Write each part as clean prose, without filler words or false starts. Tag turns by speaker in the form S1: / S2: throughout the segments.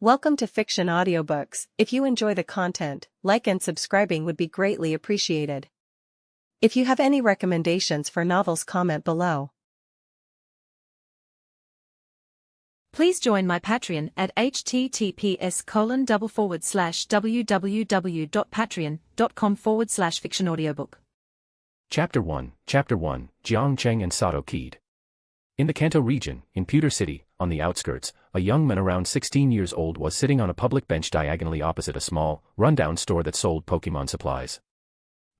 S1: Welcome to Fiction Audiobooks. If you enjoy the content, like and subscribing would be greatly appreciated. If you have any recommendations for novels, comment below.
S2: Please join my Patreon at https://www.patreon.com/fictionaudiobook.
S3: Chapter 1, Jiang Cheng and Sato Kaede. In the Kanto region, in Pewter City, on the outskirts, a young man around 16 years old was sitting on a public bench diagonally opposite a small, rundown store that sold Pokemon supplies.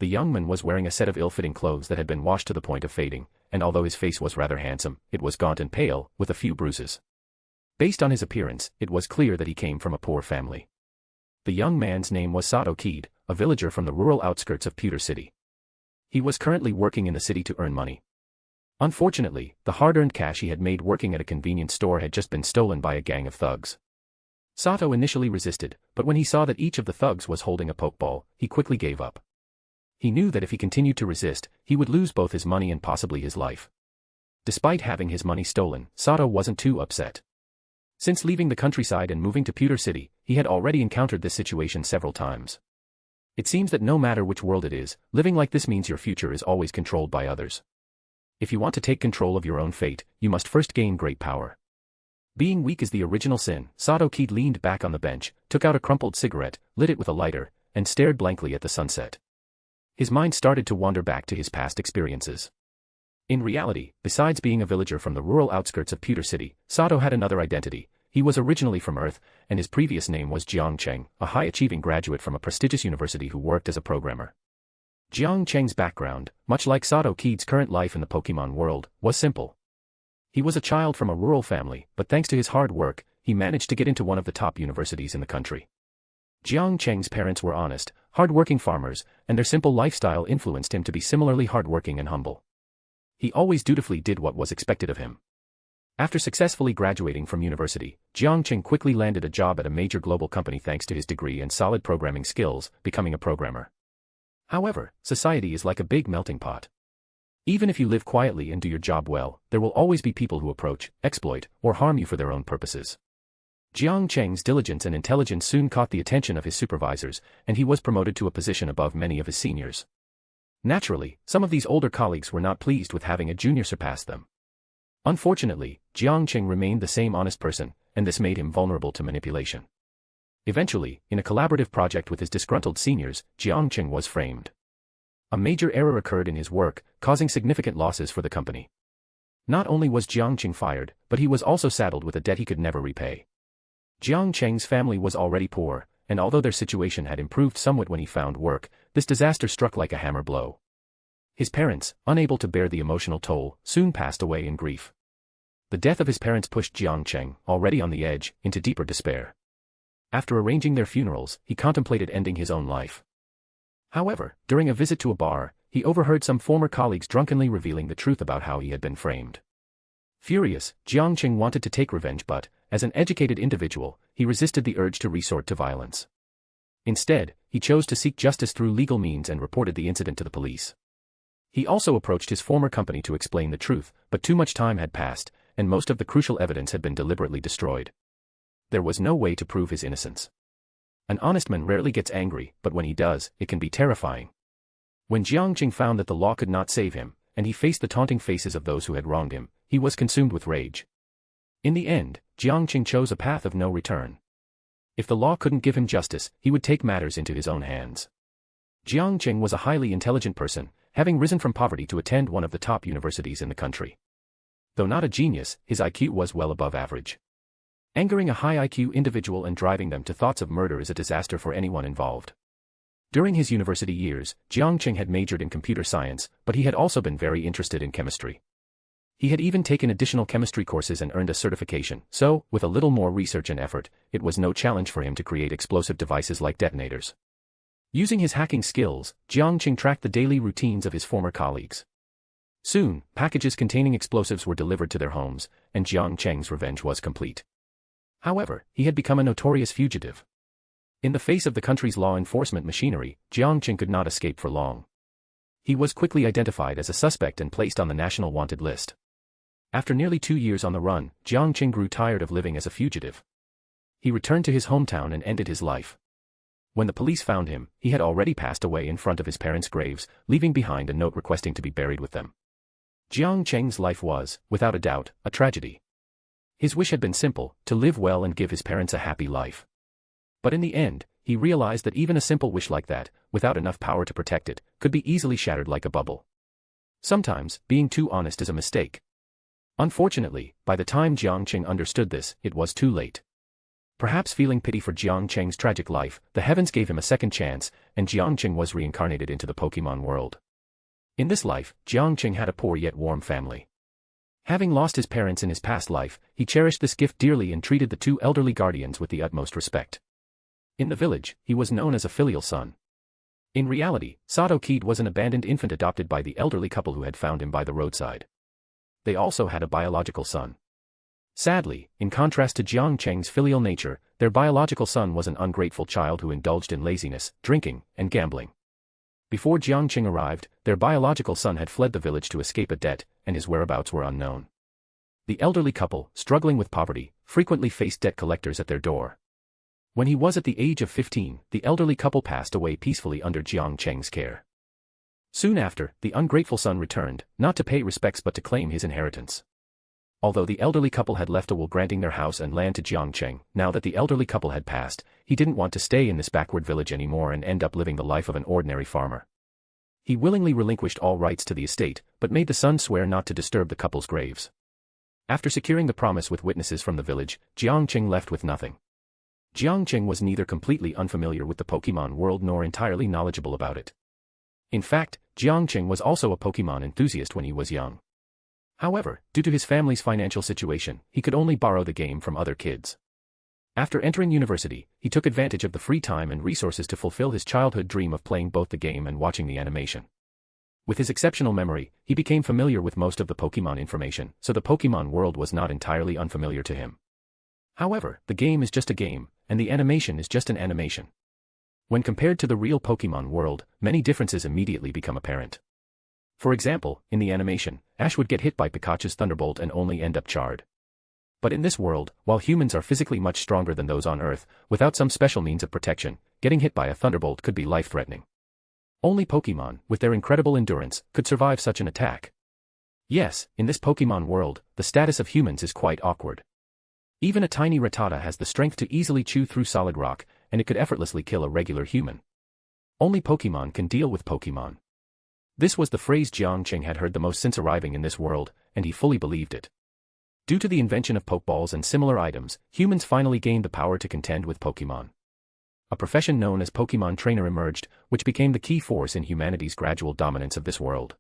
S3: The young man was wearing a set of ill-fitting clothes that had been washed to the point of fading, and although his face was rather handsome, it was gaunt and pale, with a few bruises. Based on his appearance, it was clear that he came from a poor family. The young man's name was Sato Kaede, a villager from the rural outskirts of Pewter City. He was currently working in the city to earn money. Unfortunately, the hard-earned cash he had made working at a convenience store had just been stolen by a gang of thugs. Sato initially resisted, but when he saw that each of the thugs was holding a pokeball, he quickly gave up. He knew that if he continued to resist, he would lose both his money and possibly his life. Despite having his money stolen, Sato wasn't too upset. Since leaving the countryside and moving to Pewter City, he had already encountered this situation several times. It seems that no matter which world it is, living like this means your future is always controlled by others. If you want to take control of your own fate, you must first gain great power. Being weak is the original sin. Sato Kaede leaned back on the bench, took out a crumpled cigarette, lit it with a lighter, and stared blankly at the sunset. His mind started to wander back to his past experiences. In reality, besides being a villager from the rural outskirts of Pewter City, Sato had another identity. He was originally from Earth, and his previous name was Jiang Cheng, a high-achieving graduate from a prestigious university who worked as a programmer. Jiang Cheng's background, much like Sato Kaede's current life in the Pokemon world, was simple. He was a child from a rural family, but thanks to his hard work, he managed to get into one of the top universities in the country. Jiang Cheng's parents were honest, hard-working farmers, and their simple lifestyle influenced him to be similarly hard-working and humble. He always dutifully did what was expected of him. After successfully graduating from university, Jiang Cheng quickly landed a job at a major global company thanks to his degree and solid programming skills, becoming a programmer. However, society is like a big melting pot. Even if you live quietly and do your job well, there will always be people who approach, exploit, or harm you for their own purposes. Jiang Cheng's diligence and intelligence soon caught the attention of his supervisors, and he was promoted to a position above many of his seniors. Naturally, some of these older colleagues were not pleased with having a junior surpass them. Unfortunately, Jiang Cheng remained the same honest person, and this made him vulnerable to manipulation. Eventually, in a collaborative project with his disgruntled seniors, Jiang Cheng was framed. A major error occurred in his work, causing significant losses for the company. Not only was Jiang Cheng fired, but he was also saddled with a debt he could never repay. Jiang Cheng's family was already poor, and although their situation had improved somewhat when he found work, this disaster struck like a hammer blow. His parents, unable to bear the emotional toll, soon passed away in grief. The death of his parents pushed Jiang Cheng, already on the edge, into deeper despair. After arranging their funerals, he contemplated ending his own life. However, during a visit to a bar, he overheard some former colleagues drunkenly revealing the truth about how he had been framed. Furious, Jiang Cheng wanted to take revenge but, as an educated individual, he resisted the urge to resort to violence. Instead, he chose to seek justice through legal means and reported the incident to the police. He also approached his former company to explain the truth, but too much time had passed, and most of the crucial evidence had been deliberately destroyed. There was no way to prove his innocence. An honest man rarely gets angry, but when he does, it can be terrifying. When Jiang Cheng found that the law could not save him, and he faced the taunting faces of those who had wronged him, he was consumed with rage. In the end, Jiang Cheng chose a path of no return. If the law couldn't give him justice, he would take matters into his own hands. Jiang Cheng was a highly intelligent person, having risen from poverty to attend one of the top universities in the country. Though not a genius, his IQ was well above average. Angering a high IQ individual and driving them to thoughts of murder is a disaster for anyone involved. During his university years, Jiang Cheng had majored in computer science, but he had also been very interested in chemistry. He had even taken additional chemistry courses and earned a certification, so, with a little more research and effort, it was no challenge for him to create explosive devices like detonators. Using his hacking skills, Jiang Cheng tracked the daily routines of his former colleagues. Soon, packages containing explosives were delivered to their homes, and Jiang Cheng's revenge was complete. However, he had become a notorious fugitive. In the face of the country's law enforcement machinery, Jiang Cheng could not escape for long. He was quickly identified as a suspect and placed on the national wanted list. After nearly 2 years on the run, Jiang Cheng grew tired of living as a fugitive. he returned to his hometown and ended his life. When the police found him, he had already passed away in front of his parents' graves, leaving behind a note requesting to be buried with them. Jiang Cheng's life was, without a doubt, a tragedy. His wish had been simple, to live well and give his parents a happy life. But in the end, he realized that even a simple wish like that, without enough power to protect it, could be easily shattered like a bubble. Sometimes, being too honest is a mistake. Unfortunately, by the time Jiang Cheng understood this, it was too late. Perhaps feeling pity for Jiang Cheng's tragic life, the heavens gave him a second chance, and Jiang Cheng was reincarnated into the Pokemon world. In this life, Jiang Cheng had a poor yet warm family. Having lost his parents in his past life, he cherished this gift dearly and treated the two elderly guardians with the utmost respect. In the village, he was known as a filial son. In reality, Sato Kaede was an abandoned infant adopted by the elderly couple who had found him by the roadside. They also had a biological son. Sadly, in contrast to Jiang Cheng's filial nature, their biological son was an ungrateful child who indulged in laziness, drinking, and gambling. Before Jiang Cheng arrived, their biological son had fled the village to escape a debt, and his whereabouts were unknown. The elderly couple, struggling with poverty, frequently faced debt collectors at their door. When he was at the age of 15, the elderly couple passed away peacefully under Jiang Cheng's care. Soon after, the ungrateful son returned, not to pay respects but to claim his inheritance. Although the elderly couple had left a will granting their house and land to Jiang Cheng, now that the elderly couple had passed, he didn't want to stay in this backward village anymore and end up living the life of an ordinary farmer. He willingly relinquished all rights to the estate, but made the son swear not to disturb the couple's graves. After securing the promise with witnesses from the village, Jiang Cheng left with nothing. Jiang Cheng was neither completely unfamiliar with the Pokemon world nor entirely knowledgeable about it. In fact, Jiang Cheng was also a Pokemon enthusiast when he was young. However, due to his family's financial situation, he could only borrow the game from other kids. After entering university, he took advantage of the free time and resources to fulfill his childhood dream of playing both the game and watching the animation. With his exceptional memory, he became familiar with most of the Pokemon information, so the Pokemon world was not entirely unfamiliar to him. However, the game is just a game, and the animation is just an animation. When compared to the real Pokemon world, many differences immediately become apparent. For example, in the animation, Ash would get hit by Pikachu's Thunderbolt and only end up charred. But in this world, while humans are physically much stronger than those on Earth, without some special means of protection, getting hit by a Thunderbolt could be life-threatening. Only Pokemon, with their incredible endurance, could survive such an attack. Yes, in this Pokemon world, the status of humans is quite awkward. Even a tiny Rattata has the strength to easily chew through solid rock, and it could effortlessly kill a regular human. Only Pokemon can deal with Pokemon. This was the phrase Jiang Cheng had heard the most since arriving in this world, and he fully believed it. Due to the invention of Pokeballs and similar items, humans finally gained the power to contend with Pokemon. A profession known as Pokemon Trainer emerged, which became the key force in humanity's gradual dominance of this world.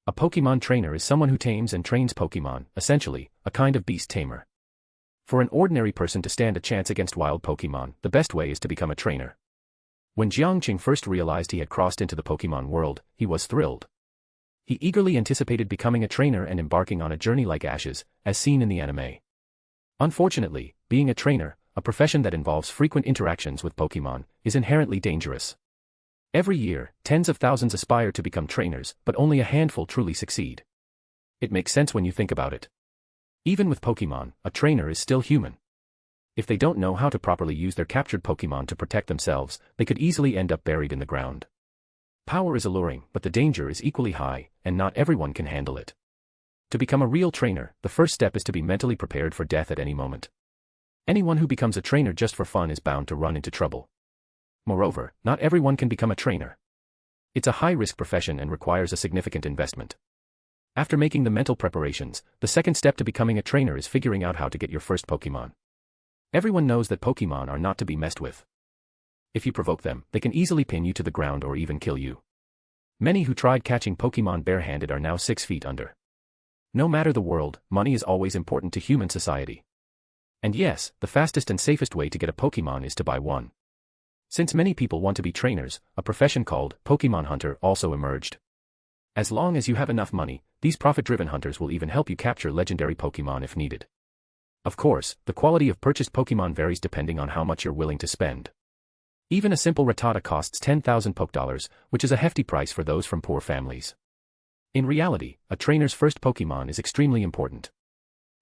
S3: A Pokemon Trainer is someone who tames and trains Pokemon, essentially, a kind of beast tamer. For an ordinary person to stand a chance against wild Pokemon, the best way is to become a trainer. When Jiang Cheng first realized he had crossed into the Pokemon world, he was thrilled. He eagerly anticipated becoming a trainer and embarking on a journey like Ash's, as seen in the anime. Unfortunately, being a trainer, a profession that involves frequent interactions with Pokemon, is inherently dangerous. Every year, tens of thousands aspire to become trainers, but only a handful truly succeed. It makes sense when you think about it. Even with Pokemon, a trainer is still human. If they don't know how to properly use their captured Pokemon to protect themselves, they could easily end up buried in the ground. Power is alluring, but the danger is equally high, and not everyone can handle it. To become a real trainer, the first step is to be mentally prepared for death at any moment. Anyone who becomes a trainer just for fun is bound to run into trouble. Moreover, not everyone can become a trainer. It's a high-risk profession and requires a significant investment. After making the mental preparations, the second step to becoming a trainer is figuring out how to get your first Pokemon. Everyone knows that Pokemon are not to be messed with. If you provoke them, they can easily pin you to the ground or even kill you. Many who tried catching Pokemon barehanded are now 6 feet under. No matter the world, money is always important to human society. And yes, the fastest and safest way to get a Pokemon is to buy one. Since many people want to be trainers, a profession called Pokemon Hunter also emerged. As long as you have enough money, these profit-driven hunters will even help you capture legendary Pokemon if needed. Of course, the quality of purchased Pokemon varies depending on how much you're willing to spend. Even a simple Rattata costs 10,000 Pokedollars, which is a hefty price for those from poor families. In reality, a trainer's first Pokemon is extremely important.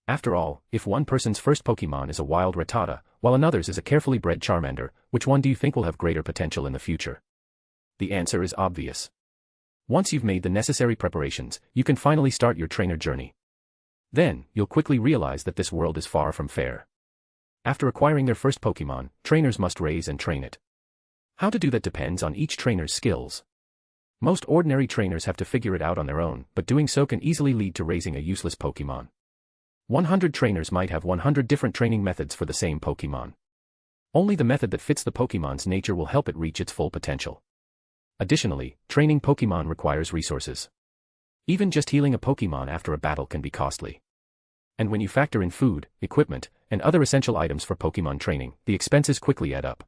S3: After all, if one person's first Pokemon is a wild Rattata, while another's is a carefully bred Charmander, which one do you think will have greater potential in the future? The answer is obvious. Once you've made the necessary preparations, you can finally start your trainer journey. Then, you'll quickly realize that this world is far from fair. After acquiring their first Pokemon, trainers must raise and train it. How to do that depends on each trainer's skills. Most ordinary trainers have to figure it out on their own, but doing so can easily lead to raising a useless Pokemon. 100 trainers might have 100 different training methods for the same Pokemon. Only the method that fits the Pokemon's nature will help it reach its full potential. Additionally, training Pokemon requires resources. Even just healing a Pokemon after a battle can be costly. And when you factor in food, equipment, and other essential items for Pokemon training, the expenses quickly add up.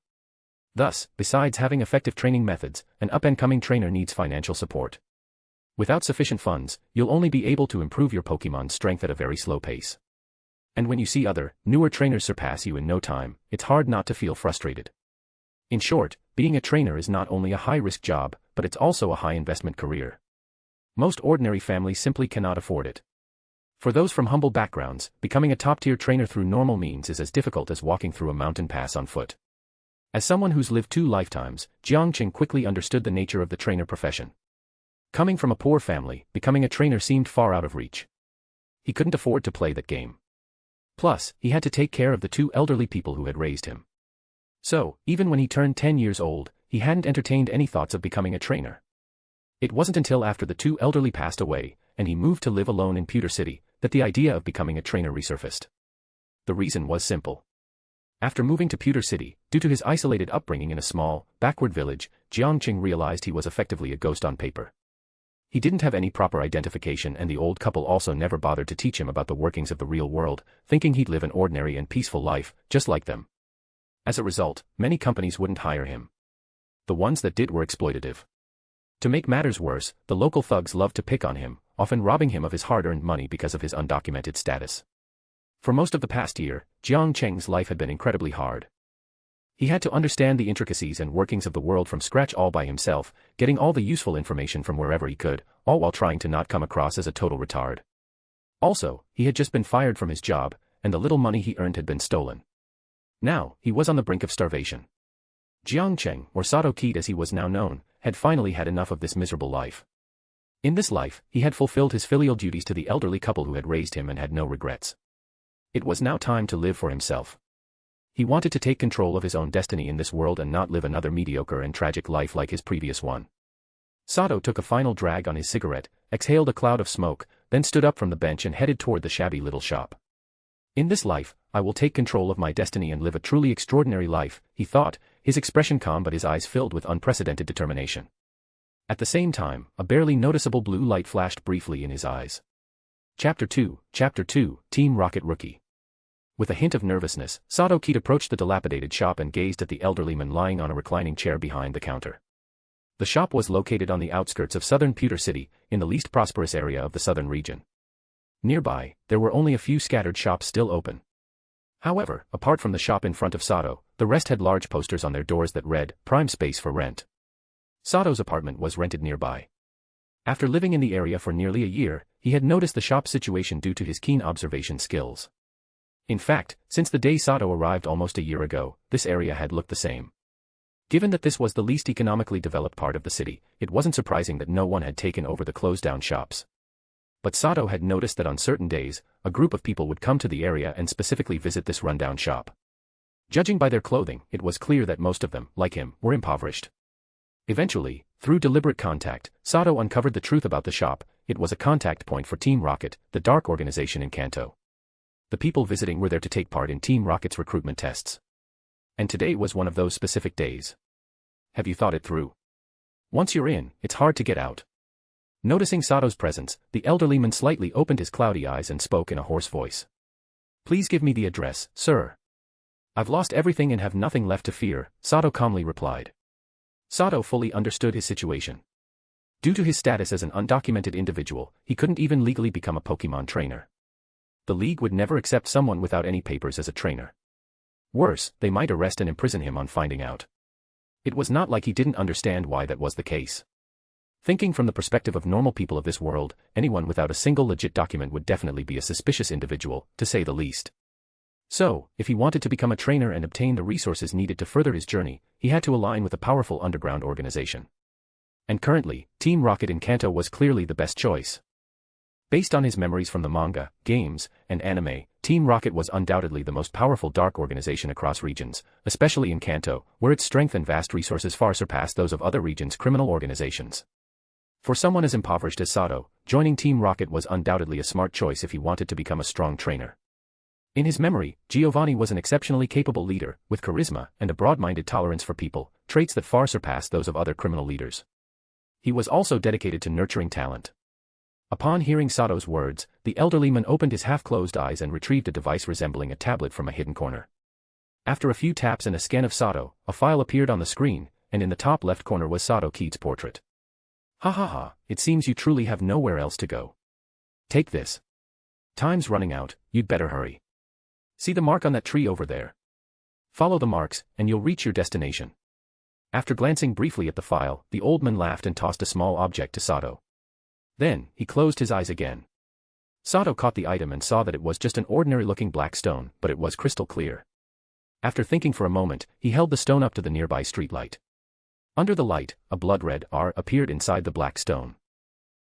S3: Thus, besides having effective training methods, an up-and-coming trainer needs financial support. Without sufficient funds, you'll only be able to improve your Pokemon's strength at a very slow pace. And when you see other, newer trainers surpass you in no time, it's hard not to feel frustrated. In short, being a trainer is not only a high-risk job, but it's also a high-investment career. Most ordinary families simply cannot afford it. For those from humble backgrounds, becoming a top-tier trainer through normal means is as difficult as walking through a mountain pass on foot. As someone who's lived 2 lifetimes, Jiangqing quickly understood the nature of the trainer profession. Coming from a poor family, becoming a trainer seemed far out of reach. He couldn't afford to play that game. Plus, he had to take care of the 2 elderly people who had raised him. So, even when he turned 10 years old, he hadn't entertained any thoughts of becoming a trainer. It wasn't until after the 2 elderly passed away, and he moved to live alone in Pewter City, that the idea of becoming a trainer resurfaced. The reason was simple. After moving to Pewter City, due to his isolated upbringing in a small, backward village, Jiangqing realized he was effectively a ghost on paper. He didn't have any proper identification, and the old couple also never bothered to teach him about the workings of the real world, thinking he'd live an ordinary and peaceful life, just like them. As a result, many companies wouldn't hire him. The ones that did were exploitative. To make matters worse, the local thugs loved to pick on him, often robbing him of his hard-earned money because of his undocumented status. For most of the past year, Jiangqing's life had been incredibly hard. He had to understand the intricacies and workings of the world from scratch all by himself, getting all the useful information from wherever he could, all while trying to not come across as a total retard. Also, he had just been fired from his job, and the little money he earned had been stolen. Now, he was on the brink of starvation. Jiangqing, or Sato Kaede as he was now known, had finally had enough of this miserable life. In this life, he had fulfilled his filial duties to the elderly couple who had raised him and had no regrets. It was now time to live for himself. He wanted to take control of his own destiny in this world and not live another mediocre and tragic life like his previous one. Sato took a final drag on his cigarette, exhaled a cloud of smoke, then stood up from the bench and headed toward the shabby little shop. In this life, I will take control of my destiny and live a truly extraordinary life, he thought, his expression calm but his eyes filled with unprecedented determination. At the same time, a barely noticeable blue light flashed briefly in his eyes. Chapter 2, Team Rocket Rookie. With a hint of nervousness, Sato Kaede approached the dilapidated shop and gazed at the elderly man lying on a reclining chair behind the counter. The shop was located on the outskirts of southern Pewter City, in the least prosperous area of the southern region. Nearby, there were only a few scattered shops still open. However, apart from the shop in front of Sato, the rest had large posters on their doors that read, "Prime Space for Rent." Sato's apartment was rented nearby. After living in the area for nearly a year, he had noticed the shop's situation due to his keen observation skills. In fact, since the day Sato arrived almost a year ago, this area had looked the same. Given that this was the least economically developed part of the city, it wasn't surprising that no one had taken over the closed-down shops. But Sato had noticed that on certain days, a group of people would come to the area and specifically visit this rundown shop. Judging by their clothing, it was clear that most of them, like him, were impoverished. Eventually, through deliberate contact, Sato uncovered the truth about the shop. It was a contact point for Team Rocket, the dark organization in Kanto. The people visiting were there to take part in Team Rocket's recruitment tests. And today was one of those specific days. Have you thought it through? Once you're in, it's hard to get out. Noticing Sato's presence, the elderly man slightly opened his cloudy eyes and spoke in a hoarse voice. "Please give me the address, sir." "I've lost everything and have nothing left to fear," Sato calmly replied. Sato fully understood his situation. Due to his status as an undocumented individual, he couldn't even legally become a Pokemon trainer. The League would never accept someone without any papers as a trainer. Worse, they might arrest and imprison him on finding out. It was not like he didn't understand why that was the case. Thinking from the perspective of normal people of this world, anyone without a single legit document would definitely be a suspicious individual, to say the least. So, if he wanted to become a trainer and obtain the resources needed to further his journey, he had to align with a powerful underground organization. And currently, Team Rocket in Kanto was clearly the best choice. Based on his memories from the manga, games, and anime, Team Rocket was undoubtedly the most powerful dark organization across regions, especially in Kanto, where its strength and vast resources far surpassed those of other regions' criminal organizations. For someone as impoverished as Sato, joining Team Rocket was undoubtedly a smart choice if he wanted to become a strong trainer. In his memory, Giovanni was an exceptionally capable leader, with charisma and a broad-minded tolerance for people, traits that far surpassed those of other criminal leaders. He was also dedicated to nurturing talent. Upon hearing Sato's words, the elderly man opened his half-closed eyes and retrieved a device resembling a tablet from a hidden corner. After a few taps and a scan of Sato, a file appeared on the screen, and in the top left corner was Sato Kaede's portrait. Ha ha ha, it seems you truly have nowhere else to go. Take this. Time's running out, you'd better hurry. See the mark on that tree over there? Follow the marks, and you'll reach your destination. After glancing briefly at the file, the old man laughed and tossed a small object to Sato. Then, he closed his eyes again. Sato caught the item and saw that it was just an ordinary-looking black stone, but it was crystal clear. After thinking for a moment, he held the stone up to the nearby streetlight. Under the light, a blood-red R appeared inside the black stone.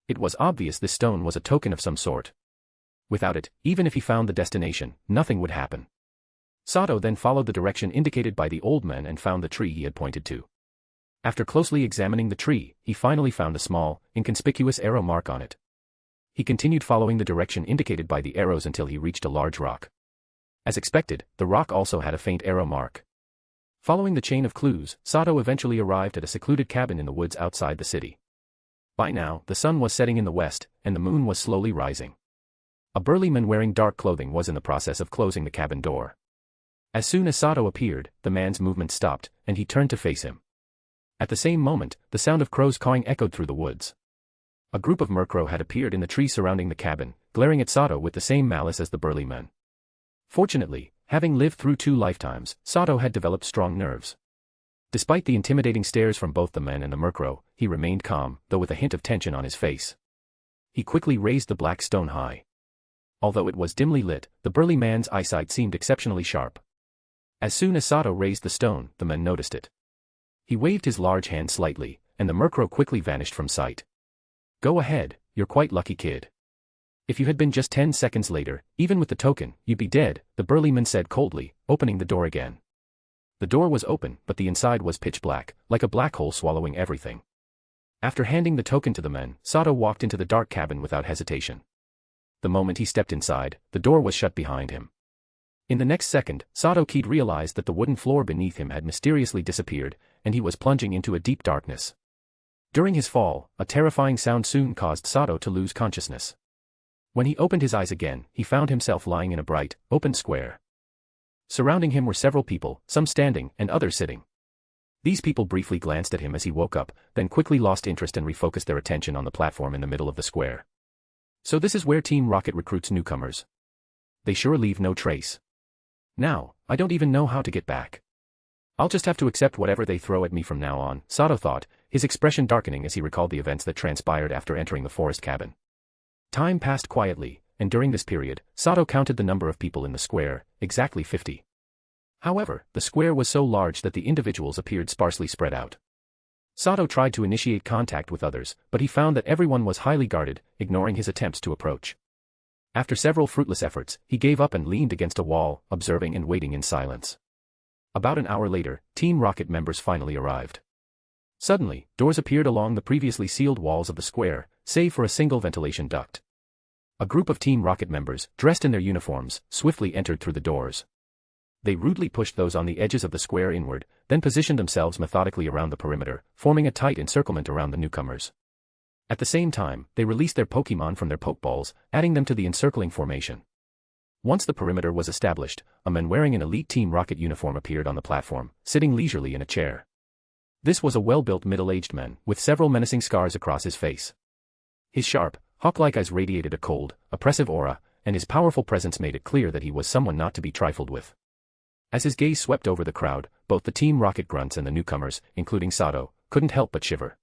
S3: It was obvious this stone was a token of some sort. Without it, even if he found the destination, nothing would happen. Sato then followed the direction indicated by the old man and found the tree he had pointed to. After closely examining the tree, he finally found a small, inconspicuous arrow mark on it. He continued following the direction indicated by the arrows until he reached a large rock. As expected, the rock also had a faint arrow mark. Following the chain of clues, Sato eventually arrived at a secluded cabin in the woods outside the city. By now, the sun was setting in the west, and the moon was slowly rising. A burly man wearing dark clothing was in the process of closing the cabin door. As soon as Sato appeared, the man's movement stopped, and he turned to face him. At the same moment, the sound of crows cawing echoed through the woods. A group of mercrow had appeared in the trees surrounding the cabin, glaring at Sato with the same malice as the burly man. Fortunately, having lived through 2 lifetimes, Sato had developed strong nerves. Despite the intimidating stares from both the men and the mercrow, he remained calm, though with a hint of tension on his face. He quickly raised the black stone high. Although it was dimly lit, the burly man's eyesight seemed exceptionally sharp. As soon as Sato raised the stone, the man noticed it. He waved his large hand slightly, and the mercrow quickly vanished from sight. Go ahead, you're quite lucky, kid. If you had been just 10 seconds later, even with the token, you'd be dead, the burly man said coldly, opening the door again. The door was open, but the inside was pitch black, like a black hole swallowing everything. After handing the token to the man, Sato walked into the dark cabin without hesitation. The moment he stepped inside, the door was shut behind him. In the next second, Sato Kaede realized that the wooden floor beneath him had mysteriously disappeared, and he was plunging into a deep darkness. During his fall, a terrifying sound soon caused Sato to lose consciousness. When he opened his eyes again, he found himself lying in a bright, open square. Surrounding him were several people, some standing and others sitting. These people briefly glanced at him as he woke up, then quickly lost interest and refocused their attention on the platform in the middle of the square. So this is where Team Rocket recruits newcomers. They sure leave no trace. Now, I don't even know how to get back. I'll just have to accept whatever they throw at me from now on, Sato thought, his expression darkening as he recalled the events that transpired after entering the forest cabin. Time passed quietly, and during this period, Sato counted the number of people in the square, exactly 50. However, the square was so large that the individuals appeared sparsely spread out. Sato tried to initiate contact with others, but he found that everyone was highly guarded, ignoring his attempts to approach. After several fruitless efforts, he gave up and leaned against a wall, observing and waiting in silence. About an hour later, Team Rocket members finally arrived. Suddenly, doors appeared along the previously sealed walls of the square, save for a single ventilation duct. A group of Team Rocket members, dressed in their uniforms, swiftly entered through the doors. They rudely pushed those on the edges of the square inward, then positioned themselves methodically around the perimeter, forming a tight encirclement around the newcomers. At the same time, they released their Pokémon from their Pokeballs, adding them to the encircling formation. Once the perimeter was established, a man wearing an elite Team Rocket uniform appeared on the platform, sitting leisurely in a chair. This was a well-built middle-aged man, with several menacing scars across his face. His sharp, hawk-like eyes radiated a cold, oppressive aura, and his powerful presence made it clear that he was someone not to be trifled with. As his gaze swept over the crowd, both the Team Rocket Grunts and the newcomers, including Sato, couldn't help but shiver.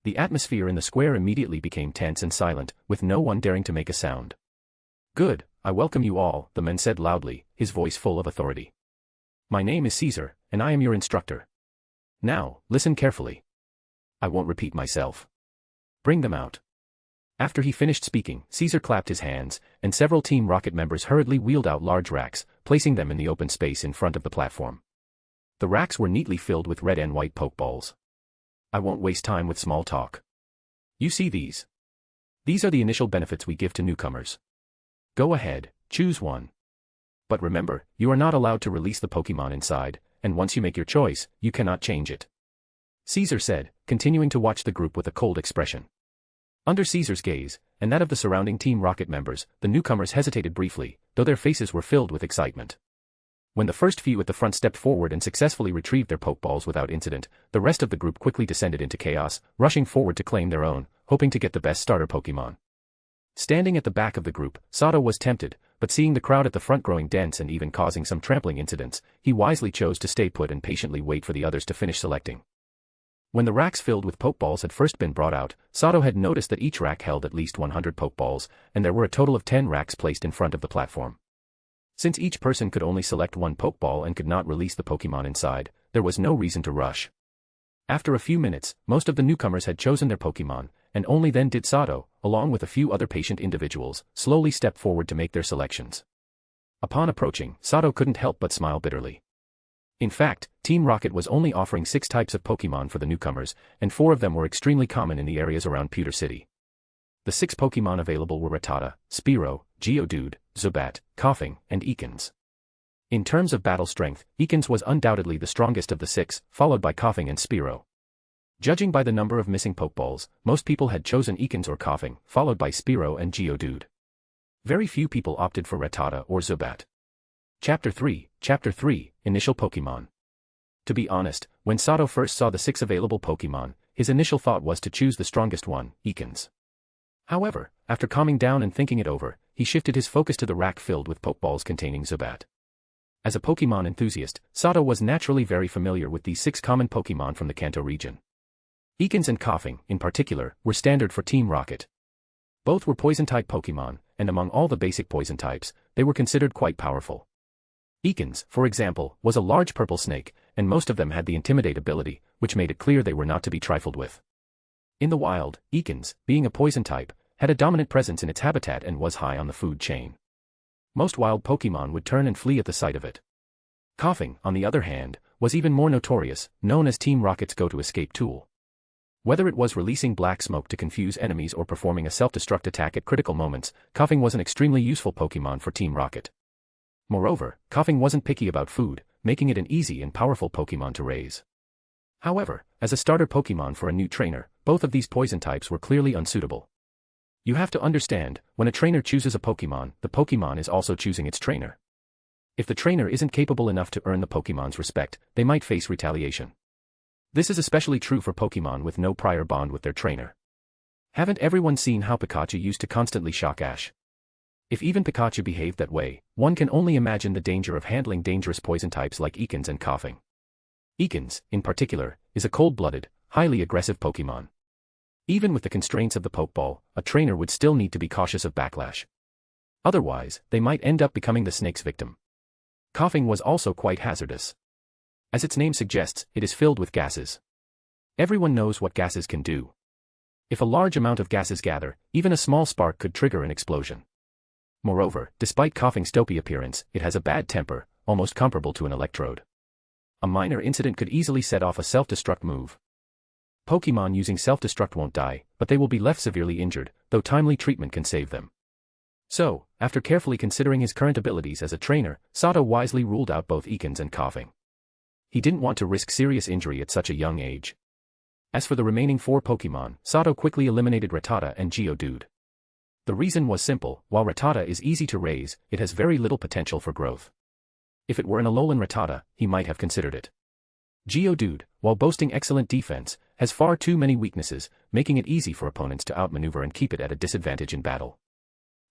S3: The atmosphere in the square immediately became tense and silent, with no one daring to make a sound. "Good, I welcome you all," the man said loudly, his voice full of authority. "My name is Caesar, and I am your instructor. Now, listen carefully. I won't repeat myself. Bring them out." After he finished speaking, Caesar clapped his hands, and several Team Rocket members hurriedly wheeled out large racks, placing them in the open space in front of the platform. The racks were neatly filled with red and white pokeballs. I won't waste time with small talk. You see these? These are the initial benefits we give to newcomers. Go ahead, choose one. But remember, you are not allowed to release the Pokemon inside, and once you make your choice, you cannot change it. Caesar said, continuing to watch the group with a cold expression. Under Caesar's gaze, and that of the surrounding Team Rocket members, the newcomers hesitated briefly, though their faces were filled with excitement. When the first few at the front stepped forward and successfully retrieved their Pokeballs without incident, the rest of the group quickly descended into chaos, rushing forward to claim their own, hoping to get the best starter Pokemon. Standing at the back of the group, Sato was tempted, but seeing the crowd at the front growing dense and even causing some trampling incidents, he wisely chose to stay put and patiently wait for the others to finish selecting. When the racks filled with Pokeballs had first been brought out, Sato had noticed that each rack held at least 100 Pokeballs, and there were a total of 10 racks placed in front of the platform. Since each person could only select one Pokeball and could not release the Pokemon inside, there was no reason to rush. After a few minutes, most of the newcomers had chosen their Pokemon, and only then did Sato, along with a few other patient individuals, slowly step forward to make their selections. Upon approaching, Sato couldn't help but smile bitterly. In fact, Team Rocket was only offering 6 types of Pokemon for the newcomers, and 4 of them were extremely common in the areas around Pewter City. The 6 Pokemon available were Rattata, Spearow, Geodude, Zubat, Koffing, and Ekans. In terms of battle strength, Ekans was undoubtedly the strongest of the 6, followed by Koffing and Spearow. Judging by the number of missing Pokeballs, most people had chosen Ekans or Koffing, followed by Spearow and Geodude. Very few people opted for Rattata or Zubat. Chapter 3, Initial Pokemon. To be honest, when Sato first saw the 6 available Pokemon, his initial thought was to choose the strongest one, Ekans. However, after calming down and thinking it over, he shifted his focus to the rack filled with Pokeballs containing Zubat. As a Pokemon enthusiast, Sato was naturally very familiar with these 6 common Pokemon from the Kanto region. Ekans and Koffing, in particular, were standard for Team Rocket. Both were Poison-type Pokemon, and among all the basic Poison types, they were considered quite powerful. Ekans, for example, was a large purple snake, and most of them had the Intimidate ability, which made it clear they were not to be trifled with. In the wild, Ekans, being a Poison type, had a dominant presence in its habitat and was high on the food chain. Most wild Pokemon would turn and flee at the sight of it. Koffing, on the other hand, was even more notorious, known as Team Rocket's go-to-escape tool. Whether it was releasing black smoke to confuse enemies or performing a self-destruct attack at critical moments, Koffing was an extremely useful Pokemon for Team Rocket. Moreover, Koffing wasn't picky about food, making it an easy and powerful Pokemon to raise. However, as a starter Pokemon for a new trainer, both of these Poison types were clearly unsuitable. You have to understand, when a trainer chooses a Pokemon, the Pokemon is also choosing its trainer. If the trainer isn't capable enough to earn the Pokemon's respect, they might face retaliation. This is especially true for Pokemon with no prior bond with their trainer. Haven't everyone seen how Pikachu used to constantly shock Ash? If even Pikachu behaved that way, one can only imagine the danger of handling dangerous Poison types like Ekans and Koffing. Ekans, in particular, is a cold-blooded, highly aggressive Pokemon. Even with the constraints of the Pokeball, a trainer would still need to be cautious of backlash. Otherwise, they might end up becoming the snake's victim. Koffing was also quite hazardous. As its name suggests, it is filled with gases. Everyone knows what gases can do. If a large amount of gases gather, even a small spark could trigger an explosion. Moreover, despite Koffing's dopey appearance, it has a bad temper, almost comparable to an electrode. A minor incident could easily set off a self-destruct move. Pokemon using self-destruct won't die, but they will be left severely injured, though timely treatment can save them. So, after carefully considering his current abilities as a trainer, Sato wisely ruled out both Ekans and Koffing. He didn't want to risk serious injury at such a young age. As for the remaining 4 Pokemon, Sato quickly eliminated Rattata and Geodude. The reason was simple: while Rattata is easy to raise, it has very little potential for growth. If it were an Alolan Rattata, he might have considered it. Geodude, while boasting excellent defense, has far too many weaknesses, making it easy for opponents to outmaneuver and keep it at a disadvantage in battle.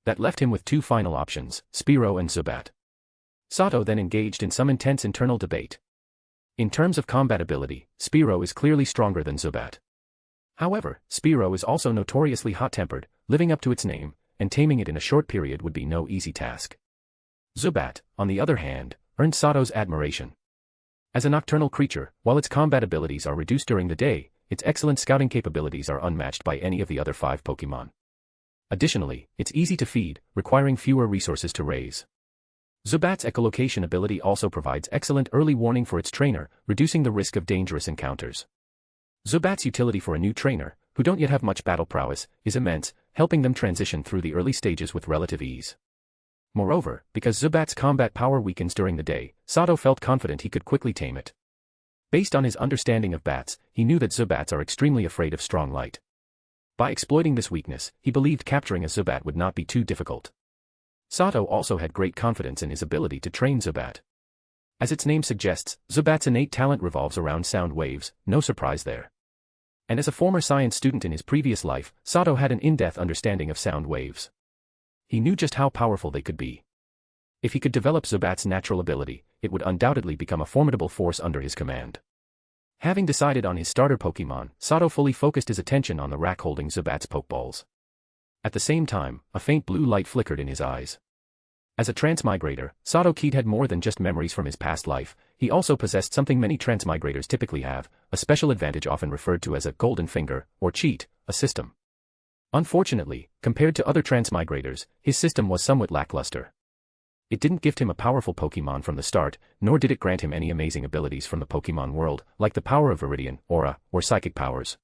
S3: That left him with 2 final options, Spearow and Zubat. Sato then engaged in some intense internal debate. In terms of combat ability, Spearow is clearly stronger than Zubat. However, Spearow is also notoriously hot-tempered, living up to its name, and taming it in a short period would be no easy task. Zubat, on the other hand, earned Sato's admiration. As a nocturnal creature, while its combat abilities are reduced during the day, its excellent scouting capabilities are unmatched by any of the other 5 Pokémon. Additionally, it's easy to feed, requiring fewer resources to raise. Zubat's echolocation ability also provides excellent early warning for its trainer, reducing the risk of dangerous encounters. Zubat's utility for a new trainer, who don't yet have much battle prowess, is immense, helping them transition through the early stages with relative ease. Moreover, because Zubat's combat power weakens during the day, Sato felt confident he could quickly tame it. Based on his understanding of bats, he knew that Zubats are extremely afraid of strong light. By exploiting this weakness, he believed capturing a Zubat would not be too difficult. Sato also had great confidence in his ability to train Zubat. As its name suggests, Zubat's innate talent revolves around sound waves, no surprise there. And as a former science student in his previous life, Sato had an in-depth understanding of sound waves. He knew just how powerful they could be. If he could develop Zubat's natural ability, it would undoubtedly become a formidable force under his command. Having decided on his starter Pokémon, Sato fully focused his attention on the rack holding Zubat's Pokeballs. At the same time, a faint blue light flickered in his eyes. As a transmigrator, Sato Kaede had more than just memories from his past life, he also possessed something many transmigrators typically have, a special advantage often referred to as a golden finger, or cheat, a system. Unfortunately, compared to other transmigrators, his system was somewhat lackluster. It didn't gift him a powerful Pokémon from the start, nor did it grant him any amazing abilities from the Pokémon world, like the power of Viridian, Aura, or psychic powers.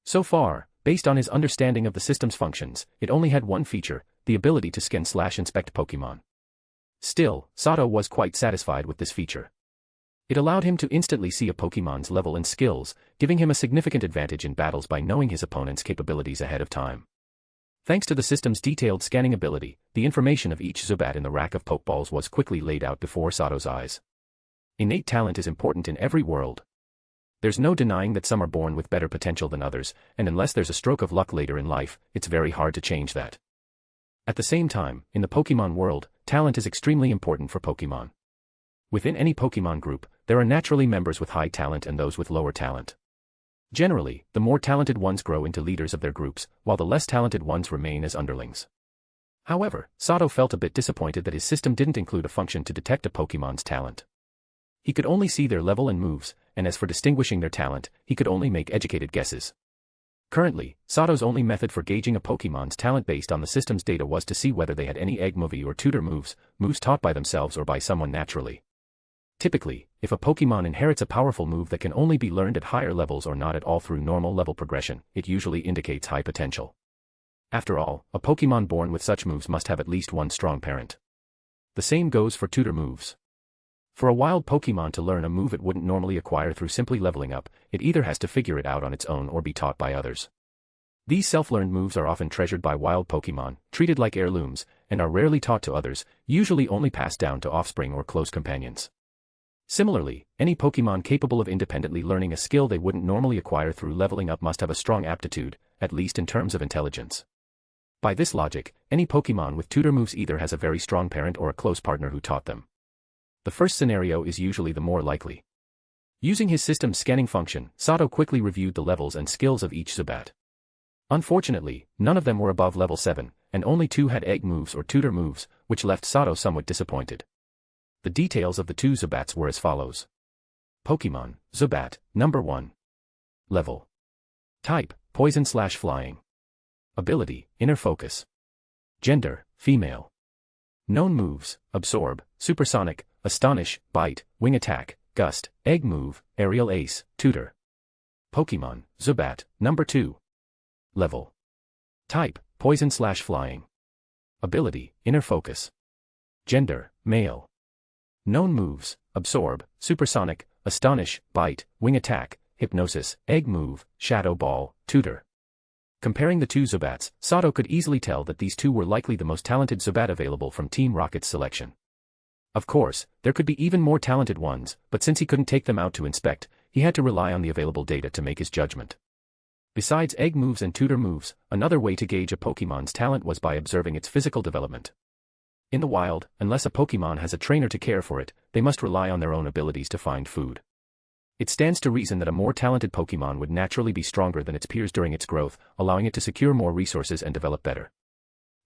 S3: So far, based on his understanding of the system's functions, it only had one feature, the ability to scan/inspect Pokémon. Still, Sato was quite satisfied with this feature. It allowed him to instantly see a Pokémon's level and skills, giving him a significant advantage in battles by knowing his opponent's capabilities ahead of time. Thanks to the system's detailed scanning ability, the information of each Zubat in the rack of Pokeballs was quickly laid out before Sato's eyes. Innate talent is important in every world. There's no denying that some are born with better potential than others, and unless there's a stroke of luck later in life, it's very hard to change that. At the same time, in the Pokémon world, talent is extremely important for Pokémon. Within any Pokémon group, there are naturally members with high talent and those with lower talent. Generally, the more talented ones grow into leaders of their groups, while the less talented ones remain as underlings. However, Sato felt a bit disappointed that his system didn't include a function to detect a Pokémon's talent. He could only see their level and moves, and as for distinguishing their talent, he could only make educated guesses. Currently, Sato's only method for gauging a Pokémon's talent based on the system's data was to see whether they had any egg movie or tutor moves taught by themselves or by someone naturally. Typically, if a Pokémon inherits a powerful move that can only be learned at higher levels or not at all through normal level progression, it usually indicates high potential. After all, a Pokémon born with such moves must have at least one strong parent. The same goes for tutor moves. For a wild Pokémon to learn a move it wouldn't normally acquire through simply leveling up, it either has to figure it out on its own or be taught by others. These self-learned moves are often treasured by wild Pokémon, treated like heirlooms, and are rarely taught to others, usually only passed down to offspring or close companions. Similarly, any Pokémon capable of independently learning a skill they wouldn't normally acquire through leveling up must have a strong aptitude, at least in terms of intelligence. By this logic, any Pokémon with tutor moves either has a very strong parent or a close partner who taught them. The first scenario is usually the more likely. Using his system's scanning function, Sato quickly reviewed the levels and skills of each Zubat. Unfortunately, none of them were above level 7, and only 2 had egg moves or tutor moves, which left Sato somewhat disappointed. The details of the 2 Zubats were as follows. Pokémon, Zubat, number 1. Level. Type, Poison/Flying. Ability, Inner Focus. Gender, Female. Known moves, Absorb, Supersonic, Astonish, Bite, Wing Attack, Gust, Egg Move, Aerial Ace, Tutor. Pokémon, Zubat, number 2. Level. Type, Poison/Flying. Ability, Inner Focus. Gender, Male. Known moves, Absorb, Supersonic, Astonish, Bite, Wing Attack, Hypnosis, Egg Move, Shadow Ball, Tutor. Comparing the 2 Zubats, Sato could easily tell that these 2 were likely the most talented Zubat available from Team Rocket's selection. Of course, there could be even more talented ones, but since he couldn't take them out to inspect, he had to rely on the available data to make his judgment. Besides egg moves and tutor moves, another way to gauge a Pokémon's talent was by observing its physical development. In the wild, unless a Pokémon has a trainer to care for it, they must rely on their own abilities to find food. It stands to reason that a more talented Pokemon would naturally be stronger than its peers during its growth, allowing it to secure more resources and develop better.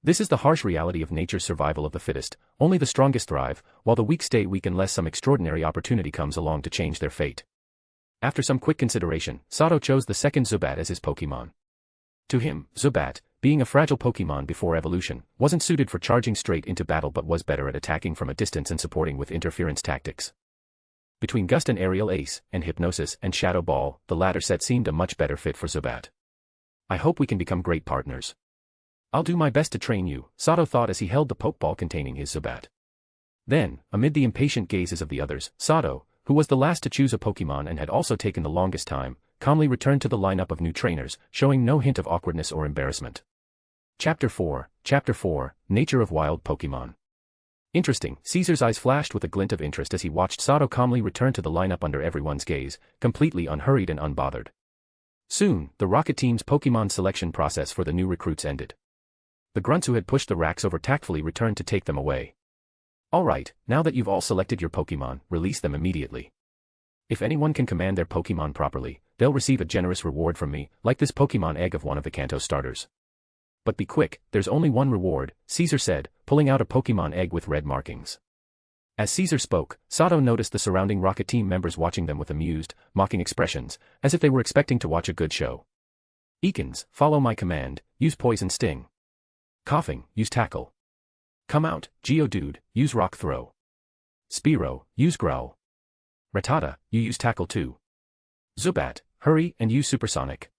S3: This is the harsh reality of nature's survival of the fittest. Only the strongest thrive, while the weak stay weak unless some extraordinary opportunity comes along to change their fate. After some quick consideration, Sato chose the second Zubat as his Pokemon. To him, Zubat, being a fragile Pokemon before evolution, wasn't suited for charging straight into battle but was better at attacking from a distance and supporting with interference tactics. Between Gust and Aerial Ace, and Hypnosis and Shadow Ball, the latter set seemed a much better fit for Zubat. I hope we can become great partners. I'll do my best to train you, Sato thought as he held the Pokeball containing his Zubat. Then, amid the impatient gazes of the others, Sato, who was the last to choose a Pokemon and had also taken the longest time, calmly returned to the lineup of new trainers, showing no hint of awkwardness or embarrassment. Chapter 4, Nature of Wild Pokemon. Interesting, Caesar's eyes flashed with a glint of interest as he watched Sato calmly return to the lineup under everyone's gaze, completely unhurried and unbothered. Soon, the Rocket Team's Pokemon selection process for the new recruits ended. The grunts who had pushed the racks over tactfully returned to take them away. Alright, now that you've all selected your Pokemon, release them immediately. If anyone can command their Pokemon properly, they'll receive a generous reward from me, like this Pokemon egg of one of the Kanto starters. But be quick, there's only one reward, Caesar said, pulling out a Pokemon egg with red markings. As Caesar spoke, Sato noticed the surrounding Rocket Team members watching them with amused, mocking expressions, as if they were expecting to watch a good show. Ekans, follow my command, use Poison Sting. Coughing, use Tackle. Come out, Geodude, use Rock Throw. Spearow, use Growl. Rattata, you use Tackle too. Zubat, hurry and use Supersonic.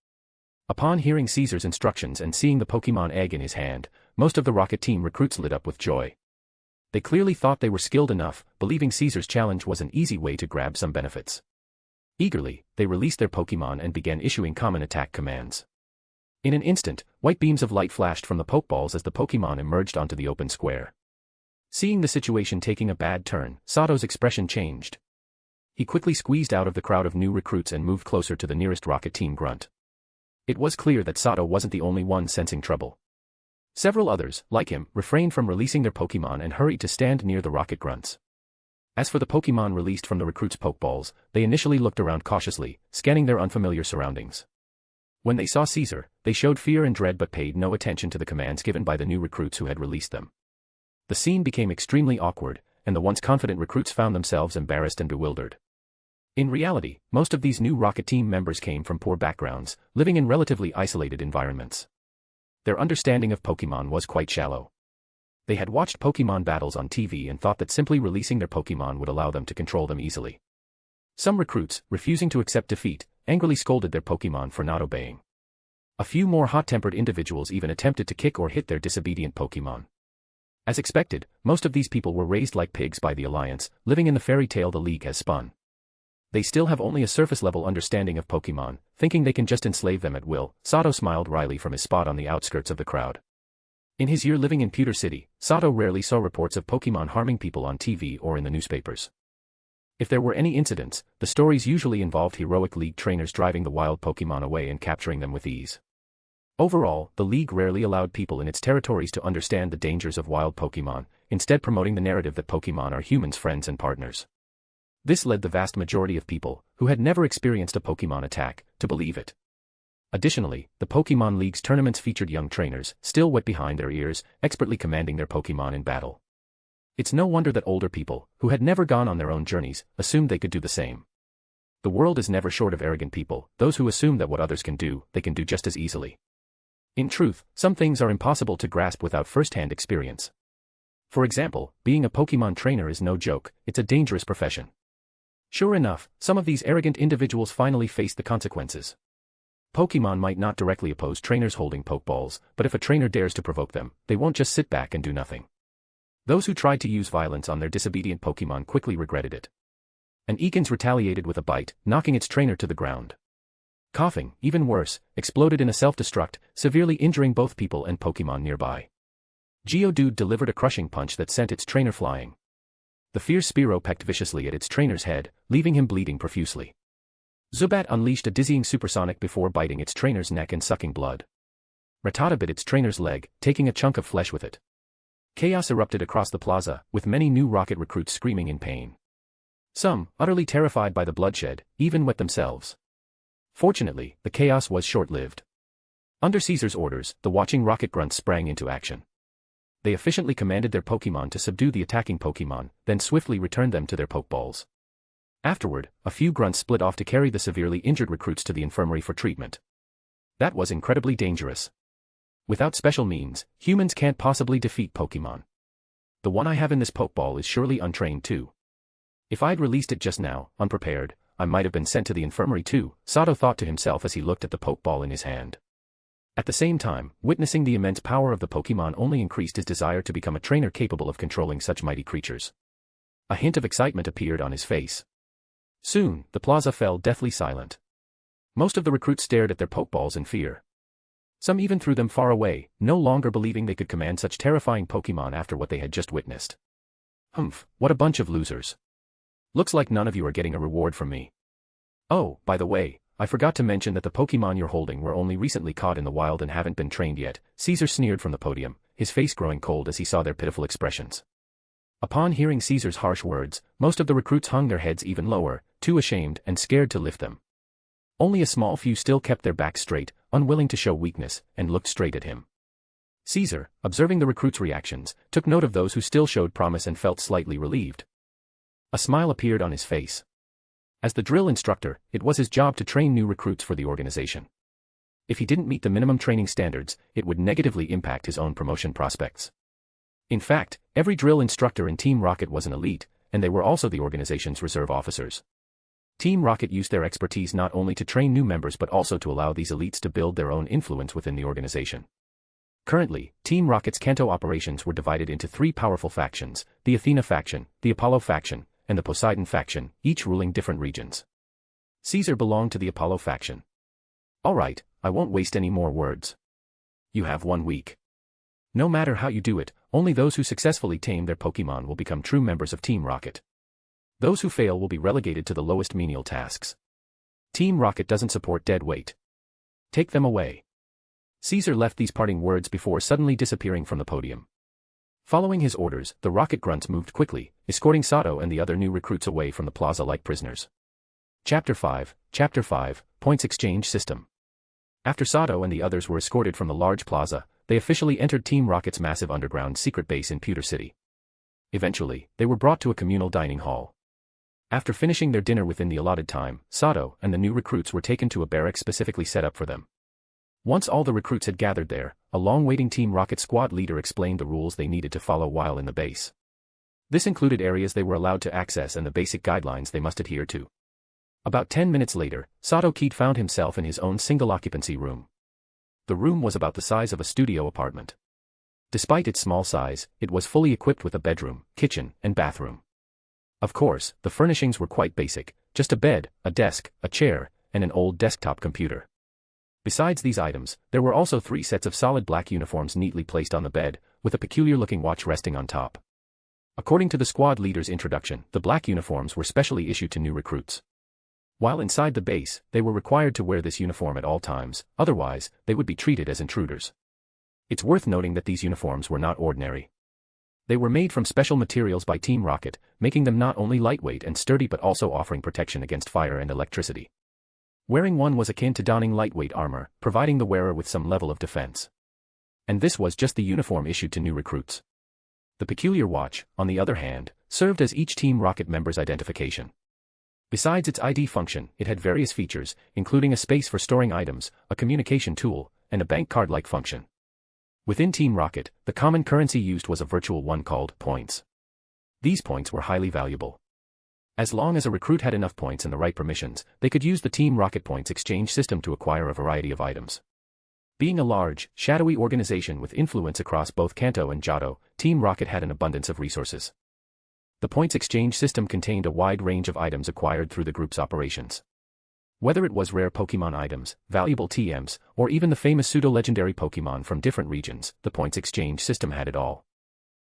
S3: Upon hearing Caesar's instructions and seeing the Pokemon egg in his hand, most of the Rocket Team recruits lit up with joy. They clearly thought they were skilled enough, believing Caesar's challenge was an easy way to grab some benefits. Eagerly, they released their Pokemon and began issuing common attack commands. In an instant, white beams of light flashed from the Pokeballs as the Pokemon emerged onto the open square. Seeing the situation taking a bad turn, Sato's expression changed. He quickly squeezed out of the crowd of new recruits and moved closer to the nearest Rocket Team grunt. It was clear that Sato wasn't the only one sensing trouble. Several others, like him, refrained from releasing their Pokemon and hurried to stand near the Rocket Grunts. As for the Pokemon released from the recruits' Pokeballs, they initially looked around cautiously, scanning their unfamiliar surroundings. When they saw Caesar, they showed fear and dread but paid no attention to the commands given by the new recruits who had released them. The scene became extremely awkward, and the once confident recruits found themselves embarrassed and bewildered. In reality, most of these new Rocket Team members came from poor backgrounds, living in relatively isolated environments. Their understanding of Pokemon was quite shallow. They had watched Pokemon battles on TV and thought that simply releasing their Pokemon would allow them to control them easily. Some recruits, refusing to accept defeat, angrily scolded their Pokemon for not obeying. A few more hot-tempered individuals even attempted to kick or hit their disobedient Pokemon. As expected, most of these people were raised like pigs by the Alliance, living in the fairy tale the League has spun. They still have only a surface-level understanding of Pokemon, thinking they can just enslave them at will. Sato smiled wryly from his spot on the outskirts of the crowd. In his year living in Pewter City, Sato rarely saw reports of Pokemon harming people on TV or in the newspapers. If there were any incidents, the stories usually involved heroic League trainers driving the wild Pokemon away and capturing them with ease. Overall, the League rarely allowed people in its territories to understand the dangers of wild Pokemon, instead promoting the narrative that Pokemon are humans' friends and partners. This led the vast majority of people, who had never experienced a Pokemon attack, to believe it. Additionally, the Pokemon League's tournaments featured young trainers, still wet behind their ears, expertly commanding their Pokemon in battle. It's no wonder that older people, who had never gone on their own journeys, assumed they could do the same. The world is never short of arrogant people, those who assume that what others can do, they can do just as easily. In truth, some things are impossible to grasp without first-hand experience. For example, being a Pokemon trainer is no joke, it's a dangerous profession. Sure enough, some of these arrogant individuals finally faced the consequences. Pokemon might not directly oppose trainers holding Pokeballs, but if a trainer dares to provoke them, they won't just sit back and do nothing. Those who tried to use violence on their disobedient Pokemon quickly regretted it. An Ekans retaliated with a bite, knocking its trainer to the ground. Coughing, even worse, exploded in a self-destruct, severely injuring both people and Pokemon nearby. Geodude delivered a crushing punch that sent its trainer flying. The fierce Spearow pecked viciously at its trainer's head, leaving him bleeding profusely. Zubat unleashed a dizzying supersonic before biting its trainer's neck and sucking blood. Rattata bit its trainer's leg, taking a chunk of flesh with it. Chaos erupted across the plaza, with many new rocket recruits screaming in pain. Some, utterly terrified by the bloodshed, even wet themselves. Fortunately, the chaos was short-lived. Under Caesar's orders, the watching Rocket Grunts sprang into action. They efficiently commanded their Pokémon to subdue the attacking Pokémon, then swiftly returned them to their Pokeballs. Afterward, a few grunts split off to carry the severely injured recruits to the infirmary for treatment. That was incredibly dangerous. Without special means, humans can't possibly defeat Pokémon. The one I have in this Pokeball is surely untrained too. If I'd released it just now, unprepared, I might have been sent to the infirmary too, Sato thought to himself as he looked at the Pokeball in his hand. At the same time, witnessing the immense power of the Pokémon only increased his desire to become a trainer capable of controlling such mighty creatures. A hint of excitement appeared on his face. Soon, the plaza fell deathly silent. Most of the recruits stared at their Pokeballs in fear. Some even threw them far away, no longer believing they could command such terrifying Pokémon after what they had just witnessed. Humph, what a bunch of losers. Looks like none of you are getting a reward from me. Oh, by the way, I forgot to mention that the Pokémon you're holding were only recently caught in the wild and haven't been trained yet, Caesar sneered from the podium, his face growing cold as he saw their pitiful expressions. Upon hearing Caesar's harsh words, most of the recruits hung their heads even lower, too ashamed and scared to lift them. Only a small few still kept their backs straight, unwilling to show weakness, and looked straight at him. Caesar, observing the recruits' reactions, took note of those who still showed promise and felt slightly relieved. A smile appeared on his face. As the drill instructor, it was his job to train new recruits for the organization. If he didn't meet the minimum training standards, it would negatively impact his own promotion prospects. In fact, every drill instructor in Team Rocket was an elite, and they were also the organization's reserve officers. Team Rocket used their expertise not only to train new members but also to allow these elites to build their own influence within the organization. Currently, Team Rocket's Kanto operations were divided into three powerful factions, the Athena faction, the Apollo faction, and the Poseidon faction, each ruling different regions. Caesar belonged to the Apollo faction. Alright, I won't waste any more words. You have 1 week. No matter how you do it, only those who successfully tame their Pokémon will become true members of Team Rocket. Those who fail will be relegated to the lowest menial tasks. Team Rocket doesn't support dead weight. Take them away. Caesar left these parting words before suddenly disappearing from the podium. Following his orders, the Rocket Grunts moved quickly, escorting Sato and the other new recruits away from the plaza like prisoners. Chapter 5, Points Exchange System. After Sato and the others were escorted from the large plaza, they officially entered Team Rocket's massive underground secret base in Pewter City. Eventually, they were brought to a communal dining hall. After finishing their dinner within the allotted time, Sato and the new recruits were taken to a barracks specifically set up for them. Once all the recruits had gathered there, a long-waiting Team Rocket squad leader explained the rules they needed to follow while in the base. This included areas they were allowed to access and the basic guidelines they must adhere to. About 10 minutes later, Sato Kaede found himself in his own single-occupancy room. The room was about the size of a studio apartment. Despite its small size, it was fully equipped with a bedroom, kitchen, and bathroom. Of course, the furnishings were quite basic, just a bed, a desk, a chair, and an old desktop computer. Besides these items, there were also 3 sets of solid black uniforms neatly placed on the bed, with a peculiar-looking watch resting on top. According to the squad leader's introduction, the black uniforms were specially issued to new recruits. While inside the base, they were required to wear this uniform at all times, otherwise, they would be treated as intruders. It's worth noting that these uniforms were not ordinary. They were made from special materials by Team Rocket, making them not only lightweight and sturdy but also offering protection against fire and electricity. Wearing one was akin to donning lightweight armor, providing the wearer with some level of defense. And this was just the uniform issued to new recruits. The peculiar watch, on the other hand, served as each Team Rocket member's identification. Besides its ID function, it had various features, including a space for storing items, a communication tool, and a bank card-like function. Within Team Rocket, the common currency used was a virtual one called points. These points were highly valuable. As long as a recruit had enough points and the right permissions, they could use the Team Rocket Points exchange system to acquire a variety of items. Being a large, shadowy organization with influence across both Kanto and Johto, Team Rocket had an abundance of resources. The points exchange system contained a wide range of items acquired through the group's operations. Whether it was rare Pokemon items, valuable TMs, or even the famous pseudo-legendary Pokemon from different regions, the points exchange system had it all.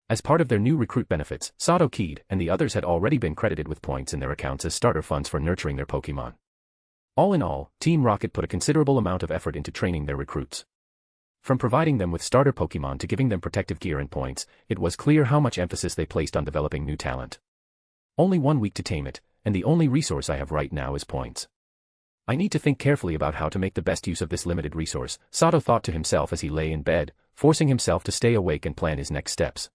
S3: As part of their new recruit benefits, Sato Kaede and the others had already been credited with points in their accounts as starter funds for nurturing their Pokemon. All in all, Team Rocket put a considerable amount of effort into training their recruits. From providing them with starter Pokemon to giving them protective gear and points, it was clear how much emphasis they placed on developing new talent. Only 1 week to tame it, and the only resource I have right now is points. I need to think carefully about how to make the best use of this limited resource, Sato thought to himself as he lay in bed, forcing himself to stay awake and plan his next steps.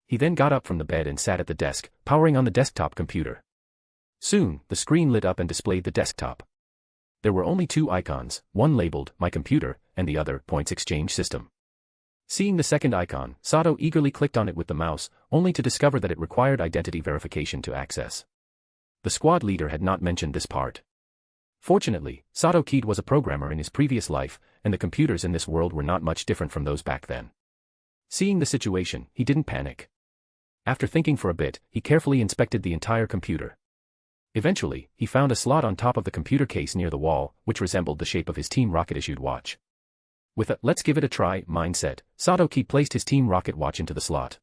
S3: He then got up from the bed and sat at the desk, powering on the desktop computer. Soon, the screen lit up and displayed the desktop. There were only two icons, one labeled, My Computer, and the other, Points Exchange System. Seeing the second icon, Sato eagerly clicked on it with the mouse, only to discover that it required identity verification to access. The squad leader had not mentioned this part. Fortunately, Sato Kaede was a programmer in his previous life, and the computers in this world were not much different from those back then. Seeing the situation, he didn't panic. After thinking for a bit, he carefully inspected the entire computer. Eventually, he found a slot on top of the computer case near the wall, which resembled the shape of his Team Rocket issued watch. With a "let's give it a try" mindset, Sato Kaede placed his Team Rocket watch into the slot.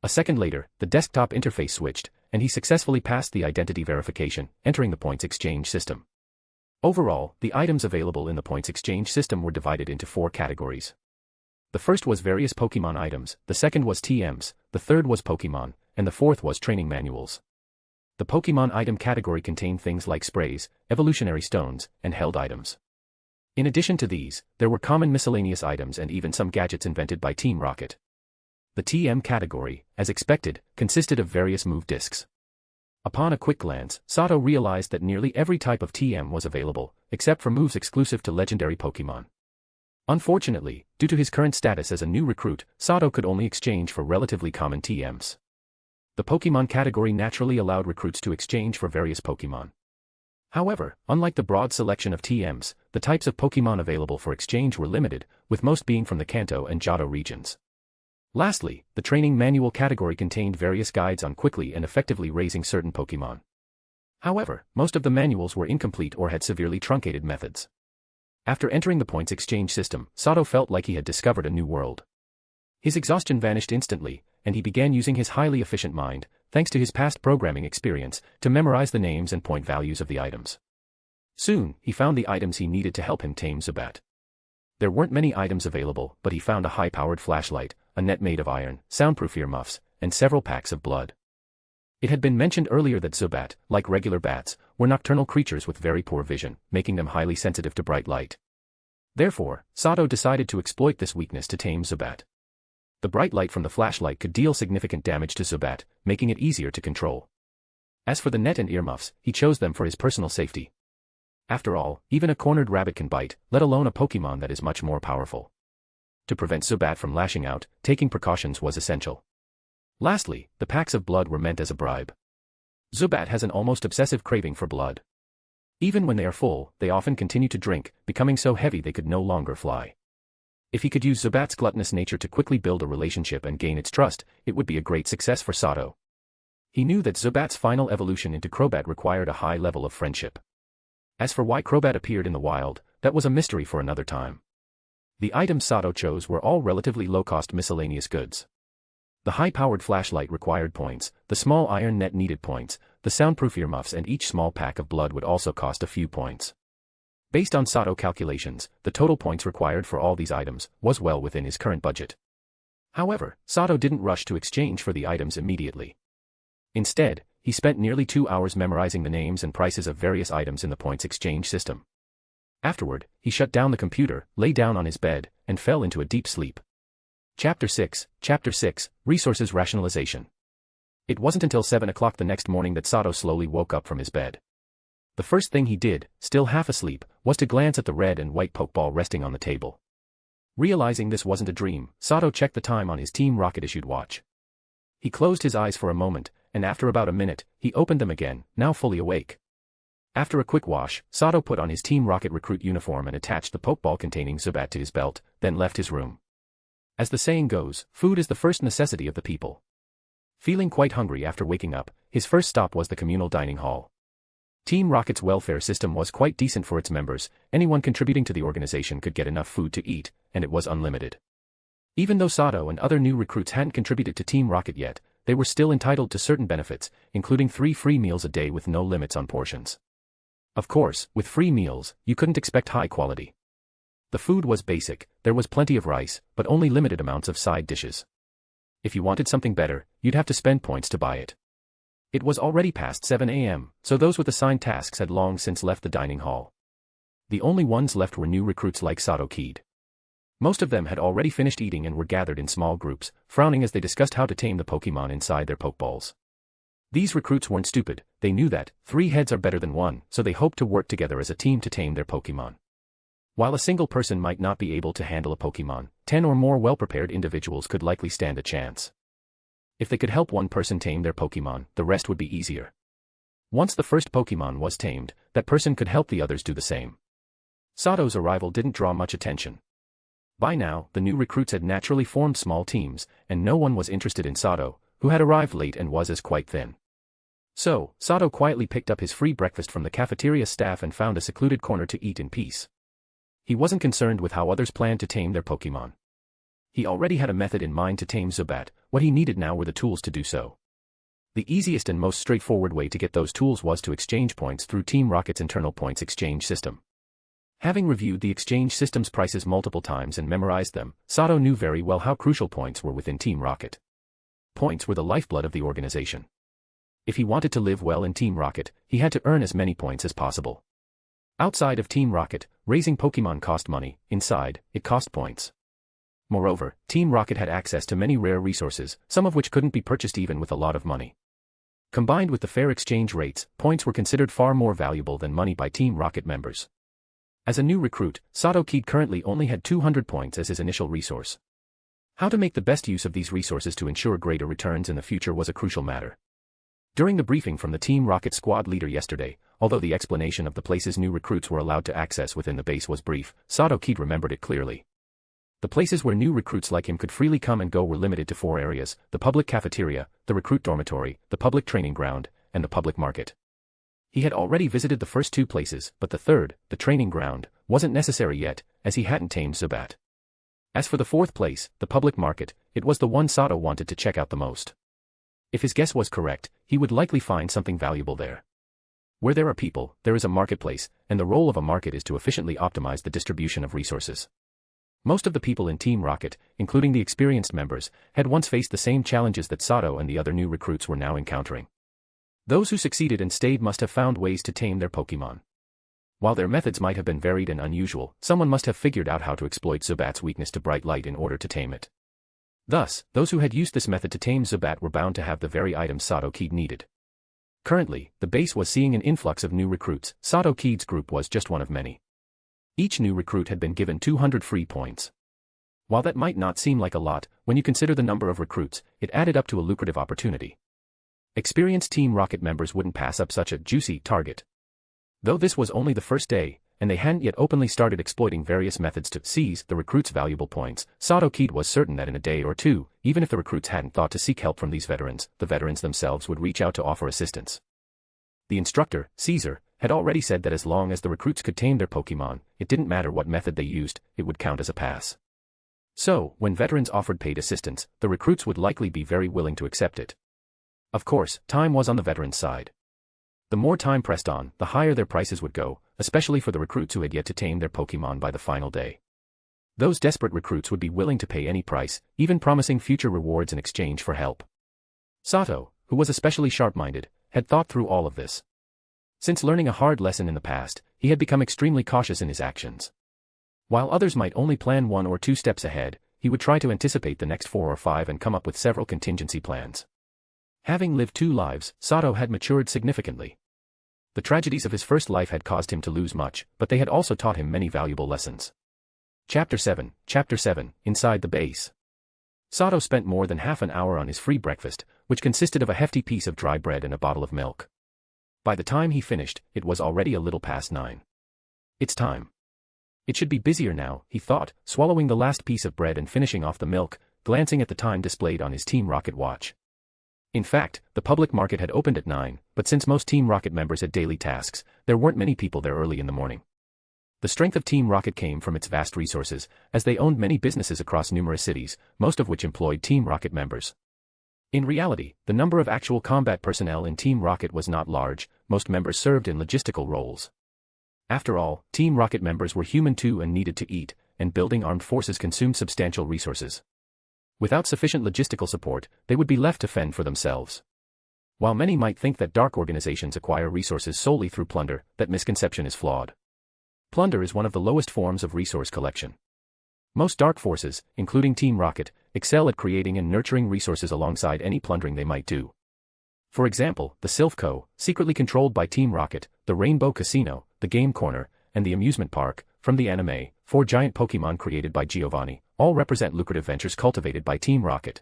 S3: A second later, the desktop interface switched, and he successfully passed the identity verification, entering the points exchange system. Overall, the items available in the points exchange system were divided into 4 categories. The first was various Pokemon items, the second was TMs, the third was Pokemon, and the fourth was training manuals. The Pokemon item category contained things like sprays, evolutionary stones, and held items. In addition to these, there were common miscellaneous items and even some gadgets invented by Team Rocket. The TM category, as expected, consisted of various move discs. Upon a quick glance, Sato realized that nearly every type of TM was available, except for moves exclusive to legendary Pokemon. Unfortunately, due to his current status as a new recruit, Sato could only exchange for relatively common TMs. The Pokemon category naturally allowed recruits to exchange for various Pokemon. However, unlike the broad selection of TMs, the types of Pokemon available for exchange were limited, with most being from the Kanto and Johto regions. Lastly, the training manual category contained various guides on quickly and effectively raising certain Pokemon. However, most of the manuals were incomplete or had severely truncated methods. After entering the points exchange system, Sato felt like he had discovered a new world. His exhaustion vanished instantly, and he began using his highly efficient mind, thanks to his past programming experience, to memorize the names and point values of the items. Soon, he found the items he needed to help him tame Zubat. There weren't many items available, but he found a high-powered flashlight, a net made of iron, soundproof earmuffs, and several packs of blood. It had been mentioned earlier that Zubat, like regular bats, were nocturnal creatures with very poor vision, making them highly sensitive to bright light. Therefore, Sato decided to exploit this weakness to tame Zubat. The bright light from the flashlight could deal significant damage to Zubat, making it easier to control. As for the net and earmuffs, he chose them for his personal safety. After all, even a cornered rabbit can bite, let alone a Pokemon that is much more powerful. To prevent Zubat from lashing out, taking precautions was essential. Lastly, the packs of blood were meant as a bribe. Zubat has an almost obsessive craving for blood. Even when they are full, they often continue to drink, becoming so heavy they could no longer fly. If he could use Zubat's gluttonous nature to quickly build a relationship and gain its trust, it would be a great success for Sato. He knew that Zubat's final evolution into Crobat required a high level of friendship. As for why Crobat appeared in the wild, that was a mystery for another time. The items Sato chose were all relatively low-cost miscellaneous goods. The high-powered flashlight required points, the small iron net needed points, the soundproof earmuffs and each small pack of blood would also cost a few points. Based on Sato calculations, the total points required for all these items was well within his current budget. However, Sato didn't rush to exchange for the items immediately. Instead, he spent nearly 2 hours memorizing the names and prices of various items in the points exchange system. Afterward, he shut down the computer, lay down on his bed, and fell into a deep sleep. Chapter 6, Resources Rationalization. It wasn't until 7 o'clock the next morning that Sato slowly woke up from his bed. The first thing he did, still half asleep, was to glance at the red and white Pokeball resting on the table. Realizing this wasn't a dream, Sato checked the time on his Team Rocket issued watch. He closed his eyes for a moment, and after about a minute, he opened them again, now fully awake. After a quick wash, Sato put on his Team Rocket recruit uniform and attached the Pokeball containing Zubat to his belt, then left his room. As the saying goes, food is the first necessity of the people. Feeling quite hungry after waking up, his first stop was the communal dining hall. Team Rocket's welfare system was quite decent for its members, anyone contributing to the organization could get enough food to eat, and it was unlimited. Even though Sato and other new recruits hadn't contributed to Team Rocket yet, they were still entitled to certain benefits, including 3 free meals a day with no limits on portions. Of course, with free meals, you couldn't expect high quality. The food was basic, there was plenty of rice, but only limited amounts of side dishes. If you wanted something better, you'd have to spend points to buy it. It was already past 7 a.m., so those with assigned tasks had long since left the dining hall. The only ones left were new recruits like Sato Kaede. Most of them had already finished eating and were gathered in small groups, frowning as they discussed how to tame the Pokemon inside their Pokeballs. These recruits weren't stupid, they knew that 3 heads are better than 1, so they hoped to work together as a team to tame their Pokemon. While a single person might not be able to handle a Pokemon, 10 or more well-prepared individuals could likely stand a chance. If they could help one person tame their Pokemon, the rest would be easier. Once the first Pokemon was tamed, that person could help the others do the same. Sato's arrival didn't draw much attention. By now, the new recruits had naturally formed small teams, and no one was interested in Sato, who had arrived late and was quite thin. So, Sato quietly picked up his free breakfast from the cafeteria staff and found a secluded corner to eat in peace. He wasn't concerned with how others planned to tame their Pokemon. He already had a method in mind to tame Zubat, what he needed now were the tools to do so. The easiest and most straightforward way to get those tools was to exchange points through Team Rocket's internal points exchange system. Having reviewed the exchange system's prices multiple times and memorized them, Sato knew very well how crucial points were within Team Rocket. Points were the lifeblood of the organization. If he wanted to live well in Team Rocket, he had to earn as many points as possible. Outside of Team Rocket, raising Pokemon cost money, inside, it cost points. Moreover, Team Rocket had access to many rare resources, some of which couldn't be purchased even with a lot of money. Combined with the fair exchange rates, points were considered far more valuable than money by Team Rocket members. As a new recruit, Sato Kaede currently only had 200 points as his initial resource. How to make the best use of these resources to ensure greater returns in the future was a crucial matter. During the briefing from the Team Rocket squad leader yesterday, although the explanation of the places new recruits were allowed to access within the base was brief, Sato Kaede remembered it clearly. The places where new recruits like him could freely come and go were limited to 4 areas: the public cafeteria, the recruit dormitory, the public training ground, and the public market. He had already visited the first 2 places, but the third, the training ground, wasn't necessary yet, as he hadn't tamed Zubat. As for the 4th place, the public market, it was the one Sato wanted to check out the most. If his guess was correct, he would likely find something valuable there. Where there are people, there is a marketplace, and the role of a market is to efficiently optimize the distribution of resources. Most of the people in Team Rocket, including the experienced members, had once faced the same challenges that Sato and the other new recruits were now encountering. Those who succeeded and stayed must have found ways to tame their Pokemon. While their methods might have been varied and unusual, someone must have figured out how to exploit Zubat's weakness to bright light in order to tame it. Thus, those who had used this method to tame Zubat were bound to have the very items Sato Kaede needed. Currently, the base was seeing an influx of new recruits. Sato Kaede's group was just one of many. Each new recruit had been given 200 free points. While that might not seem like a lot, when you consider the number of recruits, it added up to a lucrative opportunity. Experienced Team Rocket members wouldn't pass up such a juicy target. Though this was only the first day, and they hadn't yet openly started exploiting various methods to seize the recruits' valuable points, Sato Kaede was certain that in a day or 2, even if the recruits hadn't thought to seek help from these veterans, the veterans themselves would reach out to offer assistance. The instructor, Caesar, had already said that as long as the recruits could tame their Pokemon, it didn't matter what method they used, it would count as a pass. So, when veterans offered paid assistance, the recruits would likely be very willing to accept it. Of course, time was on the veterans' side. The more time pressed on, the higher their prices would go, especially for the recruits who had yet to tame their Pokemon by the final day. Those desperate recruits would be willing to pay any price, even promising future rewards in exchange for help. Sato, who was especially sharp-minded, had thought through all of this. Since learning a hard lesson in the past, he had become extremely cautious in his actions. While others might only plan 1 or 2 steps ahead, he would try to anticipate the next 4 or 5 and come up with several contingency plans. Having lived 2 lives, Sato had matured significantly. The tragedies of his first life had caused him to lose much, but they had also taught him many valuable lessons. Chapter 7, Inside the Base. Sato spent more than half an hour on his free breakfast, which consisted of a hefty piece of dry bread and a bottle of milk. By the time he finished, it was already a little past 9. It's time. It should be busier now, he thought, swallowing the last piece of bread and finishing off the milk, glancing at the time displayed on his Team Rocket watch. In fact, the public market had opened at 9, but since most Team Rocket members had daily tasks, there weren't many people there early in the morning. The strength of Team Rocket came from its vast resources, as they owned many businesses across numerous cities, most of which employed Team Rocket members. In reality, the number of actual combat personnel in Team Rocket was not large, most members served in logistical roles. After all, Team Rocket members were human too and needed to eat, and building armed forces consumed substantial resources. Without sufficient logistical support, they would be left to fend for themselves. While many might think that dark organizations acquire resources solely through plunder, that misconception is flawed. Plunder is one of the lowest forms of resource collection. Most dark forces, including Team Rocket, excel at creating and nurturing resources alongside any plundering they might do. For example, the Sylph Co., secretly controlled by Team Rocket, the Rainbow Casino, the Game Corner, and the Amusement Park, from the anime, 4 giant Pokémon created by Giovanni, all represent lucrative ventures cultivated by Team Rocket.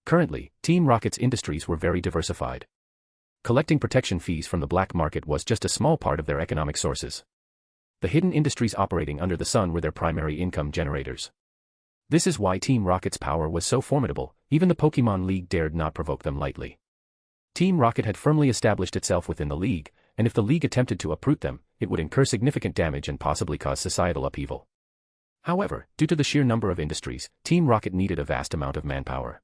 S3: Currently, Team Rocket's industries were very diversified. Collecting protection fees from the black market was just a small part of their economic sources. The hidden industries operating under the sun were their primary income generators. This is why Team Rocket's power was so formidable, even the Pokémon League dared not provoke them lightly. Team Rocket had firmly established itself within the League, and if the League attempted to uproot them, it would incur significant damage and possibly cause societal upheaval. However, due to the sheer number of industries, Team Rocket needed a vast amount of manpower.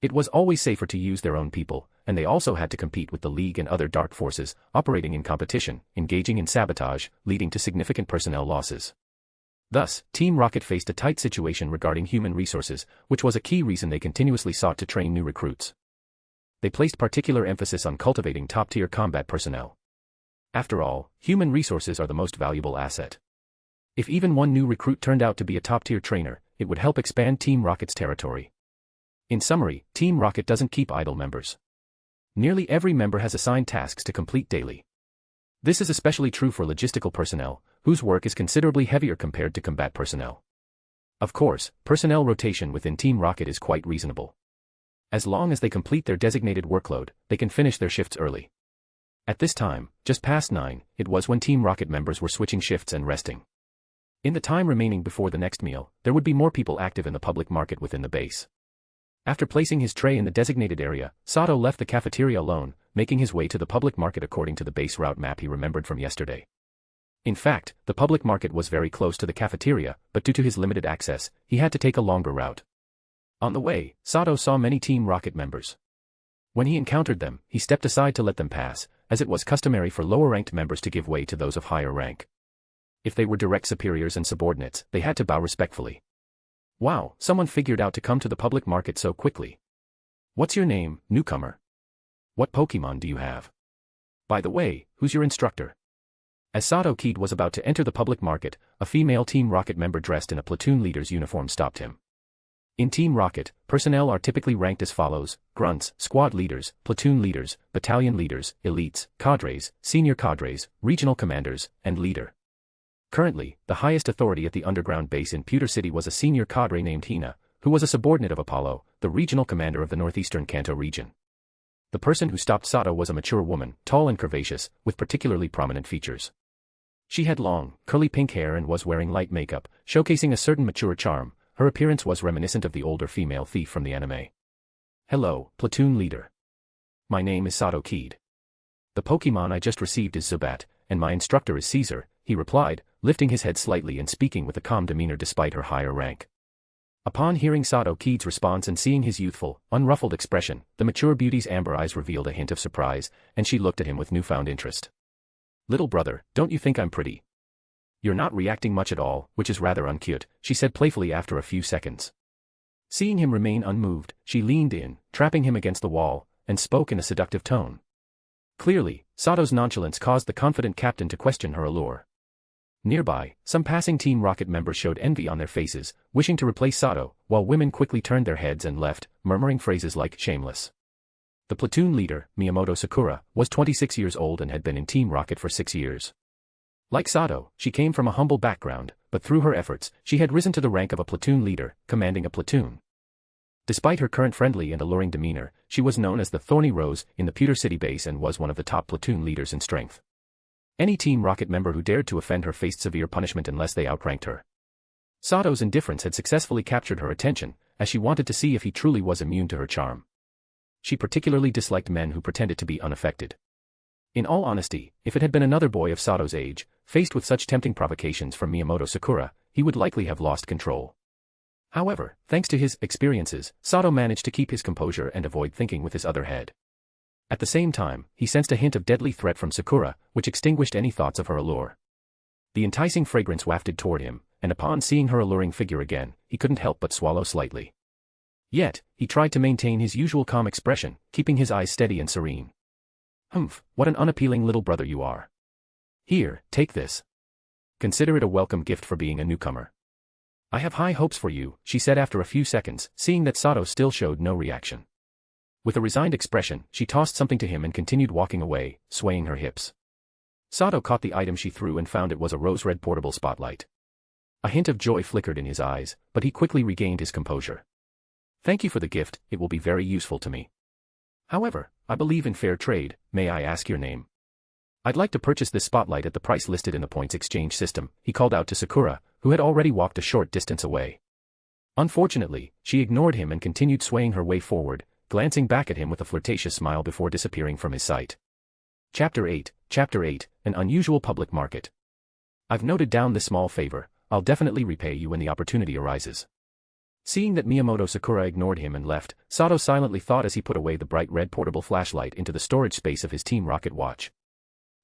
S3: It was always safer to use their own people, and they also had to compete with the League and other dark forces, operating in competition, engaging in sabotage, leading to significant personnel losses. Thus, Team Rocket faced a tight situation regarding human resources, which was a key reason they continuously sought to train new recruits. They placed particular emphasis on cultivating top-tier combat personnel. After all, human resources are the most valuable asset. If even one new recruit turned out to be a top-tier trainer, it would help expand Team Rocket's territory. In summary, Team Rocket doesn't keep idle members. Nearly every member has assigned tasks to complete daily. This is especially true for logistical personnel, whose work is considerably heavier compared to combat personnel. Of course, personnel rotation within Team Rocket is quite reasonable. As long as they complete their designated workload, they can finish their shifts early. At this time, just past 9, it was when Team Rocket members were switching shifts and resting. In the time remaining before the next meal, there would be more people active in the public market within the base. After placing his tray in the designated area, Sato left the cafeteria alone, making his way to the public market according to the base route map he remembered from yesterday. In fact, the public market was very close to the cafeteria, but due to his limited access, he had to take a longer route. On the way, Sato saw many Team Rocket members. When he encountered them, he stepped aside to let them pass, as it was customary for lower-ranked members to give way to those of higher rank. If they were direct superiors and subordinates, they had to bow respectfully. Wow, someone figured out to come to the public market so quickly. What's your name, newcomer? What Pokemon do you have? By the way, who's your instructor? As Sato Kaede was about to enter the public market, a female Team Rocket member dressed in a platoon leader's uniform stopped him. In Team Rocket, personnel are typically ranked as follows: grunts, squad leaders, platoon leaders, battalion leaders, elites, cadres, senior cadres, regional commanders, and leader. Currently, the highest authority at the underground base in Pewter City was a senior cadre named Hina, who was a subordinate of Apollo, the regional commander of the northeastern Kanto region. The person who stopped Sato was a mature woman, tall and curvaceous, with particularly prominent features. She had long, curly pink hair and was wearing light makeup, showcasing a certain mature charm. Her appearance was reminiscent of the older female thief from the anime. Hello, platoon leader. My name is Sato Kaede. The Pokemon I just received is Zubat, and my instructor is Caesar, he replied, lifting his head slightly and speaking with a calm demeanor despite her higher rank. Upon hearing Sato Kaede's response and seeing his youthful, unruffled expression, the mature beauty's amber eyes revealed a hint of surprise, and she looked at him with newfound interest. Little brother, don't you think I'm pretty? You're not reacting much at all, which is rather uncute, she said playfully after a few seconds. Seeing him remain unmoved, she leaned in, trapping him against the wall, and spoke in a seductive tone. Clearly, Sato's nonchalance caused the confident captain to question her allure. Nearby, some passing Team Rocket members showed envy on their faces, wishing to replace Sato, while women quickly turned their heads and left, murmuring phrases like shameless. The platoon leader, Miyamoto Sakura, was 26 years old and had been in Team Rocket for 6 years. Like Sato, she came from a humble background, but through her efforts, she had risen to the rank of a platoon leader, commanding a platoon. Despite her current friendly and alluring demeanor, she was known as the Thorny Rose in the Pewter City base and was one of the top platoon leaders in strength. Any Team Rocket member who dared to offend her faced severe punishment unless they outranked her. Sato's indifference had successfully captured her attention, as she wanted to see if he truly was immune to her charm. She particularly disliked men who pretended to be unaffected. In all honesty, if it had been another boy of Sato's age, faced with such tempting provocations from Miyamoto Sakura, he would likely have lost control. However, thanks to his experiences, Sato managed to keep his composure and avoid thinking with his other head. At the same time, he sensed a hint of deadly threat from Sakura, which extinguished any thoughts of her allure. The enticing fragrance wafted toward him, and upon seeing her alluring figure again, he couldn't help but swallow slightly. Yet, he tried to maintain his usual calm expression, keeping his eyes steady and serene. Humph, what an unappealing little brother you are. Here, take this. Consider it a welcome gift for being a newcomer. I have high hopes for you, she said after a few seconds, seeing that Sato still showed no reaction. With a resigned expression, she tossed something to him and continued walking away, swaying her hips. Sato caught the item she threw and found it was a rose-red portable spotlight. A hint of joy flickered in his eyes, but he quickly regained his composure. Thank you for the gift, it will be very useful to me. However, I believe in fair trade, may I ask your name? I'd like to purchase this spotlight at the price listed in the points exchange system, he called out to Sakura, who had already walked a short distance away. Unfortunately, she ignored him and continued swaying her way forward, glancing back at him with a flirtatious smile before disappearing from his sight. Chapter 8, An Unusual Public Market. I've noted down this small favor, I'll definitely repay you when the opportunity arises. Seeing that Miyamoto Sakura ignored him and left, Sato silently thought as he put away the bright red portable flashlight into the storage space of his Team Rocket watch.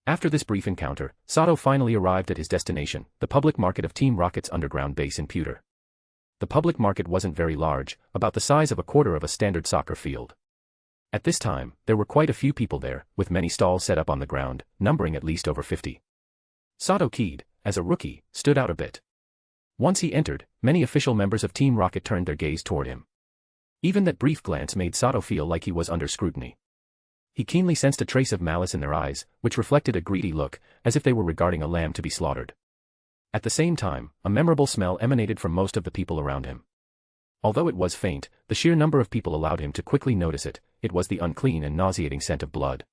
S3: After this brief encounter, Sato finally arrived at his destination, the public market of Team Rocket's underground base in Pewter. The public market wasn't very large, about the size of a quarter of a standard soccer field. At this time, there were quite a few people there, with many stalls set up on the ground, numbering at least over 50. Sato Kaede, as a rookie, stood out a bit. Once he entered, many official members of Team Rocket turned their gaze toward him. Even that brief glance made Sato feel like he was under scrutiny. He keenly sensed a trace of malice in their eyes, which reflected a greedy look, as if they were regarding a lamb to be slaughtered. At the same time, a memorable smell emanated from most of the people around him. Although it was faint, the sheer number of people allowed him to quickly notice it. It was the unclean and nauseating scent of blood.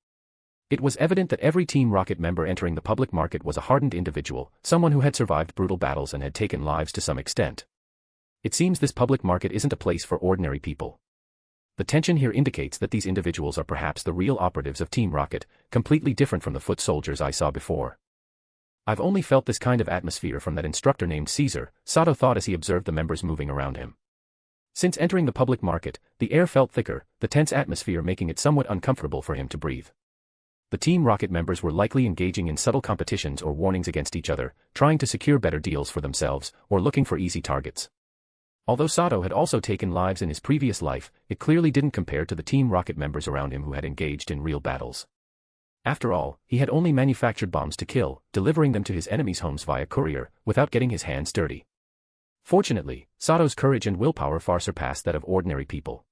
S3: It was evident that every Team Rocket member entering the public market was a hardened individual, someone who had survived brutal battles and had taken lives to some extent. It seems this public market isn't a place for ordinary people. The tension here indicates that these individuals are perhaps the real operatives of Team Rocket, completely different from the foot soldiers I saw before. I've only felt this kind of atmosphere from that instructor named Caesar, Sato thought as he observed the members moving around him. Since entering the public market, the air felt thicker, the tense atmosphere making it somewhat uncomfortable for him to breathe. The Team Rocket members were likely engaging in subtle competitions or warnings against each other, trying to secure better deals for themselves, or looking for easy targets. Although Sato had also taken lives in his previous life, it clearly didn't compare to the Team Rocket members around him who had engaged in real battles. After all, he had only manufactured bombs to kill, delivering them to his enemies' homes via courier, without getting his hands dirty. Fortunately, Sato's courage and willpower far surpassed that of ordinary people.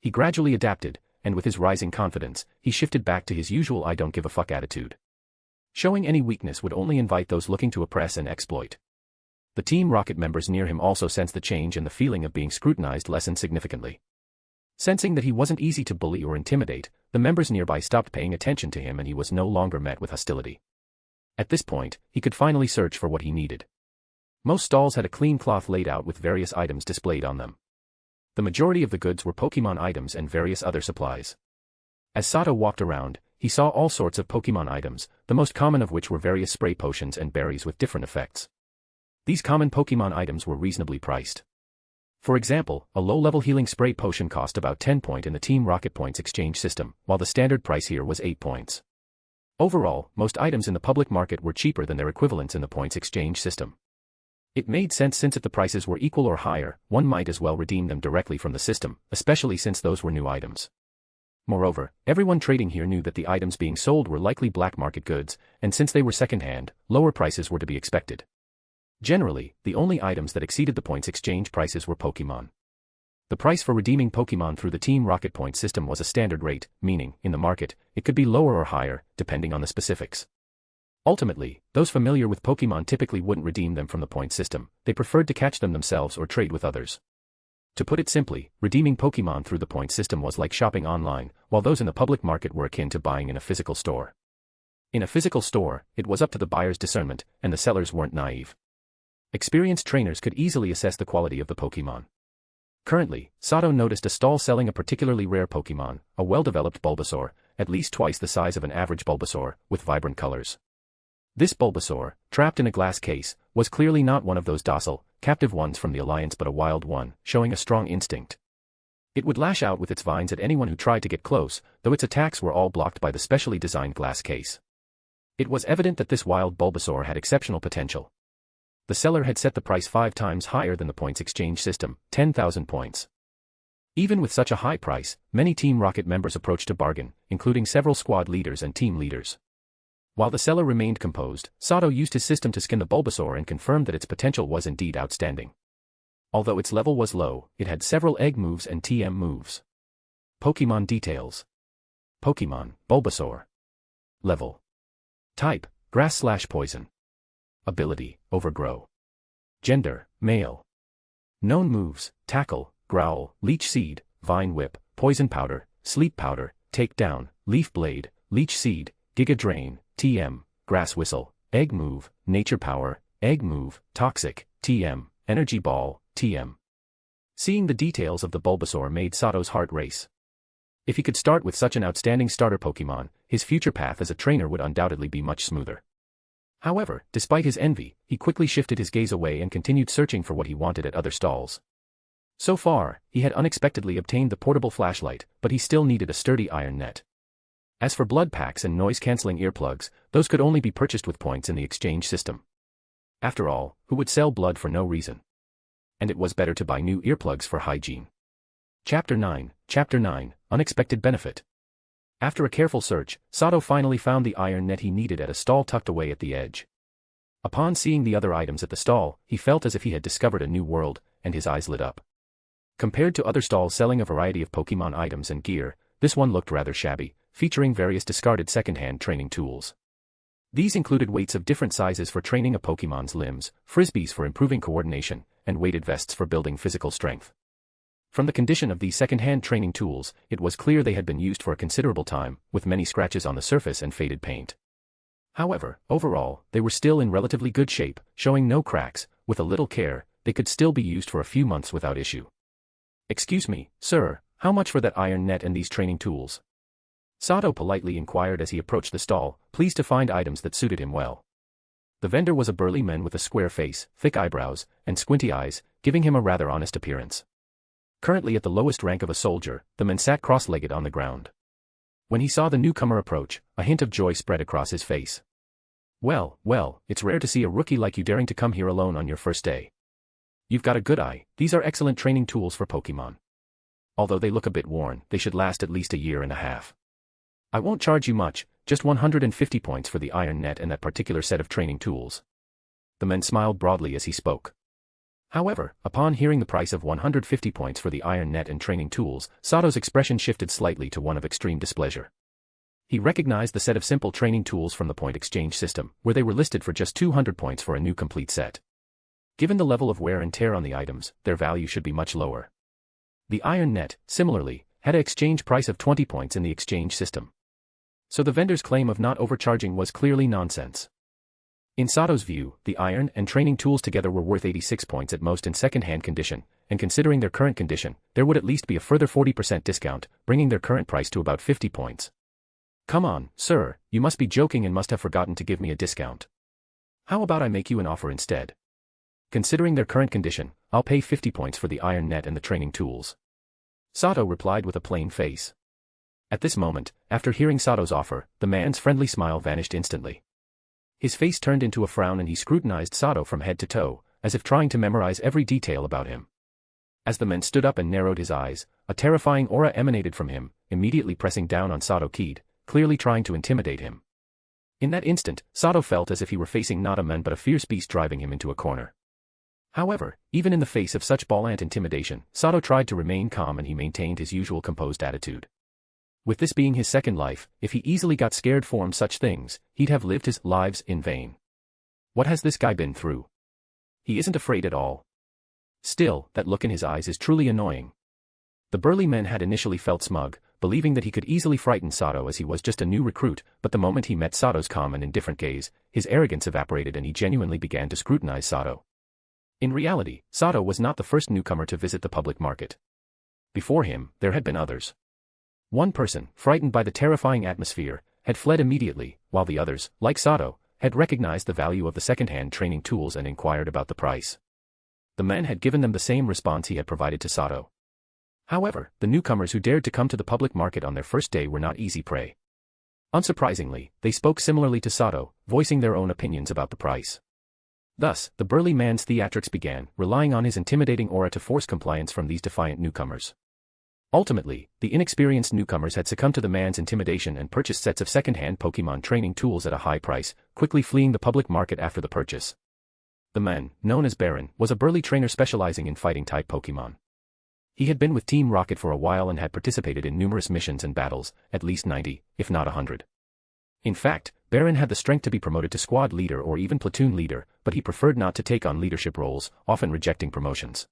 S3: He gradually adapted, and with his rising confidence, he shifted back to his usual I don't give a fuck attitude. Showing any weakness would only invite those looking to oppress and exploit. The Team Rocket members near him also sensed the change and the feeling of being scrutinized lessened significantly. Sensing that he wasn't easy to bully or intimidate, the members nearby stopped paying attention to him and he was no longer met with hostility. At this point, he could finally search for what he needed. Most stalls had a clean cloth laid out with various items displayed on them. The majority of the goods were Pokemon items and various other supplies. As Sato walked around, he saw all sorts of Pokemon items, the most common of which were various spray potions and berries with different effects. These common Pokemon items were reasonably priced. For example, a low-level healing spray potion cost about 10 points in the Team Rocket points exchange system, while the standard price here was 8 points. Overall, most items in the public market were cheaper than their equivalents in the points exchange system. It made sense since if the prices were equal or higher, one might as well redeem them directly from the system, especially since those were new items. Moreover, everyone trading here knew that the items being sold were likely black market goods, and since they were second-hand, lower prices were to be expected. Generally, the only items that exceeded the points exchange prices were Pokemon. The price for redeeming Pokemon through the Team Rocket points system was a standard rate, meaning, in the market, it could be lower or higher, depending on the specifics. Ultimately, those familiar with Pokemon typically wouldn't redeem them from the point system, they preferred to catch them themselves or trade with others. To put it simply, redeeming Pokemon through the point system was like shopping online, while those in the public market were akin to buying in a physical store. In a physical store, it was up to the buyer's discernment, and the sellers weren't naive. Experienced trainers could easily assess the quality of the Pokemon. Currently, Sato noticed a stall selling a particularly rare Pokemon, a well-developed Bulbasaur, at least twice the size of an average Bulbasaur, with vibrant colors. This Bulbasaur, trapped in a glass case, was clearly not one of those docile, captive ones from the Alliance but a wild one, showing a strong instinct. It would lash out with its vines at anyone who tried to get close, though its attacks were all blocked by the specially designed glass case. It was evident that this wild Bulbasaur had exceptional potential. The seller had set the price 5 times higher than the points exchange system, 10,000 points. Even with such a high price, many Team Rocket members approached to bargain, including several squad leaders and team leaders. While the seller remained composed, Sato used his system to skin the Bulbasaur and confirmed that its potential was indeed outstanding. Although its level was low, it had several egg moves and TM moves. Pokemon details. Pokemon, Bulbasaur. Level. Type, Grass/Poison. Ability, Overgrow. Gender, Male. Known moves, Tackle, Growl, Leech Seed, Vine Whip, Poison Powder, Sleep Powder, Takedown, Leaf Blade, Leech Seed, Giga Drain, TM, Grass Whistle, Egg Move, Nature Power, Egg Move, Toxic, TM, Energy Ball, TM. Seeing the details of the Bulbasaur made Sato's heart race. If he could start with such an outstanding starter Pokemon, his future path as a trainer would undoubtedly be much smoother. However, despite his envy, he quickly shifted his gaze away and continued searching for what he wanted at other stalls. So far, he had unexpectedly obtained the portable flashlight, but he still needed a sturdy iron net. As for blood packs and noise-canceling earplugs, those could only be purchased with points in the exchange system. After all, who would sell blood for no reason? And it was better to buy new earplugs for hygiene. Chapter 9, Unexpected Benefit. After a careful search, Sato finally found the iron net he needed at a stall tucked away at the edge. Upon seeing the other items at the stall, he felt as if he had discovered a new world, and his eyes lit up. Compared to other stalls selling a variety of Pokemon items and gear, this one looked rather shabby, featuring various discarded second-hand training tools. These included weights of different sizes for training a Pokemon's limbs, frisbees for improving coordination, and weighted vests for building physical strength. From the condition of these second-hand training tools, it was clear they had been used for a considerable time, with many scratches on the surface and faded paint. However, overall, they were still in relatively good shape, showing no cracks. With a little care, they could still be used for a few months without issue. "Excuse me, sir, how much for that iron net and these training tools?" Sato politely inquired as he approached the stall, pleased to find items that suited him well. The vendor was a burly man with a square face, thick eyebrows, and squinty eyes, giving him a rather honest appearance. Currently at the lowest rank of a soldier, the man sat cross-legged on the ground. When he saw the newcomer approach, a hint of joy spread across his face. Well, it's rare to see a rookie like you daring to come here alone on your first day. You've got a good eye. These are excellent training tools for Pokemon. Although they look a bit worn, they should last at least a year and a half. I won't charge you much, just 150 points for the iron net and that particular set of training tools. The man smiled broadly as he spoke. However, upon hearing the price of 150 points for the iron net and training tools, Sato's expression shifted slightly to one of extreme displeasure. He recognized the set of simple training tools from the point exchange system, where they were listed for just 200 points for a new complete set. Given the level of wear and tear on the items, their value should be much lower. The iron net, similarly, had an exchange price of 20 points in the exchange system. So the vendor's claim of not overcharging was clearly nonsense. In Sato's view, the iron and training tools together were worth 86 points at most in second-hand condition, and considering their current condition, there would at least be a further 40% discount, bringing their current price to about 50 points. Come on, sir, you must be joking and must have forgotten to give me a discount. How about I make you an offer instead? Considering their current condition, I'll pay 50 points for the iron net and the training tools. Sato replied with a plain face. At this moment, after hearing Sato's offer, the man's friendly smile vanished instantly. His face turned into a frown and he scrutinized Sato from head to toe, as if trying to memorize every detail about him. As the man stood up and narrowed his eyes, a terrifying aura emanated from him, immediately pressing down on Sato Kaede, clearly trying to intimidate him. In that instant, Sato felt as if he were facing not a man but a fierce beast driving him into a corner. However, even in the face of such ball-ant intimidation, Sato tried to remain calm and he maintained his usual composed attitude. With this being his second life, if he easily got scared from such things, he'd have lived his lives in vain. What has this guy been through? He isn't afraid at all. Still, that look in his eyes is truly annoying. The burly man had initially felt smug, believing that he could easily frighten Sato as he was just a new recruit, but the moment he met Sato's calm and indifferent gaze, his arrogance evaporated and he genuinely began to scrutinize Sato. In reality, Sato was not the first newcomer to visit the public market. Before him, there had been others. One person, frightened by the terrifying atmosphere, had fled immediately, while the others, like Sato, had recognized the value of the second-hand training tools and inquired about the price. The man had given them the same response he had provided to Sato. However, the newcomers who dared to come to the public market on their first day were not easy prey. Unsurprisingly, they spoke similarly to Sato, voicing their own opinions about the price. Thus, the burly man's theatrics began, relying on his intimidating aura to force compliance from these defiant newcomers. Ultimately, the inexperienced newcomers had succumbed to the man's intimidation and purchased sets of second-hand Pokemon training tools at a high price, quickly fleeing the public market after the purchase. The man, known as Baron, was a burly trainer specializing in fighting-type Pokemon. He had been with Team Rocket for a while and had participated in numerous missions and battles, at least 90, if not 100. In fact, Baron had the strength to be promoted to squad leader or even platoon leader, but he preferred not to take on leadership roles, often rejecting promotions.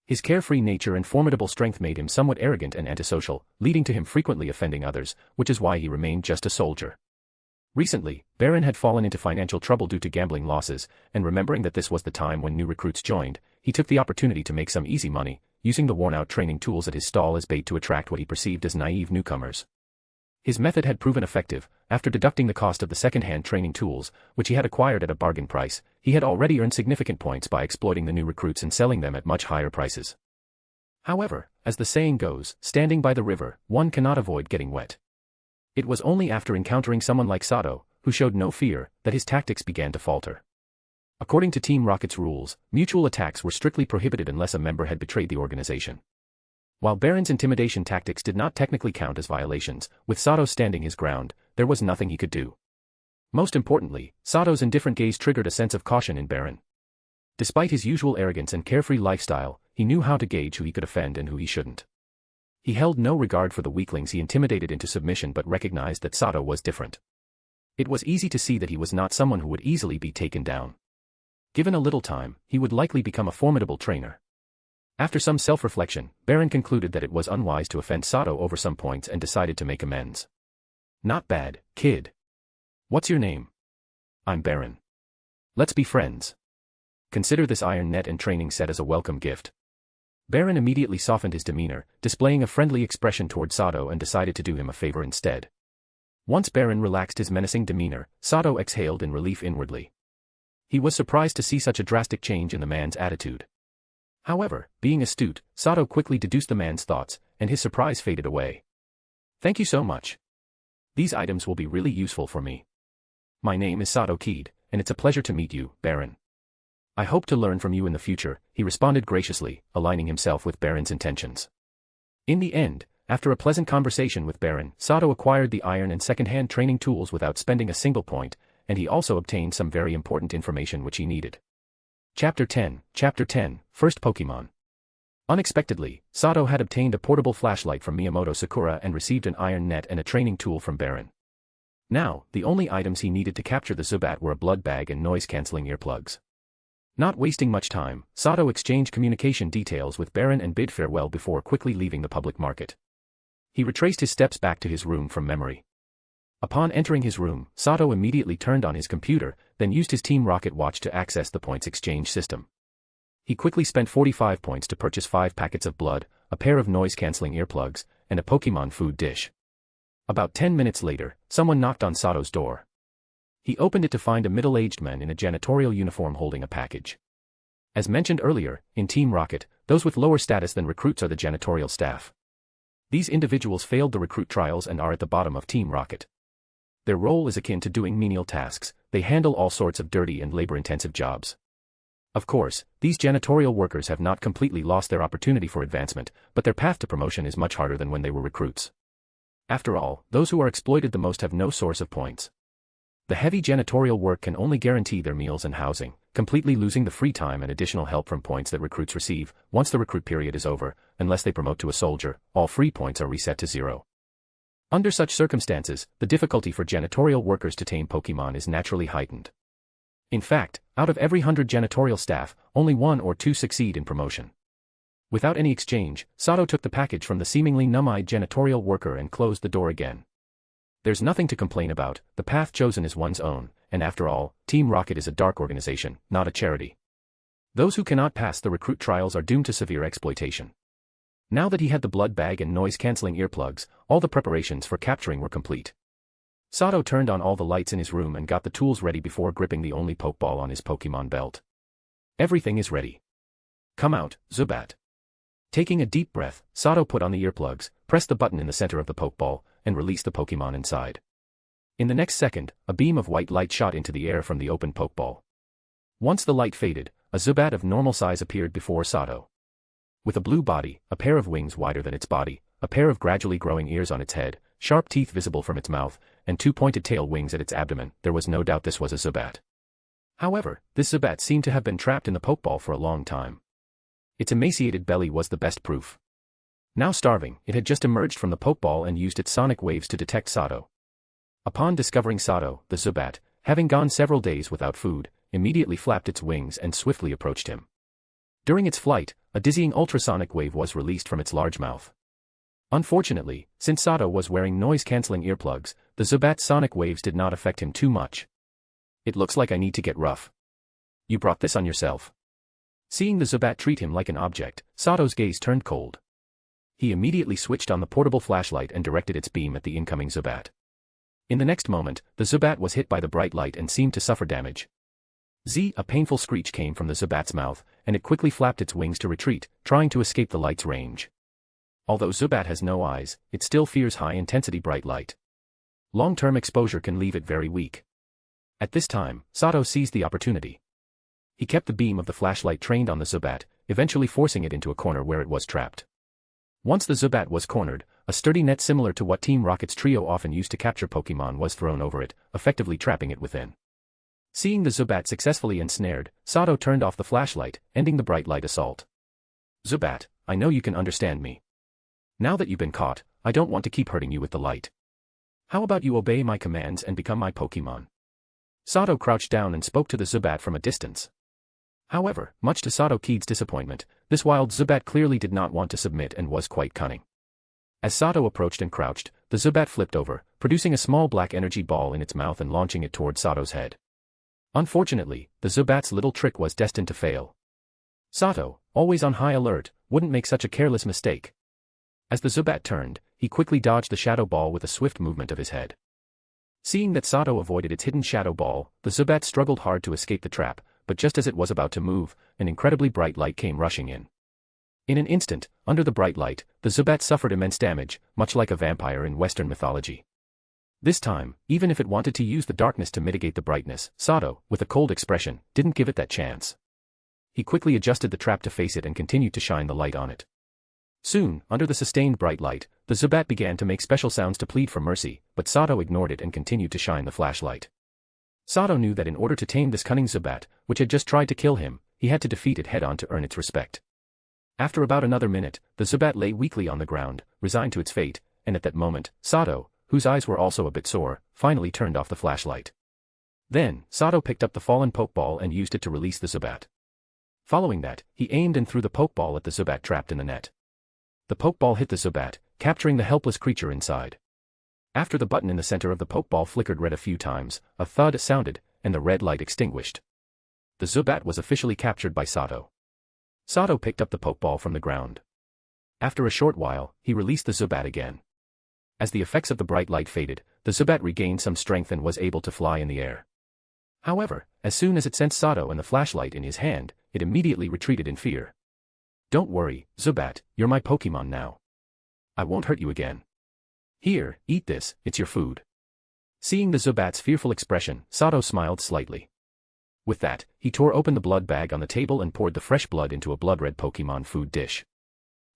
S3: His carefree nature and formidable strength made him somewhat arrogant and antisocial, leading to him frequently offending others, which is why he remained just a soldier. Recently, Baron had fallen into financial trouble due to gambling losses, and remembering that this was the time when new recruits joined, he took the opportunity to make some easy money, using the worn-out training tools at his stall as bait to attract what he perceived as naive newcomers. His method had proven effective. After deducting the cost of the second-hand training tools, which he had acquired at a bargain price, he had already earned significant points by exploiting the new recruits and selling them at much higher prices. However, as the saying goes, standing by the river, one cannot avoid getting wet. It was only after encountering someone like Sato, who showed no fear, that his tactics began to falter. According to Team Rocket's rules, mutual attacks were strictly prohibited unless a member had betrayed the organization. While Baron's intimidation tactics did not technically count as violations, with Sato standing his ground, there was nothing he could do. Most importantly, Sato's indifferent gaze triggered a sense of caution in Baron. Despite his usual arrogance and carefree lifestyle, he knew how to gauge who he could offend and who he shouldn't. He held no regard for the weaklings he intimidated into submission but recognized that Sato was different. It was easy to see that he was not someone who would easily be taken down. Given a little time, he would likely become a formidable trainer. After some self-reflection, Baron concluded that it was unwise to offend Sato over some points and decided to make amends. Not bad, kid. What's your name? I'm Baron. Let's be friends. Consider this iron net and training set as a welcome gift. Baron immediately softened his demeanor, displaying a friendly expression toward Sato and decided to do him a favor instead. Once Baron relaxed his menacing demeanor, Sato exhaled in relief inwardly. He was surprised to see such a drastic change in the man's attitude. However, being astute, Sato quickly deduced the man's thoughts, and his surprise faded away. Thank you so much. These items will be really useful for me. My name is Sato Kaede, and it's a pleasure to meet you, Baron. I hope to learn from you in the future, he responded graciously, aligning himself with Baron's intentions. In the end, after a pleasant conversation with Baron, Sato acquired the iron and second-hand training tools without spending a single point, and he also obtained some very important information which he needed. Chapter 10, First Pokemon. Unexpectedly, Sato had obtained a portable flashlight from Miyamoto Sakura and received an iron net and a training tool from Baron. Now, the only items he needed to capture the Zubat were a blood bag and noise-canceling earplugs. Not wasting much time, Sato exchanged communication details with Baron and bid farewell before quickly leaving the public market. He retraced his steps back to his room from memory. Upon entering his room, Sato immediately turned on his computer, then used his Team Rocket watch to access the points exchange system. He quickly spent 45 points to purchase 5 packets of blood, a pair of noise-canceling earplugs, and a Pokemon food dish. About 10 minutes later, someone knocked on Sato's door. He opened it to find a middle-aged man in a janitorial uniform holding a package. As mentioned earlier, in Team Rocket, those with lower status than recruits are the janitorial staff. These individuals failed the recruit trials and are at the bottom of Team Rocket. Their role is akin to doing menial tasks. They handle all sorts of dirty and labor-intensive jobs. Of course, these janitorial workers have not completely lost their opportunity for advancement, but their path to promotion is much harder than when they were recruits. After all, those who are exploited the most have no source of points. The heavy janitorial work can only guarantee their meals and housing, completely losing the free time and additional help from points that recruits receive. Once the recruit period is over, unless they promote to a soldier, all free points are reset to 0. Under such circumstances, the difficulty for janitorial workers to tame Pokemon is naturally heightened. In fact, out of every 100 janitorial staff, only 1 or 2 succeed in promotion. Without any exchange, Sato took the package from the seemingly numb-eyed janitorial worker and closed the door again. There's nothing to complain about, the path chosen is one's own, and after all, Team Rocket is a dark organization, not a charity. Those who cannot pass the recruit trials are doomed to severe exploitation. Now that he had the blood bag and noise-canceling earplugs, all the preparations for capturing were complete. Sato turned on all the lights in his room and got the tools ready before gripping the only Pokeball on his Pokemon belt. Everything is ready. Come out, Zubat. Taking a deep breath, Sato put on the earplugs, pressed the button in the center of the Pokeball, and released the Pokemon inside. In the next second, a beam of white light shot into the air from the open Pokeball. Once the light faded, a Zubat of normal size appeared before Sato. With a blue body, a pair of wings wider than its body, a pair of gradually growing ears on its head, sharp teeth visible from its mouth, and two pointed tail wings at its abdomen, there was no doubt this was a Zubat. However, this Zubat seemed to have been trapped in the Pokeball for a long time. Its emaciated belly was the best proof. Now starving, it had just emerged from the Pokeball and used its sonic waves to detect Sato. Upon discovering Sato, the Zubat, having gone several days without food, immediately flapped its wings and swiftly approached him. During its flight, a dizzying ultrasonic wave was released from its large mouth. Unfortunately, since Sato was wearing noise-canceling earplugs, the Zubat's sonic waves did not affect him too much. It looks like I need to get rough. You brought this on yourself. Seeing the Zubat treat him like an object, Sato's gaze turned cold. He immediately switched on the portable flashlight and directed its beam at the incoming Zubat. In the next moment, the Zubat was hit by the bright light and seemed to suffer damage. A painful screech came from the Zubat's mouth, and it quickly flapped its wings to retreat, trying to escape the light's range. Although Zubat has no eyes, it still fears high-intensity bright light. Long-term exposure can leave it very weak. At this time, Sato seized the opportunity. He kept the beam of the flashlight trained on the Zubat, eventually forcing it into a corner where it was trapped. Once the Zubat was cornered, a sturdy net similar to what Team Rocket's trio often used to capture Pokémon was thrown over it, effectively trapping it within. Seeing the Zubat successfully ensnared, Sato turned off the flashlight, ending the bright light assault. Zubat, I know you can understand me. Now that you've been caught, I don't want to keep hurting you with the light. How about you obey my commands and become my Pokémon? Sato crouched down and spoke to the Zubat from a distance. However, much to Sato Kaede's disappointment, this wild Zubat clearly did not want to submit and was quite cunning. As Sato approached and crouched, the Zubat flipped over, producing a small black energy ball in its mouth and launching it toward Sato's head. Unfortunately, the Zubat's little trick was destined to fail. Sato, always on high alert, wouldn't make such a careless mistake. As the Zubat turned, he quickly dodged the shadow ball with a swift movement of his head. Seeing that Sato avoided its hidden shadow ball, the Zubat struggled hard to escape the trap, but just as it was about to move, an incredibly bright light came rushing in. In an instant, under the bright light, the Zubat suffered immense damage, much like a vampire in Western mythology. This time, even if it wanted to use the darkness to mitigate the brightness, Sato, with a cold expression, didn't give it that chance. He quickly adjusted the trap to face it and continued to shine the light on it. Soon, under the sustained bright light, the Zubat began to make special sounds to plead for mercy, but Sato ignored it and continued to shine the flashlight. Sato knew that in order to tame this cunning Zubat, which had just tried to kill him, he had to defeat it head-on to earn its respect. After about another minute, the Zubat lay weakly on the ground, resigned to its fate, and at that moment, Sato, whose eyes were also a bit sore, finally turned off the flashlight. Then, Sato picked up the fallen Pokeball and used it to release the Zubat. Following that, he aimed and threw the Pokeball at the Zubat trapped in the net. The Pokeball hit the Zubat, capturing the helpless creature inside. After the button in the center of the Pokeball flickered red a few times, a thud sounded, and the red light extinguished. The Zubat was officially captured by Sato. Sato picked up the Pokeball from the ground. After a short while, he released the Zubat again. As the effects of the bright light faded, the Zubat regained some strength and was able to fly in the air. However, as soon as it sensed Sato and the flashlight in his hand, it immediately retreated in fear. Don't worry, Zubat, you're my Pokémon now. I won't hurt you again. Here, eat this, it's your food. Seeing the Zubat's fearful expression, Sato smiled slightly. With that, he tore open the blood bag on the table and poured the fresh blood into a blood-red Pokémon food dish.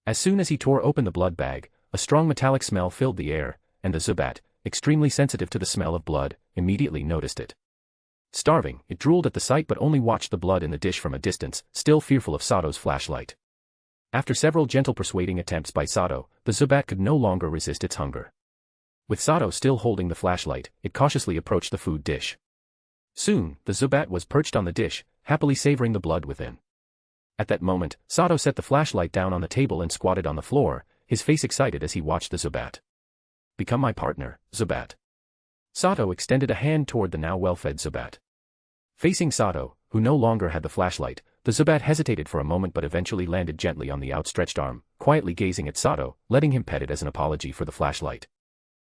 S3: As soon as he tore open the blood bag, a strong metallic smell filled the air, and the Zubat, extremely sensitive to the smell of blood, immediately noticed it. Starving, it drooled at the sight but only watched the blood in the dish from a distance, still fearful of Sato's flashlight. After several gentle persuading attempts by Sato, the Zubat could no longer resist its hunger. With Sato still holding the flashlight, it cautiously approached the food dish. Soon, the Zubat was perched on the dish, happily savoring the blood within. At that moment, Sato set the flashlight down on the table and squatted on the floor, his face excited as he watched the Zubat. Become my partner, Zubat. Sato extended a hand toward the now well-fed Zubat. Facing Sato, who no longer had the flashlight, the Zubat hesitated for a moment but eventually landed gently on the outstretched arm, quietly gazing at Sato, letting him pet it as an apology for the flashlight.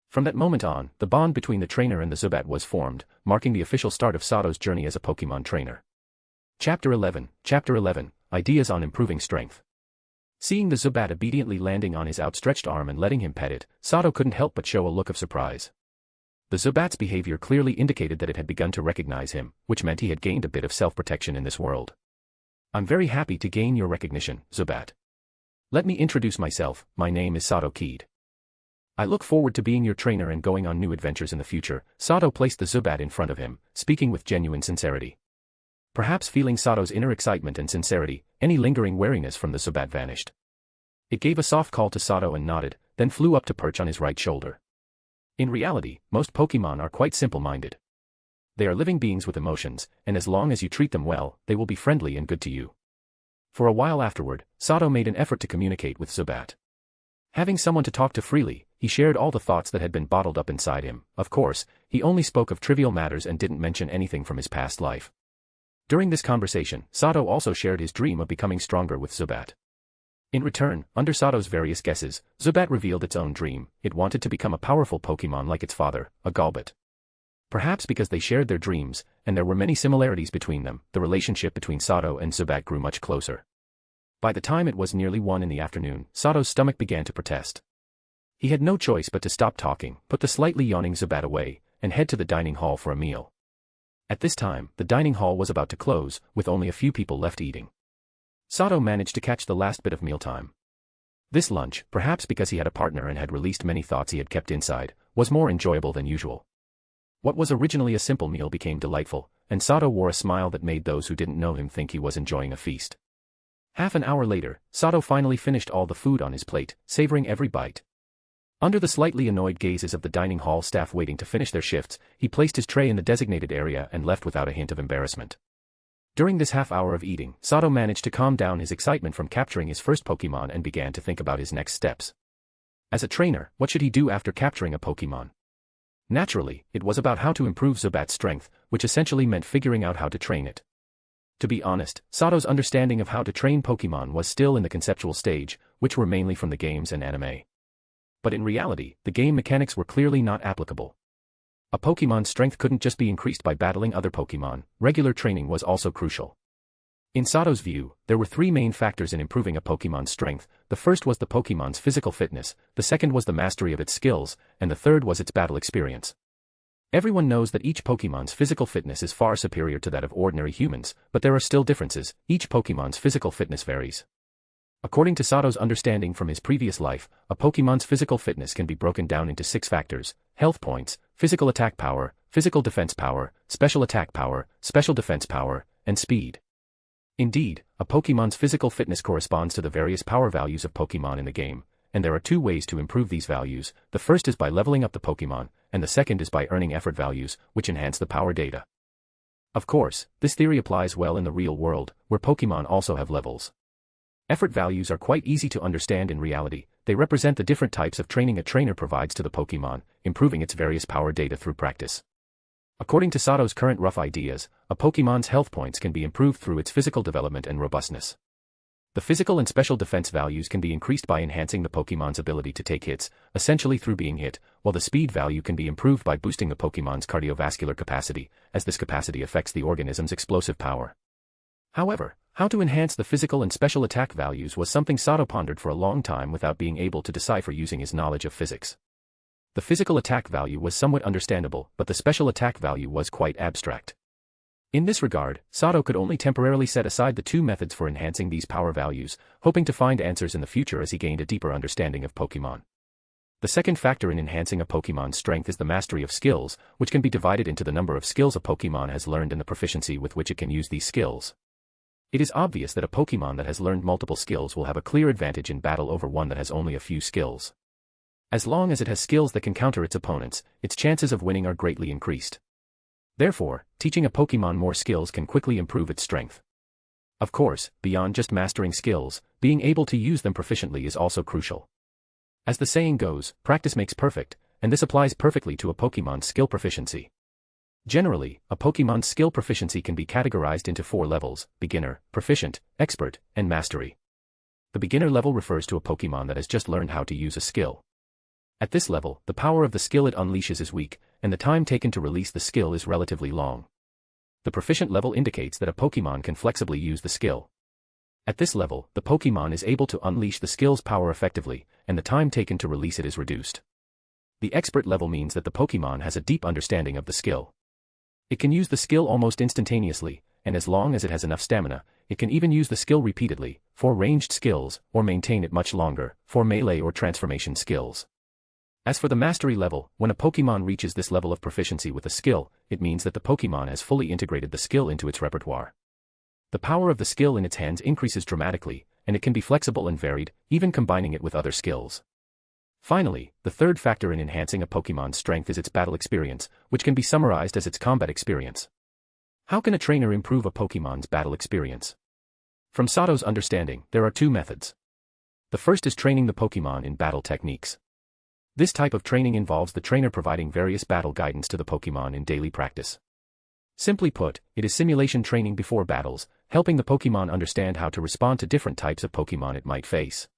S3: From that moment on, the bond between the trainer and the Zubat was formed, marking the official start of Sato's journey as a Pokémon trainer. Chapter 11, Ideas on Improving Strength. Seeing the Zubat obediently landing on his outstretched arm and letting him pet it, Sato couldn't help but show a look of surprise. The Zubat's behavior clearly indicated that it had begun to recognize him, which meant he had gained a bit of self-protection in this world. I'm very happy to gain your recognition, Zubat. Let me introduce myself, my name is Sato Kaede. I look forward to being your trainer and going on new adventures in the future. Sato placed the Zubat in front of him, speaking with genuine sincerity. Perhaps feeling Sato's inner excitement and sincerity, any lingering wariness from the Zubat vanished. It gave a soft call to Sato and nodded, then flew up to perch on his right shoulder. In reality, most Pokemon are quite simple-minded. They are living beings with emotions, and as long as you treat them well, they will be friendly and good to you. For a while afterward, Sato made an effort to communicate with Zubat. Having someone to talk to freely, he shared all the thoughts that had been bottled up inside him. Of course, he only spoke of trivial matters and didn't mention anything from his past life. During this conversation, Sato also shared his dream of becoming stronger with Zubat. In return, under Sato's various guesses, Zubat revealed its own dream. It wanted to become a powerful Pokemon like its father, a Golbat. Perhaps because they shared their dreams, and there were many similarities between them, the relationship between Sato and Zubat grew much closer. By the time it was nearly 1 in the afternoon, Sato's stomach began to protest. He had no choice but to stop talking, put the slightly yawning Zubat away, and head to the dining hall for a meal. At this time, the dining hall was about to close, with only a few people left eating. Sato managed to catch the last bit of mealtime. This lunch, perhaps because he had a partner and had released many thoughts he had kept inside, was more enjoyable than usual. What was originally a simple meal became delightful, and Sato wore a smile that made those who didn't know him think he was enjoying a feast. Half an hour later, Sato finally finished all the food on his plate, savoring every bite. Under the slightly annoyed gazes of the dining hall staff waiting to finish their shifts, he placed his tray in the designated area and left without a hint of embarrassment. During this half hour of eating, Sato managed to calm down his excitement from capturing his first Pokemon and began to think about his next steps. As a trainer, what should he do after capturing a Pokemon? Naturally, it was about how to improve Zubat's strength, which essentially meant figuring out how to train it. To be honest, Sato's understanding of how to train Pokemon was still in the conceptual stage, which were mainly from the games and anime. But in reality, the game mechanics were clearly not applicable. A Pokemon's strength couldn't just be increased by battling other Pokemon, regular training was also crucial. In Sato's view, there were 3 main factors in improving a Pokemon's strength. The first was the Pokemon's physical fitness, the second was the mastery of its skills, and the third was its battle experience. Everyone knows that each Pokemon's physical fitness is far superior to that of ordinary humans, but there are still differences. Each Pokemon's physical fitness varies. According to Sato's understanding from his previous life, a Pokemon's physical fitness can be broken down into 6 factors: health points, physical attack power, physical defense power, special attack power, special defense power, and speed. Indeed, a Pokemon's physical fitness corresponds to the various power values of Pokemon in the game, and there are 2 ways to improve these values. The first is by leveling up the Pokemon, and the second is by earning effort values, which enhance the power data. Of course, this theory applies well in the real world, where Pokemon also have levels. Effort values are quite easy to understand in reality. They represent the different types of training a trainer provides to the Pokemon, improving its various power data through practice. According to Sato's current rough ideas, a Pokemon's health points can be improved through its physical development and robustness. The physical and special defense values can be increased by enhancing the Pokemon's ability to take hits, essentially through being hit, while the speed value can be improved by boosting the Pokemon's cardiovascular capacity, as this capacity affects the organism's explosive power. However, how to enhance the physical and special attack values was something Sato pondered for a long time without being able to decipher using his knowledge of physics. The physical attack value was somewhat understandable, but the special attack value was quite abstract. In this regard, Sato could only temporarily set aside the 2 methods for enhancing these power values, hoping to find answers in the future as he gained a deeper understanding of Pokemon. The second factor in enhancing a Pokemon's strength is the mastery of skills, which can be divided into the number of skills a Pokemon has learned and the proficiency with which it can use these skills. It is obvious that a Pokemon that has learned multiple skills will have a clear advantage in battle over one that has only a few skills. As long as it has skills that can counter its opponents, its chances of winning are greatly increased. Therefore, teaching a Pokemon more skills can quickly improve its strength. Of course, beyond just mastering skills, being able to use them proficiently is also crucial. As the saying goes, practice makes perfect, and this applies perfectly to a Pokemon's skill proficiency. Generally, a Pokemon's skill proficiency can be categorized into 4 levels: beginner, proficient, expert, and mastery. The beginner level refers to a Pokemon that has just learned how to use a skill. At this level, the power of the skill it unleashes is weak, and the time taken to release the skill is relatively long. The proficient level indicates that a Pokemon can flexibly use the skill. At this level, the Pokemon is able to unleash the skill's power effectively, and the time taken to release it is reduced. The expert level means that the Pokemon has a deep understanding of the skill. It can use the skill almost instantaneously, and as long as it has enough stamina, it can even use the skill repeatedly, for ranged skills, or maintain it much longer, for melee or transformation skills. As for the mastery level, when a Pokémon reaches this level of proficiency with a skill, it means that the Pokémon has fully integrated the skill into its repertoire. The power of the skill in its hands increases dramatically, and it can be flexible and varied, even combining it with other skills. Finally, the third factor in enhancing a Pokémon's strength is its battle experience, which can be summarized as its combat experience. How can a trainer improve a Pokémon's battle experience? From Sato's understanding, there are two methods. The first is training the Pokémon in battle techniques. This type of training involves the trainer providing various battle guidance to the Pokémon in daily practice. Simply put, it is simulation training before battles, helping the Pokémon understand how to respond to different types of Pokémon it might face.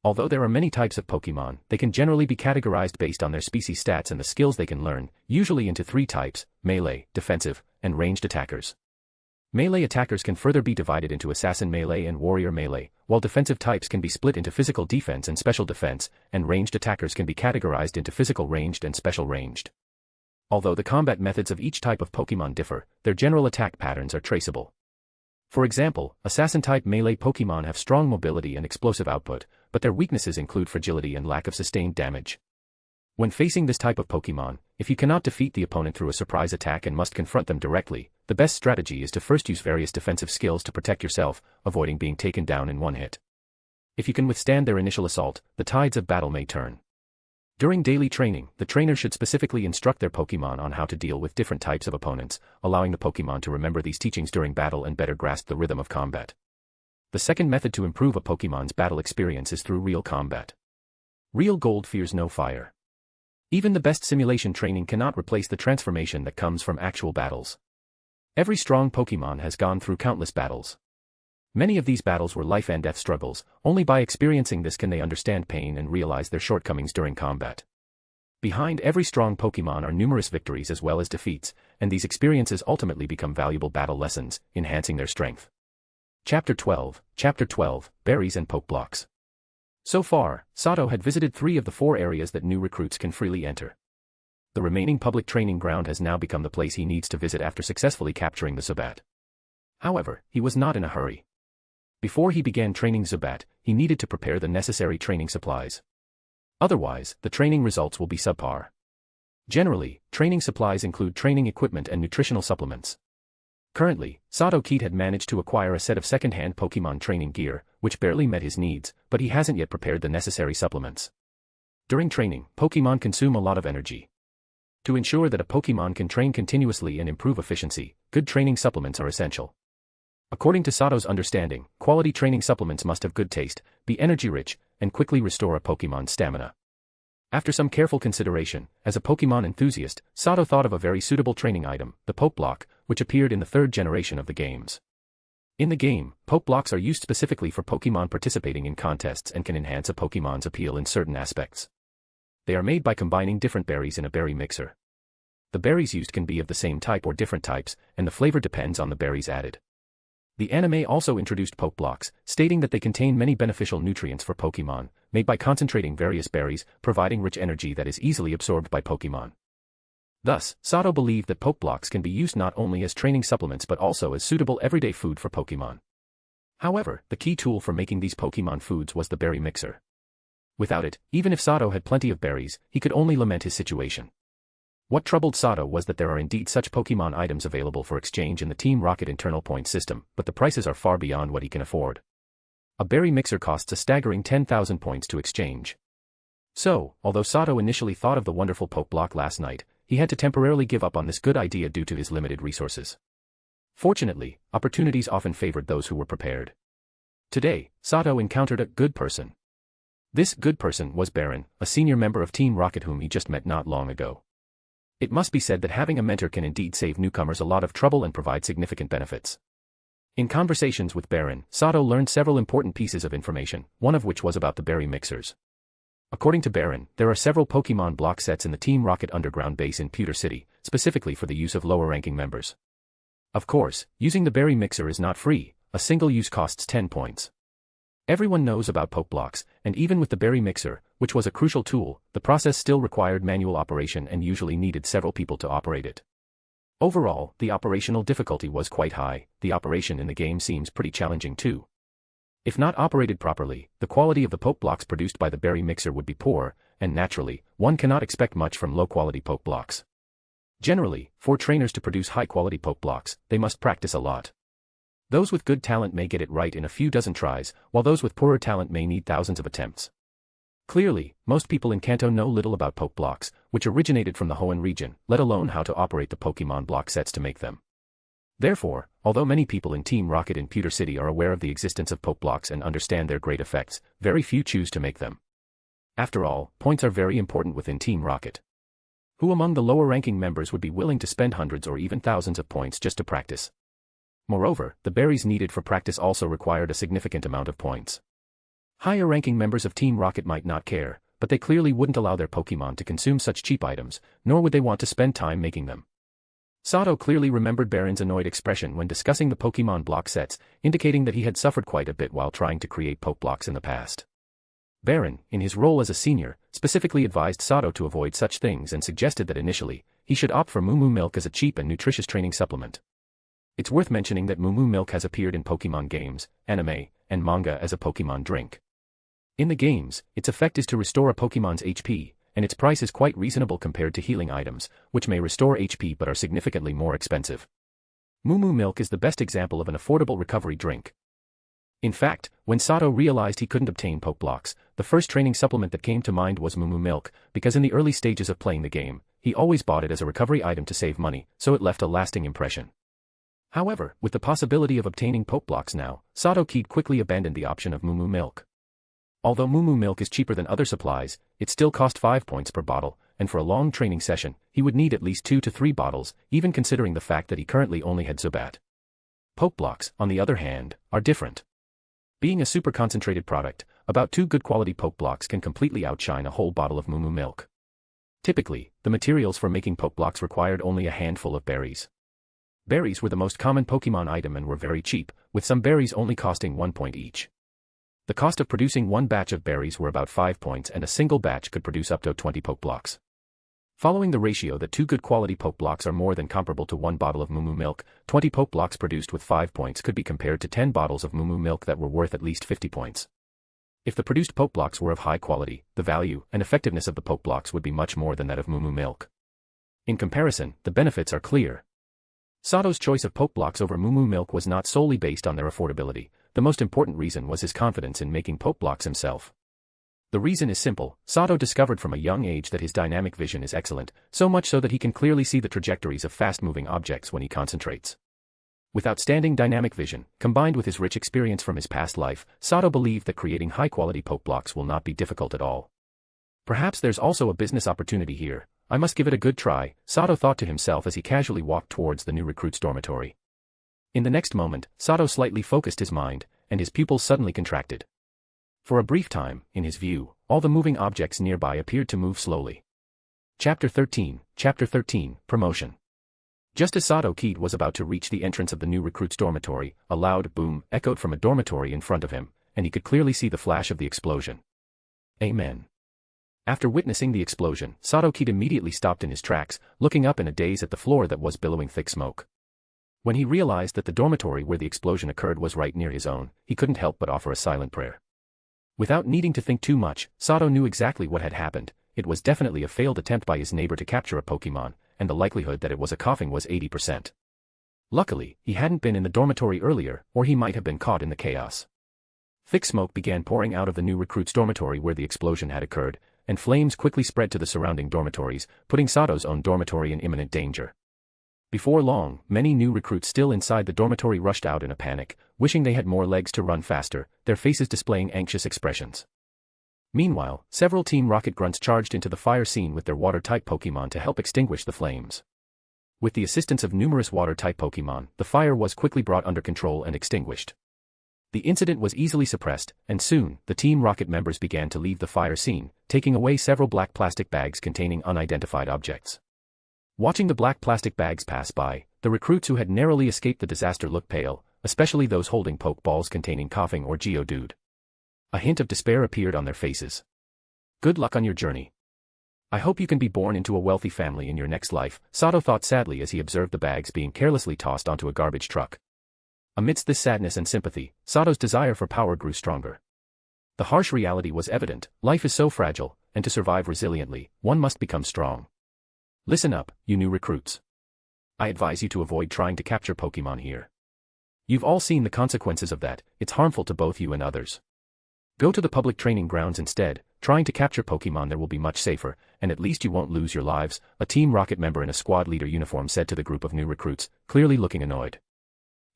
S3: Although there are many types of Pokémon, they can generally be categorized based on their species stats and the skills they can learn, usually into three types: melee, defensive, and ranged attackers. Melee attackers can further be divided into assassin melee and warrior melee, while defensive types can be split into physical defense and special defense, and ranged attackers can be categorized into physical ranged and special ranged. Although the combat methods of each type of Pokémon differ, their general attack patterns are traceable. For example, assassin-type melee Pokémon have strong mobility and explosive output, but their weaknesses include fragility and lack of sustained damage. When facing this type of Pokémon, if you cannot defeat the opponent through a surprise attack and must confront them directly, the best strategy is to first use various defensive skills to protect yourself, avoiding being taken down in one hit. If you can withstand their initial assault, the tides of battle may turn. During daily training, the trainer should specifically instruct their Pokémon on how to deal with different types of opponents, allowing the Pokémon to remember these teachings during battle and better grasp the rhythm of combat. The second method to improve a Pokémon's battle experience is through real combat. Real gold fears no fire. Even the best simulation training cannot replace the transformation that comes from actual battles. Every strong Pokémon has gone through countless battles. Many of these battles were life and death struggles. Only by experiencing this can they understand pain and realize their shortcomings during combat. Behind every strong Pokémon are numerous victories as well as defeats, and these experiences ultimately become valuable battle lessons, enhancing their strength. Chapter 12, Berries and Pokeblocks. So far, Sato had visited 3 of the 4 areas that new recruits can freely enter. The remaining public training ground has now become the place he needs to visit after successfully capturing the Zubat. However, he was not in a hurry. Before he began training Zubat, he needed to prepare the necessary training supplies. Otherwise, the training results will be subpar. Generally, training supplies include training equipment and nutritional supplements. Currently, Sato Kaede had managed to acquire a set of second-hand Pokémon training gear, which barely met his needs, but he hasn't yet prepared the necessary supplements. During training, Pokémon consume a lot of energy. To ensure that a Pokémon can train continuously and improve efficiency, good training supplements are essential. According to Sato's understanding, quality training supplements must have good taste, be energy-rich, and quickly restore a Pokémon's stamina. After some careful consideration, as a Pokémon enthusiast, Sato thought of a very suitable training item, the Pokeblock, which appeared in the 3rd generation of the games. In the game, Pokeblocks are used specifically for Pokémon participating in contests and can enhance a Pokémon's appeal in certain aspects. They are made by combining different berries in a berry mixer. The berries used can be of the same type or different types, and the flavor depends on the berries added. The anime also introduced Pokeblocks, stating that they contain many beneficial nutrients for Pokémon, made by concentrating various berries, providing rich energy that is easily absorbed by Pokémon. Thus, Sato believed that Pokeblocks can be used not only as training supplements but also as suitable everyday food for Pokémon. However, the key tool for making these Pokémon foods was the berry mixer. Without it, even if Sato had plenty of berries, he could only lament his situation. What troubled Sato was that there are indeed such Pokémon items available for exchange in the Team Rocket internal point system, but the prices are far beyond what he can afford. A berry mixer costs a staggering 10,000 points to exchange. So, although Sato initially thought of the wonderful Pokeblock last night, he had to temporarily give up on this good idea due to his limited resources. Fortunately, opportunities often favored those who were prepared. Today, Sato encountered a good person. This good person was Baron, a senior member of Team Rocket whom he just met not long ago. It must be said that having a mentor can indeed save newcomers a lot of trouble and provide significant benefits. In conversations with Baron, Sato learned several important pieces of information, one of which was about the berry mixers. According to Baron, there are several Pokémon block sets in the Team Rocket underground base in Pewter City, specifically for the use of lower-ranking members. Of course, using the berry mixer is not free, a single use costs 10 points. Everyone knows about Pokeblocks, and even with the berry mixer, which was a crucial tool, the process still required manual operation and usually needed several people to operate it. Overall, the operational difficulty was quite high. The operation in the game seems pretty challenging too. If not operated properly, the quality of the poke blocks produced by the berry mixer would be poor, and naturally, one cannot expect much from low-quality poke blocks. Generally, for trainers to produce high-quality poke blocks, they must practice a lot. Those with good talent may get it right in a few dozen tries, while those with poorer talent may need thousands of attempts. Clearly, most people in Kanto know little about poke blocks, which originated from the Hoenn region, let alone how to operate the Pokemon block sets to make them. Therefore, although many people in Team Rocket in Pewter City are aware of the existence of poke blocks and understand their great effects, very few choose to make them. After all, points are very important within Team Rocket. Who among the lower-ranking members would be willing to spend hundreds or even thousands of points just to practice? Moreover, the berries needed for practice also required a significant amount of points. Higher-ranking members of Team Rocket might not care, but they clearly wouldn't allow their Pokemon to consume such cheap items, nor would they want to spend time making them. Sato clearly remembered Baron's annoyed expression when discussing the Pokemon block sets, indicating that he had suffered quite a bit while trying to create poke blocks in the past. Baron, in his role as a senior, specifically advised Sato to avoid such things and suggested that initially, he should opt for Moo Moo Milk as a cheap and nutritious training supplement. It's worth mentioning that Moo Moo Milk has appeared in Pokemon games, anime, and manga as a Pokemon drink. In the games, its effect is to restore a Pokemon's HP, and its price is quite reasonable compared to healing items, which may restore HP but are significantly more expensive. Moo Moo Milk is the best example of an affordable recovery drink. In fact, when Sato realized he couldn't obtain poke blocks, the first training supplement that came to mind was Moo Moo Milk, because in the early stages of playing the game, he always bought it as a recovery item to save money, so it left a lasting impression. However, with the possibility of obtaining poke blocks now, Sato Kaede quickly abandoned the option of Moo Moo Milk. Although Moo Moo Milk is cheaper than other supplies, it still cost 5 points per bottle, and for a long training session, he would need at least 2 to 3 bottles, even considering the fact that he currently only had Zubat. Poke blocks, on the other hand, are different. Being a super concentrated product, about 2 good quality poke blocks can completely outshine a whole bottle of Moo Moo Milk. Typically, the materials for making poke blocks required only a handful of berries. Berries were the most common Pokemon item and were very cheap, with some berries only costing 1 point each. The cost of producing one batch of berries were about 5 points, and a single batch could produce up to 20 poke blocks. Following the ratio that 2 good quality poke blocks are more than comparable to 1 bottle of Moo Moo Milk, 20 poke blocks produced with 5 points could be compared to 10 bottles of Moo Moo Milk that were worth at least 50 points. If the produced poke blocks were of high quality, the value and effectiveness of the poke blocks would be much more than that of Moo Moo Milk. In comparison, the benefits are clear. Sato's choice of poke blocks over Moo Moo Milk was not solely based on their affordability. The most important reason was his confidence in making poke blocks himself. The reason is simple: Sato discovered from a young age that his dynamic vision is excellent, so much so that he can clearly see the trajectories of fast-moving objects when he concentrates. With outstanding dynamic vision, combined with his rich experience from his past life, Sato believed that creating high-quality poke blocks will not be difficult at all. Perhaps there's also a business opportunity here. I must give it a good try, Sato thought to himself as he casually walked towards the new recruit's dormitory. In the next moment, Sato slightly focused his mind, and his pupils suddenly contracted. For a brief time, in his view, all the moving objects nearby appeared to move slowly. Chapter 13, Promotion. Just as Sato Kaede was about to reach the entrance of the new recruit's dormitory, a loud boom echoed from a dormitory in front of him, and he could clearly see the flash of the explosion. Amen. After witnessing the explosion, Sato Kaede immediately stopped in his tracks, looking up in a daze at the floor that was billowing thick smoke. When he realized that the dormitory where the explosion occurred was right near his own, he couldn't help but offer a silent prayer. Without needing to think too much, Sato knew exactly what had happened. It was definitely a failed attempt by his neighbor to capture a Pokemon, and the likelihood that it was a coughing was 80%. Luckily, he hadn't been in the dormitory earlier, or he might have been caught in the chaos. Thick smoke began pouring out of the new recruit's dormitory where the explosion had occurred, and flames quickly spread to the surrounding dormitories, putting Sato's own dormitory in imminent danger. Before long, many new recruits still inside the dormitory rushed out in a panic, wishing they had more legs to run faster, their faces displaying anxious expressions. Meanwhile, several Team Rocket Grunts charged into the fire scene with their water-type Pokemon to help extinguish the flames. With the assistance of numerous water-type Pokemon, the fire was quickly brought under control and extinguished. The incident was easily suppressed, and soon, the Team Rocket members began to leave the fire scene, taking away several black plastic bags containing unidentified objects. Watching the black plastic bags pass by, the recruits who had narrowly escaped the disaster looked pale, especially those holding poke balls containing coughing or Geodude. A hint of despair appeared on their faces. Good luck on your journey. I hope you can be born into a wealthy family in your next life, Sato thought sadly as he observed the bags being carelessly tossed onto a garbage truck. Amidst this sadness and sympathy, Sato's desire for power grew stronger. The harsh reality was evident: life is so fragile, and to survive resiliently, one must become strong. Listen up, you new recruits. I advise you to avoid trying to capture Pokemon here. You've all seen the consequences of that. It's harmful to both you and others. Go to the public training grounds instead. Trying to capture Pokemon there will be much safer, and at least you won't lose your lives, a Team Rocket member in a squad leader uniform said to the group of new recruits, clearly looking annoyed.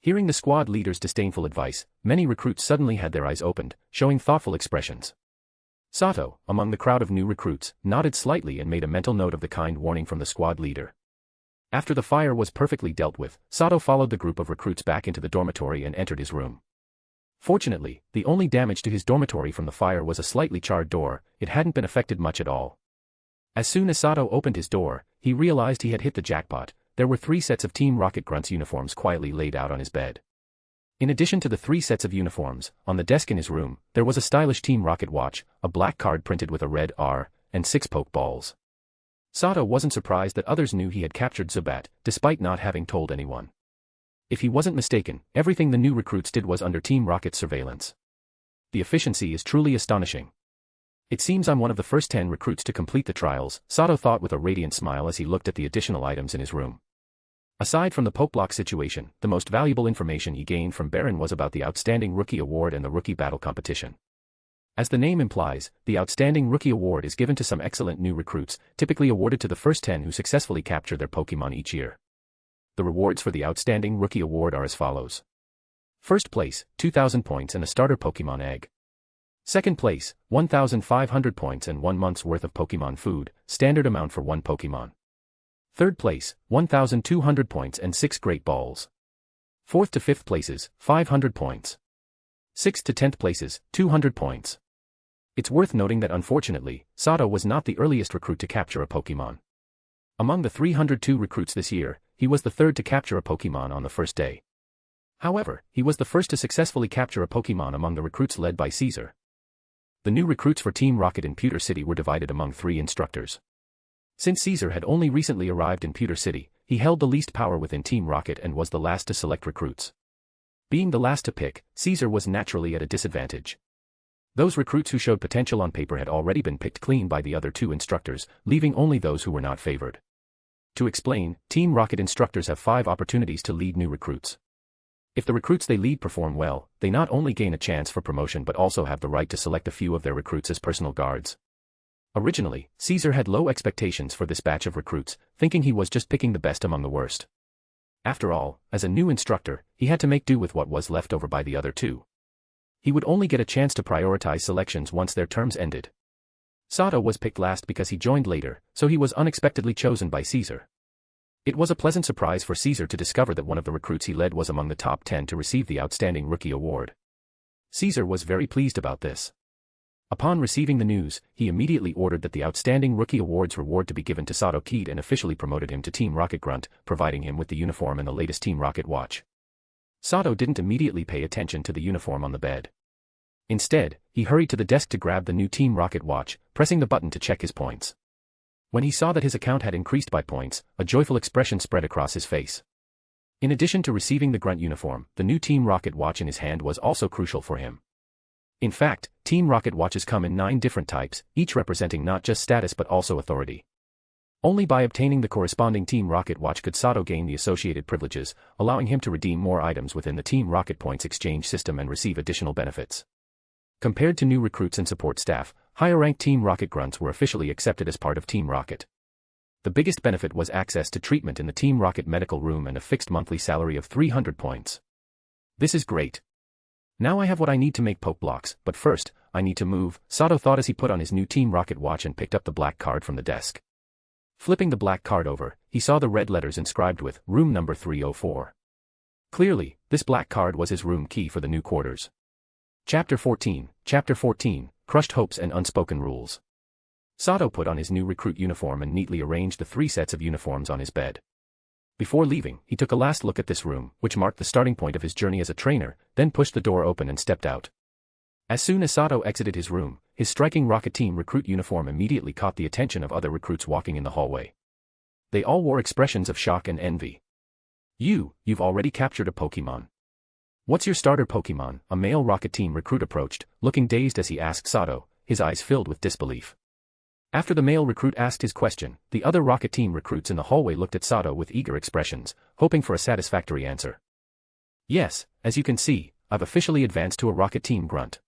S3: Hearing the squad leader's disdainful advice, many recruits suddenly had their eyes opened, showing thoughtful expressions. Sato, among the crowd of new recruits, nodded slightly and made a mental note of the kind warning from the squad leader. After the fire was perfectly dealt with, Sato followed the group of recruits back into the dormitory and entered his room. Fortunately, the only damage to his dormitory from the fire was a slightly charred door. It hadn't been affected much at all. As soon as Sato opened his door, he realized he had hit the jackpot. There were 3 sets of Team Rocket Grunt's uniforms quietly laid out on his bed. In addition to the 3 sets of uniforms, on the desk in his room, there was a stylish Team Rocket watch, a black card printed with a red R, and 6 Pokeballs. Sato wasn't surprised that others knew he had captured Zubat, despite not having told anyone. If he wasn't mistaken, everything the new recruits did was under Team Rocket's surveillance. The efficiency is truly astonishing. It seems I'm one of the first 10 recruits to complete the trials, Sato thought with a radiant smile as he looked at the additional items in his room. Aside from the Pokeblock situation, the most valuable information he gained from Baron was about the Outstanding Rookie Award and the Rookie Battle Competition. As the name implies, the Outstanding Rookie Award is given to some excellent new recruits, typically awarded to the first 10 who successfully capture their Pokemon each year. The rewards for the Outstanding Rookie Award are as follows. First place, 2,000 points and a starter Pokemon egg. Second place, 1,500 points and 1 month's worth of Pokemon food, standard amount for 1 Pokemon. Third place, 1,200 points and 6 Great Balls. Fourth to 5th places, 500 points. 6th to 10th places, 200 points. It's worth noting that unfortunately, Sato was not the earliest recruit to capture a Pokemon. Among the 302 recruits this year, he was the 3rd to capture a Pokemon on the first day. However, he was the first to successfully capture a Pokemon among the recruits led by Caesar. The new recruits for Team Rocket in Pewter City were divided among 3 instructors. Since Caesar had only recently arrived in Pewter City, he held the least power within Team Rocket and was the last to select recruits. Being the last to pick, Caesar was naturally at a disadvantage. Those recruits who showed potential on paper had already been picked clean by the other 2 instructors, leaving only those who were not favored. To explain, Team Rocket instructors have 5 opportunities to lead new recruits. If the recruits they lead perform well, they not only gain a chance for promotion but also have the right to select a few of their recruits as personal guards. Originally, Caesar had low expectations for this batch of recruits, thinking he was just picking the best among the worst. After all, as a new instructor, he had to make do with what was left over by the other 2. He would only get a chance to prioritize selections once their terms ended. Sato was picked last because he joined later, so he was unexpectedly chosen by Caesar. It was a pleasant surprise for Caesar to discover that one of the recruits he led was among the top 10 to receive the Outstanding Rookie Award. Caesar was very pleased about this. Upon receiving the news, he immediately ordered that the Outstanding Rookie Award's reward to be given to Sato Kaede and officially promoted him to Team Rocket Grunt, providing him with the uniform and the latest Team Rocket watch. Sato didn't immediately pay attention to the uniform on the bed. Instead, he hurried to the desk to grab the new Team Rocket watch, pressing the button to check his points. When he saw that his account had increased by points, a joyful expression spread across his face. In addition to receiving the Grunt uniform, the new Team Rocket watch in his hand was also crucial for him. In fact, Team Rocket watches come in 9 different types, each representing not just status but also authority. Only by obtaining the corresponding Team Rocket watch could Sato gain the associated privileges, allowing him to redeem more items within the Team Rocket points exchange system and receive additional benefits. Compared to new recruits and support staff, higher-ranked Team Rocket Grunts were officially accepted as part of Team Rocket. The biggest benefit was access to treatment in the Team Rocket medical room and a fixed monthly salary of 300 points. This is great. Now I have what I need to make Pokeblocks, but first, I need to move, Sato thought as he put on his new Team Rocket watch and picked up the black card from the desk. Flipping the black card over, he saw the red letters inscribed with room number 304. Clearly, this black card was his room key for the new quarters. Chapter 14, Crushed Hopes and Unspoken Rules. Sato put on his new recruit uniform and neatly arranged the 3 sets of uniforms on his bed. Before leaving, he took a last look at this room, which marked the starting point of his journey as a trainer, then pushed the door open and stepped out. As soon as Sato exited his room, his striking Rocket Team recruit uniform immediately caught the attention of other recruits walking in the hallway. They all wore expressions of shock and envy. You've already captured a Pokemon. What's your starter Pokemon? A male Rocket Team recruit approached, looking dazed as he asked Sato, his eyes filled with disbelief. After the male recruit asked his question, the other Rocket Team recruits in the hallway looked at Sato with eager expressions, hoping for a satisfactory answer. Yes, as you can see, I've officially advanced to a Rocket Team Grunt.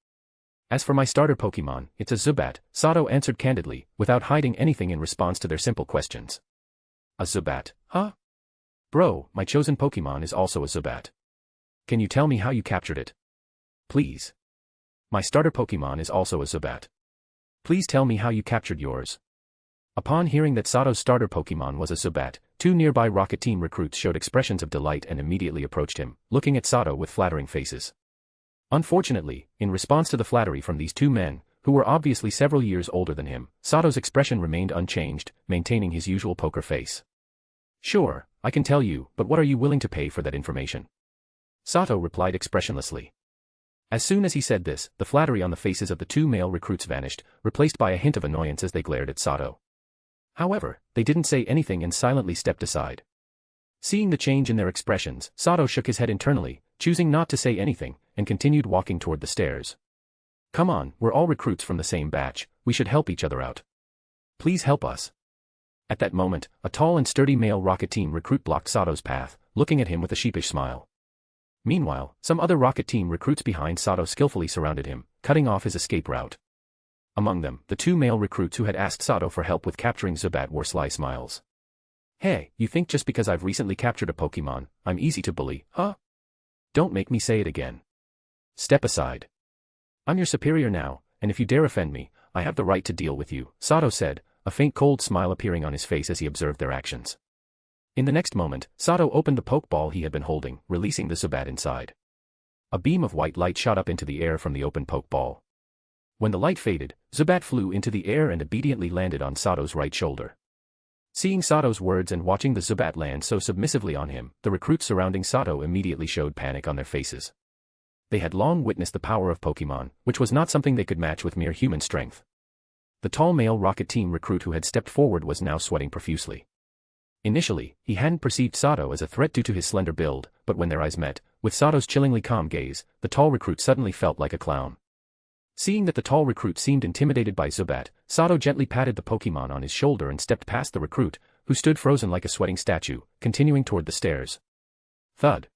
S3: As for my starter Pokemon, it's a Zubat, Sato answered candidly, without hiding anything in response to their simple questions. A Zubat, huh? Bro, my chosen Pokemon is also a Zubat. Can you tell me how you captured it? Please. My starter Pokemon is also a Zubat. Please tell me how you captured yours. Upon hearing that Sato's starter Pokemon was a Zubat, two nearby Rocket Team recruits showed expressions of delight and immediately approached him, looking at Sato with flattering faces. Unfortunately, in response to the flattery from these two men, who were obviously several years older than him, Sato's expression remained unchanged, maintaining his usual poker face. Sure, I can tell you, but what are you willing to pay for that information? Sato replied expressionlessly. As soon as he said this, the flattery on the faces of the two male recruits vanished, replaced by a hint of annoyance as they glared at Sato. However, they didn't say anything and silently stepped aside. Seeing the change in their expressions, Sato shook his head internally, choosing not to say anything, and continued walking toward the stairs. Come on, we're all recruits from the same batch, we should help each other out. Please help us. At that moment, a tall and sturdy male Rocket Team recruit blocked Sato's path, looking at him with a sheepish smile. Meanwhile, some other Rocket Team recruits behind Sato skillfully surrounded him, cutting off his escape route. Among them, the two male recruits who had asked Sato for help with capturing Zubat wore sly smiles. Hey, you think just because I've recently captured a Pokemon, I'm easy to bully, huh? Don't make me say it again. Step aside. I'm your superior now, and if you dare offend me, I have the right to deal with you, Sato said, a faint cold smile appearing on his face as he observed their actions. In the next moment, Sato opened the Pokeball he had been holding, releasing the Zubat inside. A beam of white light shot up into the air from the open Pokeball. When the light faded, Zubat flew into the air and obediently landed on Sato's right shoulder. Seeing Sato's words and watching the Zubat land so submissively on him, the recruits surrounding Sato immediately showed panic on their faces. They had long witnessed the power of Pokemon, which was not something they could match with mere human strength. The tall male Rocket Team recruit who had stepped forward was now sweating profusely. Initially, he hadn't perceived Sato as a threat due to his slender build, but when their eyes met, with Sato's chillingly calm gaze, the tall recruit suddenly felt like a clown. Seeing that the tall recruit seemed intimidated by Zubat, Sato gently patted the Pokemon on his shoulder and stepped past the recruit, who stood frozen like a sweating statue, continuing toward the stairs. Thud.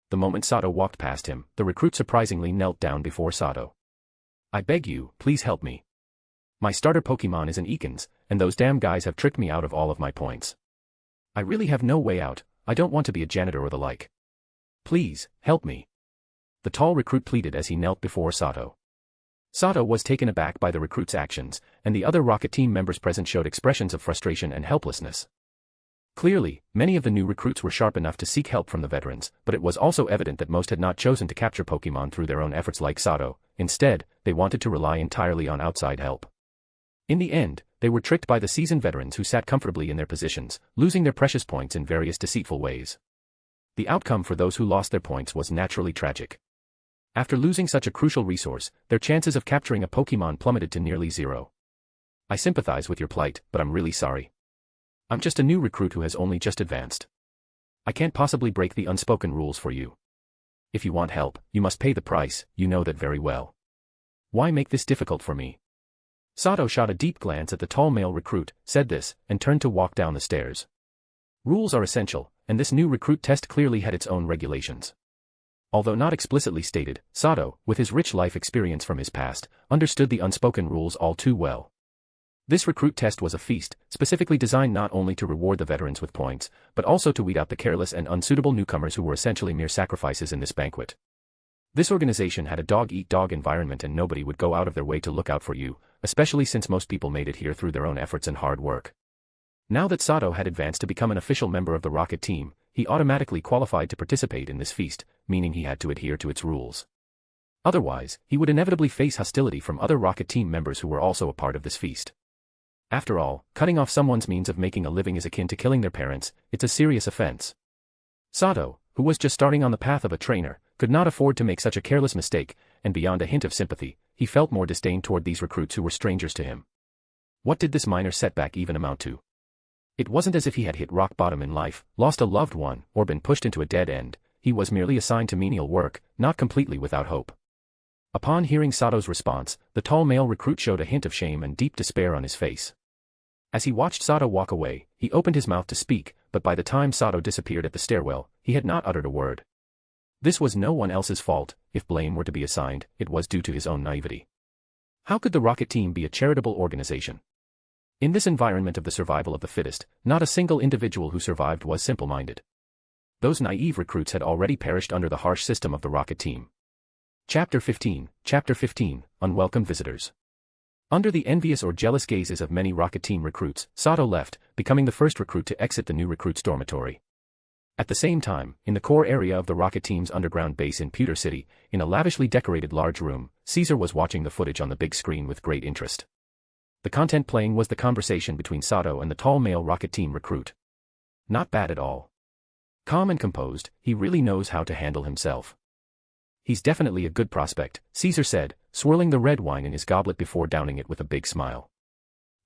S3: The moment Sato walked past him, the recruit surprisingly knelt down before Sato. I beg you, please help me. My starter Pokemon is an Ekans, and those damn guys have tricked me out of all of my points. I really have no way out, I don't want to be a janitor or the like. Please, help me. The tall recruit pleaded as he knelt before Sato. Sato was taken aback by the recruit's actions, and the other Rocket Team members present showed expressions of frustration and helplessness. Clearly, many of the new recruits were sharp enough to seek help from the veterans, but it was also evident that most had not chosen to capture Pokemon through their own efforts like Sato. Instead, they wanted to rely entirely on outside help. In the end, they were tricked by the seasoned veterans who sat comfortably in their positions, losing their precious points in various deceitful ways. The outcome for those who lost their points was naturally tragic. After losing such a crucial resource, their chances of capturing a Pokemon plummeted to nearly zero. I sympathize with your plight, but I'm really sorry. I'm just a new recruit who has only just advanced. I can't possibly break the unspoken rules for you. If you want help, you must pay the price, you know that very well. Why make this difficult for me? Sato shot a deep glance at the tall male recruit, said this, and turned to walk down the stairs. Rules are essential, and this new recruit test clearly had its own regulations. Although not explicitly stated, Sato, with his rich life experience from his past, understood the unspoken rules all too well. This recruit test was a feast, specifically designed not only to reward the veterans with points, but also to weed out the careless and unsuitable newcomers who were essentially mere sacrifices in this banquet. This organization had a dog-eat-dog environment and nobody would go out of their way to look out for you, especially since most people made it here through their own efforts and hard work. Now that Sato had advanced to become an official member of the Rocket Team, he automatically qualified to participate in this feast, meaning he had to adhere to its rules. Otherwise, he would inevitably face hostility from other Rocket Team members who were also a part of this feast. After all, cutting off someone's means of making a living is akin to killing their parents, it's a serious offense. Sato, who was just starting on the path of a trainer, could not afford to make such a careless mistake, and beyond a hint of sympathy, he felt more disdain toward these recruits who were strangers to him. What did this minor setback even amount to? It wasn't as if he had hit rock bottom in life, lost a loved one, or been pushed into a dead end. He was merely assigned to menial work, not completely without hope. Upon hearing Sato's response, the tall male recruit showed a hint of shame and deep despair on his face. As he watched Sato walk away, he opened his mouth to speak, but by the time Sato disappeared at the stairwell, he had not uttered a word. This was no one else's fault. If blame were to be assigned, it was due to his own naivety. How could the rocket team be a charitable organization? In this environment of the survival of the fittest, not a single individual who survived was simple-minded. Those naive recruits had already perished under the harsh system of the rocket team. Chapter 15, Unwelcome Visitors. Under the envious or jealous gazes of many rocket team recruits, Sato left, becoming the first recruit to exit the new recruits' dormitory. At the same time, in the core area of the rocket team's underground base in Pewter City, in a lavishly decorated large room, Caesar was watching the footage on the big screen with great interest. The content playing was the conversation between Sato and the tall male rocket team recruit. Not bad at all. Calm and composed, he really knows how to handle himself. He's definitely a good prospect, Caesar said, swirling the red wine in his goblet before downing it with a big smile.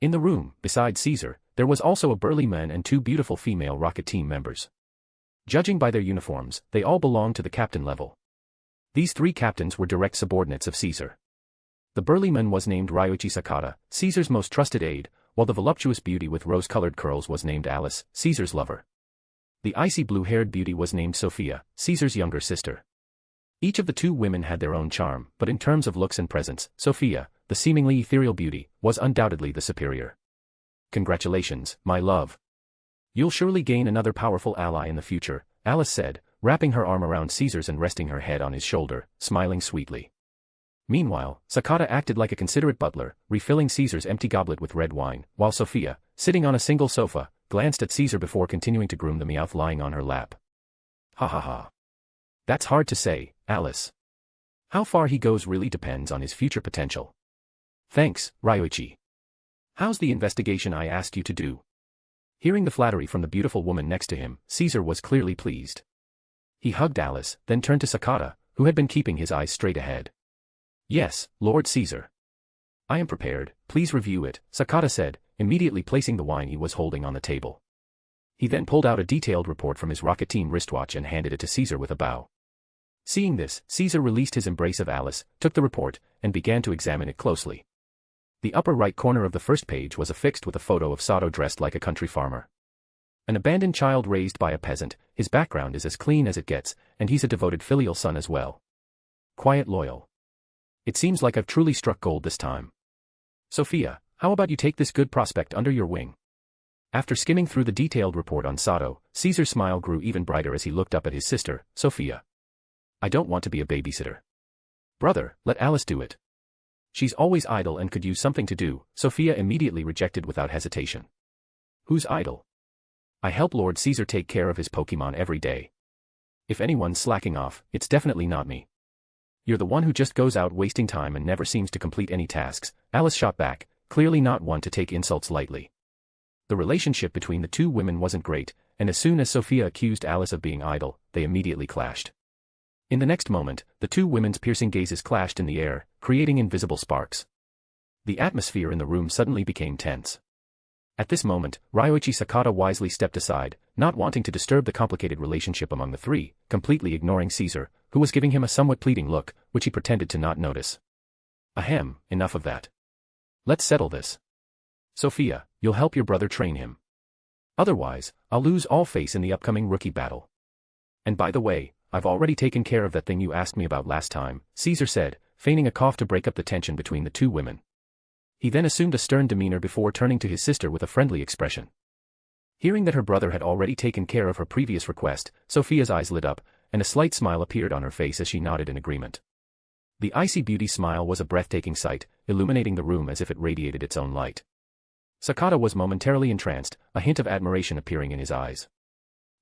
S3: In the room, beside Caesar, there was also a burly man and two beautiful female rocket team members. Judging by their uniforms, they all belonged to the captain level. These three captains were direct subordinates of Caesar. The burly man was named Ryuichi Sakata, Caesar's most trusted aide, while the voluptuous beauty with rose-colored curls was named Alice, Caesar's lover. The icy blue-haired beauty was named Sophia, Caesar's younger sister. Each of the two women had their own charm, but in terms of looks and presence, Sophia, the seemingly ethereal beauty, was undoubtedly the superior. Congratulations, my love. You'll surely gain another powerful ally in the future, Alice said, wrapping her arm around Caesar's and resting her head on his shoulder, smiling sweetly. Meanwhile, Sakata acted like a considerate butler, refilling Caesar's empty goblet with red wine, while Sophia, sitting on a single sofa, glanced at Caesar before continuing to groom the Meowth lying on her lap. Ha ha ha. That's hard to say, Alice. How far he goes really depends on his future potential. Thanks, Ryuichi. How's the investigation I asked you to do? Hearing the flattery from the beautiful woman next to him, Caesar was clearly pleased. He hugged Alice, then turned to Sakata, who had been keeping his eyes straight ahead. Yes, Lord Caesar. I am prepared, please review it, Sakata said, immediately placing the wine he was holding on the table. He then pulled out a detailed report from his rocket team wristwatch and handed it to Caesar with a bow. Seeing this, Caesar released his embrace of Alice, took the report, and began to examine it closely. The upper right corner of the first page was affixed with a photo of Sato dressed like a country farmer. An abandoned child raised by a peasant, his background is as clean as it gets, and he's a devoted filial son as well. Quiet loyal. It seems like I've truly struck gold this time. Sophia, how about you take this good prospect under your wing? After skimming through the detailed report on Sato, Caesar's smile grew even brighter as he looked up at his sister, Sophia. I don't want to be a babysitter. Brother, let Alice do it. She's always idle and could use something to do, Sophia immediately rejected without hesitation. Who's idle? I help Lord Caesar take care of his Pokemon every day. If anyone's slacking off, it's definitely not me. You're the one who just goes out wasting time and never seems to complete any tasks, Alice shot back, clearly not one to take insults lightly. The relationship between the two women wasn't great, and as soon as Sophia accused Alice of being idle, they immediately clashed. In the next moment, the two women's piercing gazes clashed in the air, creating invisible sparks. The atmosphere in the room suddenly became tense. At this moment, Ryuichi Sakata wisely stepped aside, not wanting to disturb the complicated relationship among the three, completely ignoring Caesar, who was giving him a somewhat pleading look, which he pretended to not notice. Ahem, enough of that. Let's settle this. Sophia, you'll help your brother train him. Otherwise, I'll lose all face in the upcoming rookie battle. And by the way, I've already taken care of that thing you asked me about last time, Caesar said, feigning a cough to break up the tension between the two women. He then assumed a stern demeanor before turning to his sister with a friendly expression. Hearing that her brother had already taken care of her previous request, Sophia's eyes lit up, and a slight smile appeared on her face as she nodded in agreement. The icy beauty smile was a breathtaking sight, illuminating the room as if it radiated its own light. Sakata was momentarily entranced, a hint of admiration appearing in his eyes.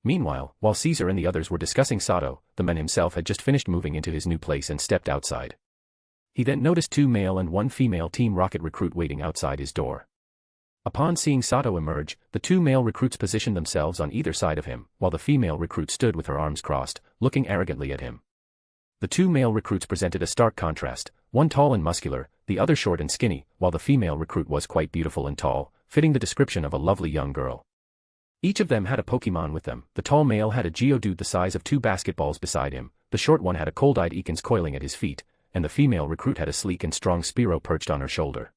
S3: Meanwhile, while Caesar and the others were discussing Sato, the man himself had just finished moving into his new place and stepped outside. He then noticed two male and one female Team Rocket recruit waiting outside his door. Upon seeing Sato emerge, the two male recruits positioned themselves on either side of him, while the female recruit stood with her arms crossed, looking arrogantly at him. The two male recruits presented a stark contrast, one tall and muscular, the other short and skinny, while the female recruit was quite beautiful and tall, fitting the description of a lovely young girl. Each of them had a Pokemon with them. The tall male had a Geodude the size of 2 basketballs beside him, the short one had a cold-eyed Ekans coiling at his feet, and the female recruit had a sleek and strong Spearow perched on her shoulder.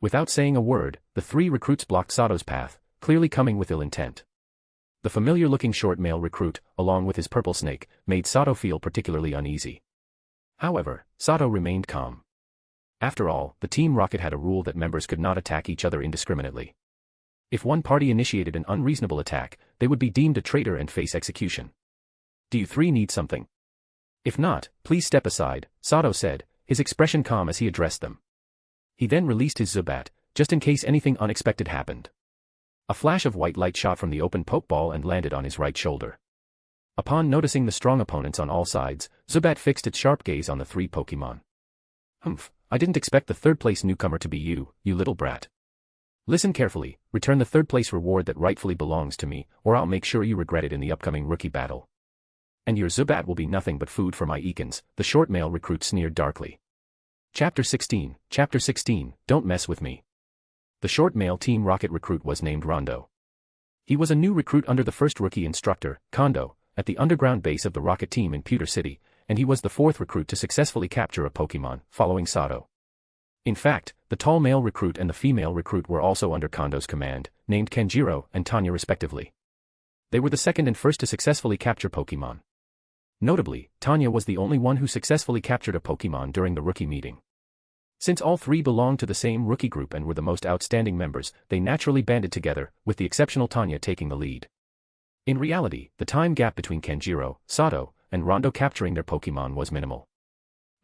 S3: Without saying a word, the 3 recruits blocked Sato's path, clearly coming with ill intent. The familiar-looking short male recruit, along with his purple snake, made Sato feel particularly uneasy. However, Sato remained calm. After all, the Team Rocket had a rule that members could not attack each other indiscriminately. If one party initiated an unreasonable attack, they would be deemed a traitor and face execution. Do you 3 need something? If not, please step aside, Sato said, his expression calm as he addressed them. He then released his Zubat, just in case anything unexpected happened. A flash of white light shot from the open Pokeball and landed on his right shoulder. Upon noticing the strong opponents on all sides, Zubat fixed its sharp gaze on the 3 Pokemon. Humph, I didn't expect the third-place newcomer to be you little brat. Listen carefully, return the third-place reward that rightfully belongs to me, or I'll make sure you regret it in the upcoming rookie battle. And your Zubat will be nothing but food for my Ekans, the short male recruit sneered darkly. Chapter 16, Don't Mess With Me. The short male Team Rocket recruit was named Rondo. He was a new recruit under the first rookie instructor, Kondo, at the underground base of the Rocket Team in Pewter City, and he was the 4th recruit to successfully capture a Pokemon, following Sato. In fact, the tall male recruit and the female recruit were also under Kondo's command, named Kenjiro and Tanya respectively. They were the 2nd and 1st to successfully capture Pokemon. Notably, Tanya was the only one who successfully captured a Pokemon during the rookie meeting. Since all 3 belonged to the same rookie group and were the most outstanding members, they naturally banded together, with the exceptional Tanya taking the lead. In reality, the time gap between Kenjiro, Sato, and Rondo capturing their Pokemon was minimal.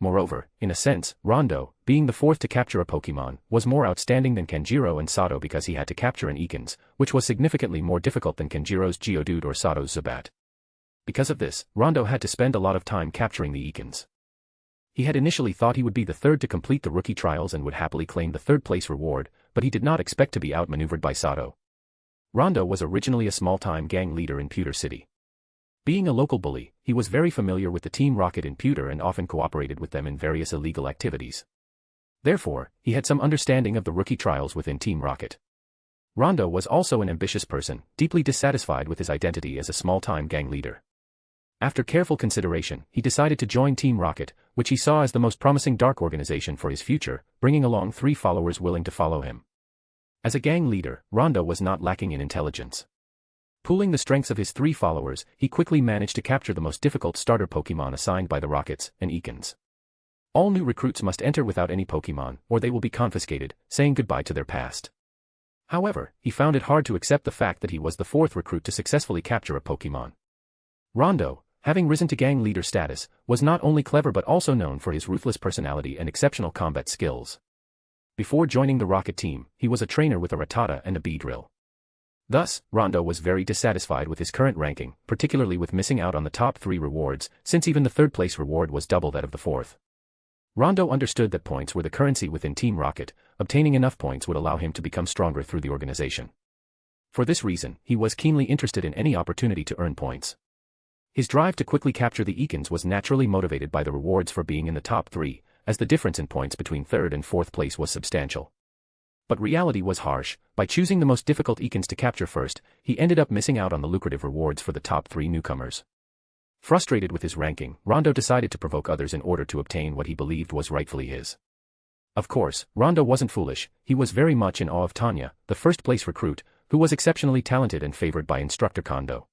S3: Moreover, in a sense, Rondo, being the 4th to capture a Pokemon, was more outstanding than Kenjiro and Sato because he had to capture an Ekans, which was significantly more difficult than Kenjiro's Geodude or Sato's Zubat. Because of this, Rondo had to spend a lot of time capturing the Ekans. He had initially thought he would be the 3rd to complete the rookie trials and would happily claim the 3rd-place reward, but he did not expect to be outmaneuvered by Sato. Rondo was originally a small-time gang leader in Pewter City. Being a local bully, he was very familiar with the Team Rocket in Pewter and often cooperated with them in various illegal activities. Therefore, he had some understanding of the rookie trials within Team Rocket. Rondo was also an ambitious person, deeply dissatisfied with his identity as a small-time gang leader. After careful consideration, he decided to join Team Rocket, which he saw as the most promising dark organization for his future, bringing along 3 followers willing to follow him. As a gang leader, Rondo was not lacking in intelligence. Pooling the strengths of his 3 followers, he quickly managed to capture the most difficult starter Pokemon assigned by the Rockets, an Ekans. All new recruits must enter without any Pokemon, or they will be confiscated, saying goodbye to their past. However, he found it hard to accept the fact that he was the 4th recruit to successfully capture a Pokemon. Rondo, having risen to gang leader status, was not only clever but also known for his ruthless personality and exceptional combat skills. Before joining the Rocket Team, he was a trainer with a Rattata and a Beedrill. Thus, Rondo was very dissatisfied with his current ranking, particularly with missing out on the top 3 rewards, since even the 3rd-place reward was double that of the 4th. Rondo understood that points were the currency within Team Rocket. Obtaining enough points would allow him to become stronger through the organization. For this reason, he was keenly interested in any opportunity to earn points. His drive to quickly capture the Ekans was naturally motivated by the rewards for being in the top 3, as the difference in points between 3rd and 4th place was substantial. But reality was harsh. By choosing the most difficult Ekans to capture first, he ended up missing out on the lucrative rewards for the top 3 newcomers. Frustrated with his ranking, Rondo decided to provoke others in order to obtain what he believed was rightfully his. Of course, Rondo wasn't foolish. He was very much in awe of Tanya, the 1st-place recruit, who was exceptionally talented and favored by instructor Kondo.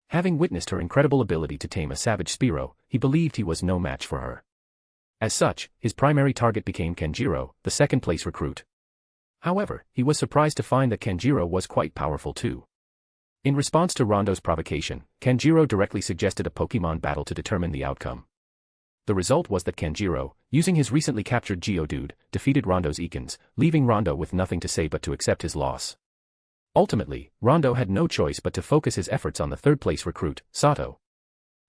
S3: Having witnessed her incredible ability to tame a savage Spearow, he believed he was no match for her. As such, his primary target became Kenjiro, the 2nd-place recruit. However, he was surprised to find that Kenjiro was quite powerful too. In response to Rondo's provocation, Kenjiro directly suggested a Pokemon battle to determine the outcome. The result was that Kenjiro, using his recently captured Geodude, defeated Rondo's Ekans, leaving Rondo with nothing to say but to accept his loss. Ultimately, Rondo had no choice but to focus his efforts on the 3rd-place recruit, Sato.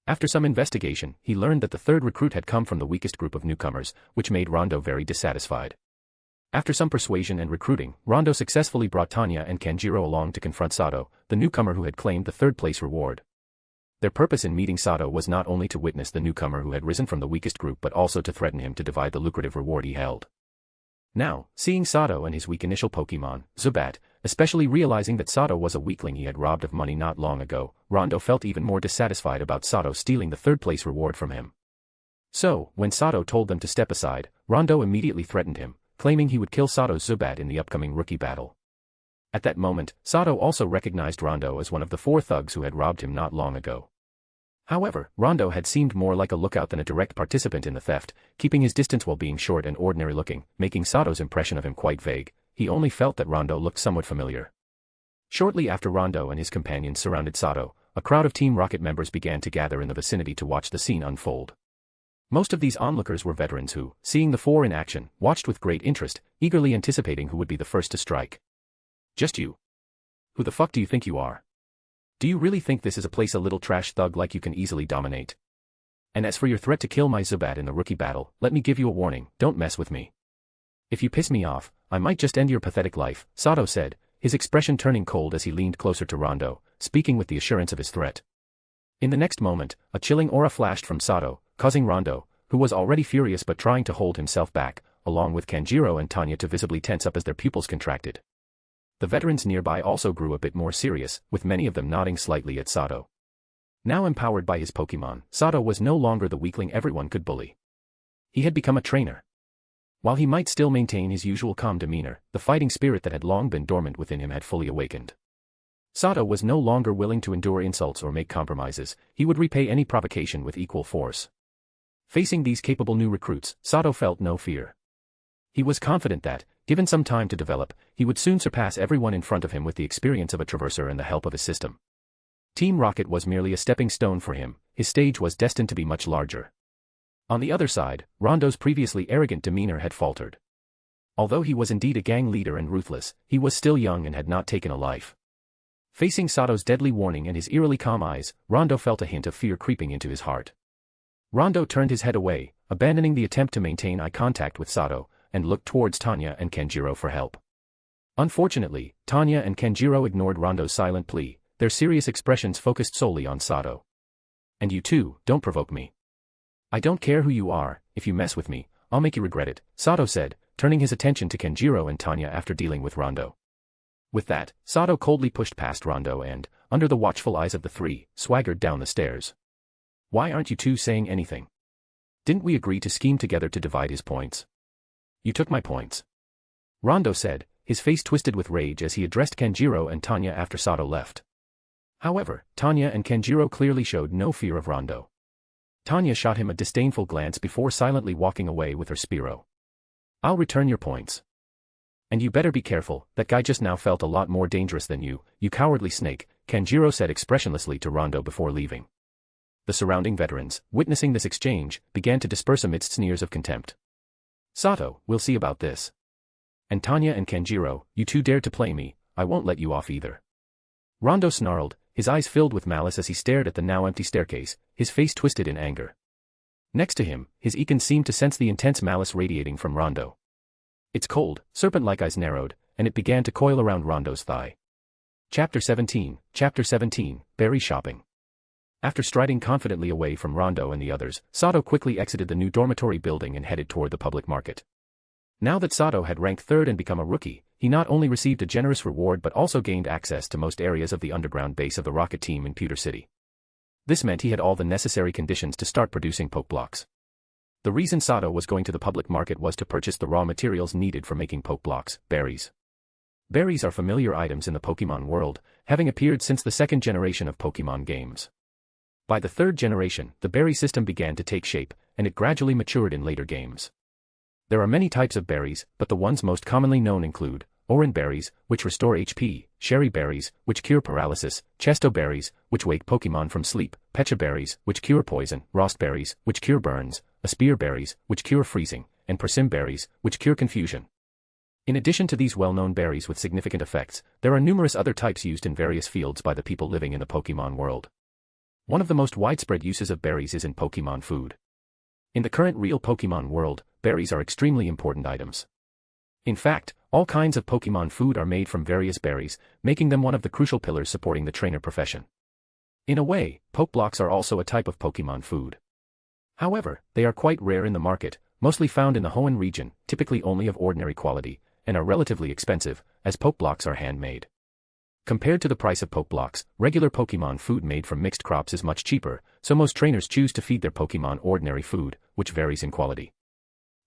S3: After some investigation, he learned that the 3rd recruit had come from the weakest group of newcomers, which made Rondo very dissatisfied. After some persuasion and recruiting, Rondo successfully brought Tanya and Kenjiro along to confront Sato, the newcomer who had claimed the 3rd-place reward. Their purpose in meeting Sato was not only to witness the newcomer who had risen from the weakest group but also to threaten him to divide the lucrative reward he held. Now, seeing Sato and his weak initial Pokemon, Zubat, especially realizing that Sato was a weakling he had robbed of money not long ago, Rondo felt even more dissatisfied about Sato stealing the third-place reward from him. So, when Sato told them to step aside, Rondo immediately threatened him, claiming he would kill Sato's Zubat in the upcoming rookie battle. At that moment, Sato also recognized Rondo as one of the 4 thugs who had robbed him not long ago. However, Rondo had seemed more like a lookout than a direct participant in the theft, keeping his distance while being short and ordinary-looking, making Sato's impression of him quite vague. He only felt that Rondo looked somewhat familiar. Shortly after Rondo and his companions surrounded Sato, a crowd of Team Rocket members began to gather in the vicinity to watch the scene unfold. Most of these onlookers were veterans who, seeing the 4 in action, watched with great interest, eagerly anticipating who would be the first to strike. Just you. Who the fuck do you think you are? Do you really think this is a place a little trash thug like you can easily dominate? And as for your threat to kill my Zubat in the rookie battle, let me give you a warning, don't mess with me. If you piss me off, I might just end your pathetic life, Sato said, his expression turning cold as he leaned closer to Rondo, speaking with the assurance of his threat. In the next moment, a chilling aura flashed from Sato, causing Rondo, who was already furious but trying to hold himself back, along with Kanjiro and Tanya to visibly tense up as their pupils contracted. The veterans nearby also grew a bit more serious, with many of them nodding slightly at Sato. Now empowered by his Pokemon, Sato was no longer the weakling everyone could bully. He had become a trainer. While he might still maintain his usual calm demeanor, the fighting spirit that had long been dormant within him had fully awakened. Sato was no longer willing to endure insults or make compromises, he would repay any provocation with equal force. Facing these capable new recruits, Sato felt no fear. He was confident that, given some time to develop, he would soon surpass everyone in front of him with the experience of a traverser and the help of his system. Team Rocket was merely a stepping stone for him, his stage was destined to be much larger. On the other side, Rondo's previously arrogant demeanor had faltered. Although he was indeed a gang leader and ruthless, he was still young and had not taken a life. Facing Sato's deadly warning and his eerily calm eyes, Rondo felt a hint of fear creeping into his heart. Rondo turned his head away, abandoning the attempt to maintain eye contact with Sato, and looked towards Tanya and Kanjiro for help. Unfortunately, Tanya and Kanjiro ignored Rondo's silent plea, their serious expressions focused solely on Sato. And you too, don't provoke me. I don't care who you are, if you mess with me, I'll make you regret it, Sato said, turning his attention to Kanjiro and Tanya after dealing with Rondo. With that, Sato coldly pushed past Rondo and, under the watchful eyes of the 3, swaggered down the stairs. Why aren't you two saying anything? Didn't we agree to scheme together to divide his points? You took my points. Rondo said, his face twisted with rage as he addressed Kanjiro and Tanya after Sato left. However, Tanya and Kanjiro clearly showed no fear of Rondo. Tanya shot him a disdainful glance before silently walking away with her Spearow. I'll return your points. And you better be careful, that guy just now felt a lot more dangerous than you cowardly snake, Kanjiro said expressionlessly to Rondo before leaving. The surrounding veterans, witnessing this exchange, began to disperse amidst sneers of contempt. Sato, we'll see about this. And Tanya and Kanjiro, you two dared to play me, I won't let you off either. Rondo snarled, his eyes filled with malice as he stared at the now empty staircase, his face twisted in anger. Next to him, his Ekin seemed to sense the intense malice radiating from Rondo. Its cold, serpent-like eyes narrowed, and it began to coil around Rondo's thigh. Chapter 17, Berry Shopping. After striding confidently away from Rondo and the others, Sato quickly exited the new dormitory building and headed toward the public market. Now that Sato had ranked 3rd and become a rookie, he not only received a generous reward but also gained access to most areas of the underground base of the Rocket Team in Pewter City. This meant he had all the necessary conditions to start producing Pokeblocks. The reason Sato was going to the public market was to purchase the raw materials needed for making Pokeblocks, berries. Berries are familiar items in the Pokemon world, having appeared since the 2nd generation of Pokemon games. By the 3rd generation, the berry system began to take shape, and it gradually matured in later games. There are many types of berries, but the ones most commonly known include Oran berries, which restore HP, Sherry berries, which cure paralysis, Chesto berries, which wake Pokemon from sleep, Pecha berries, which cure poison, Rost berries, which cure burns, Aspire berries, which cure freezing, and Persim berries, which cure confusion. In addition to these well-known berries with significant effects, there are numerous other types used in various fields by the people living in the Pokemon world. One of the most widespread uses of berries is in Pokemon food. In the current real Pokemon world, berries are extremely important items. In fact, all kinds of Pokemon food are made from various berries, making them one of the crucial pillars supporting the trainer profession. In a way, poke blocks are also a type of Pokemon food. However, they are quite rare in the market, mostly found in the Hoenn region, typically only of ordinary quality, and are relatively expensive, as poke blocks are handmade. Compared to the price of poke blocks, regular Pokemon food made from mixed crops is much cheaper, so most trainers choose to feed their Pokemon ordinary food, which varies in quality.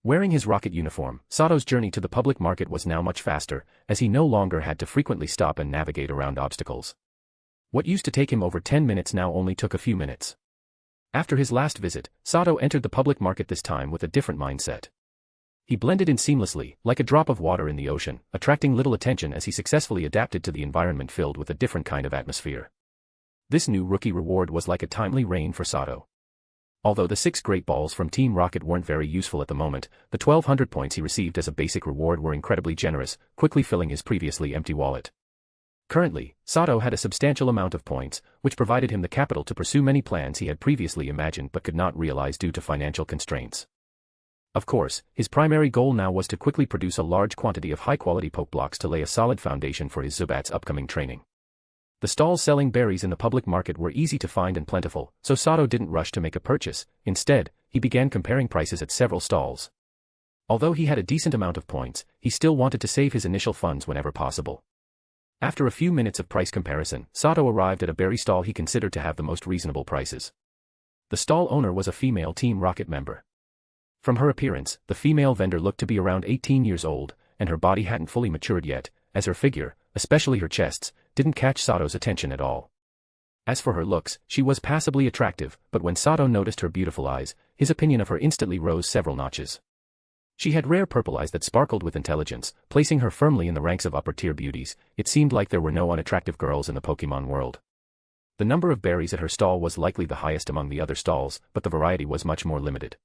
S3: Wearing his rocket uniform, Sato's journey to the public market was now much faster, as he no longer had to frequently stop and navigate around obstacles. What used to take him over 10 minutes now only took a few minutes. After his last visit, Sato entered the public market this time with a different mindset. He blended in seamlessly, like a drop of water in the ocean, attracting little attention as he successfully adapted to the environment filled with a different kind of atmosphere. This new rookie reward was like a timely rain for Sato. Although the 6 Great Balls from Team Rocket weren't very useful at the moment, the 1,200 points he received as a basic reward were incredibly generous, quickly filling his previously empty wallet. Currently, Sato had a substantial amount of points, which provided him the capital to pursue many plans he had previously imagined but could not realize due to financial constraints. Of course, his primary goal now was to quickly produce a large quantity of high-quality poke blocks to lay a solid foundation for his Zubat's upcoming training. The stalls selling berries in the public market were easy to find and plentiful, so Sato didn't rush to make a purchase. Instead, he began comparing prices at several stalls. Although he had a decent amount of points, he still wanted to save his initial funds whenever possible. After a few minutes of price comparison, Sato arrived at a berry stall he considered to have the most reasonable prices. The stall owner was a female Team Rocket member. From her appearance, the female vendor looked to be around 18 years old, and her body hadn't fully matured yet, as her figure, especially her chests, didn't catch Sato's attention at all. As for her looks, she was passably attractive, but when Sato noticed her beautiful eyes, his opinion of her instantly rose several notches. She had rare purple eyes that sparkled with intelligence, placing her firmly in the ranks of upper-tier beauties. It seemed like there were no unattractive girls in the Pokemon world. The number of berries at her stall was likely the highest among the other stalls, but the variety was much more limited.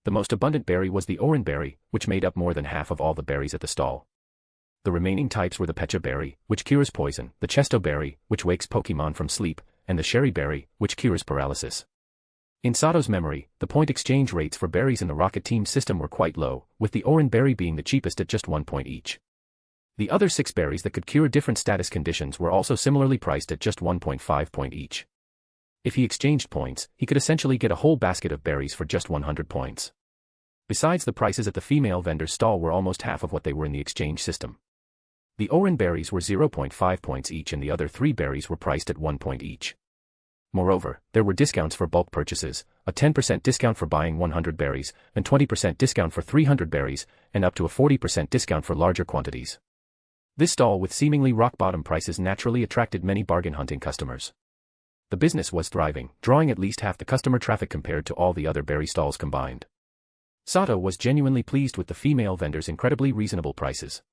S3: The most abundant berry was the Oran berry, which made up more than half of all the berries at the stall. The remaining types were the Pecha berry, which cures poison, the Chesto berry, which wakes Pokemon from sleep, and the Sherry berry, which cures paralysis. In Sato's memory, the point exchange rates for berries in the Rocket Team system were quite low, with the Oran berry being the cheapest at just 1 point each. The other 6 berries that could cure different status conditions were also similarly priced at just 1.5 point each. If he exchanged points, he could essentially get a whole basket of berries for just 100 points. Besides, the prices at the female vendor's stall were almost half of what they were in the exchange system. The Oran berries were 0.5 points each and the other 3 berries were priced at 1 point each. Moreover, there were discounts for bulk purchases, a 10% discount for buying 100 berries, and 20% discount for 300 berries, and up to a 40% discount for larger quantities. This stall with seemingly rock-bottom prices naturally attracted many bargain-hunting customers. The business was thriving, drawing at least half the customer traffic compared to all the other berry stalls combined. Sato was genuinely pleased with the female vendor's incredibly reasonable prices.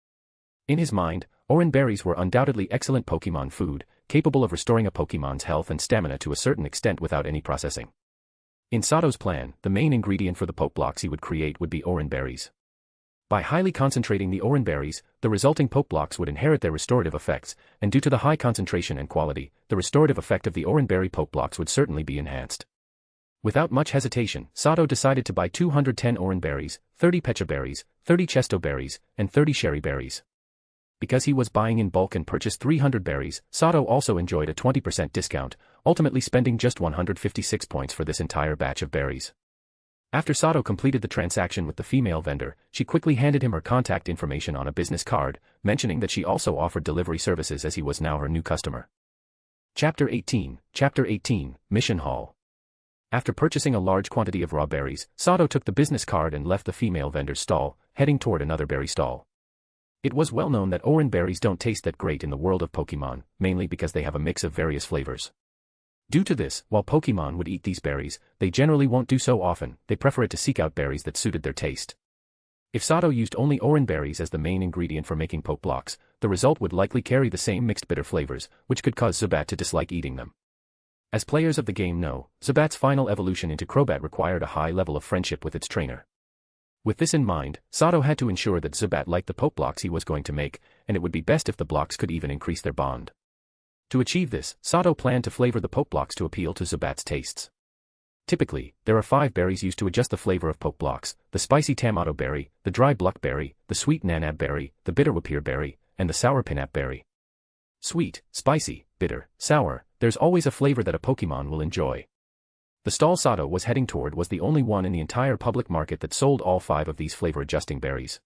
S3: In his mind, Oran berries were undoubtedly excellent Pokemon food, capable of restoring a Pokemon's health and stamina to a certain extent without any processing. In Sato's plan, the main ingredient for the poke blocks he would create would be Oran berries. By highly concentrating the Oran berries, the resulting poke blocks would inherit their restorative effects, and due to the high concentration and quality, the restorative effect of the Oran berry poke blocks would certainly be enhanced. Without much hesitation, Sato decided to buy 210 Oran berries, 30 Pecha berries, 30 Chesto berries, and 30 Sherry berries. Because he was buying in bulk and purchased 300 berries, Sato also enjoyed a 20% discount, ultimately spending just 156 points for this entire batch of berries. After Sato completed the transaction with the female vendor, she quickly handed him her contact information on a business card, mentioning that she also offered delivery services as he was now her new customer. Chapter 18, Mission Hall. After purchasing a large quantity of raw berries, Sato took the business card and left the female vendor's stall, heading toward another berry stall. It was well known that Oran berries don't taste that great in the world of Pokemon, mainly because they have a mix of various flavors. Due to this, while Pokemon would eat these berries, they generally won't do so often. They prefer to seek out berries that suited their taste. If Sato used only Oran berries as the main ingredient for making poke blocks, the result would likely carry the same mixed bitter flavors, which could cause Zubat to dislike eating them. As players of the game know, Zubat's final evolution into Crobat required a high level of friendship with its trainer. With this in mind, Sato had to ensure that Zubat liked the poke blocks he was going to make, and it would be best if the blocks could even increase their bond. To achieve this, Sato planned to flavor the poke blocks to appeal to Zubat's tastes. Typically, there are 5 berries used to adjust the flavor of poke blocks: the spicy Tamato berry, the dry Bluck berry, the sweet Nanab berry, the bitter Wapir berry, and the sour Pinap berry. Sweet, spicy, bitter, sour, There's always a flavor that a Pokemon will enjoy. The stall Sato was heading toward was the only one in the entire public market that sold all 5 of these flavor-adjusting berries.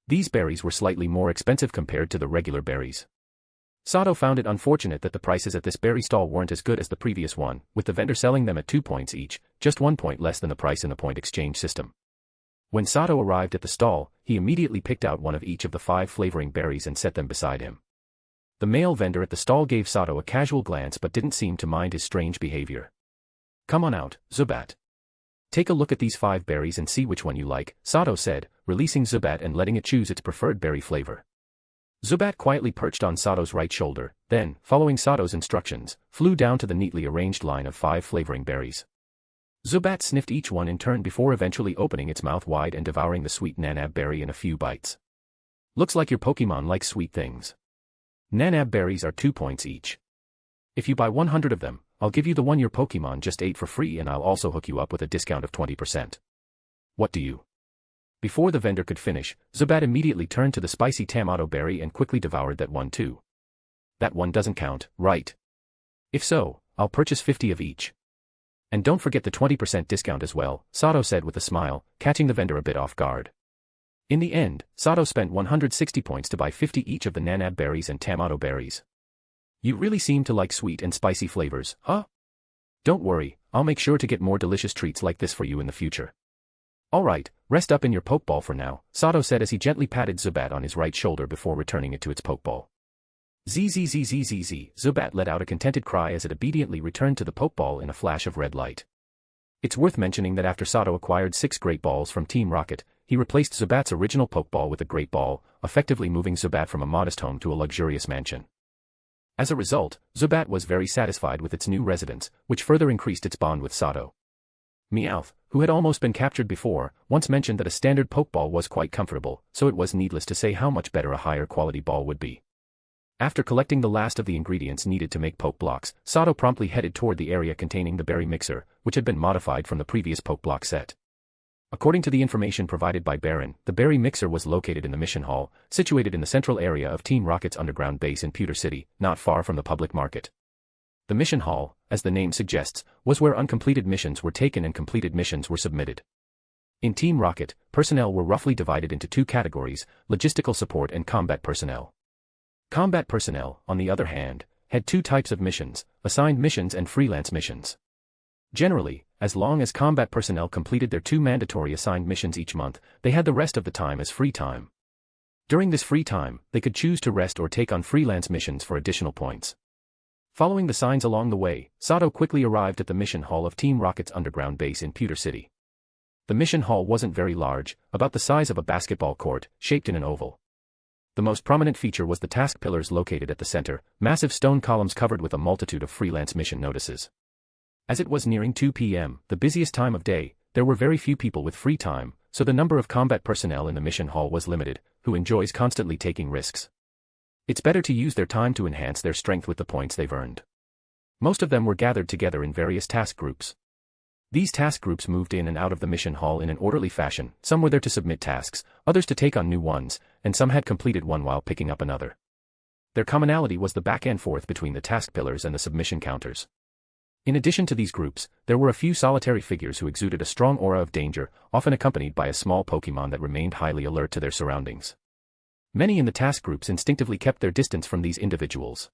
S3: These berries were slightly more expensive compared to the regular berries. Sato found it unfortunate that the prices at this berry stall weren't as good as the previous one, with the vendor selling them at 2 points each, just 1 point less than the price in the point exchange system. When Sato arrived at the stall, he immediately picked out one of each of the 5 flavoring berries and set them beside him. The male vendor at the stall gave Sato a casual glance but didn't seem to mind his strange behavior. "Come on out, Zubat. Take a look at these 5 berries and see which one you like," Sato said, releasing Zubat and letting it choose its preferred berry flavor. Zubat quietly perched on Sato's right shoulder, then, following Sato's instructions, flew down to the neatly arranged line of 5 flavoring berries. Zubat sniffed each one in turn before eventually opening its mouth wide and devouring the sweet Nanab berry in a few bites. "Looks like your Pokemon likes sweet things. Nanab berries are 2 points each. If you buy 100 of them, I'll give you the one your Pokemon just ate for free, and I'll also hook you up with a discount of 20%. What do you?" Before the vendor could finish, Zubat immediately turned to the spicy Tomato berry and quickly devoured that one too. "That one doesn't count, right? If so, I'll purchase 50 of each. And don't forget the 20% discount as well," Sato said with a smile, catching the vendor a bit off guard. In the end, Sato spent 160 points to buy 50 each of the Nanab berries and Tomato berries. "You really seem to like sweet and spicy flavors, huh? Don't worry, I'll make sure to get more delicious treats like this for you in the future." "Alright, rest up in your Pokeball for now," Sato said as he gently patted Zubat on his right shoulder before returning it to its Pokeball. Zzzzzzz, Zubat let out a contented cry as it obediently returned to the Pokeball in a flash of red light. It's worth mentioning that after Sato acquired 6 Great Balls from Team Rocket, he replaced Zubat's original Pokeball with a Great Ball, effectively moving Zubat from a modest home to a luxurious mansion. As a result, Zubat was very satisfied with its new residence, which further increased its bond with Sato. Meowth, who had almost been captured before, once mentioned that a standard Pokeball was quite comfortable, so it was needless to say how much better a higher quality ball would be. After collecting the last of the ingredients needed to make Poke Blocks, Sato promptly headed toward the area containing the berry mixer, which had been modified from the previous Poke Block set. According to the information provided by Baron, the berry mixer was located in the mission hall, situated in the central area of Team Rocket's underground base in Pewter City, not far from the public market. The mission hall, as the name suggests, was where uncompleted missions were taken and completed missions were submitted. In Team Rocket, personnel were roughly divided into 2 categories, logistical support and combat personnel. Combat personnel, on the other hand, had 2 types of missions, assigned missions and freelance missions. Generally, as long as combat personnel completed their 2 mandatory assigned missions each month, they had the rest of the time as free time. During this free time, they could choose to rest or take on freelance missions for additional points. Following the signs along the way, Sato quickly arrived at the mission hall of Team Rocket's underground base in Pewter City. The mission hall wasn't very large, about the size of a basketball court, shaped in an oval. The most prominent feature was the task pillars located at the center, massive stone columns covered with a multitude of freelance mission notices. As it was nearing 2 p.m., the busiest time of day, there were very few people with free time, so the number of combat personnel in the mission hall was limited, who enjoys constantly taking risks. It's better to use their time to enhance their strength with the points they've earned. Most of them were gathered together in various task groups. These task groups moved in and out of the mission hall in an orderly fashion, some were there to submit tasks, others to take on new ones, and some had completed one while picking up another. Their commonality was the back and forth between the task pillars and the submission counters. In addition to these groups, there were a few solitary figures who exuded a strong aura of danger, often accompanied by a small Pokemon that remained highly alert to their surroundings. Many in the task groups instinctively kept their distance from these individuals.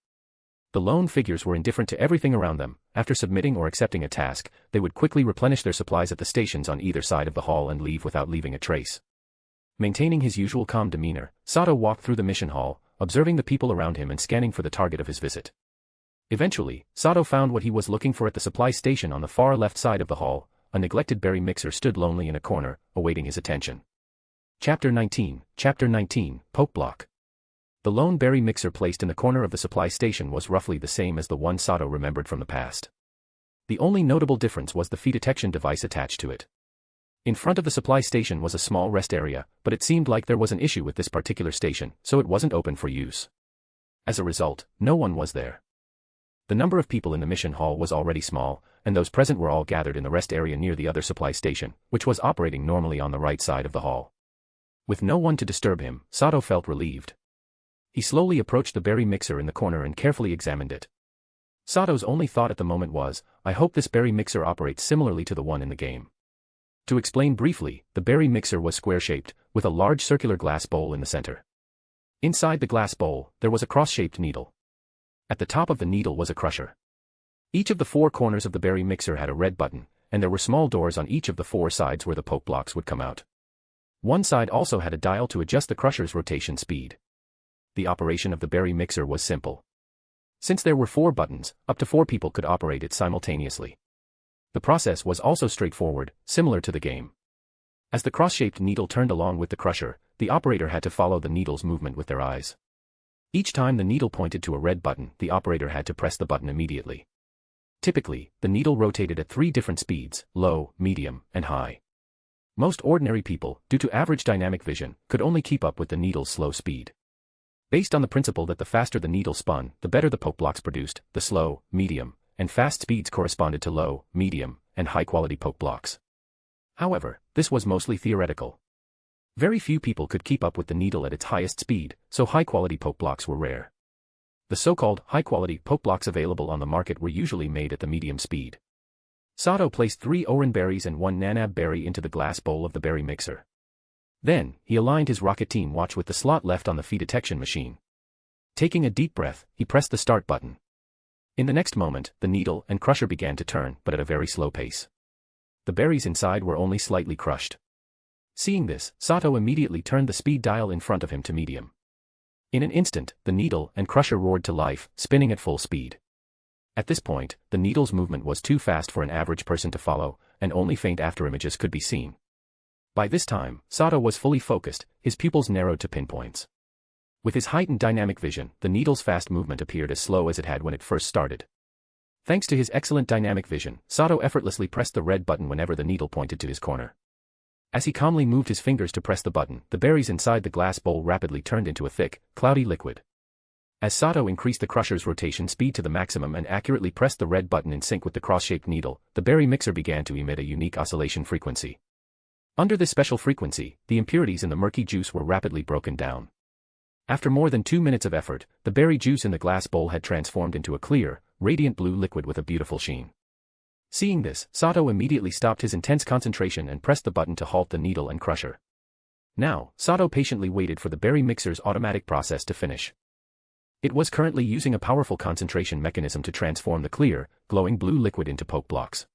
S3: The lone figures were indifferent to everything around them. After submitting or accepting a task, they would quickly replenish their supplies at the stations on either side of the hall and leave without leaving a trace. Maintaining his usual calm demeanor, Sato walked through the mission hall, observing the people around him and scanning for the target of his visit. Eventually, Sato found what he was looking for at the supply station on the far left side of the hall. A neglected berry mixer stood lonely in a corner, awaiting his attention. Chapter 19, Poke Block. The lone berry mixer placed in the corner of the supply station was roughly the same as the one Sato remembered from the past. The only notable difference was the feed detection device attached to it. In front of the supply station was a small rest area, but it seemed like there was an issue with this particular station, so it wasn't open for use. As a result, no one was there. The number of people in the mission hall was already small, and those present were all gathered in the rest area near the other supply station, which was operating normally on the right side of the hall. With no one to disturb him, Sato felt relieved. He slowly approached the berry mixer in the corner and carefully examined it. Sato's only thought at the moment was, I hope this berry mixer operates similarly to the one in the game. To explain briefly, the berry mixer was square-shaped, with a large circular glass bowl in the center. Inside the glass bowl, there was a cross-shaped needle. At the top of the needle was a crusher. Each of the 4 corners of the berry mixer had a red button, and there were small doors on each of the 4 sides where the poke blocks would come out. One side also had a dial to adjust the crusher's rotation speed. The operation of the berry mixer was simple. Since there were 4 buttons, up to 4 people could operate it simultaneously. The process was also straightforward, similar to the game. As the cross-shaped needle turned along with the crusher, the operator had to follow the needle's movement with their eyes. Each time the needle pointed to a red button, the operator had to press the button immediately. Typically, the needle rotated at 3 different speeds, low, medium, and high. Most ordinary people, due to average dynamic vision, could only keep up with the needle's slow speed. Based on the principle that the faster the needle spun, the better the poke blocks produced, the slow, medium, and fast speeds corresponded to low, medium, and high-quality poke blocks. However, this was mostly theoretical. Very few people could keep up with the needle at its highest speed, so high-quality poke blocks were rare. The so-called high-quality poke blocks available on the market were usually made at the medium speed. Sato placed 3 oran berries and 1 nanab berry into the glass bowl of the berry mixer. Then, he aligned his rocket team watch with the slot left on the feed detection machine. Taking a deep breath, he pressed the start button. In the next moment, the needle and crusher began to turn, but at a very slow pace. The berries inside were only slightly crushed. Seeing this, Sato immediately turned the speed dial in front of him to medium. In an instant, the needle and crusher roared to life, spinning at full speed. At this point, the needle's movement was too fast for an average person to follow, and only faint afterimages could be seen. By this time, Sato was fully focused, his pupils narrowed to pinpoints. With his heightened dynamic vision, the needle's fast movement appeared as slow as it had when it first started. Thanks to his excellent dynamic vision, Sato effortlessly pressed the red button whenever the needle pointed to his corner. As he calmly moved his fingers to press the button, the berries inside the glass bowl rapidly turned into a thick, cloudy liquid. As Sato increased the crusher's rotation speed to the maximum and accurately pressed the red button in sync with the cross-shaped needle, the berry mixer began to emit a unique oscillation frequency. Under this special frequency, the impurities in the murky juice were rapidly broken down. After more than 2 minutes of effort, the berry juice in the glass bowl had transformed into a clear, radiant blue liquid with a beautiful sheen. Seeing this, Sato immediately stopped his intense concentration and pressed the button to halt the needle and crusher. Now, Sato patiently waited for the berry mixer's automatic process to finish. It was currently using a powerful concentration mechanism to transform the clear, glowing blue liquid into poke blocks.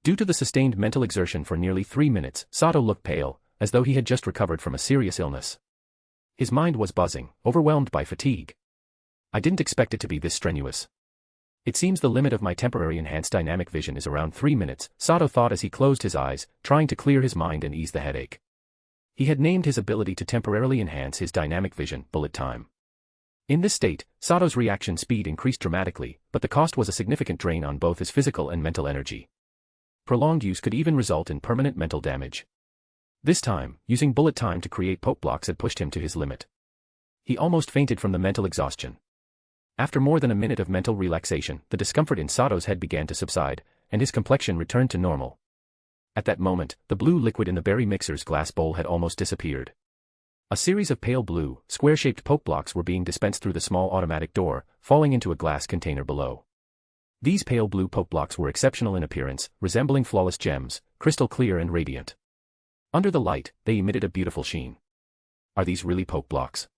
S3: Due to the sustained mental exertion for nearly 3 minutes, Sato looked pale, as though he had just recovered from a serious illness. His mind was buzzing, overwhelmed by fatigue. I didn't expect it to be this strenuous. It seems the limit of my temporary enhanced dynamic vision is around 3 minutes, Sato thought as he closed his eyes, trying to clear his mind and ease the headache. He had named his ability to temporarily enhance his dynamic vision, bullet time. In this state, Sato's reaction speed increased dramatically, but the cost was a significant drain on both his physical and mental energy. Prolonged use could even result in permanent mental damage. This time, using bullet time to create poke blocks had pushed him to his limit. He almost fainted from the mental exhaustion. After more than a minute of mental relaxation, the discomfort in Sato's head began to subside, and his complexion returned to normal. At that moment, the blue liquid in the berry mixer's glass bowl had almost disappeared. A series of pale blue, square-shaped poke blocks were being dispensed through the small automatic door, falling into a glass container below. These pale blue poke blocks were exceptional in appearance, resembling flawless gems, crystal clear and radiant. Under the light, they emitted a beautiful sheen. Are these really poke blocks?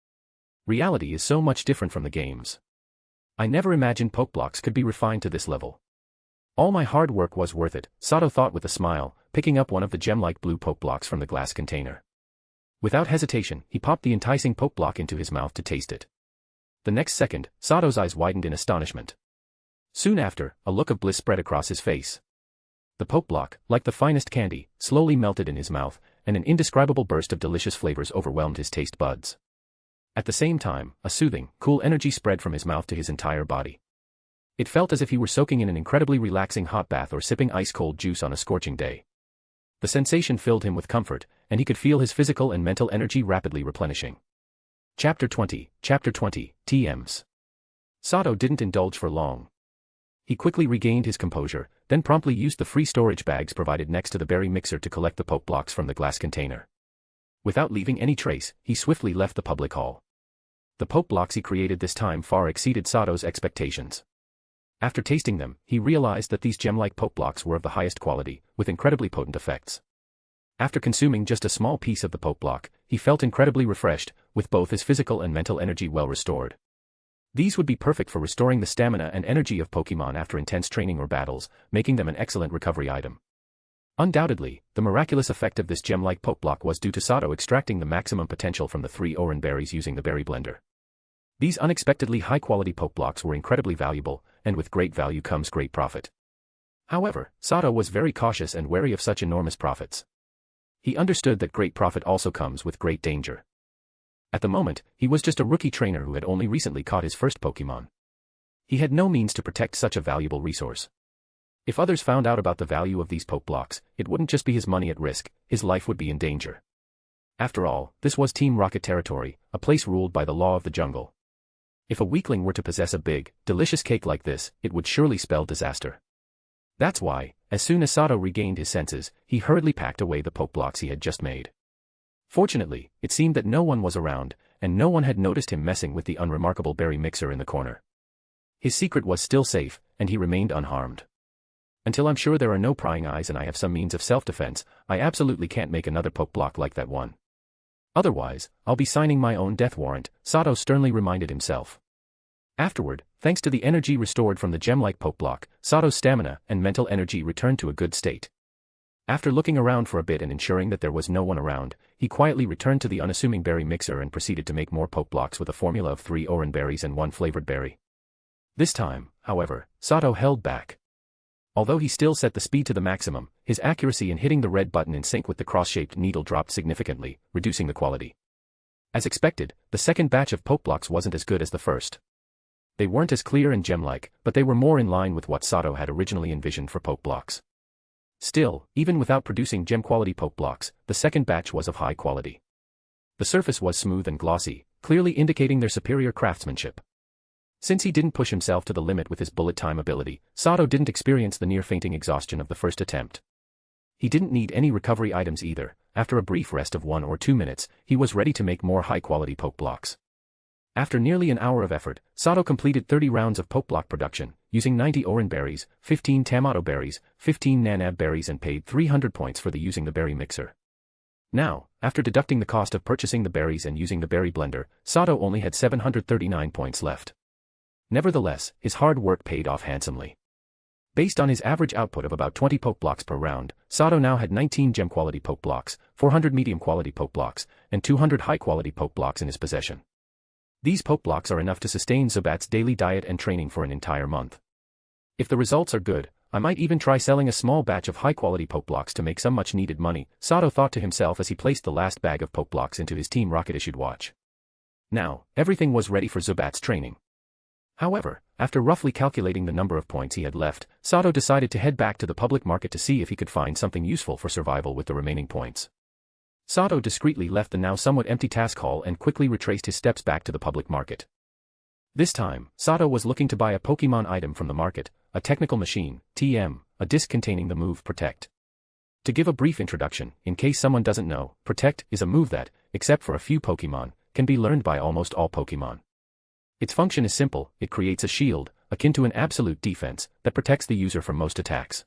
S3: Reality is so much different from the games. I never imagined poke blocks could be refined to this level. All my hard work was worth it, Sato thought with a smile, picking up one of the gem-like blue poke blocks from the glass container. Without hesitation, he popped the enticing poke block into his mouth to taste it. The next second, Sato's eyes widened in astonishment. Soon after, a look of bliss spread across his face. The poke block, like the finest candy, slowly melted in his mouth, and an indescribable burst of delicious flavors overwhelmed his taste buds. At the same time, a soothing, cool energy spread from his mouth to his entire body. It felt as if he were soaking in an incredibly relaxing hot bath or sipping ice-cold juice on a scorching day. The sensation filled him with comfort, and he could feel his physical and mental energy rapidly replenishing. Chapter 20, TMs. Sato didn't indulge for long. He quickly regained his composure, then promptly used the free storage bags provided next to the berry mixer to collect the poke blocks from the glass container. Without leaving any trace, he swiftly left the public hall. The poke blocks he created this time far exceeded Sato's expectations. After tasting them, he realized that these gem-like poke blocks were of the highest quality, with incredibly potent effects. After consuming just a small piece of the poke block, he felt incredibly refreshed, with both his physical and mental energy well restored. These would be perfect for restoring the stamina and energy of Pokemon after intense training or battles, making them an excellent recovery item. Undoubtedly, the miraculous effect of this gem-like poke block was due to Sato extracting the maximum potential from the 3 Oran berries using the berry blender. These unexpectedly high-quality poke blocks were incredibly valuable, and with great value comes great profit. However, Sato was very cautious and wary of such enormous profits. He understood that great profit also comes with great danger. At the moment, he was just a rookie trainer who had only recently caught his first Pokemon. He had no means to protect such a valuable resource. If others found out about the value of these poke blocks, it wouldn't just be his money at risk, his life would be in danger. After all, this was Team Rocket territory, a place ruled by the law of the jungle. If a weakling were to possess a big, delicious cake like this, it would surely spell disaster. That's why, as soon as Sato regained his senses, he hurriedly packed away the poke blocks he had just made. Fortunately, it seemed that no one was around, and no one had noticed him messing with the unremarkable berry mixer in the corner. His secret was still safe, and he remained unharmed. Until I'm sure there are no prying eyes and I have some means of self-defense, I absolutely can't make another poke block like that one. Otherwise, I'll be signing my own death warrant, Sato sternly reminded himself. Afterward, thanks to the energy restored from the gem-like poke block, Sato's stamina and mental energy returned to a good state. After looking around for a bit and ensuring that there was no one around, he quietly returned to the unassuming berry mixer and proceeded to make more poke blocks with a formula of 3 Oran berries and 1 flavored berry. This time, however, Sato held back. Although he still set the speed to the maximum, his accuracy in hitting the red button in sync with the cross-shaped needle dropped significantly, reducing the quality. As expected, the second batch of poke blocks wasn't as good as the first. They weren't as clear and gem-like, but they were more in line with what Sato had originally envisioned for poke blocks. Still, even without producing gem-quality poke blocks, the second batch was of high quality. The surface was smooth and glossy, clearly indicating their superior craftsmanship. Since he didn't push himself to the limit with his bullet time ability, Sato didn't experience the near-fainting exhaustion of the first attempt. He didn't need any recovery items either. After a brief rest of 1 or 2 minutes, he was ready to make more high-quality poke blocks. After nearly an hour of effort, Sato completed 30 rounds of poke block production, using 90 Oran berries, 15 Tamato berries, 15 Nanab berries and paid 300 points for using the berry mixer. Now, after deducting the cost of purchasing the berries and using the berry blender, Sato only had 739 points left. Nevertheless, his hard work paid off handsomely. Based on his average output of about 20 poke blocks per round, Sato now had 19 gem-quality poke blocks, 400 medium-quality poke blocks, and 200 high-quality poke blocks in his possession. These poke blocks are enough to sustain Zubat's daily diet and training for an entire month. If the results are good, I might even try selling a small batch of high-quality poke blocks to make some much-needed money, Sato thought to himself as he placed the last bag of poke blocks into his Team Rocket-issued watch. Now, everything was ready for Zubat's training. However, after roughly calculating the number of points he had left, Sato decided to head back to the public market to see if he could find something useful for survival with the remaining points. Sato discreetly left the now somewhat empty task hall and quickly retraced his steps back to the public market. This time, Sato was looking to buy a Pokemon item from the market, a technical machine, TM, a disc containing the move Protect. To give a brief introduction, in case someone doesn't know, Protect is a move that, except for a few Pokemon, can be learned by almost all Pokemon. Its function is simple, it creates a shield, akin to an absolute defense, that protects the user from most attacks.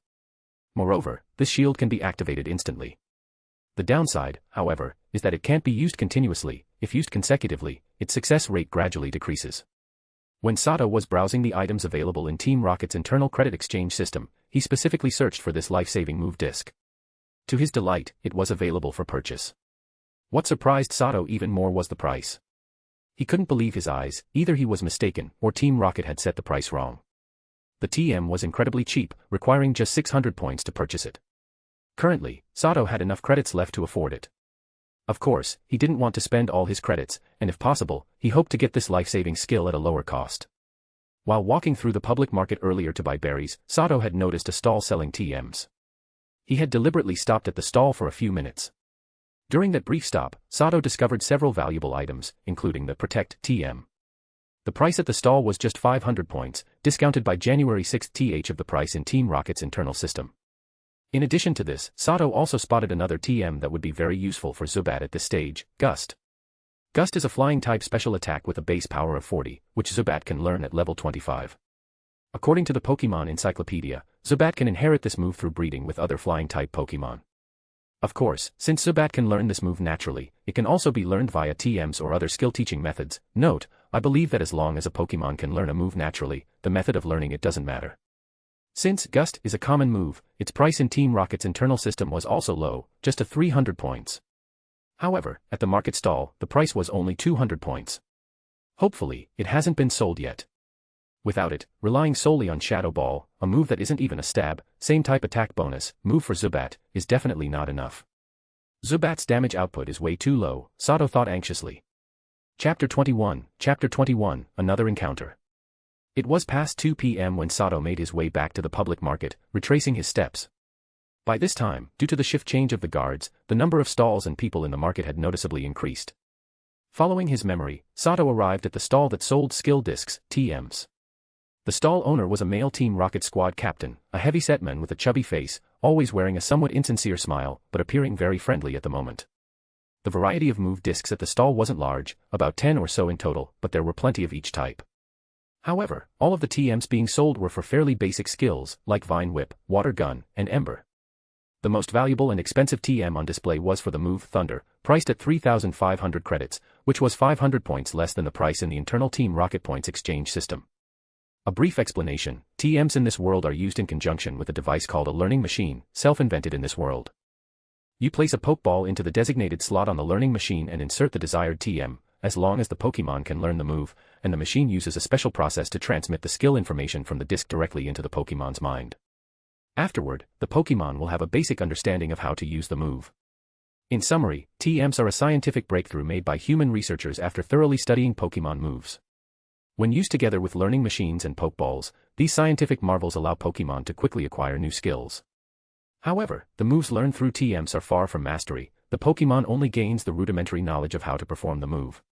S3: Moreover, this shield can be activated instantly. The downside, however, is that it can't be used continuously. If used consecutively, its success rate gradually decreases. When Sato was browsing the items available in Team Rocket's internal credit exchange system, he specifically searched for this life-saving move disc. To his delight, it was available for purchase. What surprised Sato even more was the price. He couldn't believe his eyes, either he was mistaken, or Team Rocket had set the price wrong. The TM was incredibly cheap, requiring just 600 points to purchase it. Currently, Sato had enough credits left to afford it. Of course, he didn't want to spend all his credits, and if possible, he hoped to get this life-saving skill at a lower cost. While walking through the public market earlier to buy berries, Sato had noticed a stall selling TMs. He had deliberately stopped at the stall for a few minutes. During that brief stop, Sato discovered several valuable items, including the Protect TM. The price at the stall was just 500 points, discounted by January 6th of the price in Team Rocket's internal system. In addition to this, Sato also spotted another TM that would be very useful for Zubat at this stage, Gust. Gust is a flying-type special attack with a base power of 40, which Zubat can learn at level 25. According to the Pokemon Encyclopedia, Zubat can inherit this move through breeding with other flying-type Pokemon. Of course, since Zubat can learn this move naturally, it can also be learned via TMs or other skill-teaching methods. Note, I believe that as long as a Pokemon can learn a move naturally, the method of learning it doesn't matter. Since Gust is a common move, its price in Team Rocket's internal system was also low, just 300 points. However, at the market stall, the price was only 200 points. Hopefully, it hasn't been sold yet. Without it, relying solely on Shadow Ball, a move that isn't even a stab, same type attack bonus, move for Zubat, is definitely not enough. Zubat's damage output is way too low, Sato thought anxiously. Chapter 21, Another Encounter. It was past 2 p.m. when Sato made his way back to the public market, retracing his steps. By this time, due to the shift change of the guards, the number of stalls and people in the market had noticeably increased. Following his memory, Sato arrived at the stall that sold skill discs, TMs. The stall owner was a male Team Rocket squad captain, a heavy-set man with a chubby face, always wearing a somewhat insincere smile, but appearing very friendly at the moment. The variety of move discs at the stall wasn't large, about 10 or so in total, but there were plenty of each type. However, all of the TMs being sold were for fairly basic skills, like Vine Whip, Water Gun, and Ember. The most valuable and expensive TM on display was for the move Thunder, priced at 3,500 credits, which was 500 points less than the price in the internal Team Rocket points exchange system. A brief explanation, TMs in this world are used in conjunction with a device called a learning machine, self-invented in this world. You place a Pokeball into the designated slot on the learning machine and insert the desired TM, as long as the Pokemon can learn the move, and the machine uses a special process to transmit the skill information from the disc directly into the Pokemon's mind. Afterward, the Pokemon will have a basic understanding of how to use the move. In summary, TMs are a scientific breakthrough made by human researchers after thoroughly studying Pokemon moves. When used together with learning machines and Pokeballs, these scientific marvels allow Pokemon to quickly acquire new skills. However, the moves learned through TMs are far from mastery. The Pokemon only gains the rudimentary knowledge of how to perform the move.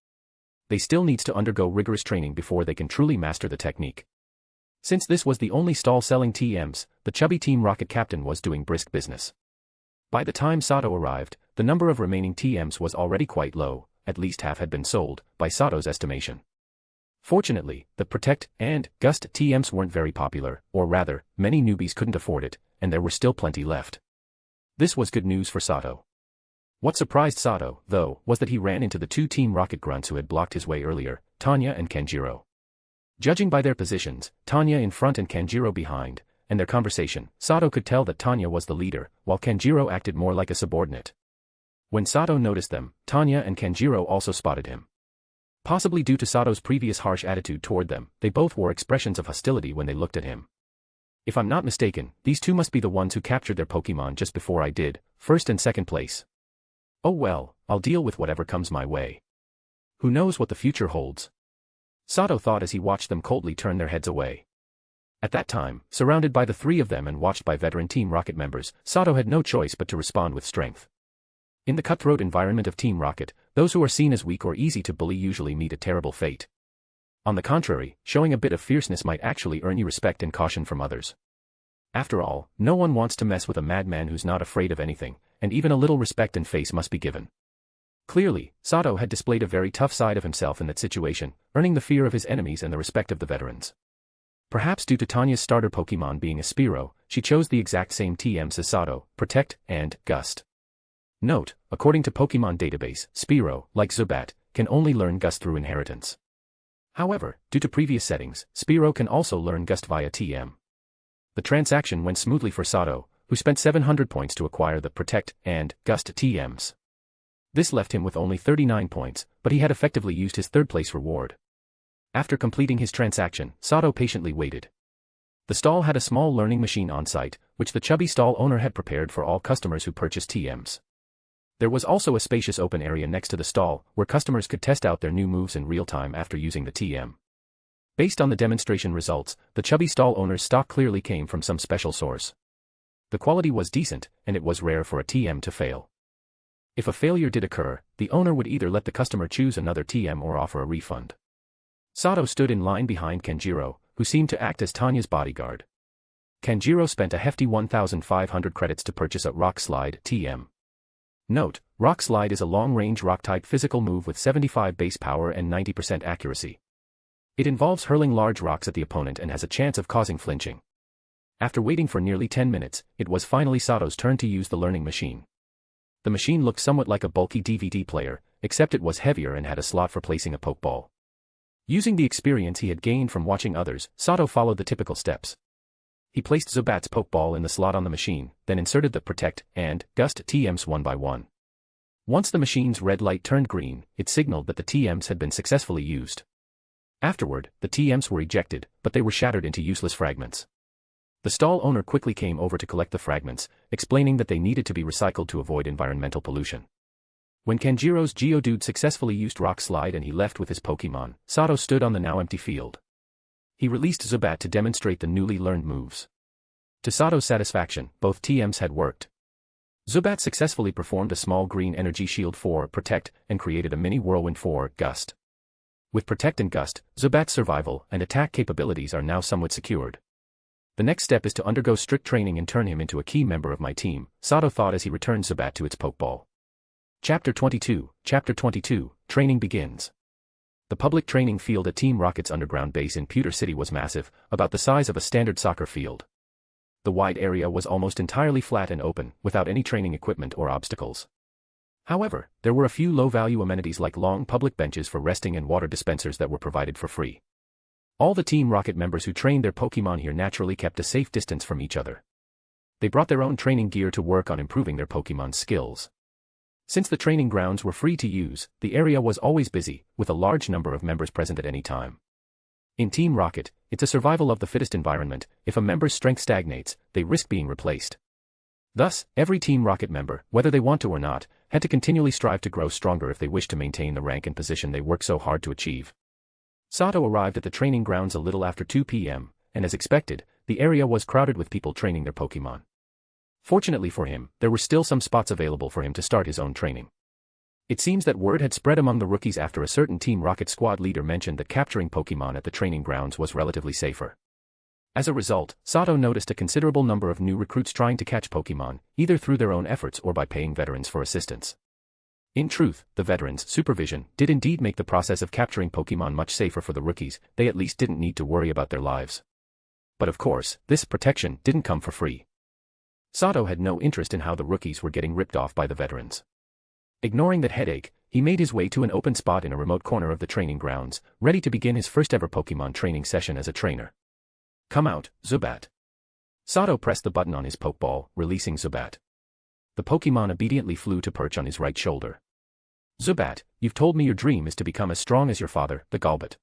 S3: They still need to undergo rigorous training before they can truly master the technique. Since this was the only stall selling TMs, the chubby Team Rocket captain was doing brisk business. By the time Sato arrived, the number of remaining TMs was already quite low, at least half had been sold, by Sato's estimation. Fortunately, the Protect and Gust TMs weren't very popular, or rather, many newbies couldn't afford it, and there were still plenty left. This was good news for Sato. What surprised Sato, though, was that he ran into the two Team Rocket Grunts who had blocked his way earlier, Tanya and Kenjiro. Judging by their positions, Tanya in front and Kenjiro behind, and their conversation, Sato could tell that Tanya was the leader, while Kenjiro acted more like a subordinate. When Sato noticed them, Tanya and Kenjiro also spotted him. Possibly due to Sato's previous harsh attitude toward them, they both wore expressions of hostility when they looked at him. If I'm not mistaken, these two must be the ones who captured their Pokemon just before I did, first and second place. Oh well, I'll deal with whatever comes my way. Who knows what the future holds? Sato thought as he watched them coldly turn their heads away. At that time, surrounded by the three of them and watched by veteran Team Rocket members, Sato had no choice but to respond with strength. In the cutthroat environment of Team Rocket, those who are seen as weak or easy to bully usually meet a terrible fate. On the contrary, showing a bit of fierceness might actually earn you respect and caution from others. After all, no one wants to mess with a madman who's not afraid of anything, and even a little respect and face must be given. Clearly, Sato had displayed a very tough side of himself in that situation, earning the fear of his enemies and the respect of the veterans. Perhaps due to Tanya's starter Pokemon being a Spearow, she chose the exact same TMs as Sato, Protect and Gust. Note, according to Pokemon database, Spearow, like Zubat, can only learn Gust through inheritance. However, due to previous settings, Spearow can also learn Gust via TM. The transaction went smoothly for Sato, who spent 700 points to acquire the Protect and Gust TMs. This left him with only 39 points, but he had effectively used his third-place reward. After completing his transaction, Sato patiently waited. The stall had a small learning machine on site, which the chubby stall owner had prepared for all customers who purchased TMs. There was also a spacious open area next to the stall, where customers could test out their new moves in real time after using the TM. Based on the demonstration results, the chubby stall owner's stock clearly came from some special source. The quality was decent, and it was rare for a TM to fail. If a failure did occur, the owner would either let the customer choose another TM or offer a refund. Sato stood in line behind Kenjiro, who seemed to act as Tanya's bodyguard. Kenjiro spent a hefty 1,500 credits to purchase a Rock Slide TM. Note, Rock Slide is a long-range rock-type physical move with 75 base power and 90% accuracy. It involves hurling large rocks at the opponent and has a chance of causing flinching. After waiting for nearly 10 minutes, it was finally Sato's turn to use the learning machine. The machine looked somewhat like a bulky DVD player, except it was heavier and had a slot for placing a pokeball. Using the experience he had gained from watching others, Sato followed the typical steps. He placed Zubat's pokeball in the slot on the machine, then inserted the Protect and Gust TMs one by one. Once the machine's red light turned green, it signaled that the TMs had been successfully used. Afterward, the TMs were ejected, but they were shattered into useless fragments. The stall owner quickly came over to collect the fragments, explaining that they needed to be recycled to avoid environmental pollution. When Kanjiro's Geodude successfully used Rock Slide and he left with his Pokémon, Sato stood on the now empty field. He released Zubat to demonstrate the newly learned moves. To Sato's satisfaction, both TMs had worked. Zubat successfully performed a small green energy shield for Protect and created a mini whirlwind for Gust. With Protect and Gust, Zubat's survival and attack capabilities are now somewhat secured. The next step is to undergo strict training and turn him into a key member of my team, Sato thought as he returned Zubat to its Pokeball. Chapter 22, Training begins. The public training field at Team Rocket's underground base in Pewter City was massive, about the size of a standard soccer field. The wide area was almost entirely flat and open, without any training equipment or obstacles. However, there were a few low-value amenities like long public benches for resting and water dispensers that were provided for free. All the Team Rocket members who trained their Pokémon here naturally kept a safe distance from each other. They brought their own training gear to work on improving their Pokémon's skills. Since the training grounds were free to use, the area was always busy, with a large number of members present at any time. In Team Rocket, it's a survival of the fittest environment. If a member's strength stagnates, they risk being replaced. Thus, every Team Rocket member, whether they want to or not, had to continually strive to grow stronger if they wished to maintain the rank and position they worked so hard to achieve. Sato arrived at the training grounds a little after 2 p.m., and as expected, the area was crowded with people training their Pokémon. Fortunately for him, there were still some spots available for him to start his own training. It seems that word had spread among the rookies after a certain Team Rocket squad leader mentioned that capturing Pokémon at the training grounds was relatively safer. As a result, Sato noticed a considerable number of new recruits trying to catch Pokémon, either through their own efforts or by paying veterans for assistance. In truth, the veterans' supervision did indeed make the process of capturing Pokémon much safer for the rookies. They at least didn't need to worry about their lives. But of course, this protection didn't come for free. Sato had no interest in how the rookies were getting ripped off by the veterans. Ignoring that headache, he made his way to an open spot in a remote corner of the training grounds, ready to begin his first ever Pokémon training session as a trainer. Come out, Zubat. Sato pressed the button on his Pokeball, releasing Zubat. The Pokémon obediently flew to perch on his right shoulder. Zubat, you've told me your dream is to become as strong as your father, the Golbat.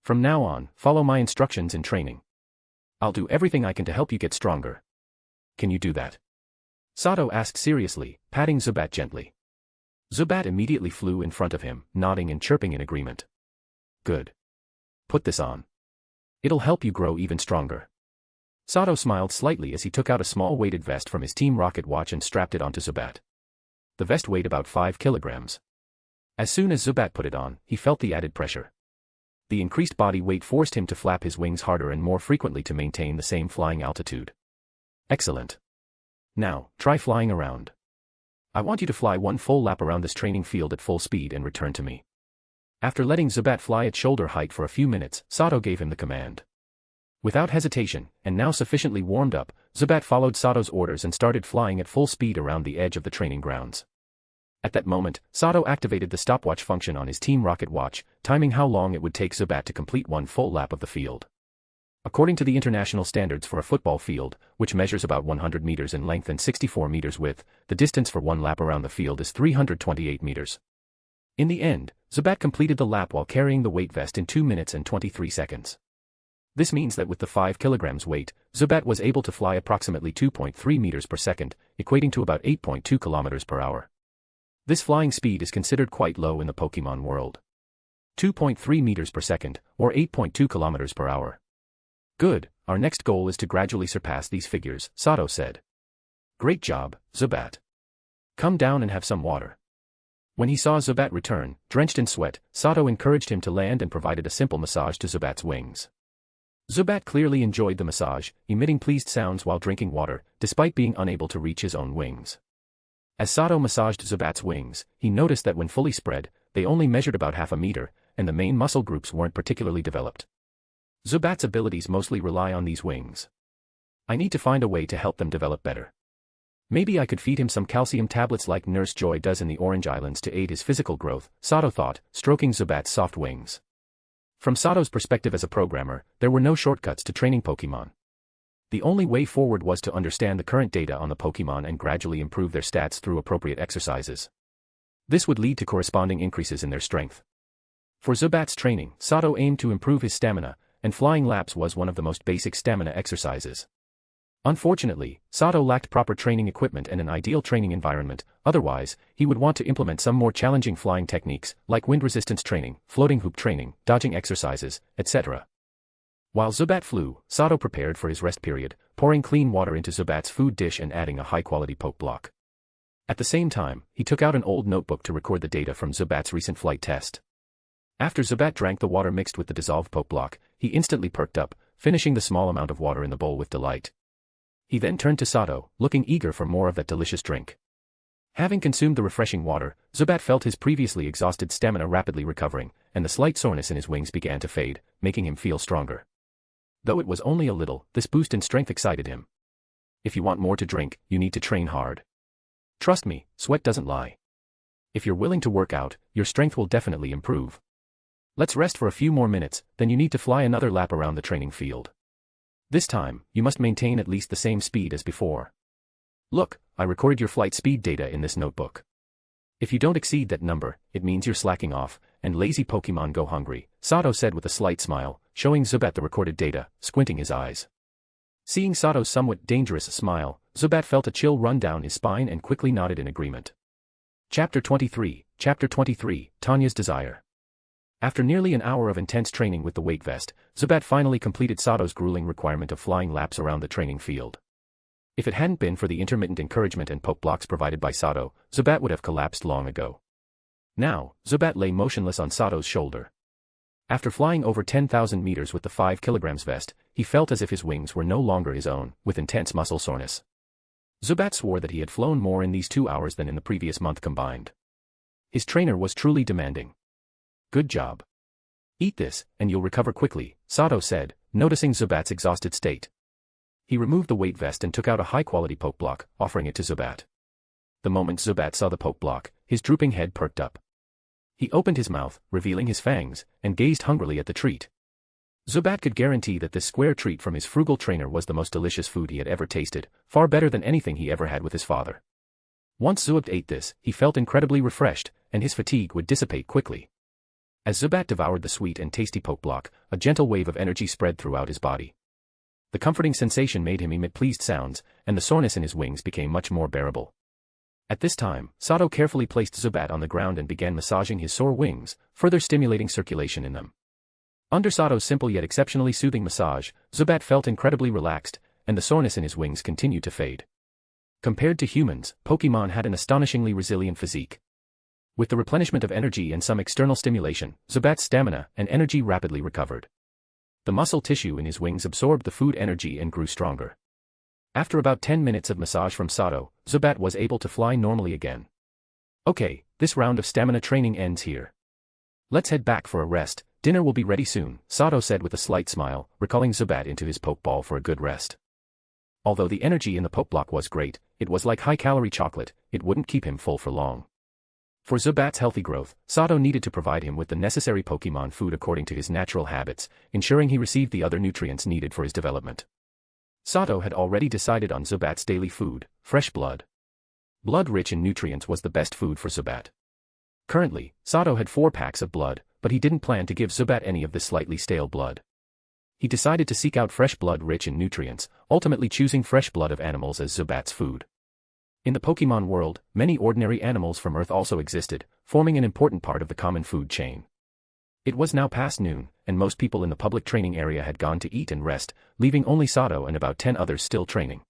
S3: From now on, follow my instructions in training. I'll do everything I can to help you get stronger. Can you do that? Sato asked seriously, patting Zubat gently. Zubat immediately flew in front of him, nodding and chirping in agreement. Good. Put this on. It'll help you grow even stronger. Sato smiled slightly as he took out a small weighted vest from his Team Rocket watch and strapped it onto Zubat. The vest weighed about 5 kilograms. As soon as Zubat put it on, he felt the added pressure. The increased body weight forced him to flap his wings harder and more frequently to maintain the same flying altitude. Excellent. Now, try flying around. I want you to fly one full lap around this training field at full speed and return to me. After letting Zubat fly at shoulder height for a few minutes, Sato gave him the command. Without hesitation, and now sufficiently warmed up, Zubat followed Sato's orders and started flying at full speed around the edge of the training grounds. At that moment, Sato activated the stopwatch function on his Team Rocket watch, timing how long it would take Zubat to complete one full lap of the field. According to the international standards for a football field, which measures about 100 meters in length and 64 meters width, the distance for one lap around the field is 328 meters. In the end, Zubat completed the lap while carrying the weight vest in 2 minutes and 23 seconds. This means that with the 5 kilograms weight, Zubat was able to fly approximately 2.3 meters per second, equating to about 8.2 kilometers per hour. This flying speed is considered quite low in the Pokémon world. 2.3 meters per second, or 8.2 kilometers per hour. Good, our next goal is to gradually surpass these figures, Sato said. Great job, Zubat. Come down and have some water. When he saw Zubat return, drenched in sweat, Sato encouraged him to land and provided a simple massage to Zubat's wings. Zubat clearly enjoyed the massage, emitting pleased sounds while drinking water, despite being unable to reach his own wings. As Sato massaged Zubat's wings, he noticed that when fully spread, they only measured about half a meter, and the main muscle groups weren't particularly developed. Zubat's abilities mostly rely on these wings. I need to find a way to help them develop better. Maybe I could feed him some calcium tablets like Nurse Joy does in the Orange Islands to aid his physical growth, Sato thought, stroking Zubat's soft wings. From Sato's perspective as a programmer, there were no shortcuts to training Pokemon. The only way forward was to understand the current data on the Pokemon and gradually improve their stats through appropriate exercises. This would lead to corresponding increases in their strength. For Zubat's training, Sato aimed to improve his stamina, and flying laps was one of the most basic stamina exercises. Unfortunately, Sato lacked proper training equipment and an ideal training environment, otherwise, he would want to implement some more challenging flying techniques, like wind resistance training, floating hoop training, dodging exercises, etc. While Zubat flew, Sato prepared for his rest period, pouring clean water into Zubat's food dish and adding a high-quality poke block. At the same time, he took out an old notebook to record the data from Zubat's recent flight test. After Zubat drank the water mixed with the dissolved poke block, he instantly perked up, finishing the small amount of water in the bowl with delight. He then turned to Sato, looking eager for more of that delicious drink. Having consumed the refreshing water, Zubat felt his previously exhausted stamina rapidly recovering, and the slight soreness in his wings began to fade, making him feel stronger. Though it was only a little, this boost in strength excited him. If you want more to drink, you need to train hard. Trust me, sweat doesn't lie. If you're willing to work out, your strength will definitely improve. Let's rest for a few more minutes, then you need to fly another lap around the training field. This time, you must maintain at least the same speed as before. Look, I recorded your flight speed data in this notebook. If you don't exceed that number, it means you're slacking off, and lazy Pokemon go hungry, Sato said with a slight smile, showing Zubat the recorded data, squinting his eyes. Seeing Sato's somewhat dangerous smile, Zubat felt a chill run down his spine and quickly nodded in agreement. Chapter 23, Tanya's Desire. After nearly an hour of intense training with the weight vest, Zubat finally completed Sato's grueling requirement of flying laps around the training field. If it hadn't been for the intermittent encouragement and poke blocks provided by Sato, Zubat would have collapsed long ago. Now, Zubat lay motionless on Sato's shoulder. After flying over 10,000 meters with the 5 kilograms vest, he felt as if his wings were no longer his own, with intense muscle soreness. Zubat swore that he had flown more in these 2 hours than in the previous month combined. His trainer was truly demanding. Good job. Eat this, and you'll recover quickly, Sato said, noticing Zubat's exhausted state. He removed the weight vest and took out a high-quality poke block, offering it to Zubat. The moment Zubat saw the poke block, his drooping head perked up. He opened his mouth, revealing his fangs, and gazed hungrily at the treat. Zubat could guarantee that this square treat from his frugal trainer was the most delicious food he had ever tasted, far better than anything he ever had with his father. Once Zubat ate this, he felt incredibly refreshed, and his fatigue would dissipate quickly. As Zubat devoured the sweet and tasty poke block, a gentle wave of energy spread throughout his body. The comforting sensation made him emit pleased sounds, and the soreness in his wings became much more bearable. At this time, Sato carefully placed Zubat on the ground and began massaging his sore wings, further stimulating circulation in them. Under Sato's simple yet exceptionally soothing massage, Zubat felt incredibly relaxed, and the soreness in his wings continued to fade. Compared to humans, Pokemon had an astonishingly resilient physique. With the replenishment of energy and some external stimulation, Zubat's stamina and energy rapidly recovered. The muscle tissue in his wings absorbed the food energy and grew stronger. After about 10 minutes of massage from Sato, Zubat was able to fly normally again. Okay, this round of stamina training ends here. Let's head back for a rest, dinner will be ready soon, Sato said with a slight smile, recalling Zubat into his pokeball for a good rest. Although the energy in the pokeblock was great, it was like high-calorie chocolate, it wouldn't keep him full for long. For Zubat's healthy growth, Sato needed to provide him with the necessary Pokemon food according to his natural habits, ensuring he received the other nutrients needed for his development. Sato had already decided on Zubat's daily food, fresh blood. Blood rich in nutrients was the best food for Zubat. Currently, Sato had 4 packs of blood, but he didn't plan to give Zubat any of this slightly stale blood. He decided to seek out fresh blood rich in nutrients, ultimately choosing fresh blood of animals as Zubat's food. In the Pokemon world, many ordinary animals from Earth also existed, forming an important part of the common food chain. It was now past noon, and most people in the public training area had gone to eat and rest, leaving only Sato and about 10 others still training.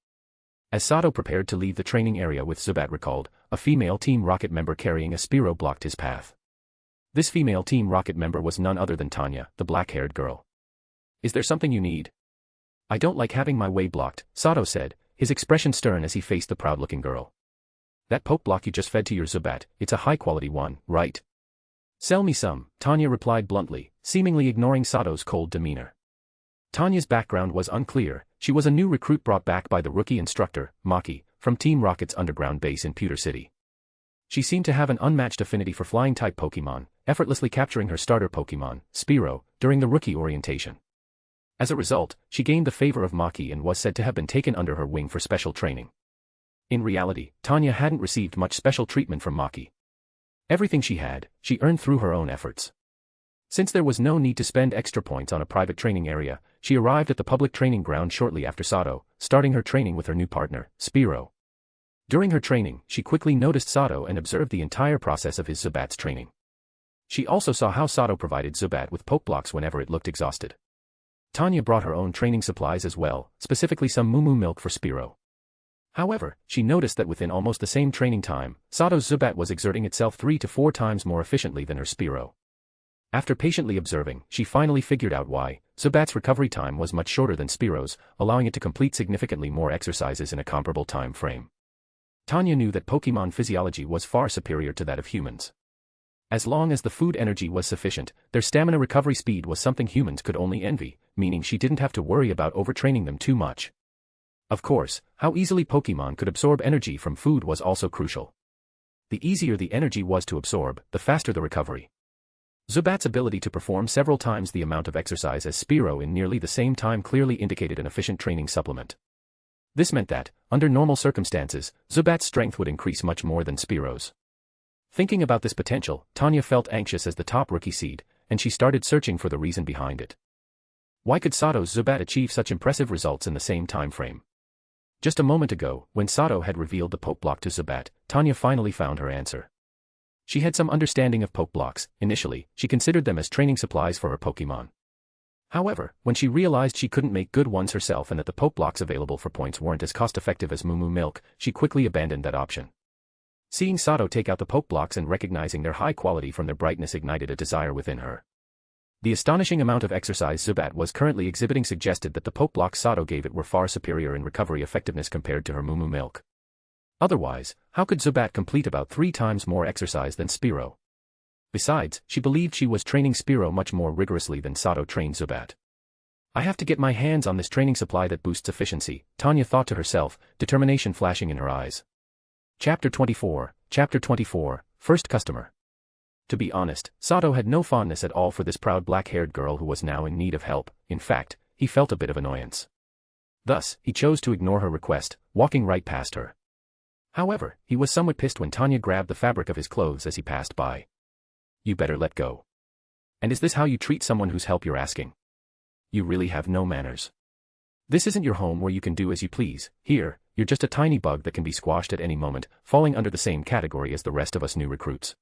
S3: As Sato prepared to leave the training area with Zubat recalled, a female Team Rocket member carrying a Spearow blocked his path. This female Team Rocket member was none other than Tanya, the black-haired girl. Is there something you need? I don't like having my way blocked, Sato said, his expression stern as he faced the proud-looking girl. That poke block you just fed to your Zubat, it's a high-quality one, right? Sell me some, Tanya replied bluntly, seemingly ignoring Sato's cold demeanor. Tanya's background was unclear. She was a new recruit brought back by the rookie instructor, Maki, from Team Rocket's underground base in Pewter City. She seemed to have an unmatched affinity for flying-type Pokemon, effortlessly capturing her starter Pokemon, Spearow, during the rookie orientation. As a result, she gained the favor of Maki and was said to have been taken under her wing for special training. In reality, Tanya hadn't received much special treatment from Maki. Everything she had, she earned through her own efforts. Since there was no need to spend extra points on a private training area, she arrived at the public training ground shortly after Sato, starting her training with her new partner, Spearow. During her training, she quickly noticed Sato and observed the entire process of his Zubat's training. She also saw how Sato provided Zubat with Pokeblocks whenever it looked exhausted. Tanya brought her own training supplies as well, specifically some Moo Moo milk for Spearow. However, she noticed that within almost the same training time, Sato's Zubat was exerting itself 3 to 4 times more efficiently than her Spearow. After patiently observing, she finally figured out why. Zubat's recovery time was much shorter than Spearow's, allowing it to complete significantly more exercises in a comparable time frame. Tanya knew that Pokemon physiology was far superior to that of humans. As long as the food energy was sufficient, their stamina recovery speed was something humans could only envy, meaning she didn't have to worry about overtraining them too much. Of course, how easily Pokemon could absorb energy from food was also crucial. The easier the energy was to absorb, the faster the recovery. Zubat's ability to perform several times the amount of exercise as Spearow in nearly the same time clearly indicated an efficient training supplement. This meant that, under normal circumstances, Zubat's strength would increase much more than Spearow's. Thinking about this potential, Tanya felt anxious as the top rookie seed, and she started searching for the reason behind it. Why could Sato's Zubat achieve such impressive results in the same time frame? Just a moment ago, when Sato had revealed the Pokeblock to Zubat, Tanya finally found her answer. She had some understanding of Pokeblocks. Initially, she considered them as training supplies for her Pokemon. However, when she realized she couldn't make good ones herself and that the Pokeblocks available for points weren't as cost-effective as Moo Moo milk, she quickly abandoned that option. Seeing Sato take out the Pokeblocks and recognizing their high quality from their brightness ignited a desire within her. The astonishing amount of exercise Zubat was currently exhibiting suggested that the Pokeblocks Sato gave it were far superior in recovery effectiveness compared to her Moo Moo milk. Otherwise, how could Zubat complete about 3 times more exercise than Spearow? Besides, she believed she was training Spearow much more rigorously than Sato trained Zubat. I have to get my hands on this training supply that boosts efficiency, Tanya thought to herself, determination flashing in her eyes. Chapter 24, First Customer. To be honest, Sato had no fondness at all for this proud black-haired girl who was now in need of help. In fact, he felt a bit of annoyance. Thus, he chose to ignore her request, walking right past her. However, he was somewhat pissed when Tanya grabbed the fabric of his clothes as he passed by. You better let go. And is this how you treat someone whose help you're asking? You really have no manners. This isn't your home where you can do as you please. Here, you're just a tiny bug that can be squashed at any moment, falling under the same category as the rest of us new recruits.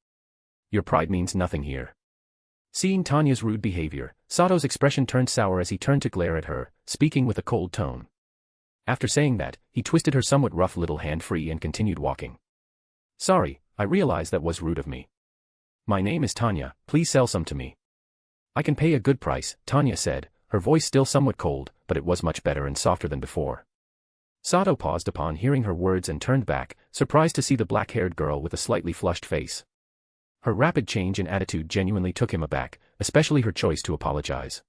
S3: Your pride means nothing here. Seeing Tanya's rude behavior, Sato's expression turned sour as he turned to glare at her, speaking with a cold tone. After saying that, he twisted her somewhat rough little hand free and continued walking. Sorry, I realize that was rude of me. My name is Tanya, please sell some to me. I can pay a good price, Tanya said, her voice still somewhat cold, but it was much better and softer than before. Sato paused upon hearing her words and turned back, surprised to see the black-haired girl with a slightly flushed face. Her rapid change in attitude genuinely took him aback, especially her choice to apologize.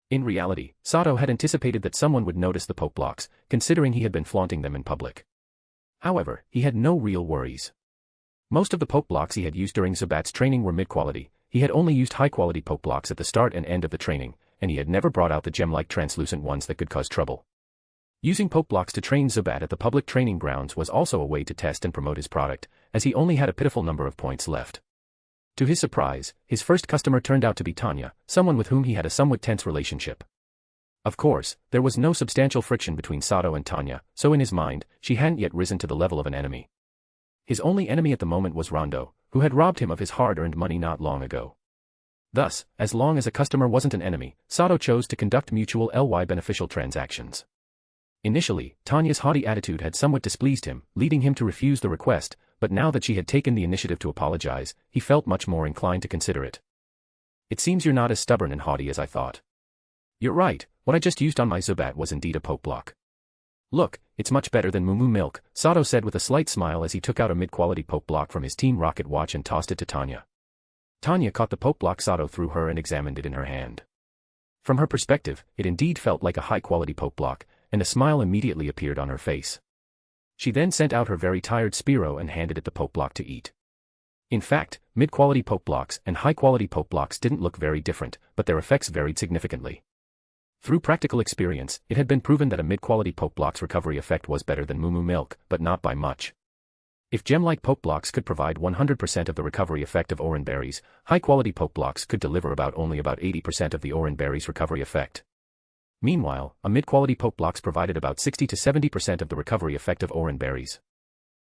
S3: In reality, Sato had anticipated that someone would notice the Pokeblocks, considering he had been flaunting them in public. However, he had no real worries. Most of the Pokeblocks he had used during Zubat's training were mid-quality. He had only used high-quality Pokeblocks at the start and end of the training, and he had never brought out the gem-like translucent ones that could cause trouble. Using Pokeblocks to train Zubat at the public training grounds was also a way to test and promote his product, as he only had a pitiful number of points left. To his surprise, his first customer turned out to be Tanya, someone with whom he had a somewhat tense relationship. Of course, there was no substantial friction between Sato and Tanya, so in his mind, she hadn't yet risen to the level of an enemy. His only enemy at the moment was Rondo, who had robbed him of his hard-earned money not long ago. Thus, as long as a customer wasn't an enemy, Sato chose to conduct mutual beneficial transactions. Initially, Tanya's haughty attitude had somewhat displeased him, leading him to refuse the request, but now that she had taken the initiative to apologize, he felt much more inclined to consider it. It seems you're not as stubborn and haughty as I thought. You're right, what I just used on my Zubat was indeed a Pokeblock. Look, it's much better than Moo Moo milk, Sato said with a slight smile as he took out a mid-quality Pokeblock from his Team Rocket watch and tossed it to Tanya. Tanya caught the poke block Sato threw her and examined it in her hand. From her perspective, it indeed felt like a high-quality poke block, and a smile immediately appeared on her face. She then sent out her very tired Spearow and handed it the poke block to eat. In fact, mid-quality poke blocks and high-quality poke blocks didn't look very different, but their effects varied significantly. Through practical experience, it had been proven that a mid-quality poke block's recovery effect was better than Moo milk, but not by much. If gem-like poke blocks could provide 100% of the recovery effect of orange berries, high-quality poke blocks could deliver only about 80% of the orange berries' recovery effect. Meanwhile, a mid-quality poke blocks provided about 60 to 70% of the recovery effect of orange berries.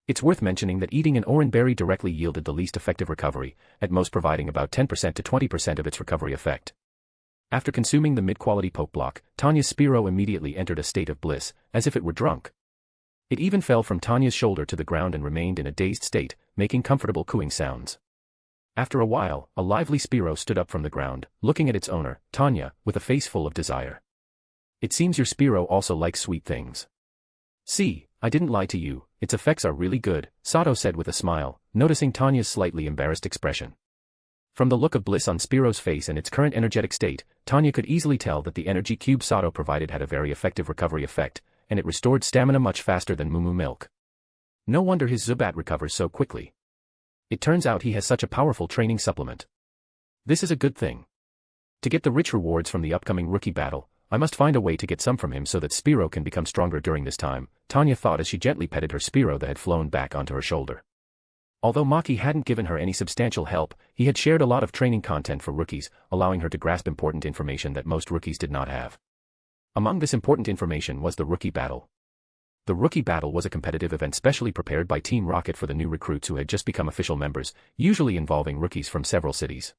S3: It's worth mentioning that eating an orange berry directly yielded the least effective recovery, at most providing about 10% to 20% of its recovery effect. After consuming the mid-quality poke block, Tanya's Spearow immediately entered a state of bliss, as if it were drunk. It even fell from Tanya's shoulder to the ground and remained in a dazed state, making comfortable cooing sounds. After a while, a lively Spearow stood up from the ground, looking at its owner, Tanya, with a face full of desire. It seems your Spearow also likes sweet things. See, I didn't lie to you, its effects are really good, Sato said with a smile, noticing Tanya's slightly embarrassed expression. From the look of bliss on Spearow's face and its current energetic state, Tanya could easily tell that the energy cube Sato provided had a very effective recovery effect, and it restored stamina much faster than Moo milk. No wonder his Zubat recovers so quickly. It turns out he has such a powerful training supplement. This is a good thing. To get the rich rewards from the upcoming rookie battle, I must find a way to get some from him so that Spearow can become stronger during this time, Tanya thought as she gently petted her Spearow that had flown back onto her shoulder. Although Maki hadn't given her any substantial help, he had shared a lot of training content for rookies, allowing her to grasp important information that most rookies did not have. Among this important information was the Rookie Battle. The Rookie Battle was a competitive event specially prepared by Team Rocket for the new recruits who had just become official members, usually involving rookies from several cities.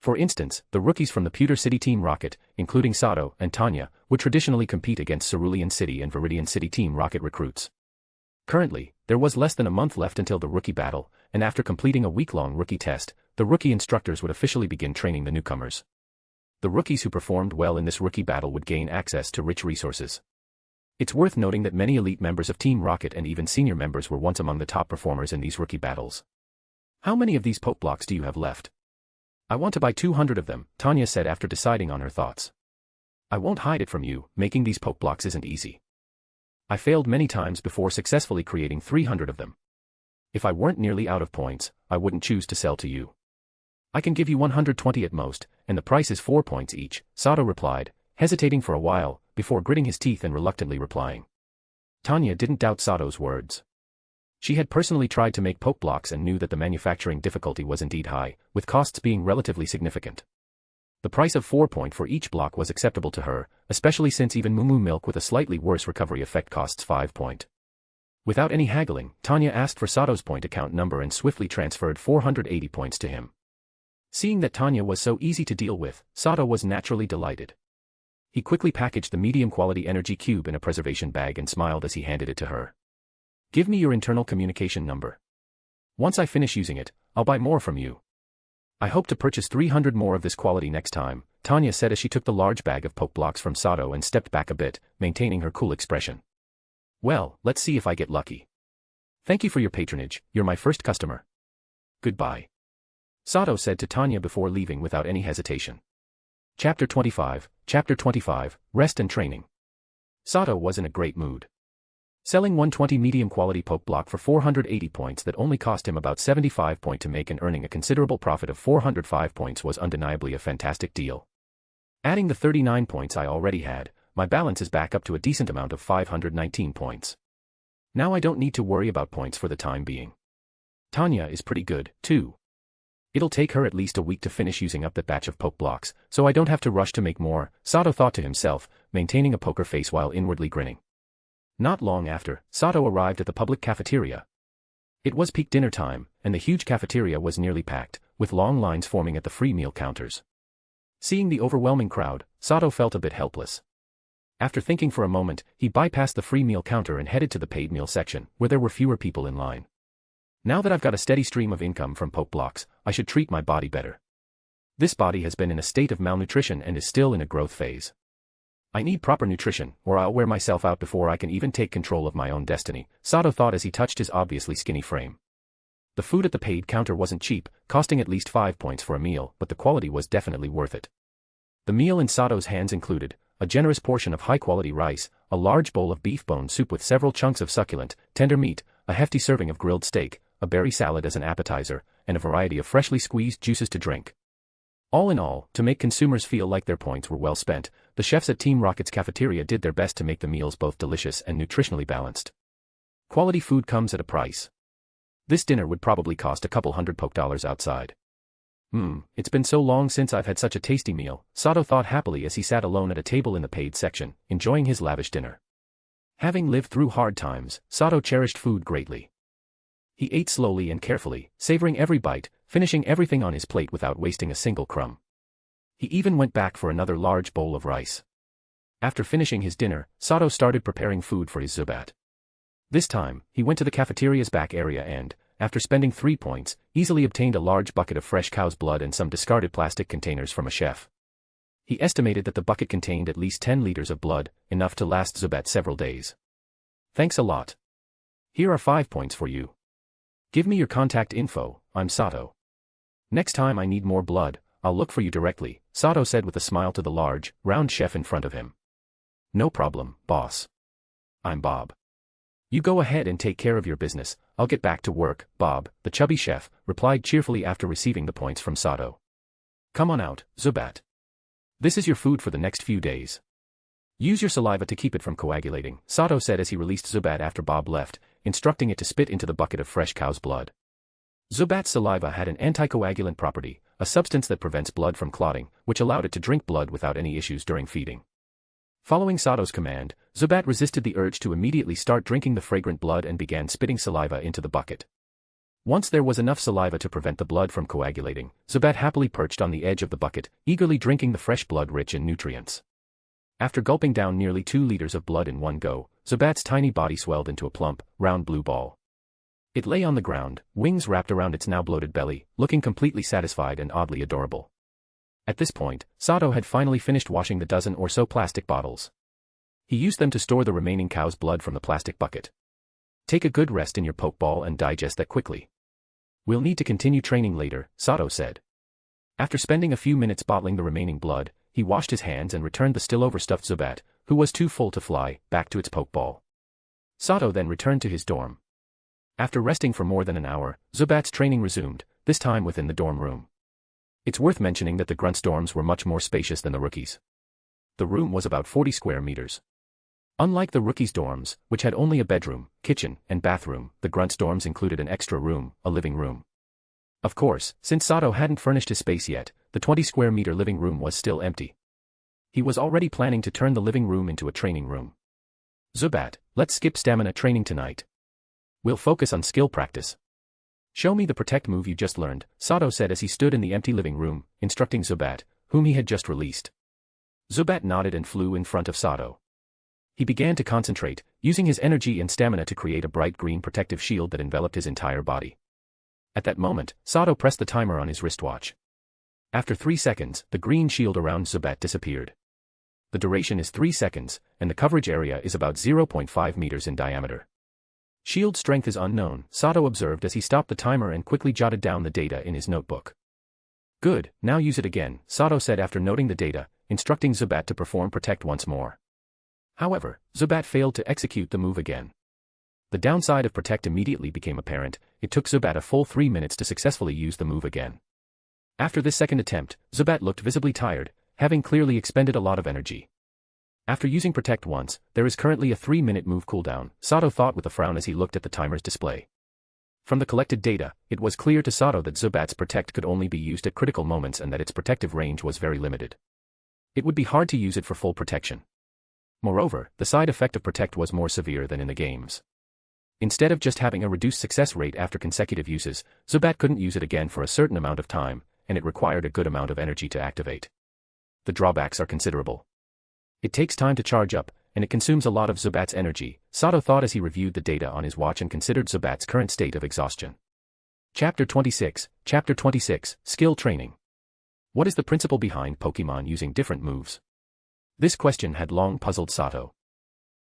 S3: For instance, the rookies from the Pewter City Team Rocket, including Sato and Tanya, would traditionally compete against Cerulean City and Viridian City Team Rocket recruits. Currently, there was less than a month left until the Rookie Battle, and after completing a week-long rookie test, the rookie instructors would officially begin training the newcomers. The rookies who performed well in this Rookie Battle would gain access to rich resources. It's worth noting that many elite members of Team Rocket and even senior members were once among the top performers in these Rookie Battles. How many of these poke blocks do you have left? I want to buy 200 of them, Tanya said after deciding on her thoughts. I won't hide it from you, making these poke blocks isn't easy. I failed many times before successfully creating 300 of them. If I weren't nearly out of points, I wouldn't choose to sell to you. I can give you 120 at most, and the price is 4 points each, Sato replied, hesitating for a while, before gritting his teeth and reluctantly replying. Tanya didn't doubt Sato's words. She had personally tried to make poke blocks and knew that the manufacturing difficulty was indeed high, with costs being relatively significant. The price of 4 points for each block was acceptable to her, especially since even Moo milk with a slightly worse recovery effect costs 5 points. Without any haggling, Tanya asked for Sato's point account number and swiftly transferred 480 points to him. Seeing that Tanya was so easy to deal with, Sato was naturally delighted. He quickly packaged the medium-quality energy cube in a preservation bag and smiled as he handed it to her. Give me your internal communication number. Once I finish using it, I'll buy more from you. I hope to purchase 300 more of this quality next time, Tanya said as she took the large bag of poke blocks from Sato and stepped back a bit, maintaining her cool expression. Well, let's see if I get lucky. Thank you for your patronage, you're my first customer. Goodbye. Sato said to Tanya before leaving without any hesitation. Chapter 25, Rest and Training. Sato was in a great mood. Selling 120 medium-quality poke block for 480 points that only cost him about 75 points to make and earning a considerable profit of 405 points was undeniably a fantastic deal. Adding the 39 points I already had, my balance is back up to a decent amount of 519 points. Now I don't need to worry about points for the time being. Tanya is pretty good, too. It'll take her at least a week to finish using up that batch of poke blocks, so I don't have to rush to make more, Sato thought to himself, maintaining a poker face while inwardly grinning. Not long after, Sato arrived at the public cafeteria. It was peak dinner time, and the huge cafeteria was nearly packed, with long lines forming at the free meal counters. Seeing the overwhelming crowd, Sato felt a bit helpless. After thinking for a moment, he bypassed the free meal counter and headed to the paid meal section, where there were fewer people in line. Now that I've got a steady stream of income from poke blocks, I should treat my body better. This body has been in a state of malnutrition and is still in a growth phase. I need proper nutrition, or I'll wear myself out before I can even take control of my own destiny, Sato thought as he touched his obviously skinny frame. The food at the paid counter wasn't cheap, costing at least 5 points for a meal, but the quality was definitely worth it. The meal in Sato's hands included a generous portion of high-quality rice, a large bowl of beef bone soup with several chunks of succulent, tender meat, a hefty serving of grilled steak, a berry salad as an appetizer, and a variety of freshly squeezed juices to drink. All in all, to make consumers feel like their points were well spent, the chefs at Team Rocket's cafeteria did their best to make the meals both delicious and nutritionally balanced. Quality food comes at a price. This dinner would probably cost a couple $100 dollars outside. It's been so long since I've had such a tasty meal, Sato thought happily as he sat alone at a table in the paid section, enjoying his lavish dinner. Having lived through hard times, Sato cherished food greatly. He ate slowly and carefully, savoring every bite, finishing everything on his plate without wasting a single crumb. He even went back for another large bowl of rice. After finishing his dinner, Sato started preparing food for his Zubat. This time, he went to the cafeteria's back area and, after spending 3 points, easily obtained a large bucket of fresh cow's blood and some discarded plastic containers from a chef. He estimated that the bucket contained at least 10 liters of blood, enough to last Zubat several days. Thanks a lot. Here are 5 points for you. Give me your contact info, I'm Sato. Next time I need more blood, I'll look for you directly, Sato said with a smile to the large, round chef in front of him. No problem, boss. I'm Bob. You go ahead and take care of your business, I'll get back to work, Bob, the chubby chef, replied cheerfully after receiving the points from Sato. Come on out, Zubat. This is your food for the next few days. Use your saliva to keep it from coagulating, Sato said as he released Zubat after Bob left, instructing it to spit into the bucket of fresh cow's blood. Zubat's saliva had an anticoagulant property, a substance that prevents blood from clotting, which allowed it to drink blood without any issues during feeding. Following Sato's command, Zubat resisted the urge to immediately start drinking the fragrant blood and began spitting saliva into the bucket. Once there was enough saliva to prevent the blood from coagulating, Zubat happily perched on the edge of the bucket, eagerly drinking the fresh blood rich in nutrients. After gulping down nearly 2 liters of blood in one go, Zubat's tiny body swelled into a plump, round blue ball. It lay on the ground, wings wrapped around its now bloated belly, looking completely satisfied and oddly adorable. At this point, Sato had finally finished washing the dozen or so plastic bottles. He used them to store the remaining cow's blood from the plastic bucket. Take a good rest in your pokeball and digest that quickly. We'll need to continue training later, Sato said. After spending a few minutes bottling the remaining blood, he washed his hands and returned the still overstuffed Zubat, who was too full to fly, back to its pokeball. Sato then returned to his dorm. After resting for more than an hour, Zubat's training resumed, this time within the dorm room. It's worth mentioning that the Grunt's dorms were much more spacious than the Rookies'. The room was about 40 square meters. Unlike the Rookies' dorms, which had only a bedroom, kitchen, and bathroom, the Grunt's dorms included an extra room, a living room. Of course, since Sato hadn't furnished his space yet, the 20 square meter living room was still empty. He was already planning to turn the living room into a training room. Zubat, let's skip stamina training tonight. We'll focus on skill practice. Show me the protect move you just learned, Sato said as he stood in the empty living room, instructing Zubat, whom he had just released. Zubat nodded and flew in front of Sato. He began to concentrate, using his energy and stamina to create a bright green protective shield that enveloped his entire body. At that moment, Sato pressed the timer on his wristwatch. After 3 seconds, the green shield around Zubat disappeared. The duration is 3 seconds, and the coverage area is about 0.5 meters in diameter. Shield strength is unknown, Sato observed as he stopped the timer and quickly jotted down the data in his notebook. Good, now use it again, Sato said after noting the data, instructing Zubat to perform protect once more. However, Zubat failed to execute the move again. The downside of protect immediately became apparent, it took Zubat a full 3 minutes to successfully use the move again. After this second attempt, Zubat looked visibly tired, having clearly expended a lot of energy. After using protect once, there is currently a 3-minute move cooldown, Sato thought with a frown as he looked at the timer's display. From the collected data, it was clear to Sato that Zubat's protect could only be used at critical moments and that its protective range was very limited. It would be hard to use it for full protection. Moreover, the side effect of protect was more severe than in the games. Instead of just having a reduced success rate after consecutive uses, Zubat couldn't use it again for a certain amount of time, and it required a good amount of energy to activate. The drawbacks are considerable. It takes time to charge up, and it consumes a lot of Zubat's energy, Sato thought as he reviewed the data on his watch and considered Zubat's current state of exhaustion. Chapter 26, Skill Training. What is the principle behind Pokemon using different moves? This question had long puzzled Sato.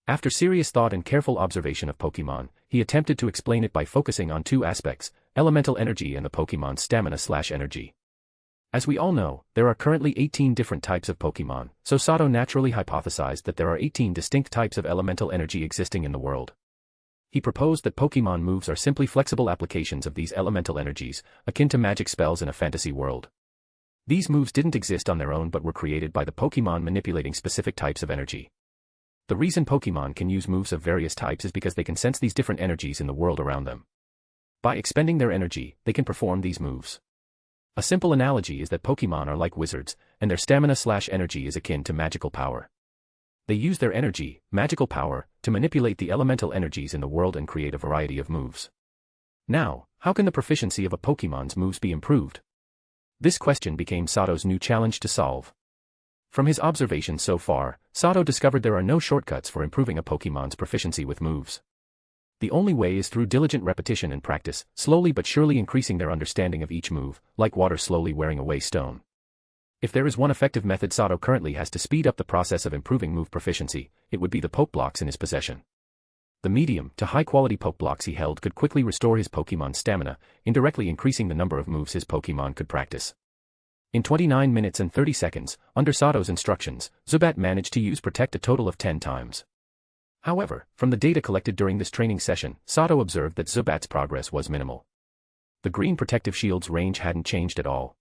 S3: After serious thought and careful observation of Pokemon, he attempted to explain it by focusing on two aspects, elemental energy and the Pokemon's stamina/energy. As we all know, there are currently 18 different types of Pokemon, so Sato naturally hypothesized that there are 18 distinct types of elemental energy existing in the world. He proposed that Pokemon moves are simply flexible applications of these elemental energies, akin to magic spells in a fantasy world. These moves didn't exist on their own but were created by the Pokemon manipulating specific types of energy. The reason Pokemon can use moves of various types is because they can sense these different energies in the world around them. By expending their energy, they can perform these moves. A simple analogy is that Pokemon are like wizards, and their stamina/energy is akin to magical power. They use their energy, magical power, to manipulate the elemental energies in the world and create a variety of moves. Now, how can the proficiency of a Pokemon's moves be improved? This question became Sato's new challenge to solve. From his observations so far, Sato discovered there are no shortcuts for improving a Pokemon's proficiency with moves. The only way is through diligent repetition and practice, slowly but surely increasing their understanding of each move, like water slowly wearing away stone. If there is one effective method Sato currently has to speed up the process of improving move proficiency, it would be the Pokeblocks in his possession. The medium to high-quality Pokeblocks he held could quickly restore his Pokemon's stamina, indirectly increasing the number of moves his Pokemon could practice. In 29 minutes and 30 seconds, under Sato's instructions, Zubat managed to use Protect a total of 10 times. However, from the data collected during this training session, Sato observed that Zubat's progress was minimal. The green protective shield's range hadn't changed at all.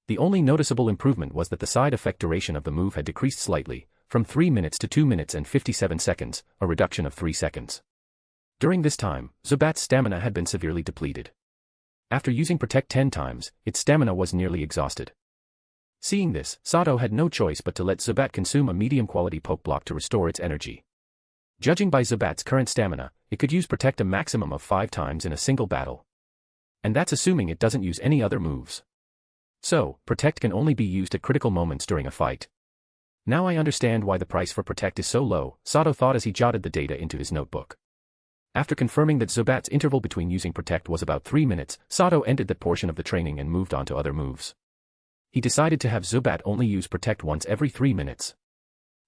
S3: The only noticeable improvement was that the side effect duration of the move had decreased slightly, from 3 minutes to 2 minutes and 57 seconds, a reduction of 3 seconds. During this time, Zubat's stamina had been severely depleted. After using Protect 10 times, its stamina was nearly exhausted. Seeing this, Sato had no choice but to let Zubat consume a medium-quality Pokeblock to restore its energy. Judging by Zubat's current stamina, it could use Protect a maximum of 5 times in a single battle. And that's assuming it doesn't use any other moves. So, Protect can only be used at critical moments during a fight. Now I understand why the price for Protect is so low, Sato thought as he jotted the data into his notebook. After confirming that Zubat's interval between using Protect was about 3 minutes, Sato ended that portion of the training and moved on to other moves. He decided to have Zubat only use Protect once every 3 minutes.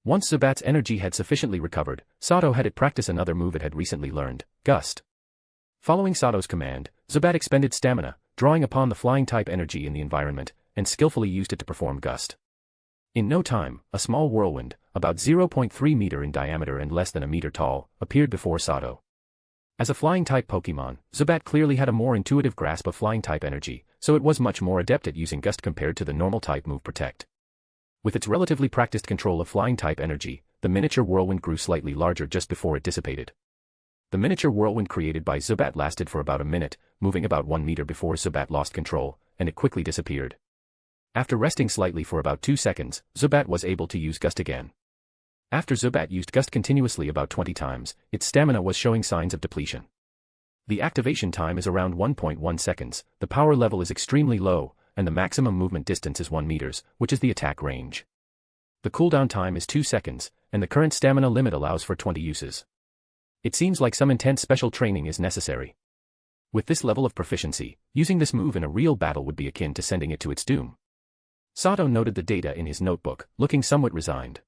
S3: Once Zubat's energy had sufficiently recovered, Sato had it practice another move it had recently learned, Gust. Following Sato's command, Zubat expended stamina, drawing upon the flying-type energy in the environment, and skillfully used it to perform Gust. In no time, a small whirlwind, about 0.3 meter in diameter and less than a meter tall, appeared before Sato. As a flying-type Pokemon, Zubat clearly had a more intuitive grasp of flying-type energy, so it was much more adept at using Gust compared to the normal-type move Protect. With its relatively practiced control of flying-type energy, the miniature whirlwind grew slightly larger just before it dissipated. The miniature whirlwind created by Zubat lasted for about a minute, moving about 1 meter before Zubat lost control, and it quickly disappeared. After resting slightly for about 2 seconds, Zubat was able to use Gust again. After Zubat used Gust continuously about 20 times, its stamina was showing signs of depletion. The activation time is around 1.1 seconds, the power level is extremely low, and the maximum movement distance is 1 meters, which is the attack range. The cooldown time is 2 seconds, and the current stamina limit allows for 20 uses. It seems like some intense special training is necessary. With this level of proficiency, using this move in a real battle would be akin to sending it to its doom. Sato noted the data in his notebook, looking somewhat resigned.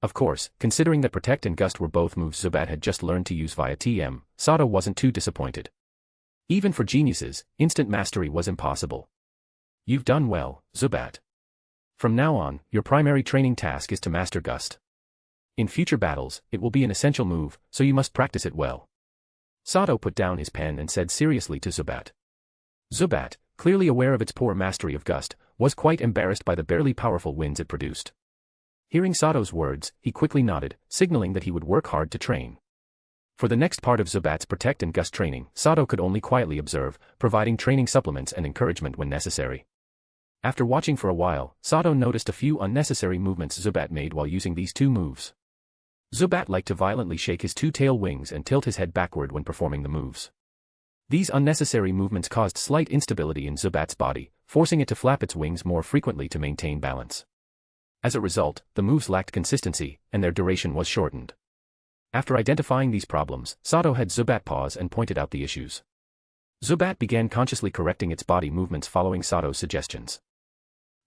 S3: Of course, considering that Protect and Gust were both moves Zubat had just learned to use via TM, Sato wasn't too disappointed. Even for geniuses, instant mastery was impossible. You've done well, Zubat. From now on, your primary training task is to master Gust. In future battles, it will be an essential move, so you must practice it well. Sato put down his pen and said seriously to Zubat. Zubat, clearly aware of its poor mastery of Gust, was quite embarrassed by the barely powerful winds it produced. Hearing Sato's words, he quickly nodded, signaling that he would work hard to train. For the next part of Zubat's Protect and Gust training, Sato could only quietly observe, providing training supplements and encouragement when necessary. After watching for a while, Sato noticed a few unnecessary movements Zubat made while using these two moves. Zubat liked to violently shake his two tail wings and tilt his head backward when performing the moves. These unnecessary movements caused slight instability in Zubat's body, forcing it to flap its wings more frequently to maintain balance. As a result, the moves lacked consistency, and their duration was shortened. After identifying these problems, Sato had Zubat pause and pointed out the issues. Zubat began consciously correcting its body movements following Sato's suggestions.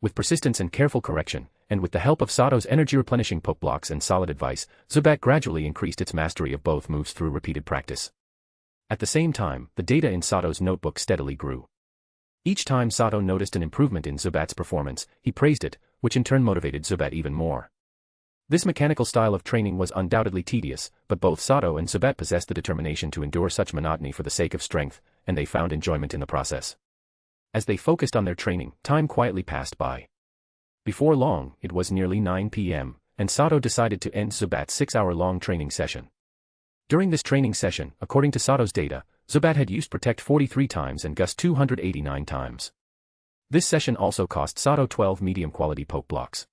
S3: With persistence and careful correction, and with the help of Sato's energy-replenishing poke blocks and solid advice, Zubat gradually increased its mastery of both moves through repeated practice. At the same time, the data in Sato's notebook steadily grew. Each time Sato noticed an improvement in Zubat's performance, he praised it, which in turn motivated Zubat even more. This mechanical style of training was undoubtedly tedious, but both Sato and Zubat possessed the determination to endure such monotony for the sake of strength, and they found enjoyment in the process. As they focused on their training, time quietly passed by. Before long, it was nearly 9 p.m., and Sato decided to end Zubat's 6-hour-long training session. During this training session, according to Sato's data, Zubat had used Protect 43 times and Gust 289 times. This session also cost Sato 12 medium-quality poke blocks.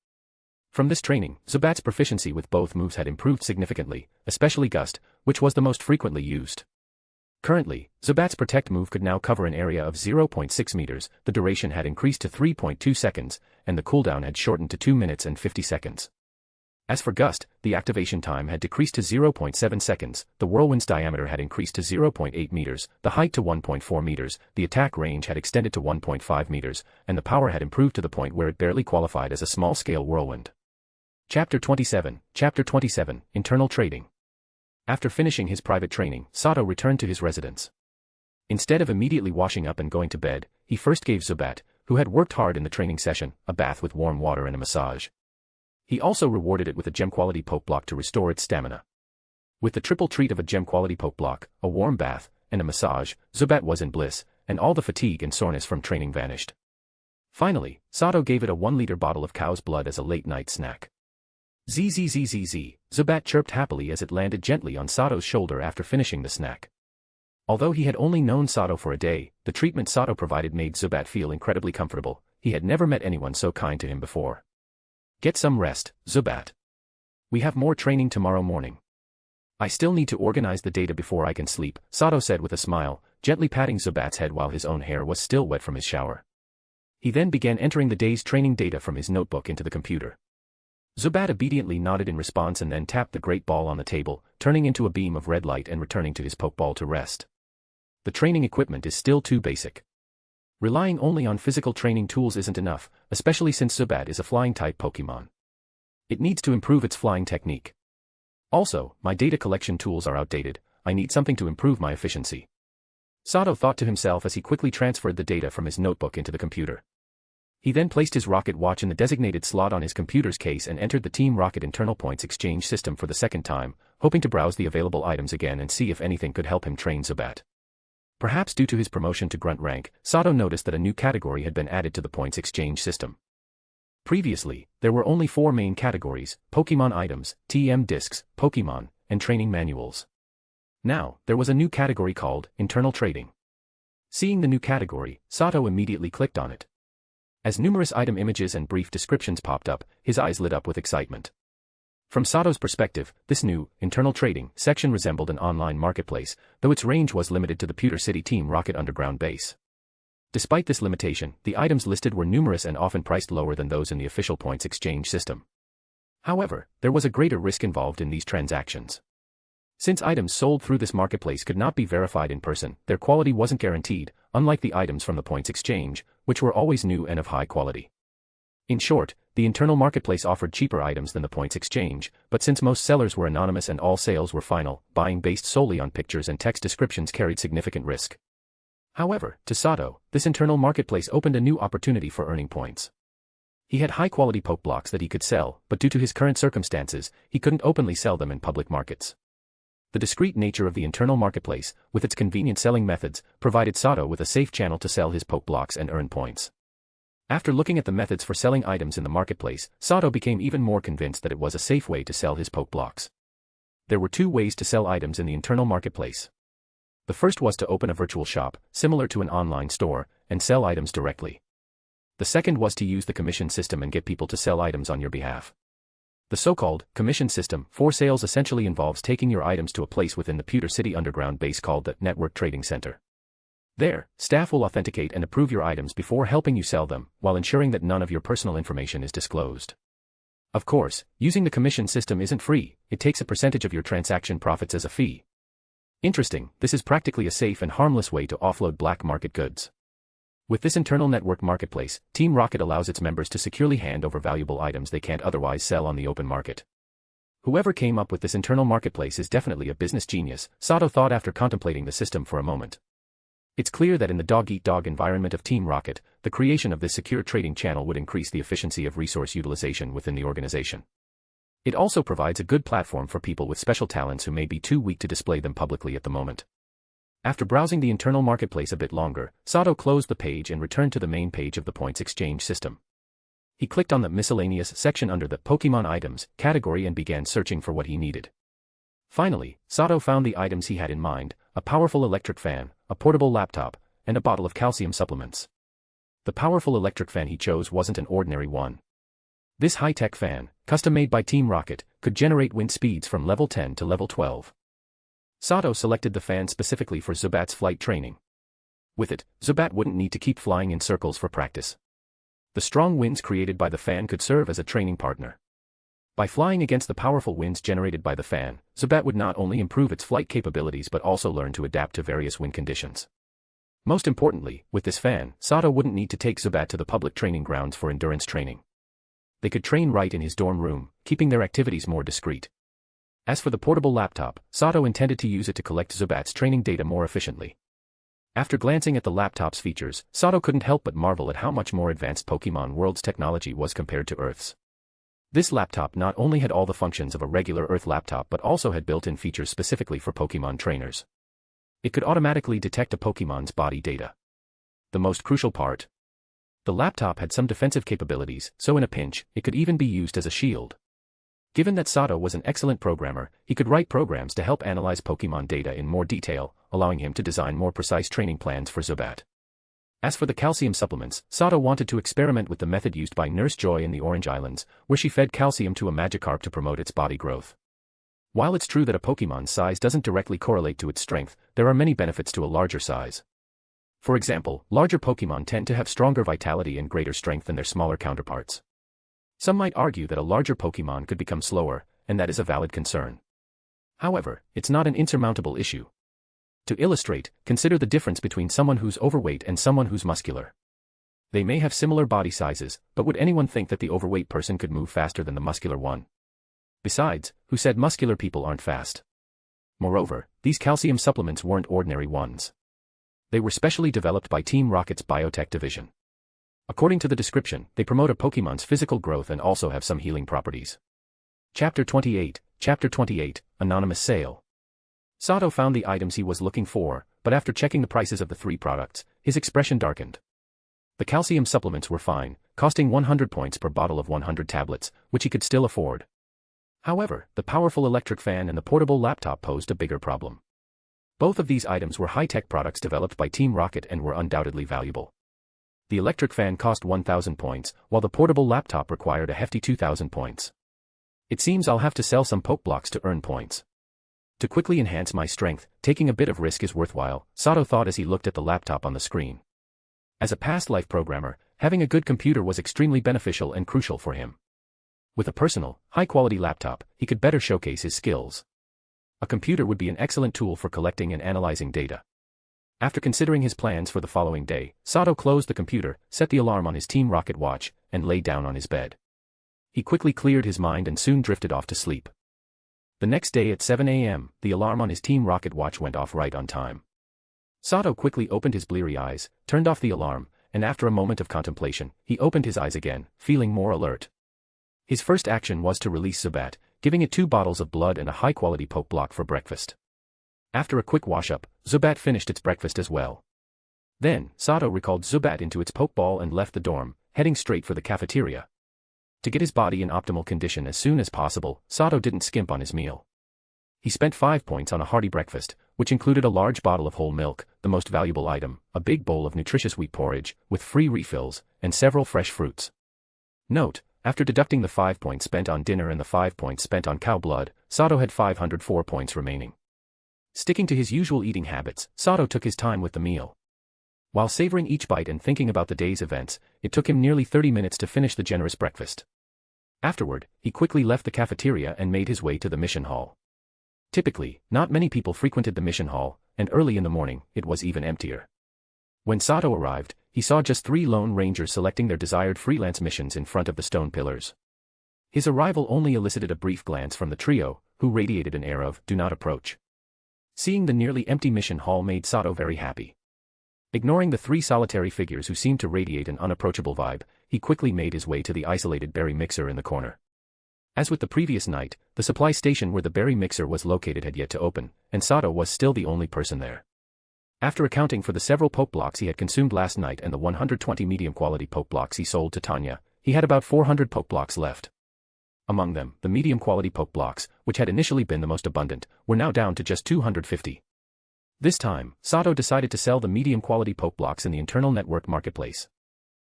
S3: From this training, Zubat's proficiency with both moves had improved significantly, especially Gust, which was the most frequently used. Currently, Zubat's Protect move could now cover an area of 0.6 meters, the duration had increased to 3.2 seconds, and the cooldown had shortened to 2 minutes and 50 seconds. As for Gust, the activation time had decreased to 0.7 seconds, the whirlwind's diameter had increased to 0.8 meters, the height to 1.4 meters, the attack range had extended to 1.5 meters, and the power had improved to the point where it barely qualified as a small-scale whirlwind. Chapter 27, Internal Trading. After finishing his private training, Sato returned to his residence. Instead of immediately washing up and going to bed, he first gave Zubat, who had worked hard in the training session, a bath with warm water and a massage. He also rewarded it with a gem-quality poke block to restore its stamina. With the triple treat of a gem-quality poke block, a warm bath, and a massage, Zubat was in bliss, and all the fatigue and soreness from training vanished. Finally, Sato gave it a 1-liter bottle of cow's blood as a late-night snack. Zzzzz, Zubat chirped happily as it landed gently on Sato's shoulder after finishing the snack. Although he had only known Sato for a day, the treatment Sato provided made Zubat feel incredibly comfortable. He had never met anyone so kind to him before. Get some rest, Zubat. We have more training tomorrow morning. I still need to organize the data before I can sleep, Sato said with a smile, gently patting Zubat's head while his own hair was still wet from his shower. He then began entering the day's training data from his notebook into the computer. Zubat obediently nodded in response and then tapped the great ball on the table, turning into a beam of red light and returning to his pokeball to rest. The training equipment is still too basic. Relying only on physical training tools isn't enough, especially since Zubat is a flying-type Pokemon. It needs to improve its flying technique. Also, my data collection tools are outdated, I need something to improve my efficiency. Sato thought to himself as he quickly transferred the data from his notebook into the computer. He then placed his rocket watch in the designated slot on his computer's case and entered the Team Rocket internal points exchange system for the second time, hoping to browse the available items again and see if anything could help him train Zubat. Perhaps due to his promotion to Grunt rank, Sato noticed that a new category had been added to the points exchange system. Previously, there were only 4 main categories: Pokemon items, TM discs, Pokemon, and training manuals. Now, there was a new category called Internal Trading. Seeing the new category, Sato immediately clicked on it. As numerous item images and brief descriptions popped up, his eyes lit up with excitement. From Sato's perspective, this new, internal trading section resembled an online marketplace, though its range was limited to the Pewter City Team Rocket underground base. Despite this limitation, the items listed were numerous and often priced lower than those in the official points exchange system. However, there was a greater risk involved in these transactions. Since items sold through this marketplace could not be verified in person, their quality wasn't guaranteed, unlike the items from the points exchange, which were always new and of high quality. In short, the internal marketplace offered cheaper items than the points exchange, but since most sellers were anonymous and all sales were final, buying based solely on pictures and text descriptions carried significant risk. However, to Sato, this internal marketplace opened a new opportunity for earning points. He had high-quality poke blocks that he could sell, but due to his current circumstances, he couldn't openly sell them in public markets. The discreet nature of the internal marketplace, with its convenient selling methods, provided Sato with a safe channel to sell his poke blocks and earn points. After looking at the methods for selling items in the marketplace, Sato became even more convinced that it was a safe way to sell his poke blocks. There were 2 ways to sell items in the internal marketplace. The first was to open a virtual shop, similar to an online store, and sell items directly. The second was to use the commission system and get people to sell items on your behalf. The so-called commission system for sales essentially involves taking your items to a place within the Pewter City underground base called the Network Trading Center. There, staff will authenticate and approve your items before helping you sell them, while ensuring that none of your personal information is disclosed. Of course, using the commission system isn't free, it takes a percentage of your transaction profits as a fee. Interesting, this is practically a safe and harmless way to offload black market goods. With this internal network marketplace, Team Rocket allows its members to securely hand over valuable items they can't otherwise sell on the open market. Whoever came up with this internal marketplace is definitely a business genius, Sato thought after contemplating the system for a moment. It's clear that in the dog-eat-dog environment of Team Rocket, the creation of this secure trading channel would increase the efficiency of resource utilization within the organization. It also provides a good platform for people with special talents who may be too weak to display them publicly at the moment. After browsing the internal marketplace a bit longer, Sato closed the page and returned to the main page of the points exchange system. He clicked on the miscellaneous section under the Pokemon items category and began searching for what he needed. Finally, Sato found the items he had in mind: a powerful electric fan, a portable laptop, and a bottle of calcium supplements. The powerful electric fan he chose wasn't an ordinary one. This high-tech fan, custom-made by Team Rocket, could generate wind speeds from level 10 to level 12. Sato selected the fan specifically for Zubat's flight training. With it, Zubat wouldn't need to keep flying in circles for practice. The strong winds created by the fan could serve as a training partner. By flying against the powerful winds generated by the fan, Zubat would not only improve its flight capabilities but also learn to adapt to various wind conditions. Most importantly, with this fan, Sato wouldn't need to take Zubat to the public training grounds for endurance training. They could train right in his dorm room, keeping their activities more discreet. As for the portable laptop, Sato intended to use it to collect Zubat's training data more efficiently. After glancing at the laptop's features, Sato couldn't help but marvel at how much more advanced Pokemon World's technology was compared to Earth's. This laptop not only had all the functions of a regular Earth laptop but also had built-in features specifically for Pokemon trainers. It could automatically detect a Pokemon's body data. The most crucial part: the laptop had some defensive capabilities, so in a pinch, it could even be used as a shield. Given that Sato was an excellent programmer, he could write programs to help analyze Pokemon data in more detail, allowing him to design more precise training plans for Zubat. As for the calcium supplements, Sato wanted to experiment with the method used by Nurse Joy in the Orange Islands, where she fed calcium to a Magikarp to promote its body growth. While it's true that a Pokemon's size doesn't directly correlate to its strength, there are many benefits to a larger size. For example, larger Pokemon tend to have stronger vitality and greater strength than their smaller counterparts. Some might argue that a larger Pokemon could become slower, and that is a valid concern. However, it's not an insurmountable issue. To illustrate, consider the difference between someone who's overweight and someone who's muscular. They may have similar body sizes, but would anyone think that the overweight person could move faster than the muscular one? Besides, who said muscular people aren't fast? Moreover, these calcium supplements weren't ordinary ones. They were specially developed by Team Rocket's biotech division. According to the description, they promote a Pokemon's physical growth and also have some healing properties. Chapter 28, Anonymous Sale. Sato found the items he was looking for, but after checking the prices of the 3 products, his expression darkened. The calcium supplements were fine, costing 100 points per bottle of 100 tablets, which he could still afford. However, the powerful electric fan and the portable laptop posed a bigger problem. Both of these items were high-tech products developed by Team Rocket and were undoubtedly valuable. The electric fan cost 1,000 points, while the portable laptop required a hefty 2,000 points. It seems I'll have to sell some poke blocks to earn points. To quickly enhance my strength, taking a bit of risk is worthwhile, Sato thought as he looked at the laptop on the screen. As a past-life programmer, having a good computer was extremely beneficial and crucial for him. With a personal, high-quality laptop, he could better showcase his skills. A computer would be an excellent tool for collecting and analyzing data. After considering his plans for the following day, Sato closed the computer, set the alarm on his Team Rocket watch, and lay down on his bed. He quickly cleared his mind and soon drifted off to sleep. The next day at 7 a.m., the alarm on his Team Rocket watch went off right on time. Sato quickly opened his bleary eyes, turned off the alarm, and after a moment of contemplation, he opened his eyes again, feeling more alert. His first action was to release Zubat, giving it 2 bottles of blood and a high-quality poke block for breakfast. After a quick wash-up, Zubat finished its breakfast as well. Then, Sato recalled Zubat into its pokeball and left the dorm, heading straight for the cafeteria. To get his body in optimal condition as soon as possible, Sato didn't skimp on his meal. He spent 5 points on a hearty breakfast, which included a large bottle of whole milk, the most valuable item, a big bowl of nutritious wheat porridge, with free refills, and several fresh fruits. Note: after deducting the 5 points spent on dinner and the 5 points spent on cow blood, Sato had 504 points remaining. Sticking to his usual eating habits, Sato took his time with the meal. While savoring each bite and thinking about the day's events, it took him nearly 30 minutes to finish the generous breakfast. Afterward, he quickly left the cafeteria and made his way to the mission hall. Typically, not many people frequented the mission hall, and early in the morning, it was even emptier. When Sato arrived, he saw just 3 lone rangers selecting their desired freelance missions in front of the stone pillars. His arrival only elicited a brief glance from the trio, who radiated an air of, "Do not approach." Seeing the nearly empty mission hall made Sato very happy. Ignoring the 3 solitary figures who seemed to radiate an unapproachable vibe, he quickly made his way to the isolated berry mixer in the corner. As with the previous night, the supply station where the berry mixer was located had yet to open, and Sato was still the only person there. After accounting for the several poke blocks he had consumed last night and the 120 medium-quality poke blocks he sold to Tanya, he had about 400 poke blocks left. Among them, the medium-quality poke blocks, which had initially been the most abundant, were now down to just 250. This time, Sato decided to sell the medium-quality poke blocks in the internal network marketplace.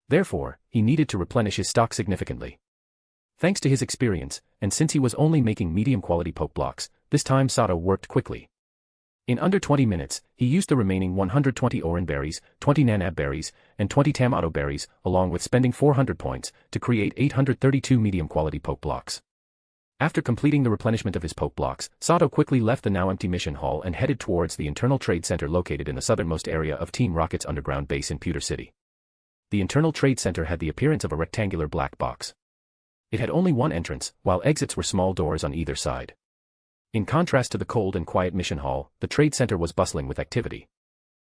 S3: Therefore, he needed to replenish his stock significantly. Thanks to his experience, and since he was only making medium-quality poke blocks, this time Sato worked quickly. In under 20 minutes, he used the remaining 120 oran berries, 20 nanab berries, and 20 tamato berries, along with spending 400 points, to create 832 medium-quality poke blocks. After completing the replenishment of his poke blocks, Sato quickly left the now-empty mission hall and headed towards the internal trade center located in the southernmost area of Team Rocket's underground base in Pewter City. The internal trade center had the appearance of a rectangular black box. It had only one entrance, while exits were small doors on either side. In contrast to the cold and quiet mission hall, the trade center was bustling with activity.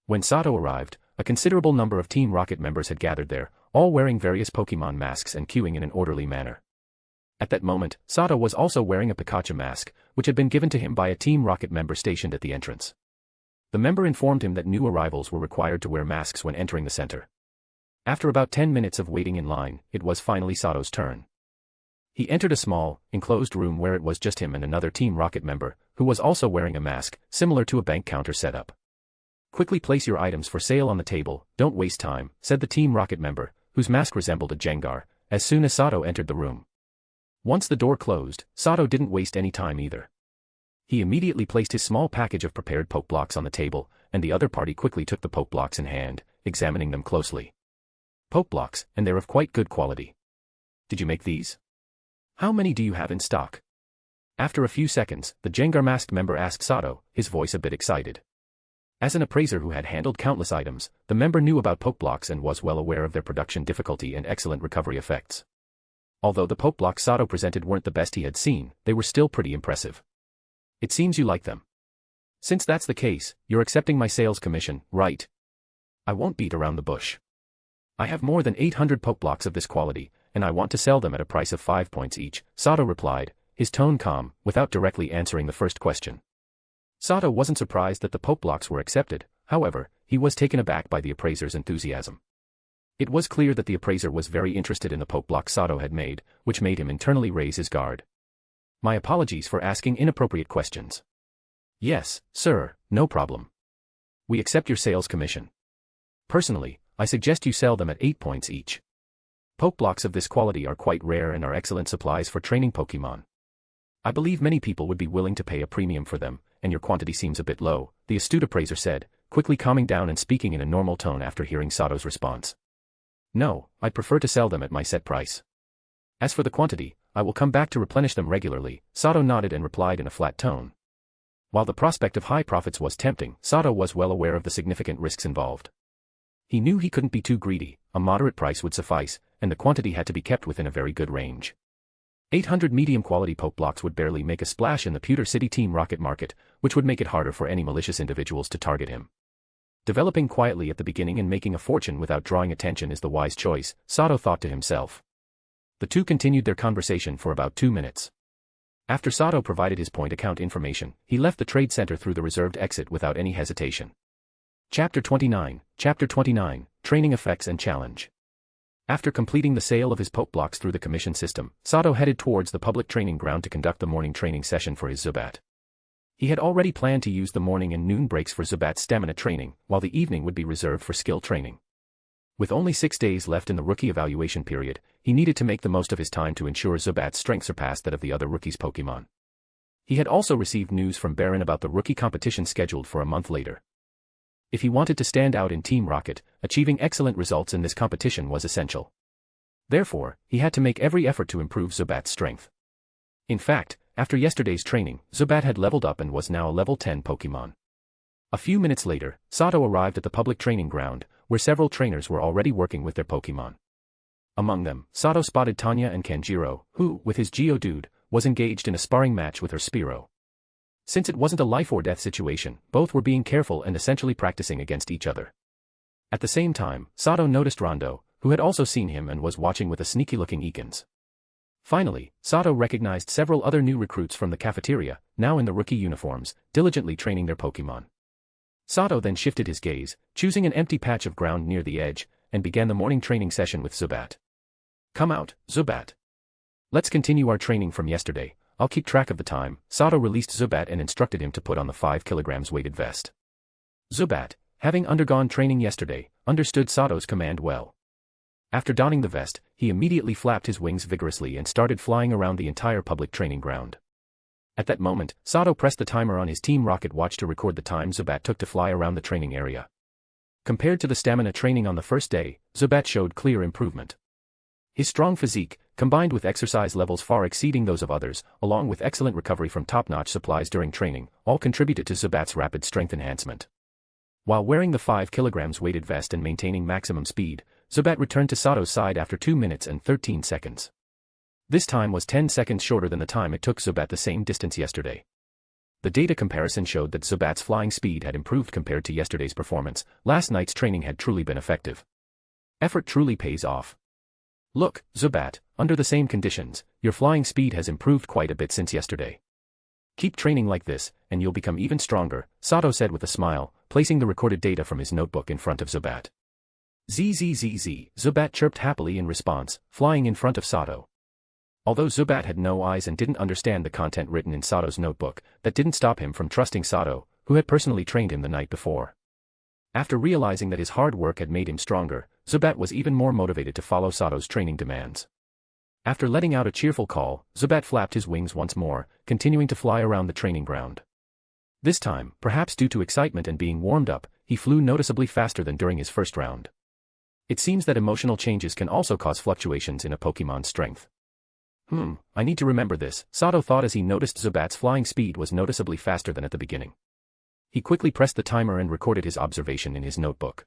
S3: When Sato arrived, a considerable number of Team Rocket members had gathered there, all wearing various Pokemon masks and queuing in an orderly manner. At that moment, Sato was also wearing a Pikachu mask, which had been given to him by a Team Rocket member stationed at the entrance. The member informed him that new arrivals were required to wear masks when entering the center. After about 10 minutes of waiting in line, it was finally Sato's turn. He entered a small, enclosed room where it was just him and another Team Rocket member, who was also wearing a mask, similar to a bank counter setup. "Quickly place your items for sale on the table, don't waste time," said the Team Rocket member, whose mask resembled a Jengar, as soon as Sato entered the room. Once the door closed, Sato didn't waste any time either. He immediately placed his small package of prepared poke blocks on the table, and the other party quickly took the poke blocks in hand, examining them closely. "Poke blocks, and they're of quite good quality. Did you make these? How many do you have in stock?" After a few seconds, the Jengar masked member asked Sato, his voice a bit excited. As an appraiser who had handled countless items, the member knew about poke blocks and was well aware of their production difficulty and excellent recovery effects. Although the poke blocks Sato presented weren't the best he had seen, they were still pretty impressive. "It seems you like them. Since that's the case, you're accepting my sales commission, right? I won't beat around the bush. I have more than 800 poke blocks of this quality, and I want to sell them at a price of 5 points each," Sato replied, his tone calm, without directly answering the first question. Sato wasn't surprised that the poke blocks were accepted, however, he was taken aback by the appraiser's enthusiasm. It was clear that the appraiser was very interested in the poke blocks Sato had made, which made him internally raise his guard. "My apologies for asking inappropriate questions." "Yes, sir, no problem. We accept your sales commission. Personally, I suggest you sell them at 8 points each. Poke blocks of this quality are quite rare and are excellent supplies for training Pokemon. I believe many people would be willing to pay a premium for them, and your quantity seems a bit low," the astute appraiser said, quickly calming down and speaking in a normal tone after hearing Sato's response. "No, I'd prefer to sell them at my set price. As for the quantity, I will come back to replenish them regularly," Sato nodded and replied in a flat tone. While the prospect of high profits was tempting, Sato was well aware of the significant risks involved. He knew he couldn't be too greedy, a moderate price would suffice, and the quantity had to be kept within a very good range. 800 medium-quality poke blocks would barely make a splash in the Pewter City Team Rocket market, which would make it harder for any malicious individuals to target him. Developing quietly at the beginning and making a fortune without drawing attention is the wise choice, Sato thought to himself. The two continued their conversation for about 2 minutes. After Sato provided his point account information, he left the trade center through the reserved exit without any hesitation. Chapter 29, Training Effects and Challenge. After completing the sale of his poke blocks through the commission system, Sato headed towards the public training ground to conduct the morning training session for his Zubat. He had already planned to use the morning and noon breaks for Zubat's stamina training, while the evening would be reserved for skill training. With only 6 days left in the rookie evaluation period, he needed to make the most of his time to ensure Zubat's strength surpassed that of the other rookies' Pokemon. He had also received news from Baron about the rookie competition scheduled for a month later. If he wanted to stand out in Team Rocket, achieving excellent results in this competition was essential. Therefore, he had to make every effort to improve Zubat's strength. In fact, after yesterday's training, Zubat had leveled up and was now a level 10 Pokemon. A few minutes later, Sato arrived at the public training ground, where several trainers were already working with their Pokemon. Among them, Sato spotted Tanya and Kanjiro, who, with his Geodude, was engaged in a sparring match with her Spearow. Since it wasn't a life-or-death situation, both were being careful and essentially practicing against each other. At the same time, Sato noticed Rondo, who had also seen him and was watching with a sneaky-looking Ekans. Finally, Sato recognized several other new recruits from the cafeteria, now in the rookie uniforms, diligently training their Pokemon. Sato then shifted his gaze, choosing an empty patch of ground near the edge, and began the morning training session with Zubat. "Come out, Zubat. Let's continue our training from yesterday. I'll keep track of the time." Sato released Zubat and instructed him to put on the 5 kilograms weighted vest. Zubat, having undergone training yesterday, understood Sato's command well. After donning the vest, he immediately flapped his wings vigorously and started flying around the entire public training ground. At that moment, Sato pressed the timer on his Team Rocket watch to record the time Zubat took to fly around the training area. Compared to the stamina training on the first day, Zubat showed clear improvement. His strong physique, combined with exercise levels far exceeding those of others, along with excellent recovery from top-notch supplies during training, all contributed to Zubat's rapid strength enhancement. While wearing the 5 kilograms weighted vest and maintaining maximum speed, Zubat returned to Sato's side after 2 minutes and 13 seconds. This time was 10 seconds shorter than the time it took Zubat the same distance yesterday. The data comparison showed that Zubat's flying speed had improved compared to yesterday's performance. Last night's training had truly been effective. Effort truly pays off. "Look, Zubat, under the same conditions, your flying speed has improved quite a bit since yesterday. Keep training like this, and you'll become even stronger," Sato said with a smile, placing the recorded data from his notebook in front of Zubat. "Zzz," Zubat chirped happily in response, flying in front of Sato. Although Zubat had no eyes and didn't understand the content written in Sato's notebook, that didn't stop him from trusting Sato, who had personally trained him the night before. After realizing that his hard work had made him stronger, Zubat was even more motivated to follow Sato's training demands. After letting out a cheerful call, Zubat flapped his wings once more, continuing to fly around the training ground. This time, perhaps due to excitement and being warmed up, he flew noticeably faster than during his first round. It seems that emotional changes can also cause fluctuations in a Pokemon's strength. I need to remember this," Sato thought as he noticed Zubat's flying speed was noticeably faster than at the beginning. He quickly pressed the timer and recorded his observation in his notebook.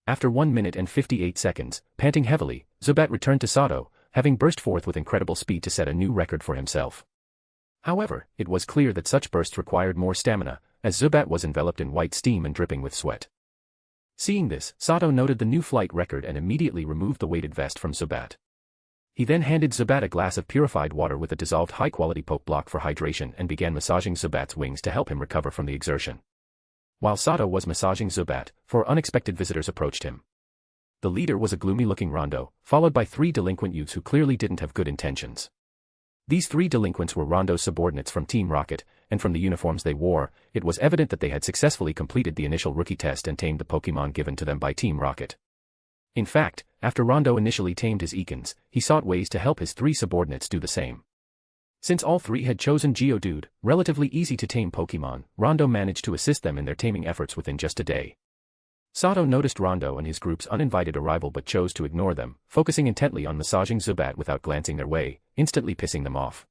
S3: After 1 minute and 58 seconds, panting heavily, Zubat returned to Sato, having burst forth with incredible speed to set a new record for himself. However, it was clear that such bursts required more stamina, as Zubat was enveloped in white steam and dripping with sweat. Seeing this, Sato noted the new flight record and immediately removed the weighted vest from Zubat. He then handed Zubat a glass of purified water with a dissolved high-quality poke block for hydration and began massaging Zubat's wings to help him recover from the exertion. While Sato was massaging Zubat, 4 unexpected visitors approached him. The leader was a gloomy-looking Rondo, followed by 3 delinquent youths who clearly didn't have good intentions. These 3 delinquents were Rondo's subordinates from Team Rocket, and from the uniforms they wore, it was evident that they had successfully completed the initial rookie test and tamed the Pokemon given to them by Team Rocket. In fact, after Rondo initially tamed his Ekans, he sought ways to help his 3 subordinates do the same. Since all 3 had chosen Geodude, relatively easy to tame Pokemon, Rondo managed to assist them in their taming efforts within just a day. Sato noticed Rondo and his group's uninvited arrival but chose to ignore them, focusing intently on massaging Zubat without glancing their way, instantly pissing them off.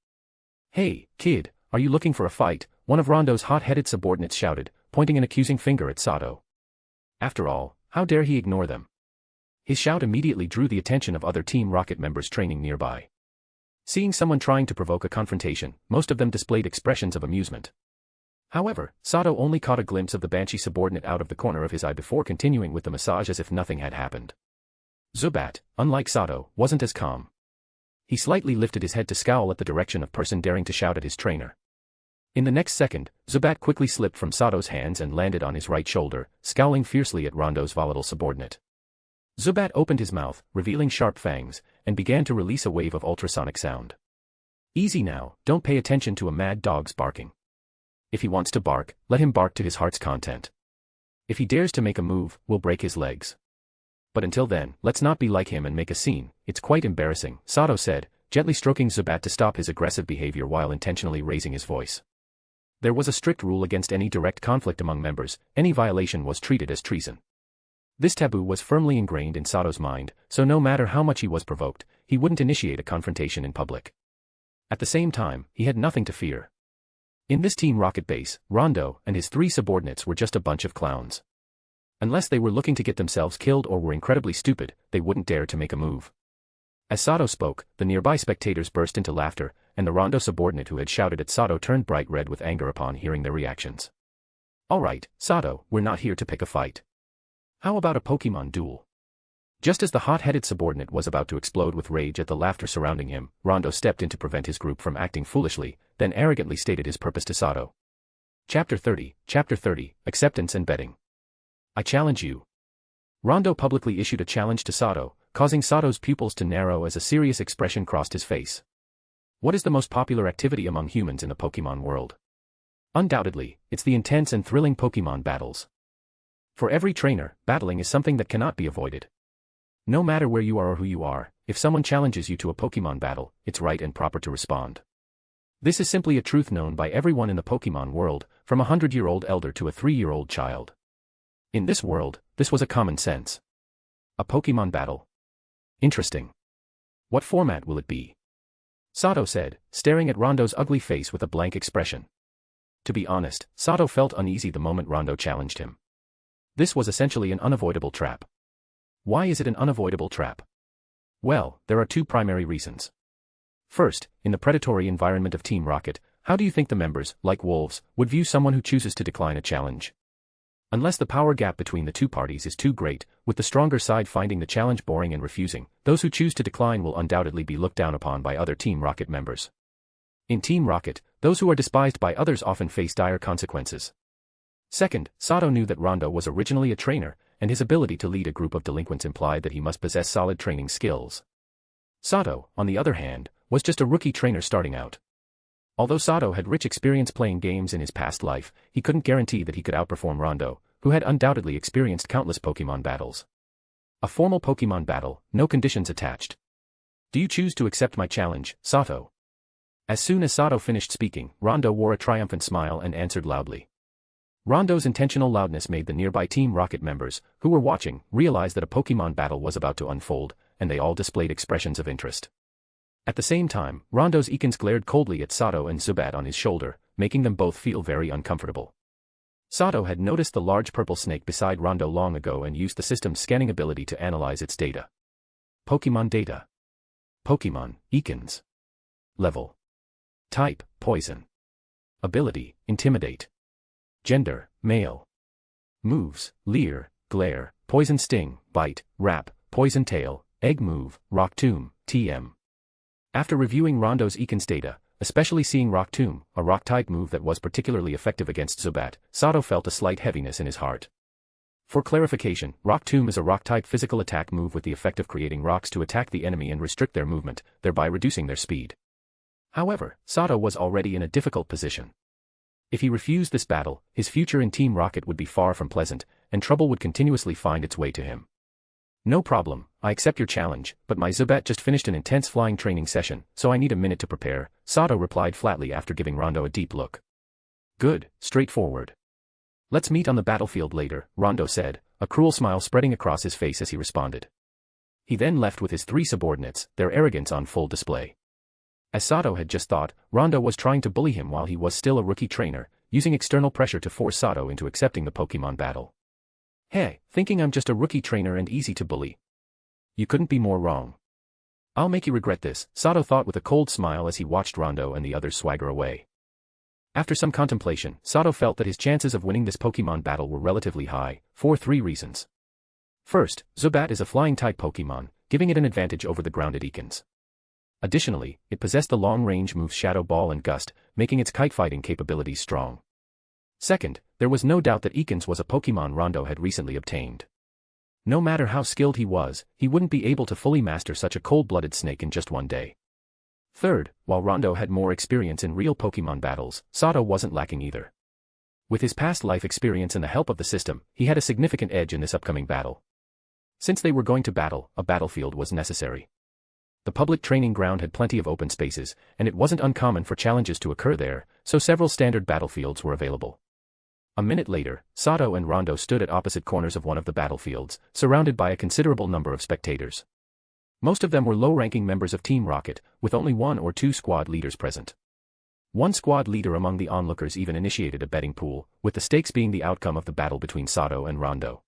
S3: "Hey, kid, are you looking for a fight?" one of Rondo's hot-headed subordinates shouted, pointing an accusing finger at Sato. After all, how dare he ignore them? His shout immediately drew the attention of other Team Rocket members training nearby. Seeing someone trying to provoke a confrontation, most of them displayed expressions of amusement. However, Sato only caught a glimpse of the Banshee subordinate out of the corner of his eye before continuing with the massage as if nothing had happened. Zubat, unlike Sato, wasn't as calm. He slightly lifted his head to scowl at the direction of person daring to shout at his trainer. In the next second, Zubat quickly slipped from Sato's hands and landed on his right shoulder, scowling fiercely at Rondo's volatile subordinate. Zubat opened his mouth, revealing sharp fangs, and began to release a wave of ultrasonic sound. "Easy now, don't pay attention to a mad dog's barking. If he wants to bark, let him bark to his heart's content. If he dares to make a move, we'll break his legs. But until then, let's not be like him and make a scene, it's quite embarrassing," Sato said, gently stroking Zubat to stop his aggressive behavior while intentionally raising his voice. There was a strict rule against any direct conflict among members, any violation was treated as treason. This taboo was firmly ingrained in Sato's mind, so no matter how much he was provoked, he wouldn't initiate a confrontation in public. At the same time, he had nothing to fear. In this Team Rocket base, Rondo and his 3 subordinates were just a bunch of clowns. Unless they were looking to get themselves killed or were incredibly stupid, they wouldn't dare to make a move. As Sato spoke, the nearby spectators burst into laughter, and the Rondo subordinate who had shouted at Sato turned bright red with anger upon hearing their reactions. Alright, Sato, we're not here to pick a fight. How about a Pokemon duel? Just as the hot-headed subordinate was about to explode with rage at the laughter surrounding him, Rondo stepped in to prevent his group from acting foolishly, then arrogantly stated his purpose to Sato. Chapter 30, Acceptance and Betting. I challenge you. Rondo publicly issued a challenge to Sato, causing Sato's pupils to narrow as a serious expression crossed his face. What is the most popular activity among humans in the Pokemon world? Undoubtedly, it's the intense and thrilling Pokemon battles. For every trainer, battling is something that cannot be avoided. No matter where you are or who you are, if someone challenges you to a Pokemon battle, it's right and proper to respond. This is simply a truth known by everyone in the Pokemon world, from a 100-year-old elder to a 3-year-old child. In this world, this was a common sense. A Pokemon battle? Interesting. What format will it be? Sato said, staring at Rondo's ugly face with a blank expression. To be honest, Sato felt uneasy the moment Rondo challenged him. This was essentially an unavoidable trap. Why is it an unavoidable trap? Well, there are two primary reasons. First, in the predatory environment of Team Rocket, how do you think the members, like wolves, would view someone who chooses to decline a challenge? Unless the power gap between the two parties is too great, with the stronger side finding the challenge boring and refusing, those who choose to decline will undoubtedly be looked down upon by other Team Rocket members. In Team Rocket, those who are despised by others often face dire consequences. Second, Sato knew that Rondo was originally a trainer, and his ability to lead a group of delinquents implied that he must possess solid training skills. Sato, on the other hand, was just a rookie trainer starting out. Although Sato had rich experience playing games in his past life, he couldn't guarantee that he could outperform Rondo, who had undoubtedly experienced countless Pokemon battles. A formal Pokemon battle, no conditions attached. Do you choose to accept my challenge, Sato? As soon as Sato finished speaking, Rondo wore a triumphant smile and answered loudly. Rondo's intentional loudness made the nearby Team Rocket members, who were watching, realize that a Pokemon battle was about to unfold, and they all displayed expressions of interest. At the same time, Rondo's Ekans glared coldly at Sato and Zubat on his shoulder, making them both feel very uncomfortable. Sato had noticed the large purple snake beside Rondo long ago and used the system's scanning ability to analyze its data. Pokemon data. Pokemon, Ekans. Level. Type, Poison. Ability, Intimidate. Gender, Male. Moves, Leer, Glare, Poison Sting, Bite, Wrap, Poison Tail, Egg Move, Rock Tomb, TM. After reviewing Rondo's Ekans data, especially seeing Rock Tomb, a rock-type move that was particularly effective against Zubat, Sato felt a slight heaviness in his heart. For clarification, Rock Tomb is a rock-type physical attack move with the effect of creating rocks to attack the enemy and restrict their movement, thereby reducing their speed. However, Sato was already in a difficult position. If he refused this battle, his future in Team Rocket would be far from pleasant, and trouble would continuously find its way to him. No problem, I accept your challenge, but my Zubat just finished an intense flying training session, so I need a minute to prepare, Sato replied flatly after giving Rondo a deep look. Good, straightforward. Let's meet on the battlefield later, Rondo said, a cruel smile spreading across his face as he responded. He then left with his 3 subordinates, their arrogance on full display. As Sato had just thought, Rondo was trying to bully him while he was still a rookie trainer, using external pressure to force Sato into accepting the Pokemon battle. Hey, thinking I'm just a rookie trainer and easy to bully? You couldn't be more wrong. I'll make you regret this, Sato thought with a cold smile as he watched Rondo and the others swagger away. After some contemplation, Sato felt that his chances of winning this Pokemon battle were relatively high, for 3 reasons. First, Zubat is a flying-type Pokemon, giving it an advantage over the grounded Ekans. Additionally, it possessed the long-range moves Shadow Ball and Gust, making its kite-fighting capabilities strong. Second, there was no doubt that Ekans was a Pokemon Rondo had recently obtained. No matter how skilled he was, he wouldn't be able to fully master such a cold-blooded snake in just one day. Third, while Rondo had more experience in real Pokemon battles, Sato wasn't lacking either. With his past life experience and the help of the system, he had a significant edge in this upcoming battle. Since they were going to battle, a battlefield was necessary. The public training ground had plenty of open spaces, and it wasn't uncommon for challenges to occur there, so several standard battlefields were available. A minute later, Sato and Rondo stood at opposite corners of one of the battlefields, surrounded by a considerable number of spectators. Most of them were low-ranking members of Team Rocket, with only 1 or 2 squad leaders present. One squad leader among the onlookers even initiated a betting pool, with the stakes being the outcome of the battle between Sato and Rondo.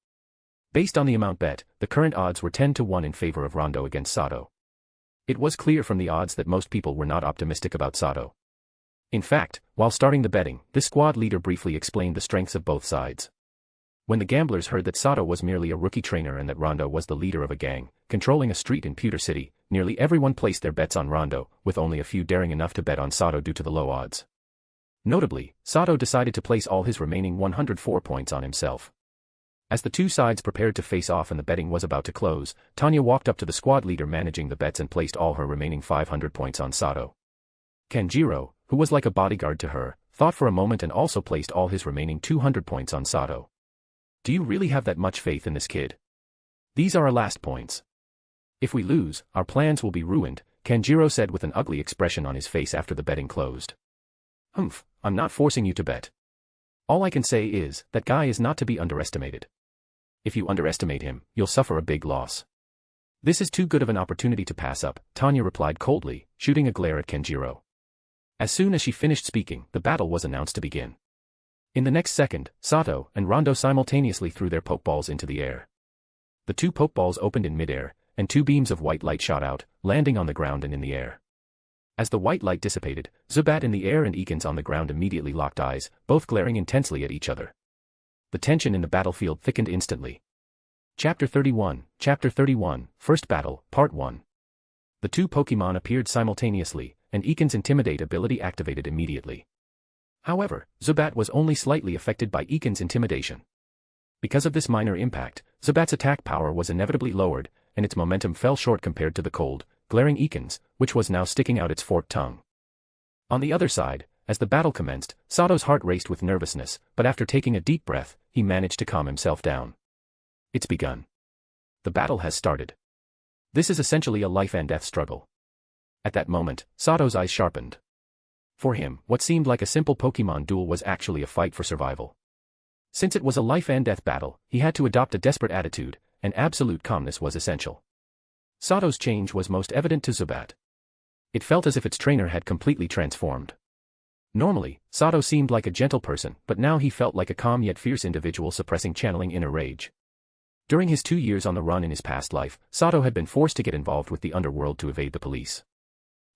S3: Based on the amount bet, the current odds were 10-1 in favor of Rondo against Sato. It was clear from the odds that most people were not optimistic about Sato. In fact, while starting the betting, this squad leader briefly explained the strengths of both sides. When the gamblers heard that Sato was merely a rookie trainer and that Rondo was the leader of a gang, controlling a street in Pewter City, nearly everyone placed their bets on Rondo, with only a few daring enough to bet on Sato due to the low odds. Notably, Sato decided to place all his remaining 104 points on himself. As the two sides prepared to face off and the betting was about to close, Tanya walked up to the squad leader managing the bets and placed all her remaining 500 points on Sato. Kenjiro, who was like a bodyguard to her, thought for a moment and also placed all his remaining 200 points on Sato. Do you really have that much faith in this kid? These are our last points. If we lose, our plans will be ruined, Kenjiro said with an ugly expression on his face after the betting closed. I'm not forcing you to bet. All I can say is, that guy is not to be underestimated. If you underestimate him, you'll suffer a big loss. This is too good of an opportunity to pass up, Tanya replied coldly, shooting a glare at Kenjiro. As soon as she finished speaking, the battle was announced to begin. In the next second, Sato and Rondo simultaneously threw their pokeballs into the air. The two pokeballs opened in midair, and two beams of white light shot out, landing on the ground and in the air. As the white light dissipated, Zubat in the air and Ekans on the ground immediately locked eyes, both glaring intensely at each other. The tension in the battlefield thickened instantly. Chapter 31, First Battle, Part 1. The two Pokémon appeared simultaneously, and Ekans' Intimidate ability activated immediately. However, Zubat was only slightly affected by Ekans' Intimidation. Because of this minor impact, Zubat's attack power was inevitably lowered, and its momentum fell short compared to the cold, glaring Ekans, which was now sticking out its forked tongue. On the other side, as the battle commenced, Sato's heart raced with nervousness, but after taking a deep breath, he managed to calm himself down. It's begun. The battle has started. This is essentially a life and death struggle. At that moment, Sato's eyes sharpened. For him, what seemed like a simple Pokémon duel was actually a fight for survival. Since it was a life and death battle, he had to adopt a desperate attitude, and absolute calmness was essential. Sato's change was most evident to Zubat. It felt as if its trainer had completely transformed. Normally, Sato seemed like a gentle person, but now he felt like a calm yet fierce individual suppressing channeling inner rage. During his 2 years on the run in his past life, Sato had been forced to get involved with the underworld to evade the police.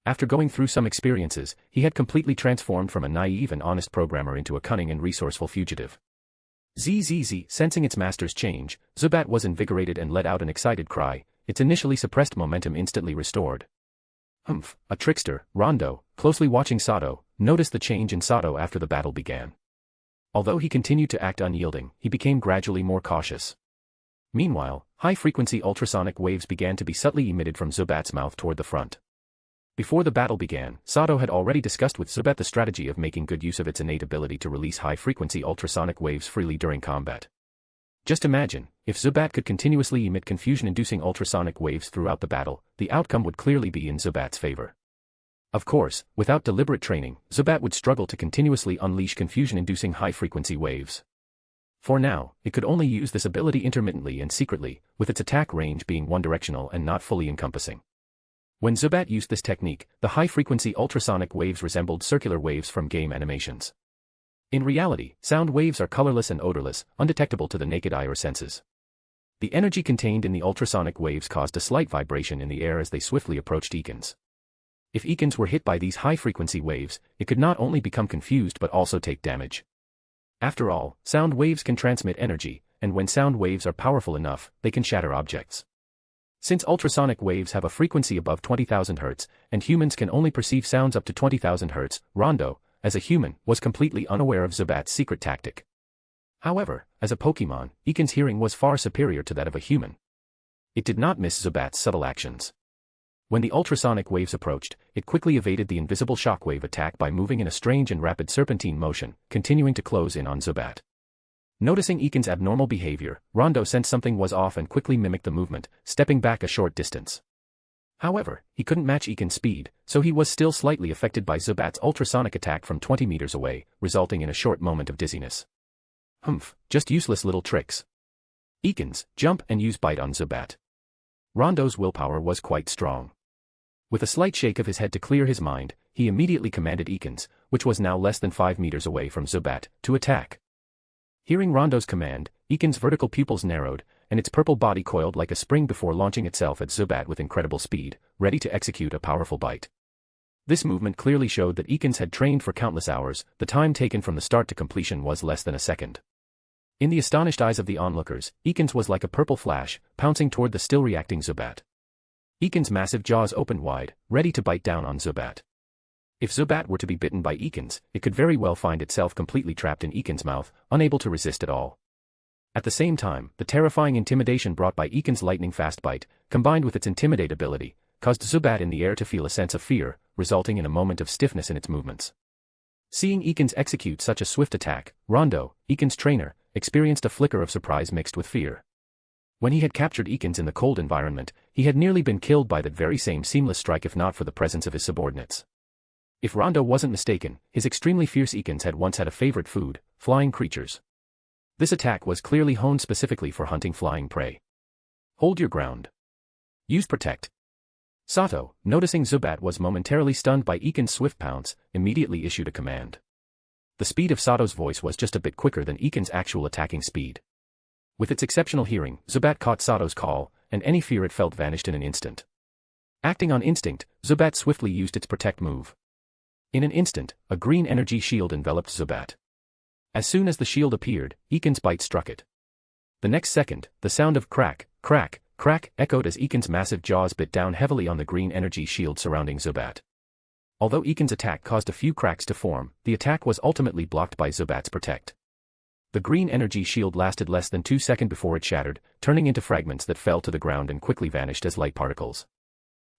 S3: After going through some experiences, he had completely transformed from a naive and honest programmer into a cunning and resourceful fugitive. Zzz, sensing its master's change, Zubat was invigorated and let out an excited cry, its initially suppressed momentum instantly restored. A trickster, Rondo, closely watching Sato, noticed the change in Sato after the battle began. Although he continued to act unyielding, he became gradually more cautious. Meanwhile, high-frequency ultrasonic waves began to be subtly emitted from Zubat's mouth toward the front. Before the battle began, Sato had already discussed with Zubat the strategy of making good use of its innate ability to release high-frequency ultrasonic waves freely during combat. Just imagine, if Zubat could continuously emit confusion-inducing ultrasonic waves throughout the battle, the outcome would clearly be in Zubat's favor. Of course, without deliberate training, Zubat would struggle to continuously unleash confusion-inducing high-frequency waves. For now, it could only use this ability intermittently and secretly, with its attack range being one-directional and not fully encompassing. When Zubat used this technique, the high-frequency ultrasonic waves resembled circular waves from game animations. In reality, sound waves are colorless and odorless, undetectable to the naked eye or senses. The energy contained in the ultrasonic waves caused a slight vibration in the air as they swiftly approached Ekans. If Ekans were hit by these high-frequency waves, it could not only become confused but also take damage. After all, sound waves can transmit energy, and when sound waves are powerful enough, they can shatter objects. Since ultrasonic waves have a frequency above 20,000 Hz, and humans can only perceive sounds up to 20,000 Hz, Rondo, as a human, was completely unaware of Zubat's secret tactic. However, as a Pokémon, Ekans' hearing was far superior to that of a human. It did not miss Zubat's subtle actions. When the ultrasonic waves approached, it quickly evaded the invisible shockwave attack by moving in a strange and rapid serpentine motion, continuing to close in on Zubat. Noticing Ekans' abnormal behavior, Rondo sensed something was off and quickly mimicked the movement, stepping back a short distance. However, he couldn't match Ekans' speed, so he was still slightly affected by Zubat's ultrasonic attack from 20 meters away, resulting in a short moment of dizziness. Just useless little tricks. Ekans, jump and use Bite on Zubat. Rondo's willpower was quite strong. With a slight shake of his head to clear his mind, he immediately commanded Ekans, which was now less than 5 meters away from Zubat, to attack. Hearing Rondo's command, Ekans' vertical pupils narrowed, and its purple body coiled like a spring before launching itself at Zubat with incredible speed, ready to execute a powerful bite. This movement clearly showed that Ekans had trained for countless hours. The time taken from the start to completion was less than a second. In the astonished eyes of the onlookers, Ekans was like a purple flash, pouncing toward the still reacting Zubat. Ekans' massive jaws opened wide, ready to bite down on Zubat. If Zubat were to be bitten by Ekans, it could very well find itself completely trapped in Ekans' mouth, unable to resist at all. At the same time, the terrifying intimidation brought by Ekans' lightning-fast bite, combined with its intimidate ability, caused Zubat in the air to feel a sense of fear, resulting in a moment of stiffness in its movements. Seeing Ekans execute such a swift attack, Rondo, Ekans' trainer, experienced a flicker of surprise mixed with fear. When he had captured Ekans in the cold environment, he had nearly been killed by that very same seamless strike if not for the presence of his subordinates. If Rondo wasn't mistaken, his extremely fierce Ekans had once had a favorite food, flying creatures. This attack was clearly honed specifically for hunting flying prey. Hold your ground. Use Protect. Sato, noticing Zubat was momentarily stunned by Ekans' swift pounce, immediately issued a command. The speed of Sato's voice was just a bit quicker than Ekans' actual attacking speed. With its exceptional hearing, Zubat caught Sato's call, and any fear it felt vanished in an instant. Acting on instinct, Zubat swiftly used its Protect move. In an instant, a green energy shield enveloped Zubat. As soon as the shield appeared, Ekans' bite struck it. The next second, the sound of crack, crack, crack echoed as Ekans' massive jaws bit down heavily on the green energy shield surrounding Zubat. Although Ekans' attack caused a few cracks to form, the attack was ultimately blocked by Zubat's Protect. The green energy shield lasted less than 2 seconds before it shattered, turning into fragments that fell to the ground and quickly vanished as light particles.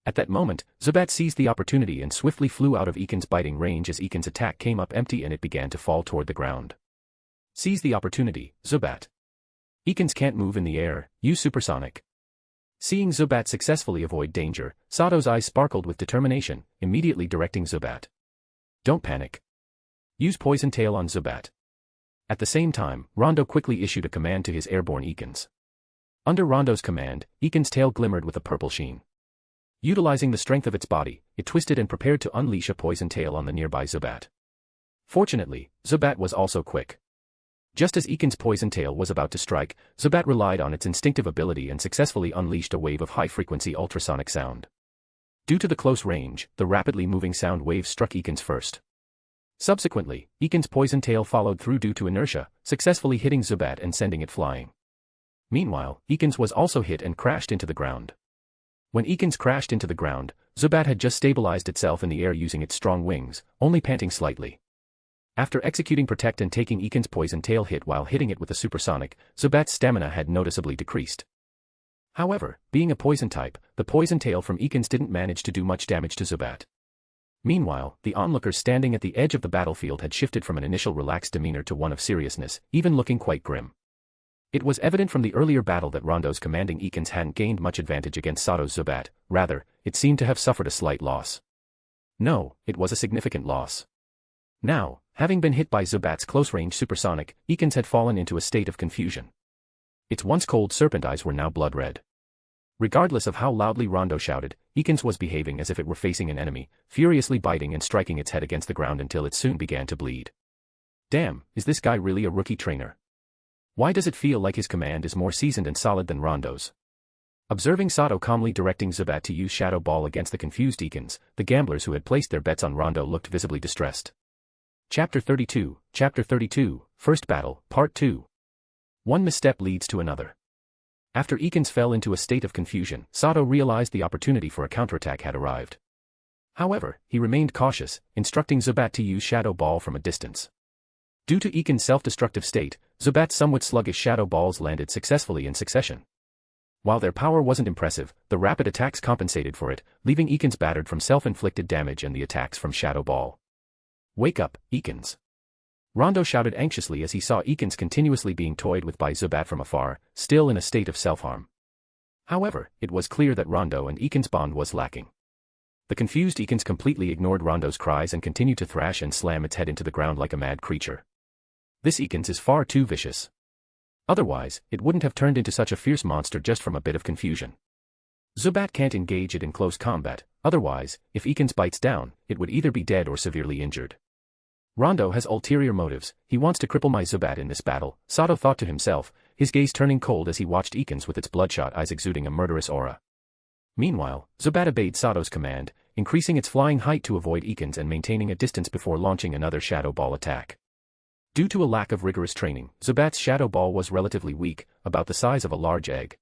S3: At that moment, Zubat seized the opportunity and swiftly flew out of Ekans' biting range as Ekans' attack came up empty and it began to fall toward the ground. Seize the opportunity, Zubat. Ekans can't move in the air, use Supersonic. Seeing Zubat successfully avoid danger, Sato's eyes sparkled with determination, immediately directing Zubat. Don't panic. Use Poison Tail on Zubat. At the same time, Rondo quickly issued a command to his airborne Ekans. Under Rondo's command, Ekans' tail glimmered with a purple sheen. Utilizing the strength of its body, it twisted and prepared to unleash a Poison Tail on the nearby Zubat. Fortunately, Zubat was also quick. Just as Ekans' Poison Tail was about to strike, Zubat relied on its instinctive ability and successfully unleashed a wave of high-frequency ultrasonic sound. Due to the close range, the rapidly moving sound waves struck Ekans first. Subsequently, Ekans' Poison Tail followed through due to inertia, successfully hitting Zubat and sending it flying. Meanwhile, Ekans was also hit and crashed into the ground. When Ekans crashed into the ground, Zubat had just stabilized itself in the air using its strong wings, only panting slightly. After executing Protect and taking Ekans' Poison Tail hit while hitting it with a supersonic, Zubat's stamina had noticeably decreased. However, being a poison type, the Poison Tail from Ekans didn't manage to do much damage to Zubat. Meanwhile, the onlookers standing at the edge of the battlefield had shifted from an initial relaxed demeanor to one of seriousness, even looking quite grim. It was evident from the earlier battle that Rondo's commanding Ekans hadn't gained much advantage against Sato's Zubat, rather, it seemed to have suffered a slight loss. No, it was a significant loss. Now, having been hit by Zubat's close-range supersonic, Ekans had fallen into a state of confusion. Its once cold serpent eyes were now blood-red. Regardless of how loudly Rondo shouted, Ekans was behaving as if it were facing an enemy, furiously biting and striking its head against the ground until it soon began to bleed. Damn, is this guy really a rookie trainer? Why does it feel like his command is more seasoned and solid than Rondo's? Observing Sato calmly directing Zubat to use Shadow Ball against the confused Ekans, the gamblers who had placed their bets on Rondo looked visibly distressed. Chapter 32, First Battle, Part 2. One misstep leads to another. After Ekans fell into a state of confusion, Sato realized the opportunity for a counterattack had arrived. However, he remained cautious, instructing Zubat to use Shadow Ball from a distance. Due to Ekans' self-destructive state, Zubat's somewhat sluggish Shadow Balls landed successfully in succession. While their power wasn't impressive, the rapid attacks compensated for it, leaving Ekans battered from self-inflicted damage and the attacks from Shadow Ball. Wake up, Ekans. Rondo shouted anxiously as he saw Ekans continuously being toyed with by Zubat from afar, still in a state of self-harm. However, it was clear that Rondo and Ekans' bond was lacking. The confused Ekans completely ignored Rondo's cries and continued to thrash and slam its head into the ground like a mad creature. This Ekans is far too vicious. Otherwise, it wouldn't have turned into such a fierce monster just from a bit of confusion. Zubat can't engage it in close combat, otherwise, if Ekans bites down, it would either be dead or severely injured. Rondo has ulterior motives, he wants to cripple my Zubat in this battle, Sato thought to himself, his gaze turning cold as he watched Ikens with its bloodshot eyes exuding a murderous aura. Meanwhile, Zubat obeyed Sato's command, increasing its flying height to avoid Ikens and maintaining a distance before launching another Shadow Ball attack. Due to a lack of rigorous training, Zubat's Shadow Ball was relatively weak, about the size of a large egg.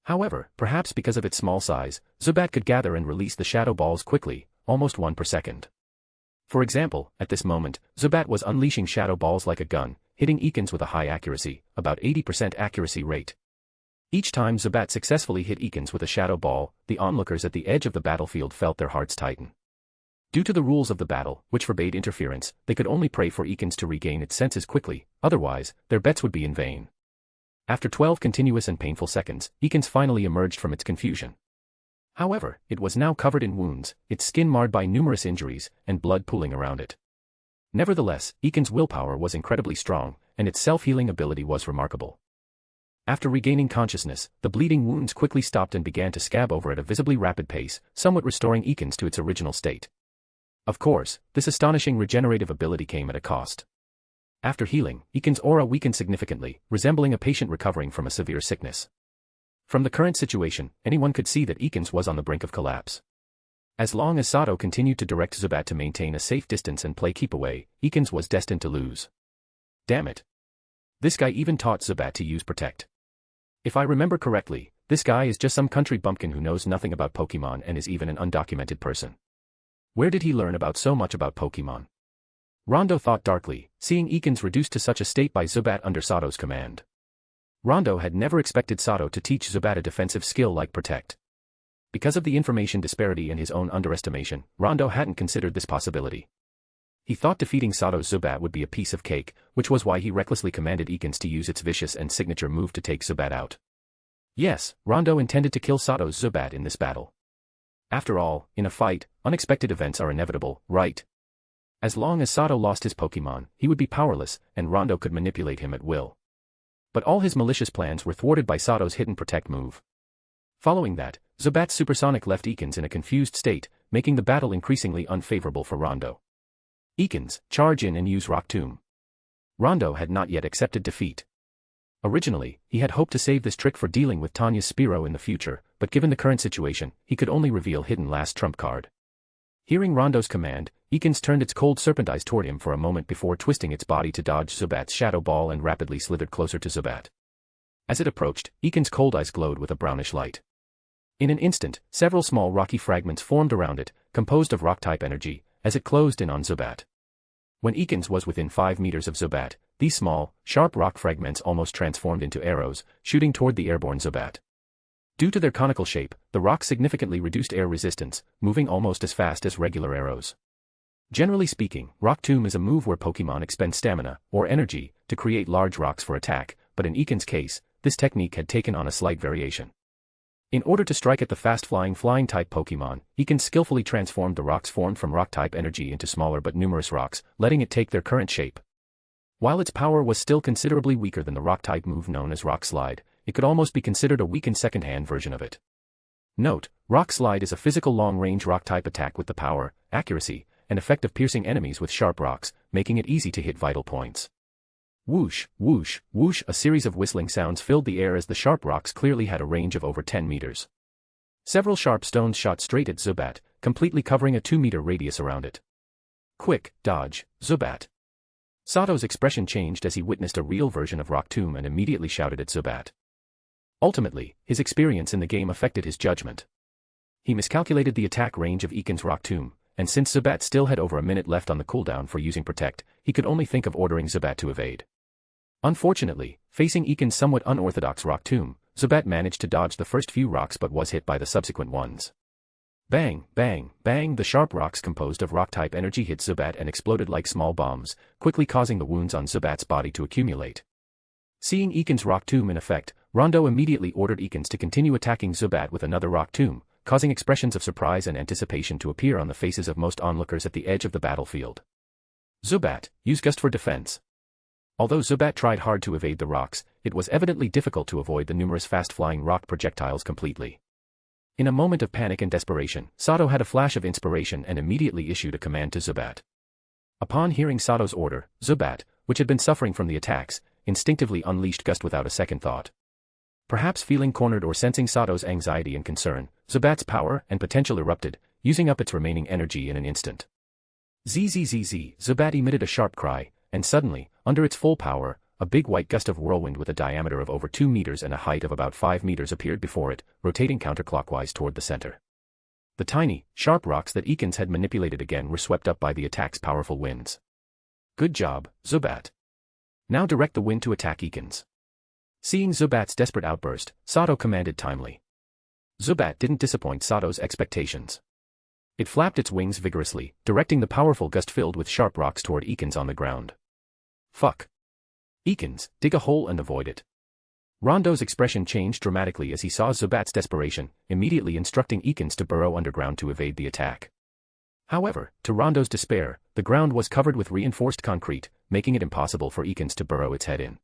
S3: However, perhaps because of its small size, Zubat could gather and release the Shadow Balls quickly, almost one per second. For example, at this moment, Zubat was unleashing Shadow Balls like a gun, hitting Ikens with a high accuracy, about 80% accuracy rate. Each time Zubat successfully hit Ikens with a Shadow Ball, the onlookers at the edge of the battlefield felt their hearts tighten. Due to the rules of the battle, which forbade interference, they could only pray for Ikens to regain its senses quickly, otherwise, their bets would be in vain. After 12 continuous and painful seconds, Ikens finally emerged from its confusion. However, it was now covered in wounds, its skin marred by numerous injuries, and blood pooling around it. Nevertheless, Ikens' willpower was incredibly strong, and its self-healing ability was remarkable. After regaining consciousness, the bleeding wounds quickly stopped and began to scab over at a visibly rapid pace, somewhat restoring Ikens to its original state. Of course, this astonishing regenerative ability came at a cost. After healing, Ikens' aura weakened significantly, resembling a patient recovering from a severe sickness. From the current situation, anyone could see that Ikens was on the brink of collapse. As long as Sato continued to direct Zubat to maintain a safe distance and play keep away, Ikens was destined to lose. Damn it. This guy even taught Zubat to use Protect. If I remember correctly, this guy is just some country bumpkin who knows nothing about Pokemon and is even an undocumented person. Where did he learn about so much about Pokemon? Rondo thought darkly, seeing Ikens reduced to such a state by Zubat under Sato's command. Rondo had never expected Sato to teach Zubat a defensive skill like Protect. Because of the information disparity and his own underestimation, Rondo hadn't considered this possibility. He thought defeating Sato's Zubat would be a piece of cake, which was why he recklessly commanded Ikens to use its vicious and signature move to take Zubat out. Yes, Rondo intended to kill Sato's Zubat in this battle. After all, in a fight, unexpected events are inevitable, right? As long as Sato lost his Pokemon, he would be powerless, and Rondo could manipulate him at will. But all his malicious plans were thwarted by Sato's hidden Protect move. Following that, Zubat's Supersonic left Ikens in a confused state, making the battle increasingly unfavorable for Rondo. Ikens, charge in and use Rock Tomb. Rondo had not yet accepted defeat. Originally, he had hoped to save this trick for dealing with Tanya's Spearow in the future, but given the current situation, he could only reveal hidden last trump card. Hearing Rondo's command, Ikens turned its cold serpent eyes toward him for a moment before twisting its body to dodge Zubat's Shadow Ball and rapidly slithered closer to Zubat. As it approached, Ikens' cold eyes glowed with a brownish light. In an instant, several small rocky fragments formed around it, composed of rock-type energy, as it closed in on Zubat. When Ikens was within 5 meters of Zubat, these small, sharp rock fragments almost transformed into arrows, shooting toward the airborne Zubat. Due to their conical shape, the rocks significantly reduced air resistance, moving almost as fast as regular arrows. Generally speaking, Rock Tomb is a move where Pokemon expend stamina, or energy, to create large rocks for attack, but in Ikens' case, this technique had taken on a slight variation. In order to strike at the fast-flying flying-type Pokemon, Ikens skillfully transformed the rocks formed from rock-type energy into smaller but numerous rocks, letting it take their current shape. While its power was still considerably weaker than the rock-type move known as Rock Slide, it could almost be considered a weakened second-hand version of it. Note, Rock Slide is a physical long-range rock-type attack with the power, accuracy, and effect of piercing enemies with sharp rocks, making it easy to hit vital points. Whoosh, whoosh, whoosh, a series of whistling sounds filled the air as the sharp rocks clearly had a range of over 10 meters. Several sharp stones shot straight at Zubat, completely covering a 2-meter radius around it. Quick, dodge, Zubat. Sato's expression changed as he witnessed a real version of Rock Tomb and immediately shouted at Zubat. Ultimately, his experience in the game affected his judgment. He miscalculated the attack range of Ikens' Rock Tomb, and since Zubat still had over a minute left on the cooldown for using Protect, he could only think of ordering Zubat to evade. Unfortunately, facing Ikens' somewhat unorthodox Rock Tomb, Zubat managed to dodge the first few rocks but was hit by the subsequent ones. Bang, bang, bang, the sharp rocks composed of rock-type energy hit Zubat and exploded like small bombs, quickly causing the wounds on Zubat's body to accumulate. Seeing Ikens' Rock Tomb in effect, Rondo immediately ordered Ikens to continue attacking Zubat with another Rock Tomb, causing expressions of surprise and anticipation to appear on the faces of most onlookers at the edge of the battlefield. Zubat, use Gust for defense. Although Zubat tried hard to evade the rocks, it was evidently difficult to avoid the numerous fast-flying rock projectiles completely. In a moment of panic and desperation, Sato had a flash of inspiration and immediately issued a command to Zubat. Upon hearing Sato's order, Zubat, which had been suffering from the attacks, instinctively unleashed Gust without a second thought. Perhaps feeling cornered or sensing Sato's anxiety and concern, Zubat's power and potential erupted, using up its remaining energy in an instant. Zzz, Zubat emitted a sharp cry, and suddenly, under its full power, a big white gust of whirlwind with a diameter of over 2 meters and a height of about 5 meters appeared before it, rotating counterclockwise toward the center. The tiny, sharp rocks that Ekans had manipulated again were swept up by the attack's powerful winds. Good job, Zubat. Now direct the wind to attack Ekans. Seeing Zubat's desperate outburst, Sato commanded timely. Zubat didn't disappoint Sato's expectations. It flapped its wings vigorously, directing the powerful gust filled with sharp rocks toward Ekans on the ground. Fuck. Ekans, dig a hole and avoid it. Rondo's expression changed dramatically as he saw Zubat's desperation, immediately instructing Ekans to burrow underground to evade the attack. However, to Rondo's despair, the ground was covered with reinforced concrete, making it impossible for Ekans to burrow its head in.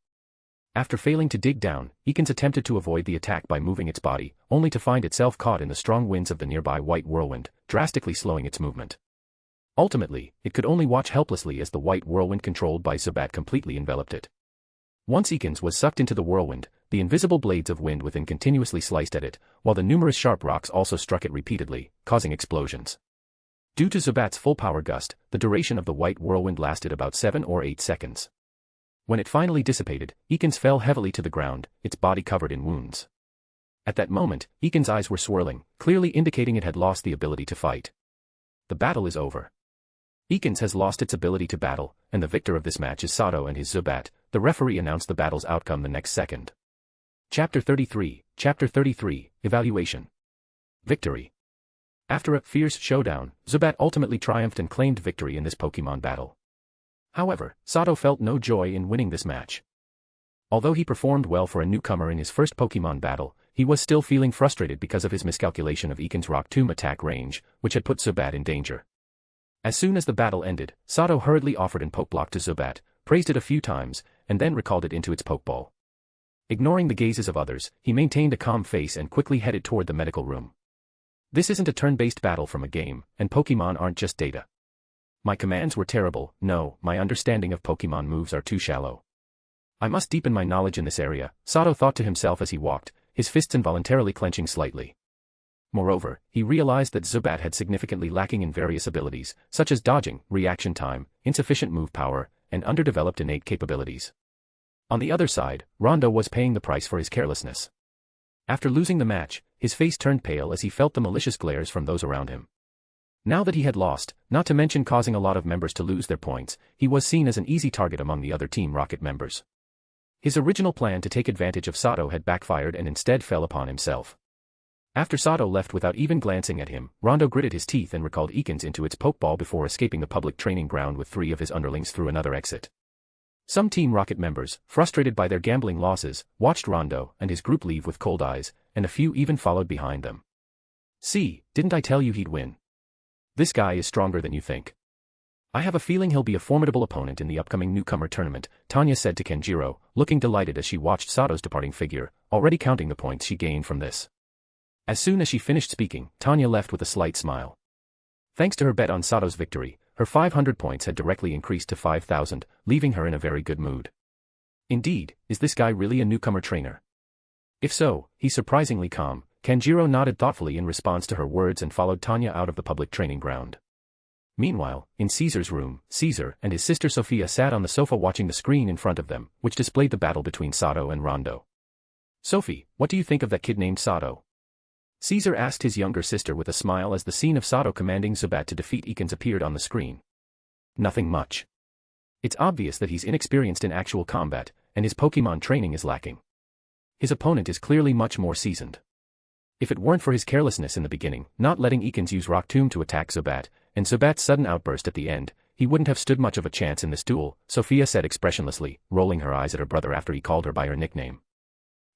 S3: After failing to dig down, Ekans attempted to avoid the attack by moving its body, only to find itself caught in the strong winds of the nearby white whirlwind, drastically slowing its movement. Ultimately, it could only watch helplessly as the white whirlwind controlled by Zubat completely enveloped it. Once Ekans was sucked into the whirlwind, the invisible blades of wind within continuously sliced at it, while the numerous sharp rocks also struck it repeatedly, causing explosions. Due to Zubat's full power gust, the duration of the white whirlwind lasted about 7 or 8 seconds. When it finally dissipated, Ekans fell heavily to the ground, its body covered in wounds. At that moment, Ekans' eyes were swirling, clearly indicating it had lost the ability to fight. The battle is over. Ekans has lost its ability to battle, and the victor of this match is Sato and his Zubat. The referee announced the battle's outcome the next second. Chapter 33, Evaluation. Victory. After a fierce showdown, Zubat ultimately triumphed and claimed victory in this Pokemon battle. However, Sato felt no joy in winning this match. Although he performed well for a newcomer in his first Pokemon battle, he was still feeling frustrated because of his miscalculation of Ekans' Rock Tomb attack range, which had put Zubat in danger. As soon as the battle ended, Sato hurriedly offered an Pokeblock to Zubat, praised it a few times, and then recalled it into its Pokeball. Ignoring the gazes of others, he maintained a calm face and quickly headed toward the medical room. This isn't a turn-based battle from a game, and Pokemon aren't just data. My commands were terrible. No, my understanding of Pokemon moves are too shallow. I must deepen my knowledge in this area, Sato thought to himself as he walked, his fists involuntarily clenching slightly. Moreover, he realized that Zubat had significantly lacking in various abilities, such as dodging, reaction time, insufficient move power, and underdeveloped innate capabilities. On the other side, Rondo was paying the price for his carelessness. After losing the match, his face turned pale as he felt the malicious glares from those around him. Now that he had lost, not to mention causing a lot of members to lose their points, he was seen as an easy target among the other Team Rocket members. His original plan to take advantage of Sato had backfired and instead fell upon himself. After Sato left without even glancing at him, Rondo gritted his teeth and recalled Ekans into its Pokeball before escaping the public training ground with 3 of his underlings through another exit. Some Team Rocket members, frustrated by their gambling losses, watched Rondo and his group leave with cold eyes, and a few even followed behind them. "See, didn't I tell you he'd win? This guy is stronger than you think. I have a feeling he'll be a formidable opponent in the upcoming newcomer tournament," Tanya said to Kenjiro, looking delighted as she watched Sato's departing figure, already counting the points she gained from this. As soon as she finished speaking, Tanya left with a slight smile. Thanks to her bet on Sato's victory, her 500 points had directly increased to 5,000, leaving her in a very good mood. Indeed, is this guy really a newcomer trainer? If so, he's surprisingly calm. Kenjiro nodded thoughtfully in response to her words and followed Tanya out of the public training ground. Meanwhile, in Caesar's room, Caesar and his sister Sophia sat on the sofa watching the screen in front of them, which displayed the battle between Sato and Rondo. "Sophie, what do you think of that kid named Sato?" Caesar asked his younger sister with a smile as the scene of Sato commanding Zubat to defeat Ekans appeared on the screen. "Nothing much. It's obvious that he's inexperienced in actual combat, and his Pokemon training is lacking. His opponent is clearly much more seasoned. If it weren't for his carelessness in the beginning, not letting Ekans use Rock Tomb to attack Zubat, and Zubat's sudden outburst at the end, he wouldn't have stood much of a chance in this duel," Sophia said expressionlessly, rolling her eyes at her brother after he called her by her nickname.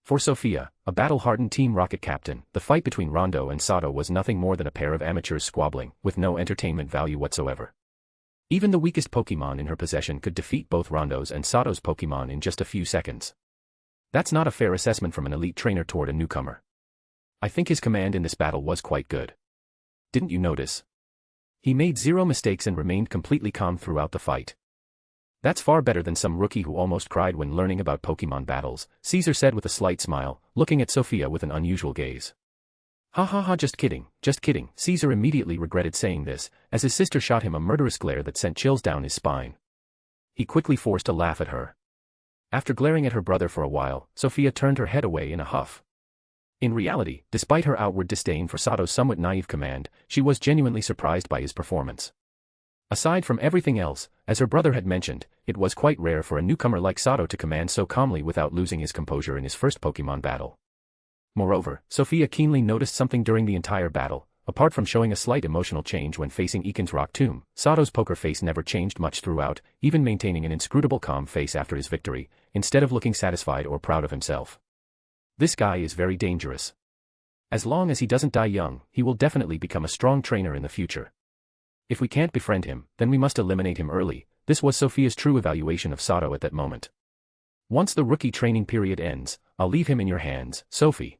S3: For Sophia, a battle-hardened Team Rocket captain, the fight between Rondo and Sato was nothing more than a pair of amateurs squabbling, with no entertainment value whatsoever. Even the weakest Pokemon in her possession could defeat both Rondo's and Sato's Pokemon in just a few seconds. That's not a fair assessment from an elite trainer toward a newcomer. I think his command in this battle was quite good. Didn't you notice? He made 0 mistakes and remained completely calm throughout the fight. That's far better than some rookie who almost cried when learning about Pokemon battles, Caesar said with a slight smile, looking at Sophia with an unusual gaze. Ha ha ha, just kidding, just kidding. Caesar immediately regretted saying this, as his sister shot him a murderous glare that sent chills down his spine. He quickly forced a laugh at her. After glaring at her brother for a while, Sophia turned her head away in a huff. In reality, despite her outward disdain for Sato's somewhat naive command, she was genuinely surprised by his performance. Aside from everything else, as her brother had mentioned, it was quite rare for a newcomer like Sato to command so calmly without losing his composure in his first Pokemon battle. Moreover, Sophia keenly noticed something during the entire battle. Apart from showing a slight emotional change when facing Iken's rock tomb, Sato's poker face never changed much throughout, even maintaining an inscrutable calm face after his victory, instead of looking satisfied or proud of himself. This guy is very dangerous. As long as he doesn't die young, he will definitely become a strong trainer in the future. If we can't befriend him, then we must eliminate him early. This was Sophia's true evaluation of Sato at that moment. Once the rookie training period ends, I'll leave him in your hands, Sophie.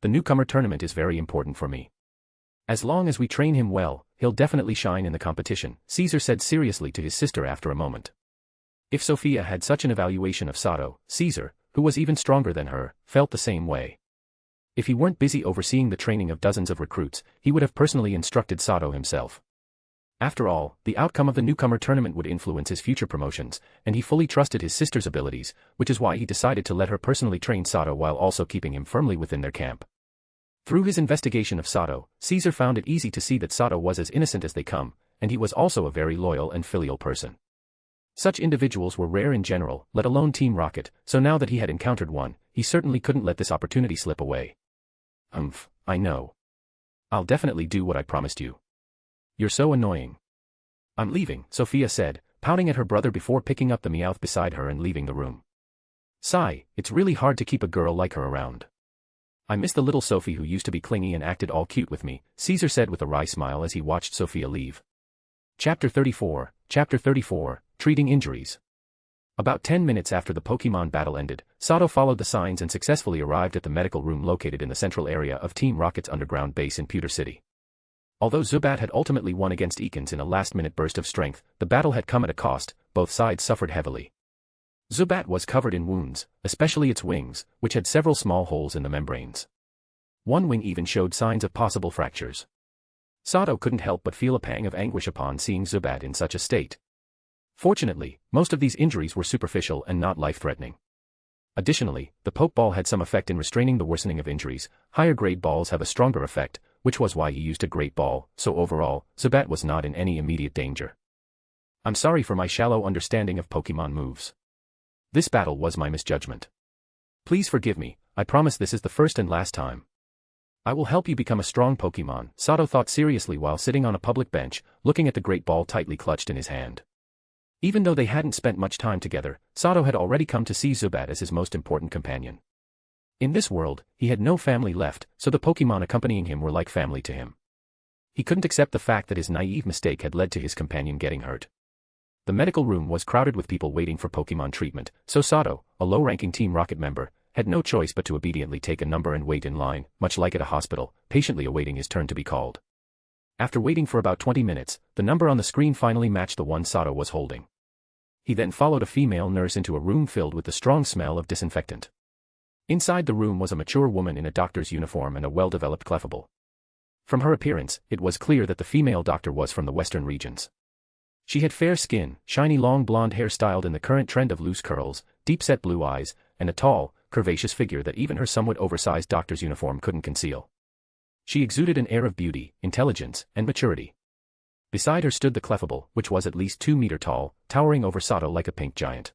S3: The newcomer tournament is very important for me. As long as we train him well, he'll definitely shine in the competition, Caesar said seriously to his sister after a moment. If Sophia had such an evaluation of Sato, Caesar, who was even stronger than her, felt the same way. If he weren't busy overseeing the training of dozens of recruits, he would have personally instructed Sato himself. After all, the outcome of the newcomer tournament would influence his future promotions, and he fully trusted his sister's abilities, which is why he decided to let her personally train Sato while also keeping him firmly within their camp. Through his investigation of Sato, Caesar found it easy to see that Sato was as innocent as they come, and he was also a very loyal and filial person. Such individuals were rare in general, let alone Team Rocket, so now that he had encountered one, he certainly couldn't let this opportunity slip away. I know. I'll definitely do what I promised you. You're so annoying. I'm leaving, Sophia said, pouting at her brother before picking up the Meowth beside her and leaving the room. Sigh, it's really hard to keep a girl like her around. I miss the little Sophie who used to be clingy and acted all cute with me, Caesar said with a wry smile as he watched Sophia leave. Chapter 34, Treating Injuries. About 10 minutes after the Pokemon battle ended, Sato followed the signs and successfully arrived at the medical room located in the central area of Team Rocket's underground base in Pewter City. Although Zubat had ultimately won against Ekans in a last-minute burst of strength, the battle had come at a cost. Both sides suffered heavily. Zubat was covered in wounds, especially its wings, which had several small holes in the membranes. One wing even showed signs of possible fractures. Sato couldn't help but feel a pang of anguish upon seeing Zubat in such a state. Fortunately, most of these injuries were superficial and not life-threatening. Additionally, the Pokeball had some effect in restraining the worsening of injuries. Higher-grade balls have a stronger effect, which was why he used a Great Ball, so overall, Zubat was not in any immediate danger. I'm sorry for my shallow understanding of Pokemon moves. This battle was my misjudgment. Please forgive me, I promise this is the first and last time. I will help you become a strong Pokemon, Sato thought seriously while sitting on a public bench, looking at the Great Ball tightly clutched in his hand. Even though they hadn't spent much time together, Sato had already come to see Zubat as his most important companion. In this world, he had no family left, so the Pokemon accompanying him were like family to him. He couldn't accept the fact that his naive mistake had led to his companion getting hurt. The medical room was crowded with people waiting for Pokemon treatment, so Sato, a low-ranking Team Rocket member, had no choice but to obediently take a number and wait in line, much like at a hospital, patiently awaiting his turn to be called. After waiting for about 20 minutes, the number on the screen finally matched the one Sato was holding. He then followed a female nurse into a room filled with the strong smell of disinfectant. Inside the room was a mature woman in a doctor's uniform and a well-developed clefable. From her appearance, it was clear that the female doctor was from the western regions. She had fair skin, shiny long blonde hair styled in the current trend of loose curls, deep-set blue eyes, and a tall, curvaceous figure that even her somewhat oversized doctor's uniform couldn't conceal. She exuded an air of beauty, intelligence, and maturity. Beside her stood the Clefable, which was at least 2 meters tall, towering over Sato like a pink giant.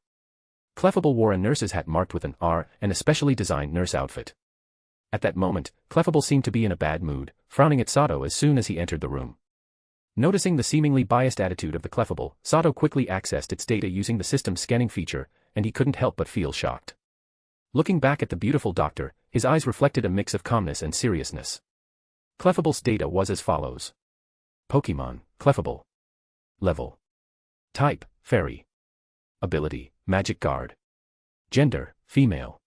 S3: Clefable wore a nurse's hat marked with an R and a specially designed nurse outfit. At that moment, Clefable seemed to be in a bad mood, frowning at Sato as soon as he entered the room. Noticing the seemingly biased attitude of the Clefable, Sato quickly accessed its data using the system's scanning feature, and he couldn't help but feel shocked. Looking back at the beautiful doctor, his eyes reflected a mix of calmness and seriousness. Clefable's data was as follows. Pokemon, Clefable. Level. Type, Fairy. Ability, Magic Guard. Gender, Female.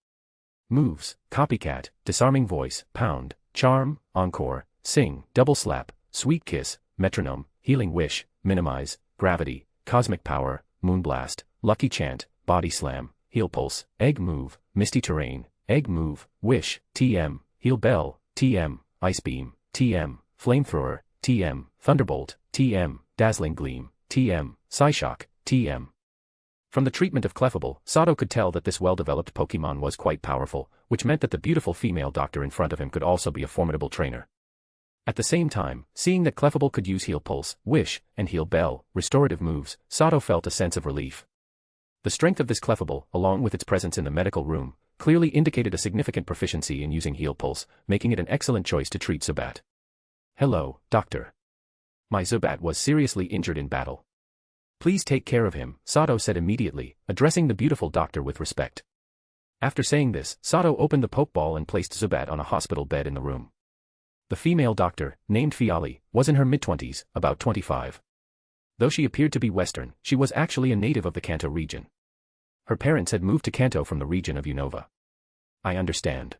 S3: Moves, Copycat, Disarming Voice, Pound, Charm, Encore, Sing, Double Slap, Sweet Kiss, Metronome, Healing Wish, Minimize, Gravity, Cosmic Power, Moonblast, Lucky Chant, Body Slam, Heal Pulse, Egg Move, Misty Terrain, Egg Move, Wish, TM, Heal Bell, TM, Ice Beam, TM, Flamethrower, TM, Thunderbolt, TM, Dazzling Gleam, TM, Psyshock, TM. From the treatment of Clefable, Sato could tell that this well-developed Pokemon was quite powerful, which meant that the beautiful female doctor in front of him could also be a formidable trainer. At the same time, seeing that Clefable could use Heal Pulse, Wish, and Heal Bell, restorative moves, Sato felt a sense of relief. The strength of this Clefable, along with its presence in the medical room, clearly indicated a significant proficiency in using Heal Pulse, making it an excellent choice to treat Zubat. "Hello, doctor. My Zubat was seriously injured in battle. Please take care of him," Sato said immediately, addressing the beautiful doctor with respect. After saying this, Sato opened the Pokeball and placed Zubat on a hospital bed in the room. The female doctor, named Fiali, was in her mid-20s, about 25. Though she appeared to be Western, she was actually a native of the Kanto region. Her parents had moved to Kanto from the region of Unova. "I understand.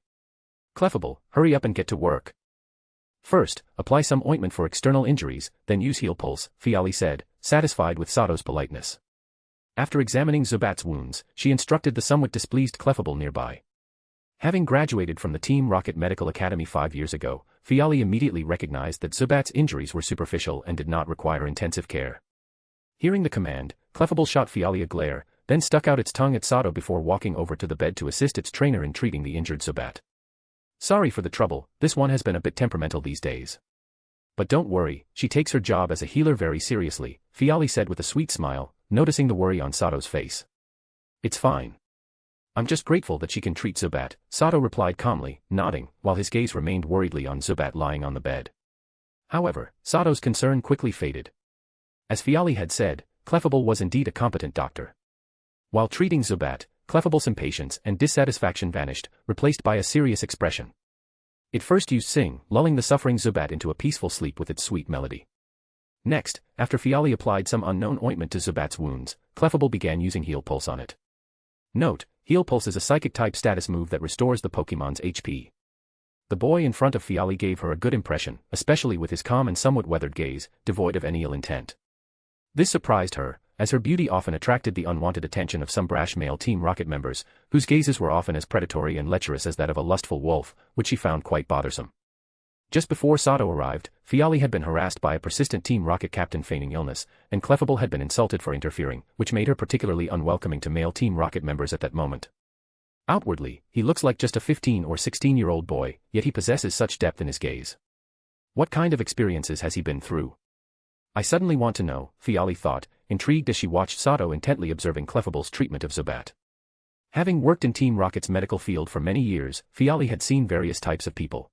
S3: Clefable, hurry up and get to work. First, apply some ointment for external injuries, then use Heal Pulse," Fiali said, satisfied with Sato's politeness. After examining Zubat's wounds, she instructed the somewhat displeased Clefable nearby. Having graduated from the Team Rocket Medical Academy 5 years ago, Fiali immediately recognized that Zubat's injuries were superficial and did not require intensive care. Hearing the command, Clefable shot Fiali a glare, then stuck out its tongue at Sato before walking over to the bed to assist its trainer in treating the injured Zubat. "Sorry for the trouble, this one has been a bit temperamental these days. But don't worry, she takes her job as a healer very seriously," Fiali said with a sweet smile, noticing the worry on Sato's face. "It's fine. I'm just grateful that she can treat Zubat," Sato replied calmly, nodding, while his gaze remained worriedly on Zubat lying on the bed. However, Sato's concern quickly faded. As Fiali had said, Clefable was indeed a competent doctor. While treating Zubat, Clefable's impatience and dissatisfaction vanished, replaced by a serious expression. It first used Sing, lulling the suffering Zubat into a peaceful sleep with its sweet melody. Next, after Fiali applied some unknown ointment to Zubat's wounds, Clefable began using Heal Pulse on it. Note: Heal Pulse is a Psychic-type status move that restores the Pokemon's HP. The boy in front of Fiali gave her a good impression, especially with his calm and somewhat weathered gaze, devoid of any ill intent. This surprised her, as her beauty often attracted the unwanted attention of some brash male Team Rocket members, whose gazes were often as predatory and lecherous as that of a lustful wolf, which she found quite bothersome. Just before Sato arrived, Fiali had been harassed by a persistent Team Rocket captain feigning illness, and Clefable had been insulted for interfering, which made her particularly unwelcoming to male Team Rocket members at that moment. Outwardly, he looks like just a 15 or 16-year-old boy, yet he possesses such depth in his gaze. What kind of experiences has he been through? I suddenly want to know, Fiali thought, intrigued as she watched Sato intently observing Clefable's treatment of Zubat. Having worked in Team Rocket's medical field for many years, Fiali had seen various types of people.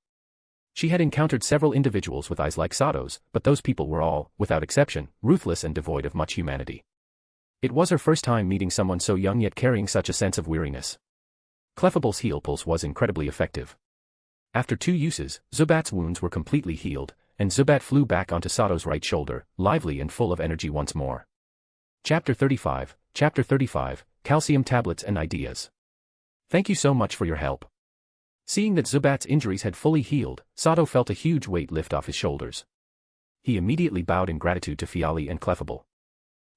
S3: She had encountered several individuals with eyes like Sato's, but those people were all, without exception, ruthless and devoid of much humanity. It was her first time meeting someone so young yet carrying such a sense of weariness. Clefable's Heal Pulse was incredibly effective. After 2 uses, Zubat's wounds were completely healed, and Zubat flew back onto Sato's right shoulder, lively and full of energy once more. Chapter 35, Calcium Tablets and Ideas. Thank you so much for your help. Seeing that Zubat's injuries had fully healed, Sato felt a huge weight lift off his shoulders. He immediately bowed in gratitude to Fiali and Clefable.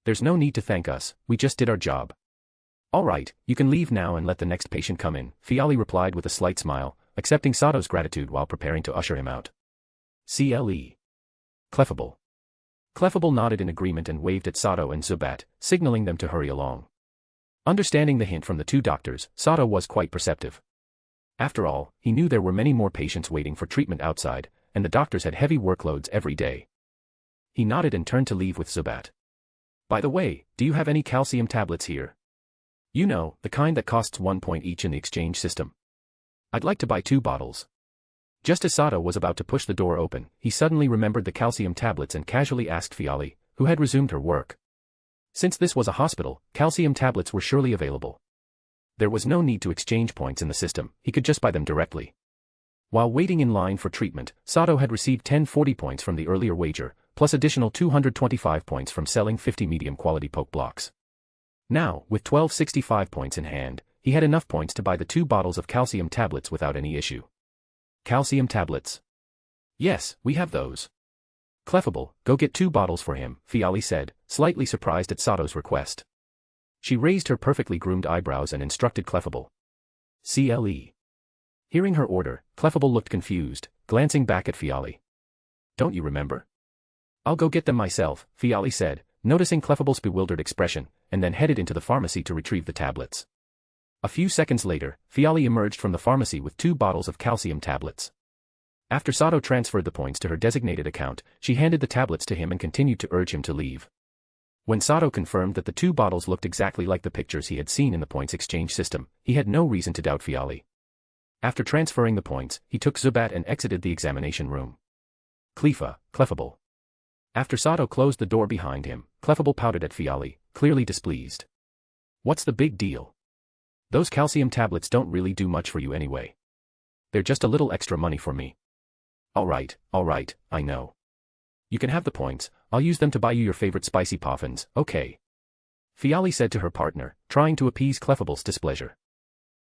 S3: "There's no need to thank us, we just did our job." "All right, you can leave now and let the next patient come in," Fiali replied with a slight smile, accepting Sato's gratitude while preparing to usher him out. CLE. Clefable. Clefable nodded in agreement and waved at Sato and Zubat, signaling them to hurry along. Understanding the hint from the 2 doctors, Sato was quite perceptive. After all, he knew there were many more patients waiting for treatment outside, and the doctors had heavy workloads every day. He nodded and turned to leave with Zubat. "By the way, do you have any calcium tablets here? You know, the kind that costs 1 point each in the exchange system. I'd like to buy 2 bottles. Just as Sato was about to push the door open, he suddenly remembered the calcium tablets and casually asked Fiali, who had resumed her work. Since this was a hospital, calcium tablets were surely available. There was no need to exchange points in the system, he could just buy them directly. While waiting in line for treatment, Sato had received 10 40 points from the earlier wager, plus additional 225 points from selling 50 medium-quality poke blocks. Now, with 1265 points in hand, he had enough points to buy the 2 bottles of calcium tablets without any issue. Calcium tablets. Yes, we have those. Clefable, go get 2 bottles for him, Fiali said, slightly surprised at Sato's request. She raised her perfectly groomed eyebrows and instructed Clefable. CLE. Hearing her order, Clefable looked confused, glancing back at Fiali. Don't you remember? I'll go get them myself, Fiali said, noticing Clefable's bewildered expression, and then headed into the pharmacy to retrieve the tablets. A few seconds later, Fiali emerged from the pharmacy with 2 bottles of calcium tablets. After Sato transferred the points to her designated account, she handed the tablets to him and continued to urge him to leave. When Sato confirmed that the 2 bottles looked exactly like the pictures he had seen in the points exchange system, he had no reason to doubt Fiali. After transferring the points, he took Zubat and exited the examination room. Clefable. After Sato closed the door behind him, Clefable pouted at Fiali, clearly displeased. What's the big deal? Those calcium tablets don't really do much for you anyway. They're just a little extra money for me. Alright, I know. You can have the points, I'll use them to buy you your favorite spicy poffins, okay? Fiali said to her partner, trying to appease Clefable's displeasure.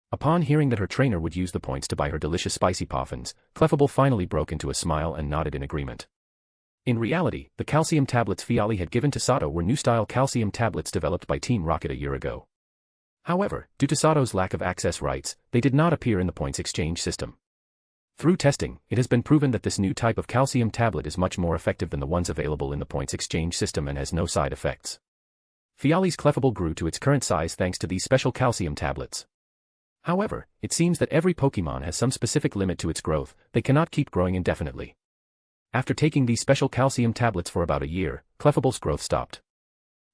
S3: Upon hearing that her trainer would use the points to buy her delicious spicy poffins, Clefable finally broke into a smile and nodded in agreement. In reality, the calcium tablets Fiali had given to Sato were new-style calcium tablets developed by Team Rocket a year ago. However, due to Sato's lack of access rights, they did not appear in the points exchange system. Through testing, it has been proven that this new type of calcium tablet is much more effective than the ones available in the points exchange system and has no side effects. Fiali's Clefable grew to its current size thanks to these special calcium tablets. However, it seems that every Pokemon has some specific limit to its growth, they cannot keep growing indefinitely. After taking these special calcium tablets for about a year, Clefable's growth stopped.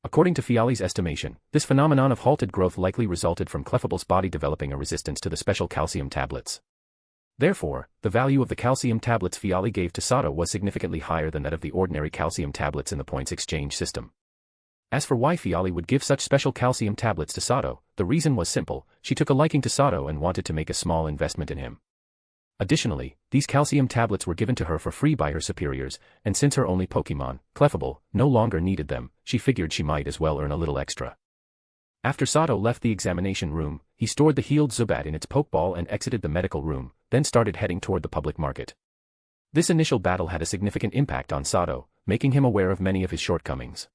S3: According to Fiali's estimation, this phenomenon of halted growth likely resulted from Clefable's body developing a resistance to the special calcium tablets. Therefore, the value of the calcium tablets Fiali gave to Sato was significantly higher than that of the ordinary calcium tablets in the points exchange system. As for why Fiali would give such special calcium tablets to Sato, the reason was simple: she took a liking to Sato and wanted to make a small investment in him. Additionally, these calcium tablets were given to her for free by her superiors, and since her only Pokemon, Clefable, no longer needed them, she figured she might as well earn a little extra. After Sato left the examination room, he stored the healed Zubat in its Pokeball and exited the medical room, then started heading toward the public market. This initial battle had a significant impact on Sato, making him aware of many of his shortcomings.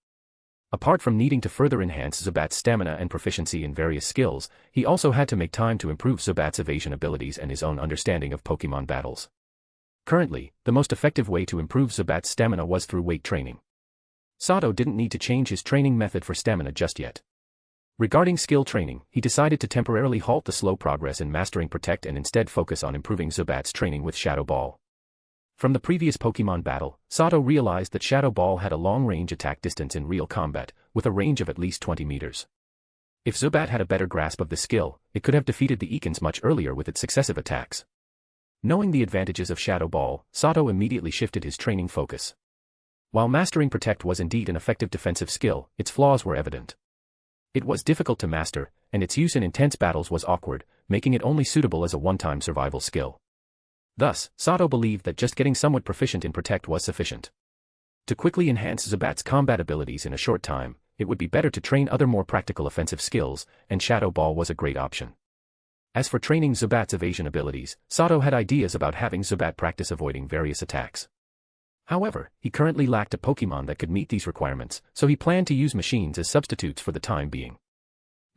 S3: Apart from needing to further enhance Zubat's stamina and proficiency in various skills, he also had to make time to improve Zubat's evasion abilities and his own understanding of Pokemon battles. Currently, the most effective way to improve Zubat's stamina was through weight training. Sato didn't need to change his training method for stamina just yet. Regarding skill training, he decided to temporarily halt the slow progress in mastering Protect and instead focus on improving Zubat's training with Shadow Ball. From the previous Pokemon battle, Sato realized that Shadow Ball had a long-range attack distance in real combat, with a range of at least 20 meters. If Zubat had a better grasp of this skill, it could have defeated the Ekans much earlier with its successive attacks. Knowing the advantages of Shadow Ball, Sato immediately shifted his training focus. While mastering Protect was indeed an effective defensive skill, its flaws were evident. It was difficult to master, and its use in intense battles was awkward, making it only suitable as a one-time survival skill. Thus, Sato believed that just getting somewhat proficient in Protect was sufficient. To quickly enhance Zubat's combat abilities in a short time, it would be better to train other more practical offensive skills, and Shadow Ball was a great option. As for training Zubat's evasion abilities, Sato had ideas about having Zubat practice avoiding various attacks. However, he currently lacked a Pokemon that could meet these requirements, so he planned to use machines as substitutes for the time being.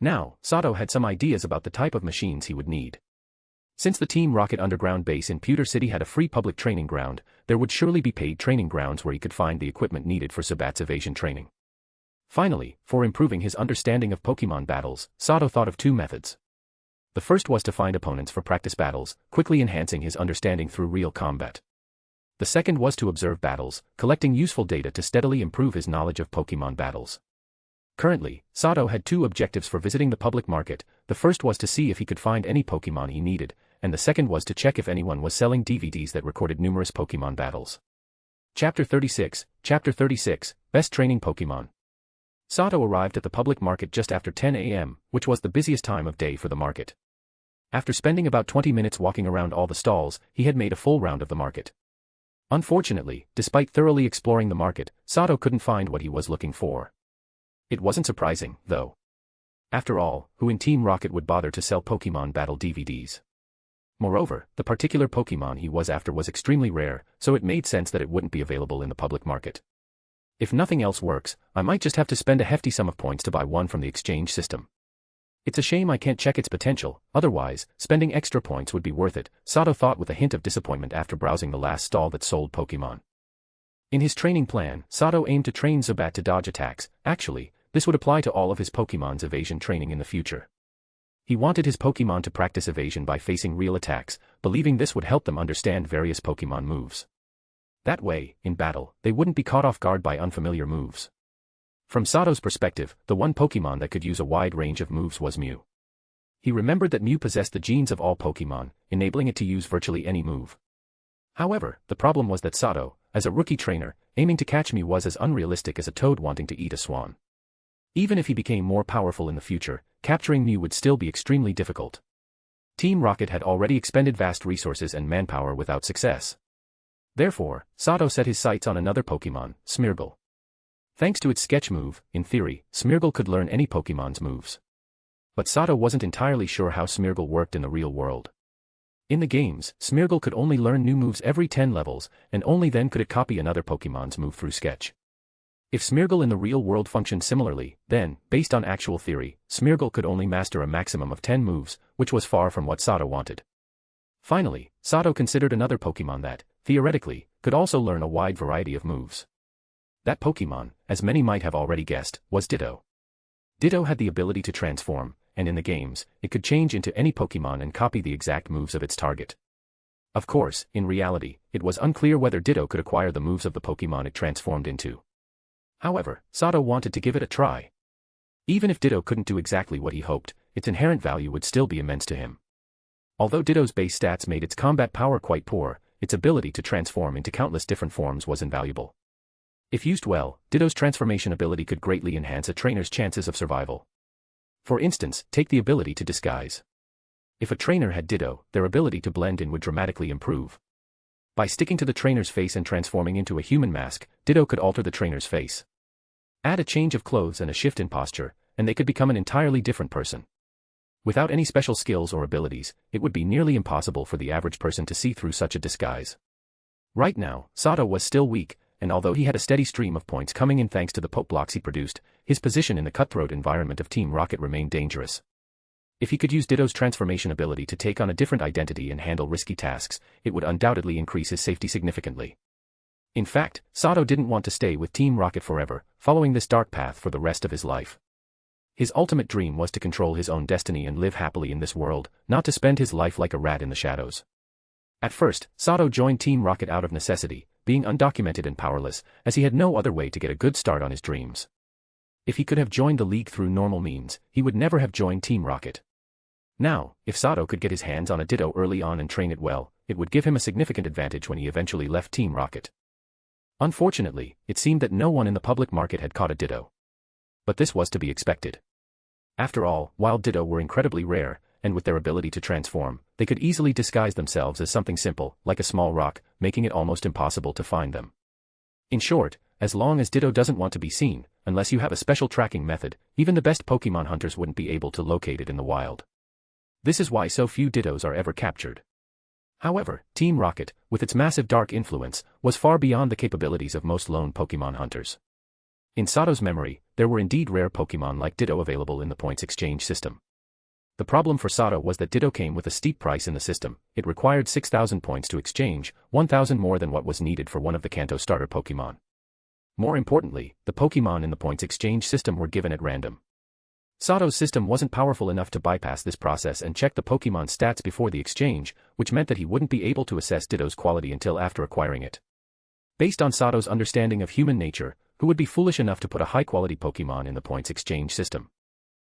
S3: Now, Sato had some ideas about the type of machines he would need. Since the Team Rocket underground base in Pewter City had a free public training ground, there would surely be paid training grounds where he could find the equipment needed for Zubat's evasion training. Finally, for improving his understanding of Pokemon battles, Sato thought of 2 methods. The first was to find opponents for practice battles, quickly enhancing his understanding through real combat. The second was to observe battles, collecting useful data to steadily improve his knowledge of Pokemon battles. Currently, Sato had 2 objectives for visiting the public market. The first was to see if he could find any Pokemon he needed, and the second was to check if anyone was selling DVDs that recorded numerous Pokemon battles. Chapter 36, Best Training Pokemon. Sato arrived at the public market just after 10 a.m., which was the busiest time of day for the market. After spending about 20 minutes walking around all the stalls, he had made a full round of the market. Unfortunately, despite thoroughly exploring the market, Sato couldn't find what he was looking for. It wasn't surprising, though. After all, who in Team Rocket would bother to sell Pokemon battle DVDs? Moreover, the particular Pokemon he was after was extremely rare, so it made sense that it wouldn't be available in the public market. If nothing else works, I might just have to spend a hefty sum of points to buy one from the exchange system. It's a shame I can't check its potential, otherwise, spending extra points would be worth it, Sato thought with a hint of disappointment after browsing the last stall that sold Pokemon. In his training plan, Sato aimed to train Zubat to dodge attacks. Actually, this would apply to all of his Pokemon's evasion training in the future. He wanted his Pokemon to practice evasion by facing real attacks, believing this would help them understand various Pokemon moves. That way, in battle, they wouldn't be caught off guard by unfamiliar moves. From Sato's perspective, the one Pokemon that could use a wide range of moves was Mew. He remembered that Mew possessed the genes of all Pokemon, enabling it to use virtually any move. However, the problem was that Sato, as a rookie trainer, aiming to catch Mew was as unrealistic as a toad wanting to eat a swan. Even if he became more powerful in the future, capturing Mew would still be extremely difficult. Team Rocket had already expended vast resources and manpower without success. Therefore, Sato set his sights on another Pokemon, Smeargle. Thanks to its sketch move, in theory, Smeargle could learn any Pokemon's moves. But Sato wasn't entirely sure how Smeargle worked in the real world. In the games, Smeargle could only learn new moves every 10 levels, and only then could it copy another Pokemon's move through sketch. If Smeargle in the real world functioned similarly, then, based on actual theory, Smeargle could only master a maximum of 10 moves, which was far from what Sato wanted. Finally, Sato considered another Pokemon that, theoretically, could also learn a wide variety of moves. That Pokemon, as many might have already guessed, was Ditto. Ditto had the ability to transform, and in the games, it could change into any Pokemon and copy the exact moves of its target. Of course, in reality, it was unclear whether Ditto could acquire the moves of the Pokemon it transformed into. However, Sato wanted to give it a try. Even if Ditto couldn't do exactly what he hoped, its inherent value would still be immense to him. Although Ditto's base stats made its combat power quite poor, its ability to transform into countless different forms was invaluable. If used well, Ditto's transformation ability could greatly enhance a trainer's chances of survival. For instance, take the ability to disguise. If a trainer had Ditto, their ability to blend in would dramatically improve. By sticking to the trainer's face and transforming into a human mask, Ditto could alter the trainer's face. Add a change of clothes and a shift in posture, and they could become an entirely different person. Without any special skills or abilities, it would be nearly impossible for the average person to see through such a disguise. Right now, Sato was still weak, and although he had a steady stream of points coming in thanks to the Poke Blocks he produced, his position in the cutthroat environment of Team Rocket remained dangerous. If he could use Ditto's transformation ability to take on a different identity and handle risky tasks, it would undoubtedly increase his safety significantly. In fact, Sato didn't want to stay with Team Rocket forever, following this dark path for the rest of his life. His ultimate dream was to control his own destiny and live happily in this world, not to spend his life like a rat in the shadows. At first, Sato joined Team Rocket out of necessity, being undocumented and powerless, as he had no other way to get a good start on his dreams. If he could have joined the League through normal means, he would never have joined Team Rocket. Now, if Sato could get his hands on a Ditto early on and train it well, it would give him a significant advantage when he eventually left Team Rocket. Unfortunately, it seemed that no one in the public market had caught a Ditto. But this was to be expected. After all, while Ditto were incredibly rare, and with their ability to transform, they could easily disguise themselves as something simple, like a small rock, making it almost impossible to find them. In short, as long as Ditto doesn't want to be seen, unless you have a special tracking method, even the best Pokemon hunters wouldn't be able to locate it in the wild. This is why so few Dittos are ever captured. However, Team Rocket, with its massive dark influence, was far beyond the capabilities of most lone Pokemon hunters. In Sato's memory, there were indeed rare Pokemon like Ditto available in the points exchange system. The problem for Sato was that Ditto came with a steep price in the system. It required 6,000 points to exchange, 1,000 more than what was needed for one of the Kanto starter Pokemon. More importantly, the Pokemon in the points exchange system were given at random. Sato's system wasn't powerful enough to bypass this process and check the Pokemon stats before the exchange, which meant that he wouldn't be able to assess Ditto's quality until after acquiring it. Based on Sato's understanding of human nature, who would be foolish enough to put a high-quality Pokemon in the points exchange system?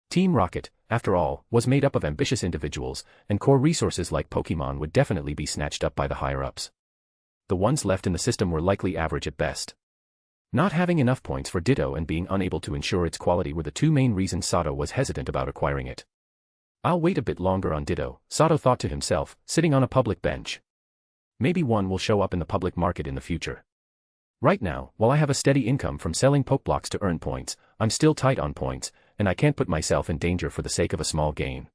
S3: Team Rocket, after all, was made up of ambitious individuals, and core resources like Pokemon would definitely be snatched up by the higher-ups. The ones left in the system were likely average at best. Not having enough points for Ditto and being unable to ensure its quality were the two main reasons Sato was hesitant about acquiring it. I'll wait a bit longer on Ditto, Sato thought to himself, sitting on a public bench. Maybe one will show up in the public market in the future. Right now, while I have a steady income from selling Pokeblocks to earn points, I'm still tight on points, and I can't put myself in danger for the sake of a small gain.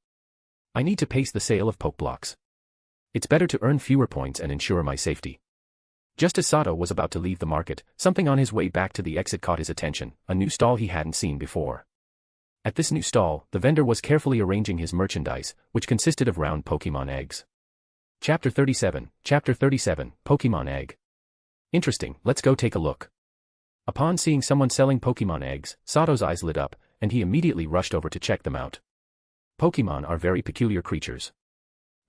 S3: I need to pace the sale of Pokeblocks. It's better to earn fewer points and ensure my safety. Just as Sato was about to leave the market, something on his way back to the exit caught his attention, a new stall he hadn't seen before. At this new stall, the vendor was carefully arranging his merchandise, which consisted of round Pokemon eggs. Chapter 37, Pokemon Egg. Interesting, let's go take a look. Upon seeing someone selling Pokemon eggs, Sato's eyes lit up, and he immediately rushed over to check them out. Pokemon are very peculiar creatures.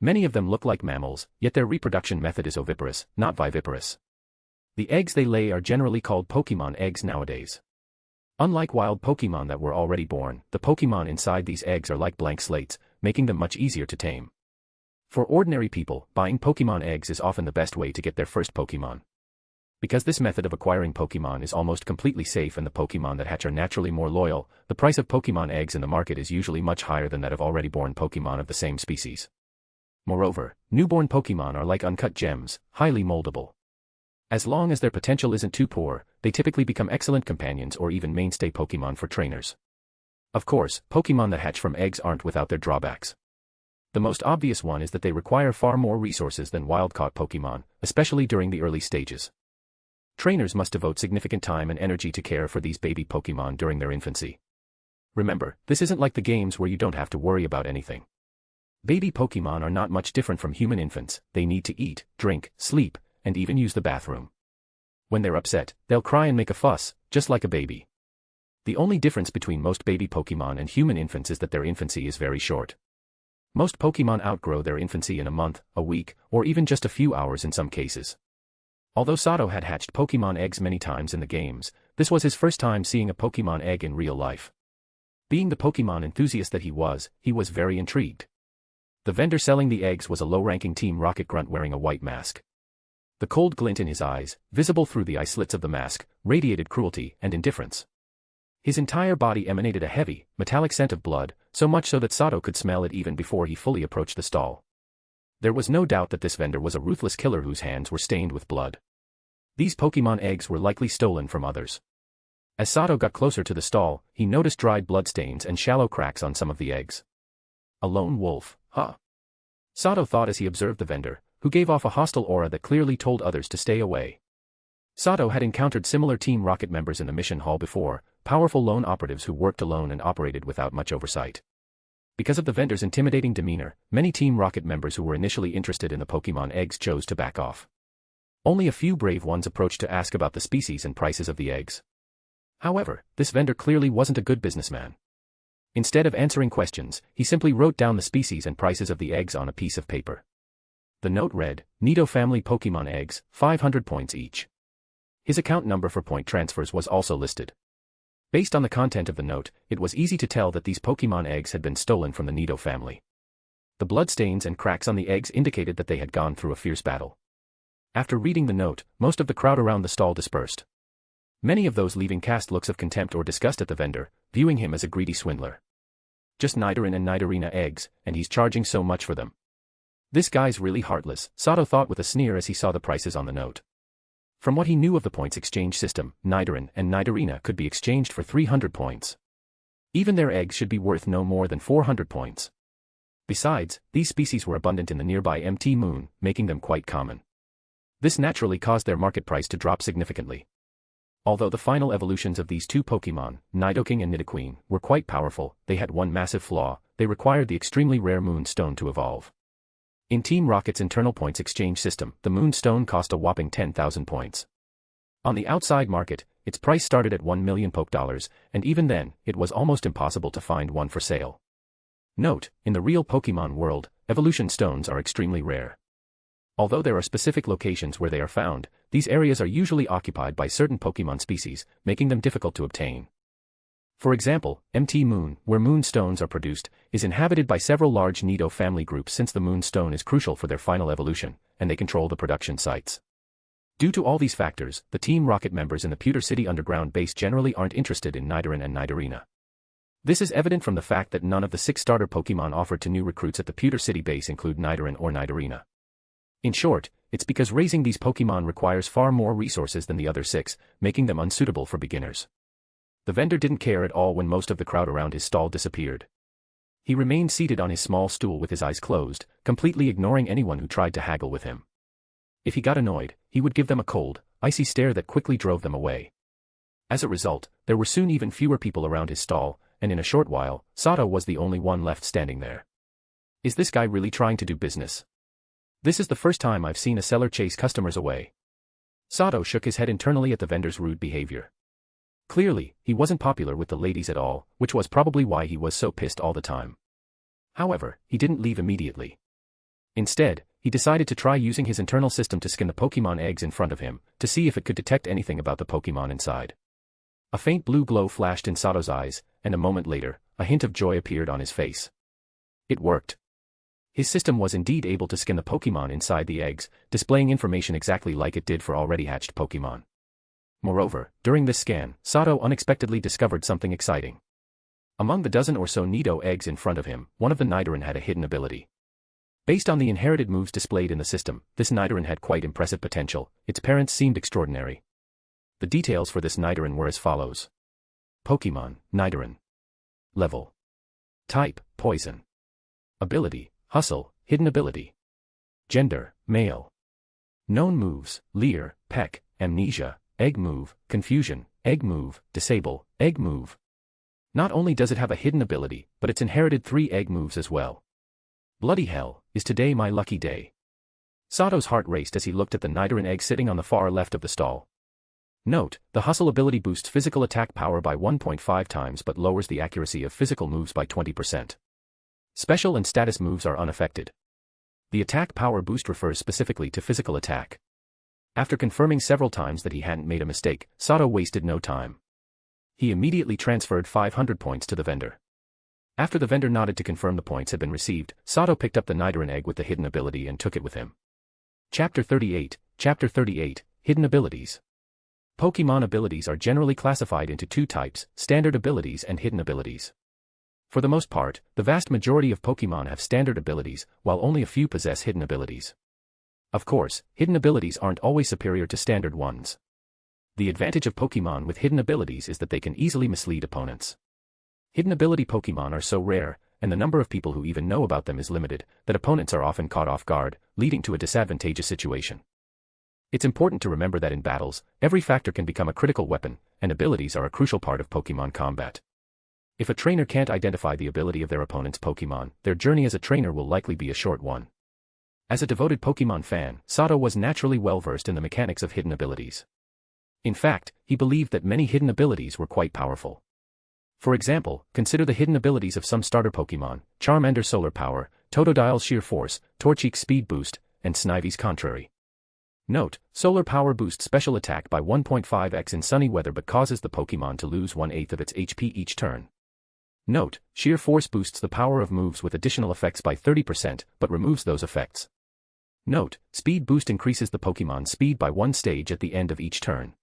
S3: Many of them look like mammals, yet their reproduction method is oviparous, not viviparous. The eggs they lay are generally called Pokemon eggs nowadays. Unlike wild Pokemon that were already born, the Pokemon inside these eggs are like blank slates, making them much easier to tame. For ordinary people, buying Pokemon eggs is often the best way to get their first Pokemon. Because this method of acquiring Pokemon is almost completely safe and the Pokemon that hatch are naturally more loyal, the price of Pokemon eggs in the market is usually much higher than that of already born Pokemon of the same species. Moreover, newborn Pokemon are like uncut gems, highly moldable. As long as their potential isn't too poor, they typically become excellent companions or even mainstay Pokemon for trainers. Of course, Pokemon that hatch from eggs aren't without their drawbacks. The most obvious one is that they require far more resources than wild-caught Pokemon, especially during the early stages. Trainers must devote significant time and energy to care for these baby Pokemon during their infancy. Remember, this isn't like the games where you don't have to worry about anything. Baby Pokemon are not much different from human infants, they need to eat, drink, sleep, and even use the bathroom. When they're upset, they'll cry and make a fuss, just like a baby. The only difference between most baby Pokemon and human infants is that their infancy is very short. Most Pokemon outgrow their infancy in a month, a week, or even just a few hours in some cases. Although Sato had hatched Pokemon eggs many times in the games, this was his first time seeing a Pokemon egg in real life. Being the Pokemon enthusiast that he was very intrigued. The vendor selling the eggs was a low-ranking Team Rocket Grunt wearing a white mask. The cold glint in his eyes, visible through the eye slits of the mask, radiated cruelty and indifference. His entire body emanated a heavy, metallic scent of blood, so much so that Sato could smell it even before he fully approached the stall. There was no doubt that this vendor was a ruthless killer whose hands were stained with blood. These Pokemon eggs were likely stolen from others. As Sato got closer to the stall, he noticed dried bloodstains and shallow cracks on some of the eggs. A lone wolf, huh? Sato thought as he observed the vendor, who gave off a hostile aura that clearly told others to stay away. Sato had encountered similar Team Rocket members in the mission hall before, powerful lone operatives who worked alone and operated without much oversight. Because of the vendor's intimidating demeanor, many Team Rocket members who were initially interested in the Pokemon eggs chose to back off. Only a few brave ones approached to ask about the species and prices of the eggs. However, this vendor clearly wasn't a good businessman. Instead of answering questions, he simply wrote down the species and prices of the eggs on a piece of paper. The note read, Nido family Pokemon eggs, 500 points each. His account number for point transfers was also listed. Based on the content of the note, it was easy to tell that these Pokemon eggs had been stolen from the Nido family. The bloodstains and cracks on the eggs indicated that they had gone through a fierce battle. After reading the note, most of the crowd around the stall dispersed. Many of those leaving cast looks of contempt or disgust at the vendor, viewing him as a greedy swindler. Just Nidoran and Nidorina eggs, and he's charging so much for them. This guy's really heartless, Sato thought with a sneer as he saw the prices on the note. From what he knew of the points exchange system, Nidoran and Nidorina could be exchanged for 300 points. Even their eggs should be worth no more than 400 points. Besides, these species were abundant in the nearby MT Moon, making them quite common. This naturally caused their market price to drop significantly. Although the final evolutions of these two Pokemon, Nidoking and Nidoqueen, were quite powerful, they had one massive flaw: they required the extremely rare Moonstone to evolve. In Team Rocket's internal points exchange system, the Moonstone cost a whopping 10,000 points. On the outside market, its price started at 1 million Poke Dollars, and even then, it was almost impossible to find one for sale. Note, in the real Pokemon world, evolution stones are extremely rare. Although there are specific locations where they are found, these areas are usually occupied by certain Pokemon species, making them difficult to obtain. For example, MT Moon, where Moonstones are produced, is inhabited by several large Nido family groups since the Moonstone is crucial for their final evolution, and they control the production sites. Due to all these factors, the Team Rocket members in the Pewter City underground base generally aren't interested in Nidoran and Nidorina. This is evident from the fact that none of the 6 starter Pokemon offered to new recruits at the Pewter City base include Nidoran or Nidorina. In short, it's because raising these Pokemon requires far more resources than the other 6, making them unsuitable for beginners. The vendor didn't care at all when most of the crowd around his stall disappeared. He remained seated on his small stool with his eyes closed, completely ignoring anyone who tried to haggle with him. If he got annoyed, he would give them a cold, icy stare that quickly drove them away. As a result, there were soon even fewer people around his stall, and in a short while, Sato was the only one left standing there. Is this guy really trying to do business? This is the first time I've seen a seller chase customers away. Sato shook his head internally at the vendor's rude behavior. Clearly, he wasn't popular with the ladies at all, which was probably why he was so pissed all the time. However, he didn't leave immediately. Instead, he decided to try using his internal system to scan the Pokemon eggs in front of him, to see if it could detect anything about the Pokemon inside. A faint blue glow flashed in Sato's eyes, and a moment later, a hint of joy appeared on his face. It worked. His system was indeed able to scan the Pokemon inside the eggs, displaying information exactly like it did for already hatched Pokemon. Moreover, during this scan, Sato unexpectedly discovered something exciting. Among the dozen or so Nido eggs in front of him, one of the Nidoran had a hidden ability. Based on the inherited moves displayed in the system, this Nidoran had quite impressive potential. Its parents seemed extraordinary. The details for this Nidoran were as follows. Pokemon, Nidoran. Level. Type, Poison. Ability, Hustle, Hidden ability. Gender, Male. Known moves, Leer, Peck, Amnesia, Egg Move, Confusion, Egg Move, Disable, Egg Move. Not only does it have a hidden ability, but it's inherited 3 egg moves as well. Bloody hell, is today my lucky day? Sato's heart raced as he looked at the Nidoran egg sitting on the far left of the stall. Note, the Hustle ability boosts physical attack power by 1.5 times but lowers the accuracy of physical moves by 20%. Special and status moves are unaffected. The attack power boost refers specifically to physical attack. After confirming several times that he hadn't made a mistake, Sato wasted no time. He immediately transferred 500 points to the vendor. After the vendor nodded to confirm the points had been received, Sato picked up the Nidoran egg with the hidden ability and took it with him. Chapter 38, Hidden Abilities. Pokemon abilities are generally classified into 2 types, standard abilities and hidden abilities. For the most part, the vast majority of Pokemon have standard abilities, while only a few possess hidden abilities. Of course, hidden abilities aren't always superior to standard ones. The advantage of Pokemon with hidden abilities is that they can easily mislead opponents. Hidden ability Pokemon are so rare, and the number of people who even know about them is limited, that opponents are often caught off guard, leading to a disadvantageous situation. It's important to remember that in battles, every factor can become a critical weapon, and abilities are a crucial part of Pokemon combat. If a trainer can't identify the ability of their opponent's Pokemon, their journey as a trainer will likely be a short one. As a devoted Pokemon fan, Sato was naturally well-versed in the mechanics of hidden abilities. In fact, he believed that many hidden abilities were quite powerful. For example, consider the hidden abilities of some starter Pokemon, Charmander's Solar Power, Totodile's Sheer Force, Torchique's Speed Boost, and Snivy's Contrary. Note, Solar Power boosts special attack by 1.5x in sunny weather but causes the Pokemon to lose 1/8 of its HP each turn. Note, Sheer Force boosts the power of moves with additional effects by 30% but removes those effects. Note, Speed Boost increases the Pokemon's speed by 1 stage at the end of each turn.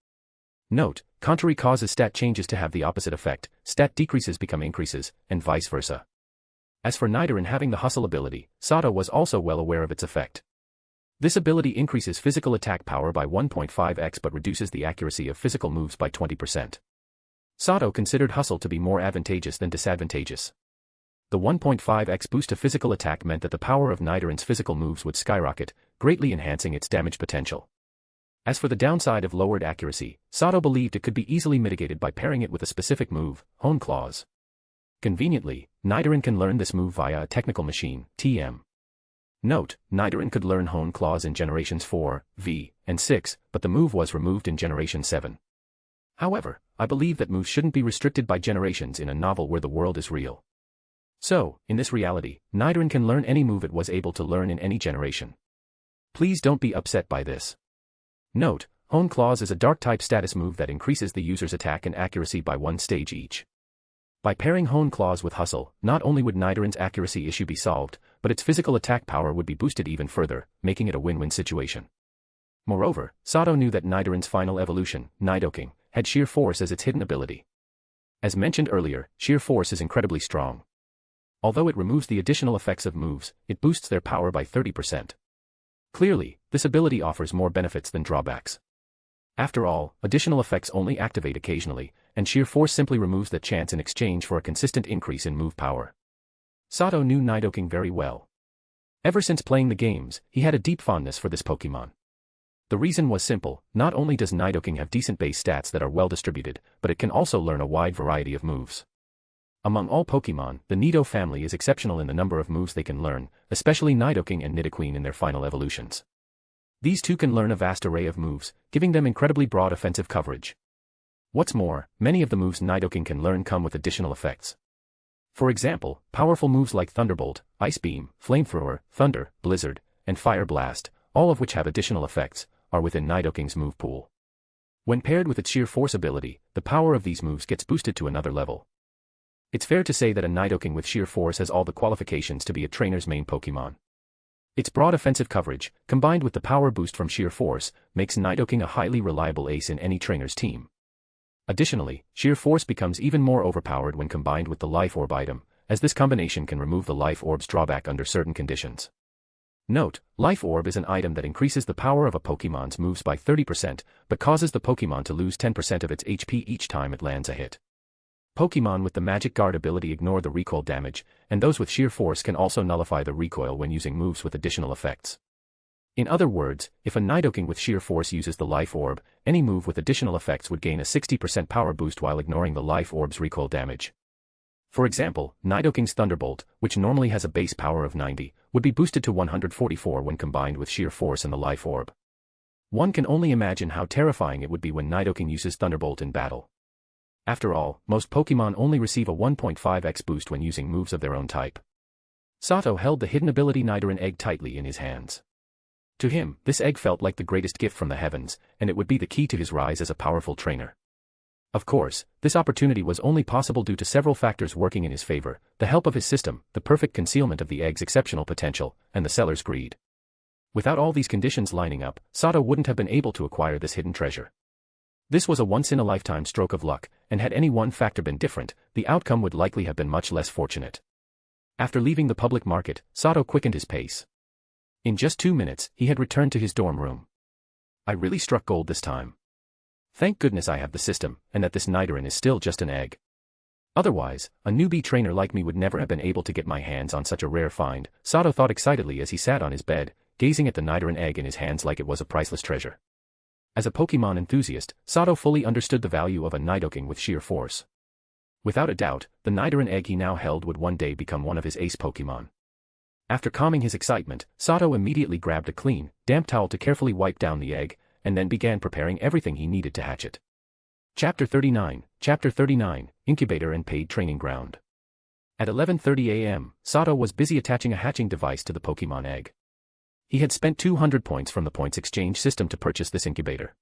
S3: Note, Contrary causes stat changes to have the opposite effect, stat decreases become increases, and vice versa. As for Nidoran having the Hustle ability, Sato was also well aware of its effect. This ability increases physical attack power by 1.5x but reduces the accuracy of physical moves by 20%. Sato considered Hustle to be more advantageous than disadvantageous. The 1.5x boost to physical attack meant that the power of Nidoran's physical moves would skyrocket, greatly enhancing its damage potential. As for the downside of lowered accuracy, Sato believed it could be easily mitigated by pairing it with a specific move, Hone Claws. Conveniently, Nidoran can learn this move via a technical machine, TM. Note, Nidoran could learn Hone Claws in Generations 4, V, and 6, but the move was removed in Generation 7. However, I believe that moves shouldn't be restricted by generations in a novel where the world is real. So, in this reality, Nidoran can learn any move it was able to learn in any generation. Please don't be upset by this. Note, Hone Claws is a Dark-type status move that increases the user's attack and accuracy by 1 stage each. By pairing Hone Claws with Hustle, not only would Nidoran's accuracy issue be solved, but its physical attack power would be boosted even further, making it a win-win situation. Moreover, Sato knew that Nidoran's final evolution, Nidoking, had Sheer Force as its hidden ability. As mentioned earlier, Sheer Force is incredibly strong. Although it removes the additional effects of moves, it boosts their power by 30%. Clearly, this ability offers more benefits than drawbacks. After all, additional effects only activate occasionally, and Sheer Force simply removes that chance in exchange for a consistent increase in move power. Sato knew Nidoking very well. Ever since playing the games, he had a deep fondness for this Pokemon. The reason was simple: not only does Nidoking have decent base stats that are well distributed, but it can also learn a wide variety of moves. Among all Pokemon, the Nido family is exceptional in the number of moves they can learn, especially Nidoking and Nidoqueen in their final evolutions. These two can learn a vast array of moves, giving them incredibly broad offensive coverage. What's more, many of the moves Nidoking can learn come with additional effects. For example, powerful moves like Thunderbolt, Ice Beam, Flamethrower, Thunder, Blizzard, and Fire Blast, all of which have additional effects, are within Nidoking's move pool. When paired with its sheer force ability, the power of these moves gets boosted to another level. It's fair to say that a Nidoking with sheer force has all the qualifications to be a trainer's main Pokemon. Its broad offensive coverage, combined with the power boost from sheer force, makes Nidoking a highly reliable ace in any trainer's team. Additionally, sheer force becomes even more overpowered when combined with the Life Orb item, as this combination can remove the Life Orb's drawback under certain conditions. Note, Life Orb is an item that increases the power of a Pokemon's moves by 30%, but causes the Pokemon to lose 10% of its HP each time it lands a hit. Pokemon with the Magic Guard ability ignore the recoil damage, and those with sheer force can also nullify the recoil when using moves with additional effects. In other words, if a Nidoking with sheer force uses the Life Orb, any move with additional effects would gain a 60% power boost while ignoring the Life Orb's recoil damage. For example, Nidoking's Thunderbolt, which normally has a base power of 90, would be boosted to 144 when combined with sheer force and the Life Orb. One can only imagine how terrifying it would be when Nidoking uses Thunderbolt in battle. After all, most Pokemon only receive a 1.5x boost when using moves of their own type. Sato held the hidden ability Nidoran Egg tightly in his hands. To him, this egg felt like the greatest gift from the heavens, and it would be the key to his rise as a powerful trainer. Of course, this opportunity was only possible due to several factors working in his favor: the help of his system, the perfect concealment of the egg's exceptional potential, and the seller's greed. Without all these conditions lining up, Sato wouldn't have been able to acquire this hidden treasure. This was a once-in-a-lifetime stroke of luck, and had any one factor been different, the outcome would likely have been much less fortunate. After leaving the public market, Sato quickened his pace. In just 2 minutes, he had returned to his dorm room. I really struck gold this time. Thank goodness I have the system, and that this Nidoran is still just an egg. Otherwise, a newbie trainer like me would never have been able to get my hands on such a rare find, Sato thought excitedly as he sat on his bed, gazing at the Nidoran egg in his hands like it was a priceless treasure. As a Pokemon enthusiast, Sato fully understood the value of a Nidoking with sheer force. Without a doubt, the Nidoran egg he now held would one day become one of his ace Pokemon. After calming his excitement, Sato immediately grabbed a clean, damp towel to carefully wipe down the egg, and then began preparing everything he needed to hatch it. Chapter 39, Incubator and Paid Training Ground. At 11:30 a.m., Sato was busy attaching a hatching device to the Pokemon egg. He had spent 200 points from the points exchange system to purchase this incubator.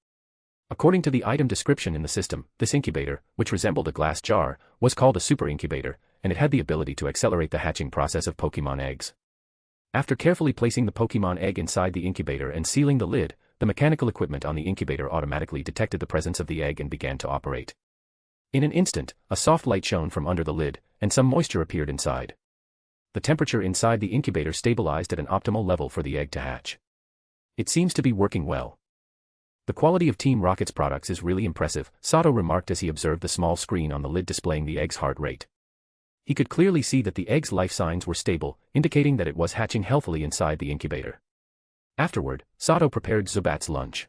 S3: According to the item description in the system, this incubator, which resembled a glass jar, was called a super incubator, and it had the ability to accelerate the hatching process of Pokemon eggs. After carefully placing the Pokemon egg inside the incubator and sealing the lid, the mechanical equipment on the incubator automatically detected the presence of the egg and began to operate. In an instant, a soft light shone from under the lid, and some moisture appeared inside. The temperature inside the incubator stabilized at an optimal level for the egg to hatch. It seems to be working well. The quality of Team Rocket's products is really impressive, Sato remarked as he observed the small screen on the lid displaying the egg's heart rate. He could clearly see that the egg's life signs were stable, indicating that it was hatching healthily inside the incubator. Afterward, Sato prepared Zubat's lunch.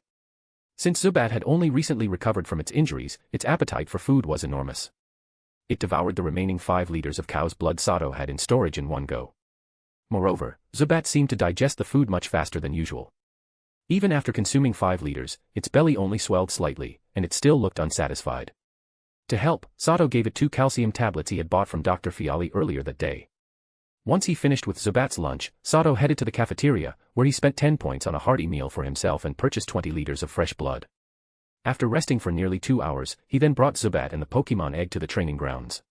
S3: Since Zubat had only recently recovered from its injuries, its appetite for food was enormous. It devoured the remaining 5 liters of cow's blood Sato had in storage in one go. Moreover, Zubat seemed to digest the food much faster than usual. Even after consuming 5 liters, its belly only swelled slightly, and it still looked unsatisfied. To help, Sato gave it 2 calcium tablets he had bought from Dr. Fiali earlier that day. Once he finished with Zubat's lunch, Sato headed to the cafeteria, where he spent 10 points on a hearty meal for himself and purchased 20 liters of fresh blood. After resting for nearly 2 hours, he then brought Zubat and the Pokemon egg to the training grounds.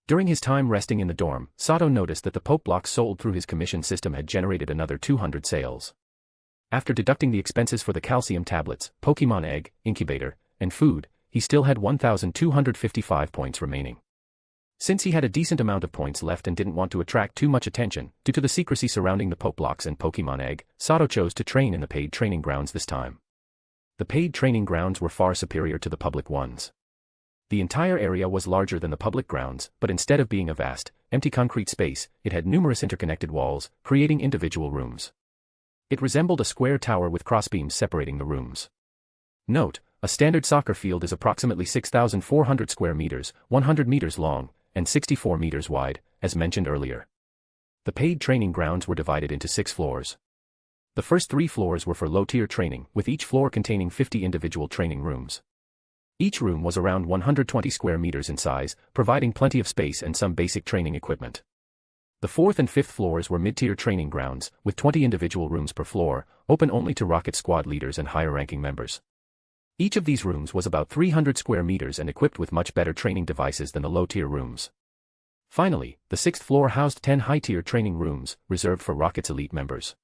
S3: During his time resting in the dorm, Sato noticed that the Poke blocks sold through his commission system had generated another 200 sales. After deducting the expenses for the calcium tablets, Pokemon egg, incubator, and food, he still had 1,255 points remaining. Since he had a decent amount of points left and didn't want to attract too much attention, due to the secrecy surrounding the Poke blocks and Pokemon egg, Sato chose to train in the paid training grounds this time. The paid training grounds were far superior to the public ones. The entire area was larger than the public grounds, but instead of being a vast, empty concrete space, it had numerous interconnected walls, creating individual rooms. It resembled a square tower with crossbeams separating the rooms. Note, a standard soccer field is approximately 6,400 square meters, 100 meters long, and 64 meters wide, as mentioned earlier. The paid training grounds were divided into 6 floors. The first 3 floors were for low-tier training, with each floor containing 50 individual training rooms. Each room was around 120 square meters in size, providing plenty of space and some basic training equipment. The 4th and 5th floors were mid-tier training grounds, with 20 individual rooms per floor, open only to rocket squad leaders and higher-ranking members. Each of these rooms was about 300 square meters and equipped with much better training devices than the low-tier rooms. Finally, the 6th floor housed 10 high-tier training rooms, reserved for Rocket's elite members.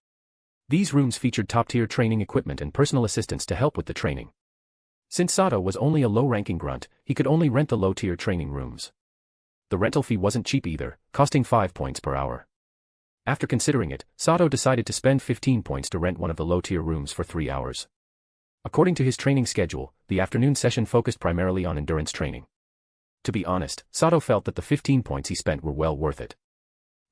S3: These rooms featured top-tier training equipment and personal assistants to help with the training. Since Sato was only a low-ranking grunt, he could only rent the low-tier training rooms. The rental fee wasn't cheap either, costing 5 points per hour. After considering it, Sato decided to spend 15 points to rent one of the low-tier rooms for 3 hours. According to his training schedule, the afternoon session focused primarily on endurance training. To be honest, Sato felt that the 15 points he spent were well worth it.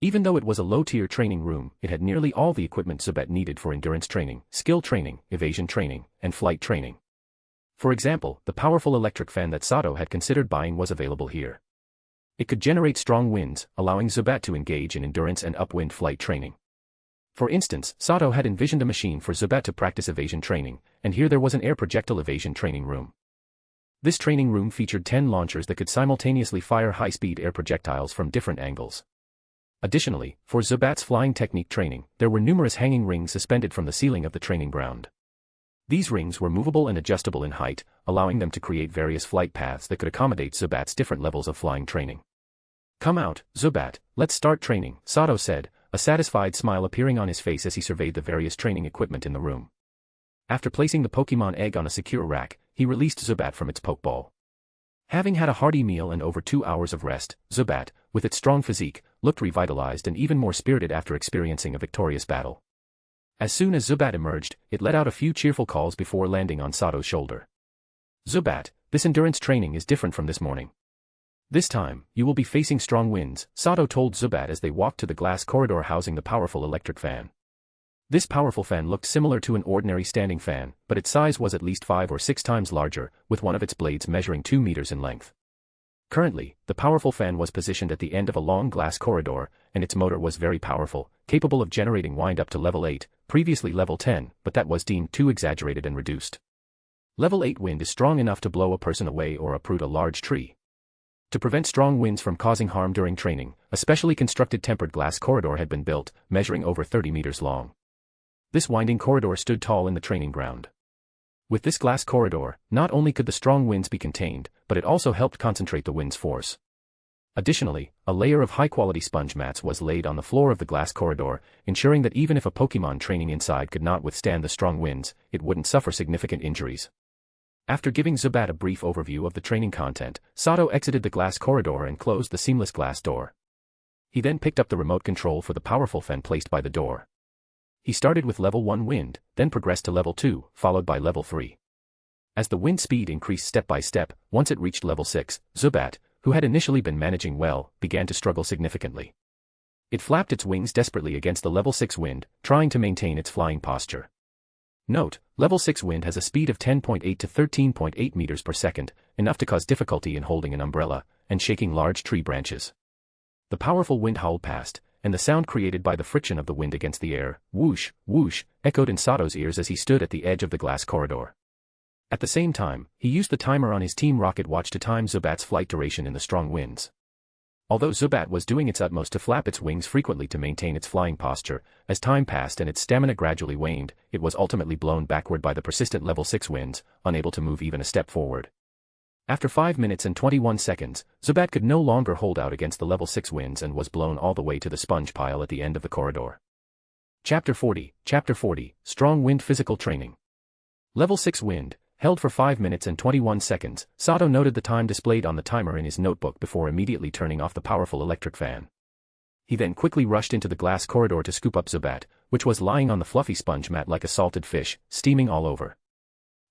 S3: Even though it was a low-tier training room, it had nearly all the equipment Zubat needed for endurance training, skill training, evasion training, and flight training. For example, the powerful electric fan that Sato had considered buying was available here. It could generate strong winds, allowing Zubat to engage in endurance and upwind flight training. For instance, Sato had envisioned a machine for Zubat to practice evasion training, and here there was an air projectile evasion training room. This training room featured 10 launchers that could simultaneously fire high-speed air projectiles from different angles. Additionally, for Zubat's flying technique training, there were numerous hanging rings suspended from the ceiling of the training ground. These rings were movable and adjustable in height, allowing them to create various flight paths that could accommodate Zubat's different levels of flying training. "Come out, Zubat, let's start training," Sato said, a satisfied smile appearing on his face as he surveyed the various training equipment in the room. After placing the Pokemon egg on a secure rack, he released Zubat from its Pokeball. Having had a hearty meal and over 2 hours of rest, Zubat, with its strong physique, looked revitalized and even more spirited after experiencing a victorious battle. As soon as Zubat emerged, it let out a few cheerful calls before landing on Sato's shoulder. "Zubat, this endurance training is different from this morning. This time, you will be facing strong winds," Sato told Zubat as they walked to the glass corridor housing the powerful electric fan. This powerful fan looked similar to an ordinary standing fan, but its size was at least 5 or 6 times larger, with one of its blades measuring 2 meters in length. Currently, the powerful fan was positioned at the end of a long glass corridor, and its motor was very powerful, capable of generating wind up to level 8, previously level 10, but that was deemed too exaggerated and reduced. Level 8 wind is strong enough to blow a person away or uproot a large tree. To prevent strong winds from causing harm during training, a specially constructed tempered glass corridor had been built, measuring over 30 meters long. This winding corridor stood tall in the training ground. With this glass corridor, not only could the strong winds be contained, but it also helped concentrate the wind's force. Additionally, a layer of high-quality sponge mats was laid on the floor of the glass corridor, ensuring that even if a Pokemon training inside could not withstand the strong winds, it wouldn't suffer significant injuries. After giving Zubat a brief overview of the training content, Sato exited the glass corridor and closed the seamless glass door. He then picked up the remote control for the powerful fan placed by the door. He started with level 1 wind, then progressed to level 2, followed by level 3. As the wind speed increased step by step, once it reached level 6, Zubat, who had initially been managing well, began to struggle significantly. It flapped its wings desperately against the level 6 wind, trying to maintain its flying posture. Note, level 6 wind has a speed of 10.8 to 13.8 meters per second, enough to cause difficulty in holding an umbrella and shaking large tree branches. The powerful wind howled past, and the sound created by the friction of the wind against the air, whoosh, whoosh, echoed in Sato's ears as he stood at the edge of the glass corridor. At the same time, he used the timer on his Team Rocket watch to time Zubat's flight duration in the strong winds. Although Zubat was doing its utmost to flap its wings frequently to maintain its flying posture, as time passed and its stamina gradually waned, it was ultimately blown backward by the persistent level 6 winds, unable to move even a step forward. After 5 minutes and 21 seconds, Zubat could no longer hold out against the level 6 winds and was blown all the way to the sponge pile at the end of the corridor. Chapter 40, Strong Wind Physical Training. Level 6 wind, held for 5 minutes and 21 seconds, Sato noted the time displayed on the timer in his notebook before immediately turning off the powerful electric fan. He then quickly rushed into the glass corridor to scoop up Zubat, which was lying on the fluffy sponge mat like a salted fish, steaming all over.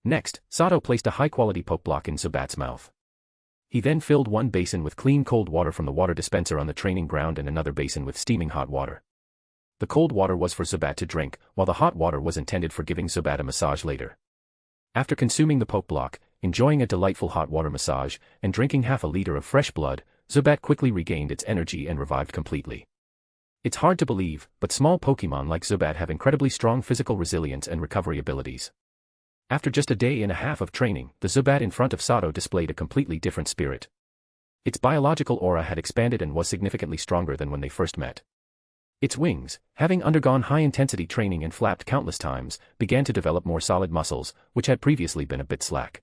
S3: Next, Sato placed a high-quality poke block in Zubat's mouth. He then filled one basin with clean cold water from the water dispenser on the training ground and another basin with steaming hot water. The cold water was for Zubat to drink, while the hot water was intended for giving Zubat a massage later. After consuming the poke block, enjoying a delightful hot water massage, and drinking half a liter of fresh blood, Zubat quickly regained its energy and revived completely. It's hard to believe, but small Pokemon like Zubat have incredibly strong physical resilience and recovery abilities. After just a day and a half of training, the Zubat in front of Sato displayed a completely different spirit. Its biological aura had expanded and was significantly stronger than when they first met. Its wings, having undergone high-intensity training and flapped countless times, began to develop more solid muscles, which had previously been a bit slack.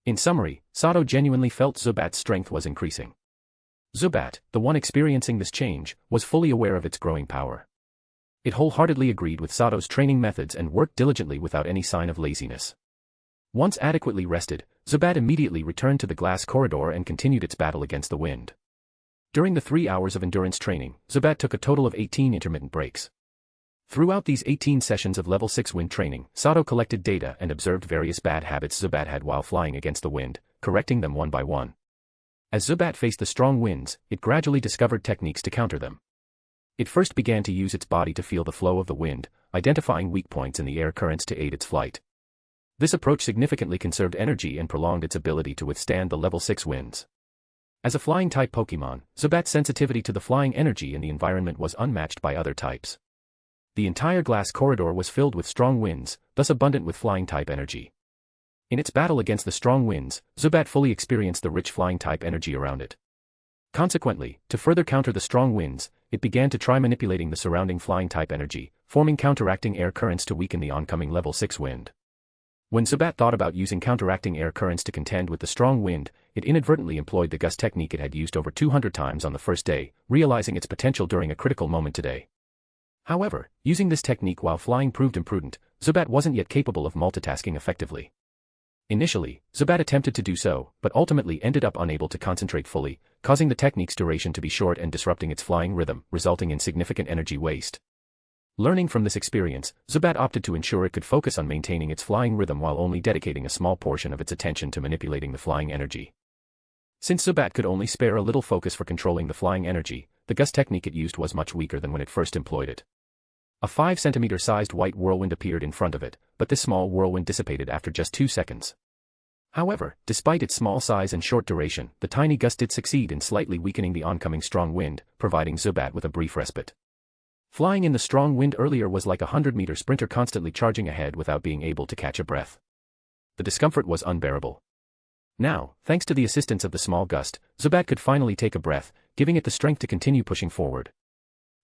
S3: In summary, Sato genuinely felt Zubat's strength was increasing. Zubat, the one experiencing this change, was fully aware of its growing power. It wholeheartedly agreed with Sato's training methods and worked diligently without any sign of laziness. Once adequately rested, Zubat immediately returned to the glass corridor and continued its battle against the wind. During the 3 hours of endurance training, Zubat took a total of 18 intermittent breaks. Throughout these 18 sessions of level 6 wind training, Sato collected data and observed various bad habits Zubat had while flying against the wind, correcting them one by one. As Zubat faced the strong winds, it gradually discovered techniques to counter them. It first began to use its body to feel the flow of the wind, identifying weak points in the air currents to aid its flight. This approach significantly conserved energy and prolonged its ability to withstand the level 6 winds. As a flying-type Pokemon, Zubat's sensitivity to the flying energy in the environment was unmatched by other types. The entire glass corridor was filled with strong winds, thus abundant with flying-type energy. In its battle against the strong winds, Zubat fully experienced the rich flying-type energy around it. Consequently, to further counter the strong winds, it began to try manipulating the surrounding flying-type energy, forming counteracting air currents to weaken the oncoming level 6 wind. When Zubat thought about using counteracting air currents to contend with the strong wind, it inadvertently employed the gust technique it had used over 200 times on the first day, realizing its potential during a critical moment today. However, using this technique while flying proved imprudent. Zubat wasn't yet capable of multitasking effectively. Initially, Zubat attempted to do so, but ultimately ended up unable to concentrate fully, causing the technique's duration to be short and disrupting its flying rhythm, resulting in significant energy waste. Learning from this experience, Zubat opted to ensure it could focus on maintaining its flying rhythm while only dedicating a small portion of its attention to manipulating the flying energy. Since Zubat could only spare a little focus for controlling the flying energy, the gust technique it used was much weaker than when it first employed it. A 5 cm sized white whirlwind appeared in front of it, but this small whirlwind dissipated after just 2 seconds. However, despite its small size and short duration, the tiny gust did succeed in slightly weakening the oncoming strong wind, providing Zubat with a brief respite. Flying in the strong wind earlier was like a 100-meter sprinter constantly charging ahead without being able to catch a breath. The discomfort was unbearable. Now, thanks to the assistance of the small gust, Zubat could finally take a breath, giving it the strength to continue pushing forward.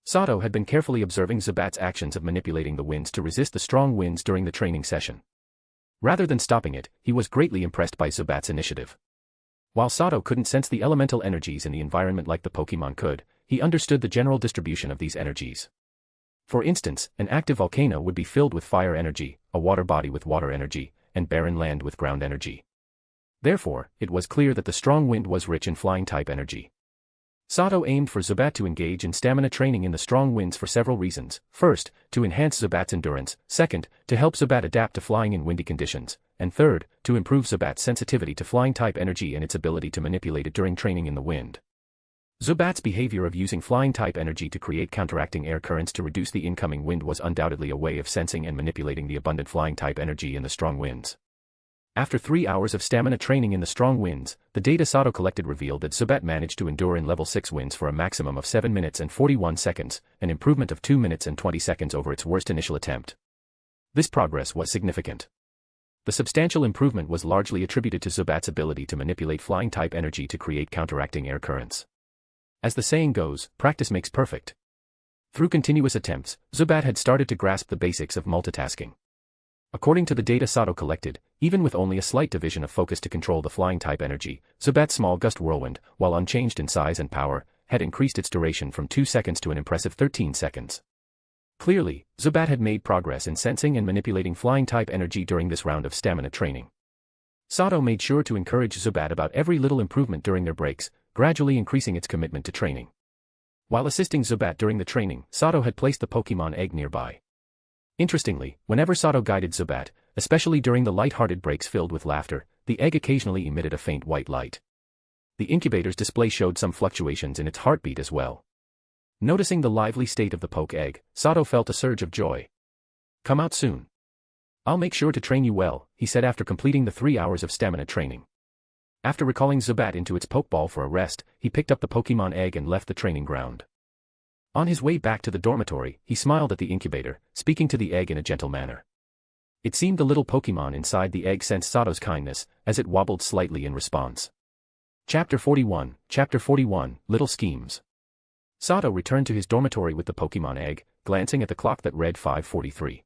S3: Sato had been carefully observing Zubat's actions of manipulating the winds to resist the strong winds during the training session. Rather than stopping it, he was greatly impressed by Zubat's initiative. While Sato couldn't sense the elemental energies in the environment like the Pokemon could, he understood the general distribution of these energies. For instance, an active volcano would be filled with fire energy, a water body with water energy, and barren land with ground energy. Therefore, it was clear that the strong wind was rich in flying-type energy. Sato aimed for Zubat to engage in stamina training in the strong winds for several reasons. First, to enhance Zubat's endurance. Second, to help Zubat adapt to flying in windy conditions. And third, to improve Zubat's sensitivity to flying-type energy and its ability to manipulate it during training in the wind. Zubat's behavior of using flying-type energy to create counteracting air currents to reduce the incoming wind was undoubtedly a way of sensing and manipulating the abundant flying-type energy in the strong winds. After 3 hours of stamina training in the strong winds, the data Sato collected revealed that Zubat managed to endure in level 6 winds for a maximum of 7 minutes and 41 seconds, an improvement of 2 minutes and 20 seconds over its worst initial attempt. This progress was significant. The substantial improvement was largely attributed to Zubat's ability to manipulate flying-type energy to create counteracting air currents. As the saying goes, practice makes perfect. Through continuous attempts, Zubat had started to grasp the basics of multitasking. According to the data Sato collected, even with only a slight division of focus to control the flying-type energy, Zubat's small gust whirlwind, while unchanged in size and power, had increased its duration from 2 seconds to an impressive 13 seconds. Clearly, Zubat had made progress in sensing and manipulating flying-type energy during this round of stamina training. Sato made sure to encourage Zubat about every little improvement during their breaks, gradually increasing its commitment to training. While assisting Zubat during the training, Sato had placed the Pokemon egg nearby. Interestingly, whenever Sato guided Zubat, especially during the light-hearted breaks filled with laughter, the egg occasionally emitted a faint white light. The incubator's display showed some fluctuations in its heartbeat as well. Noticing the lively state of the poke egg, Sato felt a surge of joy. Come out soon. I'll make sure to train you well, he said after completing the 3 hours of stamina training. After recalling Zubat into its Pokeball for a rest, he picked up the Pokemon egg and left the training ground. On his way back to the dormitory, he smiled at the incubator, speaking to the egg in a gentle manner. It seemed the little Pokemon inside the egg sensed Sato's kindness, as it wobbled slightly in response. Chapter 41, Little Schemes. Sato returned to his dormitory with the Pokemon egg, glancing at the clock that read 5:43.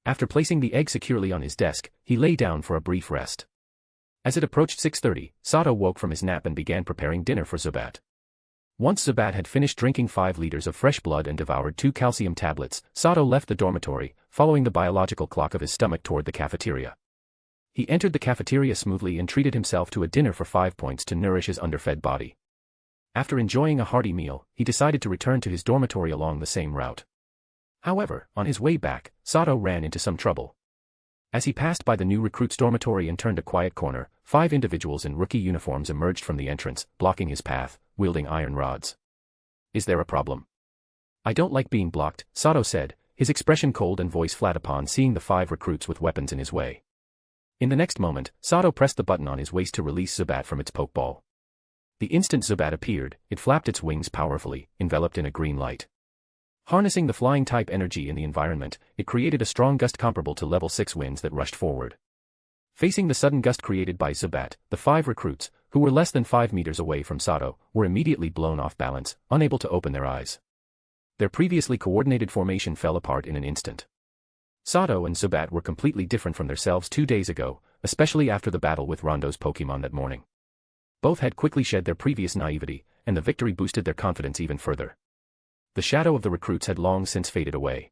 S3: After placing the egg securely on his desk, he lay down for a brief rest. As it approached 6:30, Sato woke from his nap and began preparing dinner for Zubat. Once Zubat had finished drinking 5 liters of fresh blood and devoured 2 calcium tablets, Sato left the dormitory, following the biological clock of his stomach toward the cafeteria. He entered the cafeteria smoothly and treated himself to a dinner for 5 points to nourish his underfed body. After enjoying a hearty meal, he decided to return to his dormitory along the same route. However, on his way back, Sato ran into some trouble. As he passed by the new recruit's dormitory and turned a quiet corner, 5 individuals in rookie uniforms emerged from the entrance, blocking his path, wielding iron rods. Is there a problem? I don't like being blocked, Sato said, his expression cold and voice flat upon seeing the 5 recruits with weapons in his way. In the next moment, Sato pressed the button on his waist to release Zubat from its Pokeball. The instant Zubat appeared, it flapped its wings powerfully, enveloped in a green light. Harnessing the flying-type energy in the environment, it created a strong gust comparable to level 6 winds that rushed forward. Facing the sudden gust created by Zubat, the 5 recruits, who were less than 5 meters away from Sato, were immediately blown off balance, unable to open their eyes. Their previously coordinated formation fell apart in an instant. Sato and Zubat were completely different from themselves 2 days ago, especially after the battle with Rondo's Pokemon that morning. Both had quickly shed their previous naivety, and the victory boosted their confidence even further. The shadow of the recruits had long since faded away.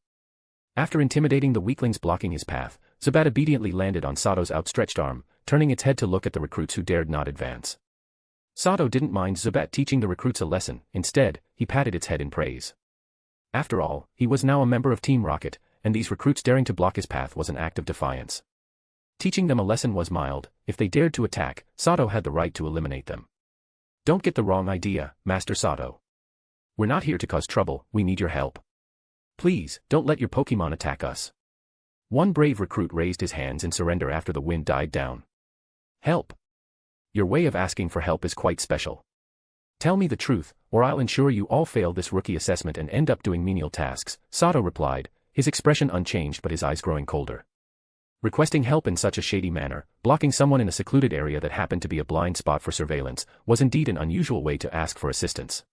S3: After intimidating the weaklings blocking his path, Zubat obediently landed on Sato's outstretched arm, turning its head to look at the recruits who dared not advance. Sato didn't mind Zubat teaching the recruits a lesson, instead, he patted its head in praise. After all, he was now a member of Team Rocket, and these recruits daring to block his path was an act of defiance. Teaching them a lesson was mild. If they dared to attack, Sato had the right to eliminate them. Don't get the wrong idea, Master Sato. We're not here to cause trouble, we need your help. Please, don't let your Pokemon attack us. One brave recruit raised his hands in surrender after the wind died down. Help. Your way of asking for help is quite special. Tell me the truth, or I'll ensure you all fail this rookie assessment and end up doing menial tasks, Sato replied, his expression unchanged but his eyes growing colder. Requesting help in such a shady manner, blocking someone in a secluded area that happened to be a blind spot for surveillance, was indeed an unusual way to ask for assistance.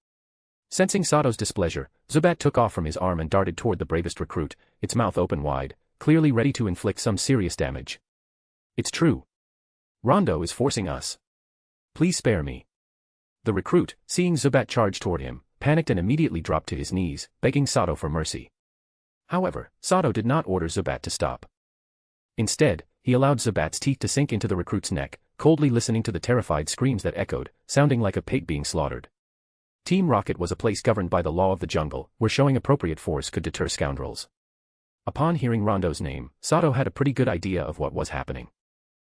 S3: Sensing Sato's displeasure, Zubat took off from his arm and darted toward the bravest recruit, its mouth open wide, clearly ready to inflict some serious damage. It's true. Rondo is forcing us. Please spare me. The recruit, seeing Zubat charge toward him, panicked and immediately dropped to his knees, begging Sato for mercy. However, Sato did not order Zubat to stop. Instead, he allowed Zubat's teeth to sink into the recruit's neck, coldly listening to the terrified screams that echoed, sounding like a pig being slaughtered. Team Rocket was a place governed by the law of the jungle, where showing appropriate force could deter scoundrels. Upon hearing Rondo's name, Sato had a pretty good idea of what was happening.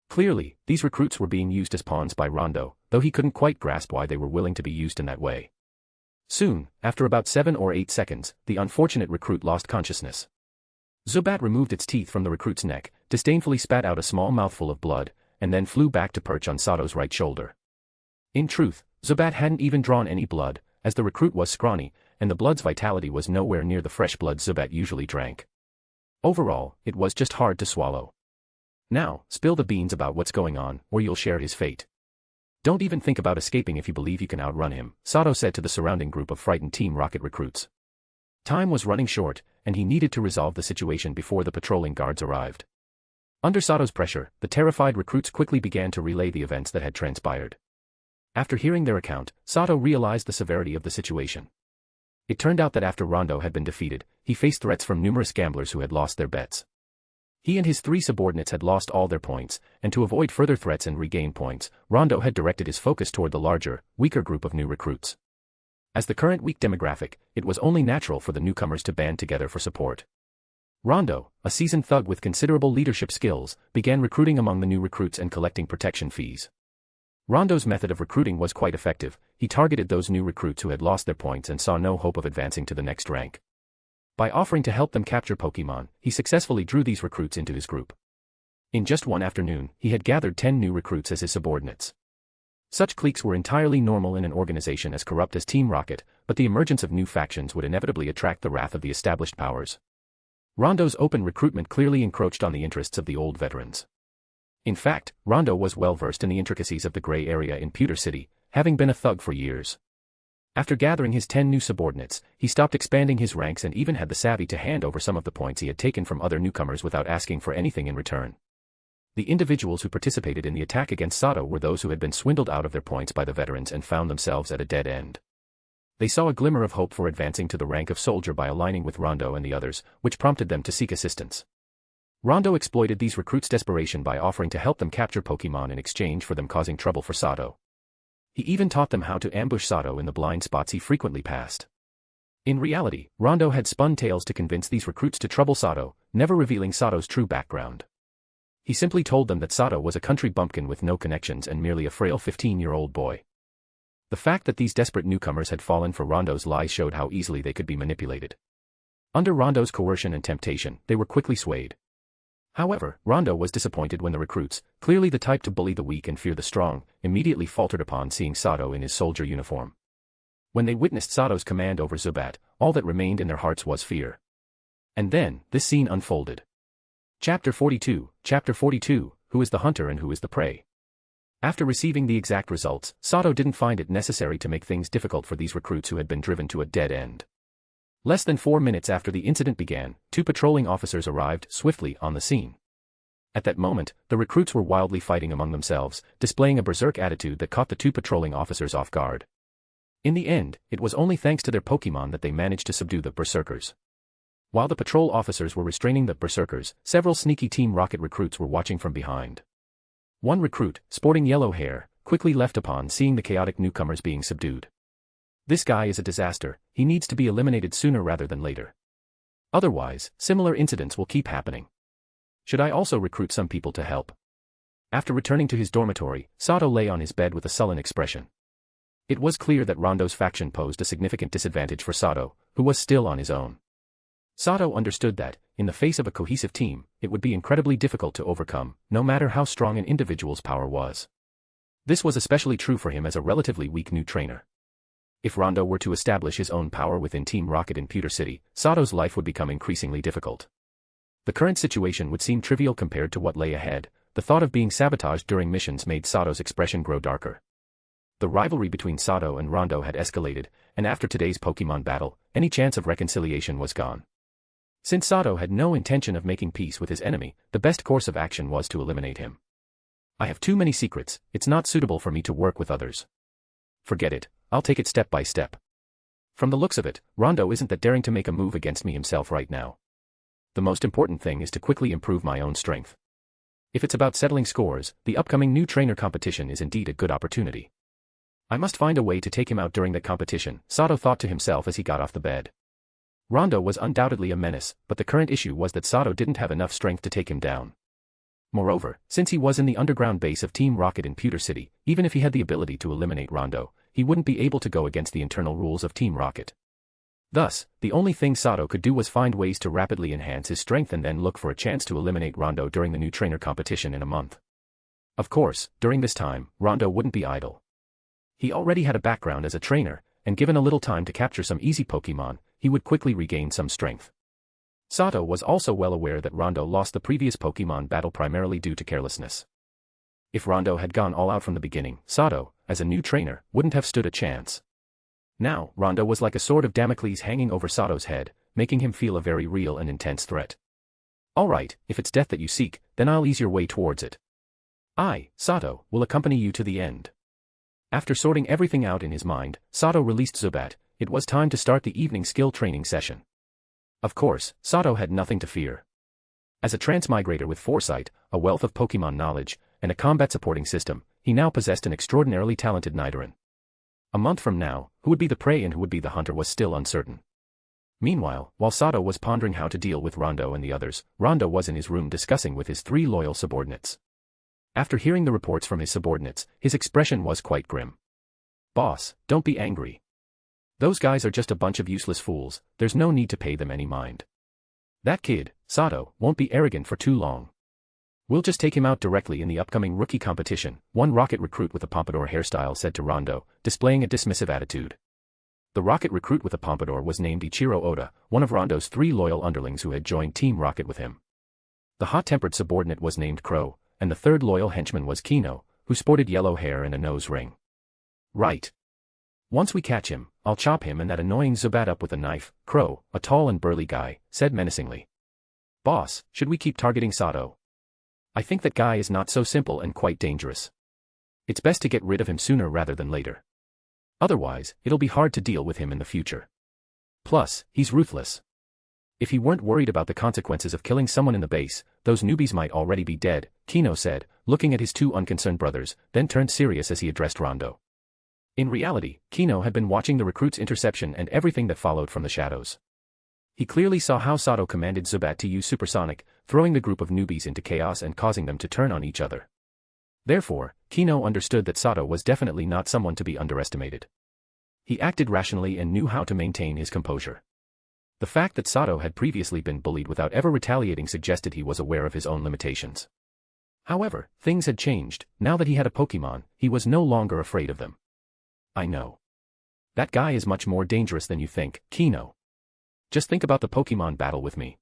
S3: Clearly, these recruits were being used as pawns by Rondo, though he couldn't quite grasp why they were willing to be used in that way. Soon, after about 7 or 8 seconds, the unfortunate recruit lost consciousness. Zubat removed its teeth from the recruit's neck, disdainfully spat out a small mouthful of blood, and then flew back to perch on Sato's right shoulder. In truth, Zubat hadn't even drawn any blood, as the recruit was scrawny, and the blood's vitality was nowhere near the fresh blood Zubat usually drank. Overall, it was just hard to swallow. Now, spill the beans about what's going on, or you'll share his fate. Don't even think about escaping if you believe you can outrun him, Sato said to the surrounding group of frightened Team Rocket recruits. Time was running short, and he needed to resolve the situation before the patrolling guards arrived. Under Sato's pressure, the terrified recruits quickly began to relay the events that had transpired. After hearing their account, Sato realized the severity of the situation. It turned out that after Rondo had been defeated, he faced threats from numerous gamblers who had lost their bets. He and his 3 subordinates had lost all their points, and to avoid further threats and regain points, Rondo had directed his focus toward the larger, weaker group of new recruits. As the current weak demographic, it was only natural for the newcomers to band together for support. Rondo, a seasoned thug with considerable leadership skills, began recruiting among the new recruits and collecting protection fees. Rondo's method of recruiting was quite effective. He targeted those new recruits who had lost their points and saw no hope of advancing to the next rank. By offering to help them capture Pokemon, he successfully drew these recruits into his group. In just one afternoon, he had gathered 10 new recruits as his subordinates. Such cliques were entirely normal in an organization as corrupt as Team Rocket, but the emergence of new factions would inevitably attract the wrath of the established powers. Rondo's open recruitment clearly encroached on the interests of the old veterans. In fact, Rondo was well versed in the intricacies of the gray area in Pewter City, having been a thug for years. After gathering his 10 new subordinates, he stopped expanding his ranks and even had the savvy to hand over some of the points he had taken from other newcomers without asking for anything in return. The individuals who participated in the attack against Sato were those who had been swindled out of their points by the veterans and found themselves at a dead end. They saw a glimmer of hope for advancing to the rank of soldier by aligning with Rondo and the others, which prompted them to seek assistance. Rondo exploited these recruits' desperation by offering to help them capture Pokemon in exchange for them causing trouble for Sato. He even taught them how to ambush Sato in the blind spots he frequently passed. In reality, Rondo had spun tales to convince these recruits to trouble Sato, never revealing Sato's true background. He simply told them that Sato was a country bumpkin with no connections and merely a frail 15-year-old boy. The fact that these desperate newcomers had fallen for Rondo's lies showed how easily they could be manipulated. Under Rondo's coercion and temptation, they were quickly swayed. However, Rondo was disappointed when the recruits, clearly the type to bully the weak and fear the strong, immediately faltered upon seeing Sato in his soldier uniform. When they witnessed Sato's command over Zubat, all that remained in their hearts was fear. And then, this scene unfolded. Chapter 42, Who is the hunter and who is the prey? After receiving the exact results, Sato didn't find it necessary to make things difficult for these recruits who had been driven to a dead end. Less than 4 minutes after the incident began, 2 patrolling officers arrived swiftly on the scene. At that moment, the recruits were wildly fighting among themselves, displaying a berserk attitude that caught the 2 patrolling officers off guard. In the end, it was only thanks to their Pokemon that they managed to subdue the berserkers. While the patrol officers were restraining the berserkers, several sneaky Team Rocket recruits were watching from behind. One recruit, sporting yellow hair, quickly left upon seeing the chaotic newcomers being subdued. This guy is a disaster, he needs to be eliminated sooner rather than later. Otherwise, similar incidents will keep happening. Should I also recruit some people to help? After returning to his dormitory, Sato lay on his bed with a sullen expression. It was clear that Rondo's faction posed a significant disadvantage for Sato, who was still on his own. Sato understood that, in the face of a cohesive team, it would be incredibly difficult to overcome, no matter how strong an individual's power was. This was especially true for him as a relatively weak new trainer. If Rondo were to establish his own power within Team Rocket in Pewter City, Sato's life would become increasingly difficult. The current situation would seem trivial compared to what lay ahead. The thought of being sabotaged during missions made Sato's expression grow darker. The rivalry between Sato and Rondo had escalated, and after today's Pokemon battle, any chance of reconciliation was gone. Since Sato had no intention of making peace with his enemy, the best course of action was to eliminate him. I have too many secrets, it's not suitable for me to work with others. Forget it, I'll take it step by step. From the looks of it, Rondo isn't that daring to make a move against me himself right now. The most important thing is to quickly improve my own strength. If it's about settling scores, the upcoming new trainer competition is indeed a good opportunity. I must find a way to take him out during that competition, Sato thought to himself as he got off the bed. Rondo was undoubtedly a menace, but the current issue was that Sato didn't have enough strength to take him down. Moreover, since he was in the underground base of Team Rocket in Pewter City, even if he had the ability to eliminate Rondo, he wouldn't be able to go against the internal rules of Team Rocket. Thus, the only thing Sato could do was find ways to rapidly enhance his strength and then look for a chance to eliminate Rondo during the new trainer competition in a month. Of course, during this time, Rondo wouldn't be idle. He already had a background as a trainer, and given a little time to capture some easy Pokemon, he would quickly regain some strength. Sato was also well aware that Rondo lost the previous Pokemon battle primarily due to carelessness. If Rondo had gone all out from the beginning, Sato, as a new trainer, wouldn't have stood a chance. Now, Rondo was like a sword of Damocles hanging over Sato's head, making him feel a very real and intense threat. Alright, if it's death that you seek, then I'll ease your way towards it. I, Sato, will accompany you to the end. After sorting everything out in his mind, Sato released Zubat. It was time to start the evening skill training session. Of course, Sato had nothing to fear. As a transmigrator with foresight, a wealth of Pokemon knowledge, and a combat supporting system, he now possessed an extraordinarily talented Nidoran. A month from now, who would be the prey and who would be the hunter was still uncertain. Meanwhile, while Sato was pondering how to deal with Rondo and the others, Rondo was in his room discussing with his 3 loyal subordinates. After hearing the reports from his subordinates, his expression was quite grim. "Boss, don't be angry. Those guys are just a bunch of useless fools, there's no need to pay them any mind. That kid, Sato, won't be arrogant for too long. We'll just take him out directly in the upcoming rookie competition," one rocket recruit with a pompadour hairstyle said to Rondo, displaying a dismissive attitude. The rocket recruit with a pompadour was named Ichiro Oda, one of Rondo's 3 loyal underlings who had joined Team Rocket with him. The hot-tempered subordinate was named Crow, and the 3rd loyal henchman was Kino, who sported yellow hair and a nose ring. "Right. Once we catch him, I'll chop him and that annoying Zubat up with a knife," Crow, a tall and burly guy, said menacingly. "Boss, should we keep targeting Sato? I think that guy is not so simple and quite dangerous. It's best to get rid of him sooner rather than later. Otherwise, it'll be hard to deal with him in the future. Plus, he's ruthless. If he weren't worried about the consequences of killing someone in the base, those newbies might already be dead," Kino said, looking at his 2 unconcerned brothers, then turned serious as he addressed Rondo. In reality, Kino had been watching the recruit's interception and everything that followed from the shadows. He clearly saw how Sato commanded Zubat to use supersonic, throwing the group of newbies into chaos and causing them to turn on each other. Therefore, Kino understood that Sato was definitely not someone to be underestimated. He acted rationally and knew how to maintain his composure. The fact that Sato had previously been bullied without ever retaliating suggested he was aware of his own limitations. However, things had changed. Now that he had a Pokémon, he was no longer afraid of them. "I know. That guy is much more dangerous than you think, Kino. Just think about the Pokémon battle with me.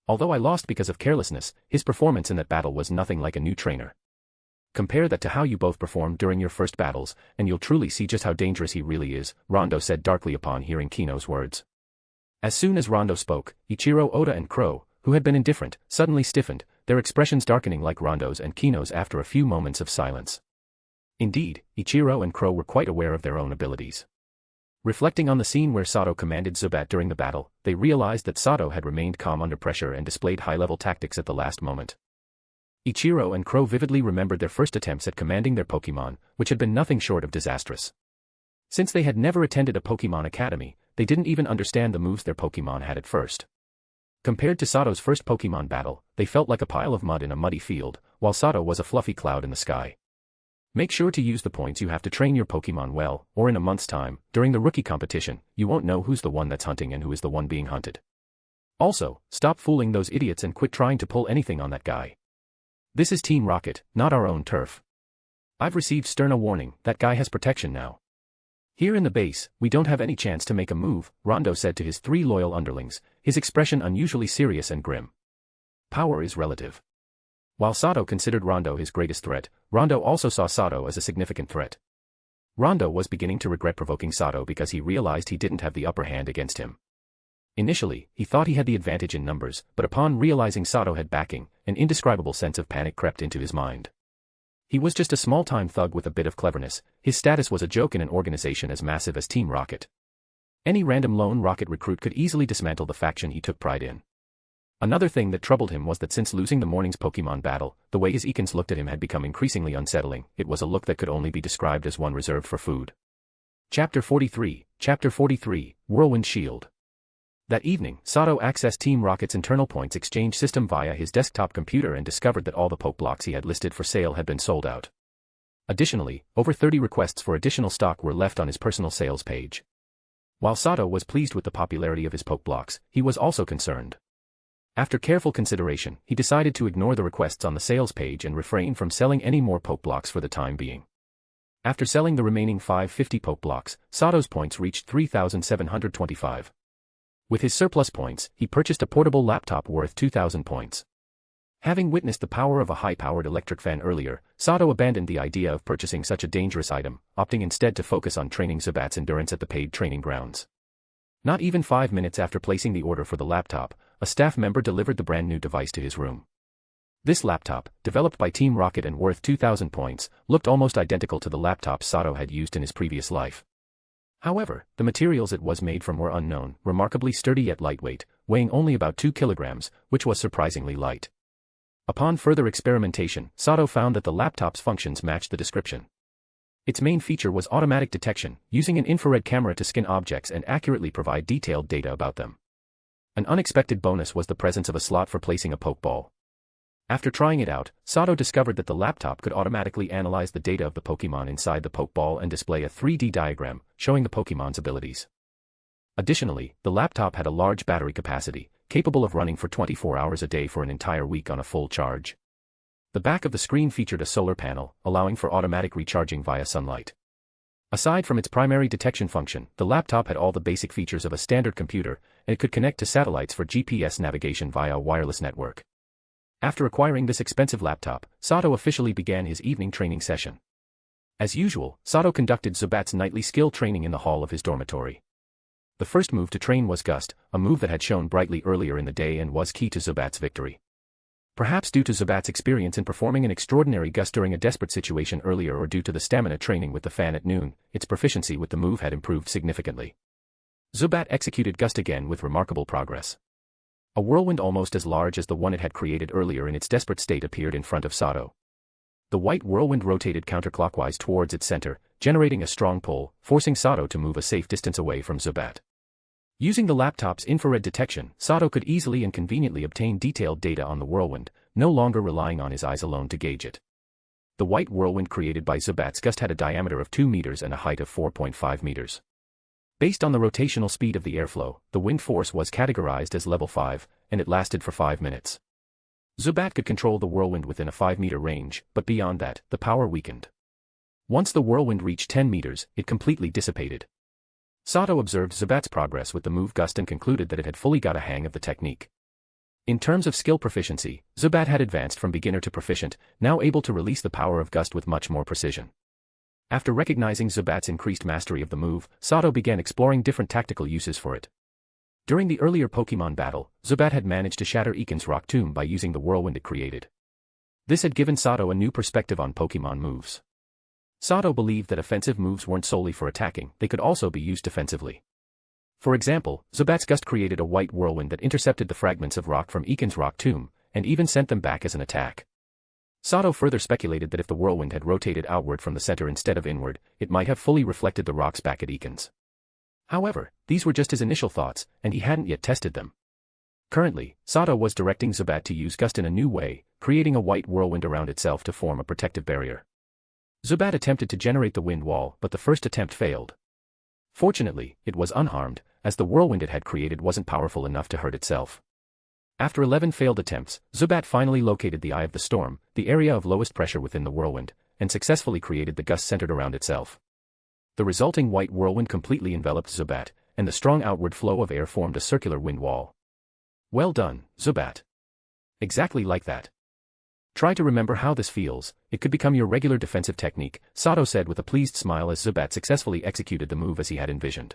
S3: Although I lost because of carelessness, his performance in that battle was nothing like a new trainer. Compare that to how you both performed during your first battles, and you'll truly see just how dangerous he really is," Rondo said darkly upon hearing Kino's words. As soon as Rondo spoke, Ichiro Oda and Crow, who had been indifferent, suddenly stiffened, their expressions darkening like Rondo's and Kino's after a few moments of silence. Indeed, Ichiro and Crow were quite aware of their own abilities. Reflecting on the scene where Sato commanded Zubat during the battle, they realized that Sato had remained calm under pressure and displayed high-level tactics at the last moment. Ichiro and Crow vividly remembered their first attempts at commanding their Pokémon, which had been nothing short of disastrous. Since they had never attended a Pokémon Academy, they didn't even understand the moves their Pokémon had at first. Compared to Sato's first Pokémon battle, they felt like a pile of mud in a muddy field, while Sato was a fluffy cloud in the sky. Make sure to use the points you have to train your Pokémon well, or in a month's time, during the rookie competition, you won't know who's the one that's hunting and who is the one being hunted. Also, stop fooling those idiots and quit trying to pull anything on that guy. This is Team Rocket, not our own turf. I've received stern warning, that guy has protection now. Here in the base, we don't have any chance to make a move, Rondo said to his 3 loyal underlings, his expression unusually serious and grim. Power is relative. While Sato considered Rondo his greatest threat, Rondo also saw Sato as a significant threat. Rondo was beginning to regret provoking Sato because he realized he didn't have the upper hand against him. Initially, he thought he had the advantage in numbers, but upon realizing Sato had backing, an indescribable sense of panic crept into his mind. He was just a small-time thug with a bit of cleverness, his status was a joke in an organization as massive as Team Rocket. Any random lone rocket recruit could easily dismantle the faction he took pride in. Another thing that troubled him was that since losing the morning's Pokémon battle, the way his Ekans looked at him had become increasingly unsettling. It was a look that could only be described as one reserved for food. Chapter 43, Whirlwind Shield. That evening, Sato accessed Team Rocket's internal points exchange system via his desktop computer and discovered that all the Poke Blocks he had listed for sale had been sold out. Additionally, over 30 requests for additional stock were left on his personal sales page. While Sato was pleased with the popularity of his Poke Blocks, he was also concerned. After careful consideration, he decided to ignore the requests on the sales page and refrain from selling any more Poke Blocks for the time being. After selling the remaining 550 Poke Blocks, Sato's points reached 3,725. With his surplus points, he purchased a portable laptop worth 2,000 points. Having witnessed the power of a high-powered electric fan earlier, Sato abandoned the idea of purchasing such a dangerous item, opting instead to focus on training Zubat's endurance at the paid training grounds. Not even 5 minutes after placing the order for the laptop, a staff member delivered the brand new device to his room. This laptop, developed by Team Rocket and worth 2,000 points, looked almost identical to the laptop Sato had used in his previous life. However, the materials it was made from were unknown, remarkably sturdy yet lightweight, weighing only about 2 kilograms, which was surprisingly light. Upon further experimentation, Sato found that the laptop's functions matched the description. Its main feature was automatic detection, using an infrared camera to scan objects and accurately provide detailed data about them. An unexpected bonus was the presence of a slot for placing a Pokeball. After trying it out, Sato discovered that the laptop could automatically analyze the data of the Pokemon inside the Pokeball and display a 3D diagram showing the Pokemon's abilities. Additionally, the laptop had a large battery capacity, capable of running for 24 hours a day for an entire week on a full charge. The back of the screen featured a solar panel, allowing for automatic recharging via sunlight. Aside from its primary detection function, the laptop had all the basic features of a standard computer, and it could connect to satellites for GPS navigation via a wireless network. After acquiring this expensive laptop, Sato officially began his evening training session. As usual, Sato conducted Zubat's nightly skill training in the hall of his dormitory. The first move to train was Gust, a move that had shown brightly earlier in the day and was key to Zubat's victory. Perhaps due to Zubat's experience in performing an extraordinary Gust during a desperate situation earlier or due to the stamina training with the fan at noon, its proficiency with the move had improved significantly. Zubat executed Gust again with remarkable progress. A whirlwind almost as large as the one it had created earlier in its desperate state appeared in front of Sato. The white whirlwind rotated counterclockwise towards its center, generating a strong pull, forcing Sato to move a safe distance away from Zubat. Using the laptop's infrared detection, Sato could easily and conveniently obtain detailed data on the whirlwind, no longer relying on his eyes alone to gauge it. The white whirlwind created by Zubat's Gust had a diameter of 2 meters and a height of 4.5 meters. Based on the rotational speed of the airflow, the wind force was categorized as level 5, and it lasted for 5 minutes. Zubat could control the whirlwind within a 5-meter range, but beyond that, the power weakened. Once the whirlwind reached 10 meters, it completely dissipated. Sato observed Zubat's progress with the move Gust and concluded that it had fully got a hang of the technique. In terms of skill proficiency, Zubat had advanced from beginner to proficient, now able to release the power of Gust with much more precision. After recognizing Zubat's increased mastery of the move, Sato began exploring different tactical uses for it. During the earlier Pokemon battle, Zubat had managed to shatter Iken's rock tomb by using the whirlwind it created. This had given Sato a new perspective on Pokemon moves. Sato believed that offensive moves weren't solely for attacking, they could also be used defensively. For example, Zubat's Gust created a white whirlwind that intercepted the fragments of rock from Iken's rock tomb, and even sent them back as an attack. Sato further speculated that if the whirlwind had rotated outward from the center instead of inward, it might have fully reflected the rocks back at Iken's. However, these were just his initial thoughts, and he hadn't yet tested them. Currently, Sato was directing Zubat to use Gust in a new way, creating a white whirlwind around itself to form a protective barrier. Zubat attempted to generate the wind wall, but the first attempt failed. Fortunately, it was unharmed, as the whirlwind it had created wasn't powerful enough to hurt itself. After 11 failed attempts, Zubat finally located the Eye of the Storm, the area of lowest pressure within the whirlwind, and successfully created the Gust centered around itself. The resulting white whirlwind completely enveloped Zubat, and the strong outward flow of air formed a circular wind wall. Well done, Zubat. Exactly like that. Try to remember how this feels, it could become your regular defensive technique, Sato said with a pleased smile as Zubat successfully executed the move as he had envisioned.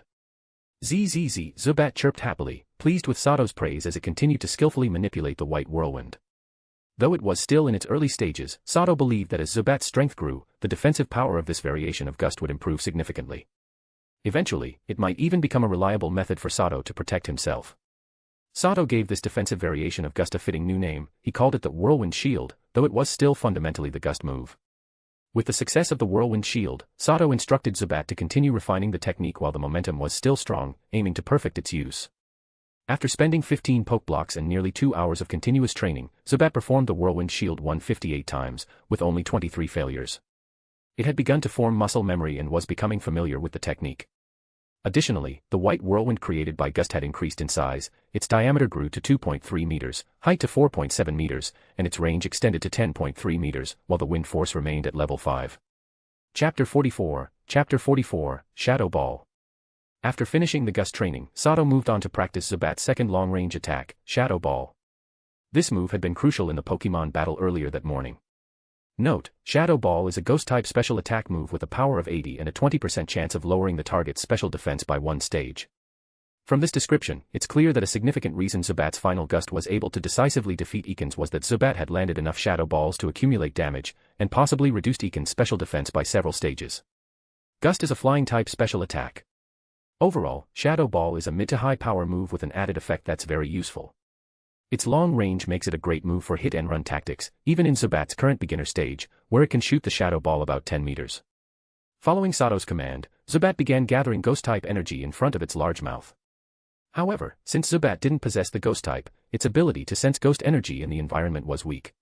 S3: Zzz, Zubat chirped happily, pleased with Sato's praise as it continued to skillfully manipulate the white whirlwind. Though it was still in its early stages, Sato believed that as Zubat's strength grew, the defensive power of this variation of Gust would improve significantly. Eventually, it might even become a reliable method for Sato to protect himself. Sato gave this defensive variation of Gust a fitting new name, he called it the Whirlwind Shield, though it was still fundamentally the Gust move. With the success of the Whirlwind Shield, Sato instructed Zubat to continue refining the technique while the momentum was still strong, aiming to perfect its use. After spending 15 poke blocks and nearly 2 hours of continuous training, Zubat performed the Whirlwind Shield 158 times, with only 23 failures. It had begun to form muscle memory and was becoming familiar with the technique. Additionally, the white whirlwind created by Gust had increased in size, its diameter grew to 2.3 meters, height to 4.7 meters, and its range extended to 10.3 meters, while the wind force remained at level 5. Chapter 44, Shadow Ball. After finishing the Gust training, Sato moved on to practice Zubat's second long-range attack, Shadow Ball. This move had been crucial in the Pokemon battle earlier that morning. Note, Shadow Ball is a Ghost-type special attack move with a power of 80 and a 20% chance of lowering the target's special defense by 1 stage. From this description, it's clear that a significant reason Zubat's final Gust was able to decisively defeat Iken's was that Zubat had landed enough Shadow Balls to accumulate damage, and possibly reduced Iken's special defense by several stages. Gust is a flying-type special attack. Overall, Shadow Ball is a mid to high power move with an added effect that's very useful. Its long range makes it a great move for hit-and-run tactics, even in Zubat's current beginner stage, where it can shoot the Shadow Ball about 10 meters. Following Sato's command, Zubat began gathering Ghost-type energy in front of its large mouth. However, since Zubat didn't possess the Ghost-type, its ability to sense Ghost energy in the environment was weak.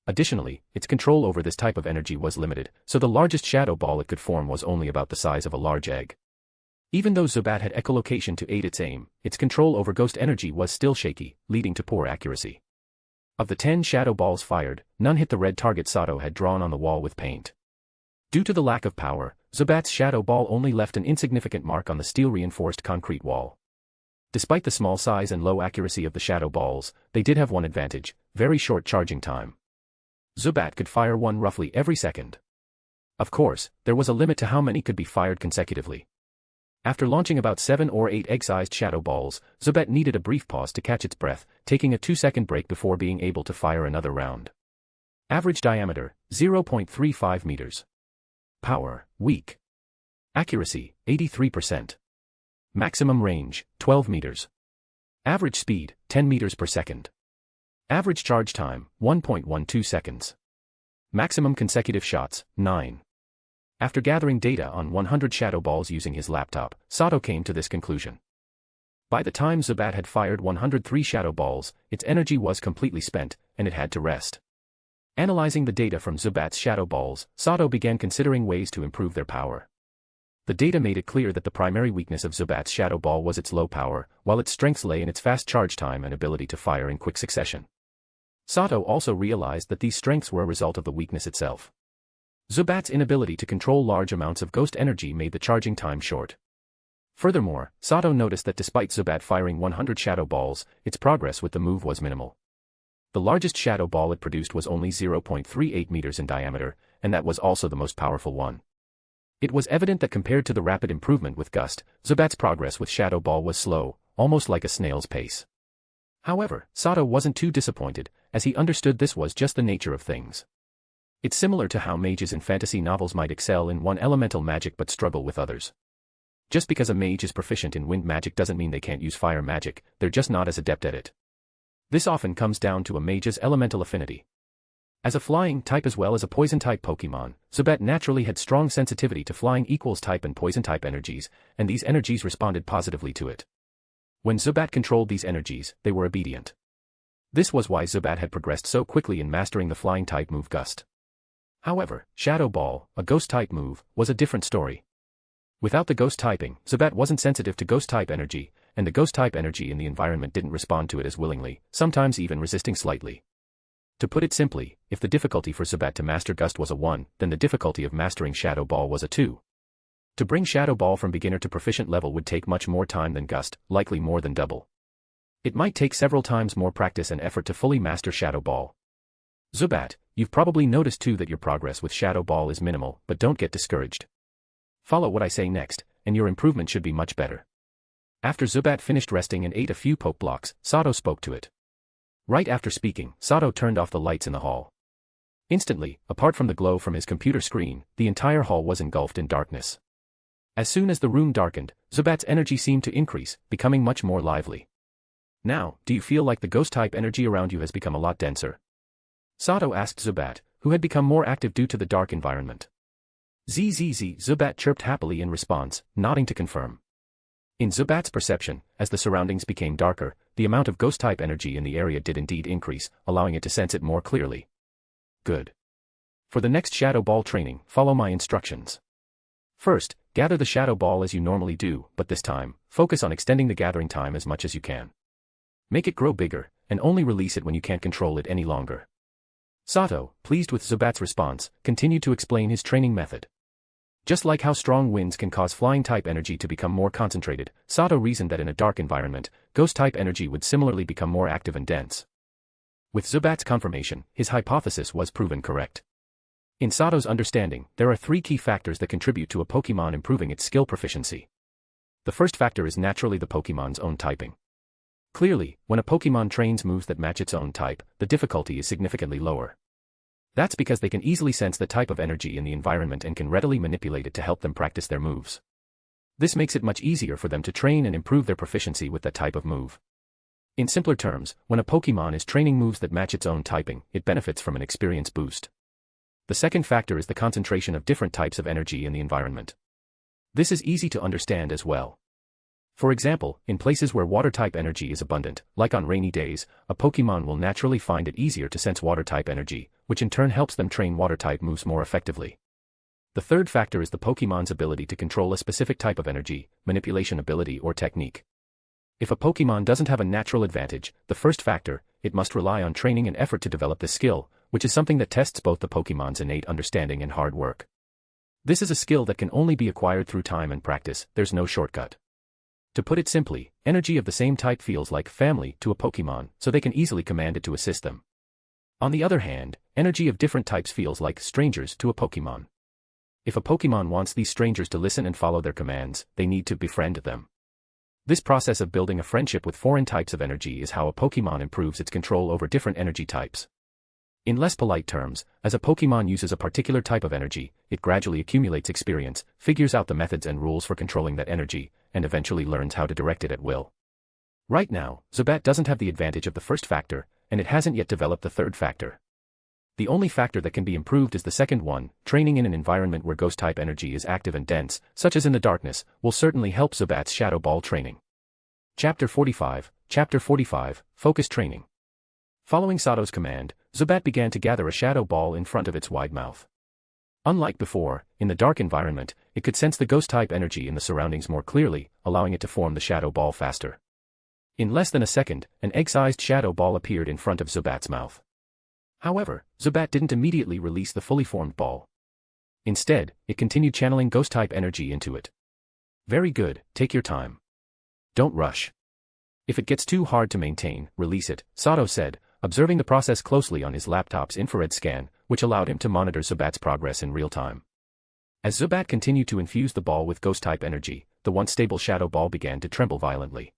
S3: Additionally, its control over this type of energy was limited, so the largest shadow ball it could form was only about the size of a large egg. Even though Zubat had echolocation to aid its aim, its control over ghost energy was still shaky, leading to poor accuracy. Of the 10 shadow balls fired, none hit the red target Sato had drawn on the wall with paint. Due to the lack of power, Zubat's shadow ball only left an insignificant mark on the steel-reinforced concrete wall. Despite the small size and low accuracy of the shadow balls, they did have one advantage: very short charging time. Zubat could fire one roughly every second. Of course, there was a limit to how many could be fired consecutively. After launching about 7 or 8 egg-sized shadow balls, Zubat needed a brief pause to catch its breath, taking a 2-second break before being able to fire another round. Average diameter, 0.35 meters. Power, weak. Accuracy, 83%. Maximum range, 12 meters. Average speed, 10 meters per second. Average charge time, 1.12 seconds. Maximum consecutive shots, 9. After gathering data on 100 shadow balls using his laptop, Sato came to this conclusion. By the time Zubat had fired 103 shadow balls, its energy was completely spent, and it had to rest. Analyzing the data from Zubat's shadow balls, Sato began considering ways to improve their power. The data made it clear that the primary weakness of Zubat's shadow ball was its low power, while its strengths lay in its fast charge time and ability to fire in quick succession. Sato also realized that these strengths were a result of the weakness itself. Zubat's inability to control large amounts of ghost energy made the charging time short. Furthermore, Sato noticed that despite Zubat firing 100 shadow balls, its progress with the move was minimal. The largest shadow ball it produced was only 0.38 meters in diameter, and that was also the most powerful one. It was evident that compared to the rapid improvement with Gust, Zubat's progress with Shadow Ball was slow, almost like a snail's pace. However, Sato wasn't too disappointed, as he understood this was just the nature of things. It's similar to how mages in fantasy novels might excel in one elemental magic but struggle with others. Just because a mage is proficient in wind magic doesn't mean they can't use fire magic, they're just not as adept at it. This often comes down to a mage's elemental affinity. As a flying type as well as a poison type Pokemon, Zubat naturally had strong sensitivity to flying equals type and poison type energies, and these energies responded positively to it. When Zubat controlled these energies, they were obedient. This was why Zubat had progressed so quickly in mastering the flying type move Gust. However, Shadow Ball, a ghost type move, was a different story. Without the ghost typing, Zubat wasn't sensitive to ghost type energy, and the ghost type energy in the environment didn't respond to it as willingly, sometimes even resisting slightly. To put it simply, if the difficulty for Zubat to master Gust was a 1, then the difficulty of mastering Shadow Ball was a 2. To bring Shadow Ball from beginner to proficient level would take much more time than Gust, likely more than double. It might take several times more practice and effort to fully master Shadow Ball. Zubat, you've probably noticed too that your progress with Shadow Ball is minimal, but don't get discouraged. Follow what I say next, and your improvement should be much better. After Zubat finished resting and ate a few poke blocks, Sato spoke to it. Right after speaking, Sato turned off the lights in the hall. Instantly, apart from the glow from his computer screen, the entire hall was engulfed in darkness. As soon as the room darkened, Zubat's energy seemed to increase, becoming much more lively. Now, do you feel like the ghost-type energy around you has become a lot denser? Sato asked Zubat, who had become more active due to the dark environment. Zzz, Zubat chirped happily in response, nodding to confirm. In Zubat's perception, as the surroundings became darker, the amount of ghost-type energy in the area did indeed increase, allowing it to sense it more clearly. Good. For the next Shadow Ball training, follow my instructions. First, gather the Shadow Ball as you normally do, but this time, focus on extending the gathering time as much as you can. Make it grow bigger, and only release it when you can't control it any longer. Sato, pleased with Zubat's response, continued to explain his training method. Just like how strong winds can cause flying-type energy to become more concentrated, Sato reasoned that in a dark environment, ghost-type energy would similarly become more active and dense. With Zubat's confirmation, his hypothesis was proven correct. In Sato's understanding, there are 3 key factors that contribute to a Pokemon improving its skill proficiency. The first factor is naturally the Pokemon's own typing. Clearly, when a Pokemon trains moves that match its own type, the difficulty is significantly lower. That's because they can easily sense the type of energy in the environment and can readily manipulate it to help them practice their moves. This makes it much easier for them to train and improve their proficiency with that type of move. In simpler terms, when a Pokemon is training moves that match its own typing, it benefits from an experience boost. The second factor is the concentration of different types of energy in the environment. This is easy to understand as well. For example, in places where water-type energy is abundant, like on rainy days, a Pokemon will naturally find it easier to sense water-type energy, which in turn helps them train water-type moves more effectively. The third factor is the Pokemon's ability to control a specific type of energy, manipulation ability or technique. If a Pokemon doesn't have a natural advantage, the first factor, it must rely on training and effort to develop this skill, which is something that tests both the Pokemon's innate understanding and hard work. This is a skill that can only be acquired through time and practice, there's no shortcut. To put it simply, energy of the same type feels like family to a Pokemon, so they can easily command it to assist them. On the other hand, energy of different types feels like strangers to a Pokemon. If a Pokemon wants these strangers to listen and follow their commands, they need to befriend them. This process of building a friendship with foreign types of energy is how a Pokemon improves its control over different energy types. In less polite terms, as a Pokemon uses a particular type of energy, it gradually accumulates experience, figures out the methods and rules for controlling that energy, and eventually learns how to direct it at will. Right now, Zubat doesn't have the advantage of the first factor, and it hasn't yet developed the third factor. The only factor that can be improved is the second one. Training in an environment where ghost-type energy is active and dense, such as in the darkness, will certainly help Zubat's Shadow Ball training. Chapter 45, Focus Training. Following Sato's command, Zubat began to gather a Shadow Ball in front of its wide mouth. Unlike before, in the dark environment, it could sense the ghost-type energy in the surroundings more clearly, allowing it to form the Shadow Ball faster. In less than a second, an egg-sized Shadow Ball appeared in front of Zubat's mouth. However, Zubat didn't immediately release the fully formed ball. Instead, it continued channeling ghost-type energy into it. Very good, take your time. Don't rush. If it gets too hard to maintain, release it, Sato said, observing the process closely on his laptop's infrared scan, which allowed him to monitor Zubat's progress in real time. As Zubat continued to infuse the ball with ghost-type energy, the once stable Shadow Ball began to tremble violently.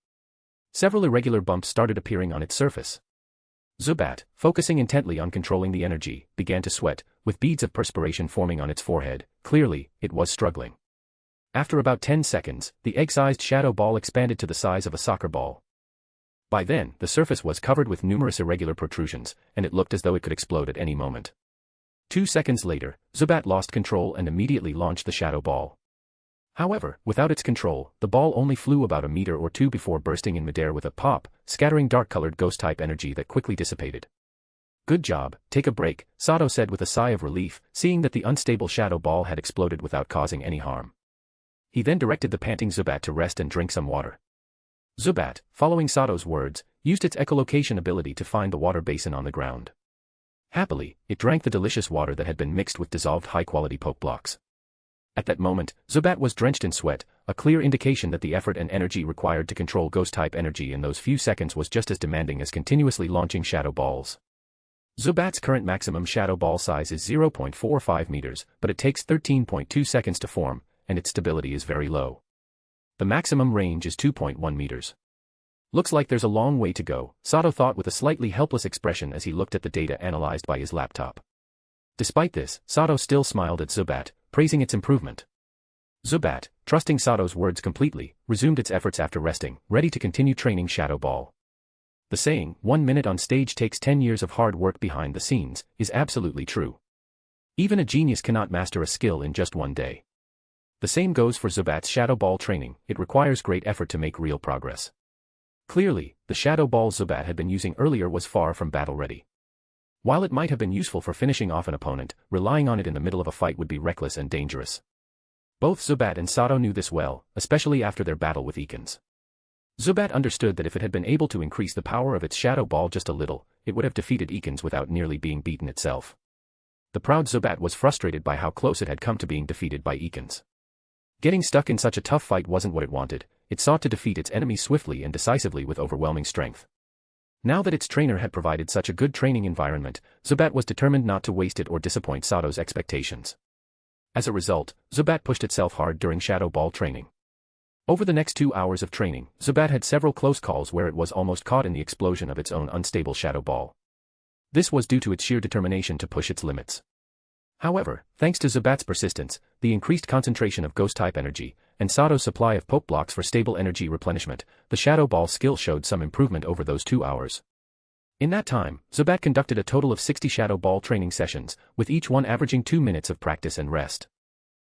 S3: Several irregular bumps started appearing on its surface. Zubat, focusing intently on controlling the energy, began to sweat, with beads of perspiration forming on its forehead. Clearly, it was struggling. After about 10 seconds, the egg-sized Shadow Ball expanded to the size of a soccer ball. By then, the surface was covered with numerous irregular protrusions, and it looked as though it could explode at any moment. 2 seconds later, Zubat lost control and immediately launched the Shadow Ball. However, without its control, the ball only flew about a meter or two before bursting in midair with a pop, scattering dark-colored ghost-type energy that quickly dissipated. Good job, take a break, Sato said with a sigh of relief, seeing that the unstable Shadow Ball had exploded without causing any harm. He then directed the panting Zubat to rest and drink some water. Zubat, following Sato's words, used its echolocation ability to find the water basin on the ground. Happily, it drank the delicious water that had been mixed with dissolved high-quality poke blocks. At that moment, Zubat was drenched in sweat, a clear indication that the effort and energy required to control ghost-type energy in those few seconds was just as demanding as continuously launching Shadow Balls. Zubat's current maximum Shadow Ball size is 0.45 meters, but it takes 13.2 seconds to form, and its stability is very low. The maximum range is 2.1 meters. Looks like there's a long way to go, Sato thought with a slightly helpless expression as he looked at the data analyzed by his laptop. Despite this, Sato still smiled at Zubat, praising its improvement. Zubat, trusting Sato's words completely, resumed its efforts after resting, ready to continue training Shadow Ball. The saying, 1 minute on stage takes 10 years of hard work behind the scenes, is absolutely true. Even a genius cannot master a skill in just one day. The same goes for Zubat's Shadow Ball training, it requires great effort to make real progress. Clearly, the Shadow Ball Zubat had been using earlier was far from battle-ready. While it might have been useful for finishing off an opponent, relying on it in the middle of a fight would be reckless and dangerous. Both Zubat and Sato knew this well, especially after their battle with Ekans. Zubat understood that if it had been able to increase the power of its Shadow Ball just a little, it would have defeated Ekans without nearly being beaten itself. The proud Zubat was frustrated by how close it had come to being defeated by Ekans. Getting stuck in such a tough fight wasn't what it wanted, it sought to defeat its enemies swiftly and decisively with overwhelming strength. Now that its trainer had provided such a good training environment, Zubat was determined not to waste it or disappoint Sato's expectations. As a result, Zubat pushed itself hard during Shadow Ball training. Over the next 2 hours of training, Zubat had several close calls where it was almost caught in the explosion of its own unstable Shadow Ball. This was due to its sheer determination to push its limits. However, thanks to Zubat's persistence, the increased concentration of ghost-type energy, and Sato's supply of poke blocks for stable energy replenishment, the Shadow Ball skill showed some improvement over those 2 hours. In that time, Zubat conducted a total of 60 Shadow Ball training sessions, with each one averaging 2 minutes of practice and rest.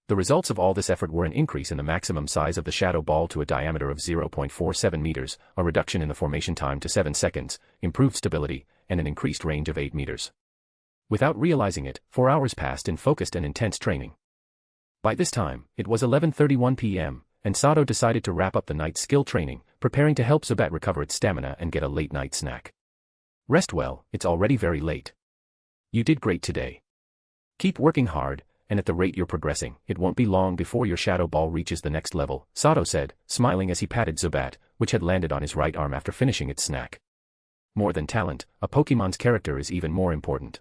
S3: The results of all this effort were an increase in the maximum size of the shadow ball to a diameter of 0.47 meters, a reduction in the formation time to 7 seconds, improved stability, and an increased range of 8 meters. Without realizing it, 4 hours passed in focused and intense training. By this time, it was 11:31 p.m., and Sato decided to wrap up the night's skill training, preparing to help Zubat recover its stamina and get a late-night snack. Rest well, it's already very late. You did great today. Keep working hard, and at the rate you're progressing, it won't be long before your shadow ball reaches the next level, Sato said, smiling as he patted Zubat, which had landed on his right arm after finishing its snack. More than talent, a Pokémon's character is even more important.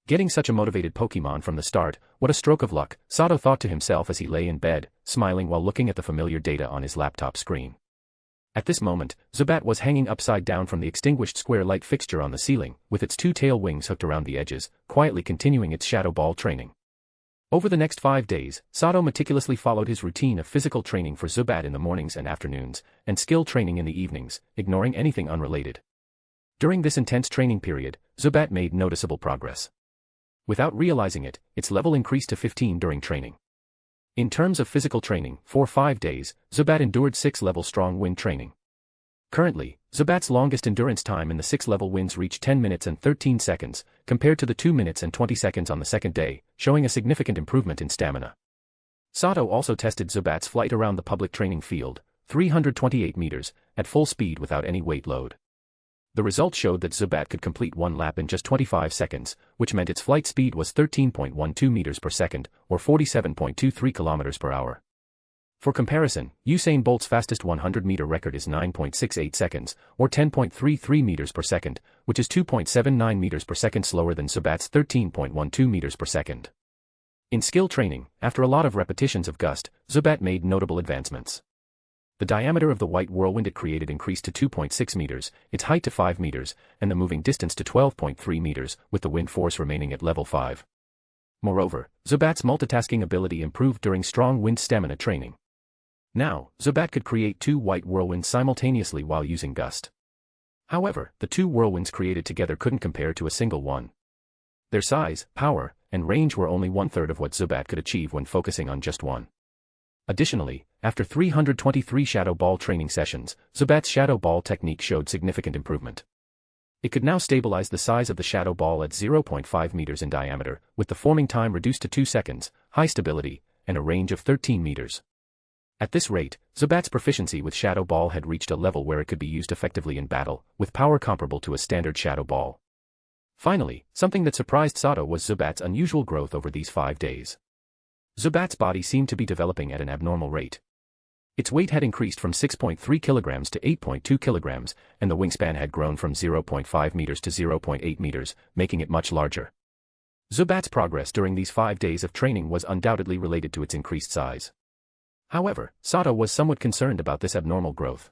S3: Getting such a motivated Pokémon from the start, what a stroke of luck, Sato thought to himself as he lay in bed, smiling while looking at the familiar data on his laptop screen. At this moment, Zubat was hanging upside down from the extinguished square light fixture on the ceiling, with its 2 tail wings hooked around the edges, quietly continuing its shadow ball training. Over the next 5 days, Sato meticulously followed his routine of physical training for Zubat in the mornings and afternoons, and skill training in the evenings, ignoring anything unrelated. During this intense training period, Zubat made noticeable progress. Without realizing it, its level increased to 15 during training. In terms of physical training, for 5 days, Zubat endured 6-level strong wind training. Currently, Zubat's longest endurance time in the 6-level winds reached 10 minutes and 13 seconds, compared to the 2 minutes and 20 seconds on the second day, showing a significant improvement in stamina. Sato also tested Zubat's flight around the public training field, 328 meters, at full speed without any weight load. The results showed that Zubat could complete 1 lap in just 25 seconds, which meant its flight speed was 13.12 meters per second, or 47.23 kilometers per hour. For comparison, Usain Bolt's fastest 100-meter record is 9.68 seconds, or 10.33 meters per second, which is 2.79 meters per second slower than Zubat's 13.12 meters per second. In skill training, after a lot of repetitions of Gust, Zubat made notable advancements. The diameter of the white whirlwind it created increased to 2.6 meters, its height to 5 meters, and the moving distance to 12.3 meters, with the wind force remaining at level 5. Moreover, Zubat's multitasking ability improved during strong wind stamina training. Now, Zubat could create 2 white whirlwinds simultaneously while using Gust. However, the 2 whirlwinds created together couldn't compare to a single one. Their size, power, and range were only 1/3 of what Zubat could achieve when focusing on just one. Additionally, after 323 Shadow Ball training sessions, Zubat's Shadow Ball technique showed significant improvement. It could now stabilize the size of the Shadow Ball at 0.5 meters in diameter, with the forming time reduced to 2 seconds, high stability, and a range of 13 meters. At this rate, Zubat's proficiency with Shadow Ball had reached a level where it could be used effectively in battle, with power comparable to a standard Shadow Ball. Finally, something that surprised Sato was Zubat's unusual growth over these 5 days. Zubat's body seemed to be developing at an abnormal rate. Its weight had increased from 6.3 kilograms to 8.2 kilograms, and the wingspan had grown from 0.5 meters to 0.8 meters, making it much larger. Zubat's progress during these 5 days of training was undoubtedly related to its increased size. However, Sato was somewhat concerned about this abnormal growth.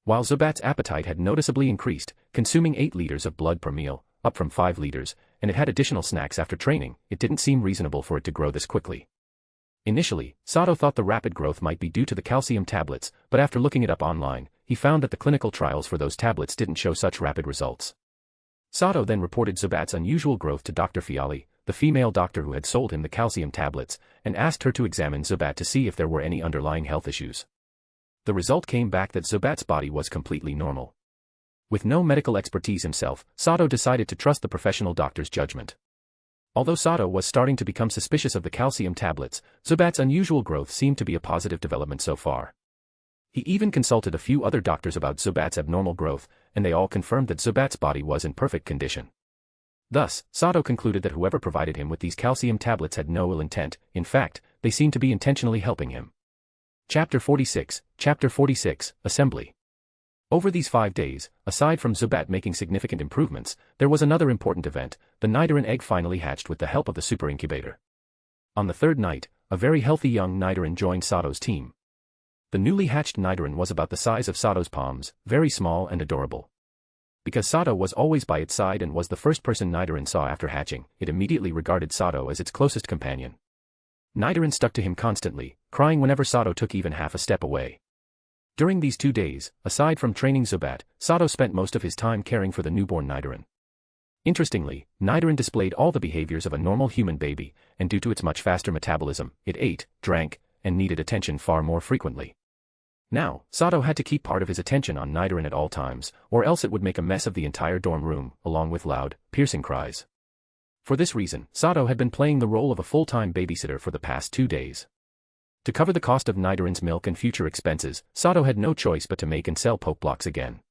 S3: While Zubat's appetite had noticeably increased, consuming 8 liters of blood per meal, up from 5 liters, and it had additional snacks after training, it didn't seem reasonable for it to grow this quickly. Initially, Sato thought the rapid growth might be due to the calcium tablets, but after looking it up online, he found that the clinical trials for those tablets didn't show such rapid results. Sato then reported Zubat's unusual growth to Dr. Fiali, the female doctor who had sold him the calcium tablets, and asked her to examine Zubat to see if there were any underlying health issues. The result came back that Zubat's body was completely normal. With no medical expertise himself, Sato decided to trust the professional doctor's judgment. Although Sato was starting to become suspicious of the calcium tablets, Zubat's unusual growth seemed to be a positive development so far. He even consulted a few other doctors about Zubat's abnormal growth, and they all confirmed that Zubat's body was in perfect condition. Thus, Sato concluded that whoever provided him with these calcium tablets had no ill intent. In fact, they seemed to be intentionally helping him. Chapter 46, Assembly. Over these 5 days, aside from Zubat making significant improvements, there was another important event. The Nidoran egg finally hatched with the help of the super incubator. On the 3rd night, a very healthy young Nidoran joined Sato's team. The newly hatched Nidoran was about the size of Sato's palms, very small and adorable. Because Sato was always by its side and was the first person Nidoran saw after hatching, it immediately regarded Sato as its closest companion. Nidoran stuck to him constantly, crying whenever Sato took even half a step away. During these 2 days, aside from training Zubat, Sato spent most of his time caring for the newborn Nidoran. Interestingly, Nidoran displayed all the behaviors of a normal human baby, and due to its much faster metabolism, it ate, drank, and needed attention far more frequently. Now, Sato had to keep part of his attention on Nidoran at all times, or else it would make a mess of the entire dorm room, along with loud, piercing cries. For this reason, Sato had been playing the role of a full-time babysitter for the past 2 days. To cover the cost of Nidoran's milk and future expenses, Sato had no choice but to make and sell Pokeblocks again.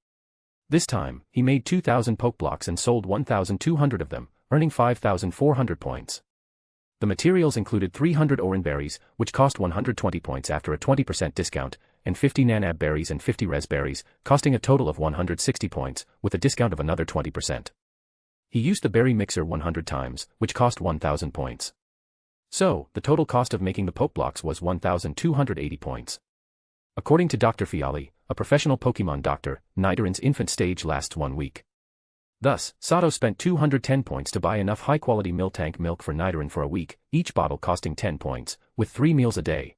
S3: This time, he made 2,000 Pokeblocks and sold 1,200 of them, earning 5,400 points. The materials included 300 Oran berries, which cost 120 points after a 20% discount, and 50 Nanab berries and 50 Raspberries, costing a total of 160 points, with a discount of another 20%. He used the berry mixer 100 times, which cost 1,000 points. So, the total cost of making the Pokeblocks was 1,280 points. According to Dr. Fiali, a professional Pokemon doctor, Nidoran's infant stage lasts 1 week. Thus, Sato spent 210 points to buy enough high-quality Miltank milk for Nidoran for a week, each bottle costing 10 points, with 3 meals a day.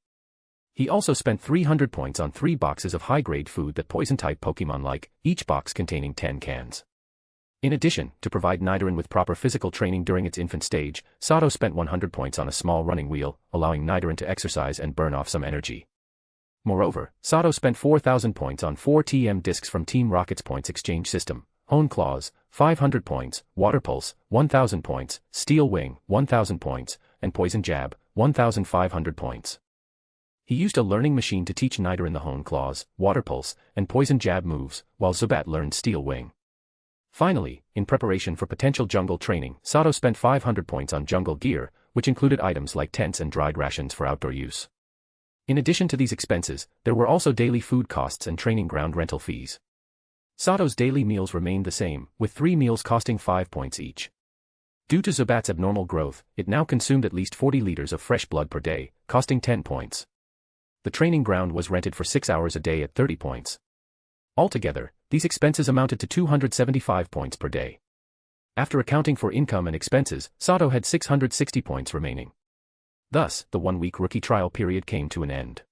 S3: He also spent 300 points on 3 boxes of high-grade food that poison-type Pokemon like, each box containing 10 cans. In addition, to provide Nidoran with proper physical training during its infant stage, Sato spent 100 points on a small running wheel, allowing Nidoran to exercise and burn off some energy. Moreover, Sato spent 4,000 points on 4 TM discs from Team Rocket's points exchange system: Hone Claws, 500 points, Water Pulse, 1,000 points, Steel Wing, 1,000 points, and Poison Jab, 1,500 points. He used a learning machine to teach Nidoran the Hone Claws, Water Pulse, and Poison Jab moves, while Zubat learned Steel Wing. Finally, in preparation for potential jungle training, Sato spent 500 points on jungle gear, which included items like tents and dried rations for outdoor use. In addition to these expenses, there were also daily food costs and training ground rental fees. Sato's daily meals remained the same, with 3 meals costing 5 points each. Due to Zubat's abnormal growth, it now consumed at least 40 liters of fresh blood per day, costing 10 points. The training ground was rented for 6 hours a day at 30 points. Altogether, these expenses amounted to 275 points per day. After accounting for income and expenses, Sato had 660 points remaining. Thus, the 1-week rookie trial period came to an end.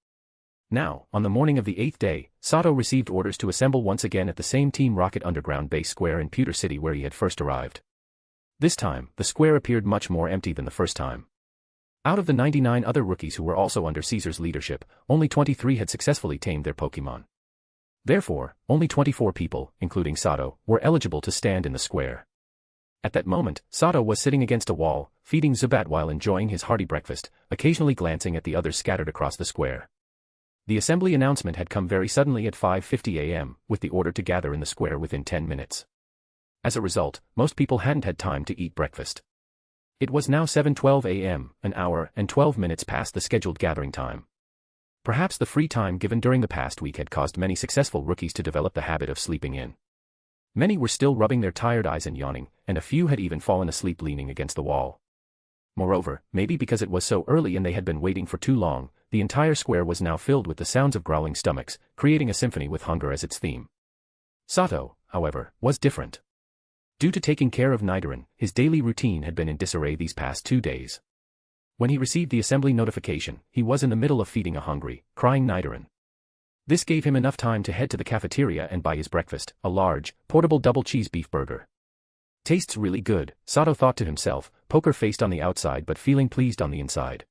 S3: Now, on the morning of the 8th day, Sato received orders to assemble once again at the same Team Rocket underground base square in Pewter City where he had first arrived. This time, the square appeared much more empty than the first time. Out of the 99 other rookies who were also under Caesar's leadership, only 23 had successfully tamed their Pokemon. Therefore, only 24 people, including Sato, were eligible to stand in the square. At that moment, Sato was sitting against a wall, feeding Zubat while enjoying his hearty breakfast, occasionally glancing at the others scattered across the square. The assembly announcement had come very suddenly at 5:50 a.m., with the order to gather in the square within 10 minutes. As a result, most people hadn't had time to eat breakfast. It was now 7:12 a.m., an hour and 12 minutes past the scheduled gathering time. Perhaps the free time given during the past week had caused many successful rookies to develop the habit of sleeping in. Many were still rubbing their tired eyes and yawning, and a few had even fallen asleep leaning against the wall. Moreover, maybe because it was so early and they had been waiting for too long, the entire square was now filled with the sounds of growling stomachs, creating a symphony with hunger as its theme. Sato, however, was different. Due to taking care of Nidoran, his daily routine had been in disarray these past 2 days. When he received the assembly notification, he was in the middle of feeding a hungry, crying Nidoran. This gave him enough time to head to the cafeteria and buy his breakfast, a large, portable double cheese beef burger. Tastes really good, Sato thought to himself, poker-faced on the outside but feeling pleased on the inside.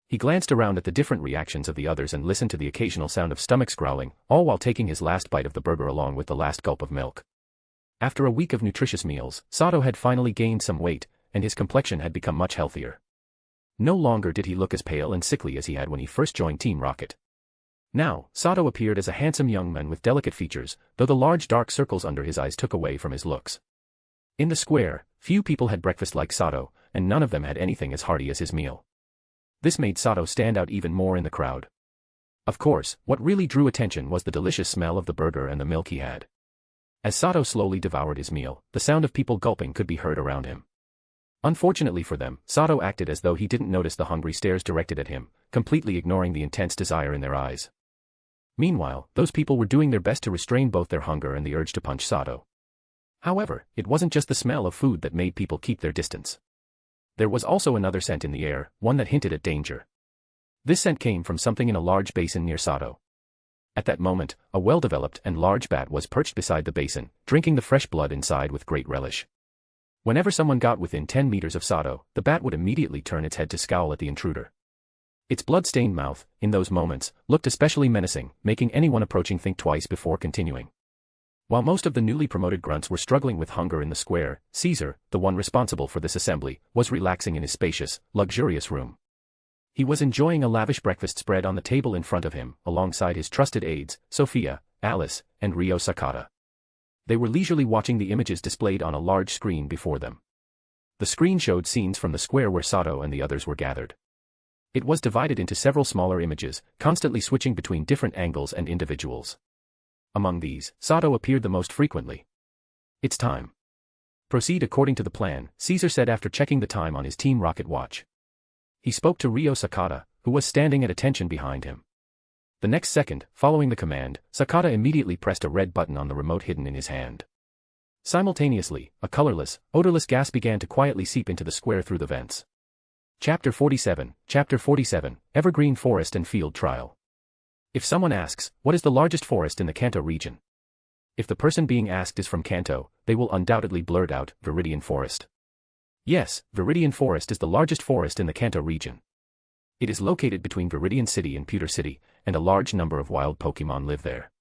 S3: He glanced around at the different reactions of the others and listened to the occasional sound of stomachs growling, all while taking his last bite of the burger along with the last gulp of milk. After a week of nutritious meals, Sato had finally gained some weight, and his complexion had become much healthier. No longer did he look as pale and sickly as he had when he first joined Team Rocket. Now, Sato appeared as a handsome young man with delicate features, though the large dark circles under his eyes took away from his looks. In the square, few people had breakfast like Sato, and none of them had anything as hearty as his meal. This made Sato stand out even more in the crowd. Of course, what really drew attention was the delicious smell of the burger and the milk he had. As Sato slowly devoured his meal, the sound of people gulping could be heard around him. Unfortunately for them, Sato acted as though he didn't notice the hungry stares directed at him, completely ignoring the intense desire in their eyes. Meanwhile, those people were doing their best to restrain both their hunger and the urge to punch Sato. However, it wasn't just the smell of food that made people keep their distance. There was also another scent in the air, one that hinted at danger. This scent came from something in a large basin near Sato. At that moment, a well-developed and large bat was perched beside the basin, drinking the fresh blood inside with great relish. Whenever someone got within 10 meters of Sato, the bat would immediately turn its head to scowl at the intruder. Its blood-stained mouth, in those moments, looked especially menacing, making anyone approaching think twice before continuing. While most of the newly promoted grunts were struggling with hunger in the square, Caesar, the one responsible for this assembly, was relaxing in his spacious, luxurious room. He was enjoying a lavish breakfast spread on the table in front of him, alongside his trusted aides, Sophia, Alice, and Rio Sakata. They were leisurely watching the images displayed on a large screen before them. The screen showed scenes from the square where Sato and the others were gathered. It was divided into several smaller images, constantly switching between different angles and individuals. Among these, Sato appeared the most frequently. "It's time. Proceed according to the plan," Caesar said after checking the time on his Team Rocket watch. He spoke to Rio Sakata, who was standing at attention behind him. The next second, following the command, Sakata immediately pressed a red button on the remote hidden in his hand. Simultaneously, a colorless, odorless gas began to quietly seep into the square through the vents. Chapter 47, Evergreen Forest and Field Trial. If someone asks, what is the largest forest in the Kanto region? If the person being asked is from Kanto, they will undoubtedly blurt out, Viridian Forest. Yes, Viridian Forest is the largest forest in the Kanto region. It is located between Viridian City and Pewter City, and a large number of wild Pokémon live there.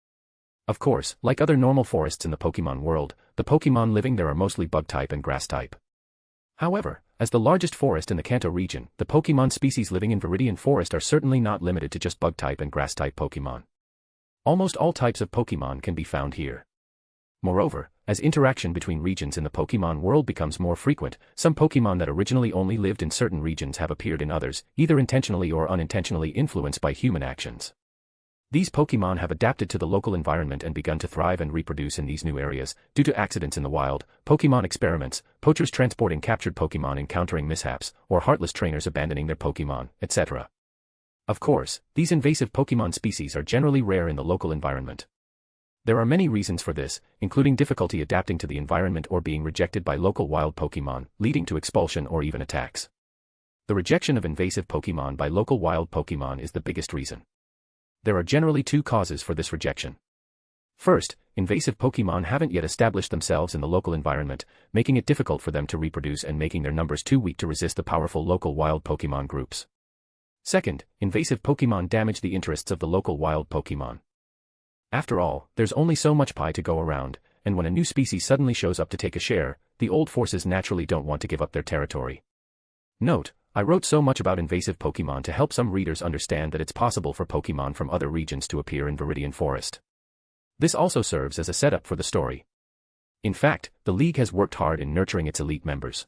S3: Of course, like other normal forests in the Pokémon world, the Pokémon living there are mostly bug-type and grass-type. However, as the largest forest in the Kanto region, the Pokémon species living in Viridian Forest are certainly not limited to just bug-type and grass-type Pokémon. Almost all types of Pokémon can be found here. Moreover, as interaction between regions in the Pokémon world becomes more frequent, some Pokémon that originally only lived in certain regions have appeared in others, either intentionally or unintentionally influenced by human actions. These Pokémon have adapted to the local environment and begun to thrive and reproduce in these new areas, due to accidents in the wild, Pokémon experiments, poachers transporting captured Pokémon encountering mishaps, or heartless trainers abandoning their Pokémon, etc. Of course, these invasive Pokémon species are generally rare in the local environment. There are many reasons for this, including difficulty adapting to the environment or being rejected by local wild Pokémon, leading to expulsion or even attacks. The rejection of invasive Pokémon by local wild Pokémon is the biggest reason. There are generally two causes for this rejection. First, invasive Pokémon haven't yet established themselves in the local environment, making it difficult for them to reproduce and making their numbers too weak to resist the powerful local wild Pokémon groups. Second, invasive Pokémon damage the interests of the local wild Pokémon. After all, there's only so much pie to go around, and when a new species suddenly shows up to take a share, the old forces naturally don't want to give up their territory. Note, I wrote so much about invasive Pokémon to help some readers understand that it's possible for Pokémon from other regions to appear in Viridian Forest. This also serves as a setup for the story. In fact, the League has worked hard in nurturing its elite members.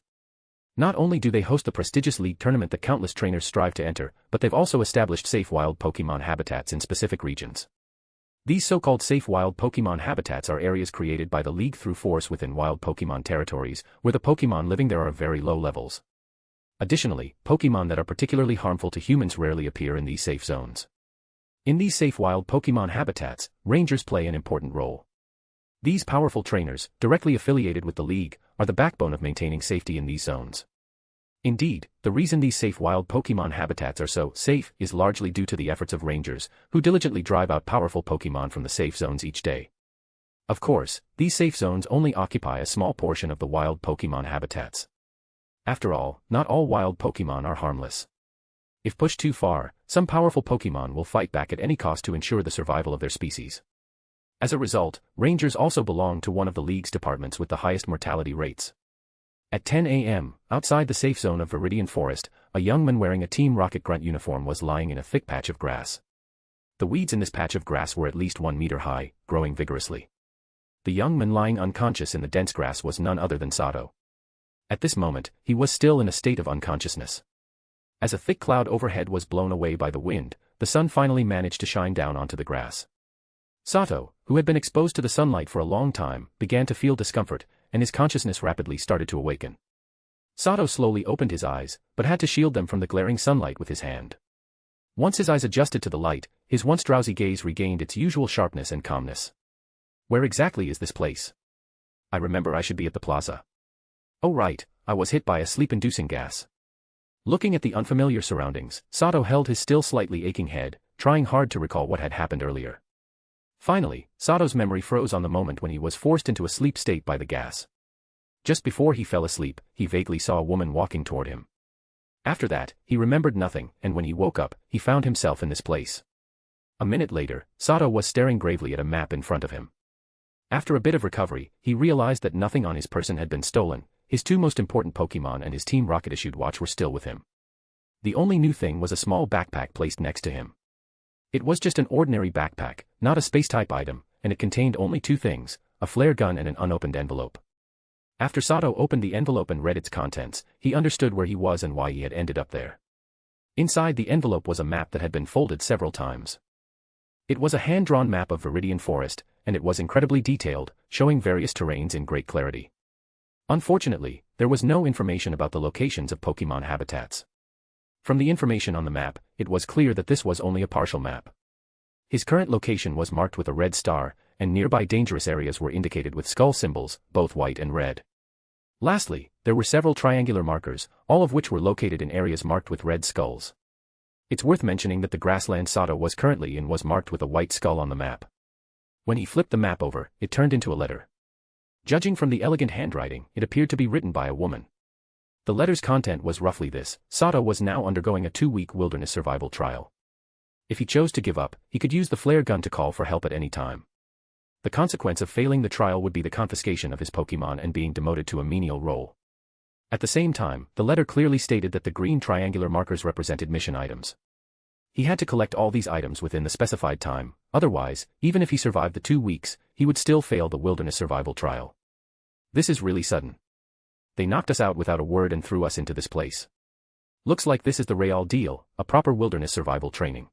S3: Not only do they host the prestigious League tournament that countless trainers strive to enter, but they've also established safe wild Pokémon habitats in specific regions. These so-called safe wild Pokémon habitats are areas created by the League through force within wild Pokémon territories, where the Pokémon living there are of very low levels. Additionally, Pokémon that are particularly harmful to humans rarely appear in these safe zones. In these safe wild Pokémon habitats, rangers play an important role. These powerful trainers, directly affiliated with the League, are the backbone of maintaining safety in these zones. Indeed, the reason these safe wild Pokémon habitats are so safe is largely due to the efforts of rangers, who diligently drive out powerful Pokémon from the safe zones each day. Of course, these safe zones only occupy a small portion of the wild Pokémon habitats. After all, not all wild Pokémon are harmless. If pushed too far, some powerful Pokémon will fight back at any cost to ensure the survival of their species. As a result, rangers also belong to one of the League's departments with the highest mortality rates. At 10 a.m., outside the safe zone of Viridian Forest, a young man wearing a Team Rocket Grunt uniform was lying in a thick patch of grass. The weeds in this patch of grass were at least 1 meter high, growing vigorously. The young man lying unconscious in the dense grass was none other than Sato. At this moment, he was still in a state of unconsciousness. As a thick cloud overhead was blown away by the wind, the sun finally managed to shine down onto the grass. Sato, who had been exposed to the sunlight for a long time, began to feel discomfort, and his consciousness rapidly started to awaken. Sato slowly opened his eyes, but had to shield them from the glaring sunlight with his hand. Once his eyes adjusted to the light, his once drowsy gaze regained its usual sharpness and calmness. Where exactly is this place? I remember I should be at the plaza. Oh right, I was hit by a sleep-inducing gas. Looking at the unfamiliar surroundings, Sato held his still slightly aching head, trying hard to recall what had happened earlier. Finally, Sato's memory froze on the moment when he was forced into a sleep state by the gas. Just before he fell asleep, he vaguely saw a woman walking toward him. After that, he remembered nothing, and when he woke up, he found himself in this place. A minute later, Sato was staring gravely at a map in front of him. After a bit of recovery, he realized that nothing on his person had been stolen. His two most important Pokemon and his Team Rocket issued watch were still with him. The only new thing was a small backpack placed next to him. It was just an ordinary backpack, not a space-type item, and it contained only two things, a flare gun and an unopened envelope. After Sato opened the envelope and read its contents, he understood where he was and why he had ended up there. Inside the envelope was a map that had been folded several times. It was a hand-drawn map of Viridian Forest, and it was incredibly detailed, showing various terrains in great clarity. Unfortunately, there was no information about the locations of Pokemon habitats. From the information on the map, it was clear that this was only a partial map. His current location was marked with a red star, and nearby dangerous areas were indicated with skull symbols, both white and red. Lastly, there were several triangular markers, all of which were located in areas marked with red skulls. It's worth mentioning that the grassland Sato was currently in was marked with a white skull on the map. When he flipped the map over, it turned into a letter. Judging from the elegant handwriting, it appeared to be written by a woman. The letter's content was roughly this: Sato was now undergoing a 2-week wilderness survival trial. If he chose to give up, he could use the flare gun to call for help at any time. The consequence of failing the trial would be the confiscation of his Pokemon and being demoted to a menial role. At the same time, the letter clearly stated that the green triangular markers represented mission items. He had to collect all these items within the specified time, otherwise, even if he survived the 2 weeks, he would still fail the wilderness survival trial. This is really sudden. They knocked us out without a word and threw us into this place. Looks like this is the real deal, a proper wilderness survival training.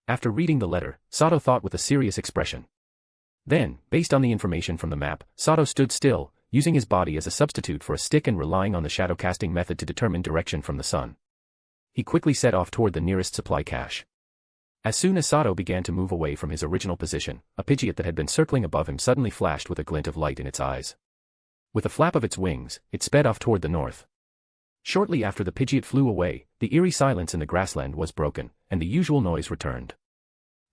S3: After reading the letter, Sato thought with a serious expression. Then, based on the information from the map, Sato stood still, using his body as a substitute for a stick and relying on the shadow casting method to determine direction from the sun. He quickly set off toward the nearest supply cache. As soon as Sato began to move away from his original position, a Pidgeot that had been circling above him suddenly flashed with a glint of light in its eyes. With a flap of its wings, it sped off toward the north. Shortly after the Pidgeot flew away, the eerie silence in the grassland was broken, and the usual noise returned.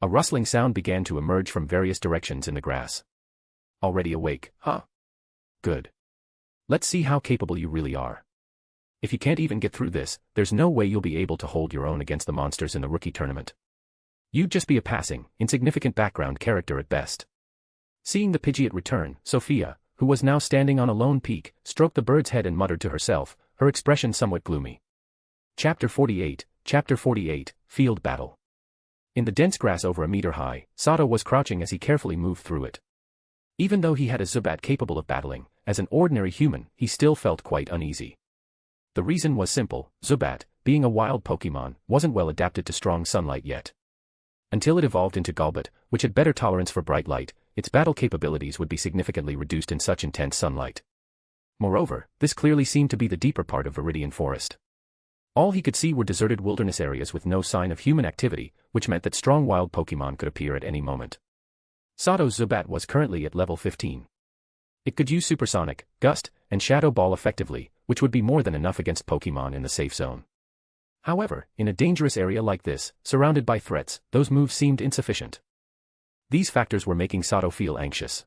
S3: A rustling sound began to emerge from various directions in the grass. Already awake, huh? Good. Let's see how capable you really are. If you can't even get through this, there's no way you'll be able to hold your own against the monsters in the rookie tournament. You'd just be a passing, insignificant background character at best. Seeing the Pidgeot return, Sophia, who was now standing on a lone peak, stroked the bird's head and muttered to herself, her expression somewhat gloomy. Chapter 48, Field Battle. In the dense grass over a meter high, Sato was crouching as he carefully moved through it. Even though he had a Zubat capable of battling, as an ordinary human, he still felt quite uneasy. The reason was simple: Zubat, being a wild Pokemon, wasn't well adapted to strong sunlight yet. Until it evolved into Golbat, which had better tolerance for bright light, its battle capabilities would be significantly reduced in such intense sunlight. Moreover, this clearly seemed to be the deeper part of Viridian Forest. All he could see were deserted wilderness areas with no sign of human activity, which meant that strong wild Pokemon could appear at any moment. Sato's Zubat was currently at level 15. It could use Supersonic, Gust, and Shadow Ball effectively, which would be more than enough against Pokemon in the safe zone. However, in a dangerous area like this, surrounded by threats, those moves seemed insufficient. These factors were making Sato feel anxious.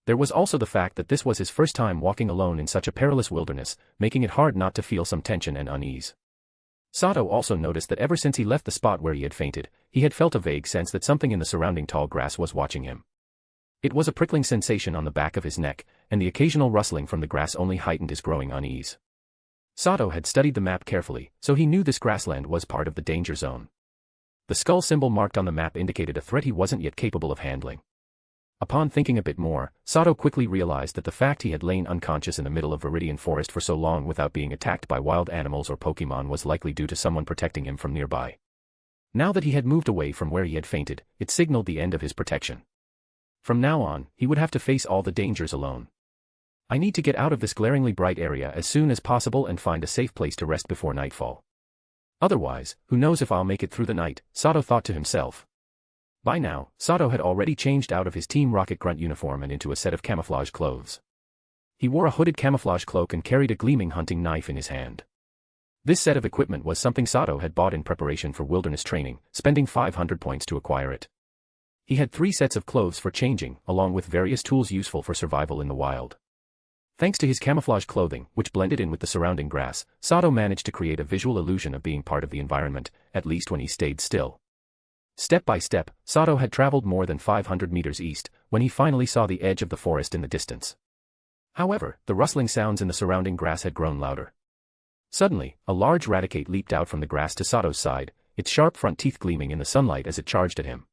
S3: There was also the fact that this was his first time walking alone in such a perilous wilderness, making it hard not to feel some tension and unease. Sato also noticed that ever since he left the spot where he had fainted, he had felt a vague sense that something in the surrounding tall grass was watching him. It was a prickling sensation on the back of his neck, and the occasional rustling from the grass only heightened his growing unease. Sato had studied the map carefully, so he knew this grassland was part of the danger zone. The skull symbol marked on the map indicated a threat he wasn't yet capable of handling. Upon thinking a bit more, Sato quickly realized that the fact he had lain unconscious in the middle of Viridian Forest for so long without being attacked by wild animals or Pokemon was likely due to someone protecting him from nearby. Now that he had moved away from where he had fainted, it signaled the end of his protection. From now on, he would have to face all the dangers alone. I need to get out of this glaringly bright area as soon as possible and find a safe place to rest before nightfall. Otherwise, who knows if I'll make it through the night, Sato thought to himself. By now, Sato had already changed out of his Team Rocket Grunt uniform and into a set of camouflage clothes. He wore a hooded camouflage cloak and carried a gleaming hunting knife in his hand. This set of equipment was something Sato had bought in preparation for wilderness training, spending 500 points to acquire it. He had 3 sets of clothes for changing, along with various tools useful for survival in the wild. Thanks to his camouflage clothing, which blended in with the surrounding grass, Sato managed to create a visual illusion of being part of the environment, at least when he stayed still. Step by step, Sato had traveled more than 500 meters east, when he finally saw the edge of the forest in the distance. However, the rustling sounds in the surrounding grass had grown louder. Suddenly, a large raticate leaped out from the grass to Sato's side, its sharp front teeth gleaming in the sunlight as it charged at him.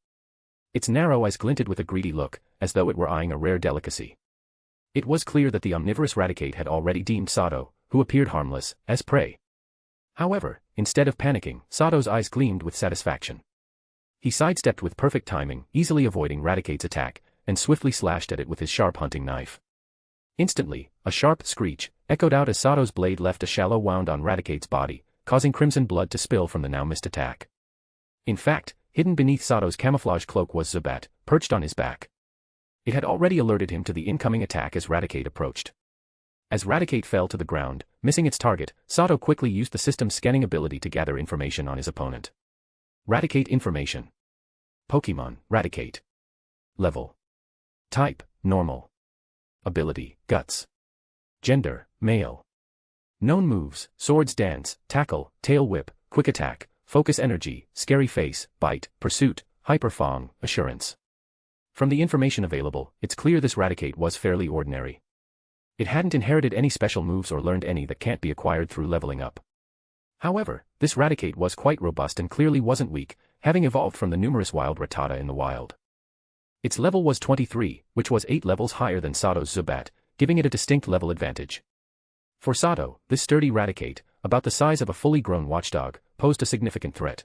S3: Its narrow eyes glinted with a greedy look, as though it were eyeing a rare delicacy. It was clear that the omnivorous raticate had already deemed Sato, who appeared harmless, as prey. However, instead of panicking, Sato's eyes gleamed with satisfaction. He sidestepped with perfect timing, easily avoiding Raticate's attack, and swiftly slashed at it with his sharp hunting knife. Instantly, a sharp screech echoed out as Sato's blade left a shallow wound on Raticate's body, causing crimson blood to spill from the now missed attack. In fact, hidden beneath Sato's camouflage cloak was Zubat, perched on his back. It had already alerted him to the incoming attack as Raticate approached. As Raticate fell to the ground, missing its target, Sato quickly used the system's scanning ability to gather information on his opponent. Raticate information. Pokemon, Raticate. Level. Type, normal. Ability, Guts. Gender, male. Known moves, Swords Dance, Tackle, Tail Whip, Quick Attack, Focus Energy, Scary Face, Bite, Pursuit, Hyper Fang, Assurance. From the information available, it's clear this Raticate was fairly ordinary. It hadn't inherited any special moves or learned any that can't be acquired through leveling up. However, this Raticate was quite robust and clearly wasn't weak, having evolved from the numerous wild Rattata in the wild. Its level was 23, which was 8 levels higher than Sato's Zubat, giving it a distinct level advantage. For Sato, this sturdy Raticate, about the size of a fully grown watchdog, posed a significant threat.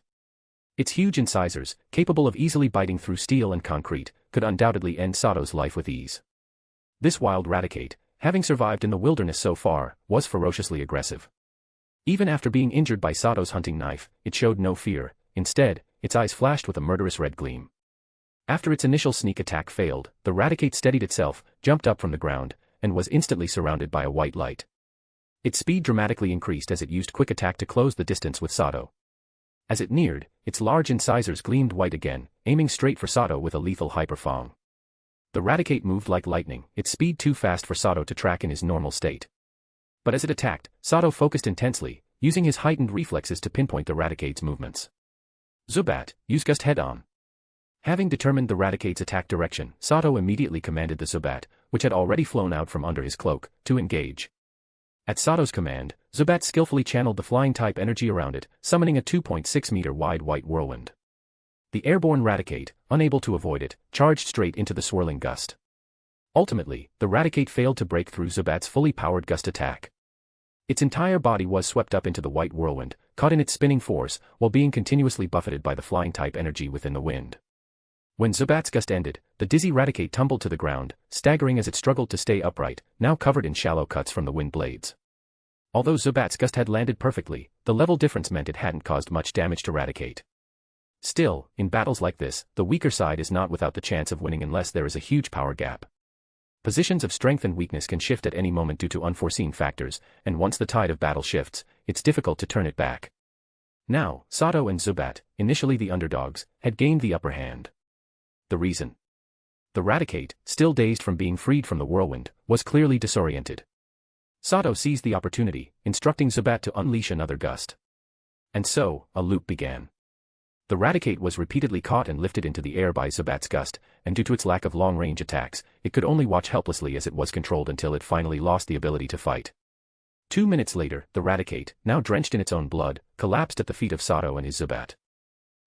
S3: Its huge incisors, capable of easily biting through steel and concrete, could undoubtedly end Sato's life with ease. This wild Raticate, having survived in the wilderness so far, was ferociously aggressive. Even after being injured by Sato's hunting knife, it showed no fear. Instead, its eyes flashed with a murderous red gleam. After its initial sneak attack failed, the Raticate steadied itself, jumped up from the ground, and was instantly surrounded by a white light. Its speed dramatically increased as it used Quick Attack to close the distance with Sato. As it neared, its large incisors gleamed white again, aiming straight for Sato with a lethal Hyper Fang. The Raticate moved like lightning, its speed too fast for Sato to track in his normal state. But as it attacked, Sato focused intensely, using his heightened reflexes to pinpoint the Raticate's movements. Zubat, use Gust head-on. Having determined the Raticate's attack direction, Sato immediately commanded the Zubat, which had already flown out from under his cloak, to engage. At Sato's command, Zubat skillfully channeled the flying-type energy around it, summoning a 2.6-meter wide white whirlwind. The airborne Raticate, unable to avoid it, charged straight into the swirling gust. Ultimately, the Raticate failed to break through Zubat's fully powered gust attack. Its entire body was swept up into the white whirlwind, caught in its spinning force, while being continuously buffeted by the flying-type energy within the wind. When Zubat's gust ended, the dizzy Raticate tumbled to the ground, staggering as it struggled to stay upright, now covered in shallow cuts from the wind blades. Although Zubat's gust had landed perfectly, the level difference meant it hadn't caused much damage to Raticate. Still, in battles like this, the weaker side is not without the chance of winning unless there is a huge power gap. Positions of strength and weakness can shift at any moment due to unforeseen factors, and once the tide of battle shifts, it's difficult to turn it back. Now, Sato and Zubat, initially the underdogs, had gained the upper hand. The reason? The Raticate, still dazed from being freed from the whirlwind, was clearly disoriented. Sato seized the opportunity, instructing Zubat to unleash another gust. And so, a loop began. The Raticate was repeatedly caught and lifted into the air by Zubat's gust, and due to its lack of long-range attacks, it could only watch helplessly as it was controlled until it finally lost the ability to fight. 2 minutes later, the Raticate, now drenched in its own blood, collapsed at the feet of Sato and his Zubat.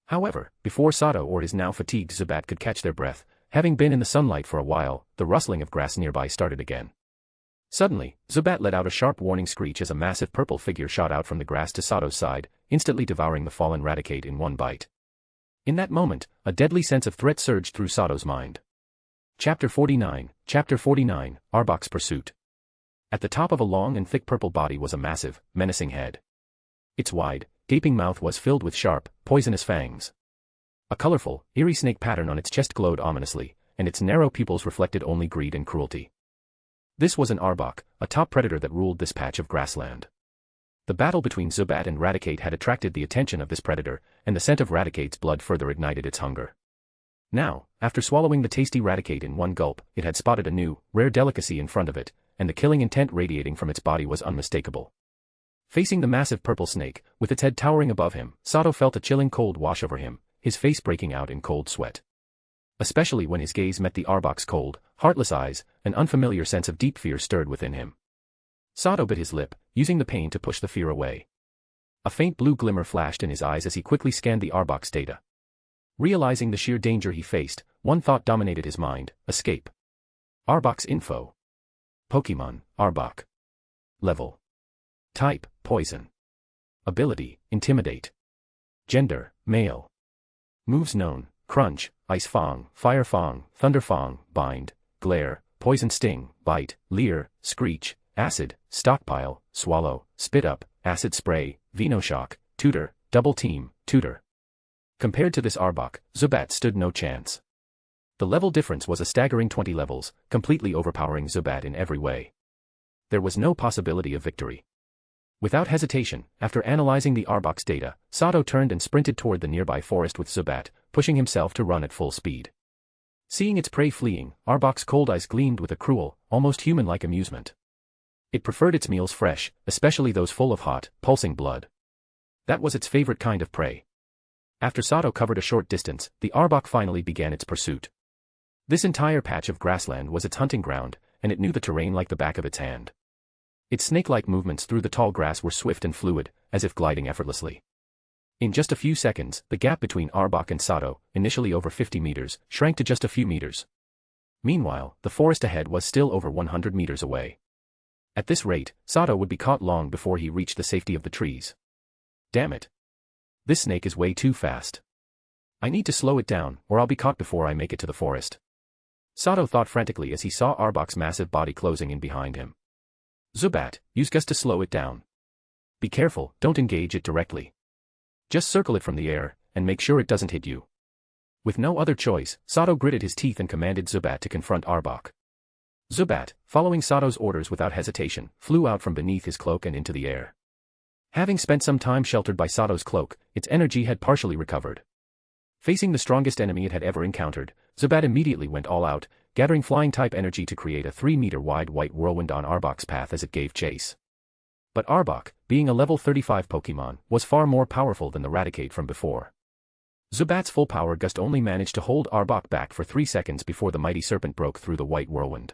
S3: However, before Sato or his now fatigued Zubat could catch their breath, having been in the sunlight for a while, the rustling of grass nearby started again. Suddenly, Zubat let out a sharp warning screech as a massive purple figure shot out from the grass to Sato's side, instantly devouring the fallen Raticate in one bite. In that moment, a deadly sense of threat surged through Sato's mind. Chapter 49, Arbok's Pursuit. At the top of a long and thick purple body was a massive, menacing head. Its wide, gaping mouth was filled with sharp, poisonous fangs. A colorful, eerie snake pattern on its chest glowed ominously, and its narrow pupils reflected only greed and cruelty. This was an Arbok, a top predator that ruled this patch of grassland. The battle between Zubat and Raticate had attracted the attention of this predator, and the scent of Raticate's blood further ignited its hunger. Now, after swallowing the tasty Raticate in one gulp, it had spotted a new, rare delicacy in front of it, and the killing intent radiating from its body was unmistakable. Facing the massive purple snake, with its head towering above him, Sato felt a chilling cold wash over him, his face breaking out in cold sweat. Especially when his gaze met the Arbok's cold, heartless eyes, an unfamiliar sense of deep fear stirred within him. Sato bit his lip, using the pain to push the fear away. A faint blue glimmer flashed in his eyes as he quickly scanned the Arbok's data. Realizing the sheer danger he faced, one thought dominated his mind: escape. Arbok's info. Pokemon, Arbok. Level. Type, poison. Ability, intimidate. Gender, male. Moves known: crunch, ice fang, fire fang, thunder fang, bind, glare, poison sting, bite, leer, screech, acid, stockpile, swallow, spit up, acid spray, venoshock, tutor, double team, tutor. Compared to this Arbok, Zubat stood no chance. The level difference was a staggering 20 levels, completely overpowering Zubat in every way. There was no possibility of victory. Without hesitation, after analyzing the Arbok's data, Sato turned and sprinted toward the nearby forest with Zubat, pushing himself to run at full speed. Seeing its prey fleeing, Arbok's cold eyes gleamed with a cruel, almost human-like amusement. It preferred its meals fresh, especially those full of hot, pulsing blood. That was its favorite kind of prey. After Sato covered a short distance, the Arbok finally began its pursuit. This entire patch of grassland was its hunting ground, and it knew the terrain like the back of its hand. Its snake-like movements through the tall grass were swift and fluid, as if gliding effortlessly. In just a few seconds, the gap between Arbok and Sato, initially over 50 meters, shrank to just a few meters. Meanwhile, the forest ahead was still over 100 meters away. At this rate, Sato would be caught long before he reached the safety of the trees. Damn it. This snake is way too fast. I need to slow it down, or I'll be caught before I make it to the forest. Sato thought frantically as he saw Arbok's massive body closing in behind him. Zubat, use Gust to slow it down. Be careful, don't engage it directly. Just circle it from the air, and make sure it doesn't hit you. With no other choice, Sato gritted his teeth and commanded Zubat to confront Arbok. Zubat, following Sato's orders without hesitation, flew out from beneath his cloak and into the air. Having spent some time sheltered by Sato's cloak, its energy had partially recovered. Facing the strongest enemy it had ever encountered, Zubat immediately went all out, gathering flying-type energy to create a 3-meter-wide white whirlwind on Arbok's path as it gave chase. But Arbok, being a level 35 Pokemon, was far more powerful than the Raticate from before. Zubat's full-power gust only managed to hold Arbok back for 3 seconds before the mighty serpent broke through the white whirlwind.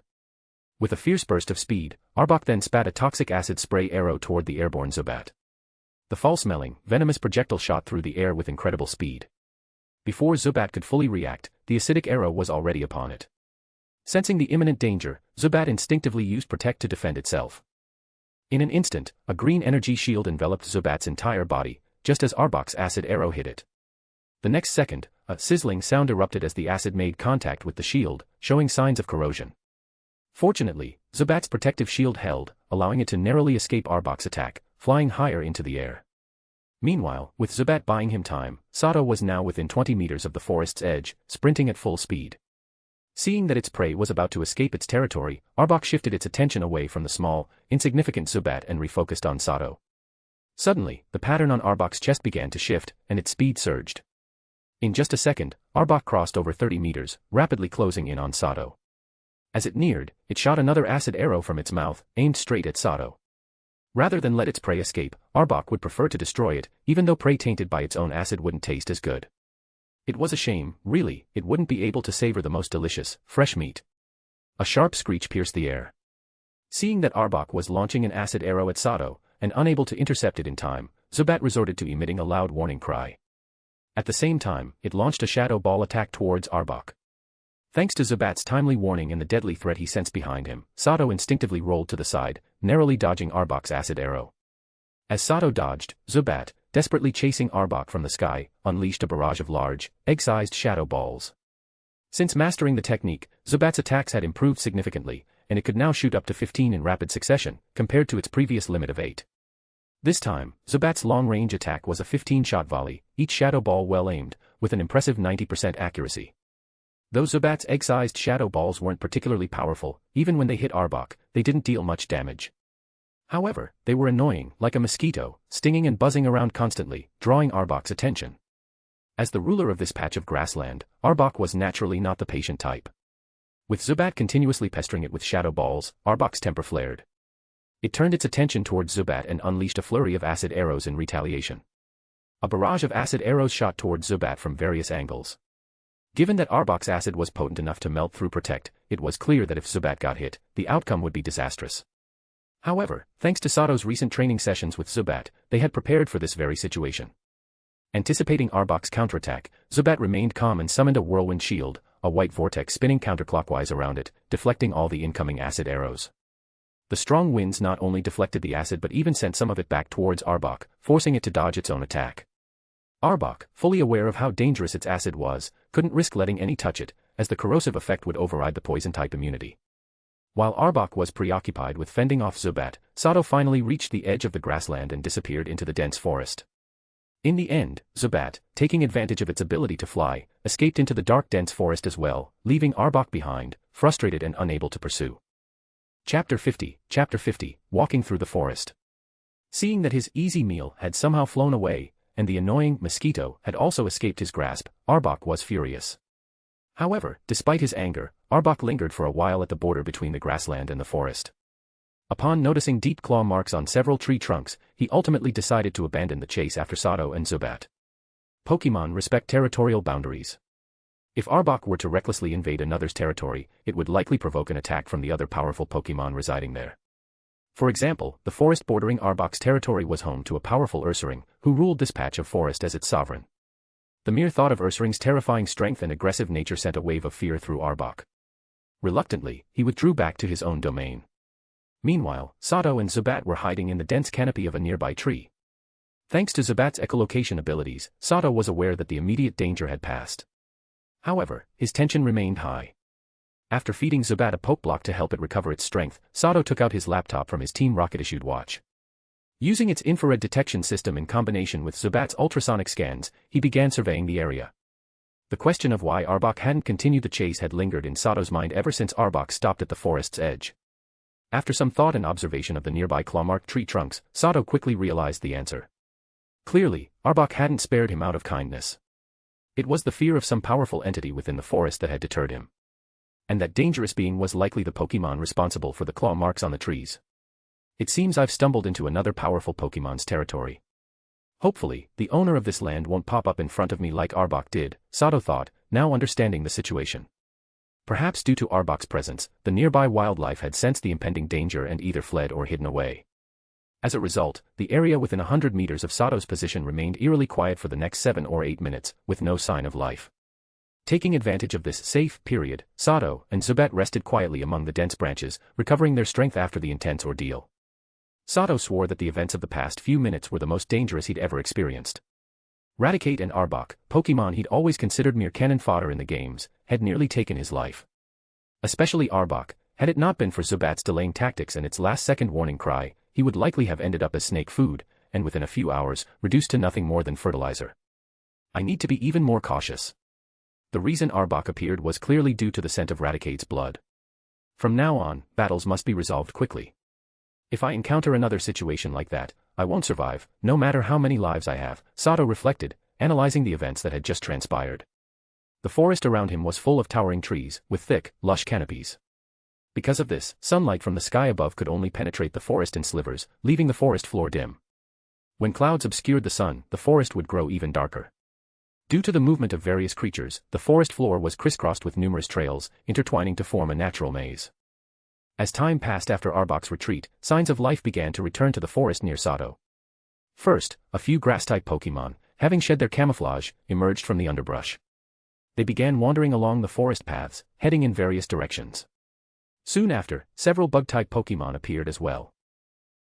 S3: With a fierce burst of speed, Arbok then spat a toxic acid spray arrow toward the airborne Zubat. The foul-smelling, venomous projectile shot through the air with incredible speed. Before Zubat could fully react, the acidic arrow was already upon it. Sensing the imminent danger, Zubat instinctively used Protect to defend itself. In an instant, a green energy shield enveloped Zubat's entire body, just as Arbok's acid arrow hit it. The next second, a sizzling sound erupted as the acid made contact with the shield, showing signs of corrosion. Fortunately, Zubat's protective shield held, allowing it to narrowly escape Arbok's attack, flying higher into the air. Meanwhile, with Zubat buying him time, Sato was now within 20 meters of the forest's edge, sprinting at full speed. Seeing that its prey was about to escape its territory, Arbok shifted its attention away from the small, insignificant Zubat and refocused on Sato. Suddenly, the pattern on Arbok's chest began to shift, and its speed surged. In just a second, Arbok crossed over 30 meters, rapidly closing in on Sato. As it neared, it shot another acid arrow from its mouth, aimed straight at Sato. Rather than let its prey escape, Arbok would prefer to destroy it, even though prey tainted by its own acid wouldn't taste as good. It was a shame, really, it wouldn't be able to savor the most delicious, fresh meat. A sharp screech pierced the air. Seeing that Arbok was launching an acid arrow at Sato, and unable to intercept it in time, Zubat resorted to emitting a loud warning cry. At the same time, it launched a shadow ball attack towards Arbok. Thanks to Zubat's timely warning and the deadly threat he sensed behind him, Sato instinctively rolled to the side, narrowly dodging Arbok's acid arrow. As Sato dodged, Zubat, desperately chasing Arbok from the sky, unleashed a barrage of large, egg-sized shadow balls. Since mastering the technique, Zubat's attacks had improved significantly, and it could now shoot up to 15 in rapid succession, compared to its previous limit of 8. This time, Zubat's long-range attack was a 15-shot volley, each shadow ball well-aimed, with an impressive 90% accuracy. Though Zubat's egg-sized shadow balls weren't particularly powerful, even when they hit Arbok, they didn't deal much damage. However, they were annoying, like a mosquito, stinging and buzzing around constantly, drawing Arbok's attention. As the ruler of this patch of grassland, Arbok was naturally not the patient type. With Zubat continuously pestering it with shadow balls, Arbok's temper flared. It turned its attention towards Zubat and unleashed a flurry of acid arrows in retaliation. A barrage of acid arrows shot towards Zubat from various angles. Given that Arbok's acid was potent enough to melt through Protect, it was clear that if Zubat got hit, the outcome would be disastrous. However, thanks to Sato's recent training sessions with Zubat, they had prepared for this very situation. Anticipating Arbok's counterattack, Zubat remained calm and summoned a whirlwind shield, a white vortex spinning counterclockwise around it, deflecting all the incoming acid arrows. The strong winds not only deflected the acid but even sent some of it back towards Arbok, forcing it to dodge its own attack. Arbok, fully aware of how dangerous its acid was, couldn't risk letting any touch it, as the corrosive effect would override the poison-type immunity. While Arbok was preoccupied with fending off Zubat, Sato finally reached the edge of the grassland and disappeared into the dense forest. In the end, Zubat, taking advantage of its ability to fly, escaped into the dark dense forest as well, leaving Arbok behind, frustrated and unable to pursue. Chapter 50, Walking Through the Forest. Seeing that his easy meal had somehow flown away, and the annoying mosquito had also escaped his grasp, Arbok was furious. However, despite his anger, Arbok lingered for a while at the border between the grassland and the forest. Upon noticing deep claw marks on several tree trunks, he ultimately decided to abandon the chase after Sato and Zubat. Pokémon respect territorial boundaries. If Arbok were to recklessly invade another's territory, it would likely provoke an attack from the other powerful Pokémon residing there. For example, the forest bordering Arbok's territory was home to a powerful Ursaring, who ruled this patch of forest as its sovereign. The mere thought of Ursaring's terrifying strength and aggressive nature sent a wave of fear through Arbok. Reluctantly, he withdrew back to his own domain. Meanwhile, Sato and Zubat were hiding in the dense canopy of a nearby tree. Thanks to Zubat's echolocation abilities, Sato was aware that the immediate danger had passed. However, his tension remained high. After feeding Zubat a poke block to help it recover its strength, Sato took out his laptop from his Team Rocket issued watch. Using its infrared detection system in combination with Zubat's ultrasonic scans, he began surveying the area. The question of why Arbok hadn't continued the chase had lingered in Sato's mind ever since Arbok stopped at the forest's edge. After some thought and observation of the nearby claw-marked tree trunks, Sato quickly realized the answer. Clearly, Arbok hadn't spared him out of kindness. It was the fear of some powerful entity within the forest that had deterred him. And that dangerous being was likely the Pokémon responsible for the claw marks on the trees. It seems I've stumbled into another powerful Pokémon's territory. Hopefully, the owner of this land won't pop up in front of me like Arbok did, Sato thought, now understanding the situation. Perhaps due to Arbok's presence, the nearby wildlife had sensed the impending danger and either fled or hidden away. As a result, the area within 100 meters of Sato's position remained eerily quiet for the next 7 or 8 minutes, with no sign of life. Taking advantage of this safe period, Sato and Zubat rested quietly among the dense branches, recovering their strength after the intense ordeal. Sato swore that the events of the past few minutes were the most dangerous he'd ever experienced. Raticate and Arbok, Pokémon he'd always considered mere cannon fodder in the games, had nearly taken his life. Especially Arbok, had it not been for Zubat's delaying tactics and its last-second warning cry, he would likely have ended up as snake food, and within a few hours, reduced to nothing more than fertilizer. I need to be even more cautious. The reason Arbok appeared was clearly due to the scent of Raticate's blood. From now on, battles must be resolved quickly. If I encounter another situation like that, I won't survive, no matter how many lives I have, Sato reflected, analyzing the events that had just transpired. The forest around him was full of towering trees, with thick, lush canopies. Because of this, sunlight from the sky above could only penetrate the forest in slivers, leaving the forest floor dim. When clouds obscured the sun, the forest would grow even darker. Due to the movement of various creatures, the forest floor was crisscrossed with numerous trails, intertwining to form a natural maze. As time passed after Arbok's retreat, signs of life began to return to the forest near Sato. First, a few grass-type Pokémon, having shed their camouflage, emerged from the underbrush. They began wandering along the forest paths, heading in various directions. Soon after, several bug-type Pokémon appeared as well.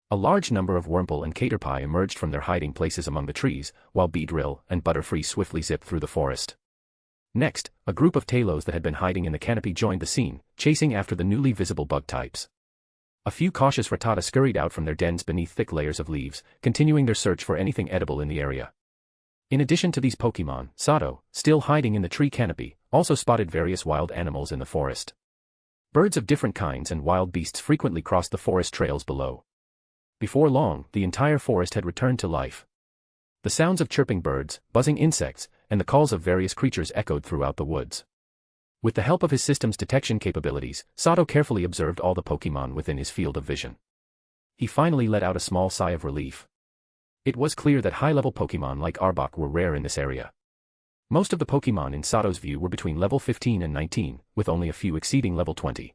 S3: A large number of Wurmple and Caterpie emerged from their hiding places among the trees, while Beedrill and Butterfree swiftly zipped through the forest. Next, a group of Talos that had been hiding in the canopy joined the scene, chasing after the newly visible bug types. A few cautious Rattata scurried out from their dens beneath thick layers of leaves, continuing their search for anything edible in the area. In addition to these Pokémon, Sato, still hiding in the tree canopy, also spotted various wild animals in the forest. Birds of different kinds and wild beasts frequently crossed the forest trails below. Before long, the entire forest had returned to life. The sounds of chirping birds, buzzing insects, and the calls of various creatures echoed throughout the woods. With the help of his system's detection capabilities, Sato carefully observed all the Pokémon within his field of vision. He finally let out a small sigh of relief. It was clear that high-level Pokémon like Arbok were rare in this area. Most of the Pokémon in Sato's view were between level 15 and 19, with only a few exceeding level 20.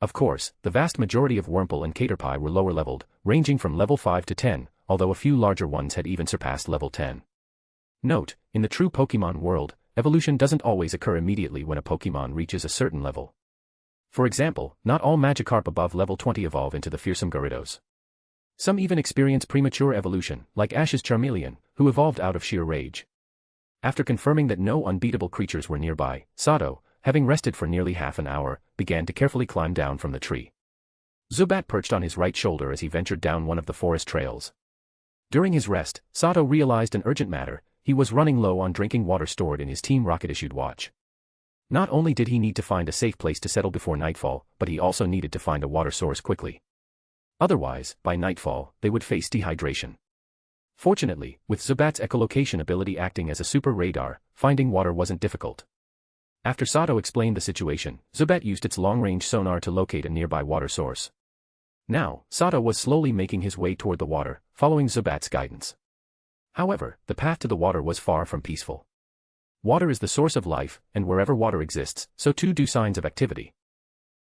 S3: Of course, the vast majority of Wurmple and Caterpie were lower-leveled, ranging from level 5 to 10, although a few larger ones had even surpassed level 10. Note, in the true Pokémon world, evolution doesn't always occur immediately when a Pokémon reaches a certain level. For example, not all Magikarp above level 20 evolve into the fearsome Gyarados. Some even experience premature evolution, like Ash's Charmeleon, who evolved out of sheer rage. After confirming that no unbeatable creatures were nearby, Sato, having rested for nearly half an hour, began to carefully climb down from the tree. Zubat perched on his right shoulder as he ventured down one of the forest trails. During his rest, Sato realized an urgent matter: he was running low on drinking water stored in his Team Rocket issued watch. Not only did he need to find a safe place to settle before nightfall, but he also needed to find a water source quickly. Otherwise, by nightfall, they would face dehydration. Fortunately, with Zubat's echolocation ability acting as a super radar, finding water wasn't difficult. After Sato explained the situation, Zubat used its long-range sonar to locate a nearby water source. Now, Sato was slowly making his way toward the water, following Zubat's guidance. However, the path to the water was far from peaceful. Water is the source of life, and wherever water exists, so too do signs of activity.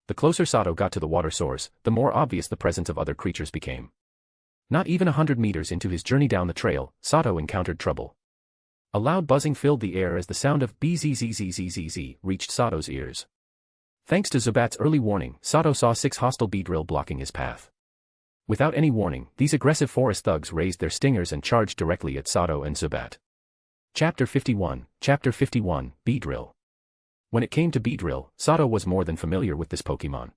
S3: The closer Sato got to the water source, the more obvious the presence of other creatures became. Not even 100 meters into his journey down the trail, Sato encountered trouble. A loud buzzing filled the air as the sound of bzzzzzzz reached Sato's ears. Thanks to Zubat's early warning, Sato saw 6 hostile Beedrill blocking his path. Without any warning, these aggressive forest thugs raised their stingers and charged directly at Sato and Zubat. Chapter 51, Beedrill. When it came to Beedrill, Sato was more than familiar with this Pokémon.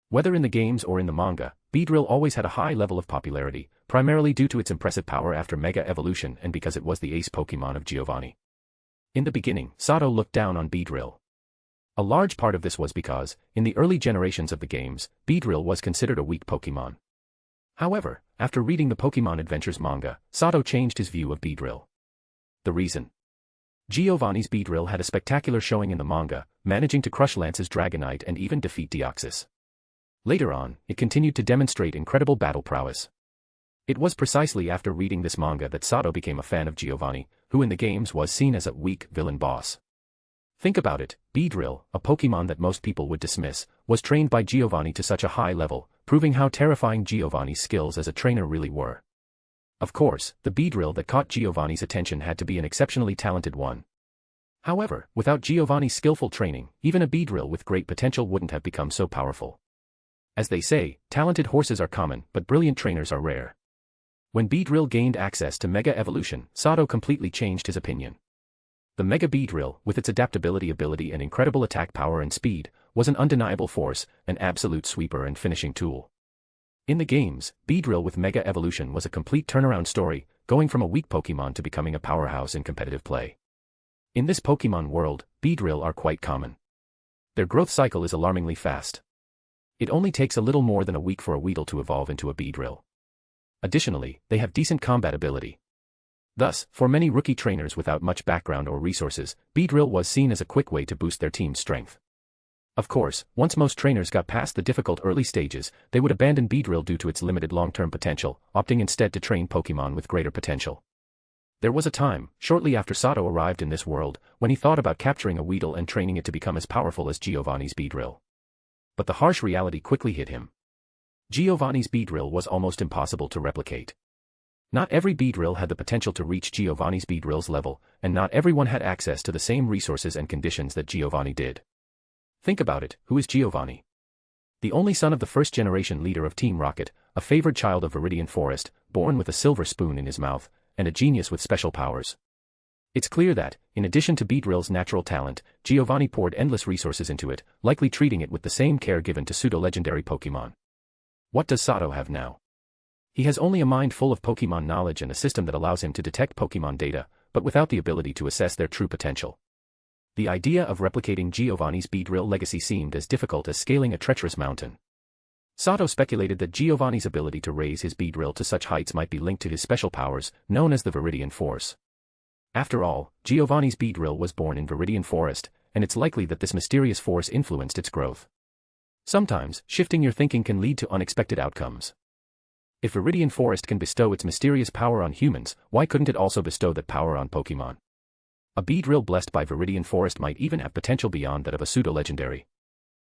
S3: Whether in the games or in the manga, Beedrill always had a high level of popularity, primarily due to its impressive power after Mega Evolution and because it was the ace Pokémon of Giovanni. In the beginning, Sato looked down on Beedrill. A large part of this was because, in the early generations of the games, Beedrill was considered a weak Pokémon. However, after reading the Pokémon Adventures manga, Sato changed his view of Beedrill. The reason? Giovanni's Beedrill had a spectacular showing in the manga, managing to crush Lance's Dragonite and even defeat Deoxys. Later on, it continued to demonstrate incredible battle prowess. It was precisely after reading this manga that Sato became a fan of Giovanni, who in the games was seen as a weak villain boss. Think about it, Beedrill, a Pokémon that most people would dismiss, was trained by Giovanni to such a high level, proving how terrifying Giovanni's skills as a trainer really were. Of course, the Beedrill that caught Giovanni's attention had to be an exceptionally talented one. However, without Giovanni's skillful training, even a Beedrill with great potential wouldn't have become so powerful. As they say, talented horses are common, but brilliant trainers are rare. When Beedrill gained access to Mega Evolution, Sato completely changed his opinion. The Mega Beedrill, with its adaptability ability and incredible attack power and speed, was an undeniable force, an absolute sweeper and finishing tool. In the games, Beedrill with Mega Evolution was a complete turnaround story, going from a weak Pokémon to becoming a powerhouse in competitive play. In this Pokémon world, Beedrill are quite common. Their growth cycle is alarmingly fast. It only takes a little more than a week for a Weedle to evolve into a Beedrill. Additionally, they have decent combat ability. Thus, for many rookie trainers without much background or resources, Beedrill was seen as a quick way to boost their team's strength. Of course, once most trainers got past the difficult early stages, they would abandon Beedrill due to its limited long-term potential, opting instead to train Pokémon with greater potential. There was a time, shortly after Sato arrived in this world, when he thought about capturing a Weedle and training it to become as powerful as Giovanni's Beedrill. But the harsh reality quickly hit him. Giovanni's Beedrill was almost impossible to replicate. Not every Beedrill had the potential to reach Giovanni's Beedrill's level, and not everyone had access to the same resources and conditions that Giovanni did. Think about it, who is Giovanni? The only son of the first-generation leader of Team Rocket, a favored child of Viridian Forest, born with a silver spoon in his mouth, and a genius with special powers. It's clear that, in addition to Beedrill's natural talent, Giovanni poured endless resources into it, likely treating it with the same care given to pseudo-legendary Pokémon. What does Sato have now? He has only a mind full of Pokémon knowledge and a system that allows him to detect Pokémon data, but without the ability to assess their true potential. The idea of replicating Giovanni's Beedrill legacy seemed as difficult as scaling a treacherous mountain. Sato speculated that Giovanni's ability to raise his Beedrill to such heights might be linked to his special powers, known as the Viridian Force. After all, Giovanni's Beedrill was born in Viridian Forest, and it's likely that this mysterious force influenced its growth. Sometimes, shifting your thinking can lead to unexpected outcomes. If Viridian Forest can bestow its mysterious power on humans, why couldn't it also bestow that power on Pokémon? A Beedrill blessed by Viridian Forest might even have potential beyond that of a pseudo-legendary.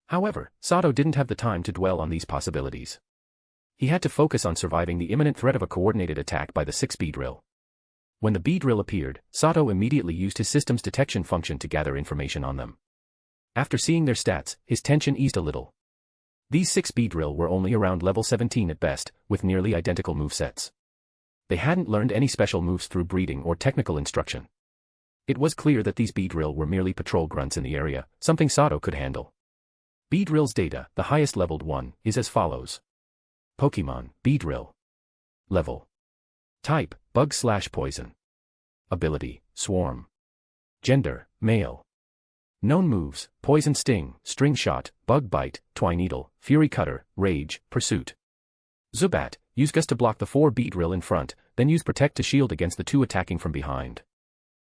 S3: However, Sato didn't have the time to dwell on these possibilities. He had to focus on surviving the imminent threat of a coordinated attack by the 6 Beedrill. When the Beedrill appeared, Sato immediately used his system's detection function to gather information on them. After seeing their stats, his tension eased a little. These 6 Beedrill were only around level 17 at best, with nearly identical movesets. They hadn't learned any special moves through breeding or technical instruction. It was clear that these Beedrill were merely patrol grunts in the area, something Sato could handle. Beedrill's data, the highest leveled one, is as follows. Pokémon, Beedrill. Level. Type, Bug/Poison. Ability, Swarm. Gender, Male. Known moves, Poison Sting, String Shot, Bug Bite, Twineedle, Fury Cutter, Rage, Pursuit. Zubat, use Gust to block the 4 Beedrill in front, then use Protect to shield against the 2 attacking from behind.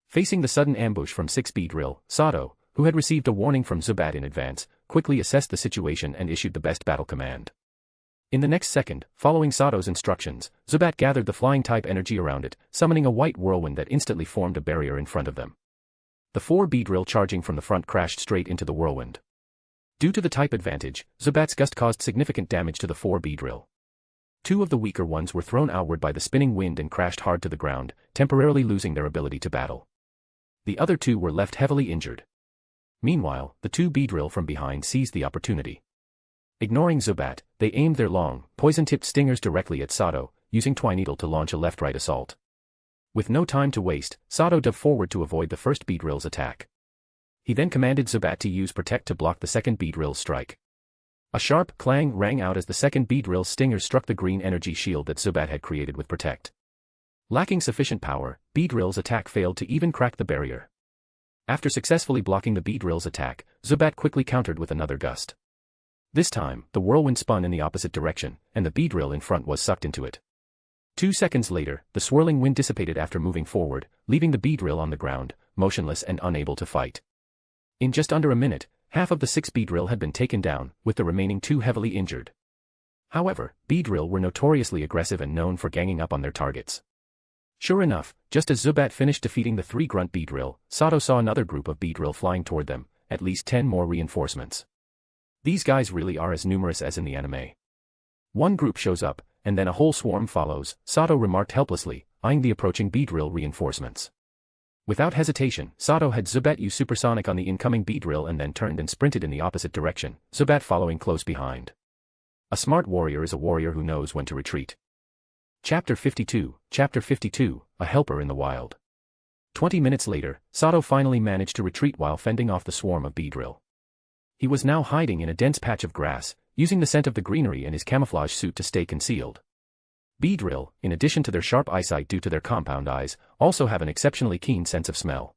S3: Facing the sudden ambush from 6 Beedrill, Sato, who had received a warning from Zubat in advance, quickly assessed the situation and issued the best battle command. In the next second, following Sato's instructions, Zubat gathered the flying-type energy around it, summoning a white whirlwind that instantly formed a barrier in front of them. The 4 Beedrill charging from the front crashed straight into the whirlwind. Due to the type advantage, Zubat's Gust caused significant damage to the 4 Beedrill. 2 of the weaker ones were thrown outward by the spinning wind and crashed hard to the ground, temporarily losing their ability to battle. The other 2 were left heavily injured. Meanwhile, the 2 Beedrill from behind seized the opportunity. Ignoring Zubat, they aimed their long, poison-tipped stingers directly at Sato, using Twineedle to launch a left-right assault. With no time to waste, Sato dove forward to avoid the first Beedrill's attack. He then commanded Zubat to use Protect to block the second Beedrill's strike. A sharp clang rang out as the second Beedrill's stinger struck the green energy shield that Zubat had created with Protect. Lacking sufficient power, Beedrill's attack failed to even crack the barrier. After successfully blocking the Beedrill's attack, Zubat quickly countered with another gust. This time, the whirlwind spun in the opposite direction, and the Beedrill in front was sucked into it. 2 seconds later, the swirling wind dissipated after moving forward, leaving the Beedrill on the ground, motionless and unable to fight. In just under a minute, half of the 6 Beedrill had been taken down, with the remaining 2 heavily injured. However, Beedrill were notoriously aggressive and known for ganging up on their targets. Sure enough, just as Zubat finished defeating the 3 Grunt Beedrill, Sato saw another group of Beedrill flying toward them, at least 10 more reinforcements. These guys really are as numerous as in the anime. One group shows up, and then a whole swarm follows, Sato remarked helplessly, eyeing the approaching Beedrill reinforcements. Without hesitation, Sato had Zubat use Supersonic on the incoming Beedrill and then turned and sprinted in the opposite direction, Zubat following close behind. A smart warrior is a warrior who knows when to retreat. Chapter 52, A Helper in the Wild. 20 minutes later, Sato finally managed to retreat while fending off the swarm of Beedrill. He was now hiding in a dense patch of grass, using the scent of the greenery and his camouflage suit to stay concealed. Beedrill, in addition to their sharp eyesight due to their compound eyes, also have an exceptionally keen sense of smell.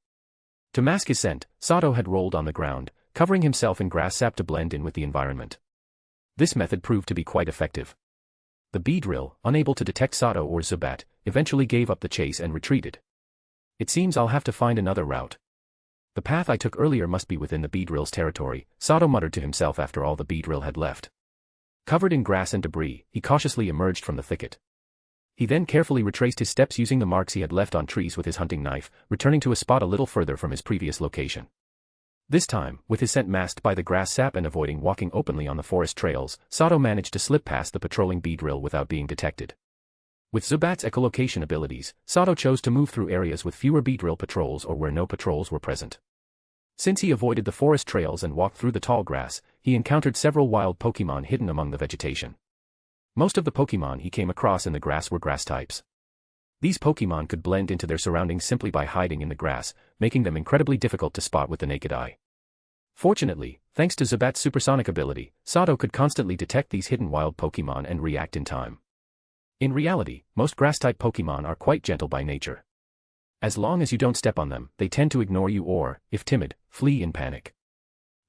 S3: To mask his scent, Sato had rolled on the ground, covering himself in grass sap to blend in with the environment. This method proved to be quite effective. The Beedrill, unable to detect Sato or Zubat, eventually gave up the chase and retreated. It seems I'll have to find another route. The path I took earlier must be within the Beedrill's territory, Sato muttered to himself after all the Beedrill had left. Covered in grass and debris, he cautiously emerged from the thicket. He then carefully retraced his steps using the marks he had left on trees with his hunting knife, returning to a spot a little further from his previous location. This time, with his scent masked by the grass sap and avoiding walking openly on the forest trails, Sato managed to slip past the patrolling Beedrill without being detected. With Zubat's echolocation abilities, Sato chose to move through areas with fewer Beedrill patrols or where no patrols were present. Since he avoided the forest trails and walked through the tall grass, he encountered several wild Pokémon hidden among the vegetation. Most of the Pokémon he came across in the grass were grass types. These Pokémon could blend into their surroundings simply by hiding in the grass, making them incredibly difficult to spot with the naked eye. Fortunately, thanks to Zubat's supersonic ability, Sato could constantly detect these hidden wild Pokémon and react in time. In reality, most grass-type Pokémon are quite gentle by nature. As long as you don't step on them, they tend to ignore you or, if timid, flee in panic.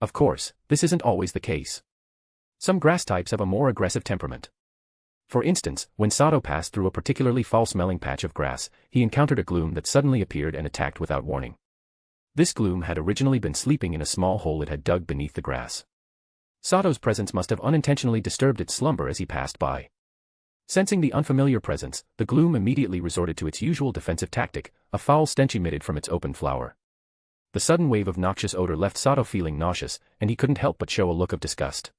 S3: Of course, this isn't always the case. Some grass types have a more aggressive temperament. For instance, when Sato passed through a particularly foul-smelling patch of grass, he encountered a gloom that suddenly appeared and attacked without warning. This gloom had originally been sleeping in a small hole it had dug beneath the grass. Sato's presence must have unintentionally disturbed its slumber as he passed by. Sensing the unfamiliar presence, the gloom immediately resorted to its usual defensive tactic, a foul stench emitted from its open flower. The sudden wave of noxious odor left Sato feeling nauseous, and he couldn't help but show a look of disgust.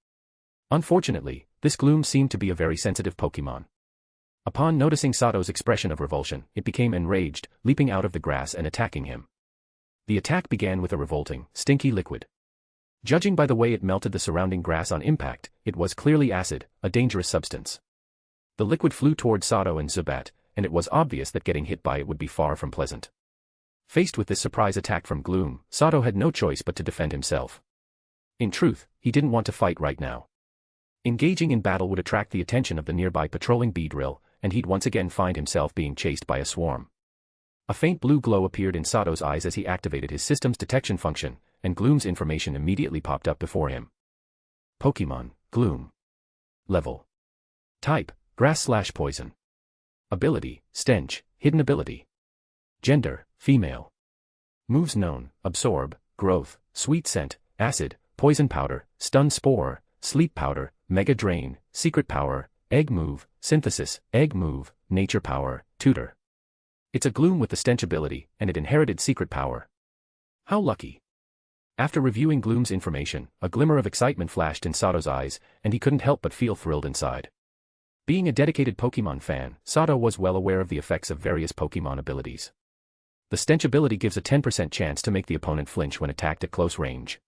S3: Unfortunately, this gloom seemed to be a very sensitive Pokemon. Upon noticing Sato's expression of revulsion, it became enraged, leaping out of the grass and attacking him. The attack began with a revolting, stinky liquid. Judging by the way it melted the surrounding grass on impact, it was clearly acid, a dangerous substance. The liquid flew toward Sato and Zubat, and it was obvious that getting hit by it would be far from pleasant. Faced with this surprise attack from Gloom, Sato had no choice but to defend himself. In truth, he didn't want to fight right now. Engaging in battle would attract the attention of the nearby patrolling Beedrill, and he'd once again find himself being chased by a swarm. A faint blue glow appeared in Sato's eyes as he activated his system's detection function, and Gloom's information immediately popped up before him. Pokemon, Gloom. Level. Type, Grass/Poison. Ability, Stench, Hidden Ability. Gender, Female. Moves known, Absorb, Growth, Sweet Scent, Acid, Poison Powder, Stun Spore, Sleep Powder, Mega Drain, Secret Power, Egg Move, Synthesis, Egg Move, Nature Power, Tutor. It's a Gloom with the Stench ability, and it inherited Secret Power. How lucky. After reviewing Gloom's information, a glimmer of excitement flashed in Sato's eyes, and he couldn't help but feel thrilled inside. Being a dedicated Pokemon fan, Sato was well aware of the effects of various Pokemon abilities. The Stench ability gives a 10% chance to make the opponent flinch when attacked at close range.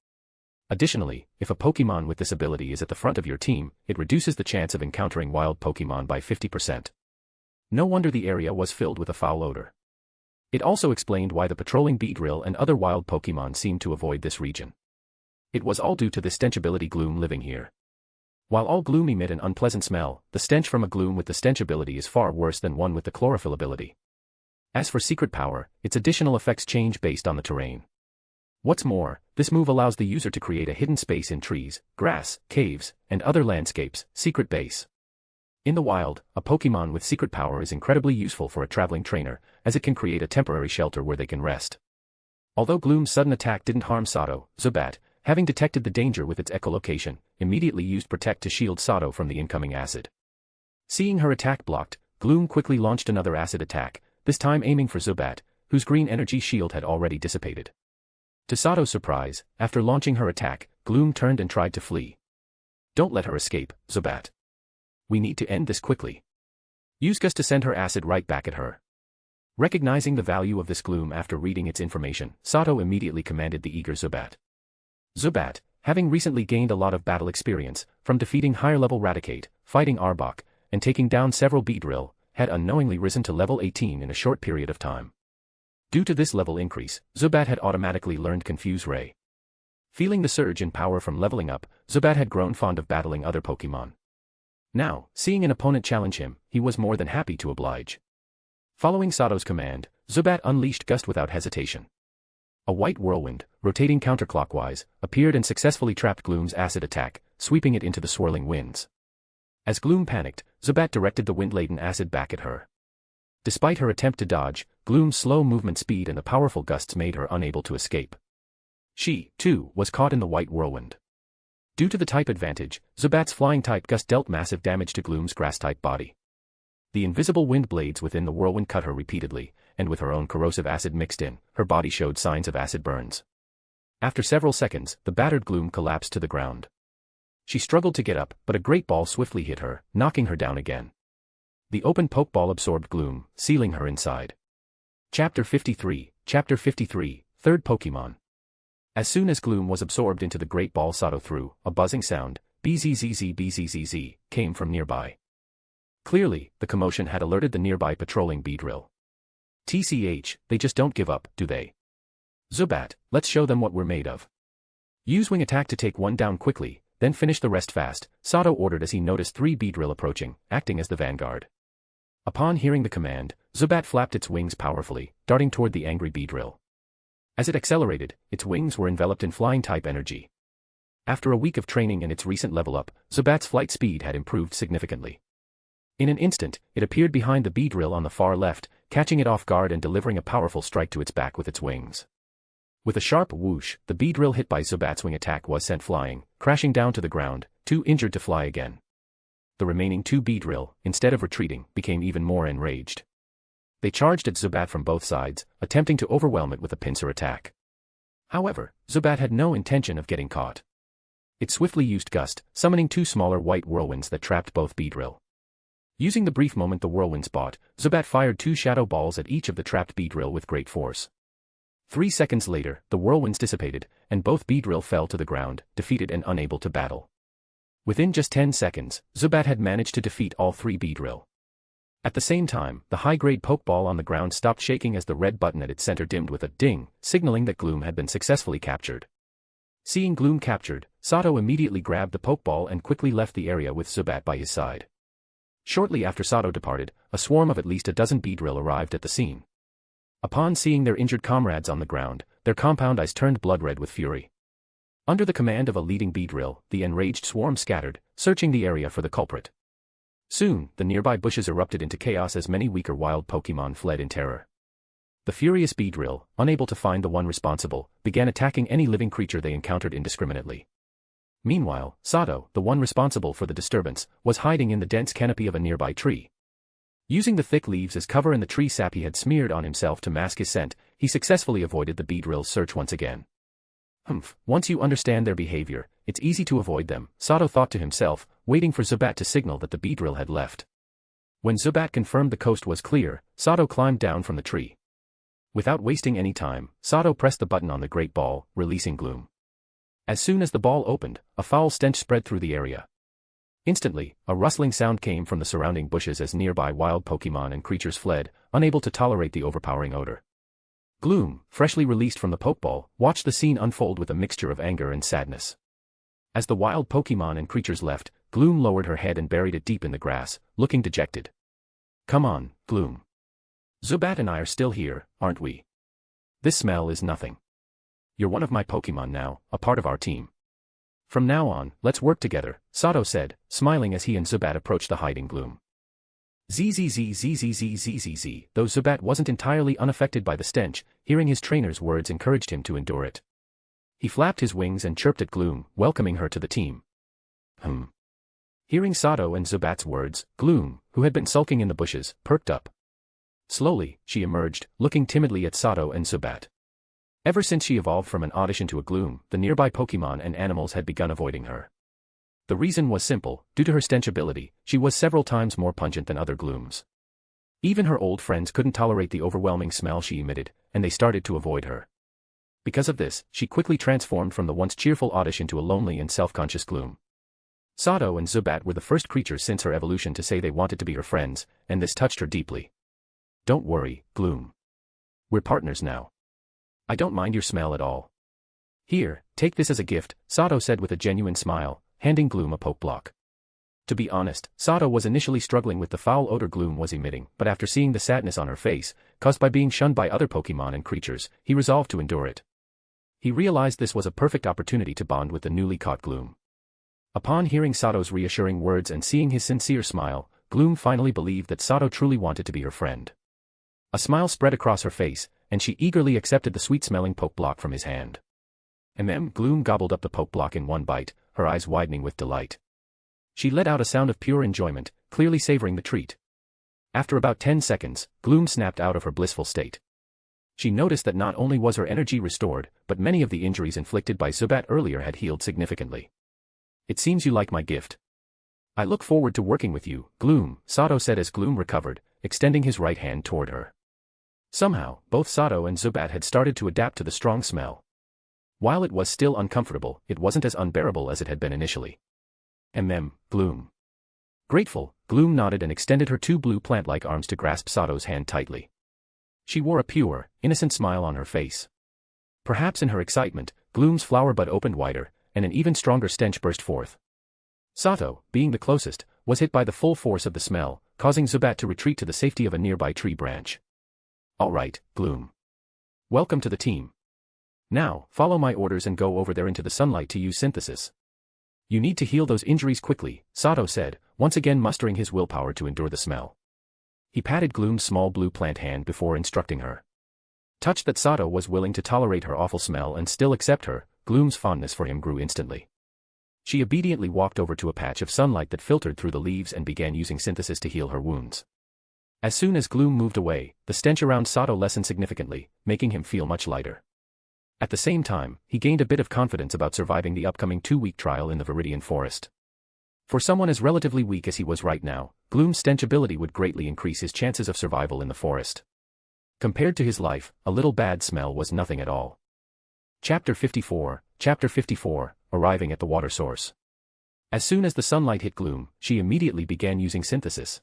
S3: Additionally, if a Pokemon with this ability is at the front of your team, it reduces the chance of encountering wild Pokemon by 50%. No wonder the area was filled with a foul odor. It also explained why the patrolling Beedrill and other wild Pokemon seemed to avoid this region. It was all due to the Stench ability Gloom living here. While all Gloom emit an unpleasant smell, the stench from a Gloom with the Stench ability is far worse than one with the Chlorophyll ability. As for Secret Power, its additional effects change based on the terrain. What's more, this move allows the user to create a hidden space in trees, grass, caves, and other landscapes, secret base. In the wild, a Pokemon with Secret Power is incredibly useful for a traveling trainer, as it can create a temporary shelter where they can rest. Although Gloom's sudden attack didn't harm Sato, Zubat, having detected the danger with its echolocation, immediately used Protect to shield Sato from the incoming acid. Seeing her attack blocked, Gloom quickly launched another acid attack, this time aiming for Zubat, whose green energy shield had already dissipated. To Sato's surprise, after launching her attack, Gloom turned and tried to flee. Don't let her escape, Zubat. We need to end this quickly. Use Gust to send her acid right back at her. Recognizing the value of this Gloom after reading its information, Sato immediately commanded the eager Zubat. Zubat, having recently gained a lot of battle experience, from defeating higher-level Raticate, fighting Arbok, and taking down several Beedrill, had unknowingly risen to level 18 in a short period of time. Due to this level increase, Zubat had automatically learned Confuse Ray. Feeling the surge in power from leveling up, Zubat had grown fond of battling other Pokemon. Now, seeing an opponent challenge him, he was more than happy to oblige. Following Sato's command, Zubat unleashed Gust without hesitation. A white whirlwind, rotating counterclockwise, appeared and successfully trapped Gloom's acid attack, sweeping it into the swirling winds. As Gloom panicked, Zubat directed the wind-laden acid back at her. Despite her attempt to dodge, Gloom's slow movement speed and the powerful gusts made her unable to escape. She, too, was caught in the white whirlwind. Due to the type advantage, Zubat's flying-type gust dealt massive damage to Gloom's grass-type body. The invisible wind blades within the whirlwind cut her repeatedly, and with her own corrosive acid mixed in, her body showed signs of acid burns. After several seconds, the battered Gloom collapsed to the ground. She struggled to get up, but a great ball swiftly hit her, knocking her down again. The open Pokeball absorbed Gloom, sealing her inside. Chapter 53, Third Pokemon. As soon as Gloom was absorbed into the great ball Sato threw, a buzzing sound, bzzz, came from nearby. Clearly, the commotion had alerted the nearby patrolling Beedrill. TCH, they just don't give up, do they? Zubat, let's show them what we're made of. Use Wing Attack to take one down quickly, then finish the rest fast, Sato ordered as he noticed 3 Beedrill approaching, acting as the vanguard. Upon hearing the command, Zubat flapped its wings powerfully, darting toward the angry Beedrill. As it accelerated, its wings were enveloped in flying-type energy. After a week of training and its recent level up, Zubat's flight speed had improved significantly. In an instant, it appeared behind the Beedrill on the far left, catching it off guard and delivering a powerful strike to its back with its wings. With a sharp whoosh, the Beedrill hit by Zubat's wing attack was sent flying, crashing down to the ground, too injured to fly again. The remaining two Beedrill, instead of retreating, became even more enraged. They charged at Zubat from both sides, attempting to overwhelm it with a pincer attack. However, Zubat had no intention of getting caught. It swiftly used Gust, summoning two smaller white whirlwinds that trapped both Beedrill. Using the brief moment the whirlwinds bought, Zubat fired two shadow balls at each of the trapped Beedrill with great force. 3 seconds later, the whirlwinds dissipated, and both Beedrill fell to the ground, defeated and unable to battle. Within just 10 seconds, Zubat had managed to defeat all 3 Beedrill. At the same time, the high-grade Pokeball on the ground stopped shaking as the red button at its center dimmed with a ding, signaling that Gloom had been successfully captured. Seeing Gloom captured, Sato immediately grabbed the Pokeball and quickly left the area with Zubat by his side. Shortly after Sato departed, a swarm of at least a dozen Beedrill arrived at the scene. Upon seeing their injured comrades on the ground, their compound eyes turned blood-red with fury. Under the command of a leading Beedrill, the enraged swarm scattered, searching the area for the culprit. Soon, the nearby bushes erupted into chaos as many weaker wild Pokémon fled in terror. The furious Beedrill, unable to find the one responsible, began attacking any living creature they encountered indiscriminately. Meanwhile, Sato, the one responsible for the disturbance, was hiding in the dense canopy of a nearby tree. Using the thick leaves as cover and the tree sap he had smeared on himself to mask his scent, he successfully avoided the Beedrill's search once again. Once you understand their behavior, it's easy to avoid them, Sato thought to himself, waiting for Zubat to signal that the Beedrill had left. When Zubat confirmed the coast was clear, Sato climbed down from the tree. Without wasting any time, Sato pressed the button on the great ball, releasing Gloom. As soon as the ball opened, a foul stench spread through the area. Instantly, a rustling sound came from the surrounding bushes as nearby wild Pokémon and creatures fled, unable to tolerate the overpowering odor. Gloom, freshly released from the Pokeball, watched the scene unfold with a mixture of anger and sadness. As the wild Pokémon and creatures left, Gloom lowered her head and buried it deep in the grass, looking dejected. Come on, Gloom. Zubat and I are still here, aren't we? This smell is nothing. You're one of my Pokémon now, a part of our team. From now on, let's work together, Sato said, smiling as he and Zubat approached the hiding Gloom. Zzz. Though Zubat wasn't entirely unaffected by the stench, hearing his trainer's words encouraged him to endure it. He flapped his wings and chirped at Gloom, welcoming her to the team. Hearing Sato and Zubat's words, Gloom, who had been sulking in the bushes, perked up. Slowly, she emerged, looking timidly at Sato and Zubat. Ever since she evolved from an Oddish into a Gloom, the nearby Pokémon and animals had begun avoiding her. The reason was simple: due to her stench ability, she was several times more pungent than other Glooms. Even her old friends couldn't tolerate the overwhelming smell she emitted, and they started to avoid her. Because of this, she quickly transformed from the once cheerful Oddish into a lonely and self-conscious Gloom. Sato and Zubat were the first creatures since her evolution to say they wanted to be her friends, and this touched her deeply. Don't worry, Gloom. We're partners now. I don't mind your smell at all. Here, take this as a gift, Sato said with a genuine smile, handing Gloom a Pokeblock. To be honest, Sato was initially struggling with the foul odor Gloom was emitting, but after seeing the sadness on her face, caused by being shunned by other Pokémon and creatures, he resolved to endure it. He realized this was a perfect opportunity to bond with the newly caught Gloom. Upon hearing Sato's reassuring words and seeing his sincere smile, Gloom finally believed that Sato truly wanted to be her friend. A smile spread across her face, and she eagerly accepted the sweet-smelling Pokeblock from his hand. Gloom gobbled up the Pokeblock in one bite, her eyes widening with delight. She let out a sound of pure enjoyment, clearly savoring the treat. After about 10 seconds, Gloom snapped out of her blissful state. She noticed that not only was her energy restored, but many of the injuries inflicted by Zubat earlier had healed significantly. It seems you like my gift. I look forward to working with you, Gloom, Sato said as Gloom recovered, extending his right hand toward her. Somehow, both Sato and Zubat had started to adapt to the strong smell. While it was still uncomfortable, it wasn't as unbearable as it had been initially. Gloom. Grateful, Gloom nodded and extended her two blue plant-like arms to grasp Sato's hand tightly. She wore a pure, innocent smile on her face. Perhaps in her excitement, Gloom's flower bud opened wider, and an even stronger stench burst forth. Sato, being the closest, was hit by the full force of the smell, causing Zubat to retreat to the safety of a nearby tree branch. All right, Gloom. Welcome to the team. Now, follow my orders and go over there into the sunlight to use synthesis. You need to heal those injuries quickly, Sato said, once again mustering his willpower to endure the smell. He patted Gloom's small blue plant hand before instructing her. Touched that Sato was willing to tolerate her awful smell and still accept her, Gloom's fondness for him grew instantly. She obediently walked over to a patch of sunlight that filtered through the leaves and began using synthesis to heal her wounds. As soon as Gloom moved away, the stench around Sato lessened significantly, making him feel much lighter. At the same time, he gained a bit of confidence about surviving the upcoming 2-week trial in the Viridian Forest. For someone as relatively weak as he was right now, Gloom's stench ability would greatly increase his chances of survival in the forest. Compared to his life, a little bad smell was nothing at all. Chapter 54, Arriving at the water source. As soon as the sunlight hit Gloom, she immediately began using synthesis.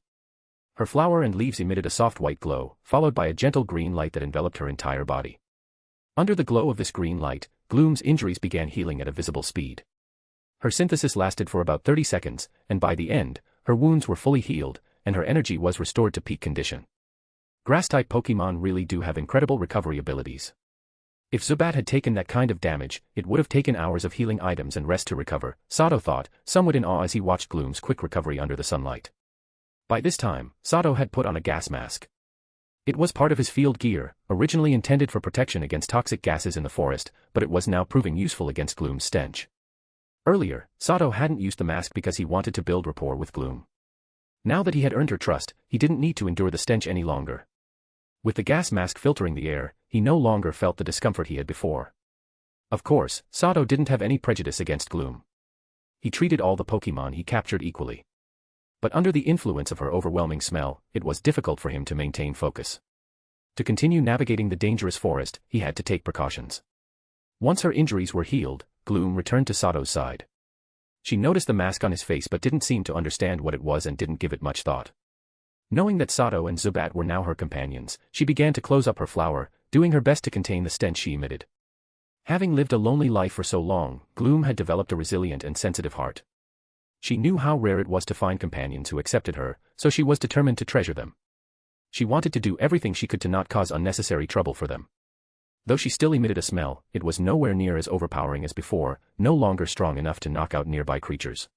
S3: Her flower and leaves emitted a soft white glow, followed by a gentle green light that enveloped her entire body. Under the glow of this green light, Gloom's injuries began healing at a visible speed. Her synthesis lasted for about 30 seconds, and by the end, her wounds were fully healed, and her energy was restored to peak condition. Grass-type Pokemon really do have incredible recovery abilities. If Zubat had taken that kind of damage, it would have taken hours of healing items and rest to recover, Sato thought, somewhat in awe as he watched Gloom's quick recovery under the sunlight. By this time, Sato had put on a gas mask. It was part of his field gear, originally intended for protection against toxic gases in the forest, but it was now proving useful against Gloom's stench. Earlier, Sato hadn't used the mask because he wanted to build rapport with Gloom. Now that he had earned her trust, he didn't need to endure the stench any longer. With the gas mask filtering the air, he no longer felt the discomfort he had before. Of course, Sato didn't have any prejudice against Gloom. He treated all the Pokemon he captured equally. But under the influence of her overwhelming smell, it was difficult for him to maintain focus. To continue navigating the dangerous forest, he had to take precautions. Once her injuries were healed, Gloom returned to Sato's side. She noticed the mask on his face but didn't seem to understand what it was and didn't give it much thought. Knowing that Sato and Zubat were now her companions, she began to close up her flower, doing her best to contain the stench she emitted. Having lived a lonely life for so long, Gloom had developed a resilient and sensitive heart. She knew how rare it was to find companions who accepted her, so she was determined to treasure them. She wanted to do everything she could to not cause unnecessary trouble for them. Though she still emitted a smell, it was nowhere near as overpowering as before, no longer strong enough to knock out nearby creatures.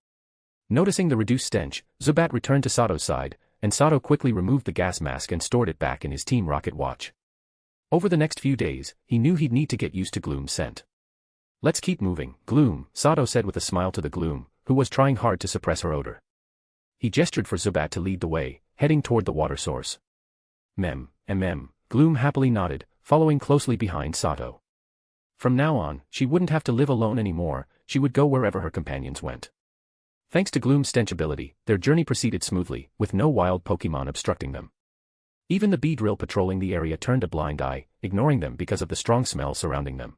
S3: Noticing the reduced stench, Zubat returned to Sato's side, and Sato quickly removed the gas mask and stored it back in his Team Rocket watch. Over the next few days, he knew he'd need to get used to Gloom's scent. "Let's keep moving, Gloom," Sato said with a smile to the Gloom, who was trying hard to suppress her odor. He gestured for Zubat to lead the way, heading toward the water source. Gloom happily nodded, following closely behind Sato. From now on, she wouldn't have to live alone anymore, she would go wherever her companions went. Thanks to Gloom's stench ability, their journey proceeded smoothly, with no wild Pokemon obstructing them. Even the Beedrill patrolling the area turned a blind eye, ignoring them because of the strong smell surrounding them.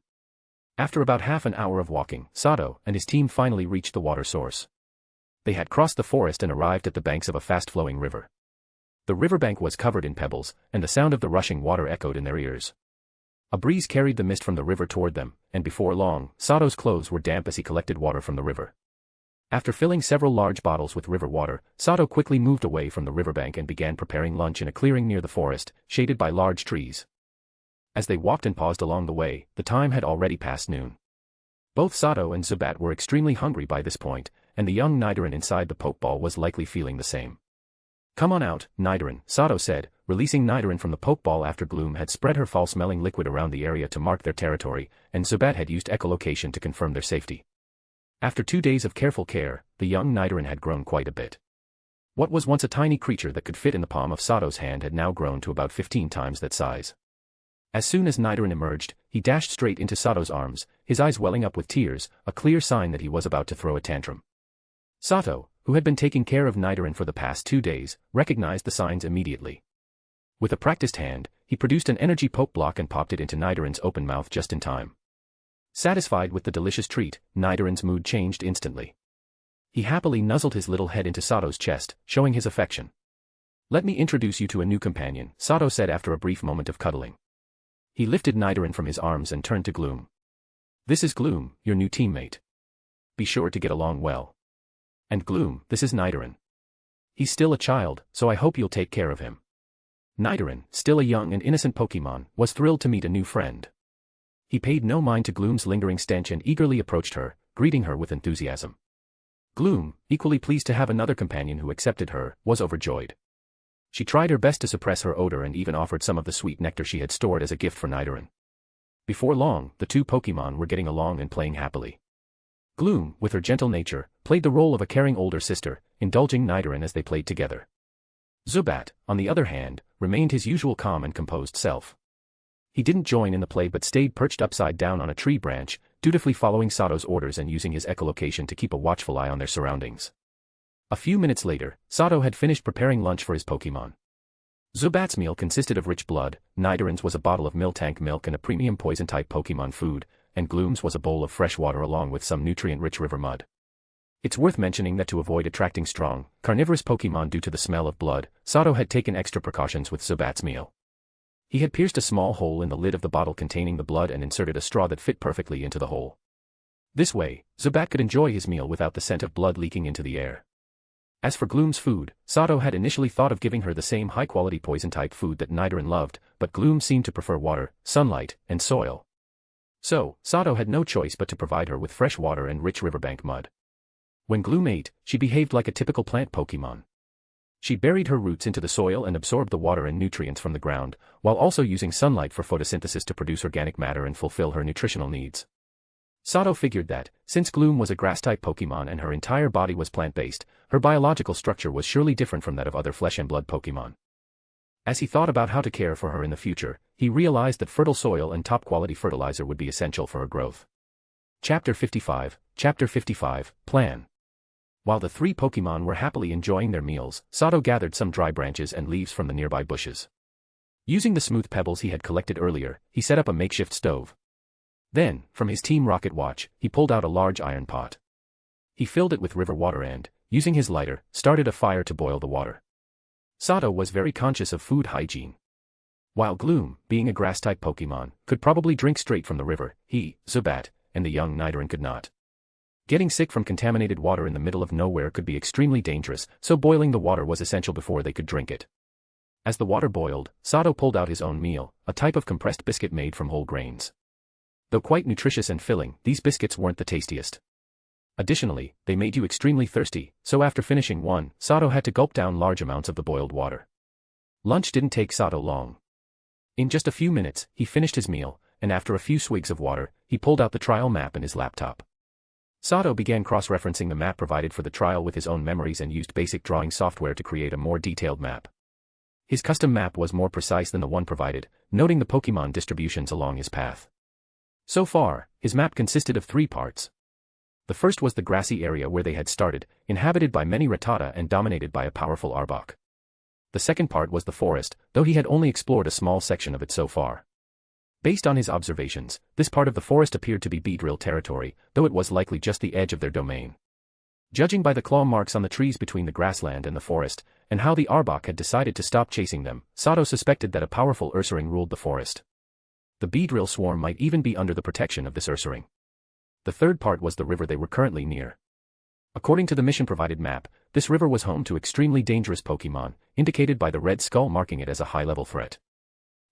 S3: After about half an hour of walking, Sato and his team finally reached the water source. They had crossed the forest and arrived at the banks of a fast-flowing river. The riverbank was covered in pebbles, and the sound of the rushing water echoed in their ears. A breeze carried the mist from the river toward them, and before long, Sato's clothes were damp as he collected water from the river. After filling several large bottles with river water, Sato quickly moved away from the riverbank and began preparing lunch in a clearing near the forest, shaded by large trees. As they walked and paused along the way, the time had already passed noon. Both Sato and Zubat were extremely hungry by this point, and the young Nidoran inside the Pokeball was likely feeling the same. "Come on out, Nidoran," Sato said, releasing Nidoran from the Pokeball after Gloom had spread her foul-smelling liquid around the area to mark their territory, and Zubat had used echolocation to confirm their safety. After 2 days of careful care, the young Nidoran had grown quite a bit. What was once a tiny creature that could fit in the palm of Sato's hand had now grown to about 15 times that size. As soon as Nidoran emerged, he dashed straight into Sato's arms, his eyes welling up with tears, a clear sign that he was about to throw a tantrum. Sato, who had been taking care of Nidoran for the past 2 days, recognized the signs immediately. With a practiced hand, he produced an energy poke block and popped it into Nidoran's open mouth just in time. Satisfied with the delicious treat, Nidoran's mood changed instantly. He happily nuzzled his little head into Sato's chest, showing his affection. "Let me introduce you to a new companion," Sato said after a brief moment of cuddling. He lifted Nidoran from his arms and turned to Gloom. "This is Gloom, your new teammate. Be sure to get along well. And Gloom, this is Nidoran. He's still a child, so I hope you'll take care of him." Nidoran, still a young and innocent Pokemon, was thrilled to meet a new friend. He paid no mind to Gloom's lingering stench and eagerly approached her, greeting her with enthusiasm. Gloom, equally pleased to have another companion who accepted her, was overjoyed. She tried her best to suppress her odor and even offered some of the sweet nectar she had stored as a gift for Nidoran. Before long, the two Pokémon were getting along and playing happily. Gloom, with her gentle nature, played the role of a caring older sister, indulging Nidoran as they played together. Zubat, on the other hand, remained his usual calm and composed self. He didn't join in the play but stayed perched upside down on a tree branch, dutifully following Sato's orders and using his echolocation to keep a watchful eye on their surroundings. A few minutes later, Sato had finished preparing lunch for his Pokémon. Zubat's meal consisted of rich blood, Nidoran's was a bottle of Miltank milk and a premium poison-type Pokémon food, and Gloom's was a bowl of fresh water along with some nutrient-rich river mud. It's worth mentioning that to avoid attracting strong, carnivorous Pokémon due to the smell of blood, Sato had taken extra precautions with Zubat's meal. He had pierced a small hole in the lid of the bottle containing the blood and inserted a straw that fit perfectly into the hole. This way, Zubat could enjoy his meal without the scent of blood leaking into the air. As for Gloom's food, Sato had initially thought of giving her the same high-quality poison-type food that Nidoran loved, but Gloom seemed to prefer water, sunlight, and soil. So, Sato had no choice but to provide her with fresh water and rich riverbank mud. When Gloom ate, she behaved like a typical plant Pokémon. She buried her roots into the soil and absorbed the water and nutrients from the ground, while also using sunlight for photosynthesis to produce organic matter and fulfill her nutritional needs. Sato figured that, since Gloom was a grass-type Pokémon and her entire body was plant-based, her biological structure was surely different from that of other flesh-and-blood Pokémon. As he thought about how to care for her in the future, he realized that fertile soil and top-quality fertilizer would be essential for her growth. Chapter 55, Plan. While the three Pokémon were happily enjoying their meals, Sato gathered some dry branches and leaves from the nearby bushes. Using the smooth pebbles he had collected earlier, he set up a makeshift stove. Then, from his Team Rocket watch, he pulled out a large iron pot. He filled it with river water and, using his lighter, started a fire to boil the water. Sato was very conscious of food hygiene. While Gloom, being a grass-type Pokémon, could probably drink straight from the river, he, Zubat, and the young Nidoran could not. Getting sick from contaminated water in the middle of nowhere could be extremely dangerous, so boiling the water was essential before they could drink it. As the water boiled, Sato pulled out his own meal, a type of compressed biscuit made from whole grains. Though quite nutritious and filling, these biscuits weren't the tastiest. Additionally, they made you extremely thirsty, so after finishing one, Sato had to gulp down large amounts of the boiled water. Lunch didn't take Sato long. In just a few minutes, he finished his meal, and after a few swigs of water, he pulled out the trial map in his laptop. Sato began cross-referencing the map provided for the trial with his own memories and used basic drawing software to create a more detailed map. His custom map was more precise than the one provided, noting the Pokémon distributions along his path. So far, his map consisted of 3 parts. The first was the grassy area where they had started, inhabited by many Rattata and dominated by a powerful Arbok. The second part was the forest, though he had only explored a small section of it so far. Based on his observations, this part of the forest appeared to be Beedrill territory, though it was likely just the edge of their domain. Judging by the claw marks on the trees between the grassland and the forest, and how the Arbok had decided to stop chasing them, Sato suspected that a powerful Ursaring ruled the forest. The Beedrill swarm might even be under the protection of this Ursaring. The third part was the river they were currently near. According to the mission-provided map, this river was home to extremely dangerous Pokémon, indicated by the red skull marking it as a high-level threat.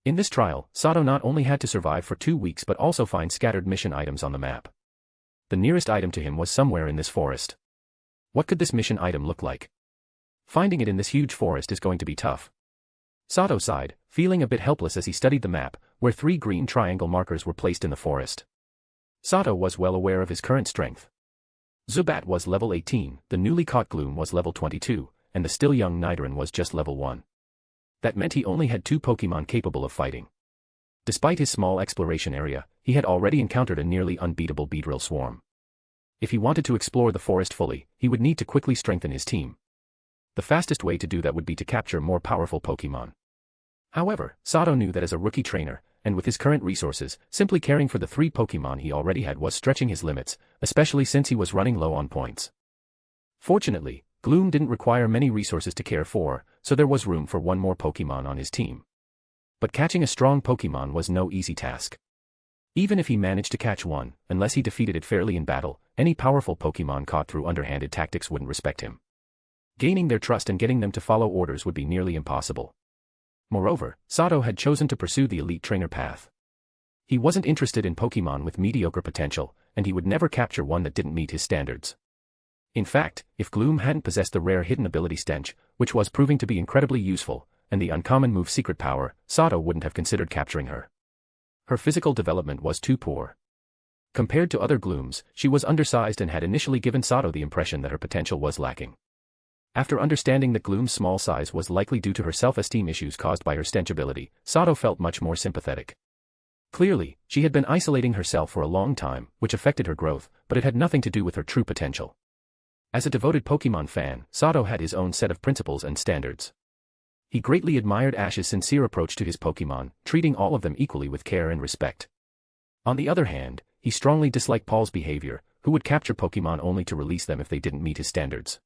S3: In this trial, Sato not only had to survive for 2 weeks but also find scattered mission items on the map. The nearest item to him was somewhere in this forest. What could this mission item look like? Finding it in this huge forest is going to be tough. Sato sighed, feeling a bit helpless as he studied the map, where 3 green triangle markers were placed in the forest. Sato was well aware of his current strength. Zubat was level 18, the newly caught Gloom was level 22, and the still young Nidoran was just level 1. That meant he only had 2 Pokémon capable of fighting. Despite his small exploration area, he had already encountered a nearly unbeatable Beedrill swarm. If he wanted to explore the forest fully, he would need to quickly strengthen his team. The fastest way to do that would be to capture more powerful Pokémon. However, Sato knew that as a rookie trainer, and with his current resources, simply caring for the 3 Pokémon he already had was stretching his limits, especially since he was running low on points. Fortunately, Gloom didn't require many resources to care for, so there was room for 1 more Pokémon on his team. But catching a strong Pokémon was no easy task. Even if he managed to catch one, unless he defeated it fairly in battle, any powerful Pokémon caught through underhanded tactics wouldn't respect him. Gaining their trust and getting them to follow orders would be nearly impossible. Moreover, Sato had chosen to pursue the elite trainer path. He wasn't interested in Pokémon with mediocre potential, and he would never capture one that didn't meet his standards. In fact, if Gloom hadn't possessed the rare hidden ability Stench, which was proving to be incredibly useful, and the uncommon move secret power, Sato wouldn't have considered capturing her. Her physical development was too poor. Compared to other Glooms, she was undersized and had initially given Sato the impression that her potential was lacking. After understanding that Gloom's small size was likely due to her self-esteem issues caused by her stench ability, Sato felt much more sympathetic. Clearly, she had been isolating herself for a long time, which affected her growth, but it had nothing to do with her true potential. As a devoted Pokemon fan, Sato had his own set of principles and standards. He greatly admired Ash's sincere approach to his Pokemon, treating all of them equally with care and respect. On the other hand, he strongly disliked Paul's behavior, who would capture Pokemon only to release them if they didn't meet his standards.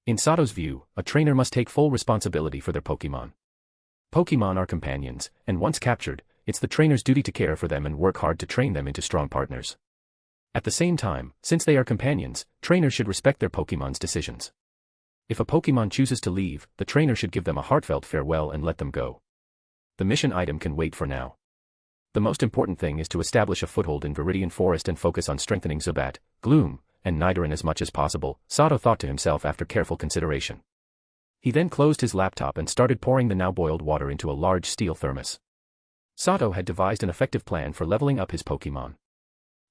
S3: In Sato's view, a trainer must take full responsibility for their Pokemon. Pokemon are companions, and once captured, it's the trainer's duty to care for them and work hard to train them into strong partners. At the same time, since they are companions, trainers should respect their Pokemon's decisions. If a Pokemon chooses to leave, the trainer should give them a heartfelt farewell and let them go. The mission item can wait for now. The most important thing is to establish a foothold in Viridian Forest and focus on strengthening Zubat, Gloom, and Nidoran as much as possible, Sato thought to himself after careful consideration. He then closed his laptop and started pouring the now boiled water into a large steel thermos. Sato had devised an effective plan for leveling up his Pokemon.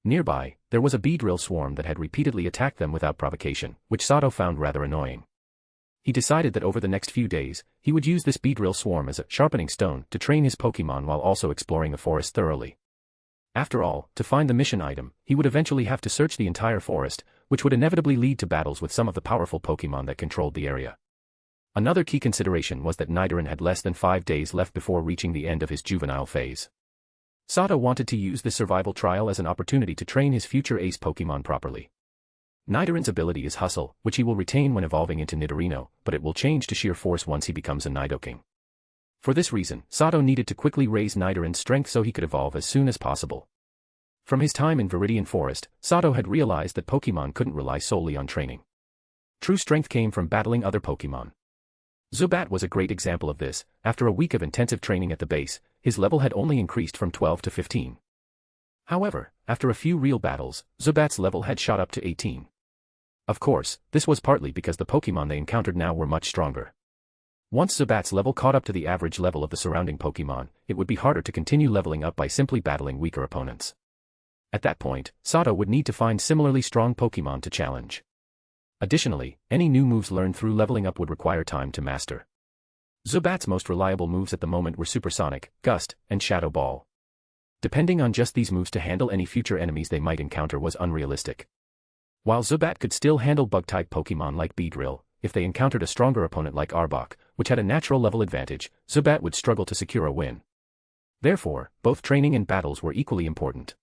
S3: Nearby, there was a Beedrill swarm that had repeatedly attacked them without provocation, which Sato found rather annoying. He decided that over the next few days, he would use this Beedrill swarm as a sharpening stone to train his Pokemon while also exploring the forest thoroughly. After all, to find the mission item, he would eventually have to search the entire forest, which would inevitably lead to battles with some of the powerful Pokemon that controlled the area. Another key consideration was that Nidoran had less than 5 days left before reaching the end of his juvenile phase. Sato wanted to use this survival trial as an opportunity to train his future ace Pokemon properly. Nidoran's ability is Hustle, which he will retain when evolving into Nidorino, but it will change to Sheer Force once he becomes a Nidoking. For this reason, Sato needed to quickly raise Nidoran's strength so he could evolve as soon as possible. From his time in Viridian Forest, Sato had realized that Pokemon couldn't rely solely on training. True strength came from battling other Pokemon. Zubat was a great example of this. After a week of intensive training at the base, his level had only increased from 12 to 15. However, after a few real battles, Zubat's level had shot up to 18. Of course, this was partly because the Pokemon they encountered now were much stronger. Once Zubat's level caught up to the average level of the surrounding Pokemon, it would be harder to continue leveling up by simply battling weaker opponents. At that point, Sato would need to find similarly strong Pokemon to challenge. Additionally, any new moves learned through leveling up would require time to master. Zubat's most reliable moves at the moment were Supersonic, Gust, and Shadow Ball. Depending on just these moves to handle any future enemies they might encounter was unrealistic. While Zubat could still handle bug-type Pokemon like Beedrill, if they encountered a stronger opponent like Arbok, which had a natural level advantage, Zubat would struggle to secure a win. Therefore, both training and battles were equally important.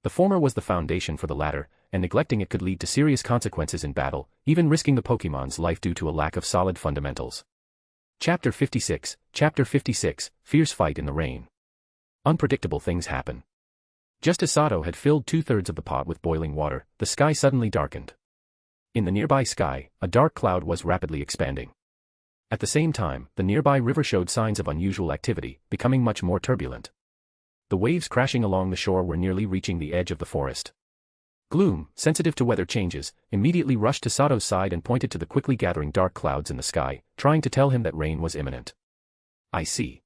S3: The former was the foundation for the latter, and neglecting it could lead to serious consequences in battle, even risking the Pokemon's life due to a lack of solid fundamentals. Chapter 56, Fierce Fight in the Rain. Unpredictable things happen. Just as Sato had filled 2/3 of the pot with boiling water, the sky suddenly darkened. In the nearby sky, a dark cloud was rapidly expanding. At the same time, the nearby river showed signs of unusual activity, becoming much more turbulent. The waves crashing along the shore were nearly reaching the edge of the forest. Gloom, sensitive to weather changes, immediately rushed to Sato's side and pointed to the quickly gathering dark clouds in the sky, trying to tell him that rain was imminent. "I see.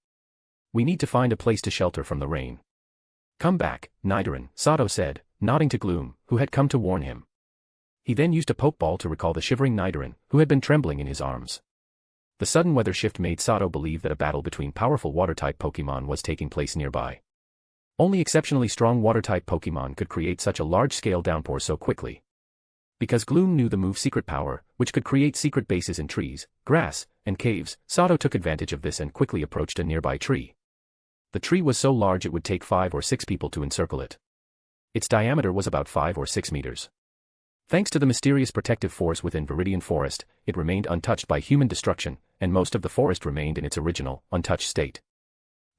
S3: We need to find a place to shelter from the rain. Come back, Nidoran," Sato said, nodding to Gloom, who had come to warn him. He then used a Pokeball to recall the shivering Nidoran, who had been trembling in his arms. The sudden weather shift made Sato believe that a battle between powerful water-type Pokemon was taking place nearby. Only exceptionally strong water-type Pokemon could create such a large-scale downpour so quickly. Because Gloom knew the move Secret Power, which could create secret bases in trees, grass, and caves, Sato took advantage of this and quickly approached a nearby tree. The tree was so large it would take 5 or 6 people to encircle it. Its diameter was about 5 or 6 meters. Thanks to the mysterious protective force within Viridian Forest, it remained untouched by human destruction, and most of the forest remained in its original, untouched state.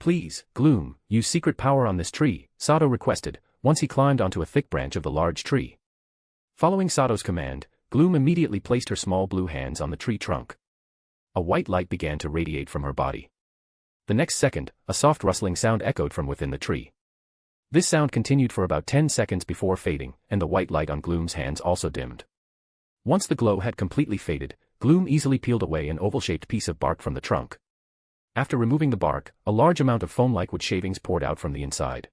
S3: "Please, Gloom, use secret power on this tree," Sato requested, once he climbed onto a thick branch of the large tree. Following Sato's command, Gloom immediately placed her small blue hands on the tree trunk. A white light began to radiate from her body. The next second, a soft rustling sound echoed from within the tree. This sound continued for about 10 seconds before fading, and the white light on Gloom's hands also dimmed. Once the glow had completely faded, Gloom easily peeled away an oval-shaped piece of bark from the trunk. After removing the bark, a large amount of foam-like wood shavings poured out from the inside.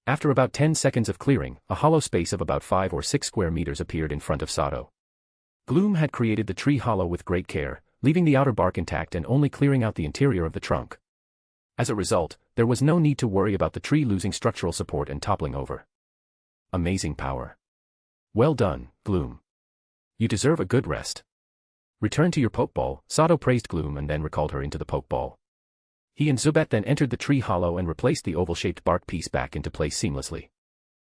S3: After about 10 seconds of clearing, a hollow space of about 5 or 6 square meters appeared in front of Sato. Gloom had created the tree hollow with great care, leaving the outer bark intact and only clearing out the interior of the trunk. As a result, there was no need to worry about the tree losing structural support and toppling over. Amazing power. Well done, Gloom. You deserve a good rest. Return to your pokeball, Sato praised Gloom and then recalled her into the pokeball. He and Zubat then entered the tree hollow and replaced the oval-shaped bark piece back into place seamlessly.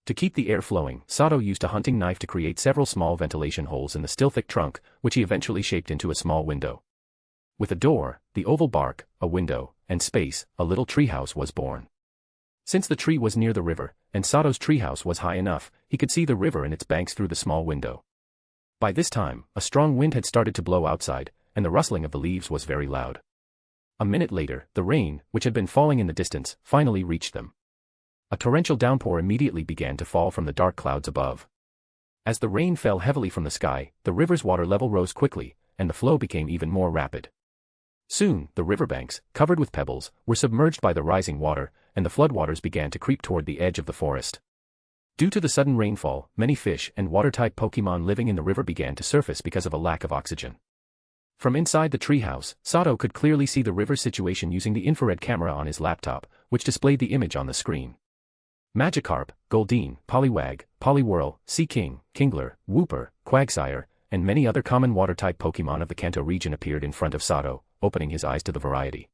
S3: To keep the air flowing, Sato used a hunting knife to create several small ventilation holes in the still thick trunk, which he eventually shaped into a small window. With a door, the oval bark, a window, and space, a little treehouse was born. Since the tree was near the river, and Sato's treehouse was high enough, he could see the river and its banks through the small window. By this time, a strong wind had started to blow outside, and the rustling of the leaves was very loud. A minute later, the rain, which had been falling in the distance, finally reached them. A torrential downpour immediately began to fall from the dark clouds above. As the rain fell heavily from the sky, the river's water level rose quickly, and the flow became even more rapid. Soon, the riverbanks, covered with pebbles, were submerged by the rising water, and the floodwaters began to creep toward the edge of the forest. Due to the sudden rainfall, many fish and water-type Pokémon living in the river began to surface because of a lack of oxygen. From inside the treehouse, Sato could clearly see the river situation using the infrared camera on his laptop, which displayed the image on the screen. Magikarp, Goldeen, Poliwag, Poliwhirl, Seaking, Kingler, Wooper, Quagsire, and many other common water-type Pokémon of the Kanto region appeared in front of Sato, opening his eyes to the variety.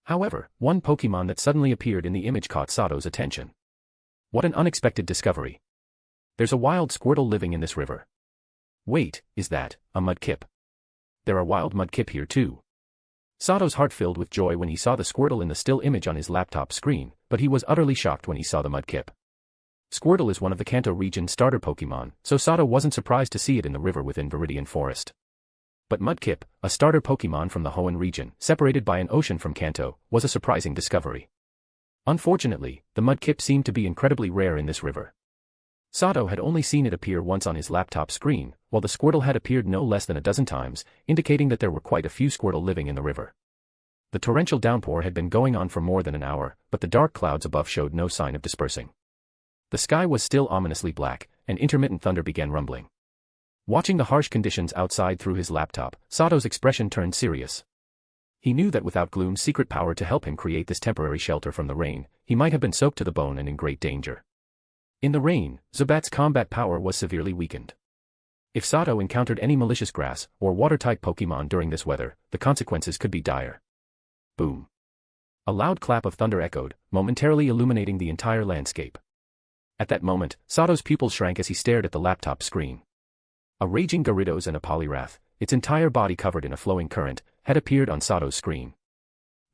S3: However, one Pokémon that suddenly appeared in the image caught Sato's attention. What an unexpected discovery. There's a wild Squirtle living in this river. Wait, is that a Mudkip? There are wild Mudkip here too. Sato's heart filled with joy when he saw the Squirtle in the still image on his laptop screen, but he was utterly shocked when he saw the Mudkip. Squirtle is one of the Kanto region's starter Pokémon, so Sato wasn't surprised to see it in the river within Viridian Forest. But Mudkip, a starter Pokémon from the Hoenn region, separated by an ocean from Kanto, was a surprising discovery. Unfortunately, the Mudkip seemed to be incredibly rare in this river. Sato had only seen it appear once on his laptop screen, while the Squirtle had appeared no less than a dozen times, indicating that there were quite a few Squirtle living in the river. The torrential downpour had been going on for more than an hour, but the dark clouds above showed no sign of dispersing. The sky was still ominously black, and intermittent thunder began rumbling. Watching the harsh conditions outside through his laptop, Sato's expression turned serious. He knew that without Gloom's secret power to help him create this temporary shelter from the rain, he might have been soaked to the bone and in great danger. In the rain, Zubat's combat power was severely weakened. If Sato encountered any malicious grass or water-type Pokémon during this weather, the consequences could be dire. Boom. A loud clap of thunder echoed, momentarily illuminating the entire landscape. At that moment, Sato's pupils shrank as he stared at the laptop screen. A raging Gyarados and a Poliwrath, its entire body covered in a flowing current, had appeared on Sato's screen.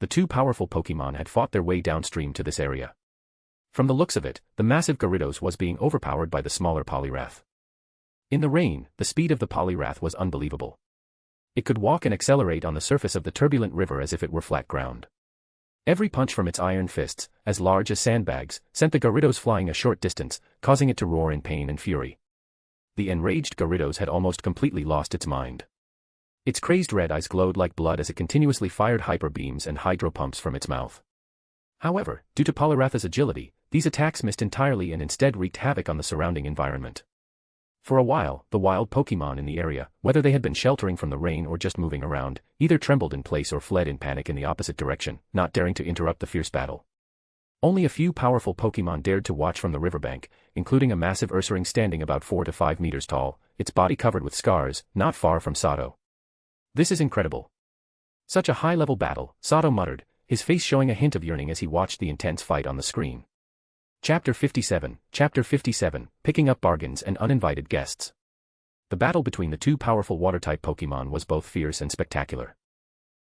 S3: The two powerful Pokémon had fought their way downstream to this area. From the looks of it, the massive Gyarados was being overpowered by the smaller Poliwrath. In the rain, the speed of the Poliwrath was unbelievable. It could walk and accelerate on the surface of the turbulent river as if it were flat ground. Every punch from its iron fists, as large as sandbags, sent the Gyarados flying a short distance, causing it to roar in pain and fury. The enraged Gyarados had almost completely lost its mind. Its crazed red eyes glowed like blood as it continuously fired hyper beams and hydro pumps from its mouth. However, due to Poliwrath's agility, these attacks missed entirely and instead wreaked havoc on the surrounding environment. For a while, the wild Pokémon in the area, whether they had been sheltering from the rain or just moving around, either trembled in place or fled in panic in the opposite direction, not daring to interrupt the fierce battle. Only a few powerful Pokémon dared to watch from the riverbank, including a massive Ursaring standing about 4 to 5 meters tall, its body covered with scars, not far from Sato. This is incredible. Such a high-level battle, Sato muttered, his face showing a hint of yearning as he watched the intense fight on the screen. Chapter 57, Picking Up Bargains and Uninvited Guests. The battle between the two powerful water-type Pokémon was both fierce and spectacular.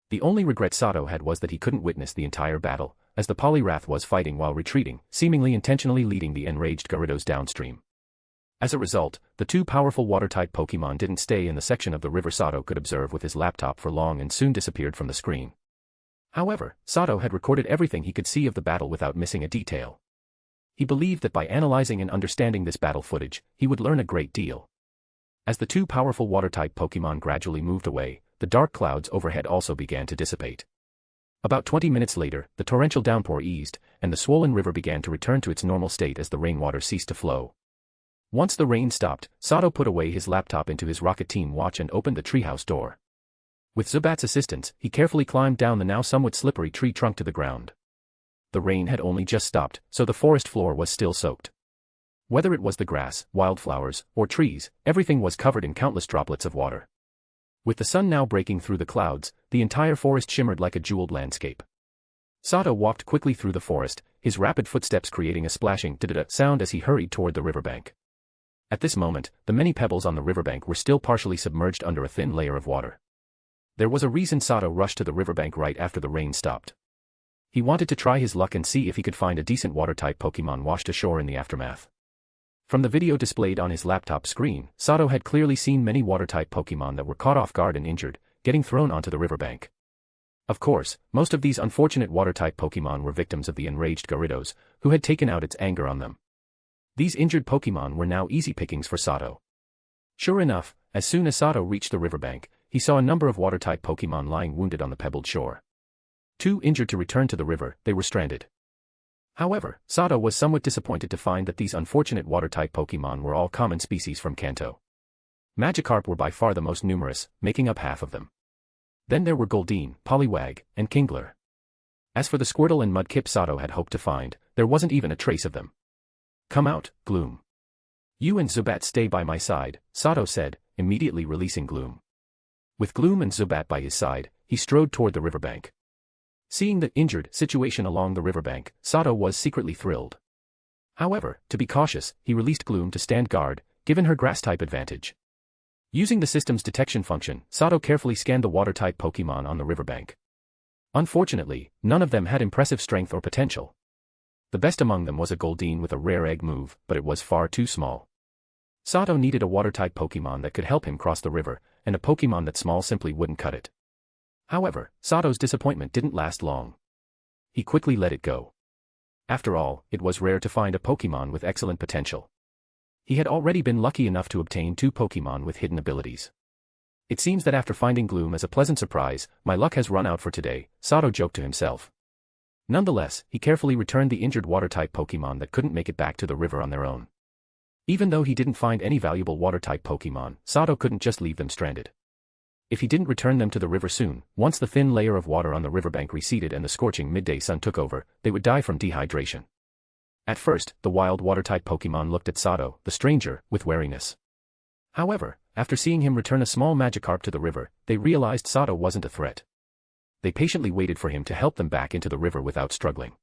S3: The only regret Sato had was that he couldn't witness the entire battle, as the Poliwrath was fighting while retreating, seemingly intentionally leading the enraged Gyarados downstream. As a result, the two powerful water-type Pokémon didn't stay in the section of the river Sato could observe with his laptop for long and soon disappeared from the screen. However, Sato had recorded everything he could see of the battle without missing a detail. He believed that by analyzing and understanding this battle footage, he would learn a great deal. As the two powerful water-type Pokémon gradually moved away, the dark clouds overhead also began to dissipate. About 20 minutes later, the torrential downpour eased, and the swollen river began to return to its normal state as the rainwater ceased to flow. Once the rain stopped, Sato put away his laptop into his Rocket Team watch and opened the treehouse door. With Zubat's assistance, he carefully climbed down the now somewhat slippery tree trunk to the ground. The rain had only just stopped, so the forest floor was still soaked. Whether it was the grass, wildflowers, or trees, everything was covered in countless droplets of water. With the sun now breaking through the clouds, the entire forest shimmered like a jeweled landscape. Sato walked quickly through the forest, his rapid footsteps creating a splashing da-da-da sound as he hurried toward the riverbank. At this moment, the many pebbles on the riverbank were still partially submerged under a thin layer of water. There was a reason Sato rushed to the riverbank right after the rain stopped. He wanted to try his luck and see if he could find a decent water-type Pokemon washed ashore in the aftermath. From the video displayed on his laptop screen, Sato had clearly seen many water-type Pokemon that were caught off guard and injured, getting thrown onto the riverbank. Of course, most of these unfortunate water-type Pokemon were victims of the enraged Gyarados, who had taken out its anger on them. These injured Pokemon were now easy pickings for Sato. Sure enough, as soon as Sato reached the riverbank, he saw a number of water-type Pokemon lying wounded on the pebbled shore. Too injured to return to the river, they were stranded. However, Sato was somewhat disappointed to find that these unfortunate water-type Pokemon were all common species from Kanto. Magikarp were by far the most numerous, making up half of them. Then there were Goldeen, Poliwag, and Kingler. As for the Squirtle and Mudkip Sato had hoped to find, there wasn't even a trace of them. "Come out, Gloom. You and Zubat stay by my side," Sato said, immediately releasing Gloom. With Gloom and Zubat by his side, he strode toward the riverbank. Seeing the injured situation along the riverbank, Sato was secretly thrilled. However, to be cautious, he released Gloom to stand guard, given her grass-type advantage. Using the system's detection function, Sato carefully scanned the water-type Pokemon on the riverbank. Unfortunately, none of them had impressive strength or potential. The best among them was a Goldeen with a rare egg move, but it was far too small. Sato needed a water-type Pokemon that could help him cross the river, and a Pokemon that small simply wouldn't cut it. However, Sato's disappointment didn't last long. He quickly let it go. After all, it was rare to find a Pokemon with excellent potential. He had already been lucky enough to obtain 2 Pokemon with hidden abilities. It seems that after finding Gloom as a pleasant surprise, my luck has run out for today, Sato joked to himself. Nonetheless, he carefully returned the injured water-type Pokemon that couldn't make it back to the river on their own. Even though he didn't find any valuable water-type Pokemon, Sato couldn't just leave them stranded. If he didn't return them to the river soon, once the thin layer of water on the riverbank receded and the scorching midday sun took over, they would die from dehydration. At first, the wild water-type Pokemon looked at Sato, the stranger, with wariness. However, after seeing him return a small Magikarp to the river, they realized Sato wasn't a threat. They patiently waited for him to help them back into the river without struggling.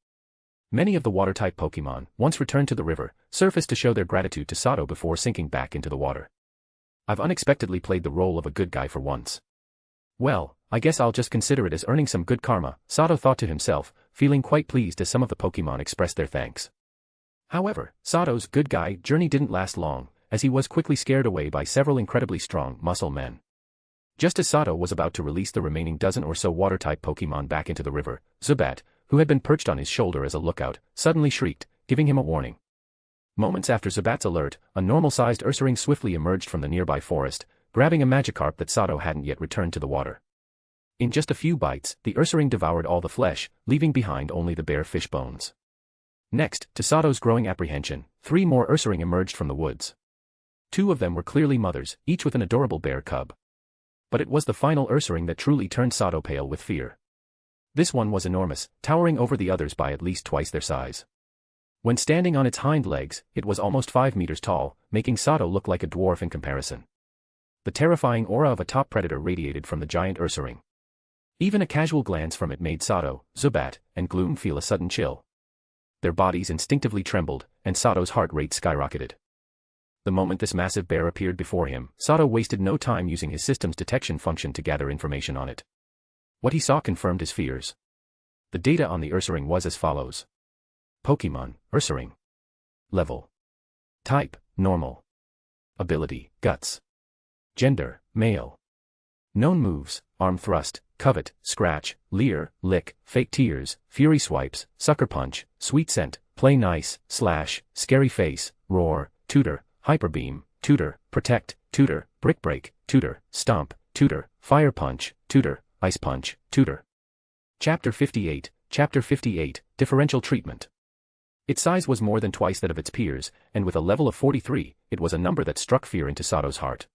S3: Many of the water-type Pokemon, once returned to the river, surfaced to show their gratitude to Sato before sinking back into the water. "I've unexpectedly played the role of a good guy for once. Well, I guess I'll just consider it as earning some good karma," Sato thought to himself, feeling quite pleased as some of the Pokemon expressed their thanks. However, Sato's good guy journey didn't last long, as he was quickly scared away by several incredibly strong muscle men. Just as Sato was about to release the remaining dozen or so water-type Pokemon back into the river, Zubat, who had been perched on his shoulder as a lookout, suddenly shrieked, giving him a warning. Moments after Zubat's alert, a normal-sized Ursaring swiftly emerged from the nearby forest, grabbing a Magikarp that Sato hadn't yet returned to the water. In just a few bites, the Ursaring devoured all the flesh, leaving behind only the bare fish bones. Next, to Sato's growing apprehension, 3 more Ursaring emerged from the woods. 2 of them were clearly mothers, each with an adorable bear cub. But it was the final Ursaring that truly turned Sato pale with fear. This one was enormous, towering over the others by at least twice their size. When standing on its hind legs, it was almost 5 meters tall, making Sato look like a dwarf in comparison. The terrifying aura of a top predator radiated from the giant Ursaring. Even a casual glance from it made Sato, Zubat, and Gloom feel a sudden chill. Their bodies instinctively trembled, and Sato's heart rate skyrocketed. The moment this massive bear appeared before him, Sato wasted no time using his system's detection function to gather information on it. What he saw confirmed his fears. The data on the Ursaring was as follows. Pokemon, Ursaring. Level. Type, normal. Ability, guts. Gender, male. Known moves, arm thrust, covet, scratch, leer, lick, fake tears, fury swipes, sucker punch, sweet scent, play nice, slash, scary face, roar, tutor, hyper beam, tutor, protect, tutor, brick break, tutor, stomp, tutor, fire punch, tutor, ice punch, tutor. Chapter 58, Differential Treatment. Its size was more than twice that of its peers, and with a level of 43, it was a number that struck fear into Sato's heart.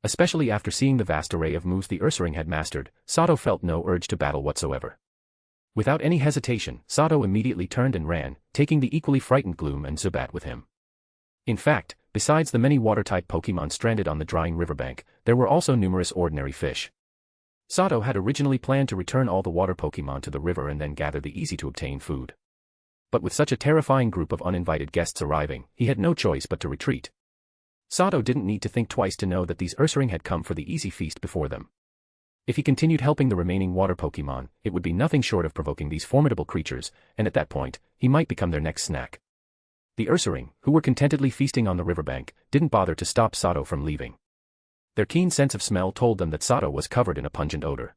S3: Especially after seeing the vast array of moves the Ursaring had mastered, Sato felt no urge to battle whatsoever. Without any hesitation, Sato immediately turned and ran, taking the equally frightened Gloom and Zubat with him. In fact, besides the many water-type Pokémon stranded on the drying riverbank, there were also numerous ordinary fish. Sato had originally planned to return all the water Pokémon to the river and then gather the easy-to-obtain food. But with such a terrifying group of uninvited guests arriving, he had no choice but to retreat. Sato didn't need to think twice to know that these Ursaring had come for the easy feast before them. If he continued helping the remaining water Pokémon, it would be nothing short of provoking these formidable creatures, and at that point, he might become their next snack. The Ursaring, who were contentedly feasting on the riverbank, didn't bother to stop Sato from leaving. Their keen sense of smell told them that Sato was covered in a pungent odor.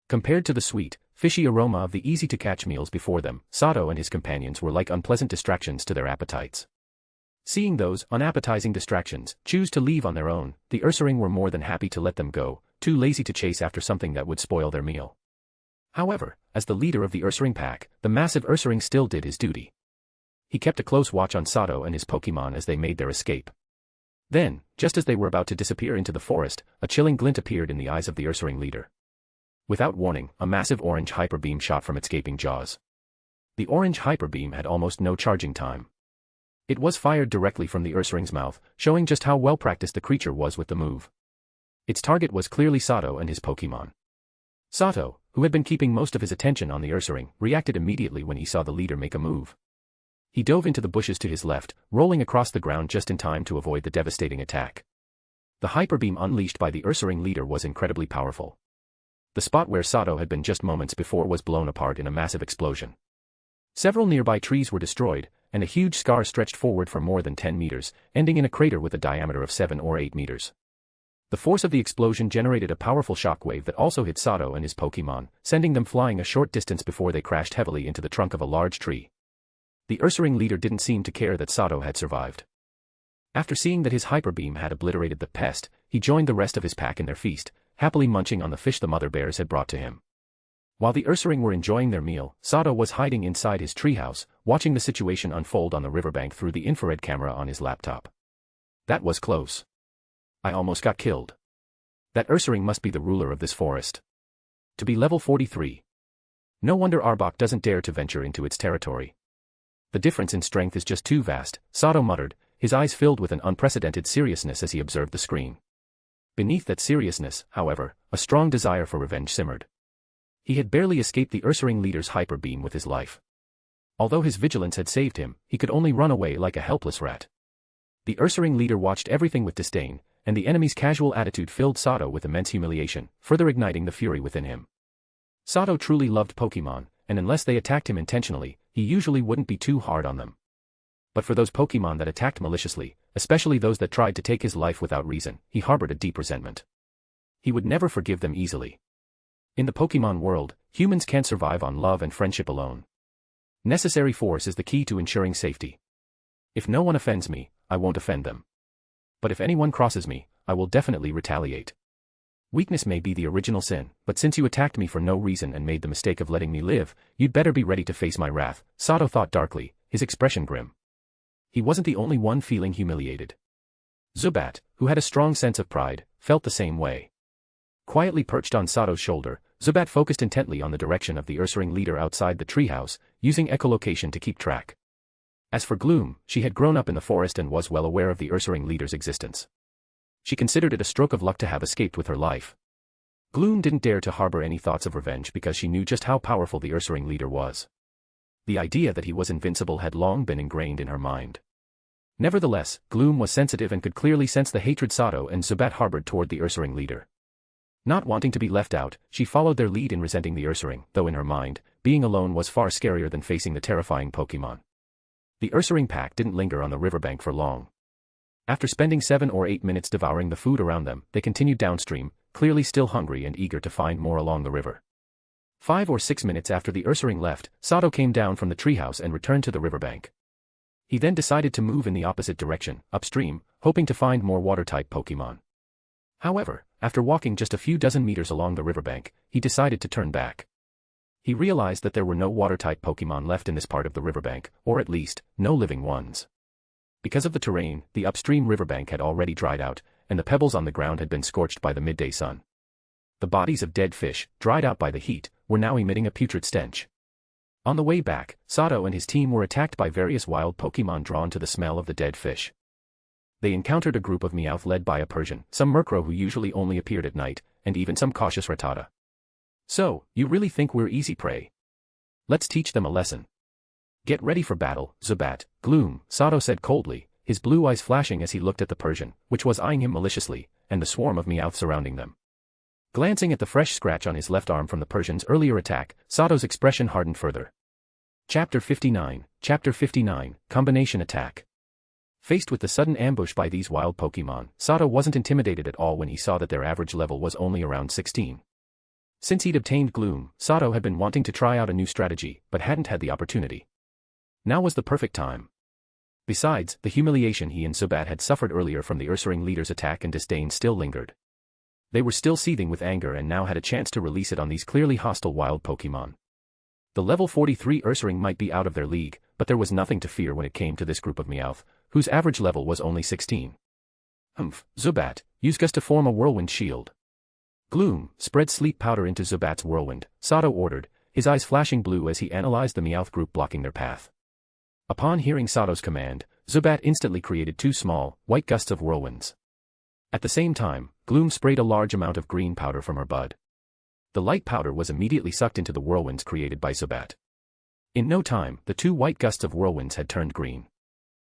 S3: Compared to the sweet, fishy aroma of the easy-to-catch meals before them, Sato and his companions were like unpleasant distractions to their appetites. Seeing those unappetizing distractions choose to leave on their own, the Ursaring were more than happy to let them go, too lazy to chase after something that would spoil their meal. However, as the leader of the Ursaring pack, the massive Ursaring still did his duty. He kept a close watch on Sato and his Pokémon as they made their escape. Then, just as they were about to disappear into the forest, a chilling glint appeared in the eyes of the Ursaring leader. Without warning, a massive orange hyper beam shot from its gaping jaws. The orange hyper beam had almost no charging time. It was fired directly from the Ursaring's mouth, showing just how well practiced the creature was with the move. Its target was clearly Sato and his Pokémon. Sato, who had been keeping most of his attention on the Ursaring, reacted immediately when he saw the leader make a move. He dove into the bushes to his left, rolling across the ground just in time to avoid the devastating attack. The hyper beam unleashed by the Ursaring leader was incredibly powerful. The spot where Sato had been just moments before was blown apart in a massive explosion. Several nearby trees were destroyed, and a huge scar stretched forward for more than 10 meters, ending in a crater with a diameter of 7 or 8 meters. The force of the explosion generated a powerful shockwave that also hit Sato and his Pokémon, sending them flying a short distance before they crashed heavily into the trunk of a large tree. The Ursaring leader didn't seem to care that Sato had survived. After seeing that his hyper beam had obliterated the pest, he joined the rest of his pack in their feast, happily munching on the fish the mother bears had brought to him. While the Ursaring were enjoying their meal, Sato was hiding inside his treehouse, watching the situation unfold on the riverbank through the infrared camera on his laptop. That was close. I almost got killed. That Ursaring must be the ruler of this forest. To be level 43. No wonder Arbok doesn't dare to venture into its territory. The difference in strength is just too vast, Sato muttered, his eyes filled with an unprecedented seriousness as he observed the screen. Beneath that seriousness, however, a strong desire for revenge simmered. He had barely escaped the Ursaring leader's hyper beam with his life. Although his vigilance had saved him, he could only run away like a helpless rat. The Ursaring leader watched everything with disdain, and the enemy's casual attitude filled Sato with immense humiliation, further igniting the fury within him. Sato truly loved Pokémon, and unless they attacked him intentionally, he usually wouldn't be too hard on them. But for those Pokémon that attacked maliciously, especially those that tried to take his life without reason, he harbored a deep resentment. He would never forgive them easily. In the Pokémon world, humans can't survive on love and friendship alone. Necessary force is the key to ensuring safety. If no one offends me, I won't offend them. But if anyone crosses me, I will definitely retaliate. Weakness may be the original sin, but since you attacked me for no reason and made the mistake of letting me live, you'd better be ready to face my wrath, Sato thought darkly, his expression grim. He wasn't the only one feeling humiliated. Zubat, who had a strong sense of pride, felt the same way. Quietly perched on Sato's shoulder, Zubat focused intently on the direction of the Ursaring leader outside the treehouse, using echolocation to keep track. As for Gloom, she had grown up in the forest and was well aware of the Ursaring leader's existence. She considered it a stroke of luck to have escaped with her life. Gloom didn't dare to harbor any thoughts of revenge because she knew just how powerful the Ursaring leader was. The idea that he was invincible had long been ingrained in her mind. Nevertheless, Gloom was sensitive and could clearly sense the hatred Sato and Zubat harbored toward the Ursaring leader. Not wanting to be left out, she followed their lead in resenting the Ursaring, though in her mind, being alone was far scarier than facing the terrifying Pokémon. The Ursaring pack didn't linger on the riverbank for long. After spending 7 or 8 minutes devouring the food around them, they continued downstream, clearly still hungry and eager to find more along the river. 5 or 6 minutes after the Ursaring left, Sato came down from the treehouse and returned to the riverbank. He then decided to move in the opposite direction, upstream, hoping to find more water-type Pokémon. However, after walking just a few dozen meters along the riverbank, he decided to turn back. He realized that there were no water-type Pokemon left in this part of the riverbank, or at least, no living ones. Because of the terrain, the upstream riverbank had already dried out, and the pebbles on the ground had been scorched by the midday sun. The bodies of dead fish, dried out by the heat, were now emitting a putrid stench. On the way back, Sato and his team were attacked by various wild Pokemon drawn to the smell of the dead fish. They encountered a group of Meowth led by a Persian, some Murkrow who usually only appeared at night, and even some cautious Rattata. "So, you really think we're easy prey? Let's teach them a lesson." "Get ready for battle, Zubat, Gloom," Sato said coldly, his blue eyes flashing as he looked at the Persian, which was eyeing him maliciously, and the swarm of Meowth surrounding them. Glancing at the fresh scratch on his left arm from the Persian's earlier attack, Sato's expression hardened further. Chapter 59, Combination Attack. Faced with the sudden ambush by these wild Pokemon, Sato wasn't intimidated at all when he saw that their average level was only around 16. Since he'd obtained Gloom, Sato had been wanting to try out a new strategy, but hadn't had the opportunity. Now was the perfect time. Besides, the humiliation he and Zubat had suffered earlier from the Ursaring leader's attack and disdain still lingered. They were still seething with anger and now had a chance to release it on these clearly hostile wild Pokemon. The level 43 Ursaring might be out of their league, but there was nothing to fear when it came to this group of Meowth, whose average level was only 16. Zubat, use Gust to form a whirlwind shield. Gloom, spread sleep powder into Zubat's whirlwind, Sato ordered, his eyes flashing blue as he analyzed the Meowth group blocking their path. Upon hearing Sato's command, Zubat instantly created 2 small, white gusts of whirlwinds. At the same time, Gloom sprayed a large amount of green powder from her bud. The light powder was immediately sucked into the whirlwinds created by Zubat. In no time, the 2 white gusts of whirlwinds had turned green.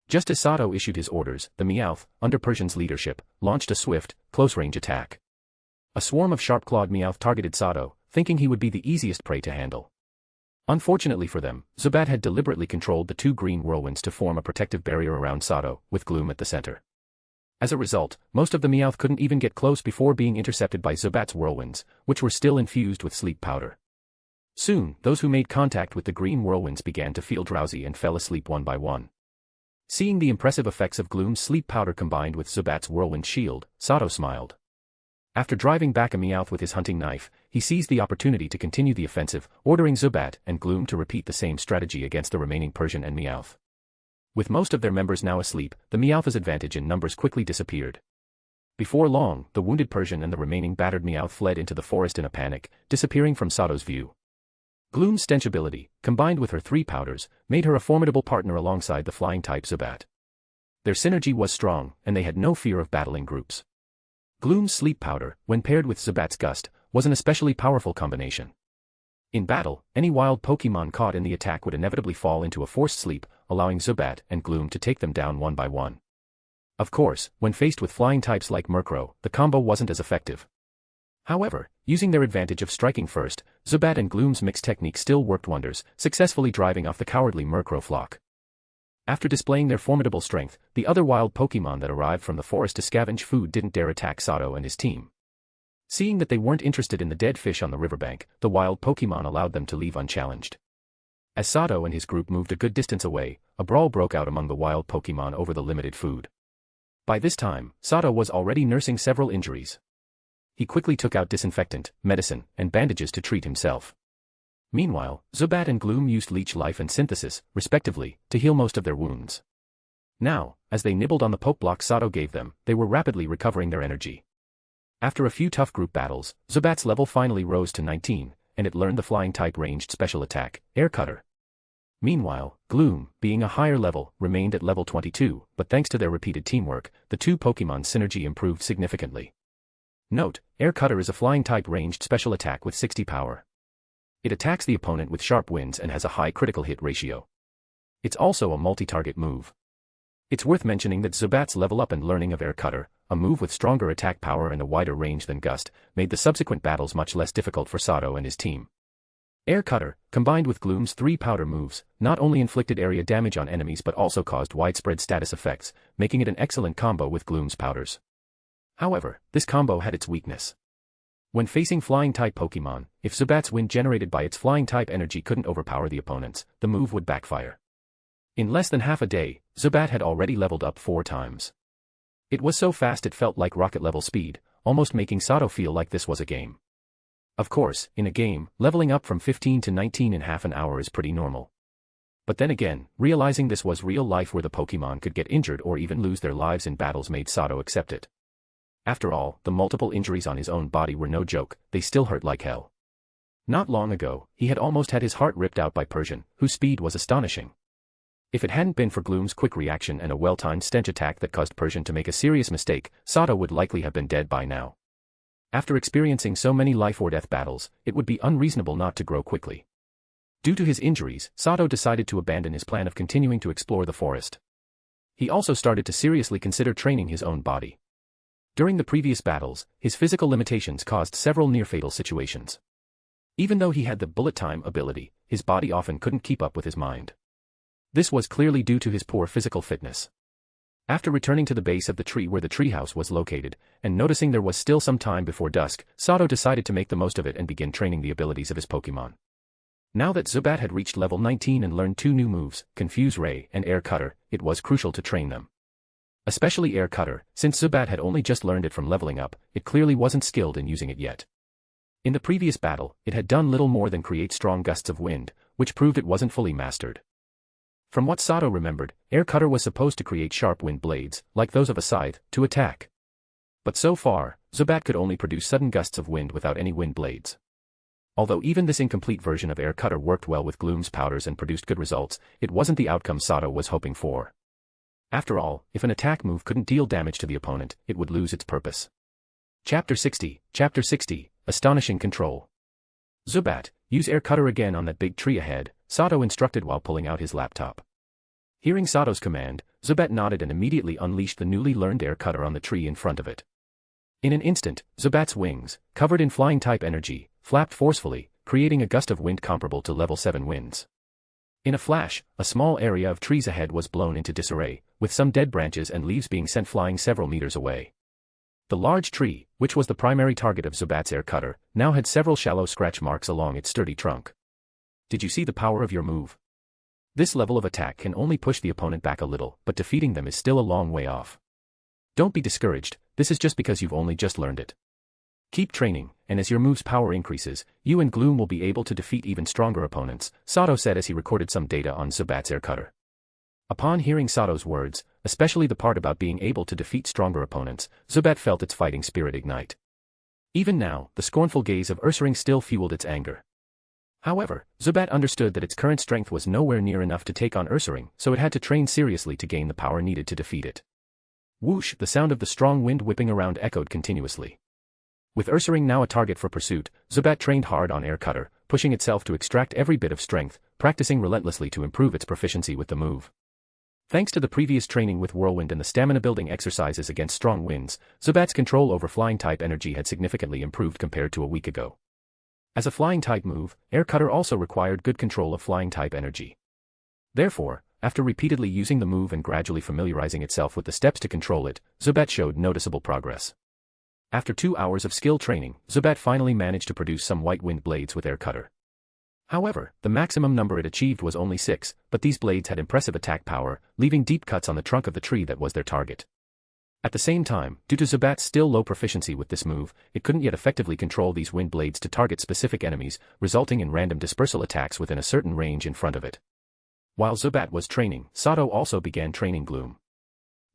S3: Just as Sato issued his orders, the Meowth, under Persian's leadership, launched a swift, close-range attack. A swarm of sharp-clawed Meowth targeted Sato, thinking he would be the easiest prey to handle. Unfortunately for them, Zubat had deliberately controlled the 2 green whirlwinds to form a protective barrier around Sato, with Gloom at the center. As a result, most of the Meowth couldn't even get close before being intercepted by Zubat's whirlwinds, which were still infused with sleep powder. Soon, those who made contact with the green whirlwinds began to feel drowsy and fell asleep one by one. Seeing the impressive effects of Gloom's sleep powder combined with Zubat's whirlwind shield, Sato smiled. After driving back a Meowth with his hunting knife, he seized the opportunity to continue the offensive, ordering Zubat and Gloom to repeat the same strategy against the remaining Persian and Meowth. With most of their members now asleep, the Meowth's advantage in numbers quickly disappeared. Before long, the wounded Persian and the remaining battered Meowth fled into the forest in a panic, disappearing from Sato's view. Gloom's stench ability, combined with her 3 powders, made her a formidable partner alongside the flying-type Zubat. Their synergy was strong, and they had no fear of battling groups. Gloom's sleep powder, when paired with Zubat's gust, was an especially powerful combination. In battle, any wild Pokemon caught in the attack would inevitably fall into a forced sleep, allowing Zubat and Gloom to take them down one by one. Of course, when faced with flying types like Murkrow, the combo wasn't as effective. However, using their advantage of striking first, Zubat and Gloom's mix technique still worked wonders, successfully driving off the cowardly Murkrow flock. After displaying their formidable strength, the other wild Pokemon that arrived from the forest to scavenge food didn't dare attack Sato and his team. Seeing that they weren't interested in the dead fish on the riverbank, the wild Pokemon allowed them to leave unchallenged. As Sato and his group moved a good distance away, a brawl broke out among the wild Pokemon over the limited food. By this time, Sato was already nursing several injuries. He quickly took out disinfectant, medicine, and bandages to treat himself. Meanwhile, Zubat and Gloom used Leech Life and Synthesis, respectively, to heal most of their wounds. Now, as they nibbled on the poke blocks Sato gave them, they were rapidly recovering their energy. After a few tough group battles, Zubat's level finally rose to 19, and it learned the flying-type ranged special attack, Air Cutter. Meanwhile, Gloom, being a higher level, remained at level 22, but thanks to their repeated teamwork, the 2 Pokemon's synergy improved significantly. Note, Air Cutter is a flying-type ranged special attack with 60 power. It attacks the opponent with sharp winds and has a high critical hit ratio. It's also a multi-target move. It's worth mentioning that Zubat's level up and learning of Air Cutter, a move with stronger attack power and a wider range than Gust, made the subsequent battles much less difficult for Sato and his team. Air Cutter, combined with Gloom's 3 powder moves, not only inflicted area damage on enemies but also caused widespread status effects, making it an excellent combo with Gloom's powders. However, this combo had its weakness. When facing flying-type Pokemon, if Zubat's wind generated by its flying-type energy couldn't overpower the opponents, the move would backfire. In less than half a day, Zubat had already leveled up 4 times. It was so fast it felt like rocket-level speed, almost making Sato feel like this was a game. Of course, in a game, leveling up from 15 to 19 in half an hour is pretty normal. But then again, realizing this was real life where the Pokemon could get injured or even lose their lives in battles made Sato accept it. After all, the multiple injuries on his own body were no joke, they still hurt like hell. Not long ago, he had almost had his heart ripped out by Persian, whose speed was astonishing. If it hadn't been for Gloom's quick reaction and a well-timed stench attack that caused Persian to make a serious mistake, Sato would likely have been dead by now. After experiencing so many life-or-death battles, it would be unreasonable not to grow quickly. Due to his injuries, Sato decided to abandon his plan of continuing to explore the forest. He also started to seriously consider training his own body. During the previous battles, his physical limitations caused several near-fatal situations. Even though he had the bullet time ability, his body often couldn't keep up with his mind. This was clearly due to his poor physical fitness. After returning to the base of the tree where the treehouse was located, and noticing there was still some time before dusk, Sato decided to make the most of it and begin training the abilities of his Pokemon. Now that Zubat had reached level 19 and learned 2 new moves, Confuse Ray and Air Cutter, it was crucial to train them. Especially Air Cutter, since Zubat had only just learned it from leveling up, it clearly wasn't skilled in using it yet. In the previous battle, it had done little more than create strong gusts of wind, which proved it wasn't fully mastered. From what Sato remembered, Air Cutter was supposed to create sharp wind blades, like those of a scythe, to attack. But so far, Zubat could only produce sudden gusts of wind without any wind blades. Although even this incomplete version of Air Cutter worked well with Gloom's powders and produced good results, it wasn't the outcome Sato was hoping for. After all, if an attack move couldn't deal damage to the opponent, it would lose its purpose. Chapter 60, Astonishing Control. Zubat, use Air Cutter again on that big tree ahead, Sato instructed while pulling out his laptop. Hearing Sato's command, Zubat nodded and immediately unleashed the newly learned Air Cutter on the tree in front of it. In an instant, Zubat's wings, covered in flying-type energy, flapped forcefully, creating a gust of wind comparable to level 7 winds. In a flash, a small area of trees ahead was blown into disarray, with some dead branches and leaves being sent flying several meters away. The large tree, which was the primary target of Zubat's Air Cutter, now had several shallow scratch marks along its sturdy trunk. Did you see the power of your move? This level of attack can only push the opponent back a little, but defeating them is still a long way off. Don't be discouraged, this is just because you've only just learned it. Keep training, and as your move's power increases, you and Gloom will be able to defeat even stronger opponents, Sato said as he recorded some data on Zubat's Air Cutter. Upon hearing Sato's words, especially the part about being able to defeat stronger opponents, Zubat felt its fighting spirit ignite. Even now, the scornful gaze of Ursaring still fueled its anger. However, Zubat understood that its current strength was nowhere near enough to take on Ursaring, so it had to train seriously to gain the power needed to defeat it. Whoosh! The sound of the strong wind whipping around echoed continuously. With Ursaring now a target for pursuit, Zubat trained hard on Air Cutter, pushing itself to extract every bit of strength, practicing relentlessly to improve its proficiency with the move. Thanks to the previous training with Whirlwind and the stamina-building exercises against strong winds, Zubat's control over flying-type energy had significantly improved compared to a week ago. As a flying-type move, Air Cutter also required good control of flying-type energy. Therefore, after repeatedly using the move and gradually familiarizing itself with the steps to control it, Zubat showed noticeable progress. After 2 hours of skill training, Zubat finally managed to produce some white wind blades with Air Cutter. However, the maximum number it achieved was only 6, but these blades had impressive attack power, leaving deep cuts on the trunk of the tree that was their target. At the same time, due to Zubat's still low proficiency with this move, it couldn't yet effectively control these wind blades to target specific enemies, resulting in random dispersal attacks within a certain range in front of it. While Zubat was training, Sato also began training Gloom.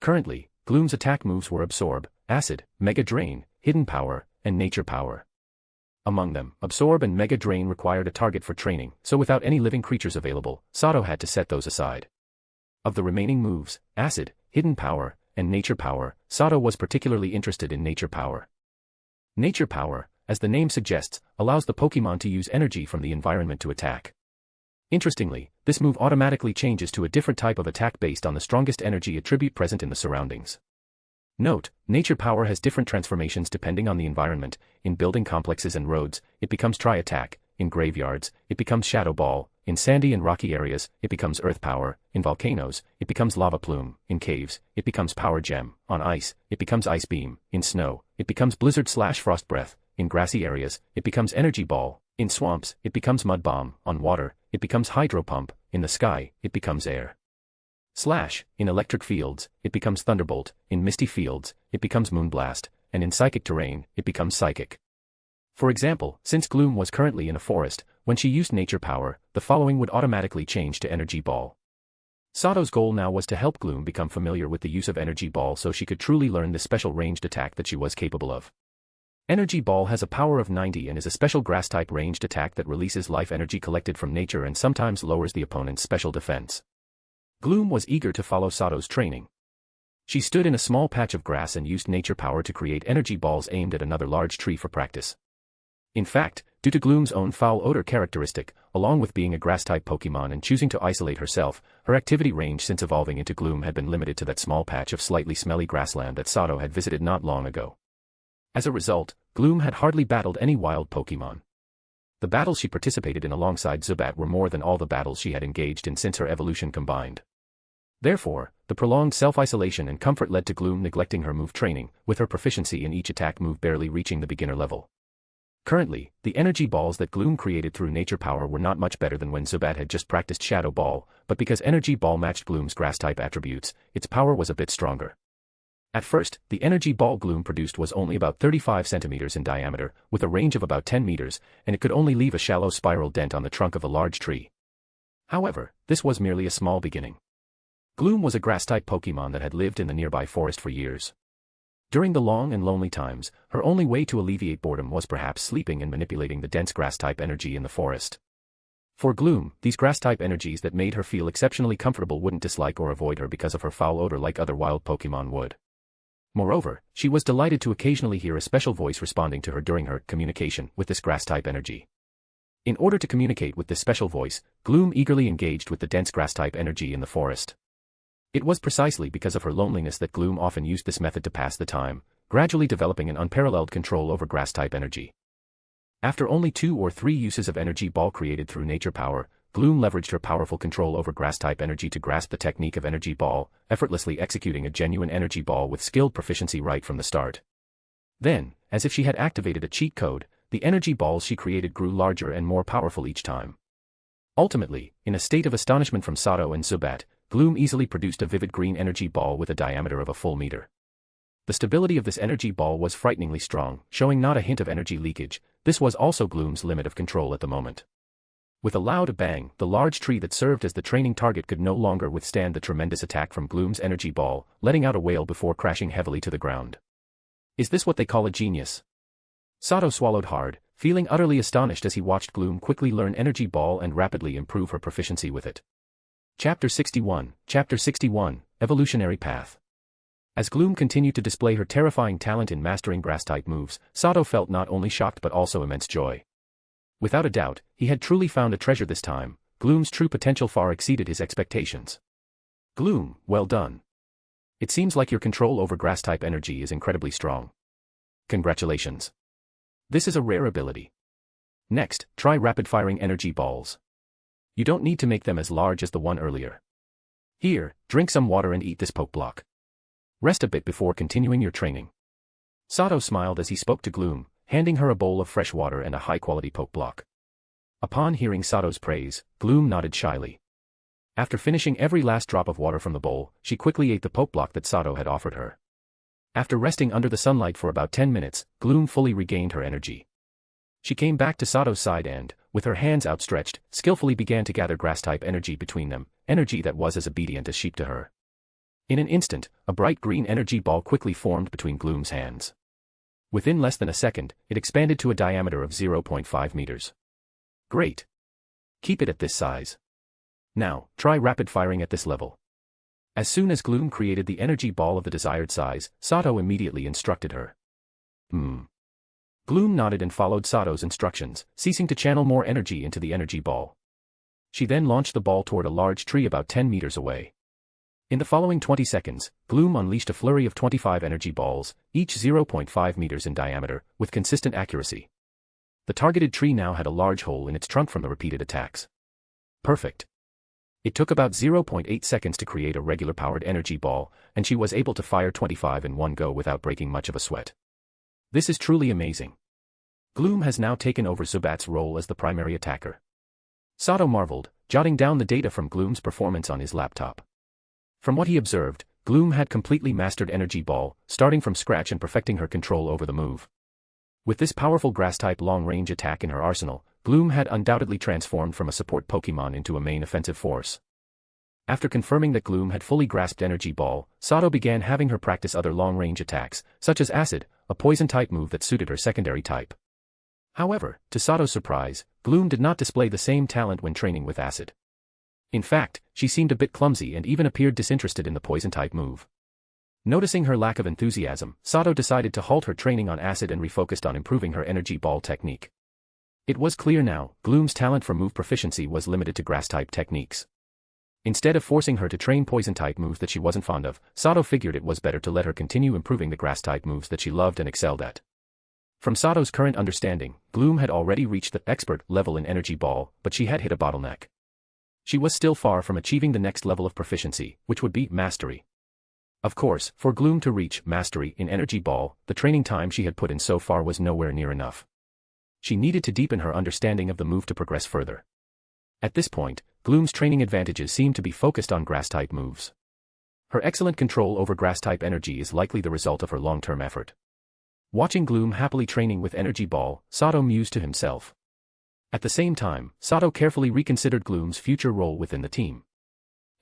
S3: Currently, Gloom's attack moves were Absorb, Acid, Mega Drain, Hidden Power, and Nature Power. Among them, Absorb and Mega Drain required a target for training, so without any living creatures available, Sato had to set those aside. Of the remaining moves, Acid, Hidden Power, and Nature Power, Sato was particularly interested in Nature Power. Nature Power, as the name suggests, allows the Pokemon to use energy from the environment to attack. Interestingly, this move automatically changes to a different type of attack based on the strongest energy attribute present in the surroundings. Note, Nature Power has different transformations depending on the environment. In building complexes and roads, it becomes Tri-Attack. In graveyards, it becomes Shadow Ball. In sandy and rocky areas, it becomes Earth Power. In volcanoes, it becomes Lava Plume. In caves, it becomes Power Gem. On ice, it becomes Ice Beam. In snow, it becomes Blizzard/Frost Breath. In grassy areas, it becomes Energy Ball. In swamps, it becomes Mud Bomb. On water, it becomes Hydro Pump. In the sky, it becomes Air Slash. In electric fields, it becomes Thunderbolt. In misty fields, it becomes Moonblast. And in psychic terrain, it becomes Psychic. For example, since Gloom was currently in a forest, when she used nature power, the following would automatically change to Energy Ball. Sato's goal now was to help Gloom become familiar with the use of Energy Ball so she could truly learn the special ranged attack that she was capable of. Energy Ball has a power of 90 and is a special grass-type ranged attack that releases life energy collected from nature and sometimes lowers the opponent's special defense. Gloom was eager to follow Sato's training. She stood in a small patch of grass and used nature power to create energy balls aimed at another large tree for practice. In fact, due to Gloom's own foul odor characteristic, along with being a grass-type Pokemon and choosing to isolate herself, her activity range since evolving into Gloom had been limited to that small patch of slightly smelly grassland that Sato had visited not long ago. As a result, Gloom had hardly battled any wild Pokemon. The battles she participated in alongside Zubat were more than all the battles she had engaged in since her evolution combined. Therefore, the prolonged self-isolation and comfort led to Gloom neglecting her move training, with her proficiency in each attack move barely reaching the beginner level. Currently, the energy balls that Gloom created through nature power were not much better than when Zubat had just practiced Shadow Ball, but because Energy Ball matched Gloom's grass-type attributes, its power was a bit stronger. At first, the energy ball Gloom produced was only about 35 centimeters in diameter, with a range of about 10 meters, and it could only leave a shallow spiral dent on the trunk of a large tree. However, this was merely a small beginning. Gloom was a grass-type Pokemon that had lived in the nearby forest for years. During the long and lonely times, her only way to alleviate boredom was perhaps sleeping and manipulating the dense grass-type energy in the forest. For Gloom, these grass-type energies that made her feel exceptionally comfortable wouldn't dislike or avoid her because of her foul odor like other wild Pokemon would. Moreover, she was delighted to occasionally hear a special voice responding to her during her communication with this grass-type energy. In order to communicate with this special voice, Gloom eagerly engaged with the dense grass-type energy in the forest. It was precisely because of her loneliness that Gloom often used this method to pass the time, gradually developing an unparalleled control over grass-type energy. After only 2 or 3 uses of Energy Ball created through nature power, Gloom leveraged her powerful control over grass-type energy to grasp the technique of Energy Ball, effortlessly executing a genuine Energy Ball with skilled proficiency right from the start. Then, as if she had activated a cheat code, the Energy Balls she created grew larger and more powerful each time. Ultimately, in a state of astonishment from Sato and Zubat, Gloom easily produced a vivid green energy ball with a diameter of a full meter. The stability of this energy ball was frighteningly strong, showing not a hint of energy leakage. This was also Gloom's limit of control at the moment. With a loud bang, the large tree that served as the training target could no longer withstand the tremendous attack from Gloom's energy ball, letting out a wail before crashing heavily to the ground. Is this what they call a genius? Sato swallowed hard, feeling utterly astonished as he watched Gloom quickly learn Energy Ball and rapidly improve her proficiency with it. Chapter 61, Evolutionary Path. As Gloom continued to display her terrifying talent in mastering grass-type moves, Sato felt not only shocked but also immense joy. Without a doubt, he had truly found a treasure this time. Gloom's true potential far exceeded his expectations. Gloom, well done. It seems like your control over grass-type energy is incredibly strong. Congratulations. This is a rare ability. Next, try rapid-firing energy balls. You don't need to make them as large as the one earlier. Here, drink some water and eat this poke block. Rest a bit before continuing your training. Sato smiled as he spoke to Gloom, handing her a bowl of fresh water and a high-quality poke block. Upon hearing Sato's praise, Gloom nodded shyly. After finishing every last drop of water from the bowl, she quickly ate the poke block that Sato had offered her. After resting under the sunlight for about 10 minutes, Gloom fully regained her energy. She came back to Sato's side and, with her hands outstretched, skillfully began to gather grass-type energy between them, energy that was as obedient as sheep to her. In an instant, a bright green energy ball quickly formed between Gloom's hands. Within less than a second, it expanded to a diameter of 0.5 meters. Great. Keep it at this size. Now, try rapid firing at this level. As soon as Gloom created the energy ball of the desired size, Sato immediately instructed her. Gloom nodded and followed Sato's instructions, ceasing to channel more energy into the energy ball. She then launched the ball toward a large tree about 10 meters away. In the following 20 seconds, Gloom unleashed a flurry of 25 energy balls, each 0.5 meters in diameter, with consistent accuracy. The targeted tree now had a large hole in its trunk from the repeated attacks. Perfect. It took about 0.8 seconds to create a regular powered energy ball, and she was able to fire 25 in one go without breaking much of a sweat. This is truly amazing. Gloom has now taken over Zubat's role as the primary attacker. Sato marveled, jotting down the data from Gloom's performance on his laptop. From what he observed, Gloom had completely mastered Energy Ball, starting from scratch and perfecting her control over the move. With this powerful grass-type long-range attack in her arsenal, Gloom had undoubtedly transformed from a support Pokemon into a main offensive force. After confirming that Gloom had fully grasped Energy Ball, Sato began having her practice other long-range attacks, such as Acid, a poison-type move that suited her secondary type. However, to Sato's surprise, Gloom did not display the same talent when training with Acid. In fact, she seemed a bit clumsy and even appeared disinterested in the poison-type move. Noticing her lack of enthusiasm, Sato decided to halt her training on Acid and refocused on improving her Energy Ball technique. It was clear now, Gloom's talent for move proficiency was limited to grass-type techniques. Instead of forcing her to train poison-type moves that she wasn't fond of, Sato figured it was better to let her continue improving the grass-type moves that she loved and excelled at. From Sato's current understanding, Gloom had already reached the expert level in Energy Ball, but she had hit a bottleneck. She was still far from achieving the next level of proficiency, which would be Mastery. Of course, for Gloom to reach Mastery in Energy Ball, the training time she had put in so far was nowhere near enough. She needed to deepen her understanding of the move to progress further. At this point, Gloom's training advantages seemed to be focused on grass-type moves. Her excellent control over grass-type energy is likely the result of her long-term effort. Watching Gloom happily training with Energy Ball, Sato mused to himself. At the same time, Sato carefully reconsidered Gloom's future role within the team.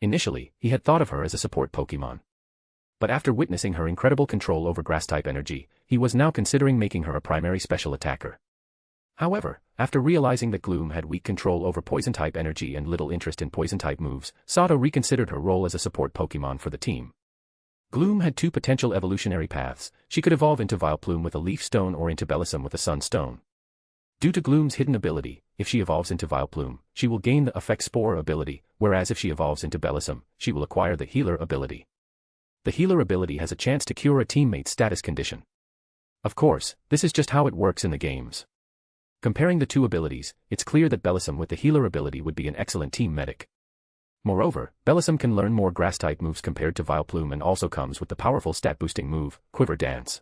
S3: Initially, he had thought of her as a support Pokemon. But after witnessing her incredible control over grass-type energy, he was now considering making her a primary special attacker. However, after realizing that Gloom had weak control over poison-type energy and little interest in poison-type moves, Sato reconsidered her role as a support Pokemon for the team. Gloom had two potential evolutionary paths. She could evolve into Vileplume with a Leaf Stone or into Bellossom with a Sun Stone. Due to Gloom's hidden ability, if she evolves into Vileplume, she will gain the Affect Spore ability, whereas if she evolves into Bellossom, she will acquire the Healer ability. The Healer ability has a chance to cure a teammate's status condition. Of course, this is just how it works in the games. Comparing the two abilities, it's clear that Bellossom with the Healer ability would be an excellent team medic. Moreover, Bellossom can learn more grass-type moves compared to Vileplume and also comes with the powerful stat-boosting move, Quiver Dance.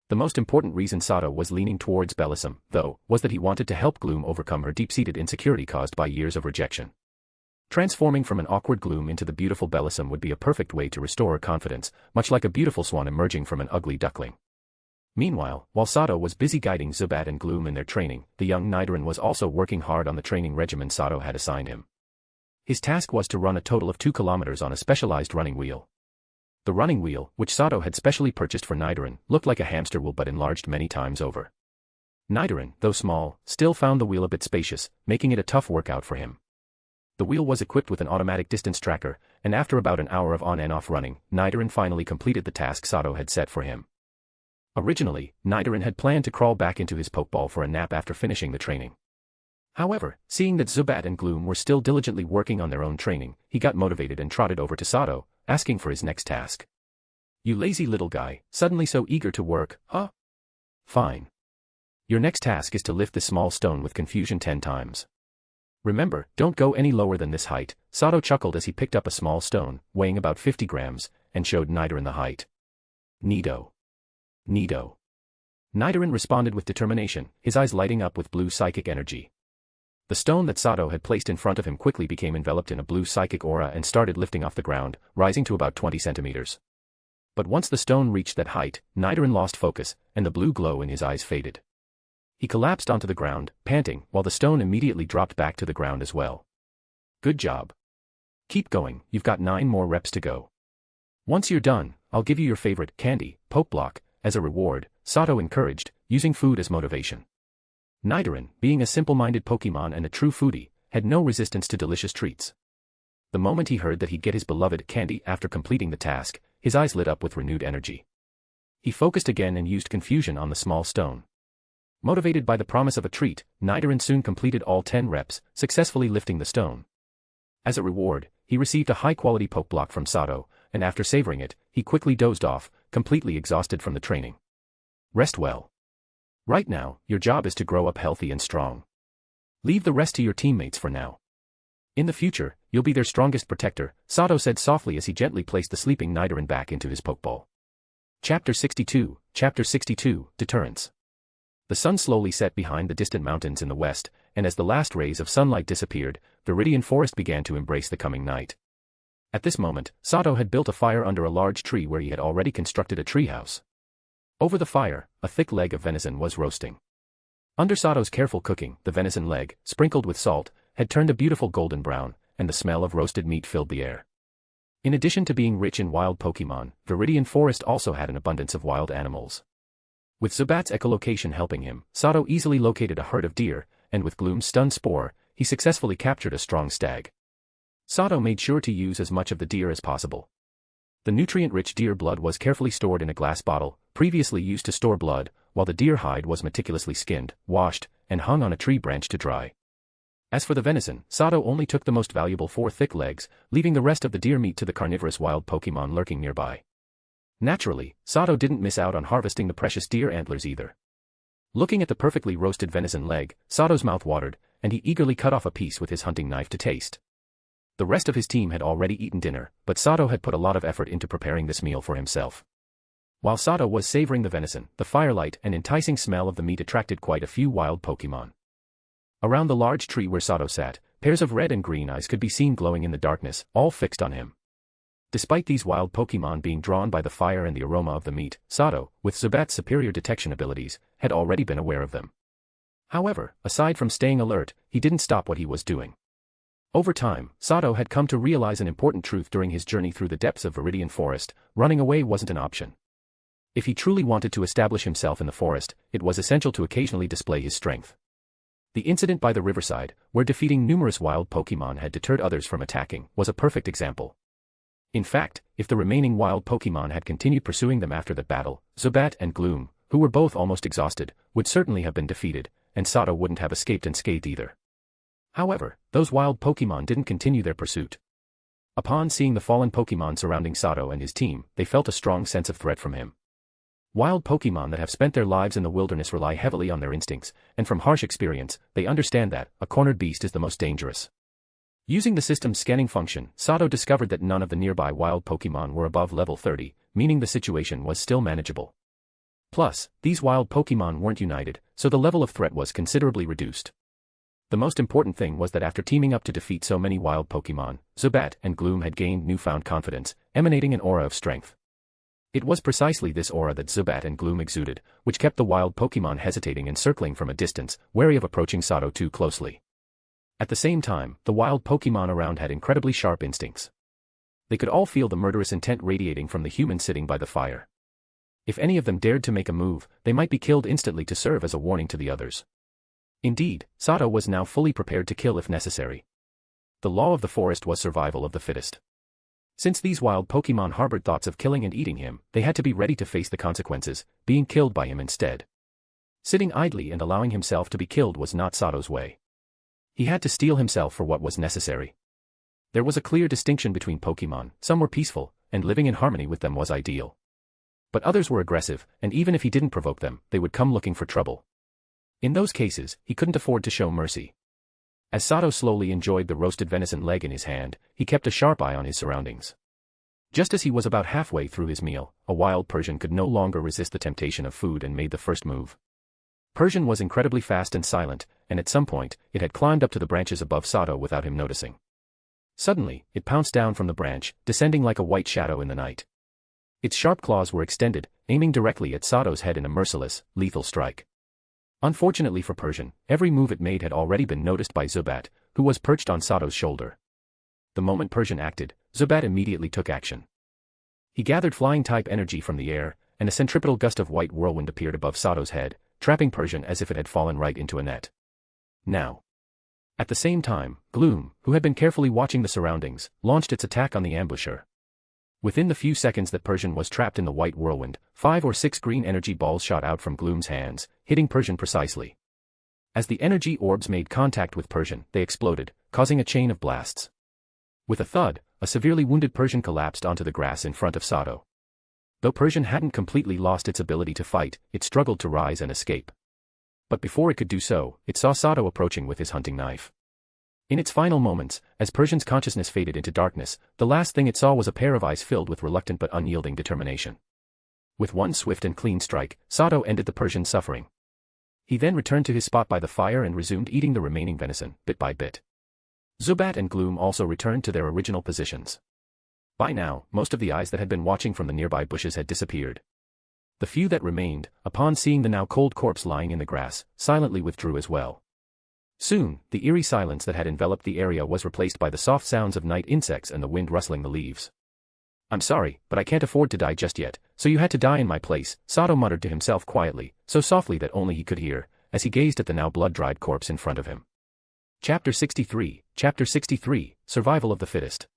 S3: The most important reason Sato was leaning towards Bellossom, though, was that he wanted to help Gloom overcome her deep-seated insecurity caused by years of rejection. Transforming from an awkward Gloom into the beautiful Bellossom would be a perfect way to restore her confidence, much like a beautiful swan emerging from an ugly duckling. Meanwhile, while Sato was busy guiding Zubat and Gloom in their training, the young Nidoran was also working hard on the training regimen Sato had assigned him. His task was to run a total of 2 kilometers on a specialized running wheel. The running wheel, which Sato had specially purchased for Nidoran, looked like a hamster wheel but enlarged many times over. Nidoran, though small, still found the wheel a bit spacious, making it a tough workout for him. The wheel was equipped with an automatic distance tracker, and after about an hour of on and off running, Nidoran finally completed the task Sato had set for him. Originally, Nidoran had planned to crawl back into his Pokeball for a nap after finishing the training. However, seeing that Zubat and Gloom were still diligently working on their own training, he got motivated and trotted over to Sato, asking for his next task. "You lazy little guy, suddenly so eager to work, huh? Fine. Your next task is to lift this small stone with confusion 10 times. Remember, don't go any lower than this height." Sato chuckled as he picked up a small stone, weighing about 50 grams, and showed Nidoran the height. "Neato. Neato." Nidoran responded with determination, his eyes lighting up with blue psychic energy. The stone that Sato had placed in front of him quickly became enveloped in a blue psychic aura and started lifting off the ground, rising to about 20 centimeters. But once the stone reached that height, Nidoran lost focus, and the blue glow in his eyes faded. He collapsed onto the ground, panting, while the stone immediately dropped back to the ground as well. "Good job. Keep going, you've got 9 more reps to go. Once you're done, I'll give you your favorite candy, Pokeblock, as a reward," Sato encouraged, using food as motivation. Nidoran, being a simple-minded Pokemon and a true foodie, had no resistance to delicious treats. The moment he heard that he'd get his beloved candy after completing the task, his eyes lit up with renewed energy. He focused again and used confusion on the small stone. Motivated by the promise of a treat, Nidoran soon completed all 10 reps, successfully lifting the stone. As a reward, he received a high-quality Pokeblock from Sato, and after savoring it, he quickly dozed off, completely exhausted from the training. Rest well. Right now, your job is to grow up healthy and strong. Leave the rest to your teammates for now. In the future, you'll be their strongest protector, Sato said softly as he gently placed the sleeping Nidoran back into his Pokeball. Chapter 62, Deterrence. The sun slowly set behind the distant mountains in the west, and as the last rays of sunlight disappeared, Viridian Forest began to embrace the coming night. At this moment, Sato had built a fire under a large tree where he had already constructed a treehouse. Over the fire, a thick leg of venison was roasting. Under Sato's careful cooking, the venison leg, sprinkled with salt, had turned a beautiful golden brown, and the smell of roasted meat filled the air. In addition to being rich in wild Pokemon, Viridian Forest also had an abundance of wild animals. With Zubat's echolocation helping him, Sato easily located a herd of deer, and with Gloom's stun spore, he successfully captured a strong stag. Sato made sure to use as much of the deer as possible. The nutrient-rich deer blood was carefully stored in a glass bottle, previously used to store blood, while the deer hide was meticulously skinned, washed, and hung on a tree branch to dry. As for the venison, Sato only took the most valuable 4 thick legs, leaving the rest of the deer meat to the carnivorous wild Pokemon lurking nearby. Naturally, Sato didn't miss out on harvesting the precious deer antlers either. Looking at the perfectly roasted venison leg, Sato's mouth watered, and he eagerly cut off a piece with his hunting knife to taste. The rest of his team had already eaten dinner, but Sato had put a lot of effort into preparing this meal for himself. While Sato was savoring the venison, the firelight and enticing smell of the meat attracted quite a few wild Pokemon. Around the large tree where Sato sat, pairs of red and green eyes could be seen glowing in the darkness, all fixed on him. Despite these wild Pokemon being drawn by the fire and the aroma of the meat, Sato, with Zubat's superior detection abilities, had already been aware of them. However, aside from staying alert, he didn't stop what he was doing. Over time, Sato had come to realize an important truth during his journey through the depths of Viridian Forest: running away wasn't an option. If he truly wanted to establish himself in the forest, it was essential to occasionally display his strength. The incident by the riverside, where defeating numerous wild Pokemon had deterred others from attacking, was a perfect example. In fact, if the remaining wild Pokemon had continued pursuing them after that battle, Zubat and Gloom, who were both almost exhausted, would certainly have been defeated, and Sato wouldn't have escaped unscathed either. However, those wild Pokemon didn't continue their pursuit. Upon seeing the fallen Pokemon surrounding Sato and his team, they felt a strong sense of threat from him. Wild Pokemon that have spent their lives in the wilderness rely heavily on their instincts, and from harsh experience, they understand that a cornered beast is the most dangerous. Using the system's scanning function, Sato discovered that none of the nearby wild Pokemon were above level 30, meaning the situation was still manageable. Plus, these wild Pokemon weren't united, so the level of threat was considerably reduced. The most important thing was that after teaming up to defeat so many wild Pokemon, Zubat and Gloom had gained newfound confidence, emanating an aura of strength. It was precisely this aura that Zubat and Gloom exuded, which kept the wild Pokemon hesitating and circling from a distance, wary of approaching Sato too closely. At the same time, the wild Pokemon around had incredibly sharp instincts. They could all feel the murderous intent radiating from the human sitting by the fire. If any of them dared to make a move, they might be killed instantly to serve as a warning to the others. Indeed, Sato was now fully prepared to kill if necessary. The law of the forest was survival of the fittest. Since these wild Pokemon harbored thoughts of killing and eating him, they had to be ready to face the consequences, being killed by him instead. Sitting idly and allowing himself to be killed was not Sato's way. He had to steel himself for what was necessary. There was a clear distinction between Pokemon: some were peaceful, and living in harmony with them was ideal. But others were aggressive, and even if he didn't provoke them, they would come looking for trouble. In those cases, he couldn't afford to show mercy. As Sato slowly enjoyed the roasted venison leg in his hand, he kept a sharp eye on his surroundings. Just as he was about halfway through his meal, a wild Persian could no longer resist the temptation of food and made the first move. Persian was incredibly fast and silent, and at some point, it had climbed up to the branches above Sato without him noticing. Suddenly, it pounced down from the branch, descending like a white shadow in the night. Its sharp claws were extended, aiming directly at Sato's head in a merciless, lethal strike. Unfortunately for Persian, every move it made had already been noticed by Zubat, who was perched on Sato's shoulder. The moment Persian acted, Zubat immediately took action. He gathered flying-type energy from the air, and a centripetal gust of white whirlwind appeared above Sato's head, trapping Persian as if it had fallen right into a net. Now. At the same time, Gloom, who had been carefully watching the surroundings, launched its attack on the ambusher. Within the few seconds that Persian was trapped in the white whirlwind, 5 or 6 green energy balls shot out from Gloom's hands, hitting Persian precisely. As the energy orbs made contact with Persian, they exploded, causing a chain of blasts. With a thud, a severely wounded Persian collapsed onto the grass in front of Sato. Though Persian hadn't completely lost its ability to fight, it struggled to rise and escape. But before it could do so, it saw Sato approaching with his hunting knife. In its final moments, as Persian's consciousness faded into darkness, the last thing it saw was a pair of eyes filled with reluctant but unyielding determination. With one swift and clean strike, Sato ended the Persian's suffering. He then returned to his spot by the fire and resumed eating the remaining venison, bit by bit. Zubat and Gloom also returned to their original positions. By now, most of the eyes that had been watching from the nearby bushes had disappeared. The few that remained, upon seeing the now cold corpse lying in the grass, silently withdrew as well. Soon, the eerie silence that had enveloped the area was replaced by the soft sounds of night insects and the wind rustling the leaves. "I'm sorry, but I can't afford to die just yet, so you had to die in my place," Sato muttered to himself quietly, so softly that only he could hear, as he gazed at the now blood-dried corpse in front of him. Chapter 63, Survival of the Fittest.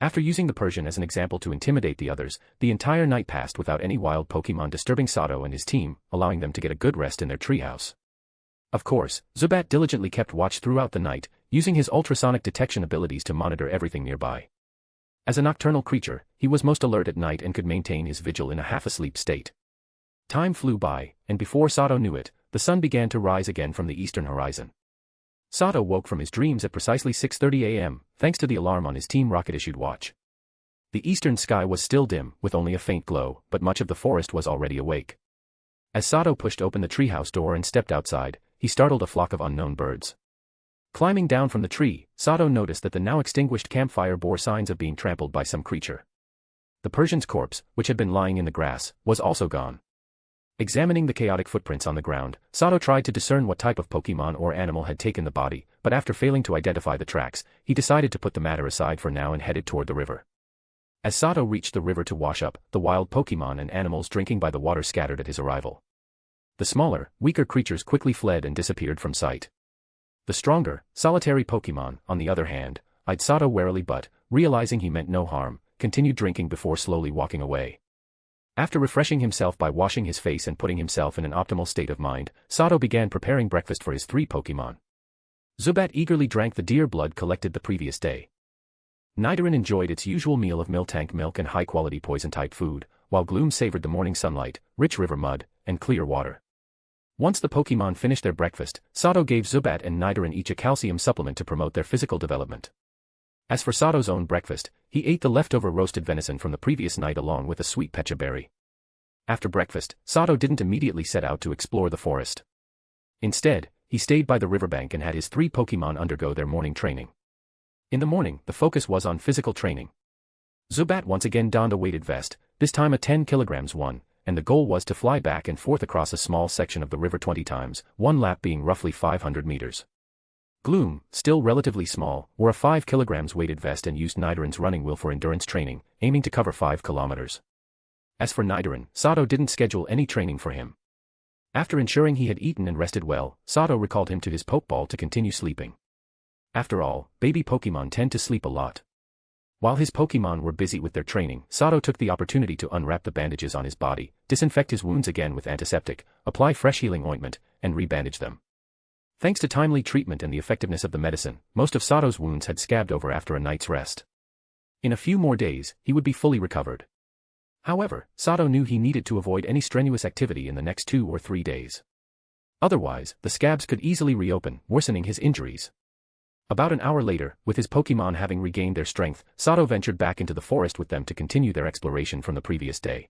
S3: After using the Persian as an example to intimidate the others, the entire night passed without any wild Pokemon disturbing Sato and his team, allowing them to get a good rest in their treehouse. Of course, Zubat diligently kept watch throughout the night, using his ultrasonic detection abilities to monitor everything nearby. As a nocturnal creature, he was most alert at night and could maintain his vigil in a half-asleep state. Time flew by, and before Sato knew it, the sun began to rise again from the eastern horizon. Sato woke from his dreams at precisely 6:30 a.m., thanks to the alarm on his Team Rocket issued watch. The eastern sky was still dim, with only a faint glow, but much of the forest was already awake. As Sato pushed open the treehouse door and stepped outside, he startled a flock of unknown birds. Climbing down from the tree, Sato noticed that the now extinguished campfire bore signs of being trampled by some creature. The Persian's corpse, which had been lying in the grass, was also gone. Examining the chaotic footprints on the ground, Sato tried to discern what type of Pokemon or animal had taken the body, but after failing to identify the tracks, he decided to put the matter aside for now and headed toward the river. As Sato reached the river to wash up, the wild Pokemon and animals drinking by the water scattered at his arrival. The smaller, weaker creatures quickly fled and disappeared from sight. The stronger, solitary Pokemon, on the other hand, eyed Sato warily but, realizing he meant no harm, continued drinking before slowly walking away. After refreshing himself by washing his face and putting himself in an optimal state of mind, Sato began preparing breakfast for his 3 Pokemon. Zubat eagerly drank the deer blood collected the previous day. Nidoran enjoyed its usual meal of Miltank milk and high-quality poison-type food, while Gloom savored the morning sunlight, rich river mud, and clear water. Once the Pokemon finished their breakfast, Sato gave Zubat and Nidoran each a calcium supplement to promote their physical development. As for Sato's own breakfast, he ate the leftover roasted venison from the previous night along with a sweet pecha berry. After breakfast, Sato didn't immediately set out to explore the forest. Instead, he stayed by the riverbank and had his 3 Pokemon undergo their morning training. In the morning, the focus was on physical training. Zubat once again donned a weighted vest, this time a 10 kg one, and the goal was to fly back and forth across a small section of the river 20 times, one lap being roughly 500 meters. Gloom, still relatively small, wore a 5 kg weighted vest and used Nidoran's running wheel for endurance training, aiming to cover 5 kilometers. As for Nidoran, Sato didn't schedule any training for him. After ensuring he had eaten and rested well, Sato recalled him to his Pokeball to continue sleeping. After all, baby Pokemon tend to sleep a lot. While his Pokemon were busy with their training, Sato took the opportunity to unwrap the bandages on his body, disinfect his wounds again with antiseptic, apply fresh healing ointment, and rebandage them. Thanks to timely treatment and the effectiveness of the medicine, most of Sato's wounds had scabbed over after a night's rest. In a few more days, he would be fully recovered. However, Sato knew he needed to avoid any strenuous activity in the next 2 or 3 days. Otherwise, the scabs could easily reopen, worsening his injuries. About an hour later, with his Pokemon having regained their strength, Sato ventured back into the forest with them to continue their exploration from the previous day.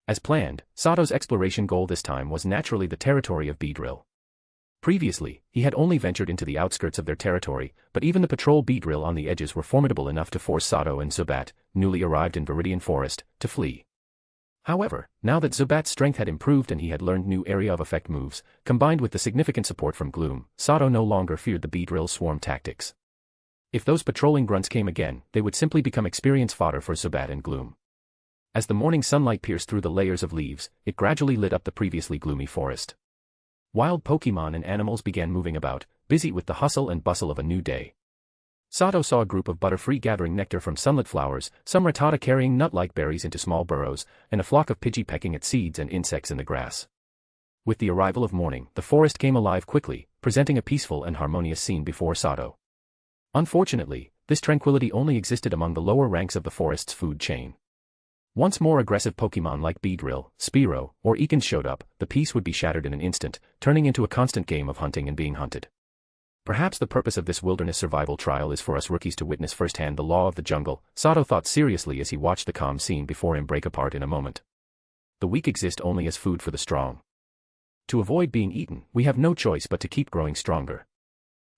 S3: As planned, Sato's exploration goal this time was naturally the territory of Beedrill. Previously, he had only ventured into the outskirts of their territory, but even the patrol Beedrill on the edges were formidable enough to force Sato and Zubat, newly arrived in Viridian Forest, to flee. However, now that Zubat's strength had improved and he had learned new area of effect moves, combined with the significant support from Gloom, Sato no longer feared the Beedrill's swarm tactics. If those patrolling grunts came again, they would simply become experience fodder for Zubat and Gloom. As the morning sunlight pierced through the layers of leaves, it gradually lit up the previously gloomy forest. Wild Pokemon and animals began moving about, busy with the hustle and bustle of a new day. Sato saw a group of Butterfree gathering nectar from sunlit flowers, some Rattata carrying nut-like berries into small burrows, and a flock of Pidgey pecking at seeds and insects in the grass. With the arrival of morning, the forest came alive quickly, presenting a peaceful and harmonious scene before Sato. Unfortunately, this tranquility only existed among the lower ranks of the forest's food chain. Once more aggressive Pokemon like Beedrill, Spearow, or Ekans showed up, the peace would be shattered in an instant, turning into a constant game of hunting and being hunted. Perhaps the purpose of this wilderness survival trial is for us rookies to witness firsthand the law of the jungle, Sato thought seriously as he watched the calm scene before him break apart in a moment. The weak exist only as food for the strong. To avoid being eaten, we have no choice but to keep growing stronger.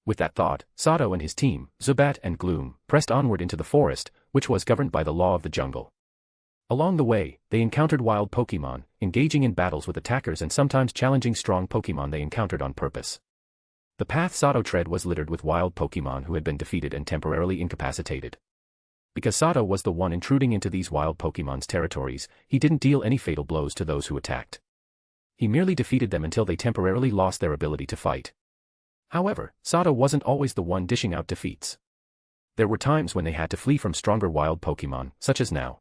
S3: With that thought, Sato and his team, Zubat and Gloom, pressed onward into the forest, which was governed by the law of the jungle. Along the way, they encountered wild Pokemon, engaging in battles with attackers and sometimes challenging strong Pokemon they encountered on purpose. The path Sato tread was littered with wild Pokemon who had been defeated and temporarily incapacitated. Because Sato was the one intruding into these wild Pokemon's territories, he didn't deal any fatal blows to those who attacked. He merely defeated them until they temporarily lost their ability to fight. However, Sato wasn't always the one dishing out defeats. There were times when they had to flee from stronger wild Pokemon, such as now.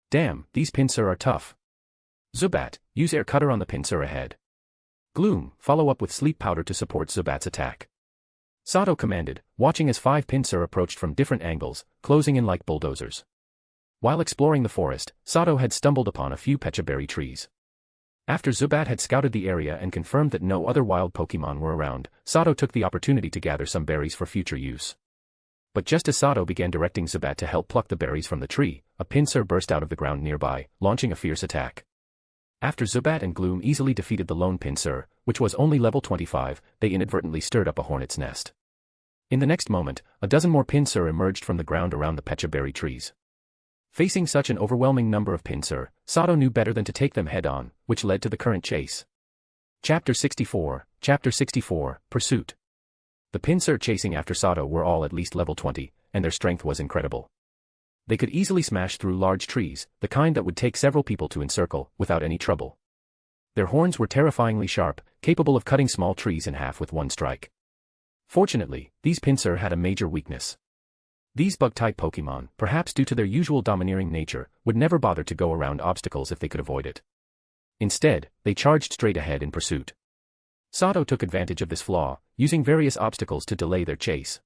S3: Damn, these Pinsir are tough. Zubat, use Air Cutter on the Pinsir ahead. Gloom, follow up with Sleep Powder to support Zubat's attack. Sato commanded, watching as 5 Pinsir approached from different angles, closing in like bulldozers. While exploring the forest, Sato had stumbled upon a few Pecha Berry trees. After Zubat had scouted the area and confirmed that no other wild Pokemon were around, Sato took the opportunity to gather some berries for future use. But just as Sato began directing Zubat to help pluck the berries from the tree, a Pinsir burst out of the ground nearby, launching a fierce attack. After Zubat and Gloom easily defeated the lone Pinsir, which was only level 25, they inadvertently stirred up a hornet's nest. In the next moment, a dozen more Pinsir emerged from the ground around the Pecha Berry trees. Facing such an overwhelming number of Pinsir, Sato knew better than to take them head-on, which led to the current chase. Chapter 64, Pursuit. The Pinsir chasing after Sato were all at least level 20, and their strength was incredible. They could easily smash through large trees, the kind that would take several people to encircle, without any trouble. Their horns were terrifyingly sharp, capable of cutting small trees in half with one strike. Fortunately, these Pinsir had a major weakness. These bug-type Pokemon, perhaps due to their usual domineering nature, would never bother to go around obstacles if they could avoid it. Instead, they charged straight ahead in pursuit. Sato took advantage of this flaw, using various obstacles to delay their chase.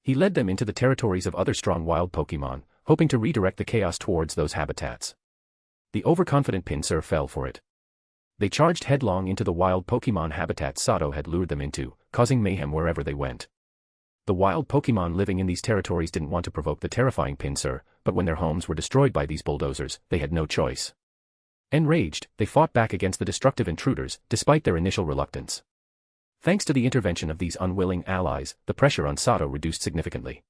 S3: He led them into the territories of other strong wild Pokemon, hoping to redirect the chaos towards those habitats. The overconfident Pinsir fell for it. They charged headlong into the wild Pokemon habitats Sato had lured them into, causing mayhem wherever they went. The wild Pokemon living in these territories didn't want to provoke the terrifying Pinsir, but when their homes were destroyed by these bulldozers, they had no choice. Enraged, they fought back against the destructive intruders, despite their initial reluctance. Thanks to the intervention of these unwilling allies, the pressure on Sato reduced significantly.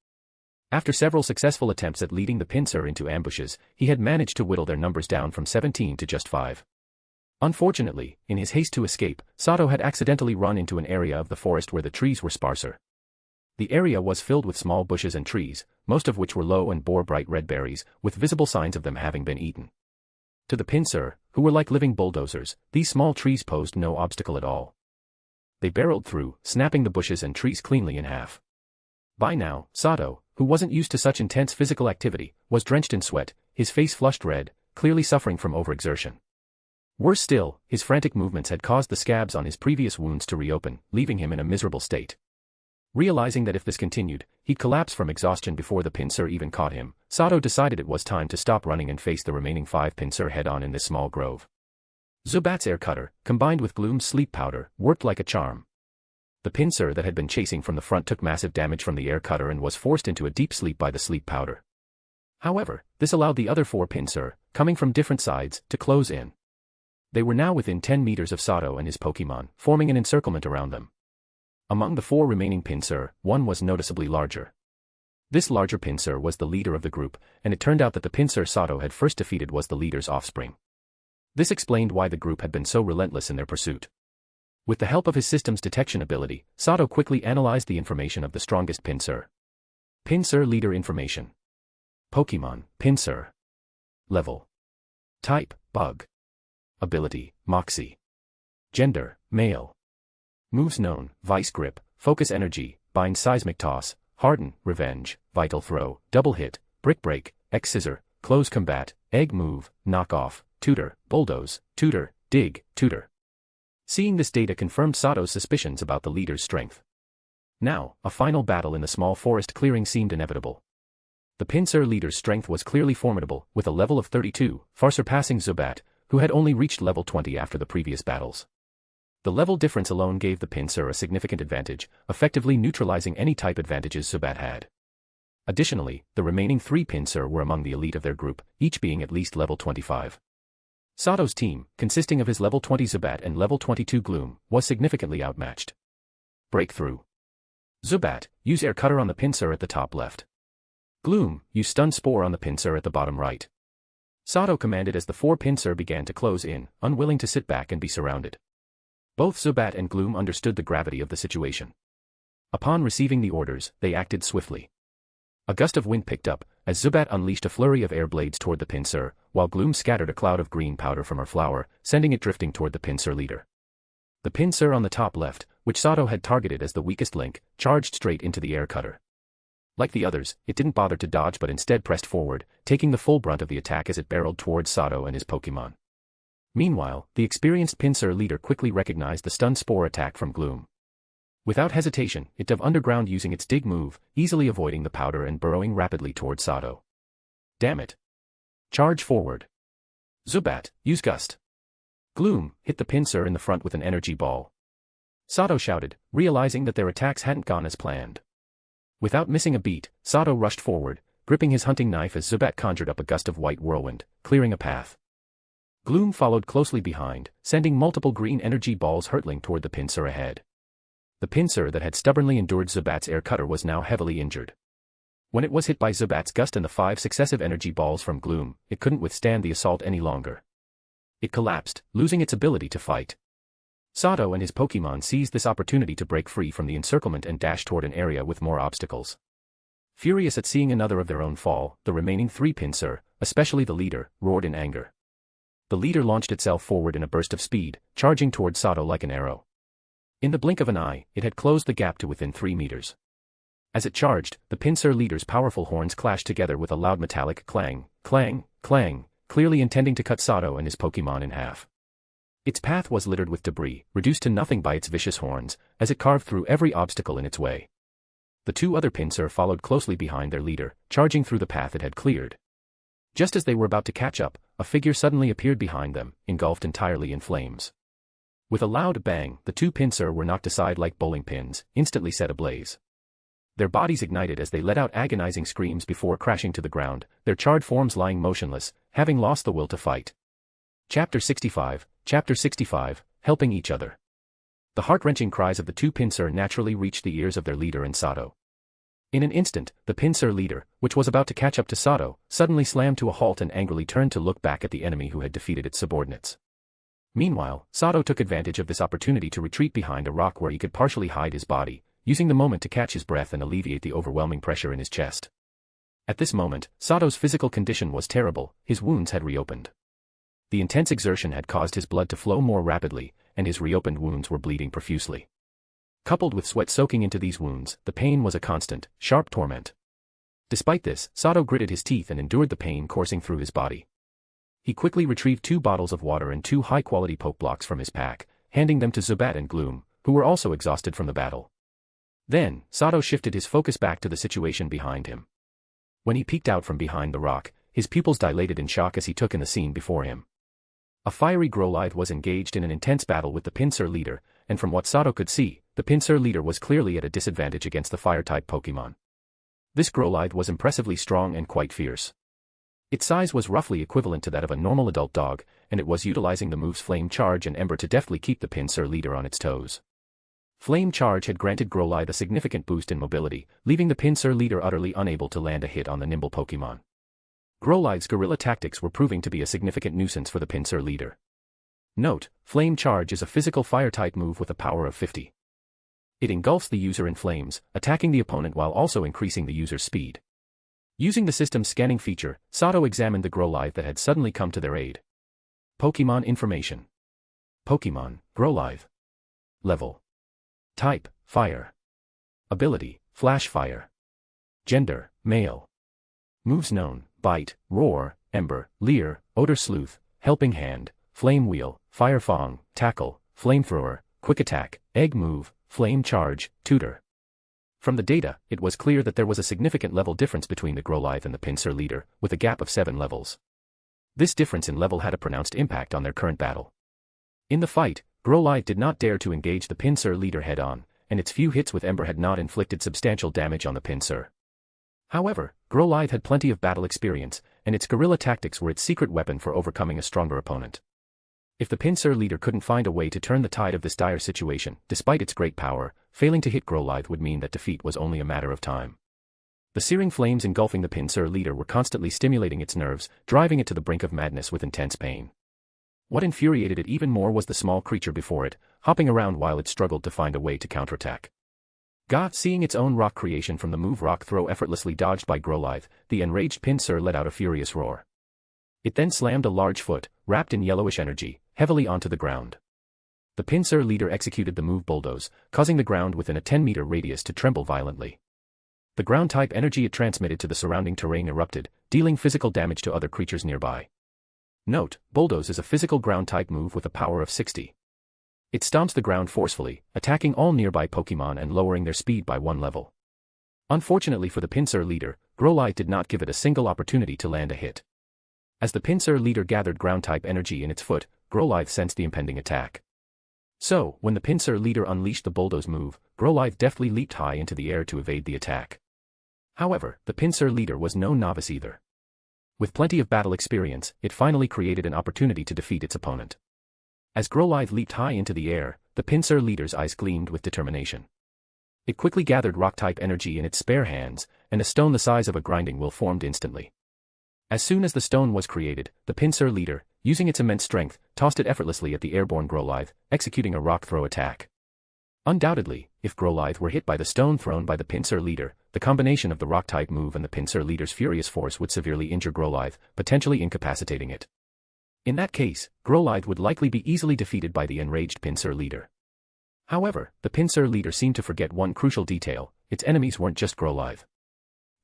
S3: After several successful attempts at leading the Pinsir into ambushes, he had managed to whittle their numbers down from 17 to just 5. Unfortunately, in his haste to escape, Sato had accidentally run into an area of the forest where the trees were sparser. The area was filled with small bushes and trees, most of which were low and bore bright red berries, with visible signs of them having been eaten. To the Pinsir, who were like living bulldozers, these small trees posed no obstacle at all. They barreled through, snapping the bushes and trees cleanly in half. By now, Sato, who wasn't used to such intense physical activity, was drenched in sweat, his face flushed red, clearly suffering from overexertion. Worse still, his frantic movements had caused the scabs on his previous wounds to reopen, leaving him in a miserable state. Realizing that if this continued, he'd collapse from exhaustion before the Pinsir even caught him, Sato decided it was time to stop running and face the remaining 5 Pinsir head-on in this small grove. Zubat's Air Cutter, combined with Gloom's Sleep Powder, worked like a charm. The Pinsir that had been chasing from the front took massive damage from the Air Cutter and was forced into a deep sleep by the Sleep Powder. However, this allowed the other 4 Pinsir, coming from different sides, to close in. They were now within 10 meters of Sato and his Pokemon, forming an encirclement around them. Among the 4 remaining Pinsir, one was noticeably larger. This larger Pinsir was the leader of the group, and it turned out that the Pinsir Sato had first defeated was the leader's offspring. This explained why the group had been so relentless in their pursuit. With the help of his system's detection ability, Sato quickly analyzed the information of the strongest Pinsir. Pinsir Leader Information. Pokemon, Pinsir. Level. Type, Bug. Ability, Moxie. Gender, Male. Moves known, Vice Grip, Focus Energy, Bind Seismic Toss, Harden, Revenge, Vital Throw, Double Hit, Brick Break, X-Scissor, Close Combat, Egg Move, Knock Off, Tutor, Bulldoze, Tutor, Dig, Tutor. Seeing this data confirmed Sato's suspicions about the leader's strength. Now, a final battle in the small forest clearing seemed inevitable. The Pinsir leader's strength was clearly formidable, with a level of 32, far surpassing Zubat, who had only reached level 20 after the previous battles. The level difference alone gave the Pinsir a significant advantage, effectively neutralizing any type advantages Zubat had. Additionally, the remaining 3 Pinsir were among the elite of their group, each being at least level 25. Sato's team, consisting of his level 20 Zubat and level 22 Gloom, was significantly outmatched. Breakthrough. Zubat, use Air Cutter on the Pinsir at the top left. Gloom, use Stun Spore on the Pinsir at the bottom right. Sato commanded as the four pincer began to close in, unwilling to sit back and be surrounded. Both Zubat and Gloom understood the gravity of the situation. Upon receiving the orders, they acted swiftly. A gust of wind picked up, as Zubat unleashed a flurry of air blades toward the pincer, while Gloom scattered a cloud of green powder from her flower, sending it drifting toward the pincer leader. The pincer on the top left, which Sato had targeted as the weakest link, charged straight into the air cutter. Like the others, it didn't bother to dodge but instead pressed forward, taking the full brunt of the attack as it barreled towards Sato and his Pokémon. Meanwhile, the experienced pincer leader quickly recognized the stun spore attack from Gloom. Without hesitation, it dove underground using its dig move, easily avoiding the powder and burrowing rapidly towards Sato. Damn it! Charge forward! Zubat, use Gust! Gloom hit the pincer in the front with an energy ball. Sato shouted, realizing that their attacks hadn't gone as planned. Without missing a beat, Sato rushed forward, gripping his hunting knife as Zubat conjured up a gust of white whirlwind, clearing a path. Gloom followed closely behind, sending multiple green energy balls hurtling toward the pincer ahead. The pincer that had stubbornly endured Zubat's air cutter was now heavily injured. When it was hit by Zubat's gust and the 5 successive energy balls from Gloom, it couldn't withstand the assault any longer. It collapsed, losing its ability to fight. Sato and his Pokémon seized this opportunity to break free from the encirclement and dash toward an area with more obstacles. Furious at seeing another of their own fall, the remaining 3 pincer, especially the leader, roared in anger. The leader launched itself forward in a burst of speed, charging toward Sato like an arrow. In the blink of an eye, it had closed the gap to within 3 meters. As it charged, the pincer leader's powerful horns clashed together with a loud metallic clang, clang, clang, clearly intending to cut Sato and his Pokémon in half. Its path was littered with debris, reduced to nothing by its vicious horns, as it carved through every obstacle in its way. The 2 other pincer followed closely behind their leader, charging through the path it had cleared. Just as they were about to catch up, a figure suddenly appeared behind them, engulfed entirely in flames. With a loud bang, the 2 pincer were knocked aside like bowling pins, instantly set ablaze. Their bodies ignited as they let out agonizing screams before crashing to the ground, their charred forms lying motionless, having lost the will to fight. Chapter 65, Helping Each Other. The heart-wrenching cries of the 2 pincer naturally reached the ears of their leader and Sato. In an instant, the pincer leader, which was about to catch up to Sato, suddenly slammed to a halt and angrily turned to look back at the enemy who had defeated its subordinates. Meanwhile, Sato took advantage of this opportunity to retreat behind a rock where he could partially hide his body, using the moment to catch his breath and alleviate the overwhelming pressure in his chest. At this moment, Sato's physical condition was terrible, his wounds had reopened. The intense exertion had caused his blood to flow more rapidly, and his reopened wounds were bleeding profusely. Coupled with sweat soaking into these wounds, the pain was a constant, sharp torment. Despite this, Sato gritted his teeth and endured the pain coursing through his body. He quickly retrieved 2 bottles of water and 2 high-quality poke blocks from his pack, handing them to Zubat and Gloom, who were also exhausted from the battle. Then, Sato shifted his focus back to the situation behind him. When he peeked out from behind the rock, his pupils dilated in shock as he took in the scene before him. A fiery Growlithe was engaged in an intense battle with the pincer leader, and from what Sato could see, the pincer leader was clearly at a disadvantage against the fire-type Pokémon. This Growlithe was impressively strong and quite fierce. Its size was roughly equivalent to that of a normal adult dog, and it was utilizing the moves Flame Charge and Ember to deftly keep the pincer leader on its toes. Flame Charge had granted Growlithe a significant boost in mobility, leaving the pincer leader utterly unable to land a hit on the nimble Pokémon. Growlithe's guerrilla tactics were proving to be a significant nuisance for the pincer leader. Note, Flame Charge is a physical fire-type move with a power of 50. It engulfs the user in flames, attacking the opponent while also increasing the user's speed. Using the system's scanning feature, Sato examined the Growlithe that had suddenly come to their aid. Pokémon information. Pokémon, Growlithe. Level. Type, Fire. Ability, Flash Fire. Gender, Male. Moves known, Bite, Roar, Ember, Leer, Odor Sleuth, Helping Hand, Flame Wheel, Fire Fang, Tackle, Flamethrower, Quick Attack, Egg Move, Flame Charge, Tutor. From the data, it was clear that there was a significant level difference between the Growlithe and the pincer leader, with a gap of 7 levels. This difference in level had a pronounced impact on their current battle. In the fight, Growlithe did not dare to engage the pincer leader head-on, and its few hits with Ember had not inflicted substantial damage on the pincer. However, Growlithe had plenty of battle experience, and its guerrilla tactics were its secret weapon for overcoming a stronger opponent. If the pincer leader couldn't find a way to turn the tide of this dire situation, despite its great power, failing to hit Growlithe would mean that defeat was only a matter of time. The searing flames engulfing the pincer leader were constantly stimulating its nerves, driving it to the brink of madness with intense pain. What infuriated it even more was the small creature before it, hopping around while it struggled to find a way to counterattack. Seeing its own rock creation from the move rock throw effortlessly dodged by Growlithe, the enraged pincer let out a furious roar. It then slammed a large foot, wrapped in yellowish energy, heavily onto the ground. The pincer leader executed the move Bulldoze, causing the ground within a 10-meter radius to tremble violently. The ground-type energy it transmitted to the surrounding terrain erupted, dealing physical damage to other creatures nearby. Note, Bulldoze is a physical ground-type move with a power of 60. It stomps the ground forcefully, attacking all nearby Pokémon and lowering their speed by 1 level. Unfortunately for the pincer leader, Growlithe did not give it a single opportunity to land a hit. As the pincer leader gathered ground-type energy in its foot, Growlithe sensed the impending attack. So, when the pincer leader unleashed the Bulldoze move, Growlithe deftly leaped high into the air to evade the attack. However, the pincer leader was no novice either. With plenty of battle experience, it finally created an opportunity to defeat its opponent. As Growlithe leaped high into the air, the pincer leader's eyes gleamed with determination. It quickly gathered rock-type energy in its spare hands, and a stone the size of a grinding wheel formed instantly. As soon as the stone was created, the pincer leader, using its immense strength, tossed it effortlessly at the airborne Growlithe, executing a rock throw attack. Undoubtedly, if Growlithe were hit by the stone thrown by the pincer leader, the combination of the rock-type move and the pincer leader's furious force would severely injure Growlithe, potentially incapacitating it. In that case, Growlithe would likely be easily defeated by the enraged pincer leader. However, the pincer leader seemed to forget one crucial detail: its enemies weren't just Growlithe.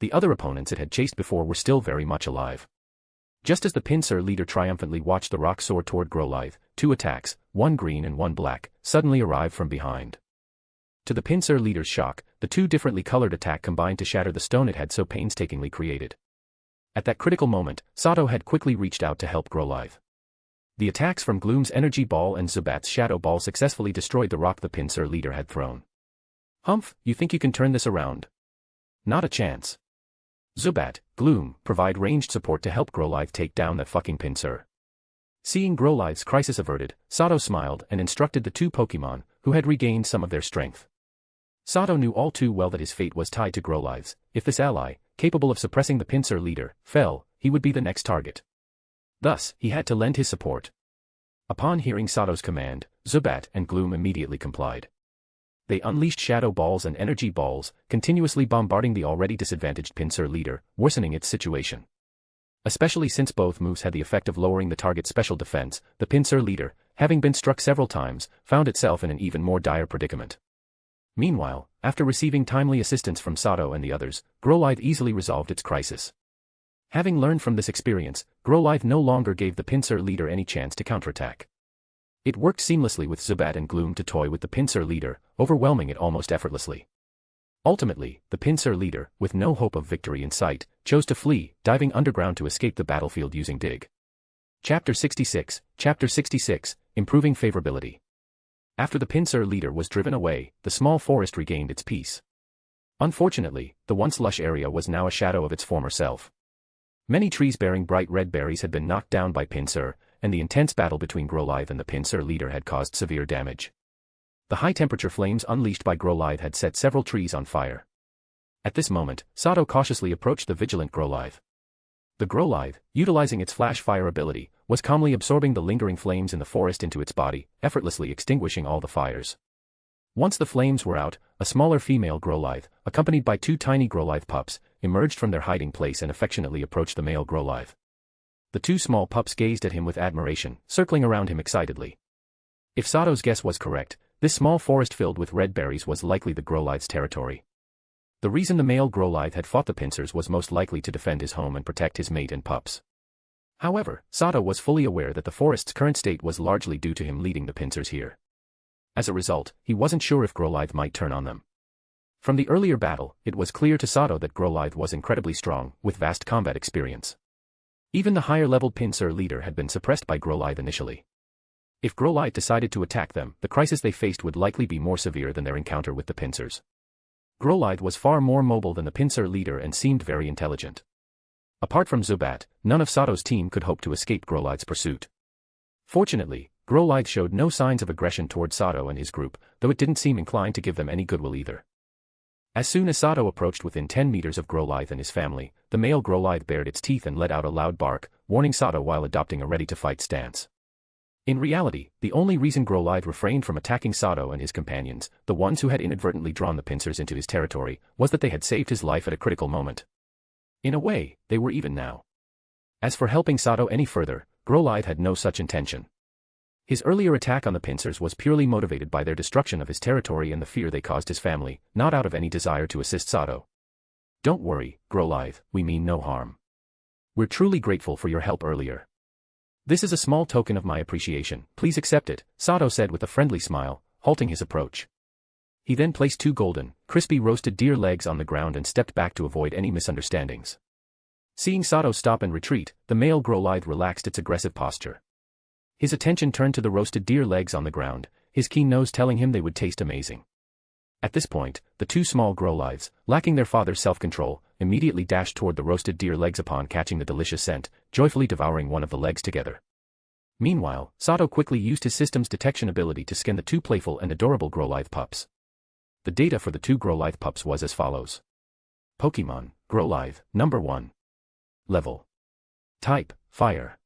S3: The other opponents it had chased before were still very much alive. Just as the pincer leader triumphantly watched the rock soar toward Growlithe, 2 attacks, one green and one black, suddenly arrived from behind. To the pincer leader's shock, the 2 differently colored attacks combined to shatter the stone it had so painstakingly created. At that critical moment, Sato had quickly reached out to help Growlithe. The attacks from Gloom's Energy Ball and Zubat's Shadow Ball successfully destroyed the rock the pincer leader had thrown. "Humph, you think you can turn this around?" "Not a chance. Zubat, Gloom, provide ranged support to help Growlithe take down that fucking pincer." Seeing Growlithe's crisis averted, Sato smiled and instructed the 2 Pokémon, who had regained some of their strength. Sato knew all too well that his fate was tied to Growlithe's. If this ally, capable of suppressing the pincer leader, fell, he would be the next target. Thus, he had to lend his support. Upon hearing Sato's command, Zubat and Gloom immediately complied. They unleashed Shadow Balls and Energy Balls, continuously bombarding the already disadvantaged pincer leader, worsening its situation. Especially since both moves had the effect of lowering the target's special defense, the pincer leader, having been struck several times, found itself in an even more dire predicament. Meanwhile, after receiving timely assistance from Sato and the others, Growlithe easily resolved its crisis. Having learned from this experience, Growlithe no longer gave the pincer leader any chance to counterattack. It worked seamlessly with Zubat and Gloom to toy with the pincer leader, overwhelming it almost effortlessly. Ultimately, the pincer leader, with no hope of victory in sight, chose to flee, diving underground to escape the battlefield using Dig. Chapter 66, Improving Favorability. After the pincer leader was driven away, the small forest regained its peace. Unfortunately, the once lush area was now a shadow of its former self. Many trees bearing bright red berries had been knocked down by pincer, and the intense battle between Growlithe and the pincer leader had caused severe damage. The high-temperature flames unleashed by Growlithe had set several trees on fire. At this moment, Sato cautiously approached the vigilant Growlithe. The Growlithe, utilizing its flash fire ability, was calmly absorbing the lingering flames in the forest into its body, effortlessly extinguishing all the fires. Once the flames were out, a smaller female Growlithe, accompanied by 2 tiny Growlithe pups, emerged from their hiding place and affectionately approached the male Growlithe. The 2 small pups gazed at him with admiration, circling around him excitedly. If Sato's guess was correct, this small forest filled with red berries was likely the Growlithe's territory. The reason the male Growlithe had fought the pincers was most likely to defend his home and protect his mate and pups. However, Sato was fully aware that the forest's current state was largely due to him leading the pincers here. As a result, he wasn't sure if Growlithe might turn on them. From the earlier battle, it was clear to Sato that Growlithe was incredibly strong, with vast combat experience. Even the higher-leveled pincer leader had been suppressed by Growlithe initially. If Growlithe decided to attack them, the crisis they faced would likely be more severe than their encounter with the pincers. Growlithe was far more mobile than the pincer leader and seemed very intelligent. Apart from Zubat, none of Sato's team could hope to escape Growlithe's pursuit. Fortunately, Growlithe showed no signs of aggression toward Sato and his group, though it didn't seem inclined to give them any goodwill either. As soon as Sato approached within 10 meters of Growlithe and his family, the male Growlithe bared its teeth and let out a loud bark, warning Sato while adopting a ready-to-fight stance. In reality, the only reason Growlithe refrained from attacking Sato and his companions, the ones who had inadvertently drawn the pincers into his territory, was that they had saved his life at a critical moment. In a way, they were even now. As for helping Sato any further, Growlithe had no such intention. His earlier attack on the pincers was purely motivated by their destruction of his territory and the fear they caused his family, not out of any desire to assist Sato. Don't worry, Growlithe, we mean no harm. We're truly grateful for your help earlier. This is a small token of my appreciation, please accept it, Sato said with a friendly smile, halting his approach. He then placed 2 golden, crispy roasted deer legs on the ground and stepped back to avoid any misunderstandings. Seeing Sato stop and retreat, the male Growlithe relaxed its aggressive posture. His attention turned to the roasted deer legs on the ground, his keen nose telling him they would taste amazing. At this point, the 2 small Growlithes, lacking their father's self-control, immediately dashed toward the roasted deer legs upon catching the delicious scent, joyfully devouring one of the legs together. Meanwhile, Sato quickly used his system's detection ability to scan the 2 playful and adorable Growlithe pups. The data for the 2 Growlithe pups was as follows. Pokemon, Growlithe, number 1. Level. Type, Fire.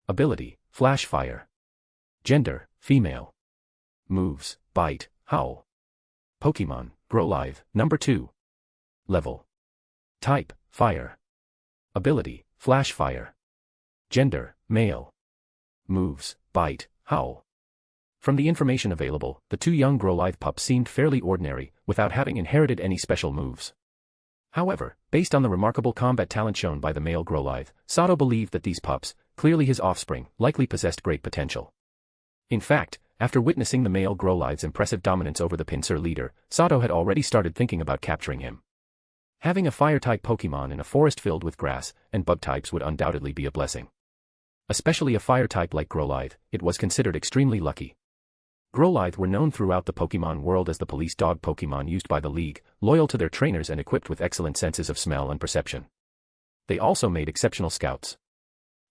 S3: Ability, Flash Fire. Gender, Female. Moves, Bite, Howl. Pokemon, Growlithe, number 2. Level. Type, Fire. Ability, Flash Fire. Gender, Male. Moves, Bite, Howl. From the information available, the 2 young Growlithe pups seemed fairly ordinary, without having inherited any special moves. However, based on the remarkable combat talent shown by the male Growlithe, Sato believed that these pups, clearly his offspring, likely possessed great potential. In fact, after witnessing the male Growlithe's impressive dominance over the pincer leader, Sato had already started thinking about capturing him. Having a fire-type Pokemon in a forest filled with grass and bug types would undoubtedly be a blessing. Especially a fire-type like Growlithe, it was considered extremely lucky. Growlithe were known throughout the Pokemon world as the police dog Pokemon used by the League, loyal to their trainers and equipped with excellent senses of smell and perception. They also made exceptional scouts.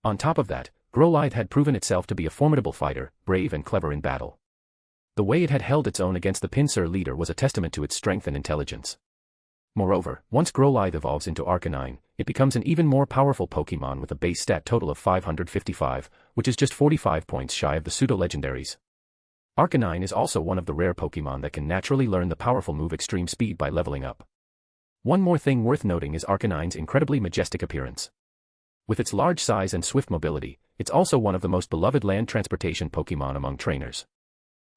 S3: On top of that, Growlithe had proven itself to be a formidable fighter, brave and clever in battle. The way it had held its own against the pincer leader was a testament to its strength and intelligence. Moreover, once Growlithe evolves into Arcanine, it becomes an even more powerful Pokemon with a base stat total of 555, which is just 45 points shy of the pseudo-legendaries. Arcanine is also one of the rare Pokemon that can naturally learn the powerful move Extreme Speed by leveling up. One more thing worth noting is Arcanine's incredibly majestic appearance. With its large size and swift mobility, it's also one of the most beloved land transportation Pokemon among trainers.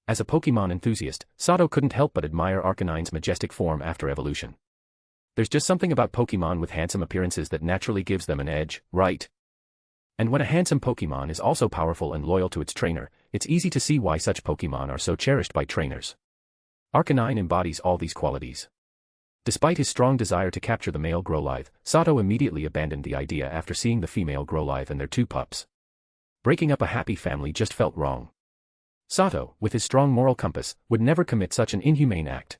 S3: As a Pokemon enthusiast, Sato couldn't help but admire Arcanine's majestic form after evolution. There's just something about Pokemon with handsome appearances that naturally gives them an edge, right? And when a handsome Pokemon is also powerful and loyal to its trainer, it's easy to see why such Pokemon are so cherished by trainers. Arcanine embodies all these qualities. Despite his strong desire to capture the male Growlithe, Sato immediately abandoned the idea after seeing the female Growlithe and their 2 pups. Breaking up a happy family just felt wrong. Sato, with his strong moral compass, would never commit such an inhumane act.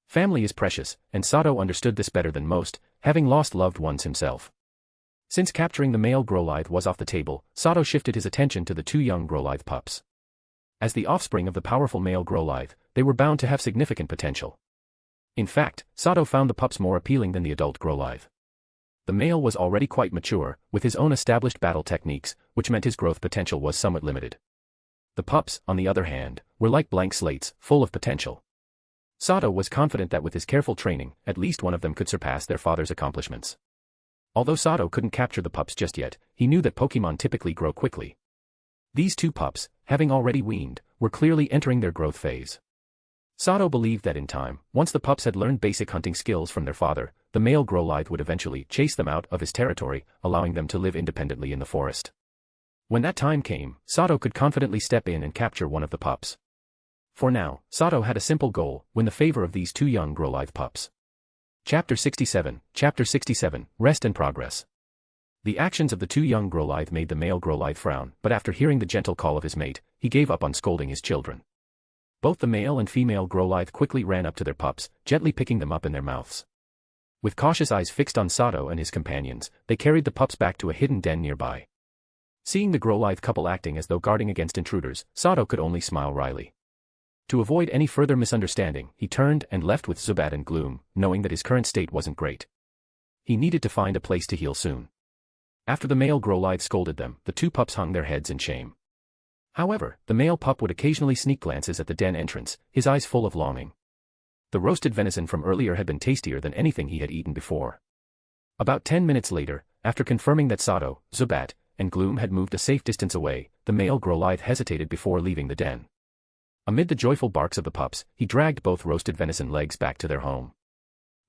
S3: Family is precious, and Sato understood this better than most, having lost loved ones himself. Since capturing the male Growlithe was off the table, Sato shifted his attention to the 2 young Growlithe pups. As the offspring of the powerful male Growlithe, they were bound to have significant potential. In fact, Sato found the pups more appealing than the adult Growlithe. The male was already quite mature, with his own established battle techniques, which meant his growth potential was somewhat limited. The pups, on the other hand, were like blank slates, full of potential. Sato was confident that with his careful training, at least one of them could surpass their father's accomplishments. Although Sato couldn't capture the pups just yet, he knew that Pokemon typically grow quickly. These 2 pups, having already weaned, were clearly entering their growth phase. Sato believed that in time, once the pups had learned basic hunting skills from their father, the male Growlithe would eventually chase them out of his territory, allowing them to live independently in the forest. When that time came, Sato could confidently step in and capture one of the pups. For now, Sato had a simple goal: win the favor of these 2 young Growlithe pups. Chapter 67, Rest and Progress. The actions of the 2 young Growlithe made the male Growlithe frown, but after hearing the gentle call of his mate, he gave up on scolding his children. Both the male and female Growlithe quickly ran up to their pups, gently picking them up in their mouths. With cautious eyes fixed on Sato and his companions, they carried the pups back to a hidden den nearby. Seeing the Growlithe couple acting as though guarding against intruders, Sato could only smile wryly. To avoid any further misunderstanding, he turned and left with Zubat and Gloom, knowing that his current state wasn't great. He needed to find a place to heal soon. After the male Growlithe scolded them, the two pups hung their heads in shame. However, the male pup would occasionally sneak glances at the den entrance, his eyes full of longing. The roasted venison from earlier had been tastier than anything he had eaten before. About 10 minutes later, after confirming that Sato, Zubat, and Gloom had moved a safe distance away, the male Growlithe hesitated before leaving the den. Amid the joyful barks of the pups, he dragged both roasted venison legs back to their home.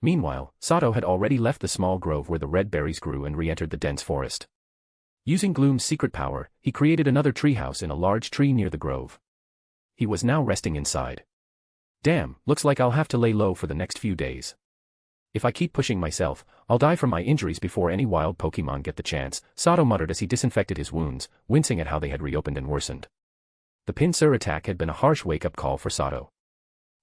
S3: Meanwhile, Sato had already left the small grove where the red berries grew and re-entered the dense forest. Using Gloom's secret power, he created another treehouse in a large tree near the grove. He was now resting inside. Damn, looks like I'll have to lay low for the next few days. If I keep pushing myself, I'll die from my injuries before any wild Pokemon get the chance, Sato muttered as he disinfected his wounds, wincing at how they had reopened and worsened. The Pinsir attack had been a harsh wake-up call for Sato.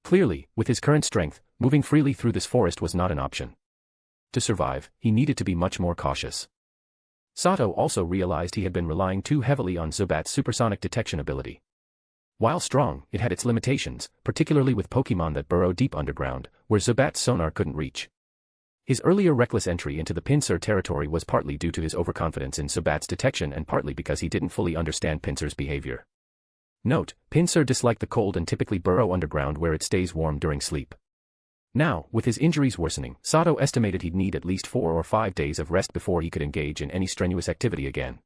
S3: Clearly, with his current strength, moving freely through this forest was not an option. To survive, he needed to be much more cautious. Sato also realized he had been relying too heavily on Zubat's supersonic detection ability. While strong, it had its limitations, particularly with Pokemon that burrow deep underground, where Zubat's sonar couldn't reach. His earlier reckless entry into the Pinsir territory was partly due to his overconfidence in Zubat's detection and partly because he didn't fully understand Pinsir's behavior. Note, Pinsir disliked the cold and typically burrow underground where it stays warm during sleep. Now, with his injuries worsening, Sato estimated he'd need at least 4 or 5 days of rest before he could engage in any strenuous activity again.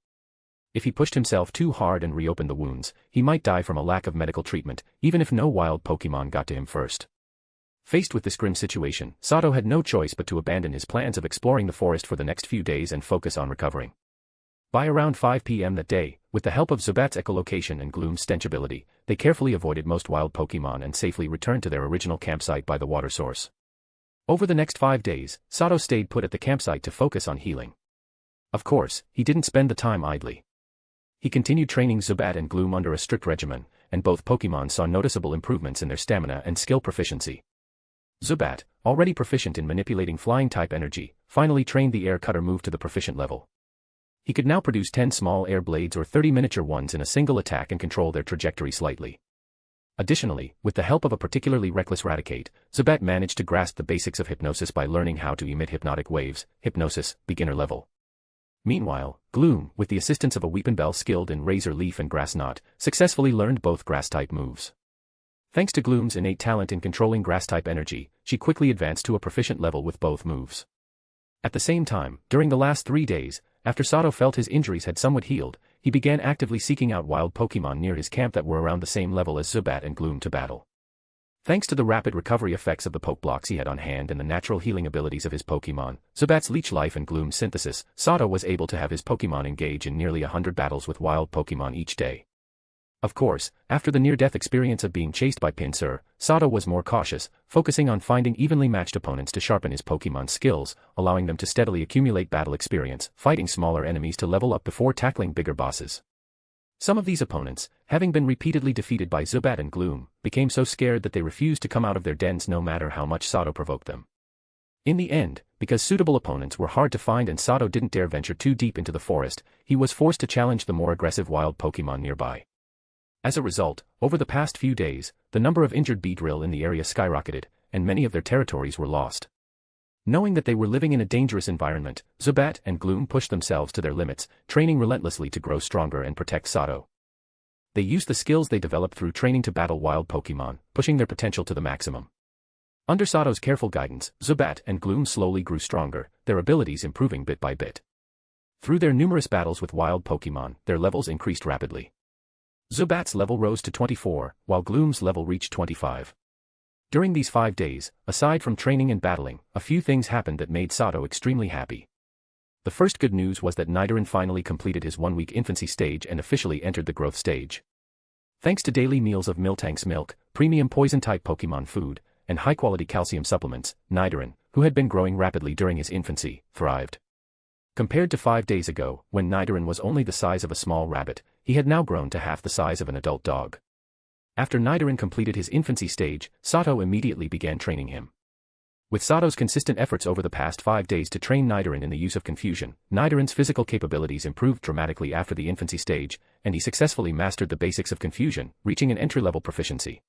S3: If he pushed himself too hard and reopened the wounds, he might die from a lack of medical treatment, even if no wild Pokemon got to him first. Faced with this grim situation, Sato had no choice but to abandon his plans of exploring the forest for the next few days and focus on recovering. By around 5 p.m. that day, with the help of Zubat's echolocation and Gloom's stench ability, they carefully avoided most wild Pokemon and safely returned to their original campsite by the water source. Over the next 5 days, Sato stayed put at the campsite to focus on healing. Of course, he didn't spend the time idly. He continued training Zubat and Gloom under a strict regimen, and both Pokemon saw noticeable improvements in their stamina and skill proficiency. Zubat, already proficient in manipulating flying-type energy, finally trained the air cutter move to the proficient level. He could now produce 10 small air blades or 30 miniature ones in a single attack and control their trajectory slightly. Additionally, with the help of a particularly reckless Raticate, Zubat managed to grasp the basics of hypnosis by learning how to emit hypnotic waves, hypnosis, beginner level. Meanwhile, Gloom, with the assistance of a Weepinbell skilled in Razor Leaf and Grass Knot, successfully learned both grass-type moves. Thanks to Gloom's innate talent in controlling grass-type energy, she quickly advanced to a proficient level with both moves. At the same time, during the last 3 days, after Sato felt his injuries had somewhat healed, he began actively seeking out wild Pokemon near his camp that were around the same level as Zubat and Gloom to battle. Thanks to the rapid recovery effects of the Pokeblocks he had on hand and the natural healing abilities of his Pokemon, Zubat's Leech Life and Gloom's Synthesis, Sato was able to have his Pokemon engage in nearly 100 battles with wild Pokemon each day. Of course, after the near-death experience of being chased by Pinsir, Sato was more cautious, focusing on finding evenly matched opponents to sharpen his Pokemon skills, allowing them to steadily accumulate battle experience, fighting smaller enemies to level up before tackling bigger bosses. Some of these opponents, having been repeatedly defeated by Zubat and Gloom, became so scared that they refused to come out of their dens no matter how much Sato provoked them. In the end, because suitable opponents were hard to find and Sato didn't dare venture too deep into the forest, he was forced to challenge the more aggressive wild Pokemon nearby. As a result, over the past few days, the number of injured Beedrill in the area skyrocketed, and many of their territories were lost. Knowing that they were living in a dangerous environment, Zubat and Gloom pushed themselves to their limits, training relentlessly to grow stronger and protect Sato. They used the skills they developed through training to battle wild Pokemon, pushing their potential to the maximum. Under Sato's careful guidance, Zubat and Gloom slowly grew stronger, their abilities improving bit by bit. Through their numerous battles with wild Pokemon, their levels increased rapidly. Zubat's level rose to 24, while Gloom's level reached 25. During these 5 days, aside from training and battling, a few things happened that made Sato extremely happy. The first good news was that Nidoran finally completed his 1-week infancy stage and officially entered the growth stage. Thanks to daily meals of Miltank's milk, premium poison-type Pokemon food, and high-quality calcium supplements, Nidoran, who had been growing rapidly during his infancy, thrived. Compared to 5 days ago, when Nidoran was only the size of a small rabbit, he had now grown to half the size of an adult dog. After Nidoran completed his infancy stage, Sato immediately began training him. With Sato's consistent efforts over the past 5 days to train Nidoran in the use of confusion, Nidoran's physical capabilities improved dramatically after the infancy stage, and he successfully mastered the basics of confusion, reaching an entry-level proficiency.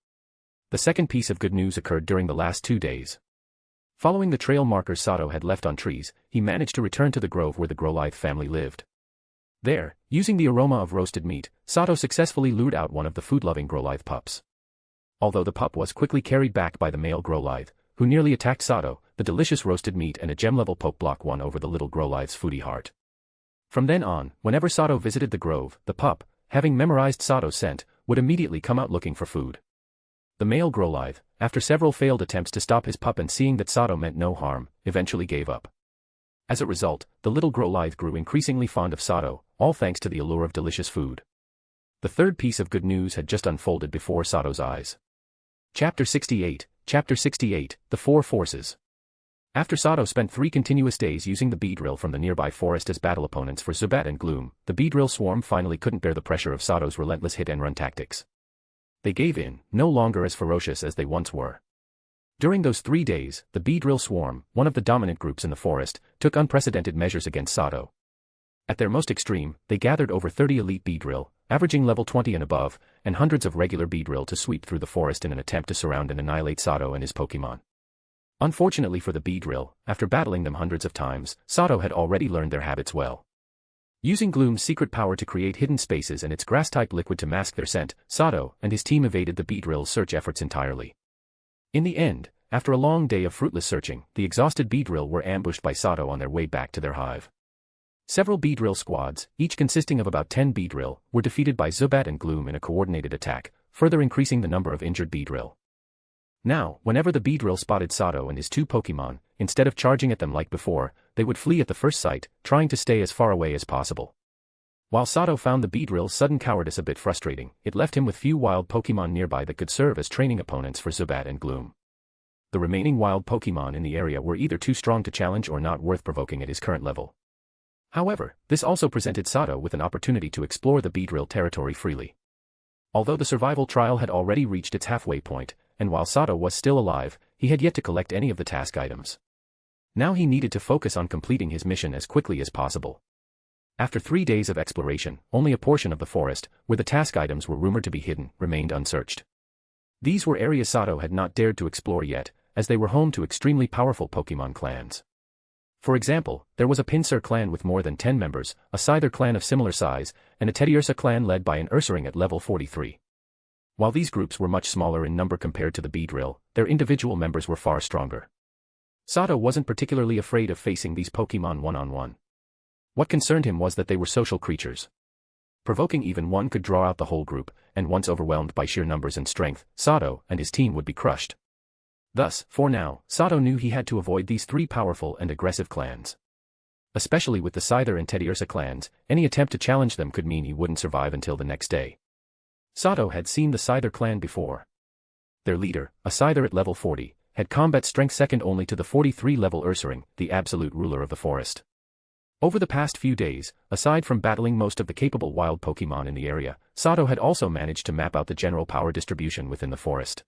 S3: The second piece of good news occurred during the last 2 days. Following the trail markers Sato had left on trees, he managed to return to the grove where the Growlithe family lived. There, using the aroma of roasted meat, Sato successfully lured out one of the food-loving Growlithe pups. Although the pup was quickly carried back by the male Growlithe, who nearly attacked Sato, the delicious roasted meat and a gem-level poke block won over the little Growlithe's foodie heart. From then on, whenever Sato visited the grove, the pup, having memorized Sato's scent, would immediately come out looking for food. The male Growlithe, after several failed attempts to stop his pup and seeing that Sato meant no harm, eventually gave up. As a result, the little Growlithe grew increasingly fond of Sato, all thanks to the allure of delicious food. The third piece of good news had just unfolded before Sato's eyes. Chapter 68, The Four Forces. After Sato spent 3 continuous days using the Beedrill from the nearby forest as battle opponents for Zubat and Gloom, the Beedrill swarm finally couldn't bear the pressure of Sato's relentless hit-and-run tactics. They gave in, no longer as ferocious as they once were. During those 3 days, the Beedrill swarm, one of the dominant groups in the forest, took unprecedented measures against Sato. At their most extreme, they gathered over 30 elite Beedrill, averaging level 20 and above, and hundreds of regular Beedrill to sweep through the forest in an attempt to surround and annihilate Sato and his Pokémon. Unfortunately for the Beedrill, after battling them hundreds of times, Sato had already learned their habits well. Using Gloom's secret power to create hidden spaces and its grass-type liquid to mask their scent, Sato and his team evaded the Beedrill's search efforts entirely. In the end, after a long day of fruitless searching, the exhausted Beedrill were ambushed by Sato on their way back to their hive. Several Beedrill squads, each consisting of about 10 Beedrill, were defeated by Zubat and Gloom in a coordinated attack, further increasing the number of injured Beedrill. Now, whenever the Beedrill spotted Sato and his 2 Pokémon, instead of charging at them like before, they would flee at the first sight, trying to stay as far away as possible. While Sato found the Beedrill's sudden cowardice a bit frustrating, it left him with few wild Pokémon nearby that could serve as training opponents for Zubat and Gloom. The remaining wild Pokémon in the area were either too strong to challenge or not worth provoking at his current level. However, this also presented Sato with an opportunity to explore the Beedrill territory freely. Although the survival trial had already reached its halfway point, and while Sato was still alive, he had yet to collect any of the task items. Now he needed to focus on completing his mission as quickly as possible. After 3 days of exploration, only a portion of the forest, where the task items were rumored to be hidden, remained unsearched. These were areas Sato had not dared to explore yet, as they were home to extremely powerful Pokémon clans. For example, there was a Pinsir clan with more than 10 members, a Scyther clan of similar size, and a Teddiursa clan led by an Ursaring at level 43. While these groups were much smaller in number compared to the Beedrill, their individual members were far stronger. Sato wasn't particularly afraid of facing these Pokémon one-on-one. What concerned him was that they were social creatures. Provoking even one could draw out the whole group, and once overwhelmed by sheer numbers and strength, Sato and his team would be crushed. Thus, for now, Sato knew he had to avoid these 3 powerful and aggressive clans. Especially with the Scyther and Teddiursa clans, any attempt to challenge them could mean he wouldn't survive until the next day. Sato had seen the Scyther clan before. Their leader, a Scyther at level 40, had combat strength second only to the 43-level Ursaring, the absolute ruler of the forest. Over the past few days, aside from battling most of the capable wild Pokémon in the area, Sato had also managed to map out the general power distribution within the forest.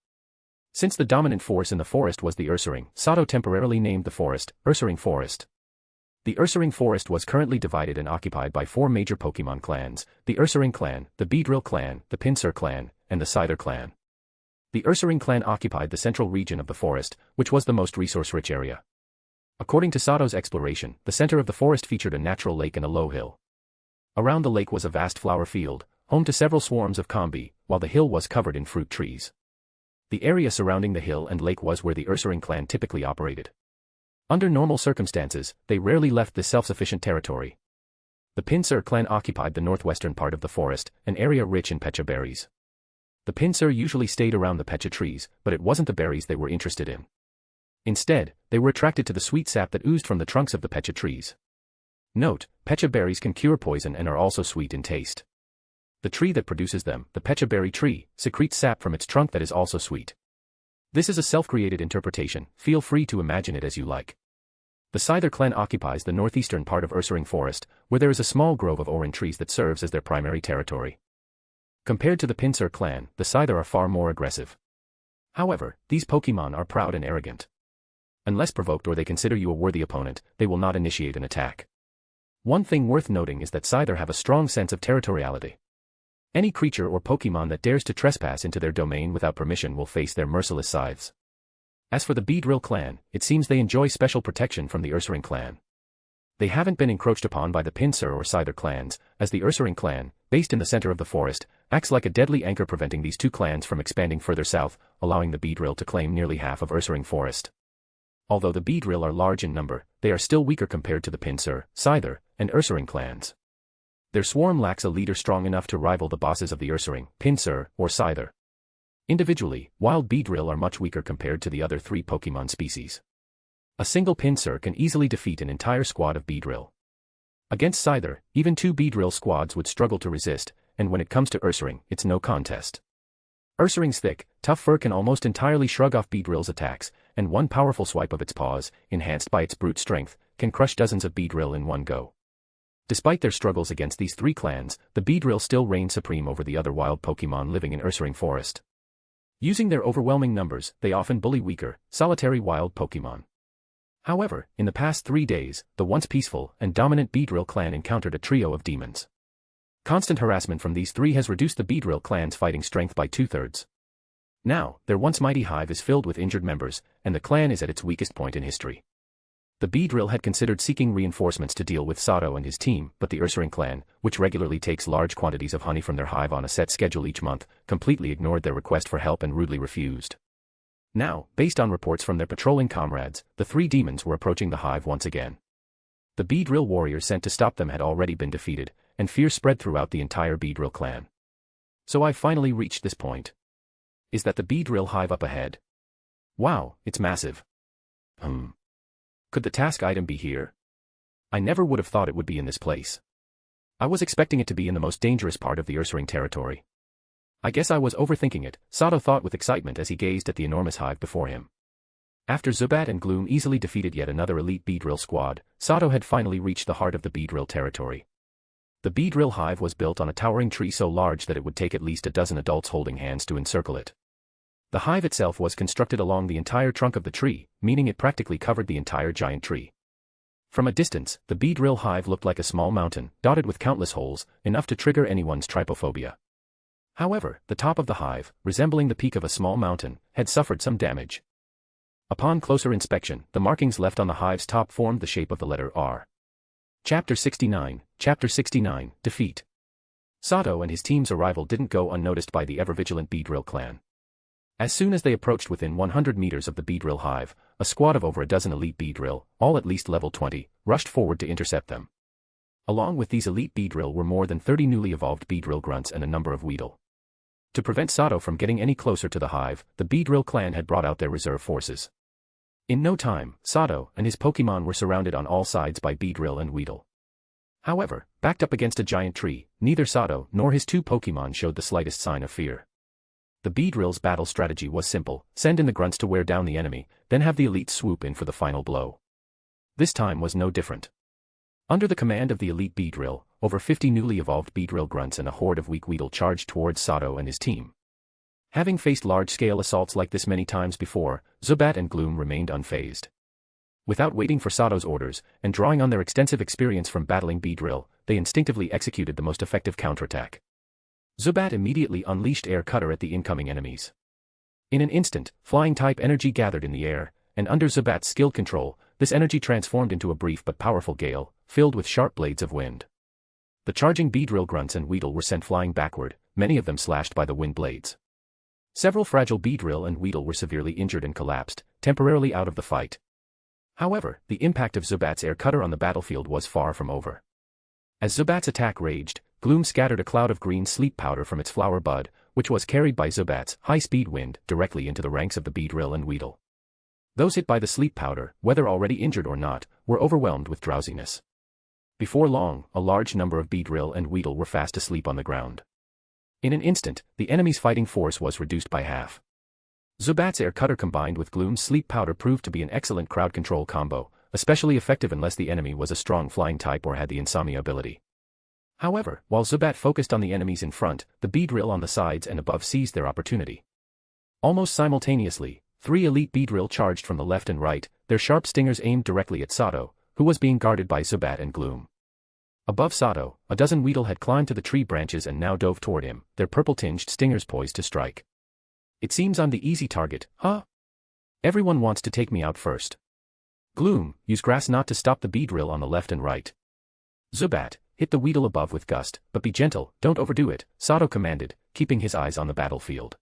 S3: Since the dominant force in the forest was the Ursaring, Sato temporarily named the forest, Ursaring Forest. The Ursaring Forest was currently divided and occupied by 4 major Pokémon clans, the Ursaring clan, the Beedrill clan, the Pinsir clan, and the Scyther clan. The Ursaring clan occupied the central region of the forest, which was the most resource-rich area. According to Sato's exploration, the center of the forest featured a natural lake and a low hill. Around the lake was a vast flower field, home to several swarms of combi, while the hill was covered in fruit trees. The area surrounding the hill and lake was where the Ursaring clan typically operated. Under normal circumstances, they rarely left this self-sufficient territory. The Pinsir clan occupied the northwestern part of the forest, an area rich in pecha berries. The Pinsir usually stayed around the pecha trees, but it wasn't the berries they were interested in. Instead, they were attracted to the sweet sap that oozed from the trunks of the pecha trees. Note, pecha berries can cure poison and are also sweet in taste. The tree that produces them, the pecha berry tree, secretes sap from its trunk that is also sweet. This is a self-created interpretation, feel free to imagine it as you like. The Scyther clan occupies the northeastern part of Ursaring Forest, where there is a small grove of oran trees that serves as their primary territory. Compared to the Pinsir clan, the Scyther are far more aggressive. However, these Pokémon are proud and arrogant. Unless provoked or they consider you a worthy opponent, they will not initiate an attack. One thing worth noting is that Scyther have a strong sense of territoriality. Any creature or Pokemon that dares to trespass into their domain without permission will face their merciless scythes. As for the Beedrill clan, it seems they enjoy special protection from the Ursaring clan. They haven't been encroached upon by the Pinsir or Scyther clans, as the Ursaring clan, based in the center of the forest, acts like a deadly anchor preventing these two clans from expanding further south, allowing the Beedrill to claim nearly half of Ursaring forest. Although the Beedrill are large in number, they are still weaker compared to the Pinsir, Scyther, and Ursaring clans. Their swarm lacks a leader strong enough to rival the bosses of the Ursaring, Pinsir, or Scyther. Individually, wild Beedrill are much weaker compared to the other three Pokemon species. A single Pinsir can easily defeat an entire squad of Beedrill. Against Scyther, even two Beedrill squads would struggle to resist, and when it comes to Ursaring, it's no contest. Ursaring's thick, tough fur can almost entirely shrug off Beedrill's attacks, and one powerful swipe of its paws, enhanced by its brute strength, can crush dozens of Beedrill in one go. Despite their struggles against these three clans, the Beedrill still reign supreme over the other wild Pokemon living in Ursaring Forest. Using their overwhelming numbers, they often bully weaker, solitary wild Pokemon. However, in the past 3 days, the once peaceful and dominant Beedrill clan encountered a trio of demons. Constant harassment from these three has reduced the Beedrill clan's fighting strength by 2/3. Now, their once mighty hive is filled with injured members, and the clan is at its weakest point in history. The Beedrill had considered seeking reinforcements to deal with Sato and his team, but the Ursaring clan, which regularly takes large quantities of honey from their hive on a set schedule each month, completely ignored their request for help and rudely refused. Now, based on reports from their patrolling comrades, the three demons were approaching the hive once again. The Beedrill warriors sent to stop them had already been defeated, and fear spread throughout the entire Beedrill clan. So I've finally reached this point. Is that the Beedrill hive up ahead? Wow, it's massive. Could the task item be here? I never would have thought it would be in this place. I was expecting it to be in the most dangerous part of the Ursaring territory. I guess I was overthinking it, Sato thought with excitement as he gazed at the enormous hive before him. After Zubat and Gloom easily defeated yet another elite Beedrill squad, Sato had finally reached the heart of the Beedrill territory. The Beedrill hive was built on a towering tree so large that it would take at least a dozen adults holding hands to encircle it. The hive itself was constructed along the entire trunk of the tree, meaning it practically covered the entire giant tree. From a distance, the Beedrill hive looked like a small mountain, dotted with countless holes, enough to trigger anyone's trypophobia. However, the top of the hive, resembling the peak of a small mountain, had suffered some damage. Upon closer inspection, the markings left on the hive's top formed the shape of the letter R. Chapter 69, Defeat. Sato and his team's arrival didn't go unnoticed by the ever-vigilant Beedrill clan. As soon as they approached within 100 meters of the Beedrill hive, a squad of over a dozen elite Beedrill, all at least level 20, rushed forward to intercept them. Along with these elite Beedrill were more than 30 newly evolved Beedrill grunts and a number of Weedle. To prevent Sato from getting any closer to the hive, the Beedrill clan had brought out their reserve forces. In no time, Sato and his Pokemon were surrounded on all sides by Beedrill and Weedle. However, backed up against a giant tree, neither Sato nor his two Pokemon showed the slightest sign of fear. The Beedrill's battle strategy was simple: send in the grunts to wear down the enemy, then have the elite swoop in for the final blow. This time was no different. Under the command of the elite Beedrill, over 50 newly evolved Beedrill grunts and a horde of weak Weedle charged towards Sato and his team. Having faced large-scale assaults like this many times before, Zubat and Gloom remained unfazed. Without waiting for Sato's orders, and drawing on their extensive experience from battling Beedrill, they instinctively executed the most effective counterattack. Zubat immediately unleashed Air Cutter at the incoming enemies. In an instant, flying-type energy gathered in the air, and under Zubat's skilled control, this energy transformed into a brief but powerful gale, filled with sharp blades of wind. The charging Beedrill grunts and Weedle were sent flying backward, many of them slashed by the wind blades. Several fragile Beedrill and Weedle were severely injured and collapsed, temporarily out of the fight. However, the impact of Zubat's Air Cutter on the battlefield was far from over. As Zubat's attack raged, Gloom scattered a cloud of green sleep powder from its flower bud, which was carried by Zubat's high-speed wind directly into the ranks of the Beedrill and Weedle. Those hit by the sleep powder, whether already injured or not, were overwhelmed with drowsiness. Before long, a large number of Beedrill and Weedle were fast asleep on the ground. In an instant, the enemy's fighting force was reduced by half. Zubat's Air Cutter combined with Gloom's sleep powder proved to be an excellent crowd control combo, especially effective unless the enemy was a strong flying type or had the insomnia ability. However, while Zubat focused on the enemies in front, the Beedrill on the sides and above seized their opportunity. Almost simultaneously, 3 elite Beedrill charged from the left and right, their sharp stingers aimed directly at Sato, who was being guarded by Zubat and Gloom. Above Sato, a dozen weedle had climbed to the tree branches and now dove toward him, their purple-tinged stingers poised to strike. It seems I'm the easy target, huh? Everyone wants to take me out first. Gloom, use grass knot to stop the beedrill on the left and right. Zubat, hit the weedle above with gust, but be gentle, don't overdo it, Sato commanded, keeping his eyes on the battlefield.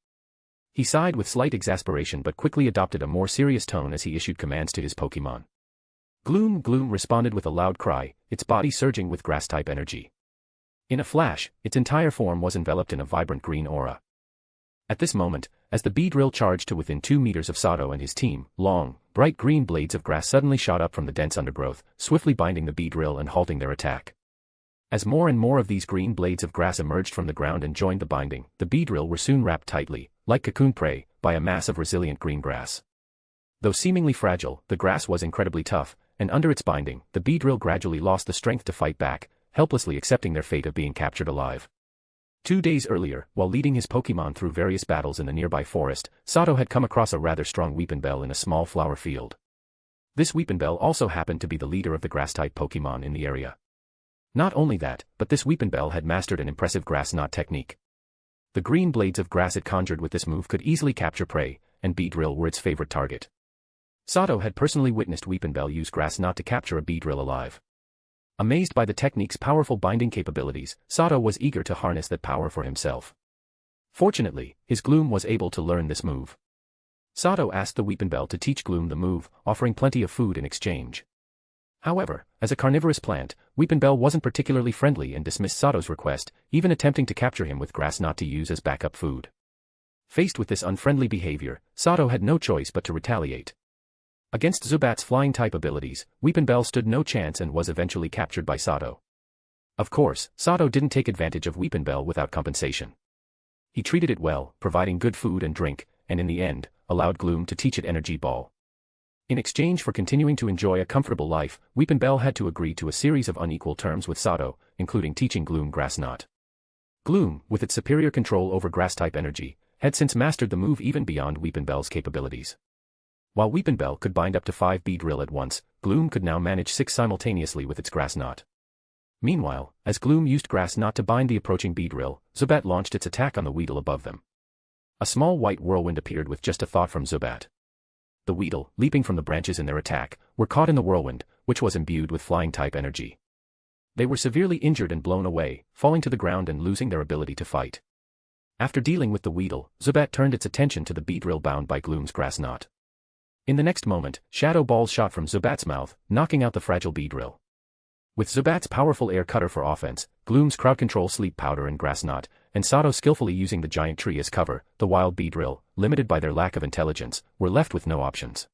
S3: He sighed with slight exasperation but quickly adopted a more serious tone as he issued commands to his Pokémon. Gloom responded with a loud cry, its body surging with grass-type energy. In a flash, its entire form was enveloped in a vibrant green aura. At this moment, as the beedrill charged to within 2 meters of Sato and his team, long, bright green blades of grass suddenly shot up from the dense undergrowth, swiftly binding the beedrill and halting their attack. As more and more of these green blades of grass emerged from the ground and joined the binding, the beedrill were soon wrapped tightly, like cocoon prey, by a mass of resilient green grass. Though seemingly fragile, the grass was incredibly tough, and under its binding, the beedrill gradually lost the strength to fight back, helplessly accepting their fate of being captured alive. 2 days earlier, while leading his Pokémon through various battles in the nearby forest, Sato had come across a rather strong Weepinbell in a small flower field. This Weepinbell also happened to be the leader of the grass-type Pokémon in the area. Not only that, but this Weepinbell had mastered an impressive grass knot technique. The green blades of grass it conjured with this move could easily capture prey, and beedrill were its favorite target. Sato had personally witnessed Weepinbell use grass knot to capture a beedrill alive. Amazed by the technique's powerful binding capabilities, Sato was eager to harness that power for himself. Fortunately, his Gloom was able to learn this move. Sato asked the Weepinbell to teach Gloom the move, offering plenty of food in exchange. However, as a carnivorous plant, Weepinbell wasn't particularly friendly and dismissed Sato's request, even attempting to capture him with grass knot to use as backup food. Faced with this unfriendly behavior, Sato had no choice but to retaliate. Against Zubat's flying-type abilities, Weepinbell stood no chance and was eventually captured by Sato. Of course, Sato didn't take advantage of Weepinbell without compensation. He treated it well, providing good food and drink, and in the end, allowed Gloom to teach it Energy Ball. In exchange for continuing to enjoy a comfortable life, Weepinbell had to agree to a series of unequal terms with Sato, including teaching Gloom Grass Knot. Gloom, with its superior control over grass-type energy, had since mastered the move even beyond Weepinbell's capabilities. While Weepinbell could bind up to 5 beedrill at once, Gloom could now manage 6 simultaneously with its grass knot. Meanwhile, as Gloom used grass knot to bind the approaching beedrill, Zubat launched its attack on the Weedle above them. A small white whirlwind appeared with just a thought from Zubat. The Weedle, leaping from the branches in their attack, were caught in the whirlwind, which was imbued with flying-type energy. They were severely injured and blown away, falling to the ground and losing their ability to fight. After dealing with the Weedle, Zubat turned its attention to the beedrill bound by Gloom's grass knot. In the next moment, shadow balls shot from Zubat's mouth, knocking out the fragile beedrill. With Zubat's powerful air cutter for offense, Gloom's crowd control sleep powder and grass knot, and Sato skillfully using the giant tree as cover, the wild beedrill, limited by their lack of intelligence, were left with no options.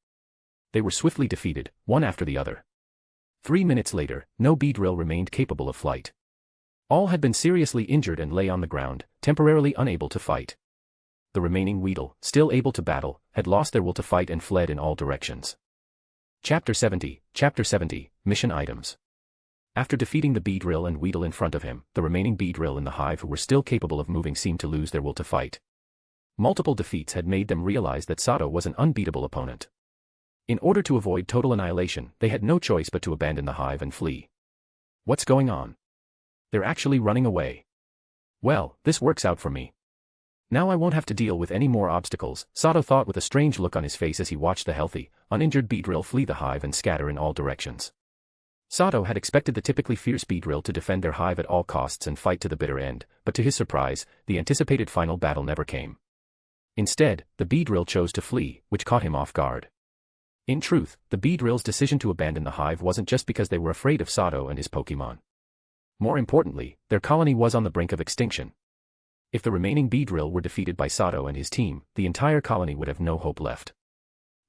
S3: They were swiftly defeated, one after the other. 3 minutes later, no beedrill remained capable of flight. All had been seriously injured and lay on the ground, temporarily unable to fight. The remaining Weedle, still able to battle, had lost their will to fight and fled in all directions. Chapter 70, Mission Items. After defeating the beedrill and Weedle in front of him, the remaining beedrill in the hive who were still capable of moving seemed to lose their will to fight. Multiple defeats had made them realize that Sato was an unbeatable opponent. In order to avoid total annihilation, they had no choice but to abandon the hive and flee. What's going on? They're actually running away. Well, this works out for me. Now I won't have to deal with any more obstacles, Sato thought with a strange look on his face as he watched the healthy, uninjured beedrill flee the hive and scatter in all directions. Sato had expected the typically fierce beedrill to defend their hive at all costs and fight to the bitter end, but to his surprise, the anticipated final battle never came. Instead, the beedrill chose to flee, which caught him off guard. In truth, the beedrill's decision to abandon the hive wasn't just because they were afraid of Sato and his Pokémon. More importantly, their colony was on the brink of extinction. If the remaining beedrill were defeated by Sato and his team, the entire colony would have no hope left.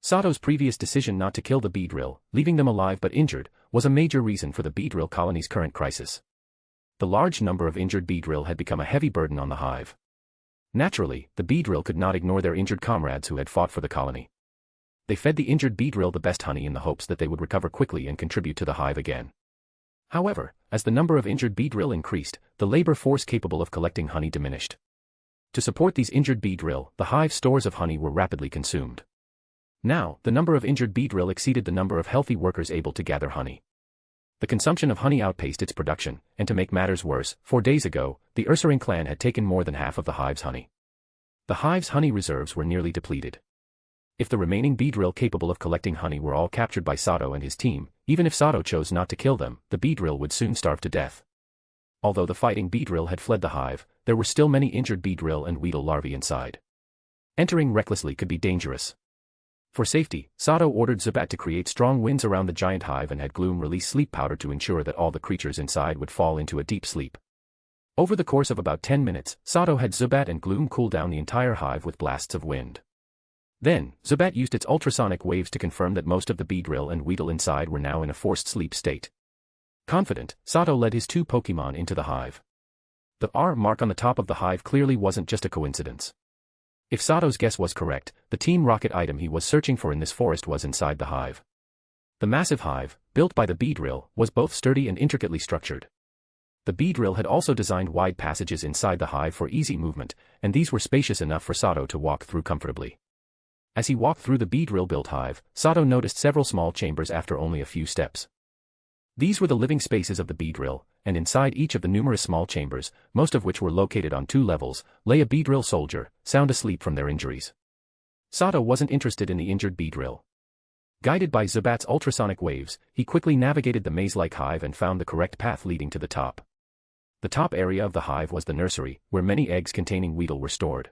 S3: Sato's previous decision not to kill the beedrill, leaving them alive but injured, was a major reason for the beedrill colony's current crisis. The large number of injured beedrill had become a heavy burden on the hive. Naturally, the beedrill could not ignore their injured comrades who had fought for the colony. They fed the injured beedrill the best honey in the hopes that they would recover quickly and contribute to the hive again. However, as the number of injured beedrill increased, the labor force capable of collecting honey diminished. To support these injured beedrill, the hive's stores of honey were rapidly consumed. Now, the number of injured beedrill exceeded the number of healthy workers able to gather honey. The consumption of honey outpaced its production, and to make matters worse, 4 days ago, the Ursaring clan had taken more than half of the hive's honey. The hive's honey reserves were nearly depleted. If the remaining bee drill capable of collecting honey were all captured by Sato and his team, even if Sato chose not to kill them, the bee drill would soon starve to death. Although the fighting bee drill had fled the hive, there were still many injured bee drill and weedle larvae inside. Entering recklessly could be dangerous. For safety, Sato ordered Zubat to create strong winds around the giant hive and had Gloom release sleep powder to ensure that all the creatures inside would fall into a deep sleep. Over the course of about 10 minutes, Sato had Zubat and Gloom cool down the entire hive with blasts of wind. Then, Zubat used its ultrasonic waves to confirm that most of the bee drill and weedle inside were now in a forced sleep state. Confident, Sato led his 2 Pokémon into the hive. The R mark on the top of the hive clearly wasn't just a coincidence. If Sato's guess was correct, the Team Rocket item he was searching for in this forest was inside the hive. The massive hive, built by the bee drill, was both sturdy and intricately structured. The bee drill had also designed wide passages inside the hive for easy movement, and these were spacious enough for Sato to walk through comfortably. As he walked through the bee drill-built hive, Sato noticed several small chambers after only a few steps. These were the living spaces of the bee drill, and inside each of the numerous small chambers, most of which were located on 2 levels, lay a bee drill soldier, sound asleep from their injuries. Sato wasn't interested in the injured bee drill. Guided by Zubat's ultrasonic waves, he quickly navigated the maze-like hive and found the correct path leading to the top. The top area of the hive was the nursery, where many eggs containing weedle were stored.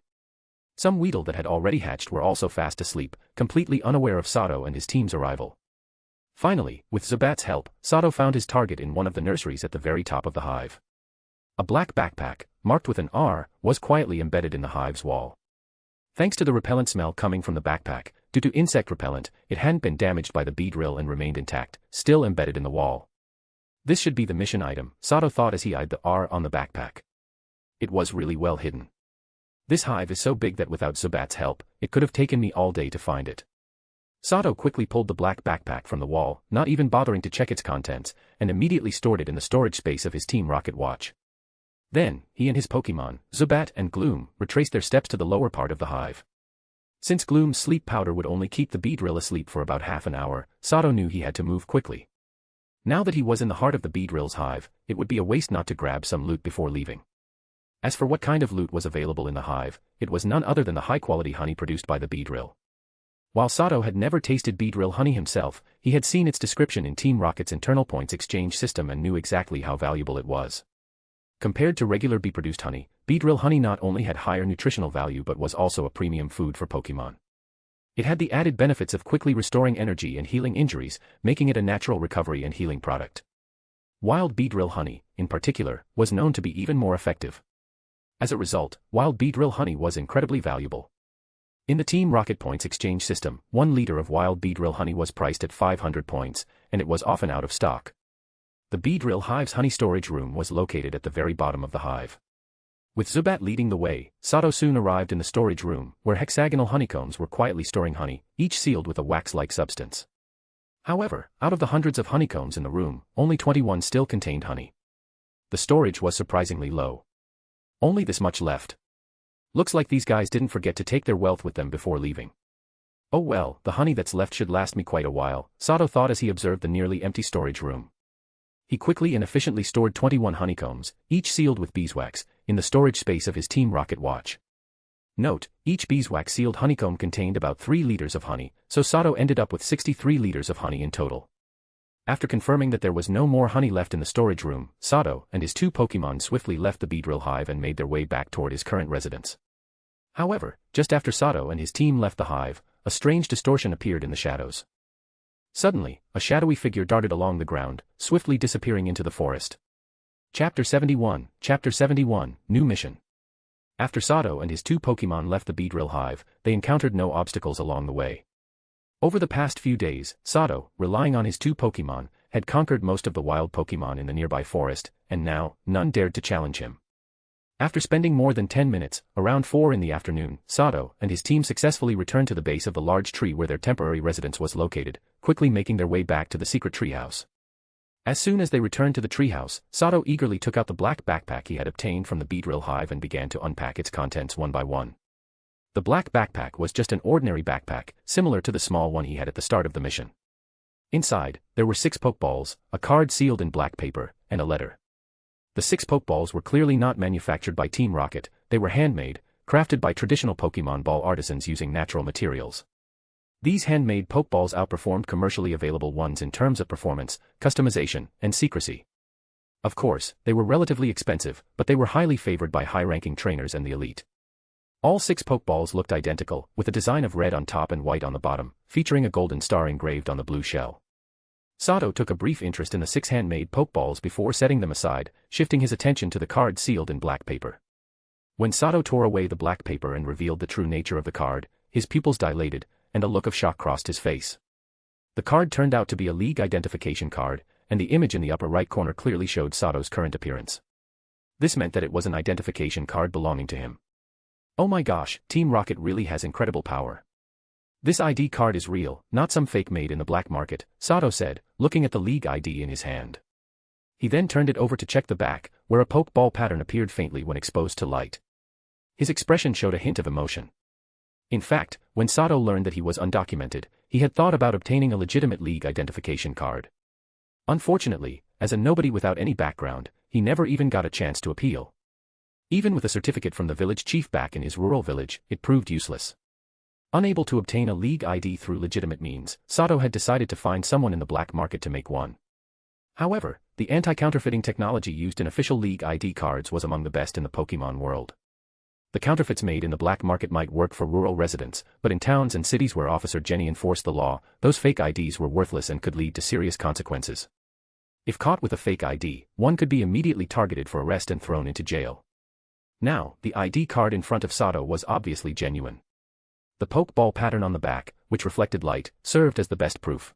S3: Some weedle that had already hatched were also fast asleep, completely unaware of Sato and his team's arrival. Finally, with Zubat's help, Sato found his target in one of the nurseries at the very top of the hive. A black backpack, marked with an R, was quietly embedded in the hive's wall. Thanks to the repellent smell coming from the backpack, due to insect repellent, it hadn't been damaged by the bee drill and remained intact, still embedded in the wall. This should be the mission item, Sato thought as he eyed the R on the backpack. It was really well hidden. This hive is so big that without Zubat's help, it could have taken me all day to find it. Sato quickly pulled the black backpack from the wall, not even bothering to check its contents, and immediately stored it in the storage space of his Team Rocket watch. Then, he and his Pokémon, Zubat and Gloom, retraced their steps to the lower part of the hive. Since Gloom's sleep powder would only keep the bee drill asleep for about half an hour, Sato knew he had to move quickly. Now that he was in the heart of the bee drill's hive, it would be a waste not to grab some loot before leaving. As for what kind of loot was available in the hive, it was none other than the high-quality honey produced by the bee drill. While Sato had never tasted bee drill honey himself, he had seen its description in Team Rocket's internal points exchange system and knew exactly how valuable it was. Compared to regular bee-produced honey, bee drill honey not only had higher nutritional value but was also a premium food for Pokémon. It had the added benefits of quickly restoring energy and healing injuries, making it a natural recovery and healing product. Wild bee drill honey, in particular, was known to be even more effective. As a result, wild bee drill honey was incredibly valuable. In the Team Rocket points exchange system, 1 liter of wild bee drill honey was priced at 500 points, and it was often out of stock. The bee drill hive's honey storage room was located at the very bottom of the hive. With Zubat leading the way, Sato soon arrived in the storage room, where hexagonal honeycombs were quietly storing honey, each sealed with a wax-like substance. However, out of the hundreds of honeycombs in the room, only 21 still contained honey. The storage was surprisingly low. Only this much left. Looks like these guys didn't forget to take their wealth with them before leaving. Oh well, the honey that's left should last me quite a while, Sato thought as he observed the nearly empty storage room. He quickly and efficiently stored 21 honeycombs, each sealed with beeswax, in the storage space of his Team Rocket watch. Note, each beeswax sealed honeycomb contained about 3 liters of honey, so Sato ended up with 63 liters of honey in total. After confirming that there was no more honey left in the storage room, Sato and his 2 Pokémon swiftly left the bee drill hive and made their way back toward his current residence. However, just after Sato and his team left the hive, a strange distortion appeared in the shadows. Suddenly, a shadowy figure darted along the ground, swiftly disappearing into the forest. Chapter 71, New Mission. After Sato and his 2 Pokémon left the bee drill hive, they encountered no obstacles along the way. Over the past few days, Sato, relying on his 2 Pokémon, had conquered most of the wild Pokémon in the nearby forest, and now, none dared to challenge him. After spending more than 10 minutes, around 4 in the afternoon, Sato and his team successfully returned to the base of the large tree where their temporary residence was located, quickly making their way back to the secret treehouse. As soon as they returned to the treehouse, Sato eagerly took out the black backpack he had obtained from the bee drill hive and began to unpack its contents one by one. The black backpack was just an ordinary backpack, similar to the small one he had at the start of the mission. Inside, there were 6 Pokeballs, a card sealed in black paper, and a letter. The 6 Pokeballs were clearly not manufactured by Team Rocket, they were handmade, crafted by traditional Pokemon ball artisans using natural materials. These handmade Pokeballs outperformed commercially available ones in terms of performance, customization, and secrecy. Of course, they were relatively expensive, but they were highly favored by high-ranking trainers and the elite. All 6 Pokeballs looked identical, with a design of red on top and white on the bottom, featuring a golden star engraved on the blue shell. Sato took a brief interest in the 6 handmade Pokeballs before setting them aside, shifting his attention to the card sealed in black paper. When Sato tore away the black paper and revealed the true nature of the card, his pupils dilated, and a look of shock crossed his face. The card turned out to be a league identification card, and the image in the upper right corner clearly showed Sato's current appearance. This meant that it was an identification card belonging to him. Oh my gosh, Team Rocket really has incredible power. This ID card is real, not some fake made in the black market, Sato said, looking at the league ID in his hand. He then turned it over to check the back, where a Pokeball pattern appeared faintly when exposed to light. His expression showed a hint of emotion. In fact, when Sato learned that he was undocumented, he had thought about obtaining a legitimate league identification card. Unfortunately, as a nobody without any background, he never even got a chance to appeal. Even with a certificate from the village chief back in his rural village, it proved useless. Unable to obtain a league ID through legitimate means, Sato had decided to find someone in the black market to make one. However, the anti-counterfeiting technology used in official league ID cards was among the best in the Pokemon world. The counterfeits made in the black market might work for rural residents, but in towns and cities where Officer Jenny enforced the law, those fake IDs were worthless and could lead to serious consequences. If caught with a fake ID, one could be immediately targeted for arrest and thrown into jail. Now, the ID card in front of Sato was obviously genuine. The Pokeball pattern on the back, which reflected light, served as the best proof.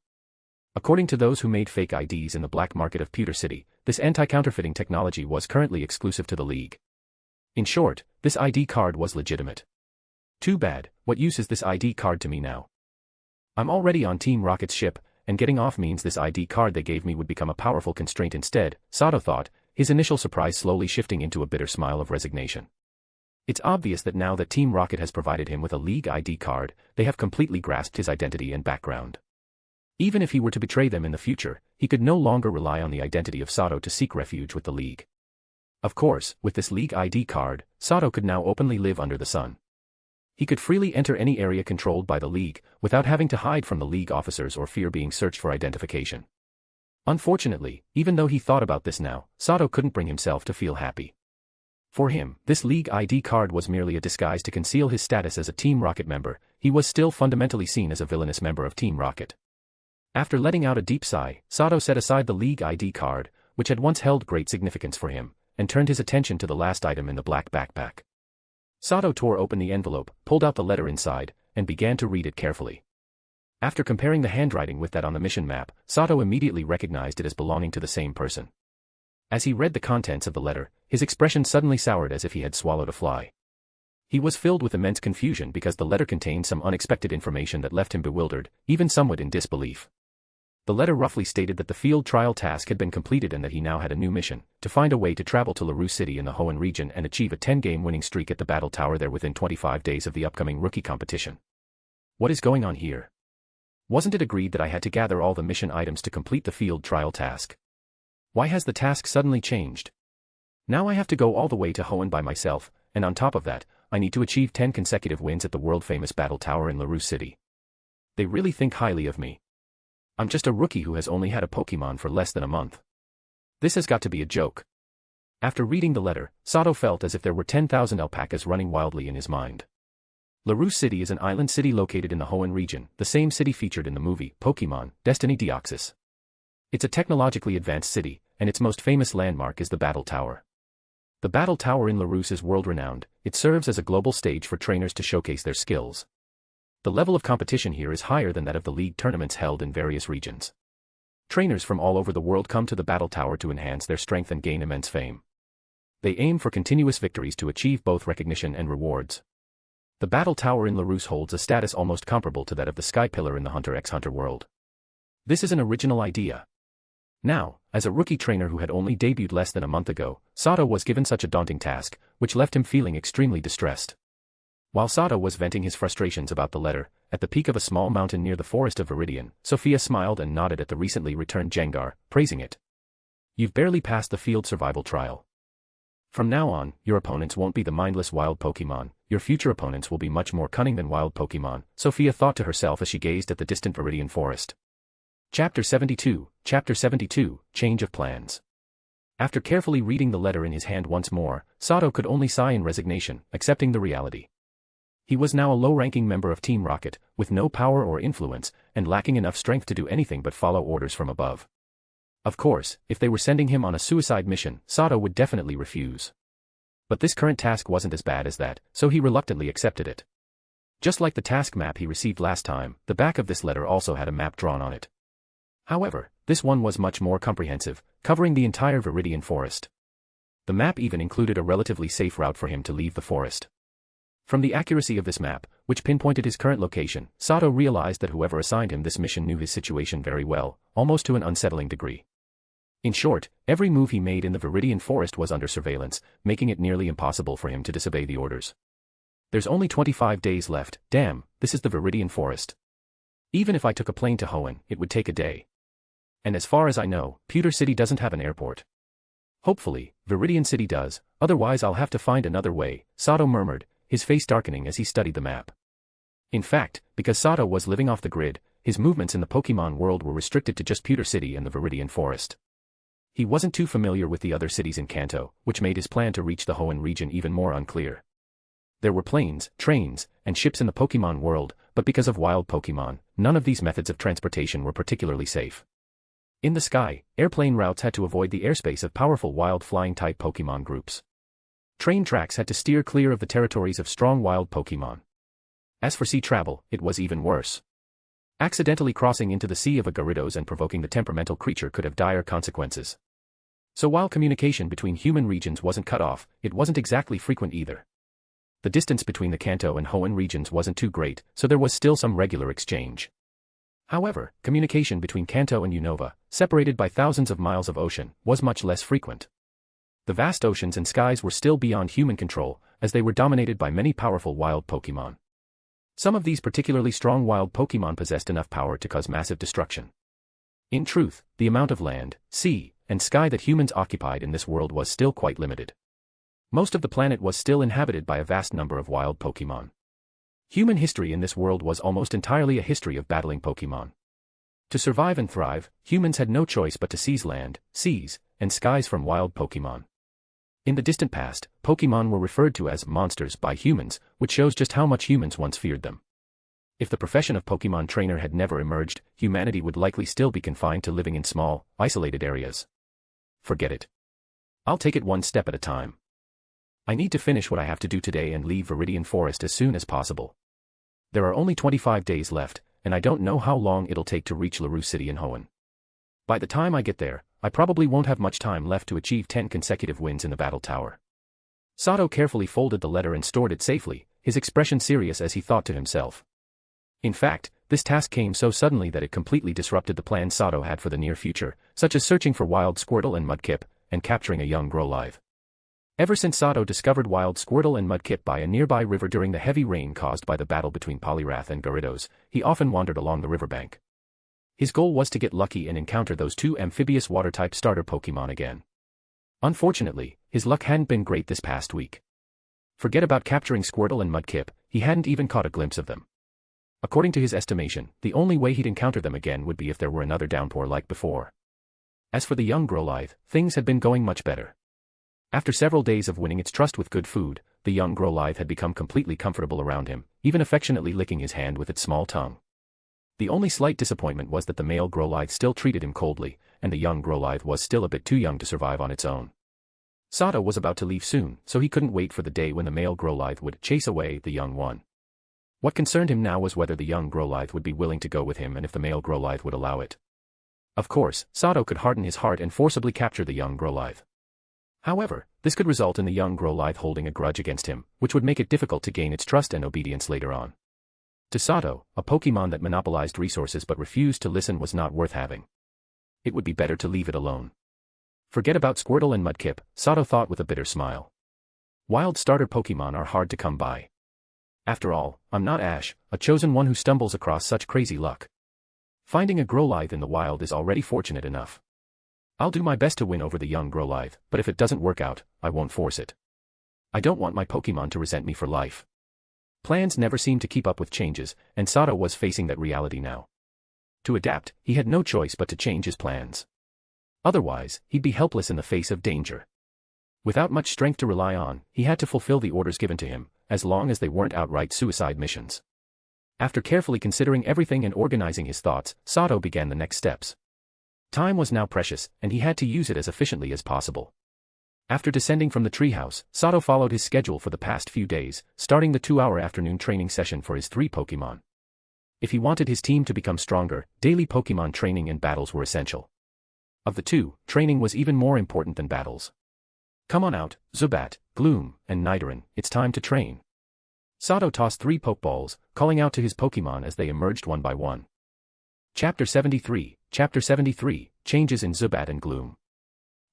S3: According to those who made fake IDs in the black market of Pewter City, this anti-counterfeiting technology was currently exclusive to the League. In short, this ID card was legitimate. Too bad, what use is this ID card to me now? I'm already on Team Rocket's ship, and getting off means this ID card they gave me would become a powerful constraint instead, Sato thought, his initial surprise slowly shifting into a bitter smile of resignation. It's obvious that now that Team Rocket has provided him with a League ID card, they have completely grasped his identity and background. Even if he were to betray them in the future, he could no longer rely on the identity of Sato to seek refuge with the League. Of course, with this League ID card, Sato could now openly live under the sun. He could freely enter any area controlled by the League, without having to hide from the League officers or fear being searched for identification. Unfortunately, even though he thought about this now, Sato couldn't bring himself to feel happy. For him, this League ID card was merely a disguise to conceal his status as a Team Rocket member. He was still fundamentally seen as a villainous member of Team Rocket. After letting out a deep sigh, Sato set aside the League ID card, which had once held great significance for him, and turned his attention to the last item in the black backpack. Sato tore open the envelope, pulled out the letter inside, and began to read it carefully. After comparing the handwriting with that on the mission map, Sato immediately recognized it as belonging to the same person. As he read the contents of the letter, his expression suddenly soured as if he had swallowed a fly. He was filled with immense confusion because the letter contained some unexpected information that left him bewildered, even somewhat in disbelief. The letter roughly stated that the field trial task had been completed and that he now had a new mission, to find a way to travel to LaRue City in the Hoenn region and achieve a 10-game winning streak at the Battle Tower there within 25 days of the upcoming rookie competition. What is going on here? Wasn't it agreed that I had to gather all the mission items to complete the field trial task? Why has the task suddenly changed? Now I have to go all the way to Hoenn by myself, and on top of that, I need to achieve 10 consecutive wins at the world-famous Battle Tower in LaRue City. They really think highly of me. I'm just a rookie who has only had a Pokemon for less than a month. This has got to be a joke. After reading the letter, Sato felt as if there were 10,000 alpacas running wildly in his mind. LaRue City is an island city located in the Hoenn region, the same city featured in the movie, Pokemon, Destiny Deoxys. It's a technologically advanced city, and its most famous landmark is the Battle Tower. The Battle Tower in LaRue is world-renowned. It serves as a global stage for trainers to showcase their skills. The level of competition here is higher than that of the league tournaments held in various regions. Trainers from all over the world come to the Battle Tower to enhance their strength and gain immense fame. They aim for continuous victories to achieve both recognition and rewards. The Battle Tower in LaRue holds a status almost comparable to that of the Sky Pillar in the Hunter x Hunter world. This is an original idea. Now, as a rookie trainer who had only debuted less than a month ago, Sato was given such a daunting task, which left him feeling extremely distressed. While Sato was venting his frustrations about the letter, at the peak of a small mountain near the forest of Viridian, Sophia smiled and nodded at the recently returned Jengar, praising it. You've barely passed the field survival trial. From now on, your opponents won't be the mindless wild Pokemon, your future opponents will be much more cunning than wild Pokemon, Sophia thought to herself as she gazed at the distant Viridian forest. Chapter 72, Change of Plans. After carefully reading the letter in his hand once more, Sato could only sigh in resignation, accepting the reality. He was now a low-ranking member of Team Rocket, with no power or influence, and lacking enough strength to do anything but follow orders from above. Of course, if they were sending him on a suicide mission, Sato would definitely refuse. But this current task wasn't as bad as that, so he reluctantly accepted it. Just like the task map he received last time, the back of this letter also had a map drawn on it. However, this one was much more comprehensive, covering the entire Viridian forest. The map even included a relatively safe route for him to leave the forest. From the accuracy of this map, which pinpointed his current location, Sato realized that whoever assigned him this mission knew his situation very well, almost to an unsettling degree. In short, every move he made in the Viridian forest was under surveillance, making it nearly impossible for him to disobey the orders. There's only 25 days left, damn, this is the Viridian forest. Even if I took a plane to Hoenn, it would take a day. And as far as I know, Pewter City doesn't have an airport. Hopefully, Viridian City does, otherwise I'll have to find another way, Sato murmured, his face darkening as he studied the map. In fact, because Sato was living off the grid, his movements in the Pokemon world were restricted to just Pewter City and the Viridian forest. He wasn't too familiar with the other cities in Kanto, which made his plan to reach the Hoenn region even more unclear. There were planes, trains, and ships in the Pokemon world, but because of wild Pokemon, none of these methods of transportation were particularly safe. In the sky, airplane routes had to avoid the airspace of powerful wild flying-type Pokemon groups. Train tracks had to steer clear of the territories of strong wild Pokemon. As for sea travel, it was even worse. Accidentally crossing into the sea of a Gyarados and provoking the temperamental creature could have dire consequences. So while communication between human regions wasn't cut off, it wasn't exactly frequent either. The distance between the Kanto and Hoenn regions wasn't too great, so there was still some regular exchange. However, communication between Kanto and Unova, separated by thousands of miles of ocean, was much less frequent. The vast oceans and skies were still beyond human control, as they were dominated by many powerful wild Pokemon. Some of these particularly strong wild Pokemon possessed enough power to cause massive destruction. In truth, the amount of land, sea, and sky that humans occupied in this world was still quite limited. Most of the planet was still inhabited by a vast number of wild Pokemon. Human history in this world was almost entirely a history of battling Pokemon. To survive and thrive, humans had no choice but to seize land, seas, and skies from wild Pokemon. In the distant past, Pokemon were referred to as monsters by humans, which shows just how much humans once feared them. If the profession of Pokemon trainer had never emerged, humanity would likely still be confined to living in small, isolated areas. Forget it. I'll take it one step at a time. I need to finish what I have to do today and leave Viridian Forest as soon as possible. There are only 25 days left, and I don't know how long it'll take to reach LaRue City in Hoenn. By the time I get there, I probably won't have much time left to achieve 10 consecutive wins in the Battle Tower. Sato carefully folded the letter and stored it safely, his expression serious as he thought to himself. In fact, this task came so suddenly that it completely disrupted the plans Sato had for the near future, such as searching for wild Squirtle and Mudkip, and capturing a young Growlithe. Ever since Sato discovered wild Squirtle and Mudkip by a nearby river during the heavy rain caused by the battle between Poliwrath and Gyarados, he often wandered along the riverbank. His goal was to get lucky and encounter those two amphibious water-type starter Pokemon again. Unfortunately, his luck hadn't been great this past week. Forget about capturing Squirtle and Mudkip, he hadn't even caught a glimpse of them. According to his estimation, the only way he'd encounter them again would be if there were another downpour like before. As for the young Growlithe, things had been going much better. After several days of winning its trust with good food, the young Growlithe had become completely comfortable around him, even affectionately licking his hand with its small tongue. The only slight disappointment was that the male Growlithe still treated him coldly, and the young Growlithe was still a bit too young to survive on its own. Sato was about to leave soon, so he couldn't wait for the day when the male Growlithe would chase away the young one. What concerned him now was whether the young Growlithe would be willing to go with him and if the male Growlithe would allow it. Of course, Sato could harden his heart and forcibly capture the young Growlithe. However, this could result in the young Growlithe holding a grudge against him, which would make it difficult to gain its trust and obedience later on. To Sato, a Pokemon that monopolized resources but refused to listen was not worth having. It would be better to leave it alone. Forget about Squirtle and Mudkip, Sato thought with a bitter smile. Wild starter Pokemon are hard to come by. After all, I'm not Ash, a chosen one who stumbles across such crazy luck. Finding a Growlithe in the wild is already fortunate enough. I'll do my best to win over the young Growlithe, but if it doesn't work out, I won't force it. I don't want my Pokémon to resent me for life. Plans never seem to keep up with changes, and Sato was facing that reality now. To adapt, he had no choice but to change his plans. Otherwise, he'd be helpless in the face of danger. Without much strength to rely on, he had to fulfill the orders given to him, as long as they weren't outright suicide missions. After carefully considering everything and organizing his thoughts, Sato began the next steps. Time was now precious, and he had to use it as efficiently as possible. After descending from the treehouse, Sato followed his schedule for the past few days, starting the 2-hour afternoon training session for his 3 Pokémon. If he wanted his team to become stronger, daily Pokémon training and battles were essential. Of the two, training was even more important than battles. Come on out, Zubat, Gloom, and Nidoran, it's time to train. Sato tossed 3 Pokeballs, calling out to his Pokémon as they emerged one by one. Chapter 73, Changes in Zubat and Gloom.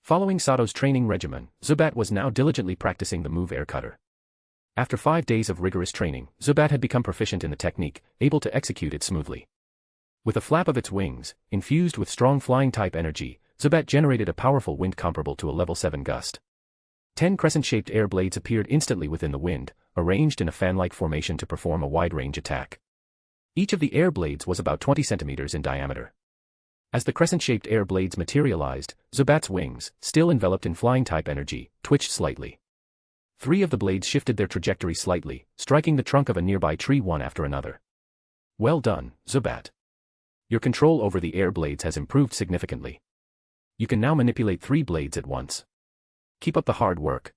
S3: Following Sato's training regimen, Zubat was now diligently practicing the move Air Cutter. After 5 days of rigorous training, Zubat had become proficient in the technique, able to execute it smoothly. With a flap of its wings, infused with strong flying-type energy, Zubat generated a powerful wind comparable to a level 7 gust. 10 crescent-shaped air blades appeared instantly within the wind, arranged in a fan-like formation to perform a wide-range attack. Each of the air blades was about 20 centimeters in diameter. As the crescent-shaped air blades materialized, Zubat's wings, still enveloped in flying-type energy, twitched slightly. 3 of the blades shifted their trajectory slightly, striking the trunk of a nearby tree one after another. Well done, Zubat. Your control over the air blades has improved significantly. You can now manipulate 3 blades at once. Keep up the hard work.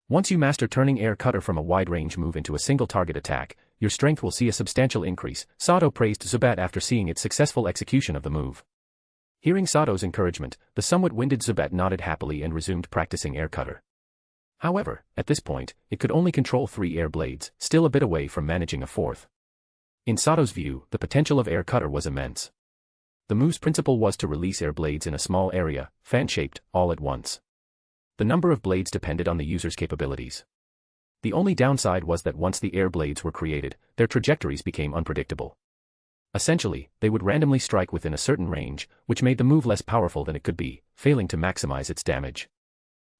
S3: Once you master turning Air Cutter from a wide-range move into a single-target attack, your strength will see a substantial increase, Sato praised Zubat after seeing its successful execution of the move. Hearing Sato's encouragement, the somewhat winded Zubat nodded happily and resumed practicing Air Cutter. However, at this point, it could only control 3 air blades, still a bit away from managing a 4th. In Sato's view, the potential of Air Cutter was immense. The move's principle was to release air blades in a small area, fan-shaped, all at once. The number of blades depended on the user's capabilities. The only downside was that once the air blades were created, their trajectories became unpredictable. Essentially, they would randomly strike within a certain range, which made the move less powerful than it could be, failing to maximize its damage.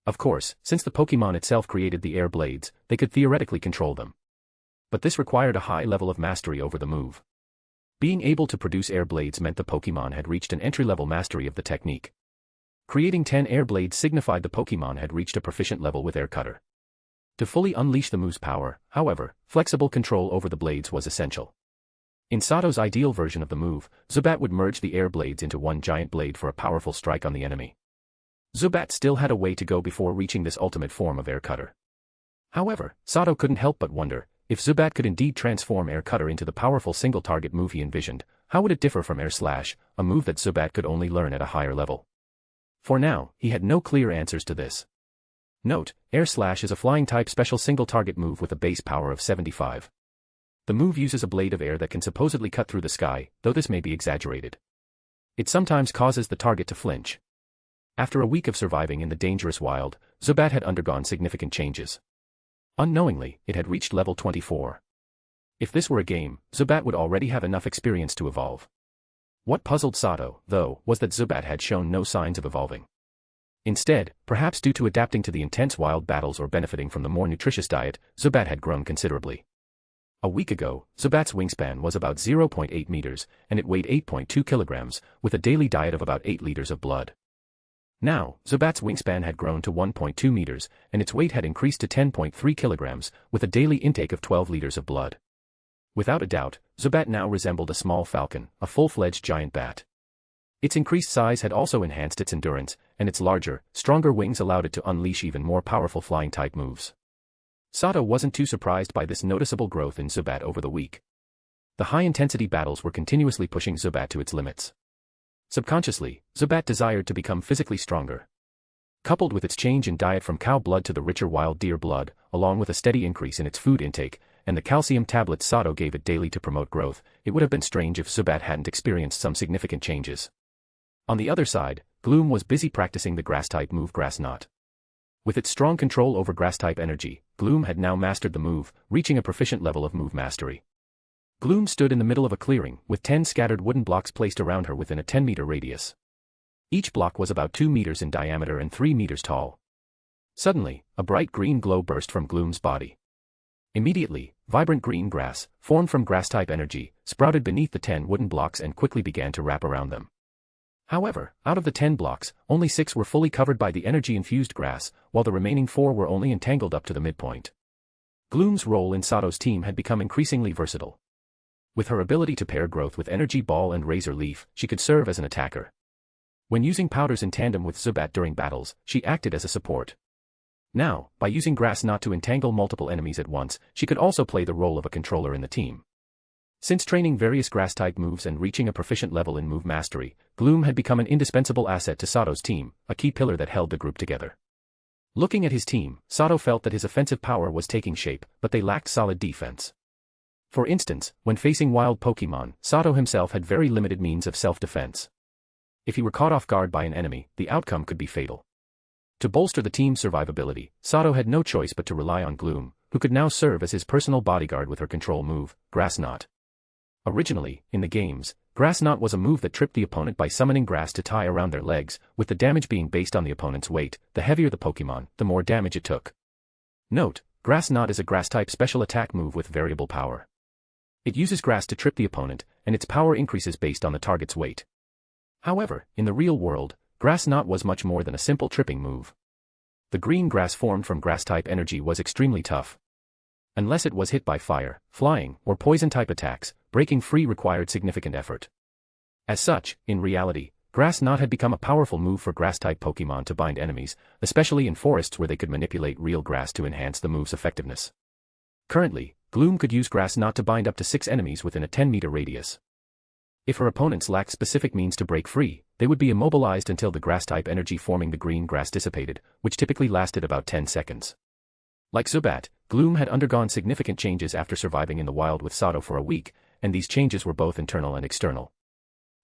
S3: Of course, since the Pokémon itself created the air blades, they could theoretically control them. But this required a high level of mastery over the move. Being able to produce air blades meant the Pokémon had reached an entry-level mastery of the technique. Creating 10 air blades signified the Pokémon had reached a proficient level with Air Cutter. To fully unleash the move's power, however, flexible control over the blades was essential. In Sato's ideal version of the move, Zubat would merge the air blades into one giant blade for a powerful strike on the enemy. Zubat still had a way to go before reaching this ultimate form of Air Cutter. However, Sato couldn't help but wonder, if Zubat could indeed transform Air Cutter into the powerful single-target move he envisioned, how would it differ from Air Slash, a move that Zubat could only learn at a higher level? For now, he had no clear answers to this. Note, Air Slash is a flying-type special single-target move with a base power of 75. The move uses a blade of air that can supposedly cut through the sky, though this may be exaggerated. It sometimes causes the target to flinch. After a week of surviving in the dangerous wild, Zubat had undergone significant changes. Unknowingly, it had reached level 24. If this were a game, Zubat would already have enough experience to evolve. What puzzled Sato, though, was that Zubat had shown no signs of evolving. Instead, perhaps due to adapting to the intense wild battles or benefiting from the more nutritious diet, Zubat had grown considerably. A week ago, Zubat's wingspan was about 0.8 meters, and it weighed 8.2 kilograms, with a daily diet of about 8 liters of blood. Now, Zubat's wingspan had grown to 1.2 meters, and its weight had increased to 10.3 kilograms, with a daily intake of 12 liters of blood. Without a doubt, Zubat now resembled a small falcon, a full-fledged giant bat. Its increased size had also enhanced its endurance, and its larger, stronger wings allowed it to unleash even more powerful flying-type moves. Sato wasn't too surprised by this noticeable growth in Zubat over the week. The high-intensity battles were continuously pushing Zubat to its limits. Subconsciously, Zubat desired to become physically stronger. Coupled with its change in diet from cow blood to the richer wild deer blood, along with a steady increase in its food intake, and the calcium tablets Sato gave it daily to promote growth, it would have been strange if Zubat hadn't experienced some significant changes. On the other side, Gloom was busy practicing the grass-type move Grass Knot. With its strong control over grass-type energy, Gloom had now mastered the move, reaching a proficient level of move mastery. Gloom stood in the middle of a clearing, with 10 scattered wooden blocks placed around her within a 10-meter radius. Each block was about 2 meters in diameter and 3 meters tall. Suddenly, a bright green glow burst from Gloom's body. Immediately, vibrant green grass, formed from grass-type energy, sprouted beneath the 10 wooden blocks and quickly began to wrap around them. However, out of the 10 blocks, only 6 were fully covered by the energy-infused grass, while the remaining 4 were only entangled up to the midpoint. Gloom's role in Sato's team had become increasingly versatile. With her ability to pair growth with energy ball and razor leaf, she could serve as an attacker. When using powders in tandem with Zubat during battles, she acted as a support. Now, by using grass knot to entangle multiple enemies at once, she could also play the role of a controller in the team. Since training various grass-type moves and reaching a proficient level in move mastery, Gloom had become an indispensable asset to Sato's team, a key pillar that held the group together. Looking at his team, Sato felt that his offensive power was taking shape, but they lacked solid defense. For instance, when facing wild Pokémon, Sato himself had very limited means of self-defense. If he were caught off guard by an enemy, the outcome could be fatal. To bolster the team's survivability, Sato had no choice but to rely on Gloom, who could now serve as his personal bodyguard with her control move, Grass Knot. Originally, in the games, Grass Knot was a move that tripped the opponent by summoning grass to tie around their legs, with the damage being based on the opponent's weight. The heavier the Pokémon, the more damage it took. Note, Grass Knot is a grass-type special attack move with variable power. It uses grass to trip the opponent, and its power increases based on the target's weight. However, in the real world, Grass Knot was much more than a simple tripping move. The green grass formed from grass-type energy was extremely tough. Unless it was hit by fire, flying, or poison-type attacks, breaking free required significant effort. As such, in reality, Grass Knot had become a powerful move for grass-type Pokémon to bind enemies, especially in forests where they could manipulate real grass to enhance the move's effectiveness. Currently, Gloom could use Grass Knot to bind up to 6 enemies within a 10-meter radius. If her opponents lacked specific means to break free, they would be immobilized until the grass-type energy forming the green grass dissipated, which typically lasted about 10 seconds. Like Zubat, Gloom had undergone significant changes after surviving in the wild with Sato for a week, and these changes were both internal and external.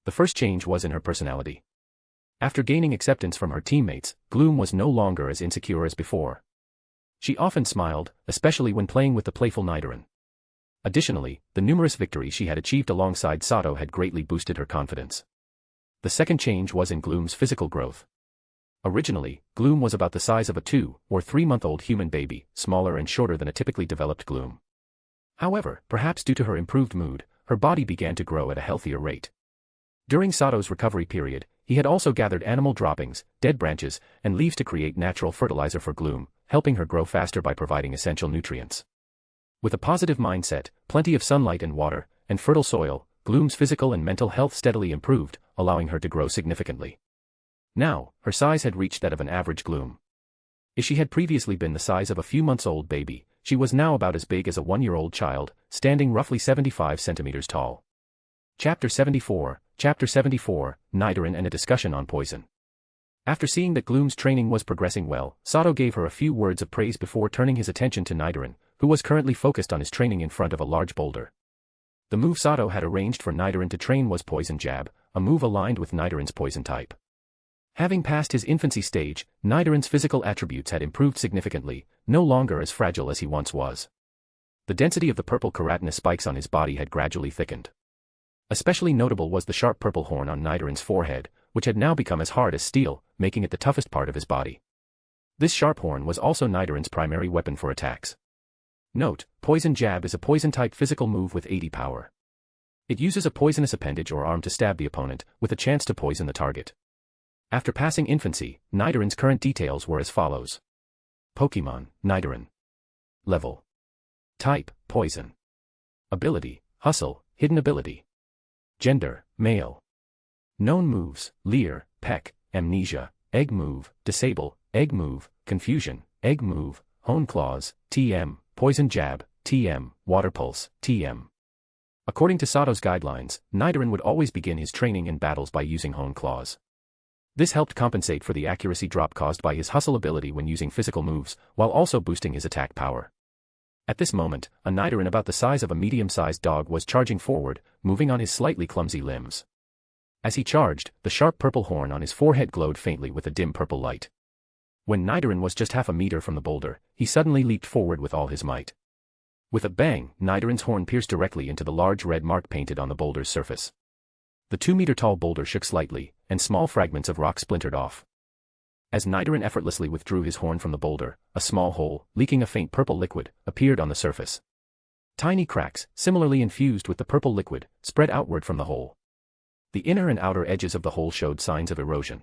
S3: The first change was in her personality. After gaining acceptance from her teammates, Gloom was no longer as insecure as before. She often smiled, especially when playing with the playful Nidoran. Additionally, the numerous victories she had achieved alongside Sato had greatly boosted her confidence. The second change was in Gloom's physical growth. Originally, Gloom was about the size of a 2- or 3-month-old human baby, smaller and shorter than a typically developed Gloom. However, perhaps due to her improved mood, her body began to grow at a healthier rate. During Sato's recovery period, he had also gathered animal droppings, dead branches, and leaves to create natural fertilizer for Gloom, helping her grow faster by providing essential nutrients. With a positive mindset, plenty of sunlight and water, and fertile soil, Gloom's physical and mental health steadily improved, allowing her to grow significantly. Now, her size had reached that of an average Gloom. If she had previously been the size of a few months-old baby, she was now about as big as a 1-year-old child, standing roughly 75 centimeters tall. Chapter 74, Nidoran and a discussion on poison. After seeing that Gloom's training was progressing well, Sato gave her a few words of praise before turning his attention to Nidoran, who was currently focused on his training in front of a large boulder. The move Sato had arranged for Nidoran to train was Poison Jab, a move aligned with Nidoran's poison type. Having passed his infancy stage, Nidoran's physical attributes had improved significantly, no longer as fragile as he once was. The density of the purple keratinous spikes on his body had gradually thickened. Especially notable was the sharp purple horn on Nidoran's forehead, which had now become as hard as steel, making it the toughest part of his body. This sharp horn was also Nidoran's primary weapon for attacks. Note, Poison Jab is a poison-type physical move with 80 power. It uses a poisonous appendage or arm to stab the opponent, with a chance to poison the target. After passing infancy, Nidoran's current details were as follows. Pokémon, Nidoran. Level. Type, Poison. Ability, Hustle, Hidden Ability. Gender, Male. Known moves, Leer, Peck, Amnesia, Egg Move, Disable, Egg Move, Confusion, Egg Move, Hone Claws, TM, Poison Jab, TM, Water Pulse, TM. According to Sato's guidelines, Nidoran would always begin his training in battles by using Hone Claws. This helped compensate for the accuracy drop caused by his hustle ability when using physical moves, while also boosting his attack power. At this moment, a Nidoran about the size of a medium-sized dog was charging forward, moving on his slightly clumsy limbs. As he charged, the sharp purple horn on his forehead glowed faintly with a dim purple light. When Nidoran was just half a meter from the boulder, he suddenly leaped forward with all his might. With a bang, Nidoran's horn pierced directly into the large red mark painted on the boulder's surface. The 2-meter-tall boulder shook slightly, and small fragments of rock splintered off. As Nidoran effortlessly withdrew his horn from the boulder, a small hole, leaking a faint purple liquid, appeared on the surface. Tiny cracks, similarly infused with the purple liquid, spread outward from the hole. The inner and outer edges of the hole showed signs of erosion.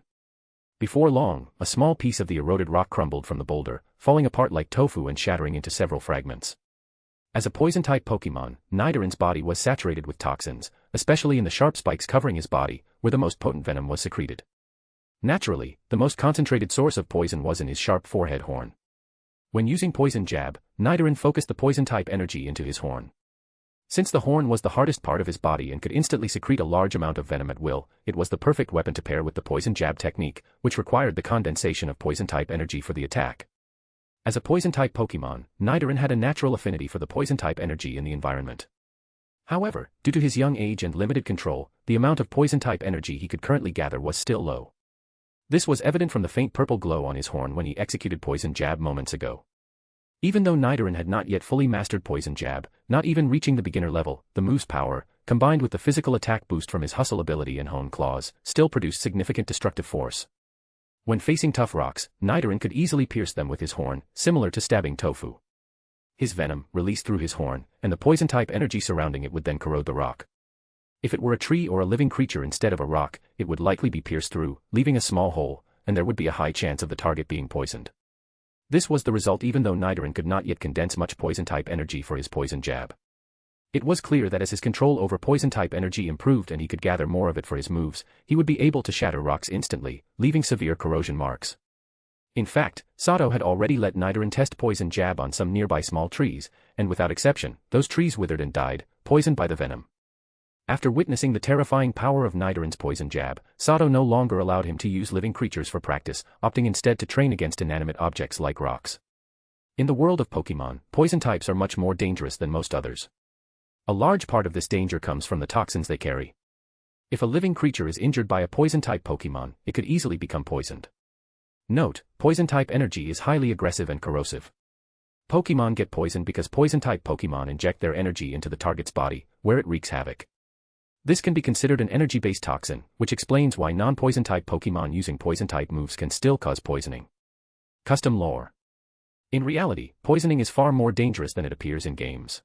S3: Before long, a small piece of the eroded rock crumbled from the boulder, falling apart like tofu and shattering into several fragments. As a poison-type Pokemon, Nidoran's body was saturated with toxins, especially in the sharp spikes covering his body, where the most potent venom was secreted. Naturally, the most concentrated source of poison was in his sharp forehead horn. When using Poison Jab, Nidoran focused the poison-type energy into his horn. Since the horn was the hardest part of his body and could instantly secrete a large amount of venom at will, it was the perfect weapon to pair with the Poison Jab technique, which required the condensation of poison-type energy for the attack. As a poison-type Pokemon, Nidoran had a natural affinity for the poison-type energy in the environment. However, due to his young age and limited control, the amount of poison-type energy he could currently gather was still low. This was evident from the faint purple glow on his horn when he executed Poison Jab moments ago. Even though Nidoran had not yet fully mastered Poison Jab, not even reaching the beginner level, the move's power, combined with the physical attack boost from his hustle ability and Hone Claws, still produced significant destructive force. When facing tough rocks, Nidoran could easily pierce them with his horn, similar to stabbing tofu. His venom, released through his horn, and the poison-type energy surrounding it would then corrode the rock. If it were a tree or a living creature instead of a rock, it would likely be pierced through, leaving a small hole, and there would be a high chance of the target being poisoned. This was the result even though Nidoran could not yet condense much poison-type energy for his Poison Jab. It was clear that as his control over poison-type energy improved and he could gather more of it for his moves, he would be able to shatter rocks instantly, leaving severe corrosion marks. In fact, Sato had already let Nidoran test Poison Jab on some nearby small trees, and without exception, those trees withered and died, poisoned by the venom. After witnessing the terrifying power of Nidoran's Poison Jab, Sato no longer allowed him to use living creatures for practice, opting instead to train against inanimate objects like rocks. In the world of Pokemon, poison types are much more dangerous than most others. A large part of this danger comes from the toxins they carry. If a living creature is injured by a poison-type Pokemon, it could easily become poisoned. Note, poison-type energy is highly aggressive and corrosive. Pokemon get poisoned because poison-type Pokemon inject their energy into the target's body, where it wreaks havoc. This can be considered an energy-based toxin, which explains why non-poison-type Pokemon using poison-type moves can still cause poisoning. Custom lore. In reality, poisoning is far more dangerous than it appears in games.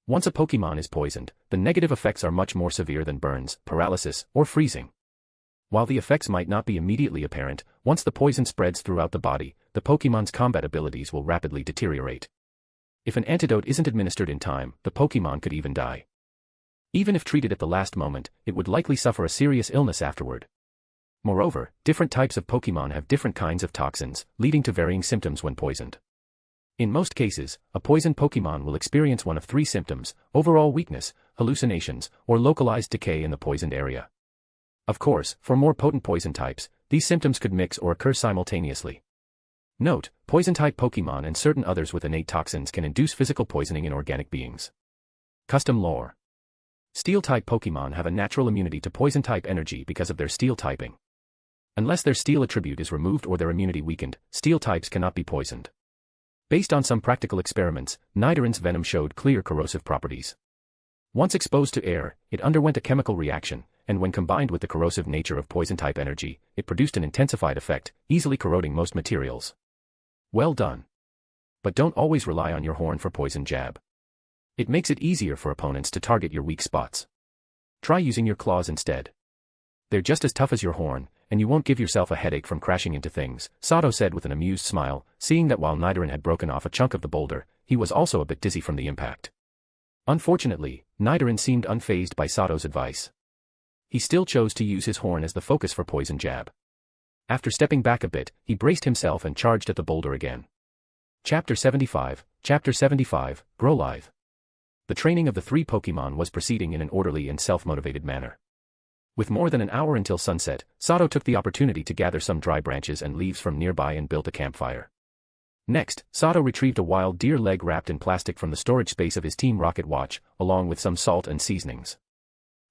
S3: Once a Pokemon is poisoned, the negative effects are much more severe than burns, paralysis, or freezing. While the effects might not be immediately apparent, once the poison spreads throughout the body, the Pokemon's combat abilities will rapidly deteriorate. If an antidote isn't administered in time, the Pokemon could even die. Even if treated at the last moment, it would likely suffer a serious illness afterward. Moreover, different types of Pokemon have different kinds of toxins, leading to varying symptoms when poisoned. In most cases, a poisoned Pokemon will experience one of three symptoms: overall weakness, hallucinations, or localized decay in the poisoned area. Of course, for more potent poison types, these symptoms could mix or occur simultaneously. Note, poison-type Pokemon and certain others with innate toxins can induce physical poisoning in organic beings. Custom lore. Steel-type Pokemon have a natural immunity to poison-type energy because of their steel typing. Unless their steel attribute is removed or their immunity weakened, steel types cannot be poisoned. Based on some practical experiments, Nidoran's venom showed clear corrosive properties. Once exposed to air, it underwent a chemical reaction, and when combined with the corrosive nature of poison-type energy, it produced an intensified effect, easily corroding most materials. Well done. But don't always rely on your horn for Poison Jab. It makes it easier for opponents to target your weak spots. Try using your claws instead. They're just as tough as your horn, and you won't give yourself a headache from crashing into things, Sato said with an amused smile, seeing that while Nidoran had broken off a chunk of the boulder, he was also a bit dizzy from the impact. Unfortunately, Nidoran seemed unfazed by Sato's advice. He still chose to use his horn as the focus for Poison Jab. After stepping back a bit, he braced himself and charged at the boulder again. Chapter 75, Grow Lithe. The training of the three Pokemon was proceeding in an orderly and self-motivated manner. With more than an hour until sunset, Sato took the opportunity to gather some dry branches and leaves from nearby and built a campfire. Next, Sato retrieved a wild deer leg wrapped in plastic from the storage space of his Team Rocket watch, along with some salt and seasonings.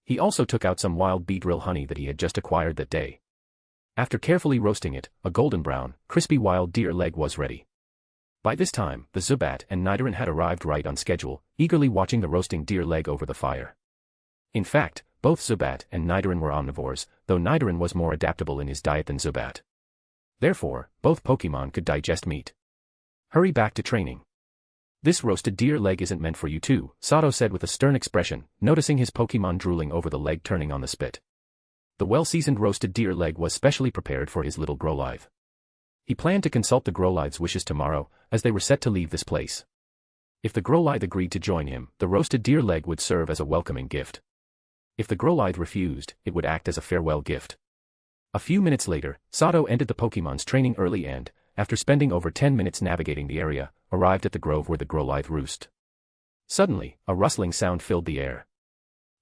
S3: He also took out some wild beedrill honey that he had just acquired that day. After carefully roasting it, a golden brown, crispy wild deer leg was ready. By this time, the Zubat and Nidoran had arrived right on schedule, eagerly watching the roasting deer leg over the fire. In fact, both Zubat and Nidoran were omnivores, though Nidoran was more adaptable in his diet than Zubat. Therefore, both Pokémon could digest meat. Hurry back to training. This roasted deer leg isn't meant for you too, Sato said with a stern expression, noticing his Pokémon drooling over the leg turning on the spit. The well-seasoned roasted deer leg was specially prepared for his little Growlithe. He planned to consult the Growlithe's wishes tomorrow, as they were set to leave this place. If the Growlithe agreed to join him, the roasted deer leg would serve as a welcoming gift. If the Growlithe refused, it would act as a farewell gift. A few minutes later, Sato ended the Pokémon's training early and, after spending over 10 minutes navigating the area, arrived at the grove where the Growlithe roost. Suddenly, a rustling sound filled the air.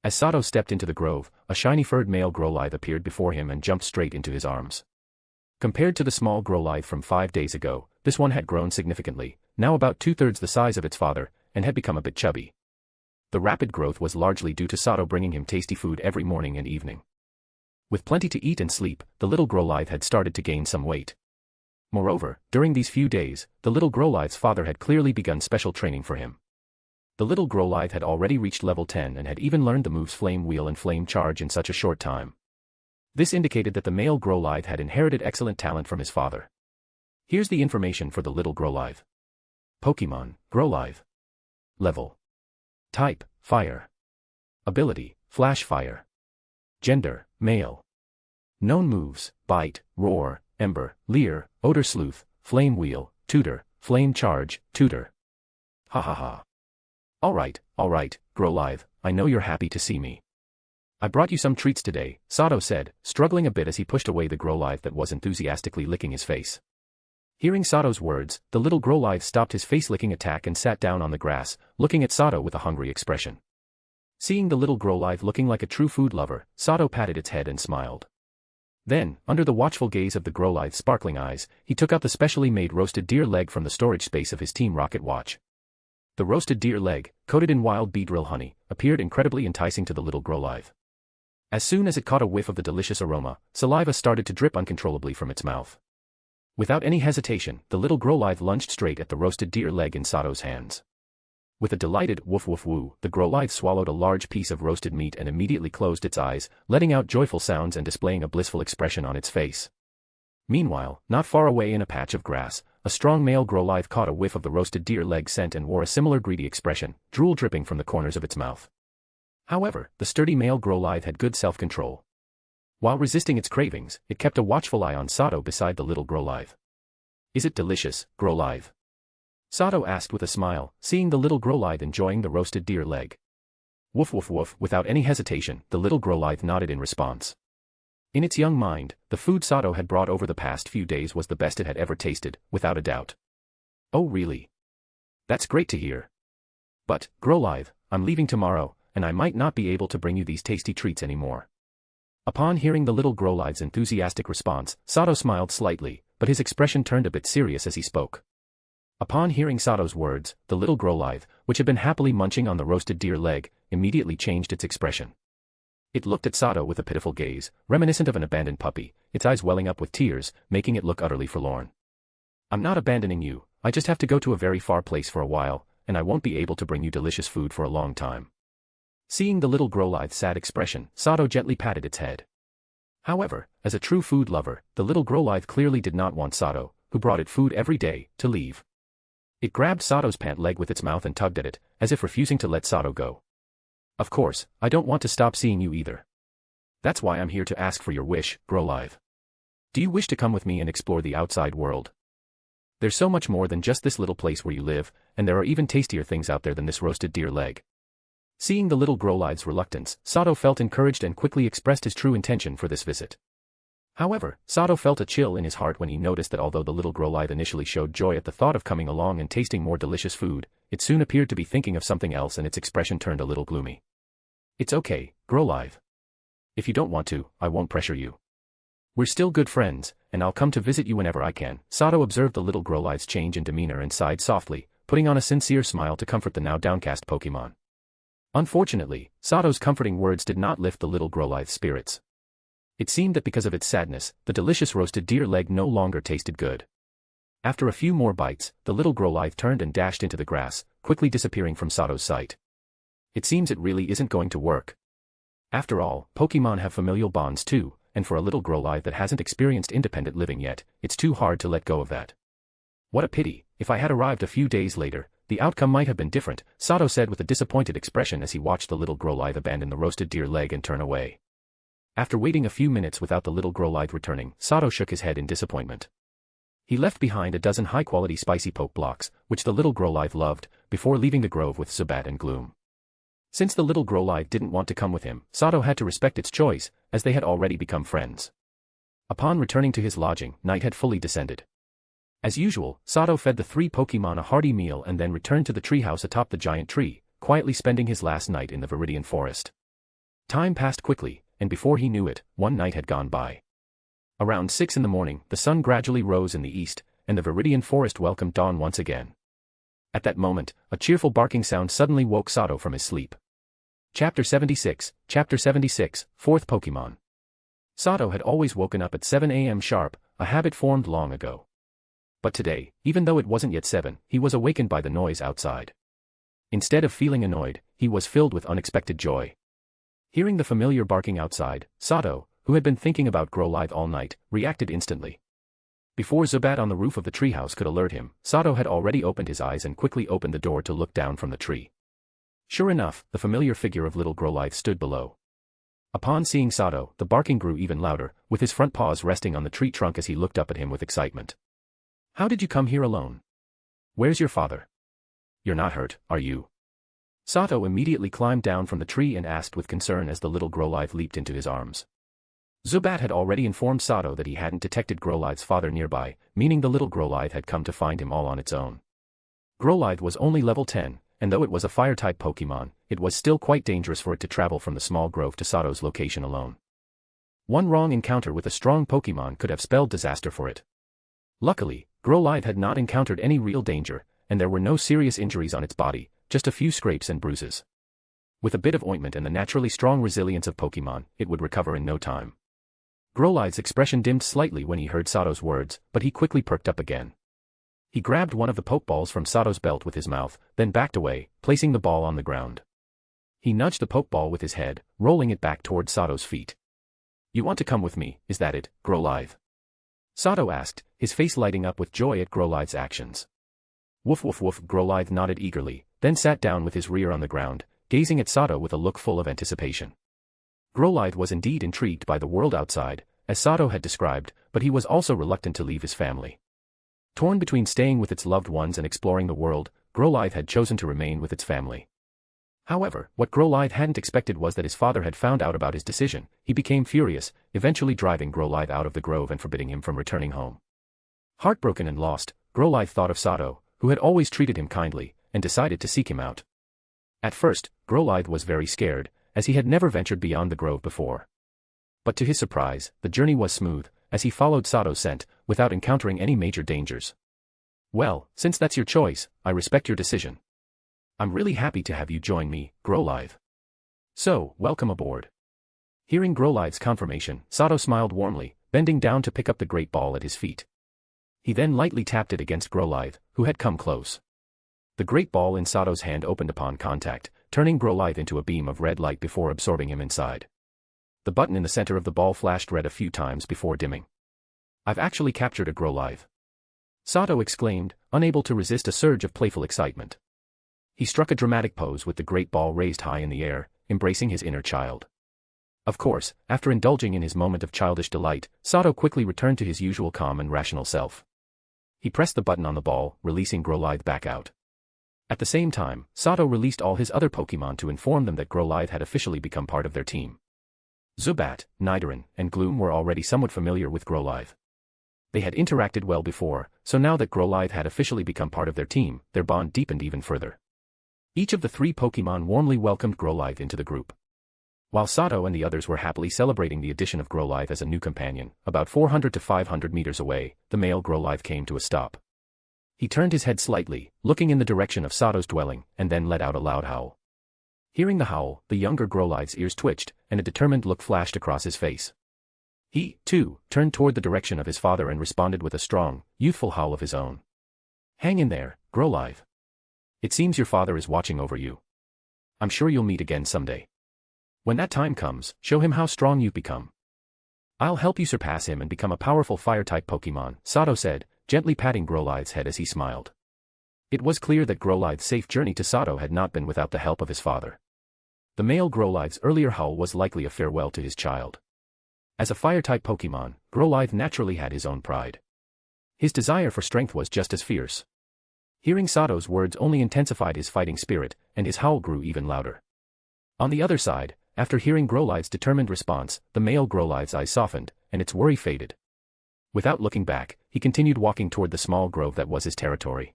S3: As Sato stepped into the grove, a shiny furred male Growlithe appeared before him and jumped straight into his arms. Compared to the small Growlithe from 5 days ago, this one had grown significantly, now about 2/3 the size of its father, and had become a bit chubby. The rapid growth was largely due to Sato bringing him tasty food every morning and evening. With plenty to eat and sleep, the little Growlithe had started to gain some weight. Moreover, during these few days, the little Growlithe's father had clearly begun special training for him. The little Growlithe had already reached level 10 and had even learned the moves Flame Wheel and Flame Charge in such a short time. This indicated that the male Growlithe had inherited excellent talent from his father. Here's the information for the little Growlithe. Pokémon, Growlithe. Level. Type, Fire. Ability, Flash Fire. Gender, Male. Known moves, Bite, Roar, Ember, Leer, Odor Sleuth, Flame Wheel, Tutor, Flame Charge, Tutor. Ha ha ha. Alright, Growlithe, I know you're happy to see me. I brought you some treats today, Sato said, struggling a bit as he pushed away the Growlithe that was enthusiastically licking his face. Hearing Sato's words, the little Growlithe stopped his face-licking attack and sat down on the grass, looking at Sato with a hungry expression. Seeing the little Growlithe looking like a true food lover, Sato patted its head and smiled. Then, under the watchful gaze of the Growlithe's sparkling eyes, he took out the specially made roasted deer leg from the storage space of his Team Rocket watch. The roasted deer leg, coated in wild Beedrill honey, appeared incredibly enticing to the little Growlithe. As soon as it caught a whiff of the delicious aroma, saliva started to drip uncontrollably from its mouth. Without any hesitation, the little Growlithe lunged straight at the roasted deer leg in Sato's hands. With a delighted woof woof woo, the Growlithe swallowed a large piece of roasted meat and immediately closed its eyes, letting out joyful sounds and displaying a blissful expression on its face. Meanwhile, not far away in a patch of grass, a strong male Growlithe caught a whiff of the roasted deer leg scent and wore a similar greedy expression, drool dripping from the corners of its mouth. However, the sturdy male Growlithe had good self-control. While resisting its cravings, it kept a watchful eye on Sato beside the little Growlithe. Is it delicious, Growlithe? Sato asked with a smile, seeing the little Growlithe enjoying the roasted deer leg. Woof woof woof, without any hesitation, the little Growlithe nodded in response. In its young mind, the food Sato had brought over the past few days was the best it had ever tasted, without a doubt. Oh really? That's great to hear. But, Growlithe, I'm leaving tomorrow, and I might not be able to bring you these tasty treats anymore. Upon hearing the little Growlithe's enthusiastic response, Sato smiled slightly, but his expression turned a bit serious as he spoke. Upon hearing Sato's words, the little Growlithe, which had been happily munching on the roasted deer leg, immediately changed its expression. It looked at Sato with a pitiful gaze, reminiscent of an abandoned puppy, its eyes welling up with tears, making it look utterly forlorn. I'm not abandoning you, I just have to go to a very far place for a while, and I won't be able to bring you delicious food for a long time. Seeing the little Growlithe's sad expression, Sato gently patted its head. However, as a true food lover, the little Growlithe clearly did not want Sato, who brought it food every day, to leave. It grabbed Sato's pant leg with its mouth and tugged at it, as if refusing to let Sato go. Of course, I don't want to stop seeing you either. That's why I'm here to ask for your wish, Growlithe. Do you wish to come with me and explore the outside world? There's so much more than just this little place where you live, and there are even tastier things out there than this roasted deer leg. Seeing the little Growlithe's reluctance, Sato felt encouraged and quickly expressed his true intention for this visit. However, Sato felt a chill in his heart when he noticed that although the little Growlithe initially showed joy at the thought of coming along and tasting more delicious food, it soon appeared to be thinking of something else and its expression turned a little gloomy. It's okay, Growlithe. If you don't want to, I won't pressure you. We're still good friends, and I'll come to visit you whenever I can. Sato observed the little Growlithe's change in demeanor and sighed softly, putting on a sincere smile to comfort the now downcast Pokémon. Unfortunately, Sato's comforting words did not lift the little Growlithe's spirits. It seemed that because of its sadness, the delicious roasted deer leg no longer tasted good. After a few more bites, the little Growlithe turned and dashed into the grass, quickly disappearing from Sato's sight. It seems it really isn't going to work. After all, Pokémon have familial bonds too, and for a little Growlithe that hasn't experienced independent living yet, it's too hard to let go of that. What a pity, if I had arrived a few days later, the outcome might have been different, Sato said with a disappointed expression as he watched the little Growlithe abandon the roasted deer leg and turn away. After waiting a few minutes without the little Growlithe returning, Sato shook his head in disappointment. He left behind a dozen high-quality spicy poke blocks, which the little Growlithe loved, before leaving the grove with Zubat and Gloom. Since the little Growlithe didn't want to come with him, Sato had to respect its choice, as they had already become friends. Upon returning to his lodging, night had fully descended. As usual, Sato fed the 3 Pokémon a hearty meal and then returned to the treehouse atop the giant tree, quietly spending his last night in the Viridian Forest. Time passed quickly, and before he knew it, one night had gone by. Around 6 in the morning, the sun gradually rose in the east, and the Viridian Forest welcomed dawn once again. At that moment, a cheerful barking sound suddenly woke Sato from his sleep. Chapter 76, 4th Pokémon. Sato had always woken up at 7 a.m. sharp, a habit formed long ago. But today, even though it wasn't yet 7, he was awakened by the noise outside. Instead of feeling annoyed, he was filled with unexpected joy. Hearing the familiar barking outside, Sato, who had been thinking about Growlithe all night, reacted instantly. Before Zubat on the roof of the treehouse could alert him, Sato had already opened his eyes and quickly opened the door to look down from the tree. Sure enough, the familiar figure of little Growlithe stood below. Upon seeing Sato, the barking grew even louder, with his front paws resting on the tree trunk as he looked up at him with excitement. "How did you come here alone? Where's your father? You're not hurt, are you?" Sato immediately climbed down from the tree and asked with concern as the little Growlithe leaped into his arms. Zubat had already informed Sato that he hadn't detected Growlithe's father nearby, meaning the little Growlithe had come to find him all on its own. Growlithe was only level 10, and though it was a fire-type Pokémon, it was still quite dangerous for it to travel from the small grove to Sato's location alone. One wrong encounter with a strong Pokémon could have spelled disaster for it. Luckily, Growlithe had not encountered any real danger, and there were no serious injuries on its body, just a few scrapes and bruises. With a bit of ointment and the naturally strong resilience of Pokémon, it would recover in no time. Growlithe's expression dimmed slightly when he heard Sato's words, but he quickly perked up again. He grabbed one of the Pokeballs from Sato's belt with his mouth, then backed away, placing the ball on the ground. He nudged the Pokeball with his head, rolling it back toward Sato's feet. "You want to come with me, is that it, Growlithe?" Sato asked, his face lighting up with joy at Growlithe's actions. Woof woof woof. Growlithe nodded eagerly, then sat down with his rear on the ground, gazing at Sato with a look full of anticipation. Growlithe was indeed intrigued by the world outside, as Sato had described, but he was also reluctant to leave his family. Torn between staying with its loved ones and exploring the world, Growlithe had chosen to remain with its family. However, what Growlithe hadn't expected was that his father had found out about his decision. He became furious, eventually driving Growlithe out of the grove and forbidding him from returning home. Heartbroken and lost, Growlithe thought of Sato, who had always treated him kindly, and decided to seek him out. At first, Growlithe was very scared, as he had never ventured beyond the grove before. But to his surprise, the journey was smooth, as he followed Sato's scent, without encountering any major dangers. "Well, since that's your choice, I respect your decision. I'm really happy to have you join me, Growlithe. So, welcome aboard." Hearing Growlithe's confirmation, Sato smiled warmly, bending down to pick up the great ball at his feet. He then lightly tapped it against Growlithe, who had come close. The great ball in Sato's hand opened upon contact, turning Growlithe into a beam of red light before absorbing him inside. The button in the center of the ball flashed red a few times before dimming. "I've actually captured a Growlithe," Sato exclaimed, unable to resist a surge of playful excitement. He struck a dramatic pose with the great ball raised high in the air, embracing his inner child. Of course, after indulging in his moment of childish delight, Sato quickly returned to his usual calm and rational self. He pressed the button on the ball, releasing Growlithe back out. At the same time, Sato released all his other Pokémon to inform them that Growlithe had officially become part of their team. Zubat, Nidoran, and Gloom were already somewhat familiar with Growlithe. They had interacted well before, so now that Growlithe had officially become part of their team, their bond deepened even further. Each of the 3 Pokémon warmly welcomed Growlithe into the group. While Sato and the others were happily celebrating the addition of Growlithe as a new companion, about 400 to 500 meters away, the male Growlithe came to a stop. He turned his head slightly, looking in the direction of Sato's dwelling, and then let out a loud howl. Hearing the howl, the younger Growlithe's ears twitched, and a determined look flashed across his face. He, too, turned toward the direction of his father and responded with a strong, youthful howl of his own. Hang in there, Grolive. It seems your father is watching over you. I'm sure you'll meet again someday. When that time comes, show him how strong you've become. I'll help you surpass him and become a powerful fire-type Pokemon, Sato said, gently patting Grolive's head as he smiled. It was clear that Grolive's safe journey to Sato had not been without the help of his father. The male Grolive's earlier howl was likely a farewell to his child. As a fire-type Pokemon, Grolive naturally had his own pride. His desire for strength was just as fierce. Hearing Sato's words only intensified his fighting spirit, and his howl grew even louder. On the other side, after hearing Grolive's determined response, the male Grolive's eyes softened, and its worry faded. Without looking back, he continued walking toward the small grove that was his territory.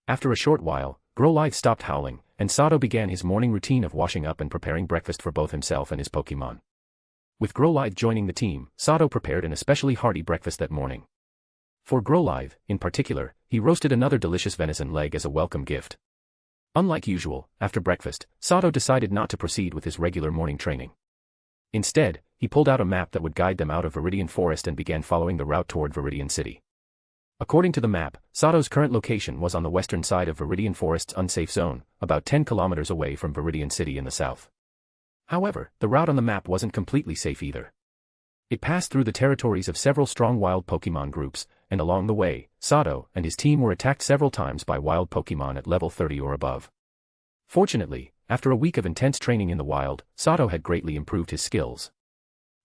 S3: After a short while, Grolive stopped howling, and Sato began his morning routine of washing up and preparing breakfast for both himself and his Pokemon. With Grolive joining the team, Sato prepared an especially hearty breakfast that morning. For Grolive, in particular, he roasted another delicious venison leg as a welcome gift. Unlike usual, after breakfast, Sato decided not to proceed with his regular morning training. Instead, he pulled out a map that would guide them out of Viridian Forest and began following the route toward Viridian City. According to the map, Sato's current location was on the western side of Viridian Forest's unsafe zone, about 10 kilometers away from Viridian City in the south. However, the route on the map wasn't completely safe either. It passed through the territories of several strong wild Pokemon groups, and along the way, Sato and his team were attacked several times by wild Pokemon at level 30 or above. Fortunately, after a week of intense training in the wild, Sato had greatly improved his skills.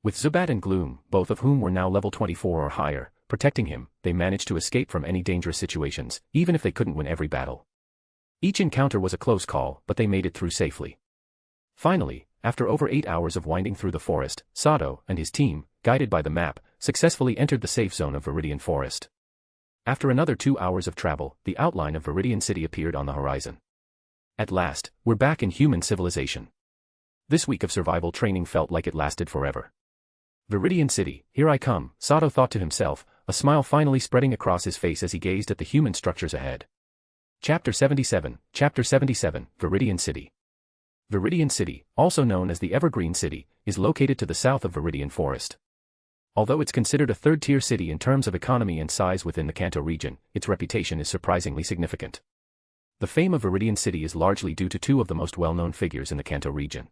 S3: With Zubat and Gloom, both of whom were now level 24 or higher, protecting him, they managed to escape from any dangerous situations, even if they couldn't win every battle. Each encounter was a close call, but they made it through safely. Finally, after over 8 hours of winding through the forest, Sato and his team, guided by the map, successfully entered the safe zone of Viridian Forest. After another 2 hours of travel, the outline of Viridian City appeared on the horizon. At last, we're back in human civilization. This week of survival training felt like it lasted forever. Viridian City, here I come, Sato thought to himself, a smile finally spreading across his face as he gazed at the human structures ahead. Chapter 77, Viridian City. Viridian City, also known as the Evergreen City, is located to the south of Viridian Forest. Although it's considered a third-tier city in terms of economy and size within the Kanto region, its reputation is surprisingly significant. The fame of Viridian City is largely due to two of the most well-known figures in the Kanto region.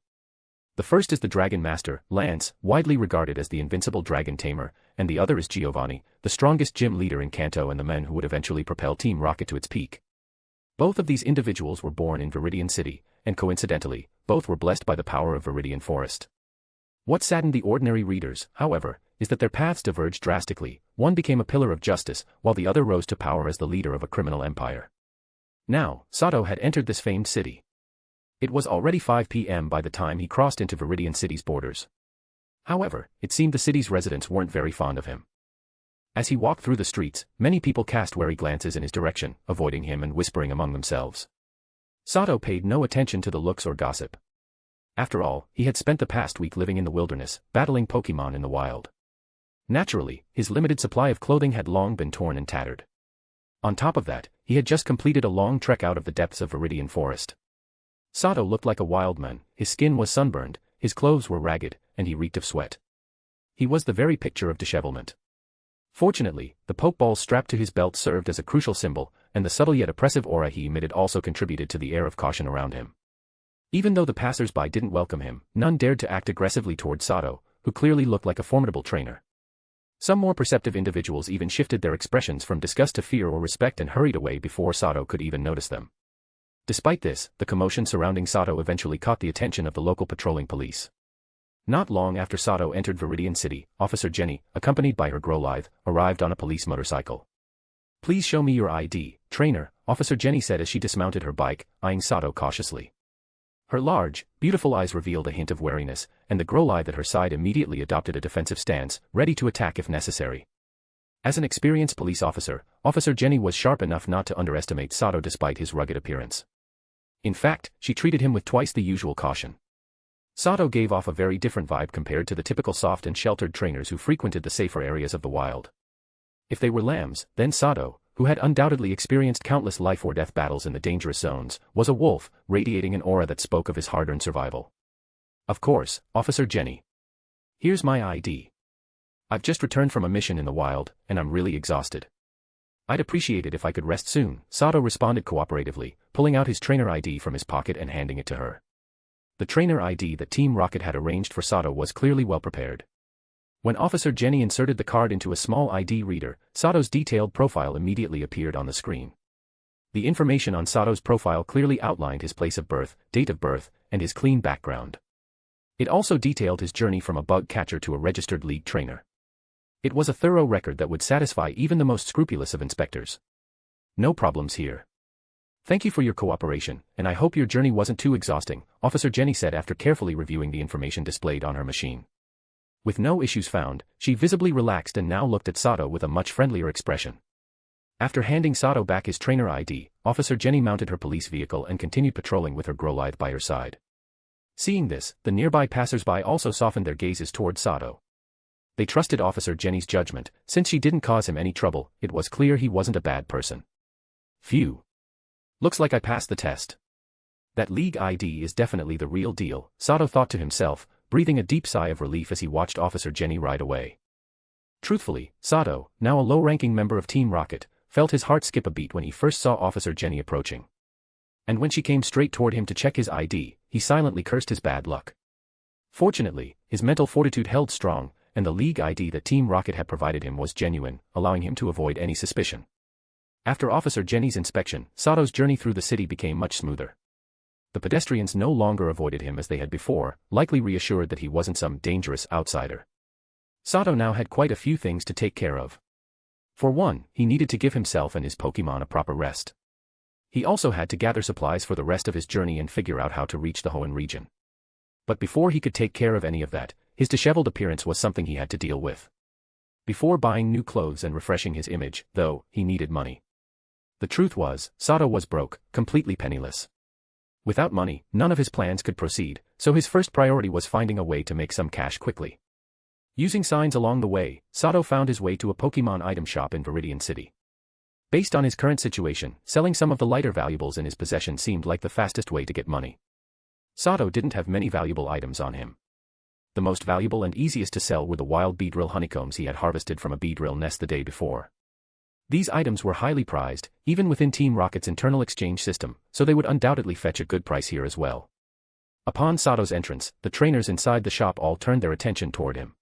S3: The first is the Dragon Master, Lance, widely regarded as the invincible dragon tamer, and the other is Giovanni, the strongest gym leader in Kanto and the man who would eventually propel Team Rocket to its peak. Both of these individuals were born in Viridian City, and coincidentally, both were blessed by the power of Viridian Forest. What saddened the ordinary readers, however, is that their paths diverged drastically. One became a pillar of justice, while the other rose to power as the leader of a criminal empire. Now, Sato had entered this famed city. It was already 5 p.m. by the time he crossed into Viridian City's borders. However, it seemed the city's residents weren't very fond of him. As he walked through the streets, many people cast wary glances in his direction, avoiding him and whispering among themselves. Sato paid no attention to the looks or gossip. After all, he had spent the past week living in the wilderness, battling Pokemon in the wild. Naturally, his limited supply of clothing had long been torn and tattered. On top of that, he had just completed a long trek out of the depths of Viridian Forest. Sato looked like a wild man, his skin was sunburned, his clothes were ragged, and he reeked of sweat. He was the very picture of dishevelment. Fortunately, the Pokeball strapped to his belt served as a crucial symbol, and the subtle yet oppressive aura he emitted also contributed to the air of caution around him. Even though the passers-by didn't welcome him, none dared to act aggressively toward Sato, who clearly looked like a formidable trainer. Some more perceptive individuals even shifted their expressions from disgust to fear or respect and hurried away before Sato could even notice them. Despite this, the commotion surrounding Sato eventually caught the attention of the local patrolling police. Not long after Sato entered Viridian City, Officer Jenny, accompanied by her Grolive, arrived on a police motorcycle. "Please show me your ID, trainer," Officer Jenny said as she dismounted her bike, eyeing Sato cautiously. Her large, beautiful eyes revealed a hint of wariness, and the Grolive at her side immediately adopted a defensive stance, ready to attack if necessary. As an experienced police officer, Officer Jenny was sharp enough not to underestimate Sato despite his rugged appearance. In fact, she treated him with twice the usual caution. Sato gave off a very different vibe compared to the typical soft and sheltered trainers who frequented the safer areas of the wild. If they were lambs, then Sato, who had undoubtedly experienced countless life-or-death battles in the dangerous zones, was a wolf, radiating an aura that spoke of his hard-earned survival. "Of course, Officer Jenny. Here's my ID." I've just returned from a mission in the wild, and I'm really exhausted. I'd appreciate it if I could rest soon, Sato responded cooperatively, pulling out his trainer ID from his pocket and handing it to her. The trainer ID that Team Rocket had arranged for Sato was clearly well prepared. When Officer Jenny inserted the card into a small ID reader, Sato's detailed profile immediately appeared on the screen. The information on Sato's profile clearly outlined his place of birth, date of birth, and his clean background. It also detailed his journey from a bug catcher to a registered league trainer. It was a thorough record that would satisfy even the most scrupulous of inspectors. No problems here. Thank you for your cooperation, and I hope your journey wasn't too exhausting, Officer Jenny said after carefully reviewing the information displayed on her machine. With no issues found, she visibly relaxed and now looked at Sato with a much friendlier expression. After handing Sato back his trainer ID, Officer Jenny mounted her police vehicle and continued patrolling with her Growlithe by her side. Seeing this, the nearby passersby also softened their gazes toward Sato. They trusted Officer Jenny's judgment, since she didn't cause him any trouble. It was clear he wasn't a bad person. Phew. Looks like I passed the test. That league ID is definitely the real deal, Sato thought to himself, breathing a deep sigh of relief as he watched Officer Jenny ride away. Truthfully, Sato, now a low-ranking member of Team Rocket, felt his heart skip a beat when he first saw Officer Jenny approaching. And when she came straight toward him to check his ID, he silently cursed his bad luck. Fortunately, his mental fortitude held strong, and the league ID that Team Rocket had provided him was genuine, allowing him to avoid any suspicion. After Officer Jenny's inspection, Sato's journey through the city became much smoother. The pedestrians no longer avoided him as they had before, likely reassured that he wasn't some dangerous outsider. Sato now had quite a few things to take care of. For one, he needed to give himself and his Pokémon a proper rest. He also had to gather supplies for the rest of his journey and figure out how to reach the Hoenn region. But before he could take care of any of that, his disheveled appearance was something he had to deal with. Before buying new clothes and refreshing his image, though, he needed money. The truth was, Sato was broke, completely penniless. Without money, none of his plans could proceed, so his first priority was finding a way to make some cash quickly. Using signs along the way, Sato found his way to a Pokemon item shop in Viridian City. Based on his current situation, selling some of the lighter valuables in his possession seemed like the fastest way to get money. Sato didn't have many valuable items on him. The most valuable and easiest to sell were the wild beedrill honeycombs he had harvested from a beedrill nest the day before. These items were highly prized, even within Team Rocket's internal exchange system, so they would undoubtedly fetch a good price here as well. Upon Sato's entrance, the trainers inside the shop all turned their attention toward him.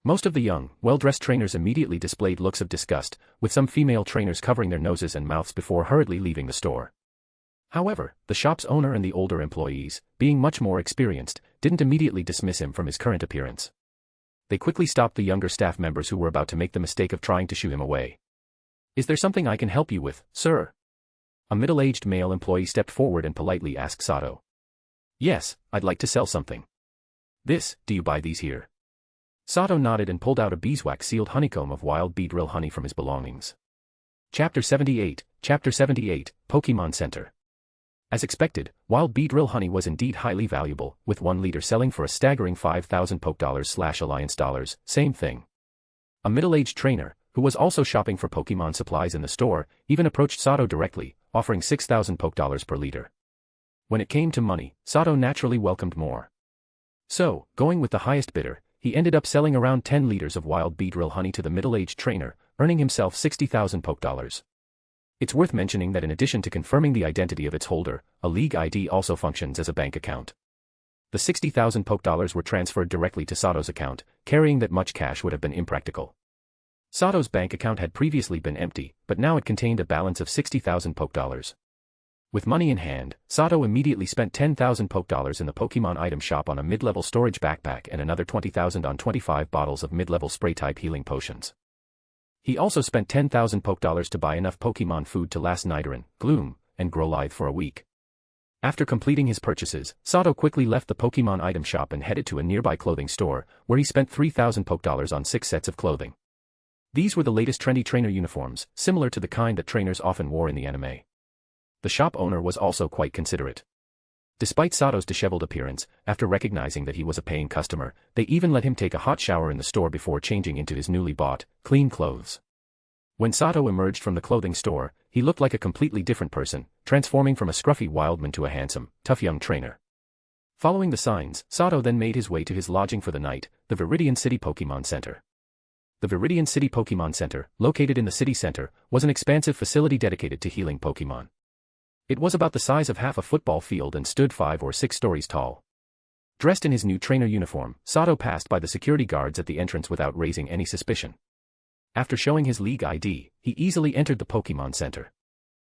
S3: Most of the young, well-dressed trainers immediately displayed looks of disgust, with some female trainers covering their noses and mouths before hurriedly leaving the store. However, the shop's owner and the older employees, being much more experienced, didn't immediately dismiss him from his current appearance. They quickly stopped the younger staff members who were about to make the mistake of trying to shoo him away. "Is there something I can help you with, sir?" A middle-aged male employee stepped forward and politely asked Sato. "Yes, I'd like to sell something." Do you buy these here?" Sato nodded and pulled out a beeswax-sealed honeycomb of wild beedrill honey from his belongings. Chapter 78, Pokemon Center. As expected, wild beedrill honey was indeed highly valuable, with 1 liter selling for a staggering 5,000 Poke-Alliance dollars, same thing. A middle-aged trainer, who was also shopping for Pokemon supplies in the store, even approached Sato directly, offering 6,000 Poke-Dollars per liter. When it came to money, Sato naturally welcomed more. So, going with the highest bidder, he ended up selling around 10 liters of wild beedrill honey to the middle-aged trainer, earning himself 60,000 Poke-Dollars. It's worth mentioning that in addition to confirming the identity of its holder, a league ID also functions as a bank account. The 60,000 Poke-Dollars were transferred directly to Sato's account, carrying that much cash would have been impractical. Sato's bank account had previously been empty, but now it contained a balance of 60,000 Poke-Dollars. With money in hand, Sato immediately spent 10,000 Poke-Dollars in the Pokemon item shop on a mid-level storage backpack and another 20,000 on 25 bottles of mid-level spray-type healing potions. He also spent 10,000 Poke-Dollars to buy enough Pokemon food to last Nidoran, Gloom, and Growlithe for a week. After completing his purchases, Sato quickly left the Pokemon item shop and headed to a nearby clothing store, where he spent 3,000 Poke-Dollars on 6 sets of clothing. These were the latest trendy trainer uniforms, similar to the kind that trainers often wore in the anime. The shop owner was also quite considerate. Despite Sato's disheveled appearance, after recognizing that he was a paying customer, they even let him take a hot shower in the store before changing into his newly bought, clean clothes. When Sato emerged from the clothing store, he looked like a completely different person, transforming from a scruffy wildman to a handsome, tough young trainer. Following the signs, Sato then made his way to his lodging for the night, the Viridian City Pokemon Center. The Viridian City Pokemon Center, located in the city center, was an expansive facility dedicated to healing Pokemon. It was about the size of half a football field and stood 5 or 6 stories tall. Dressed in his new trainer uniform, Sato passed by the security guards at the entrance without raising any suspicion. After showing his league ID, he easily entered the Pokemon Center.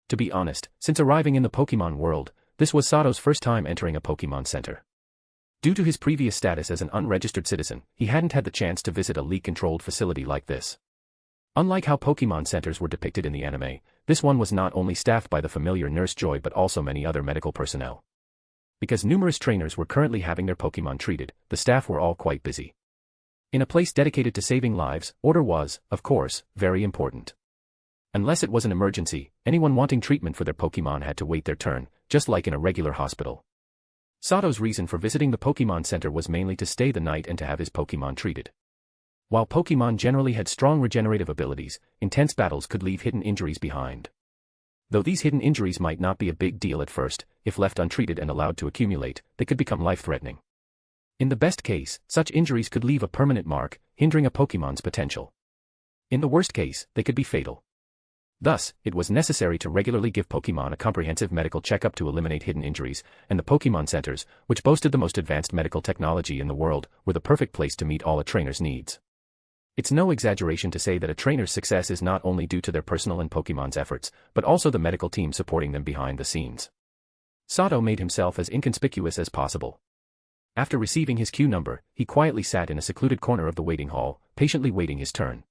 S3: To be honest, since arriving in the Pokemon world, this was Sato's first time entering a Pokemon Center. Due to his previous status as an unregistered citizen, he hadn't had the chance to visit a league-controlled facility like this. Unlike how Pokemon Centers were depicted in the anime, this one was not only staffed by the familiar Nurse Joy but also many other medical personnel. Because numerous trainers were currently having their Pokemon treated, the staff were all quite busy. In a place dedicated to saving lives, order was, of course, very important. Unless it was an emergency, anyone wanting treatment for their Pokemon had to wait their turn, just like in a regular hospital. Sato's reason for visiting the Pokemon Center was mainly to stay the night and to have his Pokemon treated. While Pokemon generally had strong regenerative abilities, intense battles could leave hidden injuries behind. Though these hidden injuries might not be a big deal at first, if left untreated and allowed to accumulate, they could become life-threatening. In the best case, such injuries could leave a permanent mark, hindering a Pokemon's potential. In the worst case, they could be fatal. Thus, it was necessary to regularly give Pokemon a comprehensive medical checkup to eliminate hidden injuries, and the Pokemon Centers, which boasted the most advanced medical technology in the world, were the perfect place to meet all a trainer's needs. It's no exaggeration to say that a trainer's success is not only due to their personal and Pokemon's efforts, but also the medical team supporting them behind the scenes. Sato made himself as inconspicuous as possible. After receiving his queue number, he quietly sat in a secluded corner of the waiting hall, patiently waiting his turn.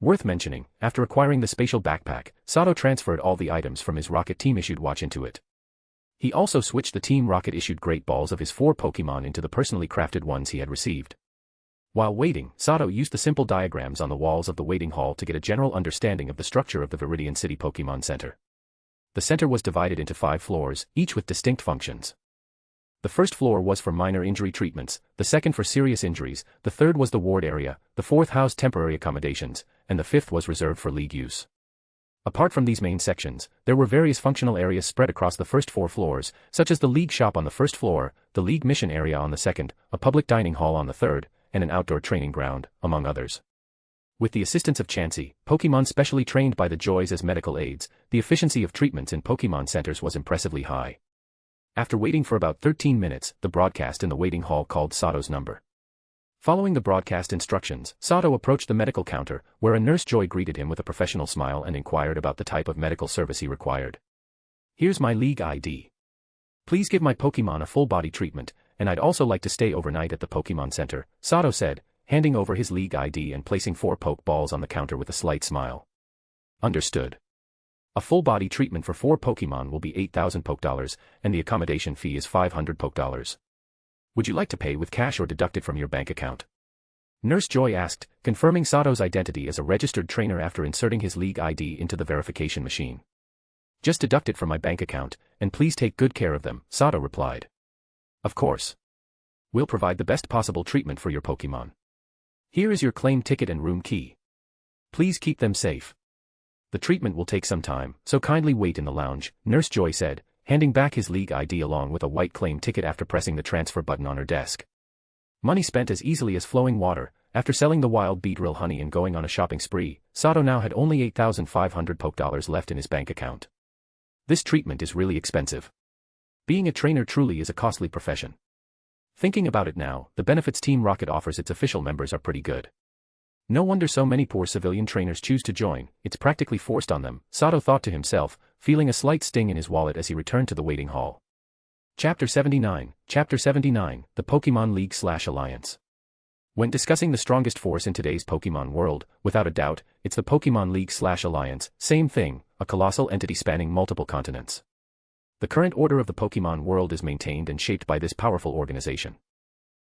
S3: Worth mentioning, after acquiring the spatial backpack, Sato transferred all the items from his Rocket Team-issued watch into it. He also switched the Team Rocket-issued Great Balls of his 4 Pokemon into the personally crafted ones he had received. While waiting, Sato used the simple diagrams on the walls of the waiting hall to get a general understanding of the structure of the Viridian City Pokemon Center. The center was divided into 5 floors, each with distinct functions. The first floor was for minor injury treatments, the second for serious injuries, the third was the ward area, the fourth housed temporary accommodations, and the fifth was reserved for league use. Apart from these main sections, there were various functional areas spread across the first 4 floors, such as the league shop on the first floor, the league mission area on the second, a public dining hall on the third, and an outdoor training ground, among others. With the assistance of Chansey, Pokemon specially trained by the Joys as medical aides, the efficiency of treatments in Pokemon centers was impressively high. After waiting for about 13 minutes, the broadcast in the waiting hall called Sato's number. Following the broadcast instructions, Sato approached the medical counter, where a Nurse Joy greeted him with a professional smile and inquired about the type of medical service he required. "Here's my league ID. Please give my Pokemon a full-body treatment, and I'd also like to stay overnight at the Pokemon Center," Sato said, handing over his league ID and placing 4 Poke Balls on the counter with a slight smile. "Understood. A full-body treatment for 4 Pokemon will be 8,000 Poke Dollars, and the accommodation fee is 500 Poke Dollars. Would you like to pay with cash or deduct it from your bank account?" Nurse Joy asked, confirming Sato's identity as a registered trainer after inserting his league ID into the verification machine. "Just deduct it from my bank account, and please take good care of them," Sato replied. "Of course. We'll provide the best possible treatment for your Pokemon. Here is your claim ticket and room key. Please keep them safe. The treatment will take some time, so kindly wait in the lounge," Nurse Joy said, handing back his league ID along with a white claim ticket after pressing the transfer button on her desk. Money spent as easily as flowing water. After selling the wild Beedrill honey and going on a shopping spree, Sato now had only 8,500 Poke Dollars left in his bank account. This treatment is really expensive. Being a trainer truly is a costly profession. Thinking about it now, the benefits Team Rocket offers its official members are pretty good. No wonder so many poor civilian trainers choose to join, it's practically forced on them, Sato thought to himself, feeling a slight sting in his wallet as he returned to the waiting hall. Chapter 79, The Pokemon League/Alliance. When discussing the strongest force in today's Pokemon world, without a doubt, it's the Pokemon League/Alliance, same thing, a colossal entity spanning multiple continents. The current order of the Pokemon world is maintained and shaped by this powerful organization.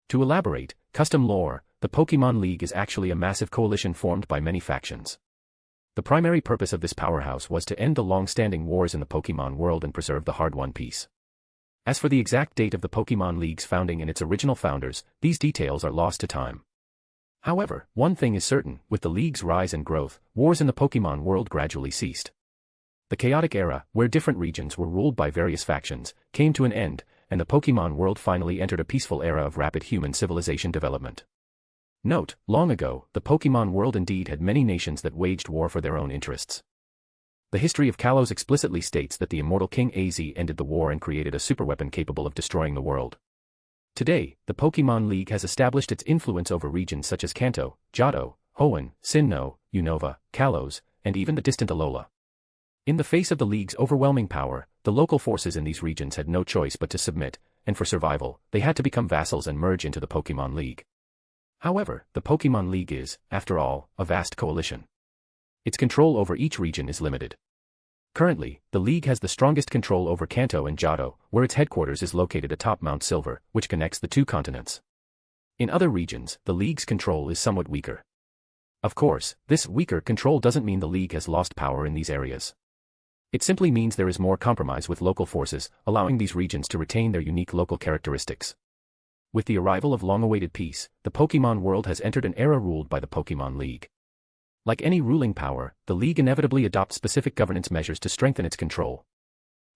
S3: To elaborate, custom lore, the Pokemon League is actually a massive coalition formed by many factions. The primary purpose of this powerhouse was to end the long-standing wars in the Pokemon world and preserve the hard-won peace. As for the exact date of the Pokemon League's founding and its original founders, these details are lost to time. However, one thing is certain, with the League's rise and growth, wars in the Pokemon world gradually ceased. The chaotic era, where different regions were ruled by various factions, came to an end, and the Pokemon world finally entered a peaceful era of rapid human civilization development. Note, long ago, the Pokemon world indeed had many nations that waged war for their own interests. The history of Kalos explicitly states that the immortal King Az ended the war and created a superweapon capable of destroying the world. Today, the Pokemon League has established its influence over regions such as Kanto, Johto, Hoenn, Sinnoh, Unova, Kalos, and even the distant Alola. In the face of the League's overwhelming power, the local forces in these regions had no choice but to submit, and for survival, they had to become vassals and merge into the Pokemon League. However, the Pokemon League is, after all, a vast coalition. Its control over each region is limited. Currently, the League has the strongest control over Kanto and Johto, where its headquarters is located atop Mount Silver, which connects the two continents. In other regions, the League's control is somewhat weaker. Of course, this weaker control doesn't mean the League has lost power in these areas. It simply means there is more compromise with local forces, allowing these regions to retain their unique local characteristics. With the arrival of long-awaited peace, the Pokemon world has entered an era ruled by the Pokemon League. Like any ruling power, the League inevitably adopts specific governance measures to strengthen its control.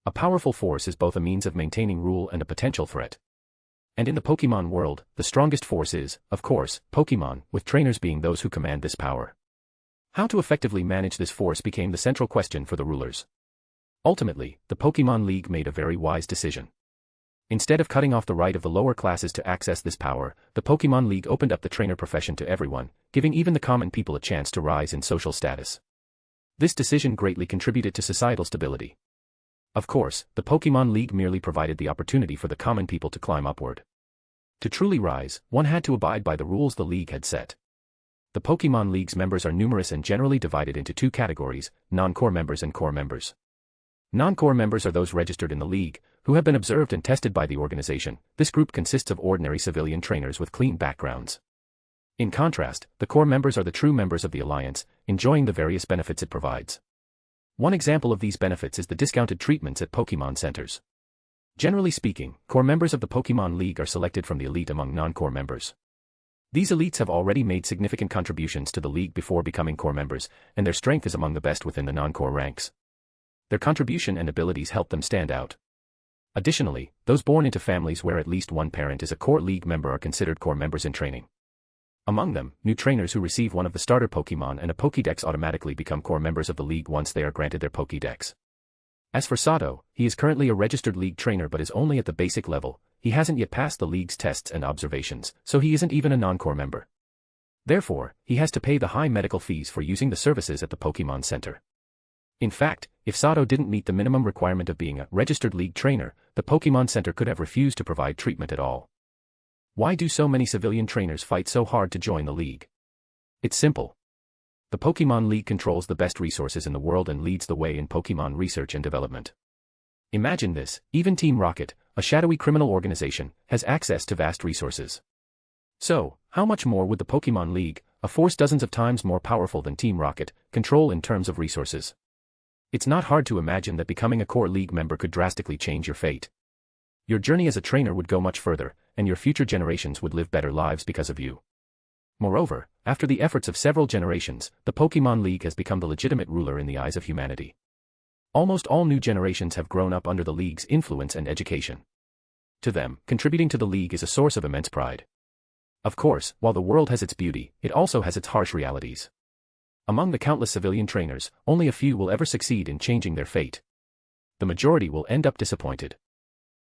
S3: A powerful force is both a means of maintaining rule and a potential threat. And in the Pokemon world, the strongest force is, of course, Pokemon, with trainers being those who command this power. How to effectively manage this force became the central question for the rulers. Ultimately, the Pokemon League made a very wise decision. Instead of cutting off the right of the lower classes to access this power, the Pokemon League opened up the trainer profession to everyone, giving even the common people a chance to rise in social status. This decision greatly contributed to societal stability. Of course, the Pokemon League merely provided the opportunity for the common people to climb upward. To truly rise, one had to abide by the rules the League had set. The Pokemon League's members are numerous and generally divided into two categories: non-core members and core members. Non-core members are those registered in the League, who have been observed and tested by the organization. This group consists of ordinary civilian trainers with clean backgrounds. In contrast, the core members are the true members of the Alliance, enjoying the various benefits it provides. One example of these benefits is the discounted treatments at Pokemon centers. Generally speaking, core members of the Pokemon League are selected from the elite among non-core members. These elites have already made significant contributions to the League before becoming core members, and their strength is among the best within the non-core ranks. Their contribution and abilities help them stand out. Additionally, those born into families where at least one parent is a core League member are considered core members in training. Among them, new trainers who receive one of the starter Pokemon and a Pokédex automatically become core members of the League once they are granted their Pokédex. As for Sato, he is currently a registered League trainer but is only at the basic level. He hasn't yet passed the League's tests and observations, so he isn't even a non-core member. Therefore, he has to pay the high medical fees for using the services at the Pokemon Center. In fact, if Sato didn't meet the minimum requirement of being a registered League trainer, the Pokemon Center could have refused to provide treatment at all. Why do so many civilian trainers fight so hard to join the League? It's simple. The Pokemon League controls the best resources in the world and leads the way in Pokemon research and development. Imagine this: even Team Rocket, a shadowy criminal organization, has access to vast resources. So, how much more would the Pokemon League, a force dozens of times more powerful than Team Rocket, control in terms of resources? It's not hard to imagine that becoming a core League member could drastically change your fate. Your journey as a trainer would go much further, and your future generations would live better lives because of you. Moreover, after the efforts of several generations, the Pokemon League has become the legitimate ruler in the eyes of humanity. Almost all new generations have grown up under the League's influence and education. To them, contributing to the League is a source of immense pride. Of course, while the world has its beauty, it also has its harsh realities. Among the countless civilian trainers, only a few will ever succeed in changing their fate. The majority will end up disappointed.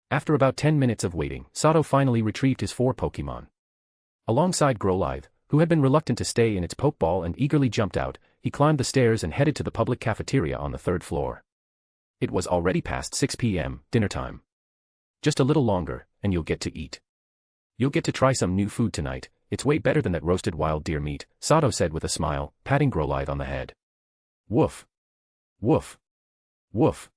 S3: After about 10 minutes of waiting, Sato finally retrieved his 4 Pokemon. Alongside Growlithe, who had been reluctant to stay in its Pokeball and eagerly jumped out, he climbed the stairs and headed to the public cafeteria on the 3rd floor. It was already past 6 p.m., dinner time. Just a little longer, and you'll get to eat. You'll get to try some new food tonight. It's way better than that roasted wild deer meat, Sato said with a smile, patting Growlithe on the head. Woof. Woof. Woof.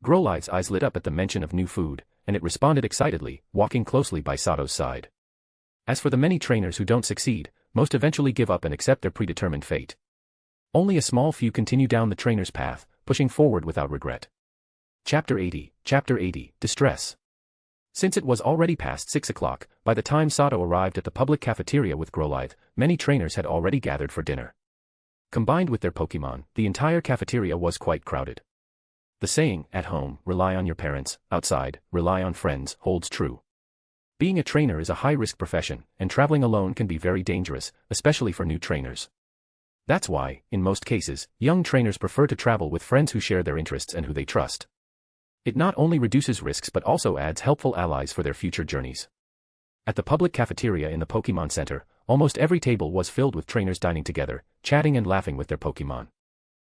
S3: Growlithe's eyes lit up at the mention of new food, and it responded excitedly, walking closely by Sato's side. As for the many trainers who don't succeed, most eventually give up and accept their predetermined fate. Only a small few continue down the trainer's path, pushing forward without regret. Chapter 80, Distress. Since it was already past 6 o'clock, by the time Sato arrived at the public cafeteria with Growlithe, many trainers had already gathered for dinner. Combined with their Pokemon, the entire cafeteria was quite crowded. The saying, at home, rely on your parents, outside, rely on friends, holds true. Being a trainer is a high-risk profession, and traveling alone can be very dangerous, especially for new trainers. That's why, in most cases, young trainers prefer to travel with friends who share their interests and who they trust. It not only reduces risks but also adds helpful allies for their future journeys. At the public cafeteria in the Pokemon Center, almost every table was filled with trainers dining together, chatting and laughing with their Pokemon.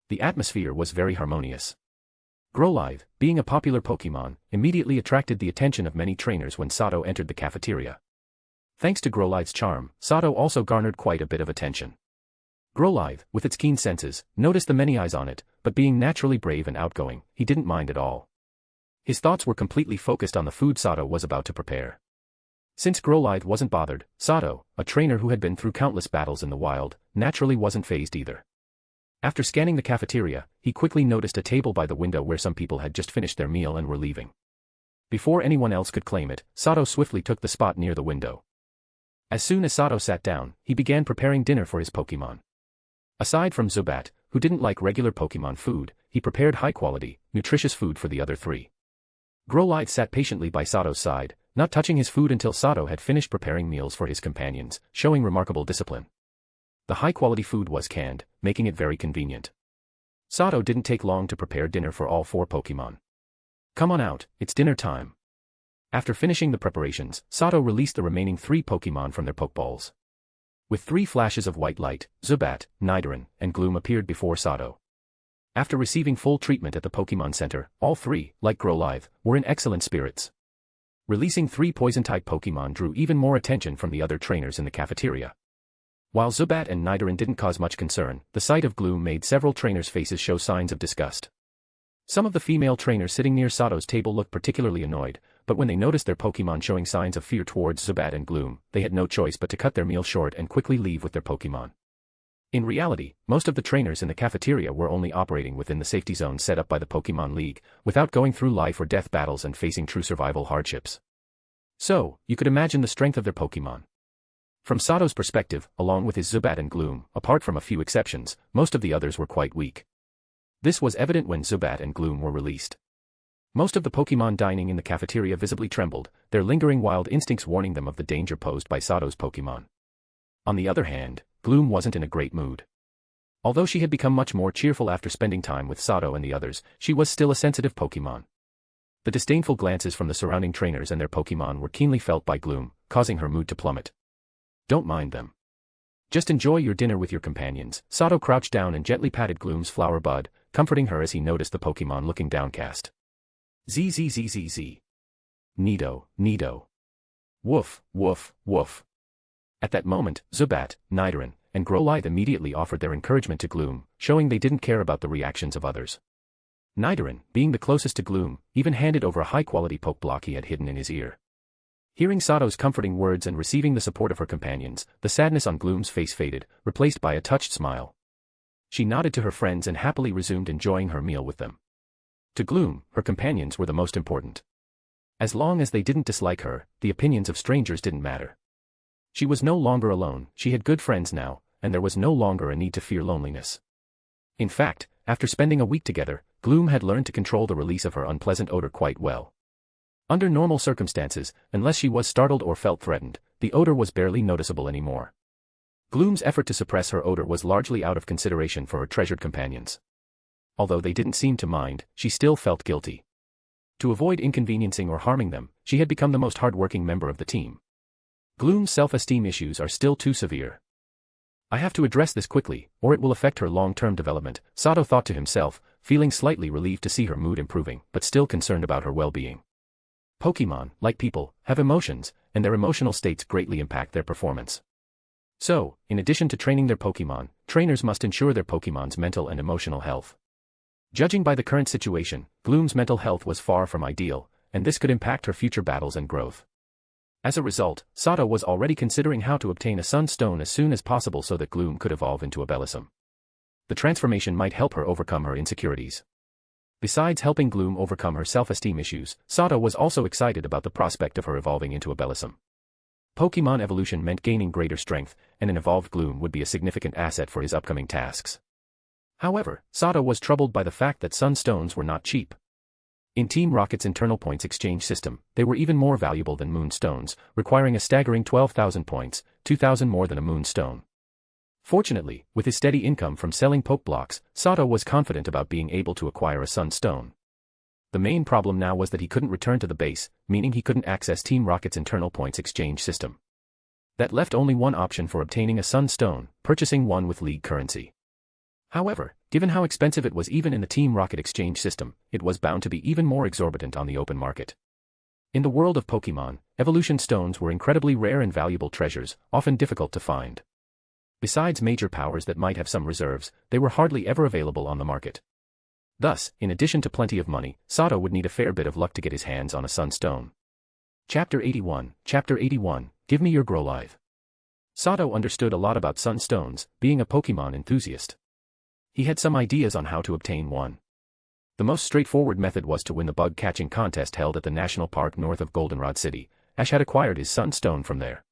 S3: The atmosphere was very harmonious. Growlithe, being a popular Pokemon, immediately attracted the attention of many trainers when Sato entered the cafeteria. Thanks to Growlithe's charm, Sato also garnered quite a bit of attention. Growlithe, with its keen senses, noticed the many eyes on it, but being naturally brave and outgoing, he didn't mind at all. His thoughts were completely focused on the food Sato was about to prepare. Since Growlithe wasn't bothered, Sato, a trainer who had been through countless battles in the wild, naturally wasn't fazed either. After scanning the cafeteria, he quickly noticed a table by the window where some people had just finished their meal and were leaving. Before anyone else could claim it, Sato swiftly took the spot near the window. As soon as Sato sat down, he began preparing dinner for his Pokemon. Aside from Zubat, who didn't like regular Pokemon food, he prepared high-quality, nutritious food for the other three. Growlithe sat patiently by Sato's side, not touching his food until Sato had finished preparing meals for his companions, showing remarkable discipline. The high-quality food was canned, making it very convenient. Sato didn't take long to prepare dinner for all 4 Pokemon. Come on out, it's dinner time. After finishing the preparations, Sato released the remaining 3 Pokemon from their Pokeballs. With 3 flashes of white light, Zubat, Nidoran, and Gloom appeared before Sato. After receiving full treatment at the Pokemon Center, all 3, like Growlithe, were in excellent spirits. Releasing 3 Poison-type Pokemon drew even more attention from the other trainers in the cafeteria. While Zubat and Nidoran didn't cause much concern, the sight of Gloom made several trainers' faces show signs of disgust. Some of the female trainers sitting near Sato's table looked particularly annoyed, but when they noticed their Pokemon showing signs of fear towards Zubat and Gloom, they had no choice but to cut their meal short and quickly leave with their Pokemon. In reality, most of the trainers in the cafeteria were only operating within the safety zone set up by the Pokemon League, without going through life or death battles and facing true survival hardships. So, you could imagine the strength of their Pokemon. From Sato's perspective, along with his Zubat and Gloom, apart from a few exceptions, most of the others were quite weak. This was evident when Zubat and Gloom were released. Most of the Pokemon dining in the cafeteria visibly trembled, their lingering wild instincts warning them of the danger posed by Sato's Pokemon. On the other hand, Gloom wasn't in a great mood. Although she had become much more cheerful after spending time with Sato and the others, she was still a sensitive Pokemon. The disdainful glances from the surrounding trainers and their Pokemon were keenly felt by Gloom, causing her mood to plummet. Don't mind them. Just enjoy your dinner with your companions. Sato crouched down and gently patted Gloom's flower bud, comforting her as he noticed the Pokemon looking downcast. Zzzzz. Nido, Nido. Woof, woof, woof. At that moment, Zubat, Nidoran, and Growlithe immediately offered their encouragement to Gloom, showing they didn't care about the reactions of others. Nidoran, being the closest to Gloom, even handed over a high-quality Pokeblock he had hidden in his ear. Hearing Sato's comforting words and receiving the support of her companions, the sadness on Gloom's face faded, replaced by a touched smile. She nodded to her friends and happily resumed enjoying her meal with them. To Gloom, her companions were the most important. As long as they didn't dislike her, the opinions of strangers didn't matter. She was no longer alone, she had good friends now, and there was no longer a need to fear loneliness. In fact, after spending a week together, Gloom had learned to control the release of her unpleasant odor quite well. Under normal circumstances, unless she was startled or felt threatened, the odor was barely noticeable anymore. Gloom's effort to suppress her odor was largely out of consideration for her treasured companions. Although they didn't seem to mind, she still felt guilty. To avoid inconveniencing or harming them, she had become the most hard-working member of the team. Gloom's self-esteem issues are still too severe. I have to address this quickly, or it will affect her long-term development, Sato thought to himself, feeling slightly relieved to see her mood improving, but still concerned about her well-being. Pokemon, like people, have emotions, and their emotional states greatly impact their performance. So, in addition to training their Pokemon, trainers must ensure their Pokemon's mental and emotional health. Judging by the current situation, Gloom's mental health was far from ideal, and this could impact her future battles and growth. As a result, Sato was already considering how to obtain a Sunstone as soon as possible so that Gloom could evolve into a Bellossom. The transformation might help her overcome her insecurities. Besides helping Gloom overcome her self-esteem issues, Sato was also excited about the prospect of her evolving into a Bellossom. Pokemon evolution meant gaining greater strength, and an evolved Gloom would be a significant asset for his upcoming tasks. However, Sato was troubled by the fact that Sunstones were not cheap. In Team Rocket's internal points exchange system, they were even more valuable than moonstones, requiring a staggering 12,000 points, 2,000 more than a moonstone. Fortunately, with his steady income from selling poke blocks, Sato was confident about being able to acquire a sunstone. The main problem now was that he couldn't return to the base, meaning he couldn't access Team Rocket's internal points exchange system. That left only one option for obtaining a sunstone, purchasing one with league currency. However, given how expensive it was even in the Team Rocket exchange system, it was bound to be even more exorbitant on the open market. In the world of Pokemon, evolution stones were incredibly rare and valuable treasures, often difficult to find. Besides major powers that might have some reserves, they were hardly ever available on the market. Thus, in addition to plenty of money, Sato would need a fair bit of luck to get his hands on a sunstone. Chapter 81, Give me your Growlithe. Sato understood a lot about sunstones, being a Pokemon enthusiast. He had some ideas on how to obtain one. The most straightforward method was to win the bug-catching contest held at the national park north of Goldenrod City. Ash had acquired his sunstone from there.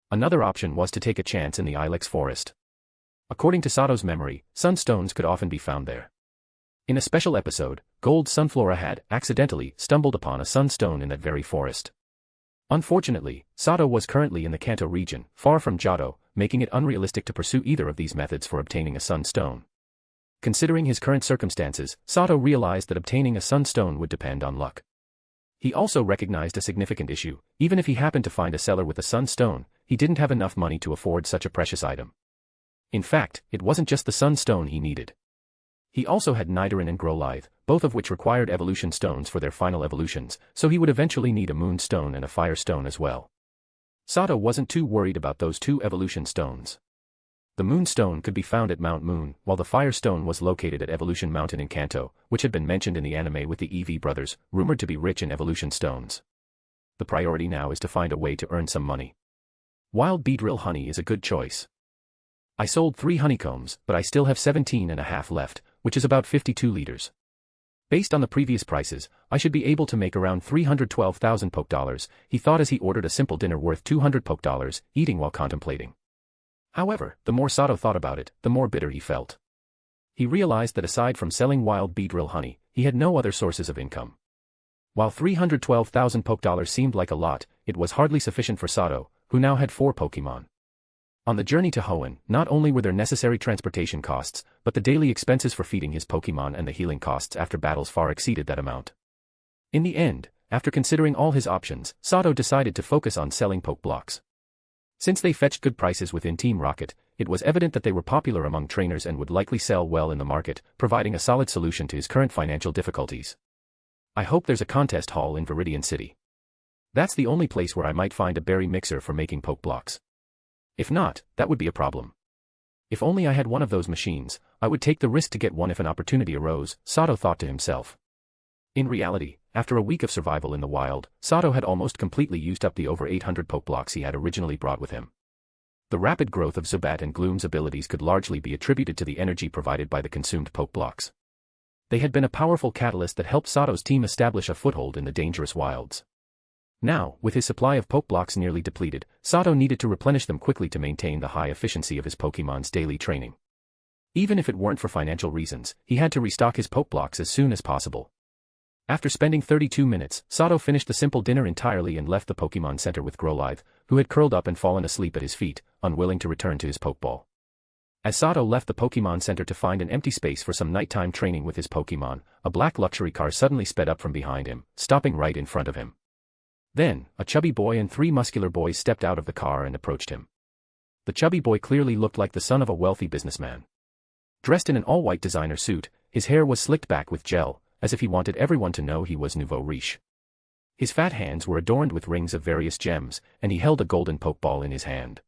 S3: Another option was to take a chance in the Ilex forest. According to Sato's memory, sunstones could often be found there. In a special episode, Gold Sunflora had, accidentally, stumbled upon a sunstone in that very forest. Unfortunately, Sato was currently in the Kanto region, far from Johto, making it unrealistic to pursue either of these methods for obtaining a sunstone. Considering his current circumstances, Sato realized that obtaining a sunstone would depend on luck. He also recognized a significant issue: even if he happened to find a seller with a sunstone, he didn't have enough money to afford such a precious item. In fact, it wasn't just the sunstone he needed. He also had Nidoran and Growlithe, both of which required evolution stones for their final evolutions, so he would eventually need a moonstone and a firestone as well. Sato wasn't too worried about those two evolution stones. The moonstone could be found at Mount Moon, while the firestone was located at Evolution Mountain in Kanto, which had been mentioned in the anime with the EV brothers, rumored to be rich in evolution stones. The priority now is to find a way to earn some money. Wild Beedrill honey is a good choice. I sold 3 honeycombs, but I still have 17.5 left, which is about 52 liters. Based on the previous prices, I should be able to make around 312,000 poke dollars, he thought as he ordered a simple dinner worth 200 poke dollars, eating while contemplating. However, the more Sato thought about it, the more bitter he felt. He realized that aside from selling wild Beedrill honey, he had no other sources of income. While 312,000 poke dollars seemed like a lot, it was hardly sufficient for Sato, who now had 4 Pokemon. On the journey to Hoenn, not only were there necessary transportation costs, but the daily expenses for feeding his Pokemon and the healing costs after battles far exceeded that amount. In the end, after considering all his options, Sato decided to focus on selling poke blocks. Since they fetched good prices within Team Rocket, it was evident that they were popular among trainers and would likely sell well in the market, providing a solid solution to his current financial difficulties. I hope there's a contest hall in Viridian City. That's the only place where I might find a berry mixer for making poke blocks. If not, that would be a problem. If only I had one of those machines, I would take the risk to get one if an opportunity arose, Sato thought to himself. In reality, after a week of survival in the wild, Sato had almost completely used up the over 800 poke blocks he had originally brought with him. The rapid growth of Zubat and Gloom's abilities could largely be attributed to the energy provided by the consumed poke blocks. They had been a powerful catalyst that helped Sato's team establish a foothold in the dangerous wilds. Now, with his supply of poke blocks nearly depleted, Sato needed to replenish them quickly to maintain the high efficiency of his Pokemon's daily training. Even if it weren't for financial reasons, he had to restock his poke blocks as soon as possible. After spending 32 minutes, Sato finished the simple dinner entirely and left the Pokemon Center with Growlithe, who had curled up and fallen asleep at his feet, unwilling to return to his Pokeball. As Sato left the Pokemon Center to find an empty space for some nighttime training with his Pokemon, a black luxury car suddenly sped up from behind him, stopping right in front of him. Then, a chubby boy and 3 muscular boys stepped out of the car and approached him. The chubby boy clearly looked like the son of a wealthy businessman. Dressed in an all-white designer suit, his hair was slicked back with gel, as if he wanted everyone to know he was nouveau riche. His fat hands were adorned with rings of various gems, and he held a golden Pokeball in his hand.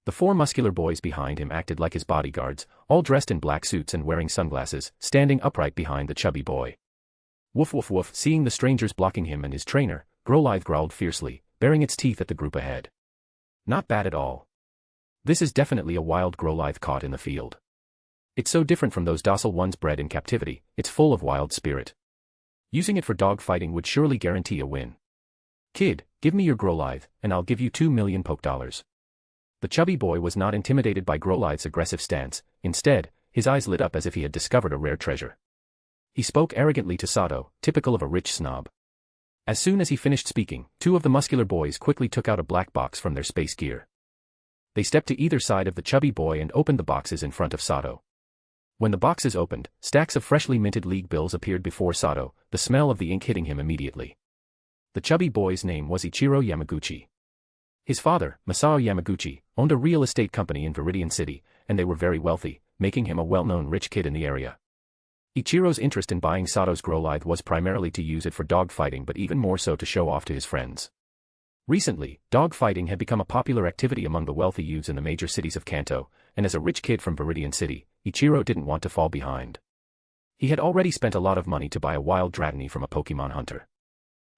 S3: The 4 muscular boys behind him acted like his bodyguards, all dressed in black suits and wearing sunglasses, standing upright behind the chubby boy. Woof woof woof. Seeing the strangers blocking him and his trainer, Growlithe growled fiercely, baring its teeth at the group ahead. Not bad at all. This is definitely a wild Growlithe caught in the field. It's so different from those docile ones bred in captivity, it's full of wild spirit. Using it for dog fighting would surely guarantee a win. Kid, give me your Growlithe, and I'll give you 2 million poke dollars. The chubby boy was not intimidated by Growlithe's aggressive stance, instead, his eyes lit up as if he had discovered a rare treasure. He spoke arrogantly to Sato, typical of a rich snob. As soon as he finished speaking, two of the muscular boys quickly took out a black box from their space gear. They stepped to either side of the chubby boy and opened the boxes in front of Sato. When the boxes opened, stacks of freshly minted league bills appeared before Sato, the smell of the ink hitting him immediately. The chubby boy's name was Ichiro Yamaguchi. His father, Masao Yamaguchi, owned a real estate company in Viridian City, and they were very wealthy, making him a well-known rich kid in the area. Ichiro's interest in buying Sato's Growlithe was primarily to use it for dogfighting, but even more so to show off to his friends. Recently, dogfighting had become a popular activity among the wealthy youths in the major cities of Kanto, and as a rich kid from Viridian City, Ichiro didn't want to fall behind. He had already spent a lot of money to buy a wild Dratini from a Pokemon hunter.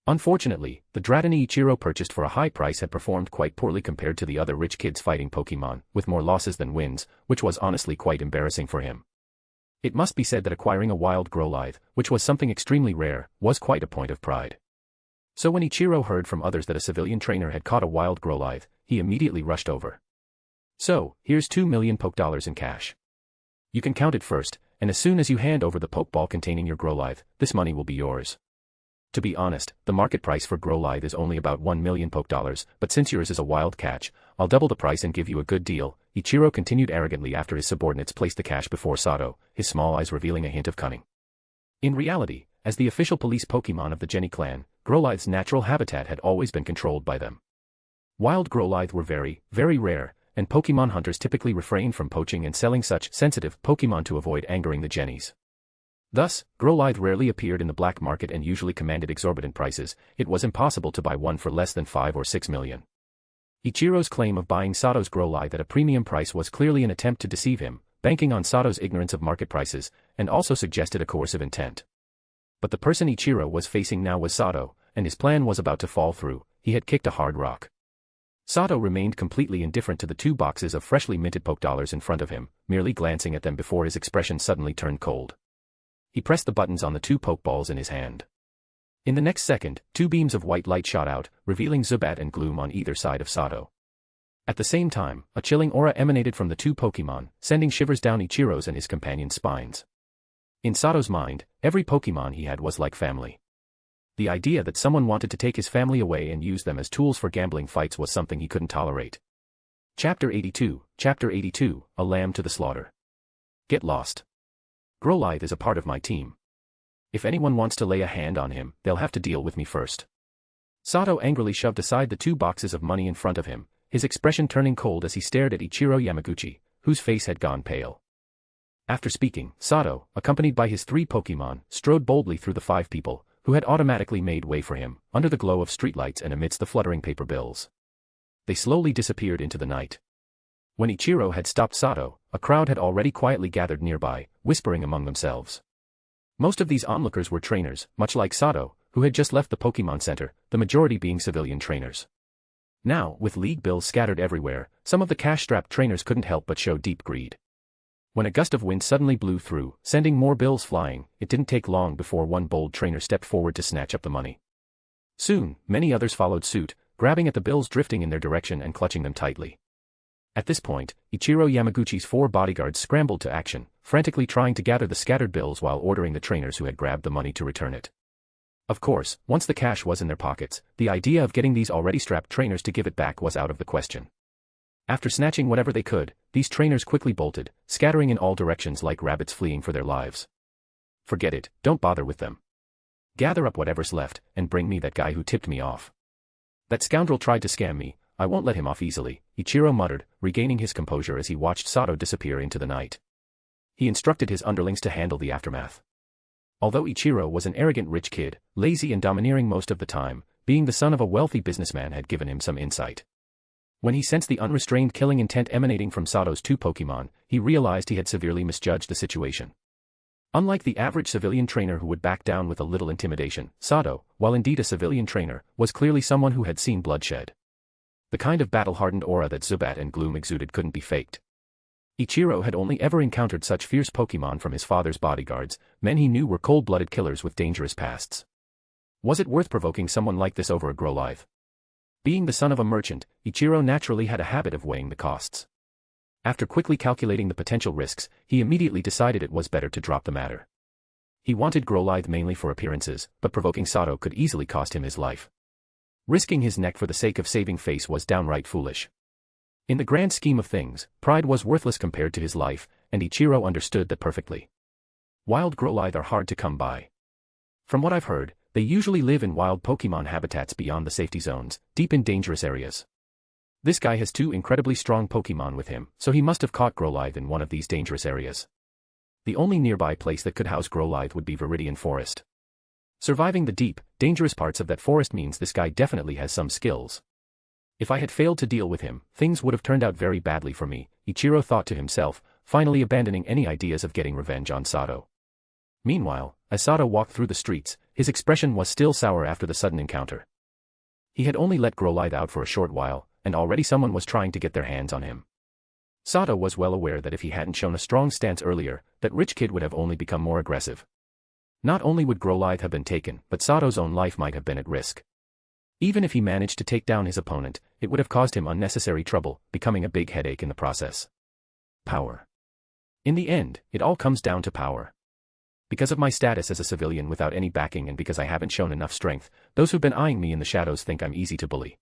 S3: Unfortunately, the Dratini Ichiro purchased for a high price had performed quite poorly compared to the other rich kids fighting Pokemon, with more losses than wins, which was honestly quite embarrassing for him. It must be said that acquiring a wild Growlithe, which was something extremely rare, was quite a point of pride. So when Ichiro heard from others that a civilian trainer had caught a wild Growlithe, he immediately rushed over. So, here's 2 million Poke Dollars in cash. You can count it first, and as soon as you hand over the Pokeball containing your Growlithe, this money will be yours. To be honest, the market price for Growlithe is only about 1 million Poke Dollars, but since yours is a wild catch, I'll double the price and give you a good deal, Ichiro continued arrogantly after his subordinates placed the cash before Sato, his small eyes revealing a hint of cunning. In reality, as the official police Pokemon of the Geni clan, Growlithe's natural habitat had always been controlled by them. Wild Growlithe were very, very rare, and Pokemon hunters typically refrained from poaching and selling such sensitive Pokemon to avoid angering the Genis. Thus, Growlithe rarely appeared in the black market and usually commanded exorbitant prices. It was impossible to buy one for less than 5 or 6 million. Ichiro's claim of buying Sato's Growlithe at a premium price was clearly an attempt to deceive him, banking on Sato's ignorance of market prices, and also suggested a coercive intent. But the person Ichiro was facing now was Sato, and his plan was about to fall through. He had kicked a hard rock. Sato remained completely indifferent to the 2 boxes of freshly minted Poke Dollars in front of him, merely glancing at them before his expression suddenly turned cold. He pressed the buttons on the 2 Pokeballs in his hand. In the next second, 2 beams of white light shot out, revealing Zubat and Gloom on either side of Sato. At the same time, a chilling aura emanated from the 2 Pokemon, sending shivers down Ichiro's and his companion's spines. In Sato's mind, every Pokemon he had was like family. The idea that someone wanted to take his family away and use them as tools for gambling fights was something he couldn't tolerate. Chapter 82, A Lamb to the Slaughter. Get lost. Growlithe is a part of my team. If anyone wants to lay a hand on him, they'll have to deal with me first. Sato angrily shoved aside the 2 boxes of money in front of him, his expression turning cold as he stared at Ichiro Yamaguchi, whose face had gone pale. After speaking, Sato, accompanied by his 3 Pokemon, strode boldly through the 5 people, who had automatically made way for him, under the glow of streetlights and amidst the fluttering paper bills. They slowly disappeared into the night. When Ichiro had stopped Sato, a crowd had already quietly gathered nearby, whispering among themselves. Most of these onlookers were trainers, much like Sato, who had just left the Pokemon Center, the majority being civilian trainers. Now, with league bills scattered everywhere, some of the cash-strapped trainers couldn't help but show deep greed. When a gust of wind suddenly blew through, sending more bills flying, it didn't take long before one bold trainer stepped forward to snatch up the money. Soon, many others followed suit, grabbing at the bills drifting in their direction and clutching them tightly. At this point, Ichiro Yamaguchi's 4 bodyguards scrambled to action, frantically trying to gather the scattered bills while ordering the trainers who had grabbed the money to return it. Of course, once the cash was in their pockets, the idea of getting these already strapped trainers to give it back was out of the question. After snatching whatever they could, these trainers quickly bolted, scattering in all directions like rabbits fleeing for their lives. Forget it, don't bother with them. Gather up whatever's left, and bring me that guy who tipped me off. That scoundrel tried to scam me, I won't let him off easily, Ichiro muttered, regaining his composure as he watched Sato disappear into the night. He instructed his underlings to handle the aftermath. Although Ichiro was an arrogant rich kid, lazy and domineering most of the time, being the son of a wealthy businessman had given him some insight. When he sensed the unrestrained killing intent emanating from Sato's 2 Pokemon, he realized he had severely misjudged the situation. Unlike the average civilian trainer who would back down with a little intimidation, Sato, while indeed a civilian trainer, was clearly someone who had seen bloodshed. The kind of battle-hardened aura that Zubat and Gloom exuded couldn't be faked. Ichiro had only ever encountered such fierce Pokemon from his father's bodyguards, men he knew were cold-blooded killers with dangerous pasts. Was it worth provoking someone like this over a Growlithe? Being the son of a merchant, Ichiro naturally had a habit of weighing the costs. After quickly calculating the potential risks, he immediately decided it was better to drop the matter. He wanted Growlithe mainly for appearances, but provoking Sato could easily cost him his life. Risking his neck for the sake of saving face was downright foolish. In the grand scheme of things, pride was worthless compared to his life, and Ichiro understood that perfectly. Wild Growlithe are hard to come by. From what I've heard, they usually live in wild Pokemon habitats beyond the safety zones, deep in dangerous areas. This guy has 2 incredibly strong Pokemon with him, so he must have caught Growlithe in one of these dangerous areas. The only nearby place that could house Growlithe would be Viridian Forest. Surviving the deep, dangerous parts of that forest means this guy definitely has some skills. If I had failed to deal with him, things would have turned out very badly for me, Ichiro thought to himself, finally abandoning any ideas of getting revenge on Sato. Meanwhile, as Sato walked through the streets, his expression was still sour after the sudden encounter. He had only let Growlithe out for a short while, and already someone was trying to get their hands on him. Sato was well aware that if he hadn't shown a strong stance earlier, that rich kid would have only become more aggressive. Not only would Growlithe have been taken, but Sato's own life might have been at risk. Even if he managed to take down his opponent, it would have caused him unnecessary trouble, becoming a big headache in the process. Power. In the end, it all comes down to power. Because of my status as a civilian without any backing and because I haven't shown enough strength, those who've been eyeing me in the shadows think I'm easy to bully.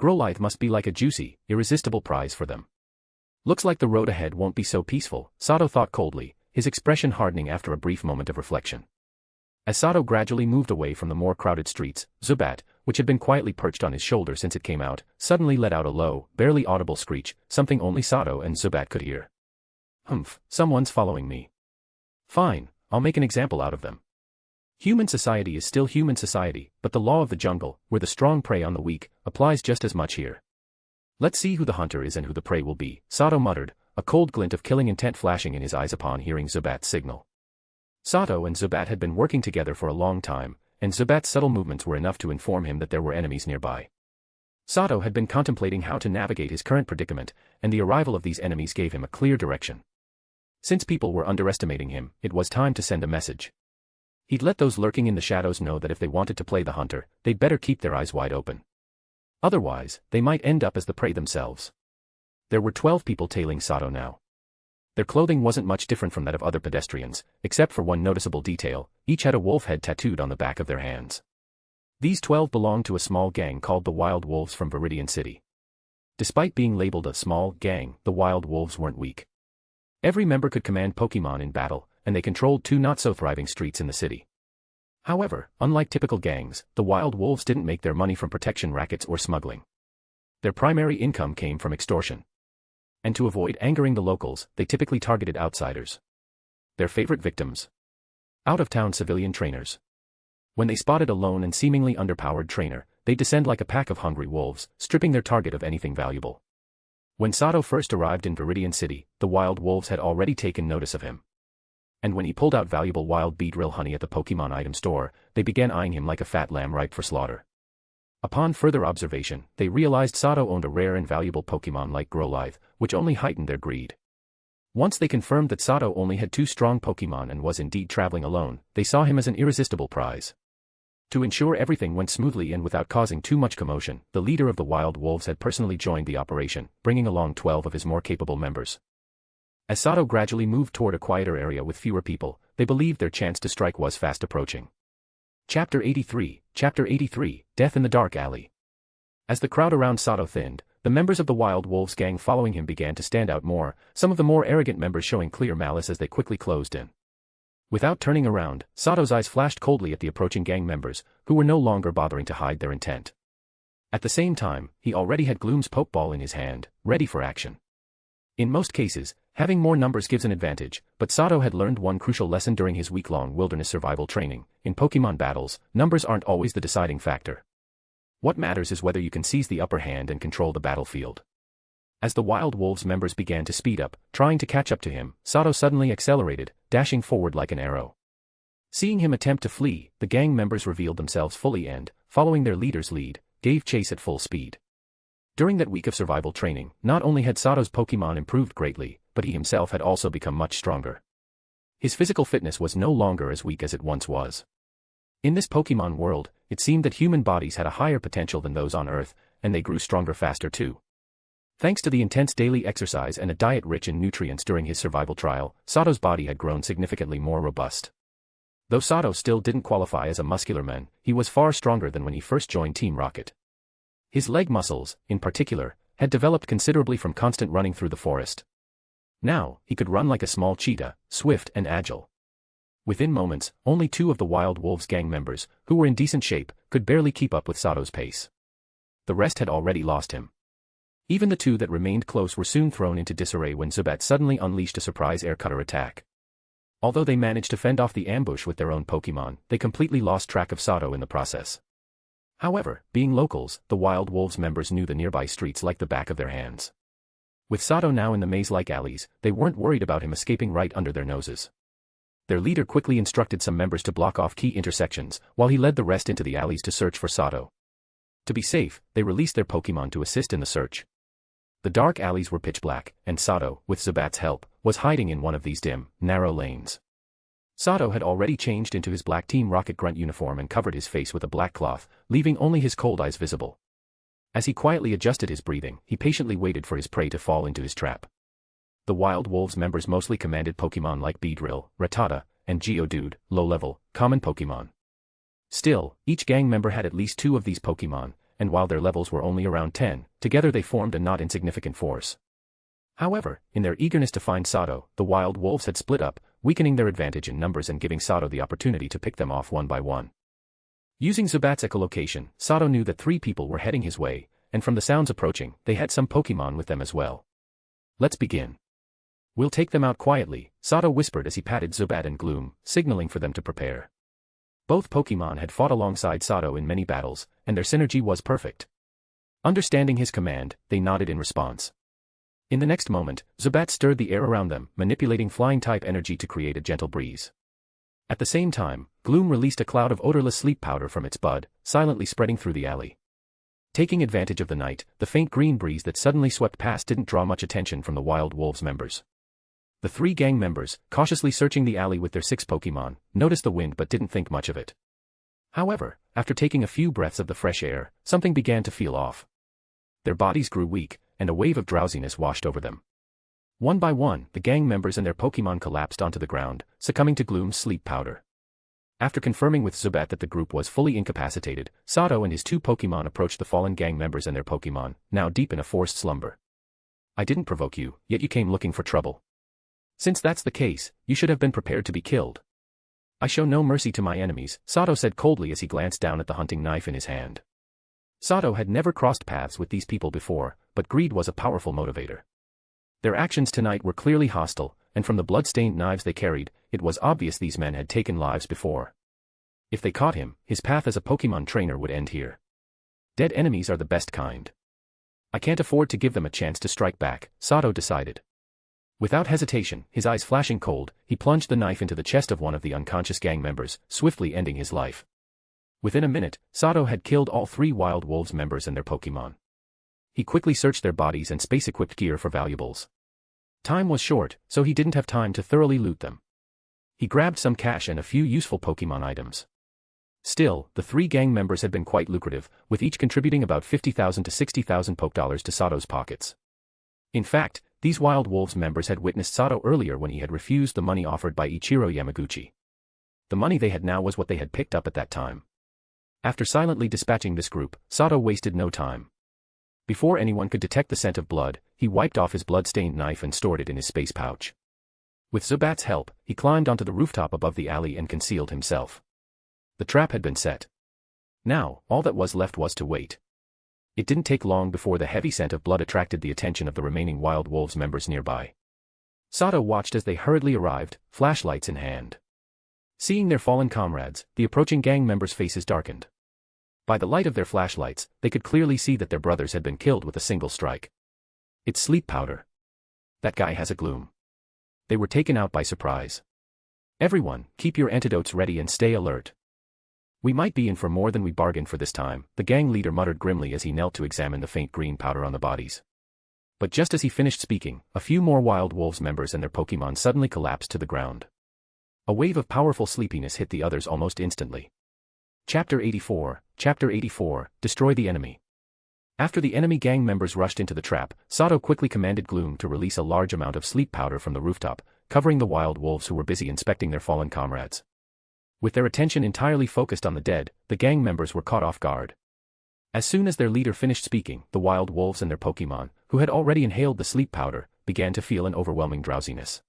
S3: Growlithe must be like a juicy, irresistible prize for them. Looks like the road ahead won't be so peaceful, Sato thought coldly, his expression hardening after a brief moment of reflection. As Sato gradually moved away from the more crowded streets, Zubat, which had been quietly perched on his shoulder since it came out, suddenly let out a low, barely audible screech, something only Sato and Zubat could hear. Humph, someone's following me. Fine, I'll make an example out of them. Human society is still human society, but the law of the jungle, where the strong prey on the weak, applies just as much here. Let's see who the hunter is and who the prey will be, Sato muttered, a cold glint of killing intent flashing in his eyes upon hearing Zubat's signal. Sato and Zubat had been working together for a long time, and Zubat's subtle movements were enough to inform him that there were enemies nearby. Sato had been contemplating how to navigate his current predicament, and the arrival of these enemies gave him a clear direction. Since people were underestimating him, it was time to send a message. He'd let those lurking in the shadows know that if they wanted to play the hunter, they'd better keep their eyes wide open. Otherwise, they might end up as the prey themselves. There were 12 people tailing Sato now. Their clothing wasn't much different from that of other pedestrians, except for one noticeable detail, each had a wolf head tattooed on the back of their hands. These 12 belonged to a small gang called the Wild Wolves from Viridian City. Despite being labeled a small gang, the Wild Wolves weren't weak. Every member could command Pokemon in battle, and they controlled 2 not-so-thriving streets in the city. However, unlike typical gangs, the Wild Wolves didn't make their money from protection rackets or smuggling. Their primary income came from extortion. And to avoid angering the locals, they typically targeted outsiders. Their favorite victims? Out-of-town civilian trainers. When they spotted a lone and seemingly underpowered trainer, they'd descend like a pack of hungry wolves, stripping their target of anything valuable. When Sato first arrived in Viridian City, the Wild Wolves had already taken notice of him. And when he pulled out valuable wild beedrill honey at the Pokemon item store, they began eyeing him like a fat lamb ripe for slaughter. Upon further observation, they realized Sato owned a rare and valuable Pokemon like Growlithe, which only heightened their greed. Once they confirmed that Sato only had 2 strong Pokemon and was indeed traveling alone, they saw him as an irresistible prize. To ensure everything went smoothly and without causing too much commotion, the leader of the Wild Wolves had personally joined the operation, bringing along 12 of his more capable members. As Sato gradually moved toward a quieter area with fewer people, they believed their chance to strike was fast approaching. Chapter 83, Death in the Dark Alley. As the crowd around Sato thinned, the members of the Wild Wolves gang following him began to stand out more, some of the more arrogant members showing clear malice as they quickly closed in. Without turning around, Sato's eyes flashed coldly at the approaching gang members, who were no longer bothering to hide their intent. At the same time, he already had Gloom's Pokeball in his hand, ready for action. In most cases, having more numbers gives an advantage, but Sato had learned one crucial lesson during his week-long wilderness survival training. In Pokemon battles, numbers aren't always the deciding factor. What matters is whether you can seize the upper hand and control the battlefield. As the Wild Wolves members began to speed up, trying to catch up to him, Sato suddenly accelerated, dashing forward like an arrow. Seeing him attempt to flee, the gang members revealed themselves fully and, following their leader's lead, gave chase at full speed. During that week of survival training, not only had Sato's Pokemon improved greatly, but he himself had also become much stronger. His physical fitness was no longer as weak as it once was. In this Pokemon world, it seemed that human bodies had a higher potential than those on Earth, and they grew stronger faster too. Thanks to the intense daily exercise and a diet rich in nutrients during his survival trial, Sato's body had grown significantly more robust. Though Sato still didn't qualify as a muscular man, he was far stronger than when he first joined Team Rocket. His leg muscles, in particular, had developed considerably from constant running through the forest. Now, he could run like a small cheetah, swift and agile. Within moments, only 2 of the Wild Wolves gang members, who were in decent shape, could barely keep up with Sato's pace. The rest had already lost him. Even the 2 that remained close were soon thrown into disarray when Zubat suddenly unleashed a surprise air cutter attack. Although they managed to fend off the ambush with their own Pokémon, they completely lost track of Sato in the process. However, being locals, the Wild Wolves members knew the nearby streets like the back of their hands. With Sato now in the maze-like alleys, they weren't worried about him escaping right under their noses. Their leader quickly instructed some members to block off key intersections, while he led the rest into the alleys to search for Sato. To be safe, they released their Pokémon to assist in the search. The dark alleys were pitch black, and Sato, with Zubat's help, was hiding in one of these dim, narrow lanes. Sato had already changed into his black Team Rocket Grunt uniform and covered his face with a black cloth, leaving only his cold eyes visible. As he quietly adjusted his breathing, he patiently waited for his prey to fall into his trap. The Wild Wolves members mostly commanded Pokémon like Beedrill, Rattata, and Geodude, low-level, common Pokémon. Still, each gang member had at least 2 of these Pokémon, and while their levels were only around 10, together they formed a not insignificant force. However, in their eagerness to find Sato, the Wild Wolves had split up, weakening their advantage in numbers and giving Sato the opportunity to pick them off one by one. Using Zubat's echolocation, Sato knew that 3 people were heading his way, and from the sounds approaching, they had some Pokémon with them as well. Let's begin. We'll take them out quietly, Sato whispered as he patted Zubat and Gloom, signaling for them to prepare. Both Pokémon had fought alongside Sato in many battles, and their synergy was perfect. Understanding his command, they nodded in response. In the next moment, Zubat stirred the air around them, manipulating flying-type energy to create a gentle breeze. At the same time, Gloom released a cloud of odorless sleep powder from its bud, silently spreading through the alley. Taking advantage of the night, the faint green breeze that suddenly swept past didn't draw much attention from the Wild Wolves members. The 3 gang members, cautiously searching the alley with their 6 Pokémon, noticed the wind but didn't think much of it. However, after taking a few breaths of the fresh air, something began to feel off. Their bodies grew weak, and a wave of drowsiness washed over them. One by one, the gang members and their Pokémon collapsed onto the ground, succumbing to Gloom's sleep powder. After confirming with Zubat that the group was fully incapacitated, Sato and his 2 Pokémon approached the fallen gang members and their Pokémon, now deep in a forced slumber. I didn't provoke you, yet you came looking for trouble. Since that's the case, you should have been prepared to be killed. I show no mercy to my enemies, Sato said coldly as he glanced down at the hunting knife in his hand. Sato had never crossed paths with these people before, but greed was a powerful motivator. Their actions tonight were clearly hostile, and from the blood-stained knives they carried, it was obvious these men had taken lives before. If they caught him, his path as a Pokémon trainer would end here. Dead enemies are the best kind. I can't afford to give them a chance to strike back, Sato decided. Without hesitation, his eyes flashing cold, he plunged the knife into the chest of one of the unconscious gang members, swiftly ending his life. Within a minute, Sato had killed all 3 Wild Wolves members and their Pokémon. He quickly searched their bodies and space-equipped gear for valuables. Time was short, so he didn't have time to thoroughly loot them. He grabbed some cash and a few useful Pokémon items. Still, the 3 gang members had been quite lucrative, with each contributing about 50,000 to 60,000 Pokédollars to Sato's pockets. In fact, these Wild Wolves members had witnessed Sato earlier when he had refused the money offered by Ichiro Yamaguchi. The money they had now was what they had picked up at that time. After silently dispatching this group, Sato wasted no time. Before anyone could detect the scent of blood, he wiped off his blood-stained knife and stored it in his space pouch. With Zubat's help, he climbed onto the rooftop above the alley and concealed himself. The trap had been set. Now, all that was left was to wait. It didn't take long before the heavy scent of blood attracted the attention of the remaining Wild Wolves members nearby. Sato watched as they hurriedly arrived, flashlights in hand. Seeing their fallen comrades, the approaching gang members' faces darkened. By the light of their flashlights, they could clearly see that their brothers had been killed with a single strike. It's sleep powder. That guy has a Gloom. They were taken out by surprise. Everyone, keep your antidotes ready and stay alert. We might be in for more than we bargained for this time, the gang leader muttered grimly as he knelt to examine the faint green powder on the bodies. But just as he finished speaking, a few more Wild Wolves members and their Pokémon suddenly collapsed to the ground. A wave of powerful sleepiness hit the others almost instantly. Chapter 84, Destroy the Enemy. After the enemy gang members rushed into the trap, Sato quickly commanded Gloom to release a large amount of sleep powder from the rooftop, covering the Wild Wolves who were busy inspecting their fallen comrades. With their attention entirely focused on the dead, the gang members were caught off guard. As soon as their leader finished speaking, the wild wolves and their Pokémon, who had already inhaled the sleep powder, began to feel an overwhelming drowsiness.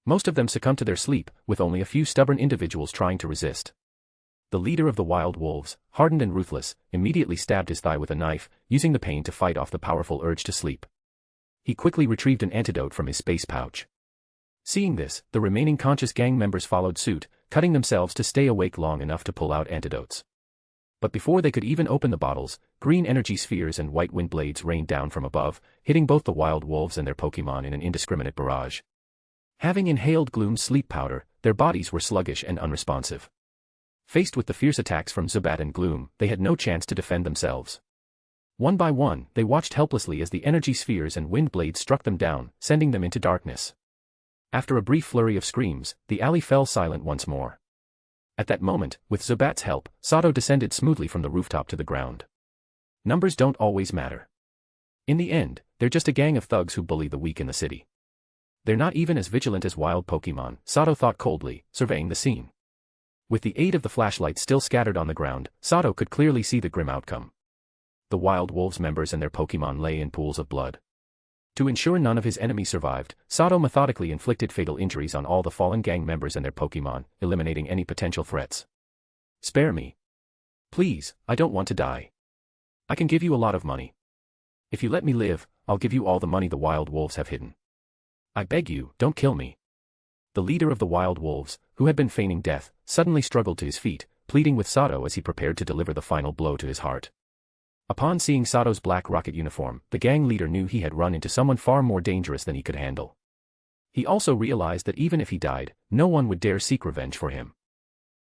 S3: Most of them succumbed to their sleep, with only a few stubborn individuals trying to resist. The leader of the wild wolves, hardened and ruthless, immediately stabbed his thigh with a knife, using the pain to fight off the powerful urge to sleep. He quickly retrieved an antidote from his space pouch. Seeing this, the remaining conscious gang members followed suit, cutting themselves to stay awake long enough to pull out antidotes. But before they could even open the bottles, green energy spheres and white wind blades rained down from above, hitting both the wild wolves and their Pokémon in an indiscriminate barrage. Having inhaled Gloom's sleep powder, their bodies were sluggish and unresponsive. Faced with the fierce attacks from Zubat and Gloom, they had no chance to defend themselves. One by one, they watched helplessly as the energy spheres and wind blades struck them down, sending them into darkness. After a brief flurry of screams, the alley fell silent once more. At that moment, with Zubat's help, Sato descended smoothly from the rooftop to the ground. Numbers don't always matter. In the end, they're just a gang of thugs who bully the weak in the city. They're not even as vigilant as wild Pokémon, Sato thought coldly, surveying the scene. With the aid of the flashlight still scattered on the ground, Sato could clearly see the grim outcome. The wild wolves members and their Pokémon lay in pools of blood. To ensure none of his enemies survived, Sato methodically inflicted fatal injuries on all the fallen gang members and their Pokémon, eliminating any potential threats. Spare me. Please, I don't want to die. I can give you a lot of money. If you let me live, I'll give you all the money the wild wolves have hidden. I beg you, don't kill me. The leader of the wild wolves, who had been feigning death, suddenly struggled to his feet, pleading with Sato as he prepared to deliver the final blow to his heart. Upon seeing Sato's black rocket uniform, the gang leader knew he had run into someone far more dangerous than he could handle. He also realized that even if he died, no one would dare seek revenge for him.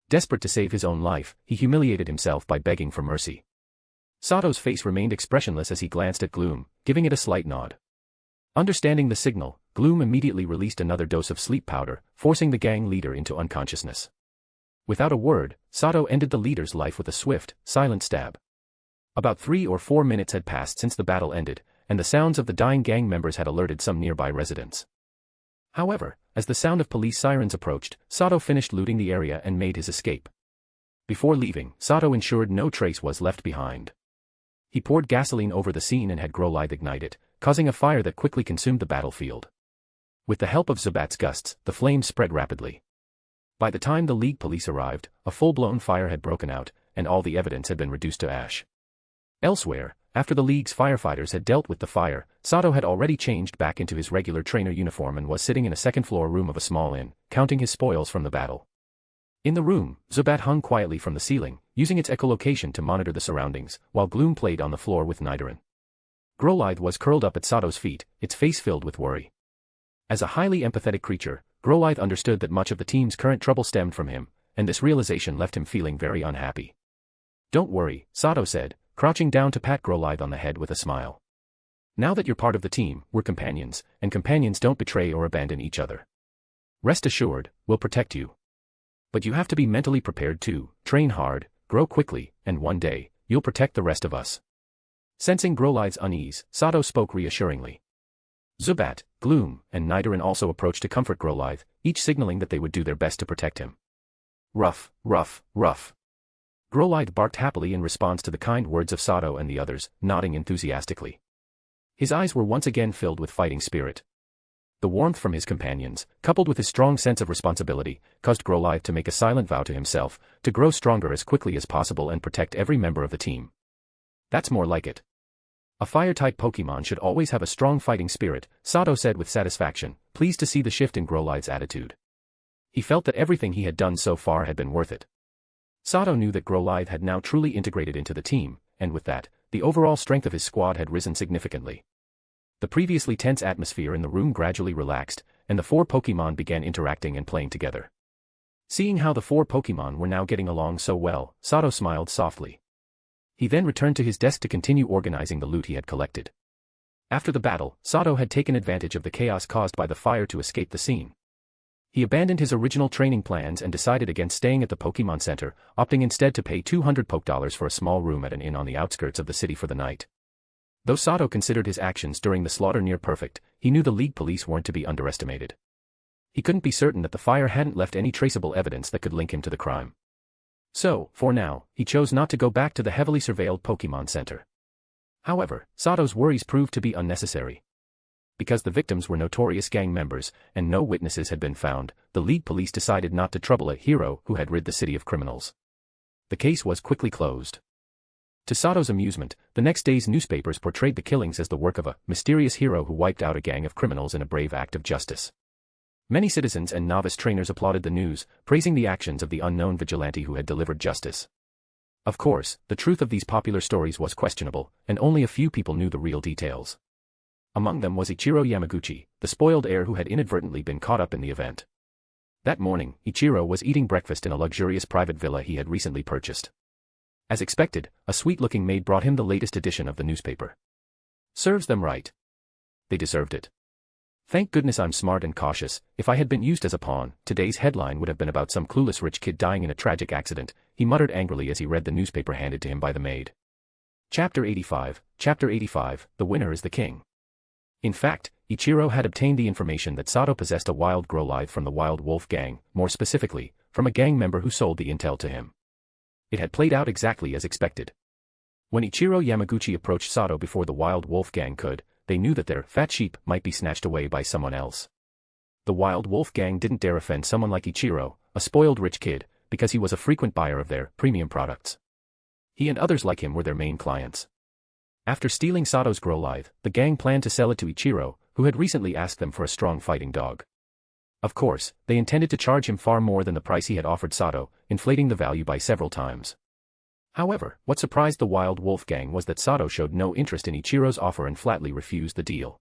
S3: Desperate to save his own life, he humiliated himself by begging for mercy. Sato's face remained expressionless as he glanced at Gloom, giving it a slight nod. Understanding the signal, Gloom immediately released another dose of sleep powder, forcing the gang leader into unconsciousness. Without a word, Sato ended the leader's life with a swift, silent stab. About 3 or 4 minutes had passed since the battle ended, and the sounds of the dying gang members had alerted some nearby residents. However, as the sound of police sirens approached, Sato finished looting the area and made his escape. Before leaving, Sato ensured no trace was left behind. He poured gasoline over the scene and had Growlithe ignite it, causing a fire that quickly consumed the battlefield. With the help of Zubat's gusts, the flames spread rapidly. By the time the League police arrived, a full-blown fire had broken out, and all the evidence had been reduced to ash. Elsewhere, after the League's firefighters had dealt with the fire, Sato had already changed back into his regular trainer uniform and was sitting in a second-floor room of a small inn, counting his spoils from the battle. In the room, Zubat hung quietly from the ceiling, using its echolocation to monitor the surroundings, while Gloom played on the floor with Nidoran. Growlithe was curled up at Sato's feet, its face filled with worry. As a highly empathetic creature, Growlithe understood that much of the team's current trouble stemmed from him, and this realization left him feeling very unhappy. "Don't worry," Sato said, crouching down to pat Growlithe on the head with a smile. "Now that you're part of the team, we're companions, and companions don't betray or abandon each other. Rest assured, we'll protect you. But you have to be mentally prepared too, train hard, grow quickly, and one day, you'll protect the rest of us." Sensing Growlithe's unease, Sato spoke reassuringly. Zubat, Gloom, and Nidoran also approached to comfort Growlithe, each signaling that they would do their best to protect him. Ruff, ruff, ruff. Growlithe barked happily in response to the kind words of Sato and the others, nodding enthusiastically. His eyes were once again filled with fighting spirit. The warmth from his companions, coupled with his strong sense of responsibility, caused Growlithe to make a silent vow to himself, to grow stronger as quickly as possible and protect every member of the team. That's more like it. A fire-type Pokémon should always have a strong fighting spirit, Sato said with satisfaction, pleased to see the shift in Growlithe's attitude. He felt that everything he had done so far had been worth it. Sato knew that Growlithe had now truly integrated into the team, and with that, the overall strength of his squad had risen significantly. The previously tense atmosphere in the room gradually relaxed, and the 4 Pokémon began interacting and playing together. Seeing how the 4 Pokémon were now getting along so well, Sato smiled softly. He then returned to his desk to continue organizing the loot he had collected. After the battle, Sato had taken advantage of the chaos caused by the fire to escape the scene. He abandoned his original training plans and decided against staying at the Pokémon Center, opting instead to pay 200 Pokédollars for a small room at an inn on the outskirts of the city for the night. Though Sato considered his actions during the slaughter near perfect, he knew the League police weren't to be underestimated. He couldn't be certain that the fire hadn't left any traceable evidence that could link him to the crime. So, for now, he chose not to go back to the heavily surveilled Pokemon Center. However, Sato's worries proved to be unnecessary. Because the victims were notorious gang members, and no witnesses had been found, the League police decided not to trouble a hero who had rid the city of criminals. The case was quickly closed. To Sato's amusement, the next day's newspapers portrayed the killings as the work of a mysterious hero who wiped out a gang of criminals in a brave act of justice. Many citizens and novice trainers applauded the news, praising the actions of the unknown vigilante who had delivered justice. Of course, the truth of these popular stories was questionable, and only a few people knew the real details. Among them was Ichiro Yamaguchi, the spoiled heir who had inadvertently been caught up in the event. That morning, Ichiro was eating breakfast in a luxurious private villa he had recently purchased. As expected, a sweet-looking maid brought him the latest edition of the newspaper. Serves them right. They deserved it. Thank goodness I'm smart and cautious. If I had been used as a pawn, today's headline would have been about some clueless rich kid dying in a tragic accident, he muttered angrily as he read the newspaper handed to him by the maid. Chapter 85, The Winner is the King. In fact, Ichiro had obtained the information that Sato possessed a wild Growlithe from the Wild Wolf gang, more specifically, from a gang member who sold the intel to him. It had played out exactly as expected. When Ichiro Yamaguchi approached Sato before the Wild Wolf gang could, they knew that their fat sheep might be snatched away by someone else. The Wild Wolf gang didn't dare offend someone like Ichiro, a spoiled rich kid, because he was a frequent buyer of their premium products. He and others like him were their main clients. After stealing Sato's Growlithe, the gang planned to sell it to Ichiro, who had recently asked them for a strong fighting dog. Of course, they intended to charge him far more than the price he had offered Sato, inflating the value by several times. However, what surprised the Wild Wolf gang was that Sato showed no interest in Ichiro's offer and flatly refused the deal.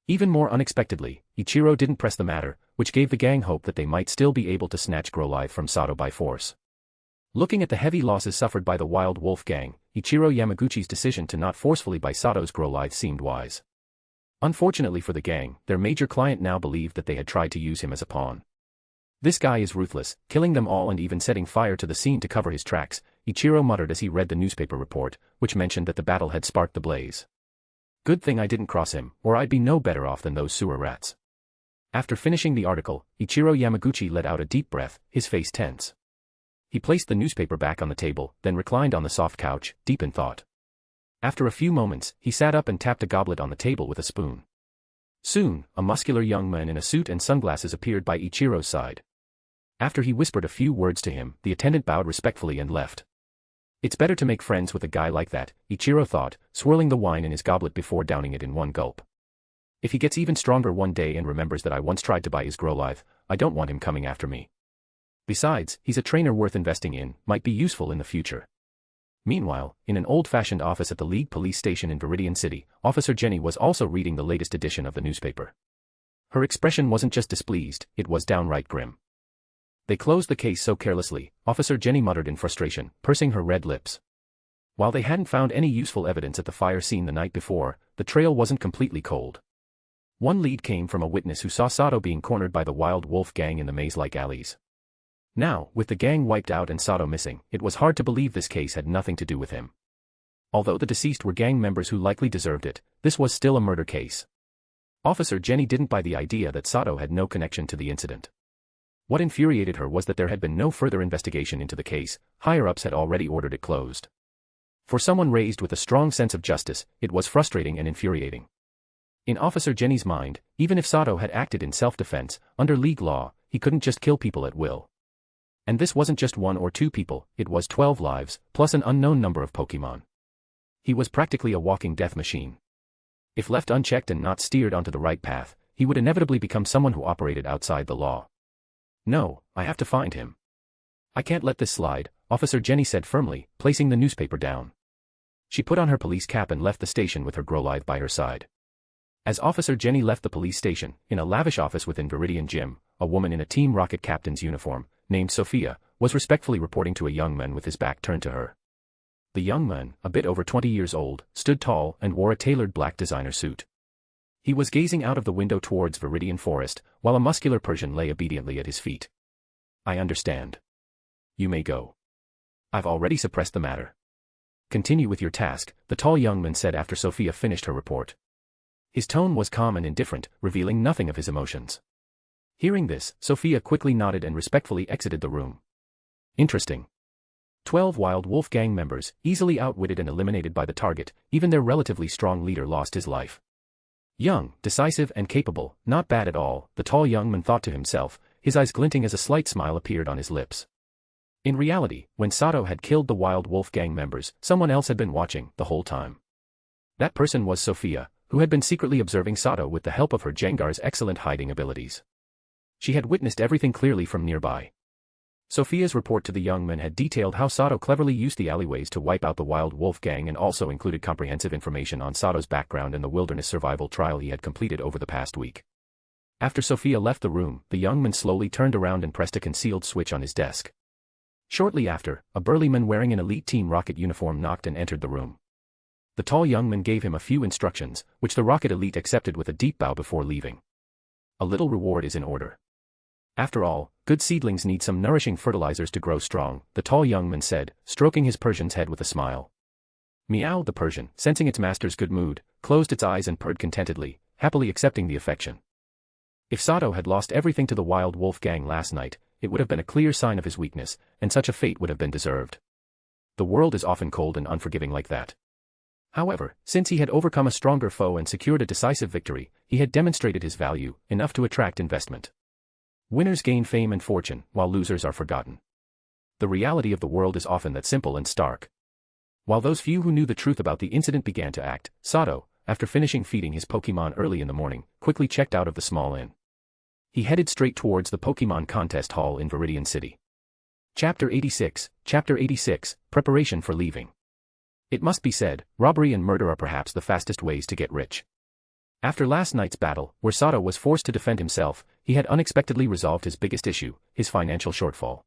S3: Even more unexpectedly, Ichiro didn't press the matter, which gave the gang hope that they might still be able to snatch Growlithe from Sato by force. Looking at the heavy losses suffered by the Wild Wolf gang, Ichiro Yamaguchi's decision to not forcefully buy Sato's Growlithe seemed wise. Unfortunately for the gang, their major client now believed that they had tried to use him as a pawn. This guy is ruthless, killing them all and even setting fire to the scene to cover his tracks, Ichiro muttered as he read the newspaper report, which mentioned that the battle had sparked the blaze. Good thing I didn't cross him, or I'd be no better off than those sewer rats. After finishing the article, Ichiro Yamaguchi let out a deep breath, his face tense. He placed the newspaper back on the table, then reclined on the soft couch, deep in thought. After a few moments, he sat up and tapped a goblet on the table with a spoon. Soon, a muscular young man in a suit and sunglasses appeared by Ichiro's side. After he whispered a few words to him, the attendant bowed respectfully and left. It's better to make friends with a guy like that, Ichiro thought, swirling the wine in his goblet before downing it in one gulp. If he gets even stronger one day and remembers that I once tried to buy his Growlithe, I don't want him coming after me. Besides, he's a trainer worth investing in, might be useful in the future. Meanwhile, in an old-fashioned office at the League police station in Viridian City, Officer Jenny was also reading the latest edition of the newspaper. Her expression wasn't just displeased, it was downright grim. They closed the case so carelessly, Officer Jenny muttered in frustration, pursing her red lips. While they hadn't found any useful evidence at the fire scene the night before, the trail wasn't completely cold. One lead came from a witness who saw Sato being cornered by the Wild Wolf gang in the maze-like alleys. Now, with the gang wiped out and Sato missing, it was hard to believe this case had nothing to do with him. Although the deceased were gang members who likely deserved it, this was still a murder case. Officer Jenny didn't buy the idea that Sato had no connection to the incident. What infuriated her was that there had been no further investigation into the case, higher-ups had already ordered it closed. For someone raised with a strong sense of justice, it was frustrating and infuriating. In Officer Jenny's mind, even if Sato had acted in self-defense, under League law, he couldn't just kill people at will. And this wasn't just 1 or 2 people, it was 12 lives, plus an unknown number of Pokemon. He was practically a walking death machine. If left unchecked and not steered onto the right path, he would inevitably become someone who operated outside the law. No, I have to find him. I can't let this slide, Officer Jenny said firmly, placing the newspaper down. She put on her police cap and left the station with her Growlithe by her side. As Officer Jenny left the police station, in a lavish office within Viridian Gym, a woman in a Team Rocket captain's uniform, named Sophia, was respectfully reporting to a young man with his back turned to her. The young man, a bit over 20 years old, stood tall and wore a tailored black designer suit. He was gazing out of the window towards Viridian Forest, while a muscular Persian lay obediently at his feet. I understand. You may go. I've already suppressed the matter. Continue with your task, the tall young man said after Sophia finished her report. His tone was calm and indifferent, revealing nothing of his emotions. Hearing this, Sophia quickly nodded and respectfully exited the room. Interesting. 12 Wild Wolf gang members, easily outwitted and eliminated by the target, even their relatively strong leader lost his life. Young, decisive and capable, not bad at all, the tall young man thought to himself, his eyes glinting as a slight smile appeared on his lips. In reality, when Sato had killed the Wild Wolf gang members, someone else had been watching the whole time. That person was Sophia, who had been secretly observing Sato with the help of her Jengar's excellent hiding abilities. She had witnessed everything clearly from nearby. Sophia's report to the young man had detailed how Sato cleverly used the alleyways to wipe out the Wild Wolf gang and also included comprehensive information on Sato's background and the wilderness survival trial he had completed over the past week. After Sophia left the room, the young man slowly turned around and pressed a concealed switch on his desk. Shortly after, a burly man wearing an elite Team Rocket uniform knocked and entered the room. The tall young man gave him a few instructions, which the Rocket elite accepted with a deep bow before leaving. A little reward is in order. After all, good seedlings need some nourishing fertilizers to grow strong, the tall young man said, stroking his Persian's head with a smile. Meow, the Persian, sensing its master's good mood, closed its eyes and purred contentedly, happily accepting the affection. If Sato had lost everything to the Wild Wolf gang last night, it would have been a clear sign of his weakness, and such a fate would have been deserved. The world is often cold and unforgiving like that. However, since he had overcome a stronger foe and secured a decisive victory, he had demonstrated his value, enough to attract investment. Winners gain fame and fortune, while losers are forgotten. The reality of the world is often that simple and stark. While those few who knew the truth about the incident began to act, Sato, after finishing feeding his Pokemon early in the morning, quickly checked out of the small inn. He headed straight towards the Pokemon Contest Hall in Viridian City. Chapter 86, Preparation for Leaving. It must be said, robbery and murder are perhaps the fastest ways to get rich. After last night's battle, where Sato was forced to defend himself, he had unexpectedly resolved his biggest issue, his financial shortfall.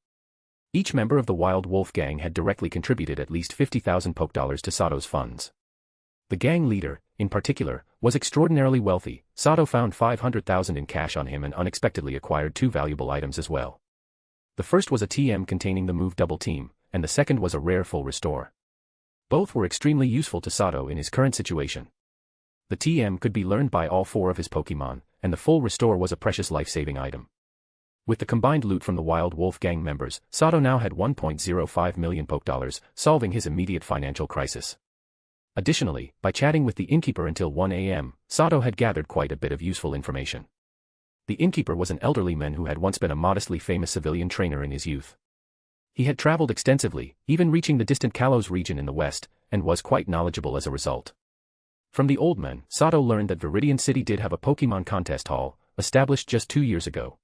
S3: Each member of the Wild Wolf gang had directly contributed at least 50,000 Poke Dollars to Sato's funds. The gang leader, in particular, was extraordinarily wealthy. Sato found 500,000 in cash on him and unexpectedly acquired two valuable items as well. The first was a TM containing the move Double Team, and the second was a rare Full Restore. Both were extremely useful to Sato in his current situation. The TM could be learned by all four of his Pokemon, and the Full Restore was a precious life-saving item. With the combined loot from the Wild Wolf gang members, Sato now had 1.05 million Poke Dollars, solving his immediate financial crisis. Additionally, by chatting with the innkeeper until 1 a.m., Sato had gathered quite a bit of useful information. The innkeeper was an elderly man who had once been a modestly famous civilian trainer in his youth. He had traveled extensively, even reaching the distant Kalos region in the west, and was quite knowledgeable as a result. From the old man, Sato learned that Viridian City did have a Pokemon Contest Hall, established just 2 years ago.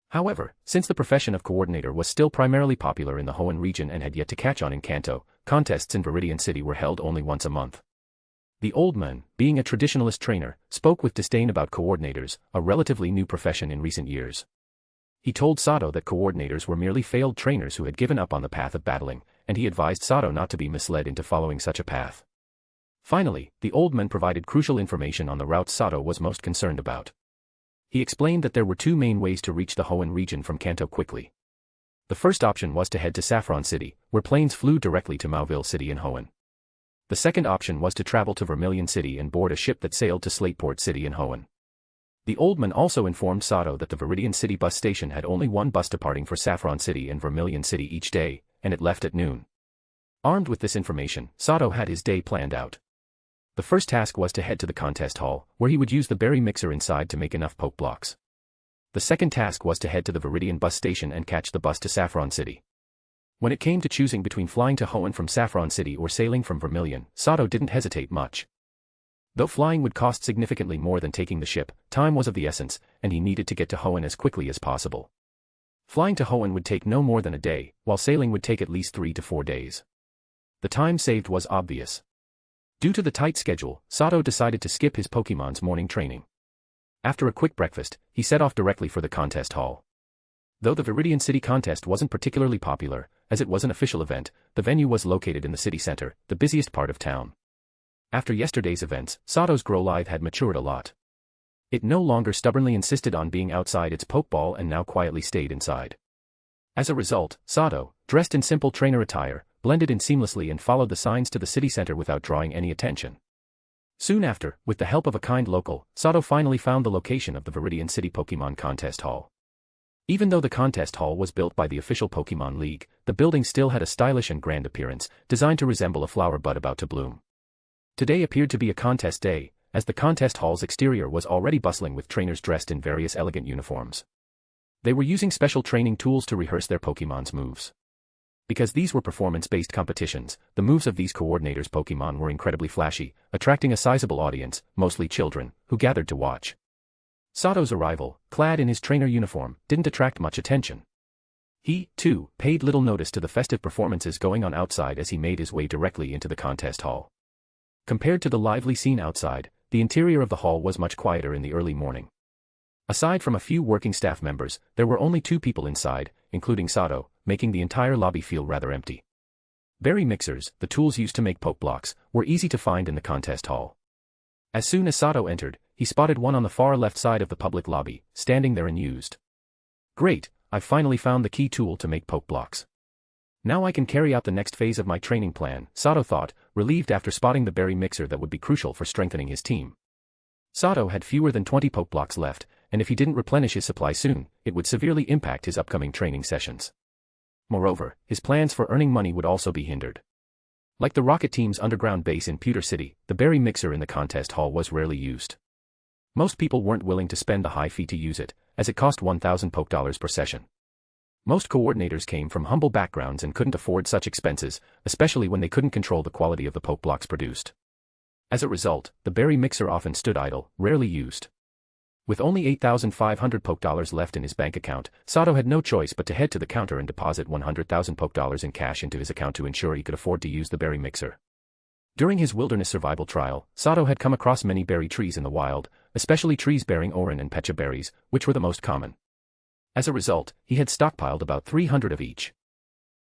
S3: However, since the profession of coordinator was still primarily popular in the Hoenn region and had yet to catch on in Kanto, contests in Viridian City were held only once a month. The old man, being a traditionalist trainer, spoke with disdain about coordinators, a relatively new profession in recent years. He told Sato that coordinators were merely failed trainers who had given up on the path of battling, and he advised Sato not to be misled into following such a path. Finally, the old man provided crucial information on the route Sato was most concerned about. He explained that there were two main ways to reach the Hoenn region from Kanto quickly. The first option was to head to Saffron City, where planes flew directly to Mauville City in Hoenn. The second option was to travel to Vermilion City and board a ship that sailed to Slateport City in Hoenn. The old man also informed Sato that the Viridian City bus station had only one bus departing for Saffron City and Vermilion City each day, and it left at noon. Armed with this information, Sato had his day planned out. The first task was to head to the contest hall, where he would use the berry mixer inside to make enough poke blocks. The second task was to head to the Viridian bus station and catch the bus to Saffron City. When it came to choosing between flying to Hoenn from Saffron City or sailing from Vermilion, Sato didn't hesitate much. Though flying would cost significantly more than taking the ship, time was of the essence, and he needed to get to Hoenn as quickly as possible. Flying to Hoenn would take no more than a day, while sailing would take at least 3 to 4 days. The time saved was obvious. Due to the tight schedule, Sato decided to skip his Pokemon's morning training. After a quick breakfast, he set off directly for the contest hall. Though the Viridian City contest wasn't particularly popular, as it was an official event, the venue was located in the city center, the busiest part of town. After yesterday's events, Sato's Growlithe had matured a lot. It no longer stubbornly insisted on being outside its Pokeball and now quietly stayed inside. As a result, Sato, dressed in simple trainer attire, blended in seamlessly and followed the signs to the city center without drawing any attention. Soon after, with the help of a kind local, Sato finally found the location of the Viridian City Pokemon Contest Hall. Even though the contest hall was built by the official Pokemon League, the building still had a stylish and grand appearance, designed to resemble a flower bud about to bloom. Today appeared to be a contest day, as the contest hall's exterior was already bustling with trainers dressed in various elegant uniforms. They were using special training tools to rehearse their Pokemon's moves. Because these were performance-based competitions, the moves of these coordinators' Pokemon were incredibly flashy, attracting a sizable audience, mostly children, who gathered to watch. Sato's arrival, clad in his trainer uniform, didn't attract much attention. He, too, paid little notice to the festive performances going on outside as he made his way directly into the contest hall. Compared to the lively scene outside, the interior of the hall was much quieter in the early morning. Aside from a few working staff members, there were only 2 people inside, including Sato, making the entire lobby feel rather empty. Berry mixers, the tools used to make poke blocks, were easy to find in the contest hall. As soon as Sato entered, he spotted one on the far left side of the public lobby, standing there unused. Great, I've finally found the key tool to make poke blocks. Now I can carry out the next phase of my training plan, Sato thought, relieved after spotting the berry mixer that would be crucial for strengthening his team. Sato had fewer than 20 poke blocks left, and if he didn't replenish his supply soon, it would severely impact his upcoming training sessions. Moreover, his plans for earning money would also be hindered. Like the Rocket Team's underground base in Pewter City, the berry mixer in the contest hall was rarely used. Most people weren't willing to spend the high fee to use it, as it cost 1,000 poke dollars per session. Most coordinators came from humble backgrounds and couldn't afford such expenses, especially when they couldn't control the quality of the poke blocks produced. As a result, the berry mixer often stood idle, rarely used. With only 8,500 poke dollars left in his bank account, Sato had no choice but to head to the counter and deposit 100,000 poke dollars in cash into his account to ensure he could afford to use the berry mixer. During his wilderness survival trial, Sato had come across many berry trees in the wild, especially trees bearing oran and pecha berries, which were the most common. As a result, he had stockpiled about 300 of each.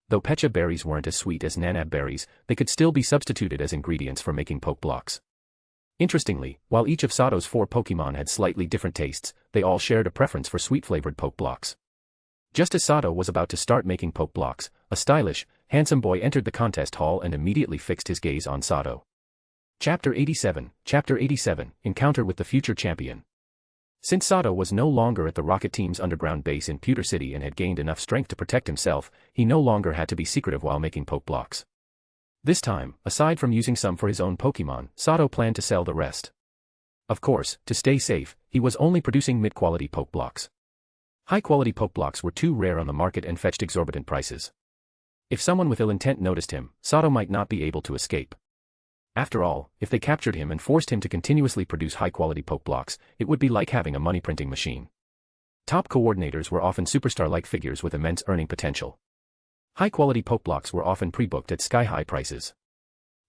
S3: Though pecha berries weren't as sweet as nanab berries, they could still be substituted as ingredients for making poke blocks. Interestingly, while each of Sato's 4 Pokemon had slightly different tastes, they all shared a preference for sweet-flavored poke blocks. Just as Sato was about to start making poke blocks, a stylish, handsome boy entered the contest hall and immediately fixed his gaze on Sato. Chapter 87, Encounter with the Future Champion. Since Sato was no longer at the Rocket Team's underground base in Pewter City and had gained enough strength to protect himself, he no longer had to be secretive while making poke blocks. This time, aside from using some for his own Pokemon, Sato planned to sell the rest. Of course, to stay safe, he was only producing mid-quality poke blocks. High-quality poke blocks were too rare on the market and fetched exorbitant prices. If someone with ill intent noticed him, Sato might not be able to escape. After all, if they captured him and forced him to continuously produce high-quality poke blocks, it would be like having a money-printing machine. Top coordinators were often superstar-like figures with immense earning potential. High-quality poke blocks were often pre-booked at sky-high prices.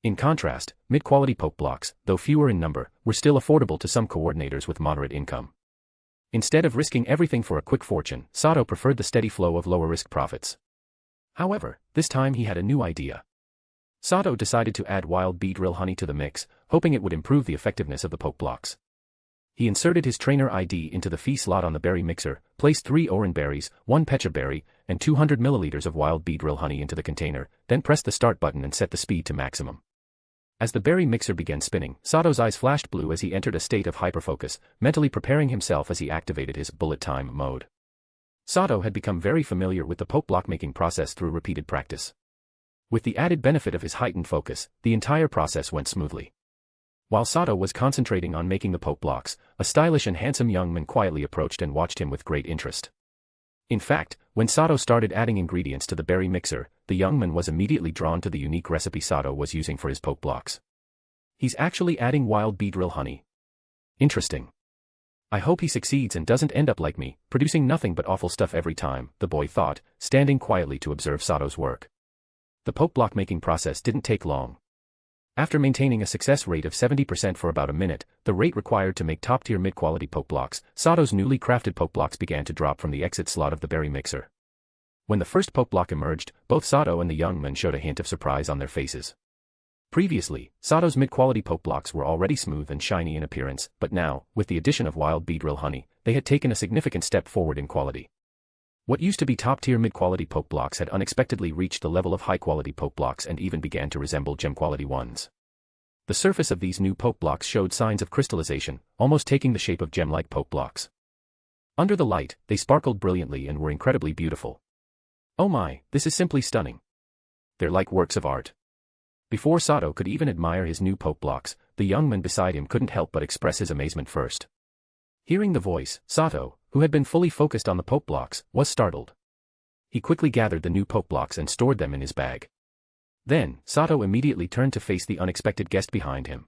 S3: In contrast, mid-quality poke blocks, though fewer in number, were still affordable to some coordinators with moderate income. Instead of risking everything for a quick fortune, Sato preferred the steady flow of lower-risk profits. However, this time he had a new idea. Sato decided to add wild bee drill honey to the mix, hoping it would improve the effectiveness of the poke blocks. He inserted his trainer ID into the fee slot on the berry mixer, placed 3 oran berries, 1 pecha berry, and 200 milliliters of wild bee drill honey into the container, then pressed the start button and set the speed to maximum. As the berry mixer began spinning, Sato's eyes flashed blue as he entered a state of hyperfocus, mentally preparing himself as he activated his bullet time mode. Sato had become very familiar with the poke block making process through repeated practice. With the added benefit of his heightened focus, the entire process went smoothly. While Sato was concentrating on making the poke blocks, a stylish and handsome young man quietly approached and watched him with great interest. In fact, when Sato started adding ingredients to the berry mixer, the young man was immediately drawn to the unique recipe Sato was using for his poke blocks. He's actually adding wild bee drill honey. Interesting. I hope he succeeds and doesn't end up like me, producing nothing but awful stuff every time, the boy thought, standing quietly to observe Sato's work. The poke block making process didn't take long. After maintaining a success rate of 70% for about a minute, the rate required to make top-tier mid-quality poke blocks, Sato's newly crafted poke blocks began to drop from the exit slot of the berry mixer. When the first poke block emerged, both Sato and the young man showed a hint of surprise on their faces. Previously, Sato's mid-quality poke blocks were already smooth and shiny in appearance, but now, with the addition of wild bee drill honey, they had taken a significant step forward in quality. What used to be top-tier mid-quality poke blocks had unexpectedly reached the level of high-quality poke blocks and even began to resemble gem-quality ones. The surface of these new poke blocks showed signs of crystallization, almost taking the shape of gem-like poke blocks. Under the light, they sparkled brilliantly and were incredibly beautiful. Oh my, this is simply stunning. They're like works of art. Before Sato could even admire his new Poke blocks, the young man beside him couldn't help but express his amazement first. Hearing the voice, Sato, who had been fully focused on the Poke blocks, was startled. He quickly gathered the new Poke blocks and stored them in his bag. Then, Sato immediately turned to face the unexpected guest behind him.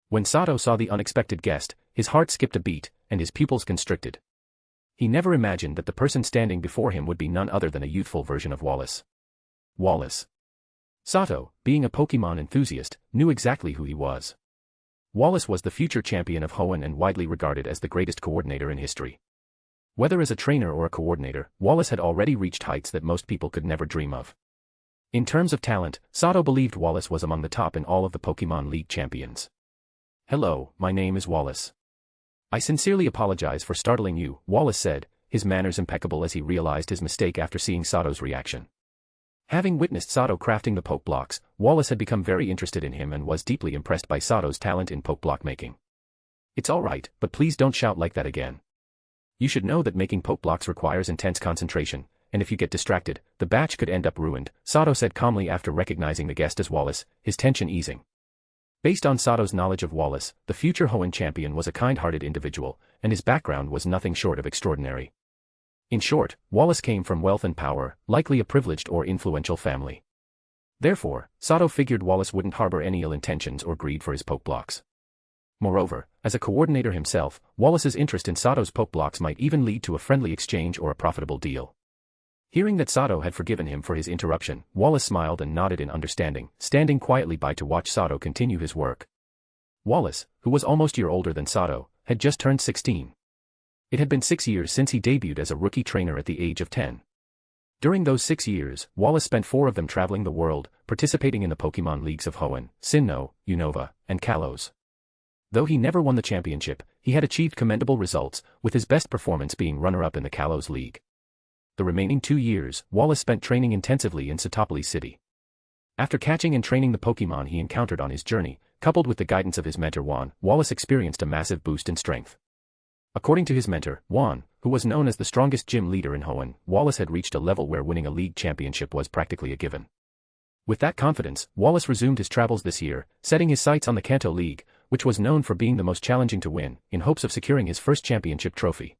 S3: When Sato saw the unexpected guest, his heart skipped a beat, and his pupils constricted. He never imagined that the person standing before him would be none other than a youthful version of Wallace. Wallace. Sato, being a Pokemon enthusiast, knew exactly who he was. Wallace was the future champion of Hoenn and widely regarded as the greatest coordinator in history. Whether as a trainer or a coordinator, Wallace had already reached heights that most people could never dream of. In terms of talent, Sato believed Wallace was among the top in all of the Pokemon League champions. "Hello, my name is Wallace. I sincerely apologize for startling you," Wallace said, his manners impeccable as he realized his mistake after seeing Sato's reaction. Having witnessed Sato crafting the Poke blocks, Wallace had become very interested in him and was deeply impressed by Sato's talent in Poke block making. "It's alright, but please don't shout like that again. You should know that making Poke blocks requires intense concentration, and if you get distracted, the batch could end up ruined," Sato said calmly after recognizing the guest as Wallace, his tension easing. Based on Sato's knowledge of Wallace, the future Hoenn champion was a kind-hearted individual, and his background was nothing short of extraordinary. In short, Wallace came from wealth and power, likely a privileged or influential family. Therefore, Sato figured Wallace wouldn't harbor any ill intentions or greed for his Poke blocks. Moreover, as a coordinator himself, Wallace's interest in Sato's Poke blocks might even lead to a friendly exchange or a profitable deal. Hearing that Sato had forgiven him for his interruption, Wallace smiled and nodded in understanding, standing quietly by to watch Sato continue his work. Wallace, who was almost a year older than Sato, had just turned 16. It had been 6 years since he debuted as a rookie trainer at the age of 10. During those 6 years, Wallace spent 4 of them traveling the world, participating in the Pokemon Leagues of Hoenn, Sinnoh, Unova, and Kalos. Though he never won the championship, he had achieved commendable results, with his best performance being runner-up in the Kalos League. The remaining 2 years, Wallace spent training intensively in Satopolis City. After catching and training the Pokemon he encountered on his journey, coupled with the guidance of his mentor Juan, Wallace experienced a massive boost in strength. According to his mentor, Juan, who was known as the strongest gym leader in Hoenn, Wallace had reached a level where winning a league championship was practically a given. With that confidence, Wallace resumed his travels this year, setting his sights on the Kanto League, which was known for being the most challenging to win, in hopes of securing his first championship trophy.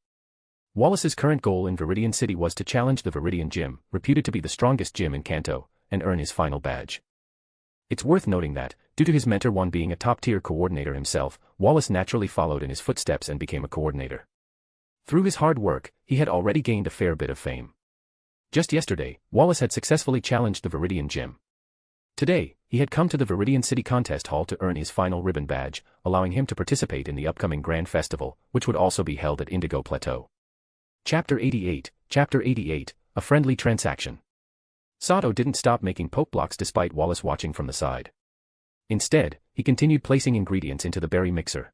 S3: Wallace's current goal in Viridian City was to challenge the Viridian Gym, reputed to be the strongest gym in Kanto, and earn his final badge. It's worth noting that, due to his mentor Juan being a top-tier coordinator himself, Wallace naturally followed in his footsteps and became a coordinator. Through his hard work, he had already gained a fair bit of fame. Just yesterday, Wallace had successfully challenged the Viridian Gym. Today, he had come to the Viridian City Contest Hall to earn his final ribbon badge, allowing him to participate in the upcoming Grand Festival, which would also be held at Indigo Plateau. Chapter 88, A Friendly Transaction. Sato didn't stop making Poke blocks despite Wallace watching from the side. Instead, he continued placing ingredients into the berry mixer.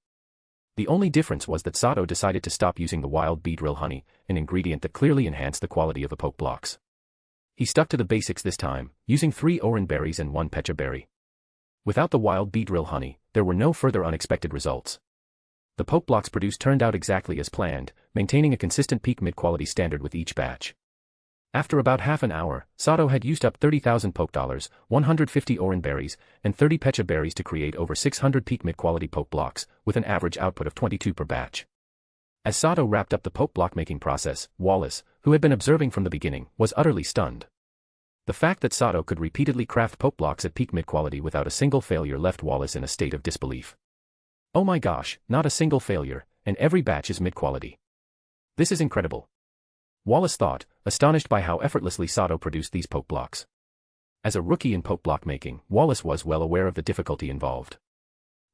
S3: The only difference was that Sato decided to stop using the wild beedrill honey, an ingredient that clearly enhanced the quality of the Poke blocks. He stuck to the basics this time, using 3 oran berries and 1 pecha berry. Without the wild beedrill honey, there were no further unexpected results. The Poke blocks produced turned out exactly as planned, maintaining a consistent peak mid-quality standard with each batch. After about half an hour, Sato had used up 30,000 Poke dollars, 150 oran berries, and 30 pecha berries to create over 600 peak mid-quality Poke blocks, with an average output of 22 per batch. As Sato wrapped up the Poke block making process, Wallace, who had been observing from the beginning, was utterly stunned. The fact that Sato could repeatedly craft Poke blocks at peak mid-quality without a single failure left Wallace in a state of disbelief. Oh my gosh, not a single failure, and every batch is mid-quality. This is incredible. Wallace thought, astonished by how effortlessly Sato produced these Poke blocks. As a rookie in Poke block making, Wallace was well aware of the difficulty involved.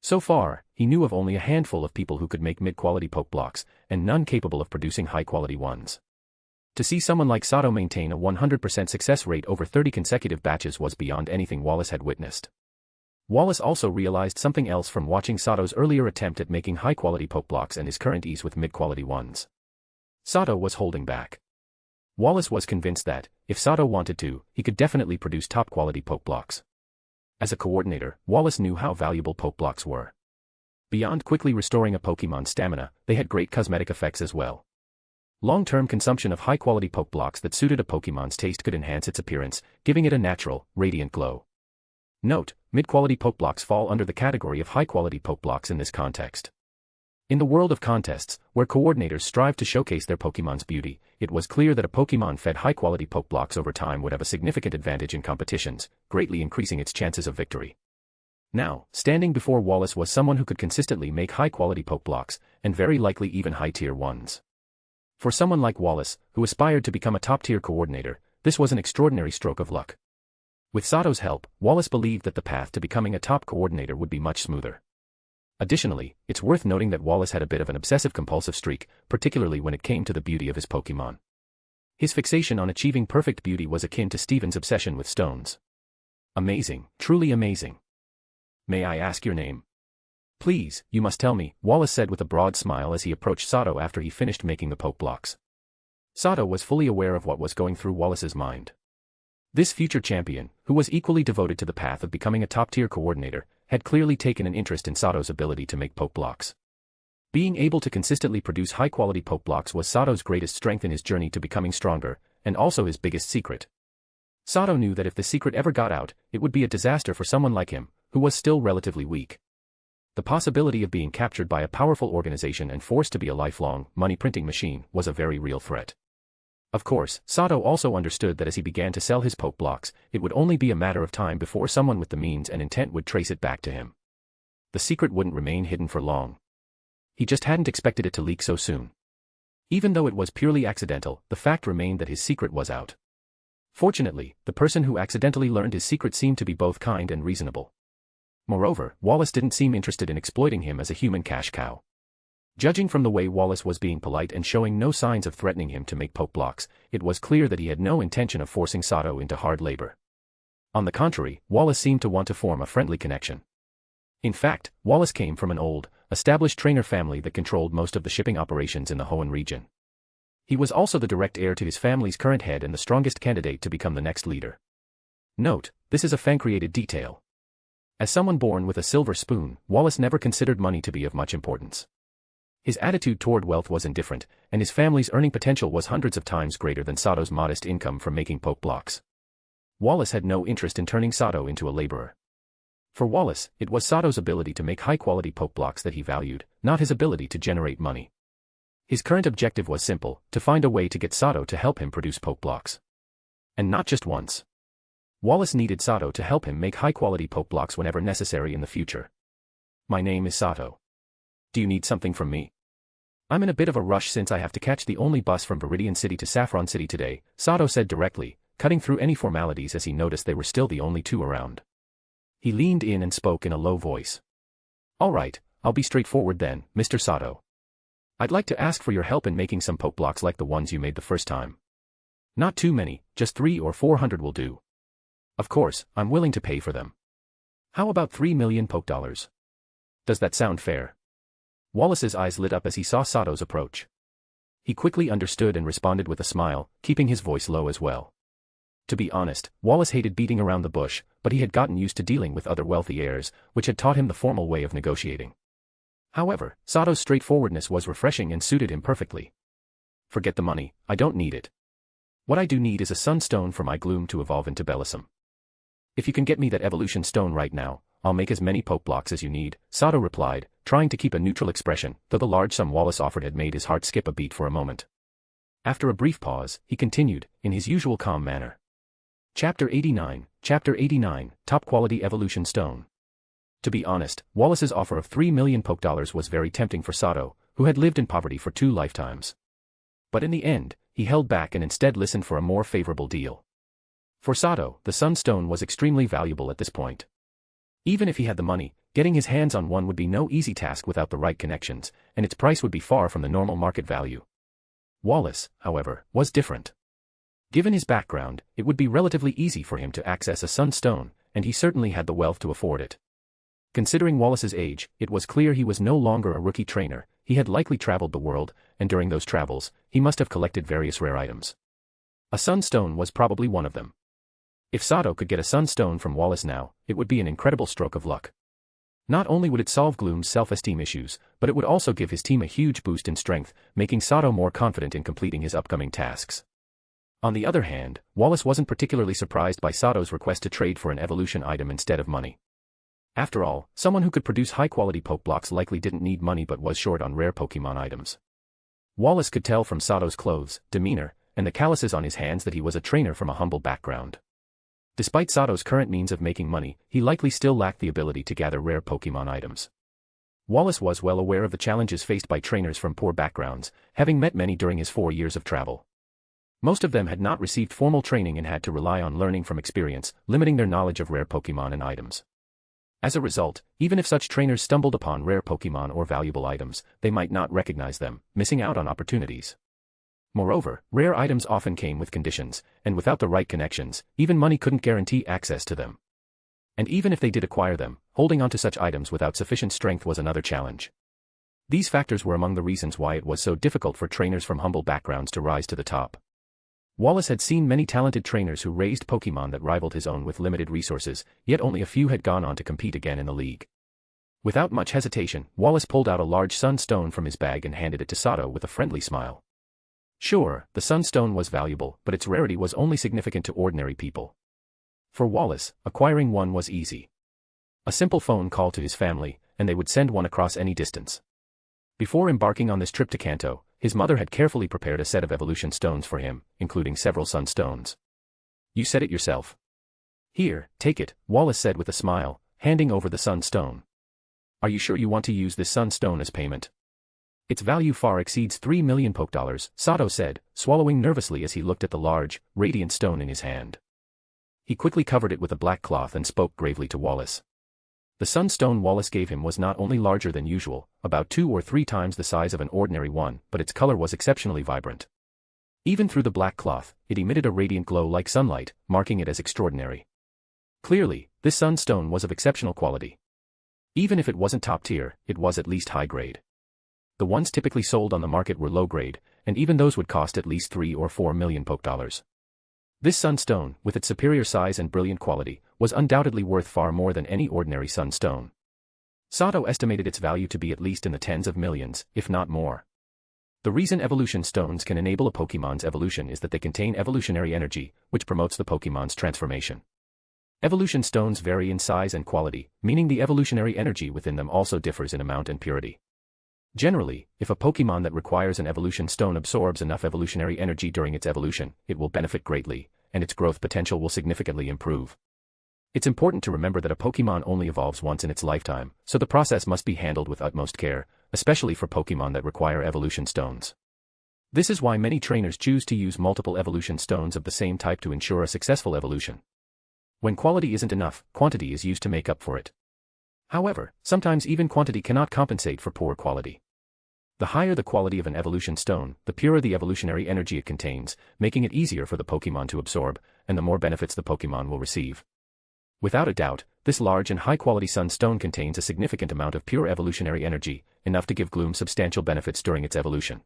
S3: So far, he knew of only a handful of people who could make mid-quality Poke blocks, and none capable of producing high-quality ones. To see someone like Sato maintain a 100% success rate over 30 consecutive batches was beyond anything Wallace had witnessed. Wallace also realized something else from watching Sato's earlier attempt at making high-quality Poke blocks and his current ease with mid-quality ones. Sato was holding back. Wallace was convinced that, if Sato wanted to, he could definitely produce top-quality Poke blocks. As a coordinator, Wallace knew how valuable Poke blocks were. Beyond quickly restoring a Pokemon's stamina, they had great cosmetic effects as well. Long-term consumption of high-quality poke blocks that suited a Pokemon's taste could enhance its appearance, giving it a natural, radiant glow. Note, mid-quality poke blocks fall under the category of high-quality poke blocks in this context. In the world of contests, where coordinators strive to showcase their Pokemon's beauty, it was clear that a Pokemon fed high-quality poke blocks over time would have a significant advantage in competitions, greatly increasing its chances of victory. Now, standing before Wallace was someone who could consistently make high-quality poke blocks, and very likely even high-tier ones. For someone like Wallace, who aspired to become a top-tier coordinator, this was an extraordinary stroke of luck. With Sato's help, Wallace believed that the path to becoming a top coordinator would be much smoother. Additionally, it's worth noting that Wallace had a bit of an obsessive-compulsive streak, particularly when it came to the beauty of his Pokemon. His fixation on achieving perfect beauty was akin to Steven's obsession with stones. Amazing, truly amazing. May I ask your name? Please, you must tell me, Wallace said with a broad smile as he approached Sato after he finished making the poke blocks. Sato was fully aware of what was going through Wallace's mind. This future champion, who was equally devoted to the path of becoming a top-tier coordinator, had clearly taken an interest in Sato's ability to make poke blocks. Being able to consistently produce high-quality poke blocks was Sato's greatest strength in his journey to becoming stronger, and also his biggest secret. Sato knew that if the secret ever got out, it would be a disaster for someone like him, who was still relatively weak. The possibility of being captured by a powerful organization and forced to be a lifelong, money-printing machine was a very real threat. Of course, Sato also understood that as he began to sell his poke blocks, it would only be a matter of time before someone with the means and intent would trace it back to him. The secret wouldn't remain hidden for long. He just hadn't expected it to leak so soon. Even though it was purely accidental, the fact remained that his secret was out. Fortunately, the person who accidentally learned his secret seemed to be both kind and reasonable. Moreover, Wallace didn't seem interested in exploiting him as a human cash cow. Judging from the way Wallace was being polite and showing no signs of threatening him to make poke blocks, it was clear that he had no intention of forcing Sato into hard labor. On the contrary, Wallace seemed to want to form a friendly connection. In fact, Wallace came from an old, established trainer family that controlled most of the shipping operations in the Hoenn region. He was also the direct heir to his family's current head and the strongest candidate to become the next leader. Note, this is a fan-created detail. As someone born with a silver spoon, Wallace never considered money to be of much importance. His attitude toward wealth was indifferent, and his family's earning potential was hundreds of times greater than Sato's modest income from making poke blocks. Wallace had no interest in turning Sato into a laborer. For Wallace, it was Sato's ability to make high-quality poke blocks that he valued, not his ability to generate money. His current objective was simple, to find a way to get Sato to help him produce poke blocks. And not just once. Wallace needed Sato to help him make high-quality poke blocks whenever necessary in the future. My name is Sato. Do you need something from me? I'm in a bit of a rush since I have to catch the only bus from Viridian City to Saffron City today, Sato said directly, cutting through any formalities as he noticed they were still the only two around. He leaned in and spoke in a low voice. All right, I'll be straightforward then, Mr. Sato. I'd like to ask for your help in making some poke blocks like the ones you made the first time. Not too many, just 300 or 400 will do. Of course, I'm willing to pay for them. How about 3 million poke dollars? Does that sound fair? Wallace's eyes lit up as he saw Sato's approach. He quickly understood and responded with a smile, keeping his voice low as well. To be honest, Wallace hated beating around the bush, but he had gotten used to dealing with other wealthy heirs, which had taught him the formal way of negotiating. However, Sato's straightforwardness was refreshing and suited him perfectly. Forget the money, I don't need it. What I do need is a sunstone for my gloom to evolve into Bellissum. If you can get me that evolution stone right now, I'll make as many poke blocks as you need, Sato replied, trying to keep a neutral expression, though the large sum Wallace offered had made his heart skip a beat for a moment. After a brief pause, he continued, in his usual calm manner. Chapter 89, Top Quality Evolution Stone. To be honest, Wallace's offer of 3 million poke dollars was very tempting for Sato, who had lived in poverty for 2 lifetimes. But in the end, he held back and instead listened for a more favorable deal. For Sato, the sunstone was extremely valuable at this point. Even if he had the money, getting his hands on one would be no easy task without the right connections, and its price would be far from the normal market value. Wallace, however, was different. Given his background, it would be relatively easy for him to access a sunstone, and he certainly had the wealth to afford it. Considering Wallace's age, it was clear he was no longer a rookie trainer. He had likely traveled the world, and during those travels, he must have collected various rare items. A sunstone was probably one of them. If Sato could get a sunstone from Wallace now, it would be an incredible stroke of luck. Not only would it solve Gloom's self-esteem issues, but it would also give his team a huge boost in strength, making Sato more confident in completing his upcoming tasks. On the other hand, Wallace wasn't particularly surprised by Sato's request to trade for an evolution item instead of money. After all, someone who could produce high-quality Pokeblocks likely didn't need money but was short on rare Pokemon items. Wallace could tell from Sato's clothes, demeanor, and the calluses on his hands that he was a trainer from a humble background. Despite Sato's current means of making money, he likely still lacked the ability to gather rare Pokemon items. Wallace was well aware of the challenges faced by trainers from poor backgrounds, having met many during his 4 years of travel. Most of them had not received formal training and had to rely on learning from experience, limiting their knowledge of rare Pokemon and items. As a result, even if such trainers stumbled upon rare Pokemon or valuable items, they might not recognize them, missing out on opportunities. Moreover, rare items often came with conditions, and without the right connections, even money couldn't guarantee access to them. And even if they did acquire them, holding onto such items without sufficient strength was another challenge. These factors were among the reasons why it was so difficult for trainers from humble backgrounds to rise to the top. Wallace had seen many talented trainers who raised Pokemon that rivaled his own with limited resources, yet only a few had gone on to compete again in the league. Without much hesitation, Wallace pulled out a large sunstone from his bag and handed it to Sato with a friendly smile. Sure, the sunstone was valuable, but its rarity was only significant to ordinary people. For Wallace, acquiring one was easy. A simple phone call to his family, and they would send one across any distance. Before embarking on this trip to Kanto, his mother had carefully prepared a set of evolution stones for him, including several sunstones. You said it yourself. Here, take it, Wallace said with a smile, handing over the sunstone. Are you sure you want to use this sunstone as payment? Its value far exceeds 3 million Pokedollars, Sato said, swallowing nervously as he looked at the large, radiant stone in his hand. He quickly covered it with a black cloth and spoke gravely to Wallace. The sunstone Wallace gave him was not only larger than usual, about 2 or 3 times the size of an ordinary one, but its color was exceptionally vibrant. Even through the black cloth, it emitted a radiant glow like sunlight, marking it as extraordinary. Clearly, this sunstone was of exceptional quality. Even if it wasn't top tier, it was at least high grade. The ones typically sold on the market were low grade, and even those would cost at least 3 or 4 million Pokedollars. This sunstone, with its superior size and brilliant quality, was undoubtedly worth far more than any ordinary sunstone. Sato estimated its value to be at least in the tens of millions, if not more. The reason evolution stones can enable a Pokemon's evolution is that they contain evolutionary energy, which promotes the Pokemon's transformation. Evolution stones vary in size and quality, meaning the evolutionary energy within them also differs in amount and purity. Generally, if a Pokemon that requires an evolution stone absorbs enough evolutionary energy during its evolution, it will benefit greatly, and its growth potential will significantly improve. It's important to remember that a Pokemon only evolves once in its lifetime, so the process must be handled with utmost care, especially for Pokemon that require evolution stones. This is why many trainers choose to use multiple evolution stones of the same type to ensure a successful evolution. When quality isn't enough, quantity is used to make up for it. However, sometimes even quantity cannot compensate for poor quality. The higher the quality of an evolution stone, the purer the evolutionary energy it contains, making it easier for the Pokemon to absorb, and the more benefits the Pokemon will receive. Without a doubt, this large and high-quality sunstone contains a significant amount of pure evolutionary energy, enough to give Gloom substantial benefits during its evolution.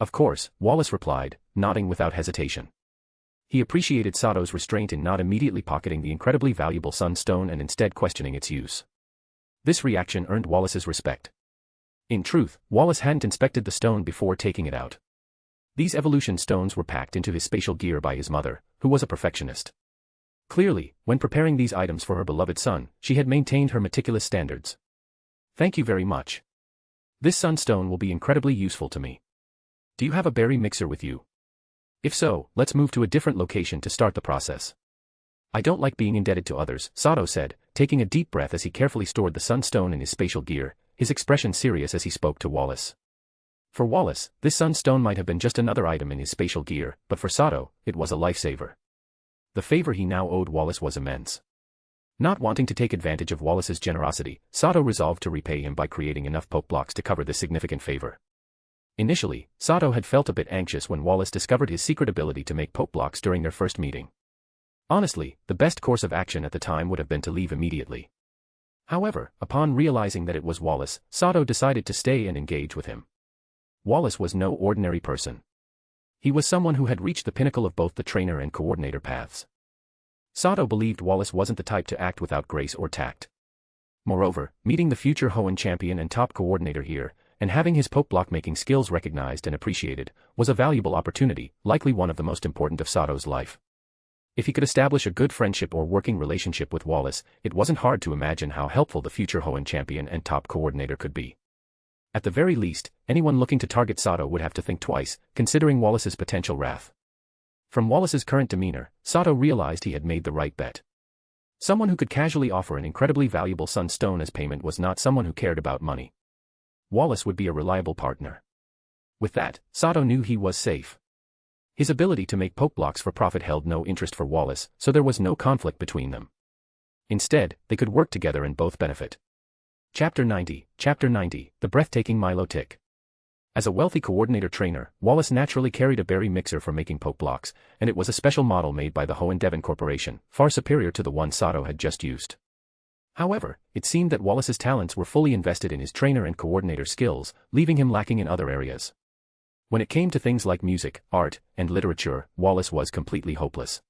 S3: Of course, Wallace replied, nodding without hesitation. He appreciated Sato's restraint in not immediately pocketing the incredibly valuable sunstone and instead questioning its use. This reaction earned Wallace's respect. In truth, Wallace hadn't inspected the stone before taking it out. These evolution stones were packed into his spatial gear by his mother, who was a perfectionist. Clearly, when preparing these items for her beloved son, she had maintained her meticulous standards. Thank you very much. This sunstone will be incredibly useful to me. Do you have a berry mixer with you? If so, let's move to a different location to start the process. I don't like being indebted to others, Sato said, taking a deep breath as he carefully stored the sunstone in his spatial gear, his expression serious as he spoke to Wallace. For Wallace, this sunstone might have been just another item in his spatial gear, but for Sato, it was a lifesaver. The favor he now owed Wallace was immense. Not wanting to take advantage of Wallace's generosity, Sato resolved to repay him by creating enough Pokeblocks to cover this significant favor. Initially, Sato had felt a bit anxious when Wallace discovered his secret ability to make Pokeblocks during their first meeting. Honestly, the best course of action at the time would have been to leave immediately. However, upon realizing that it was Wallace, Sato decided to stay and engage with him. Wallace was no ordinary person. He was someone who had reached the pinnacle of both the trainer and coordinator paths. Sato believed Wallace wasn't the type to act without grace or tact. Moreover, meeting the future Hoenn champion and top coordinator here, and having his poke block making skills recognized and appreciated, was a valuable opportunity, likely one of the most important of Sato's life. If he could establish a good friendship or working relationship with Wallace, it wasn't hard to imagine how helpful the future Hoenn champion and top coordinator could be. At the very least, anyone looking to target Sato would have to think twice, considering Wallace's potential wrath. From Wallace's current demeanor, Sato realized he had made the right bet. Someone who could casually offer an incredibly valuable sunstone as payment was not someone who cared about money. Wallace would be a reliable partner. With that, Sato knew he was safe. His ability to make poke blocks for profit held no interest for Wallace, so there was no conflict between them. Instead, they could work together and both benefit. Chapter 90, The Breathtaking Milo Tick. As a wealthy coordinator trainer, Wallace naturally carried a berry mixer for making poke blocks, and it was a special model made by the Hoenn Devon Corporation, far superior to the one Sato had just used. However, it seemed that Wallace's talents were fully invested in his trainer and coordinator skills, leaving him lacking in other areas. When it came to things like music, art, and literature, Wallace was completely hopeless.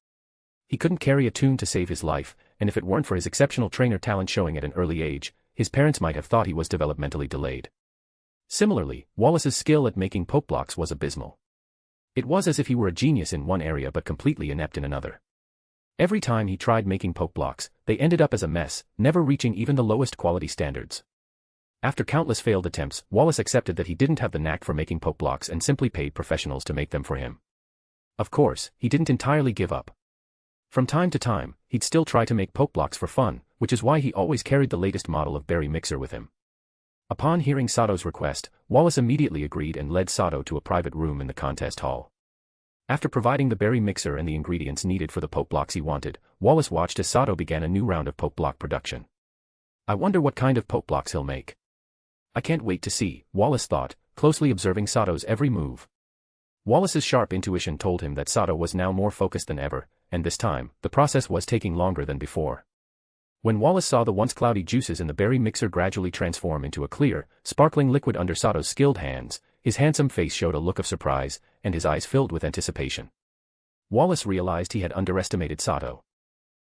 S3: He couldn't carry a tune to save his life, and if it weren't for his exceptional trainer talent showing at an early age, his parents might have thought he was developmentally delayed. Similarly, Wallace's skill at making poke blocks was abysmal. It was as if he were a genius in one area but completely inept in another. Every time he tried making poke blocks, they ended up as a mess, never reaching even the lowest quality standards. After countless failed attempts, Wallace accepted that he didn't have the knack for making poke blocks and simply paid professionals to make them for him. Of course, he didn't entirely give up. From time to time, he'd still try to make poke blocks for fun, which is why he always carried the latest model of berry mixer with him. Upon hearing Sato's request, Wallace immediately agreed and led Sato to a private room in the contest hall. After providing the berry mixer and the ingredients needed for the poke blocks he wanted, Wallace watched as Sato began a new round of poke block production. I wonder what kind of poke blocks he'll make. I can't wait to see, Wallace thought, closely observing Sato's every move. Wallace's sharp intuition told him that Sato was now more focused than ever, and this time, the process was taking longer than before. When Wallace saw the once cloudy juices in the berry mixer gradually transform into a clear, sparkling liquid under Sato's skilled hands, his handsome face showed a look of surprise, and his eyes filled with anticipation. Wallace realized he had underestimated Sato.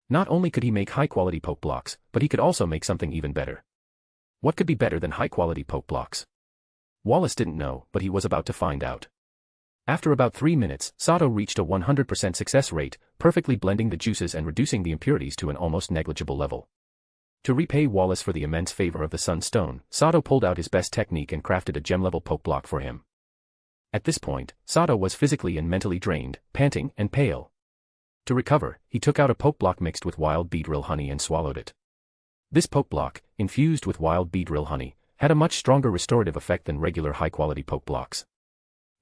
S3: Not only could he make high-quality poke blocks, but he could also make something even better. What could be better than high-quality poke blocks? Wallace didn't know, but he was about to find out. After about 3 minutes, Sato reached a 100% success rate, perfectly blending the juices and reducing the impurities to an almost negligible level. To repay Wallace for the immense favor of the sunstone, Sato pulled out his best technique and crafted a gem-level poke block for him. At this point, Sato was physically and mentally drained, panting, and pale. To recover, he took out a poke block mixed with wild beedrill honey and swallowed it. This poke block, infused with wild beedrill honey, had a much stronger restorative effect than regular high-quality poke blocks.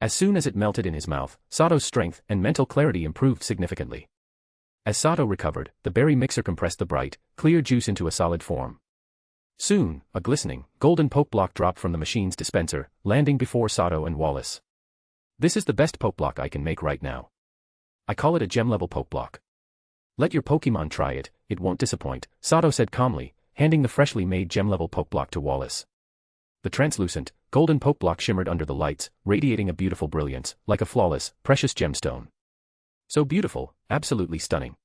S3: As soon as it melted in his mouth, Sato's strength and mental clarity improved significantly. As Sato recovered, the berry mixer compressed the bright, clear juice into a solid form. Soon, a glistening, golden poke block dropped from the machine's dispenser, landing before Sato and Wallace. This is the best poke block I can make right now. I call it a gem-level poke block. Let your Pokemon try it, it won't disappoint, Sato said calmly, handing the freshly made gem-level poke block to Wallace. The translucent, golden poke block shimmered under the lights, radiating a beautiful brilliance, like a flawless, precious gemstone. So beautiful, absolutely stunning.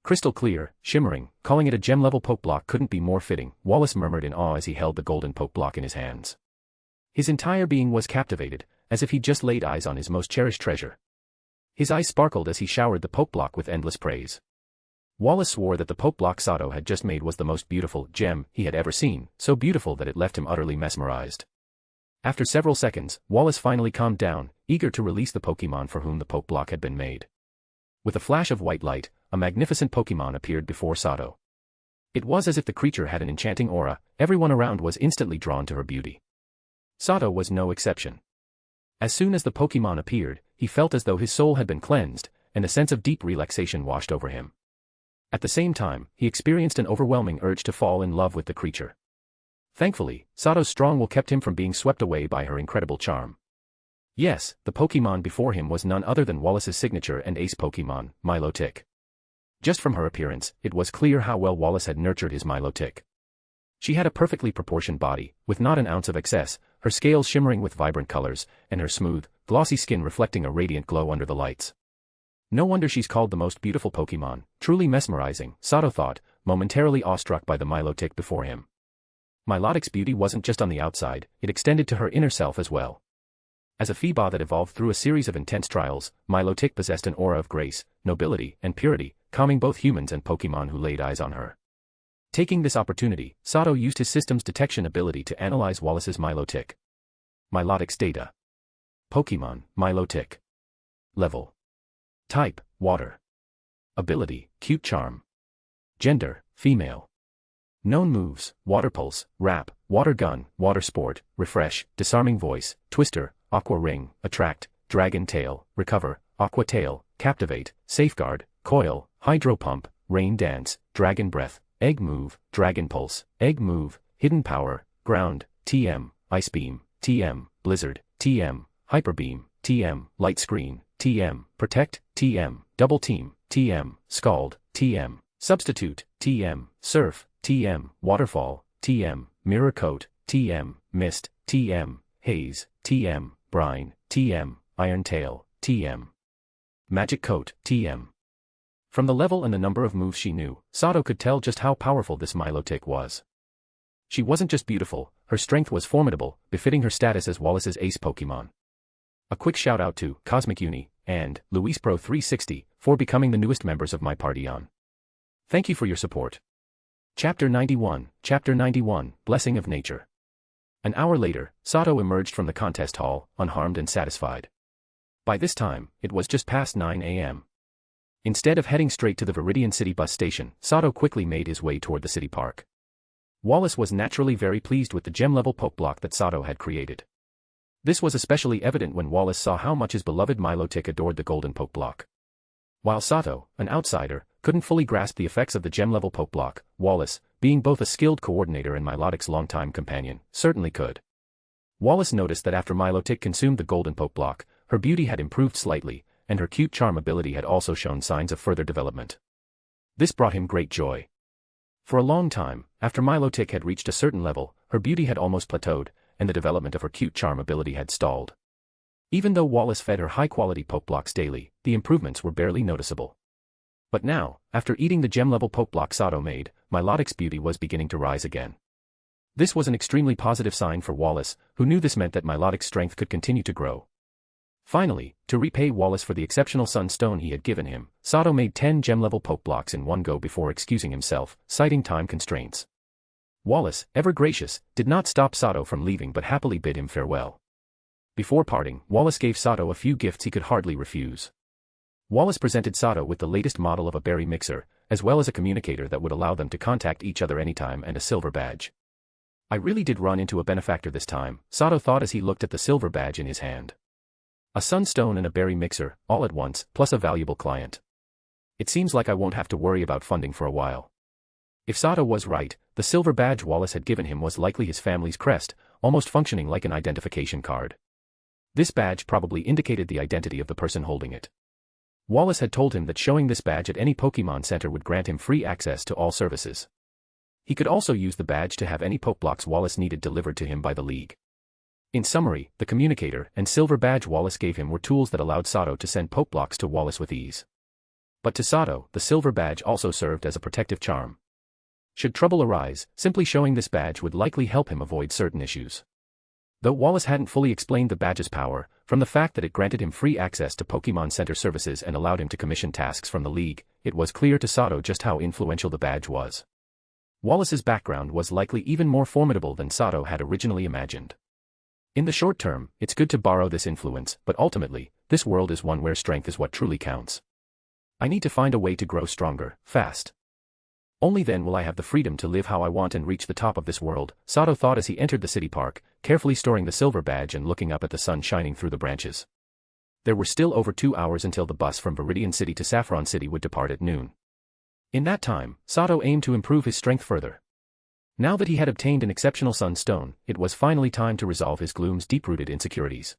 S3: Crystal clear, shimmering, calling it a gem-level poke block couldn't be more fitting, Wallace murmured in awe as he held the golden poke block in his hands. His entire being was captivated, as if he'd just laid eyes on his most cherished treasure. His eyes sparkled as he showered the poke block with endless praise. Wallace swore that the poke block Sato had just made was the most beautiful gem he had ever seen, so beautiful that it left him utterly mesmerized. After several seconds, Wallace finally calmed down, eager to release the Pokemon for whom the poke block had been made. With a flash of white light, a magnificent Pokemon appeared before Sato. It was as if the creature had an enchanting aura, everyone around was instantly drawn to her beauty. Sato was no exception. As soon as the Pokemon appeared, he felt as though his soul had been cleansed, and a sense of deep relaxation washed over him. At the same time, he experienced an overwhelming urge to fall in love with the creature. Thankfully, Sato's strong will kept him from being swept away by her incredible charm. Yes, the Pokemon before him was none other than Wallace's signature and ace Pokemon, Milotic. Just from her appearance, it was clear how well Wallace had nurtured his Milotic. She had a perfectly proportioned body, with not an ounce of excess, her scales shimmering with vibrant colors, and her smooth, glossy skin reflecting a radiant glow under the lights. No wonder she's called the most beautiful Pokemon, truly mesmerizing, Sato thought, momentarily awestruck by the Milotic before him. Milotic's beauty wasn't just on the outside, it extended to her inner self as well. As a Phoeba that evolved through a series of intense trials, Milotic possessed an aura of grace, nobility, and purity, calming both humans and Pokémon who laid eyes on her. Taking this opportunity, Sato used his system's detection ability to analyze Wallace's Milotic. Milotic's data. Pokémon, Milotic. Level. Type, Water. Ability, Cute Charm. Gender, Female. Known moves, Water Pulse, Wrap, Water Gun, Water Sport, Refresh, Disarming Voice, Twister, Aqua Ring, Attract, Dragon Tail, Recover, Aqua Tail, Captivate, Safeguard, Coil, Hydro Pump, Rain Dance, Dragon Breath, Egg Move, Dragon Pulse, Egg Move, Hidden Power, Ground, TM, Ice Beam, TM, Blizzard, TM, Hyper Beam, TM, Light Screen, TM, Protect, TM, Double Team, TM, Scald, TM, Substitute, TM, Surf, TM, Waterfall, TM, Mirror Coat, TM, Mist, TM, Haze, TM, Brine, TM, Iron Tail, TM. Magic Coat, TM. From the level and the number of moves she knew, Sato could tell just how powerful this Milotic was. She wasn't just beautiful, her strength was formidable, befitting her status as Wallace's ace Pokémon. A quick shout out to Cosmic Uni and LuisPro360 for becoming the newest members of my party on. Thank you for your support. Chapter 91, Blessing of Nature. An hour later, Sato emerged from the contest hall, unharmed and satisfied. By this time, it was just past 9 a.m. Instead of heading straight to the Viridian City bus station, Sato quickly made his way toward the city park. Wallace was naturally very pleased with the gem-level Pokeblock that Sato had created. This was especially evident when Wallace saw how much his beloved Milotic adored the golden Pokeblock. While Sato, an outsider, couldn't fully grasp the effects of the gem-level Pokeblock, Wallace, being both a skilled coordinator and Milotic's longtime companion, certainly could. Wallace noticed that after Milotic consumed the golden Pokeblock, her beauty had improved slightly, and her cute charm ability had also shown signs of further development. This brought him great joy. For a long time, after Milotic had reached a certain level, her beauty had almost plateaued, and the development of her cute charm ability had stalled. Even though Wallace fed her high-quality Pokeblocks daily, the improvements were barely noticeable. But now, after eating the gem-level Pokeblock Sato made, Milotic's beauty was beginning to rise again. This was an extremely positive sign for Wallace, who knew this meant that Milotic's strength could continue to grow. Finally, to repay Wallace for the exceptional Sunstone he had given him, Sato made 10 gem-level Pokeblocks in one go before excusing himself, citing time constraints. Wallace, ever gracious, did not stop Sato from leaving but happily bid him farewell. Before parting, Wallace gave Sato a few gifts he could hardly refuse. Wallace presented Sato with the latest model of a berry mixer, as well as a communicator that would allow them to contact each other anytime and a silver badge. I really did run into a benefactor this time, Sato thought as he looked at the silver badge in his hand. A sunstone and a berry mixer, all at once, plus a valuable client. It seems like I won't have to worry about funding for a while. If Sato was right, the silver badge Wallace had given him was likely his family's crest, almost functioning like an identification card. This badge probably indicated the identity of the person holding it. Wallace had told him that showing this badge at any Pokémon Center would grant him free access to all services. He could also use the badge to have any Pokeblocks Wallace needed delivered to him by the League. In summary, the communicator and silver badge Wallace gave him were tools that allowed Sato to send Pokeblocks to Wallace with ease. But to Sato, the silver badge also served as a protective charm. Should trouble arise, simply showing this badge would likely help him avoid certain issues. Though Wallace hadn't fully explained the badge's power, from the fact that it granted him free access to Pokémon Center services and allowed him to commission tasks from the League, it was clear to Sato just how influential the badge was. Wallace's background was likely even more formidable than Sato had originally imagined. In the short term, it's good to borrow this influence, but ultimately, this world is one where strength is what truly counts. I need to find a way to grow stronger, fast. Only then will I have the freedom to live how I want and reach the top of this world, Sato thought as he entered the city park, carefully storing the silver badge and looking up at the sun shining through the branches. There were still over 2 hours until the bus from Viridian City to Saffron City would depart at noon. In that time, Sato aimed to improve his strength further. Now that he had obtained an exceptional sunstone, it was finally time to resolve his gloom's deep-rooted insecurities.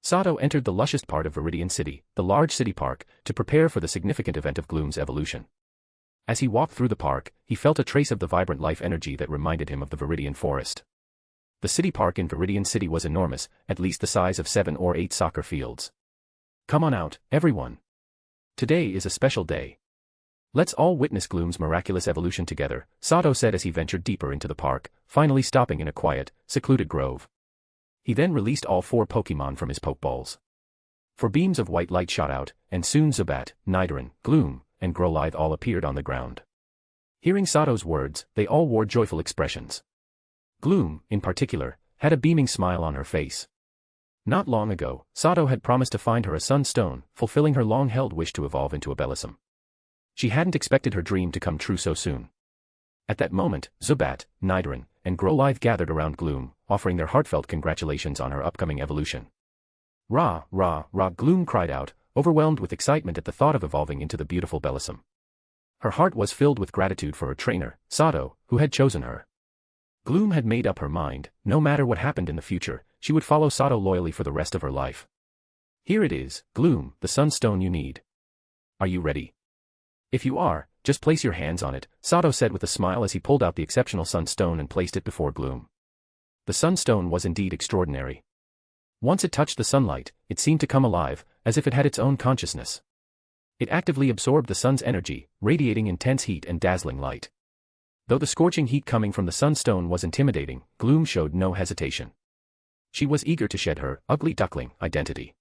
S3: Sato entered the lushest part of Viridian City, the large city park, to prepare for the significant event of Gloom's evolution. As he walked through the park, he felt a trace of the vibrant life energy that reminded him of the Viridian Forest. The city park in Viridian City was enormous, at least the size of 7 or 8 soccer fields. Come on out, everyone. Today is a special day. Let's all witness Gloom's miraculous evolution together, Sato said as he ventured deeper into the park, finally stopping in a quiet, secluded grove. He then released all 4 Pokemon from his Pokeballs. 4 beams of white light shot out, and soon Zubat, Nidoran, Gloom, and Growlithe all appeared on the ground. Hearing Sato's words, they all wore joyful expressions. Gloom, in particular, had a beaming smile on her face. Not long ago, Sato had promised to find her a Sunstone, fulfilling her long-held wish to evolve into a Bellossom. She hadn't expected her dream to come true so soon. At that moment, Zubat, Nidoran, and Growlithe gathered around Gloom, offering their heartfelt congratulations on her upcoming evolution. Rah, rah, rah, Gloom cried out, overwhelmed with excitement at the thought of evolving into the beautiful Bellossom. Her heart was filled with gratitude for her trainer, Sato, who had chosen her. Gloom had made up her mind, no matter what happened in the future, she would follow Sato loyally for the rest of her life. Here it is, Gloom, the Sunstone you need. Are you ready? If you are, just place your hands on it, Sato said with a smile as he pulled out the exceptional Sunstone and placed it before Gloom. The Sunstone was indeed extraordinary. Once it touched the sunlight, it seemed to come alive, as if it had its own consciousness. It actively absorbed the sun's energy, radiating intense heat and dazzling light. Though the scorching heat coming from the Sunstone was intimidating, Gloom showed no hesitation. She was eager to shed her ugly duckling identity.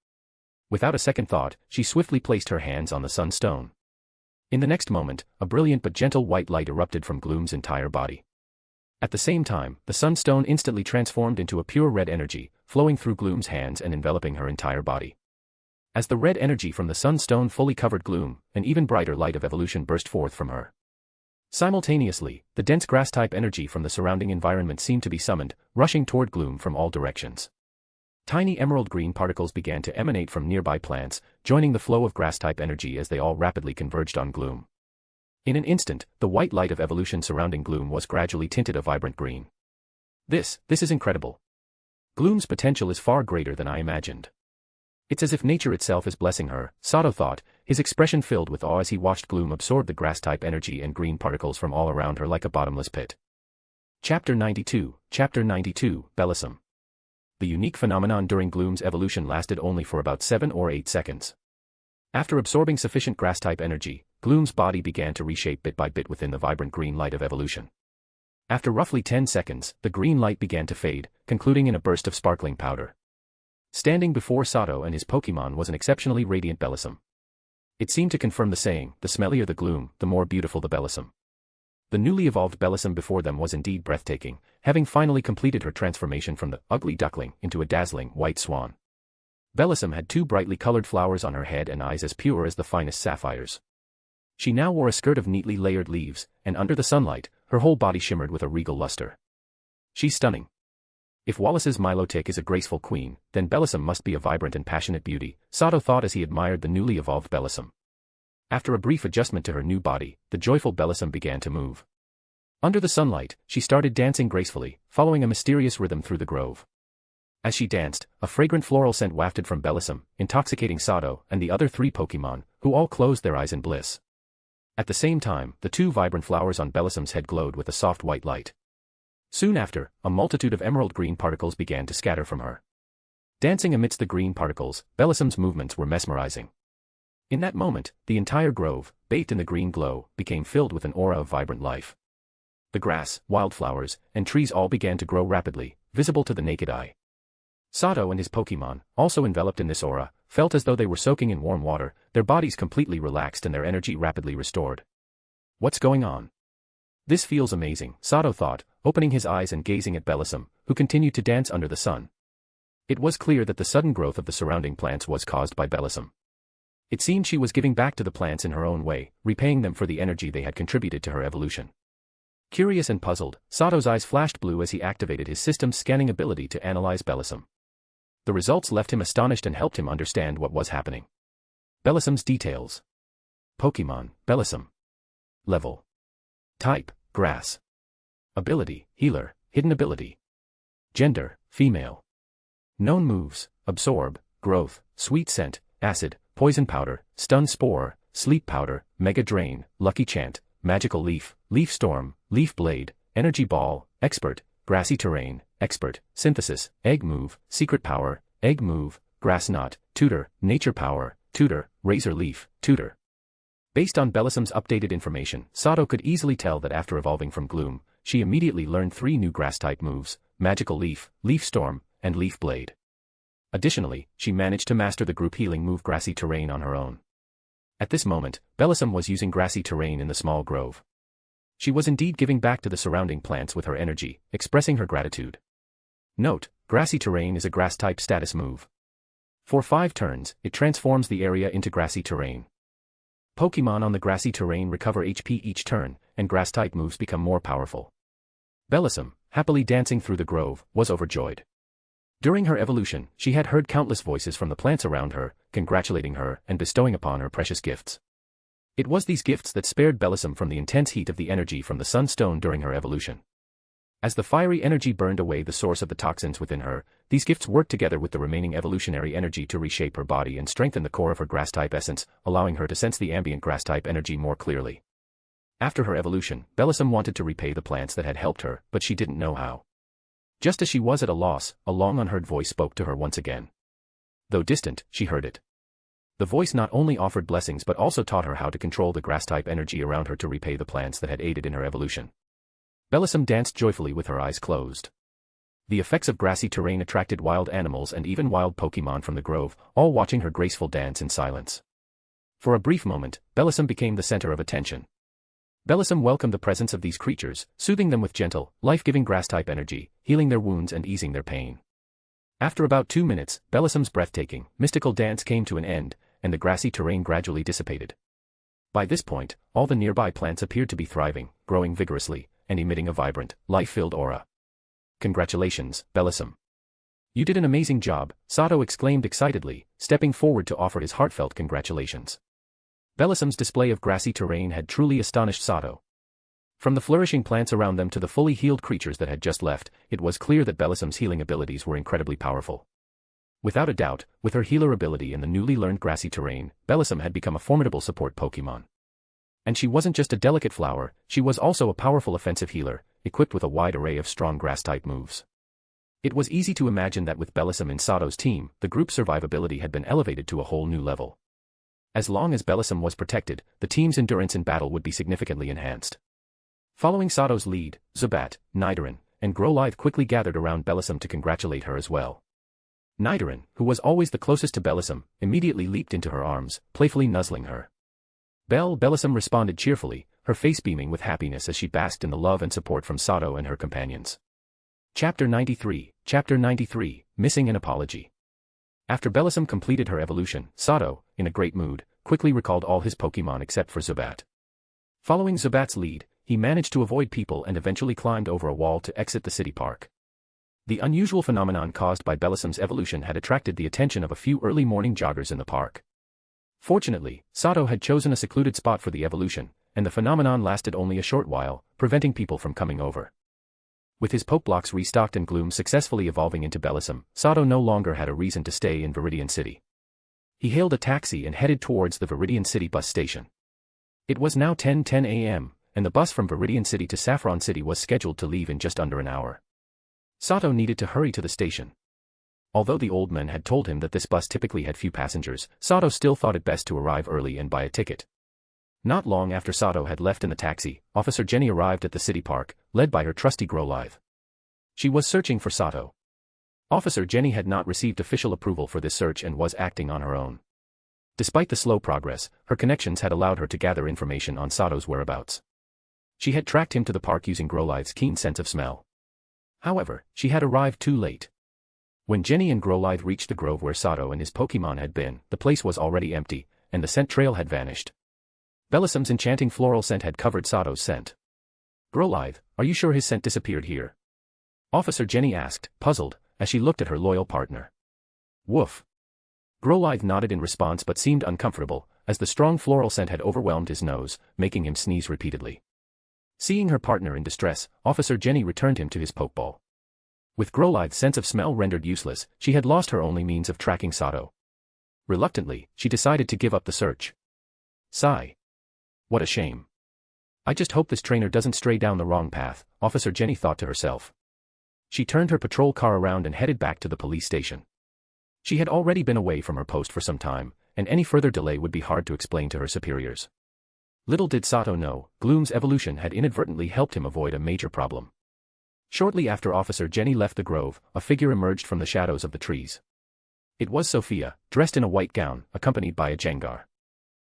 S3: Without a second thought, she swiftly placed her hands on the Sunstone. In the next moment, a brilliant but gentle white light erupted from Gloom's entire body. At the same time, the Sunstone instantly transformed into a pure red energy, flowing through Gloom's hands and enveloping her entire body. As the red energy from the Sunstone fully covered Gloom, an even brighter light of evolution burst forth from her. Simultaneously, the dense grass-type energy from the surrounding environment seemed to be summoned, rushing toward Gloom from all directions. Tiny emerald green particles began to emanate from nearby plants, joining the flow of grass-type energy as they all rapidly converged on Gloom. In an instant, the white light of evolution surrounding Gloom was gradually tinted a vibrant green. This is incredible. Gloom's potential is far greater than I imagined. It's as if nature itself is blessing her, Sato thought, his expression filled with awe as he watched Gloom absorb the grass-type energy and green particles from all around her like a bottomless pit. Chapter 92, Bellossom. The unique phenomenon during Gloom's evolution lasted only for about 7 or 8 seconds. After absorbing sufficient grass-type energy, Gloom's body began to reshape bit by bit within the vibrant green light of evolution. After roughly 10 seconds, the green light began to fade, concluding in a burst of sparkling powder. Standing before Sato and his Pokemon was an exceptionally radiant Bellossom. It seemed to confirm the saying, the smellier the Gloom, the more beautiful the Bellossom. The newly evolved Bellossom before them was indeed breathtaking, having finally completed her transformation from the ugly duckling into a dazzling white swan. Bellossom had 2 brightly colored flowers on her head and eyes as pure as the finest sapphires. She now wore a skirt of neatly layered leaves, and under the sunlight, her whole body shimmered with a regal luster. She's stunning. If Wallace's Milotic is a graceful queen, then Bellossom must be a vibrant and passionate beauty, Sato thought as he admired the newly evolved Bellossom. After a brief adjustment to her new body, the joyful Bellossom began to move. Under the sunlight, she started dancing gracefully, following a mysterious rhythm through the grove. As she danced, a fragrant floral scent wafted from Bellossom, intoxicating Sato and the other 3 Pokemon, who all closed their eyes in bliss. At the same time, the 2 vibrant flowers on Bellossom's head glowed with a soft white light. Soon after, a multitude of emerald green particles began to scatter from her. Dancing amidst the green particles, Bellossom's movements were mesmerizing. In that moment, the entire grove, bathed in the green glow, became filled with an aura of vibrant life. The grass, wildflowers, and trees all began to grow rapidly, visible to the naked eye. Sato and his Pokemon, also enveloped in this aura, felt as though they were soaking in warm water, their bodies completely relaxed and their energy rapidly restored. What's going on? This feels amazing, Sato thought, opening his eyes and gazing at Bellossom, who continued to dance under the sun. It was clear that the sudden growth of the surrounding plants was caused by Bellossom. It seemed she was giving back to the plants in her own way, repaying them for the energy they had contributed to her evolution. Curious and puzzled, Sato's eyes flashed blue as he activated his system's scanning ability to analyze Bellossom. The results left him astonished and helped him understand what was happening. Bellossom's details. Pokemon, Bellossom. Level. Type, Grass. Ability, Healer, Hidden Ability. Gender, Female. Known moves, Absorb, Growth, Sweet Scent, Acid, Poison Powder, Stun Spore, Sleep Powder, Mega Drain, Lucky Chant, Magical Leaf, Leaf Storm, Leaf Blade, Energy Ball, Expert, Grassy Terrain, Expert, Synthesis, Egg Move, Secret Power, Egg Move, Grass Knot, Tutor, Nature Power, Tutor, Razor Leaf, Tutor. Based on Bellisom's updated information, Sato could easily tell that after evolving from Gloom, she immediately learned 3 new grass-type moves: Magical Leaf, Leaf Storm, and Leaf Blade. Additionally, she managed to master the group healing move Grassy Terrain on her own. At this moment, Bellisom was using Grassy Terrain in the small grove. She was indeed giving back to the surrounding plants with her energy, expressing her gratitude. Note: Grassy Terrain is a grass-type status move. For 5 turns, it transforms the area into grassy terrain. Pokémon on the grassy terrain recover HP each turn, and grass-type moves become more powerful. Bellisom, happily dancing through the grove, was overjoyed. During her evolution, she had heard countless voices from the plants around her, congratulating her and bestowing upon her precious gifts. It was these gifts that spared Bellisom from the intense heat of the energy from the Sunstone during her evolution. As the fiery energy burned away the source of the toxins within her, these gifts worked together with the remaining evolutionary energy to reshape her body and strengthen the core of her grass-type essence, allowing her to sense the ambient grass-type energy more clearly. After her evolution, Bellisom wanted to repay the plants that had helped her, but she didn't know how. Just as she was at a loss, a long unheard voice spoke to her once again. Though distant, she heard it. The voice not only offered blessings but also taught her how to control the grass-type energy around her to repay the plants that had aided in her evolution. Bellisom danced joyfully with her eyes closed. The effects of grassy terrain attracted wild animals and even wild Pokémon from the grove, all watching her graceful dance in silence. For a brief moment, Bellisom became the center of attention. Bellisom welcomed the presence of these creatures, soothing them with gentle, life-giving grass-type energy, healing their wounds and easing their pain. After about 2 minutes, Bellisom's breathtaking, mystical dance came to an end, and the grassy terrain gradually dissipated. By this point, all the nearby plants appeared to be thriving, growing vigorously, and emitting a vibrant, life-filled aura. Congratulations, Bellisom. You did an amazing job, Sato exclaimed excitedly, stepping forward to offer his heartfelt congratulations. Bellisom's display of grassy terrain had truly astonished Sato. From the flourishing plants around them to the fully healed creatures that had just left, it was clear that Bellisom's healing abilities were incredibly powerful. Without a doubt, with her healer ability and the newly learned grassy terrain, Bellisom had become a formidable support Pokémon. And she wasn't just a delicate flower, she was also a powerful offensive healer, equipped with a wide array of strong grass-type moves. It was easy to imagine that with Bellisom in Sato's team, the group's survivability had been elevated to a whole new level. As long as Bellisom was protected, the team's endurance in battle would be significantly enhanced. Following Sato's lead, Zubat, Nidoran, and Growlithe quickly gathered around Bellisom to congratulate her as well. Nidoran, who was always the closest to Bellisom, immediately leaped into her arms, playfully nuzzling her. Bellisom responded cheerfully, her face beaming with happiness as she basked in the love and support from Sato and her companions. Chapter 93, Missing an Apology. After Bellisom completed her evolution, Sato, in a great mood, quickly recalled all his Pokémon except for Zubat. Following Zubat's lead, he managed to avoid people and eventually climbed over a wall to exit the city park. The unusual phenomenon caused by Bellisom's evolution had attracted the attention of a few early morning joggers in the park. Fortunately, Sato had chosen a secluded spot for the evolution, and the phenomenon lasted only a short while, preventing people from coming over. With his Pokeblocks restocked and Gloom successfully evolving into Bellisom, Sato no longer had a reason to stay in Viridian City. He hailed a taxi and headed towards the Viridian City bus station. It was now 10:10 a.m., and the bus from Viridian City to Saffron City was scheduled to leave in just under an hour. Sato needed to hurry to the station. Although the old man had told him that this bus typically had few passengers, Sato still thought it best to arrive early and buy a ticket. Not long after Sato had left in the taxi, Officer Jenny arrived at the city park, led by her trusty Growlithe. She was searching for Sato. Officer Jenny had not received official approval for this search and was acting on her own. Despite the slow progress, her connections had allowed her to gather information on Sato's whereabouts. She had tracked him to the park using Growlithe's keen sense of smell. However, she had arrived too late. When Jenny and Growlithe reached the grove where Sato and his Pokémon had been, the place was already empty, and the scent trail had vanished. Bellisom's enchanting floral scent had covered Sato's scent. Growlithe, are you sure his scent disappeared here? Officer Jenny asked, puzzled, as she looked at her loyal partner. Woof. Growlithe nodded in response but seemed uncomfortable, as the strong floral scent had overwhelmed his nose, making him sneeze repeatedly. Seeing her partner in distress, Officer Jenny returned him to his Pokeball. With Growlithe's sense of smell rendered useless, she had lost her only means of tracking Sato. Reluctantly, she decided to give up the search. Sigh. What a shame. I just hope this trainer doesn't stray down the wrong path, Officer Jenny thought to herself. She turned her patrol car around and headed back to the police station. She had already been away from her post for some time, and any further delay would be hard to explain to her superiors. Little did Sato know, Gloom's evolution had inadvertently helped him avoid a major problem. Shortly after Officer Jenny left the grove, a figure emerged from the shadows of the trees. It was Sophia, dressed in a white gown, accompanied by a Jengar.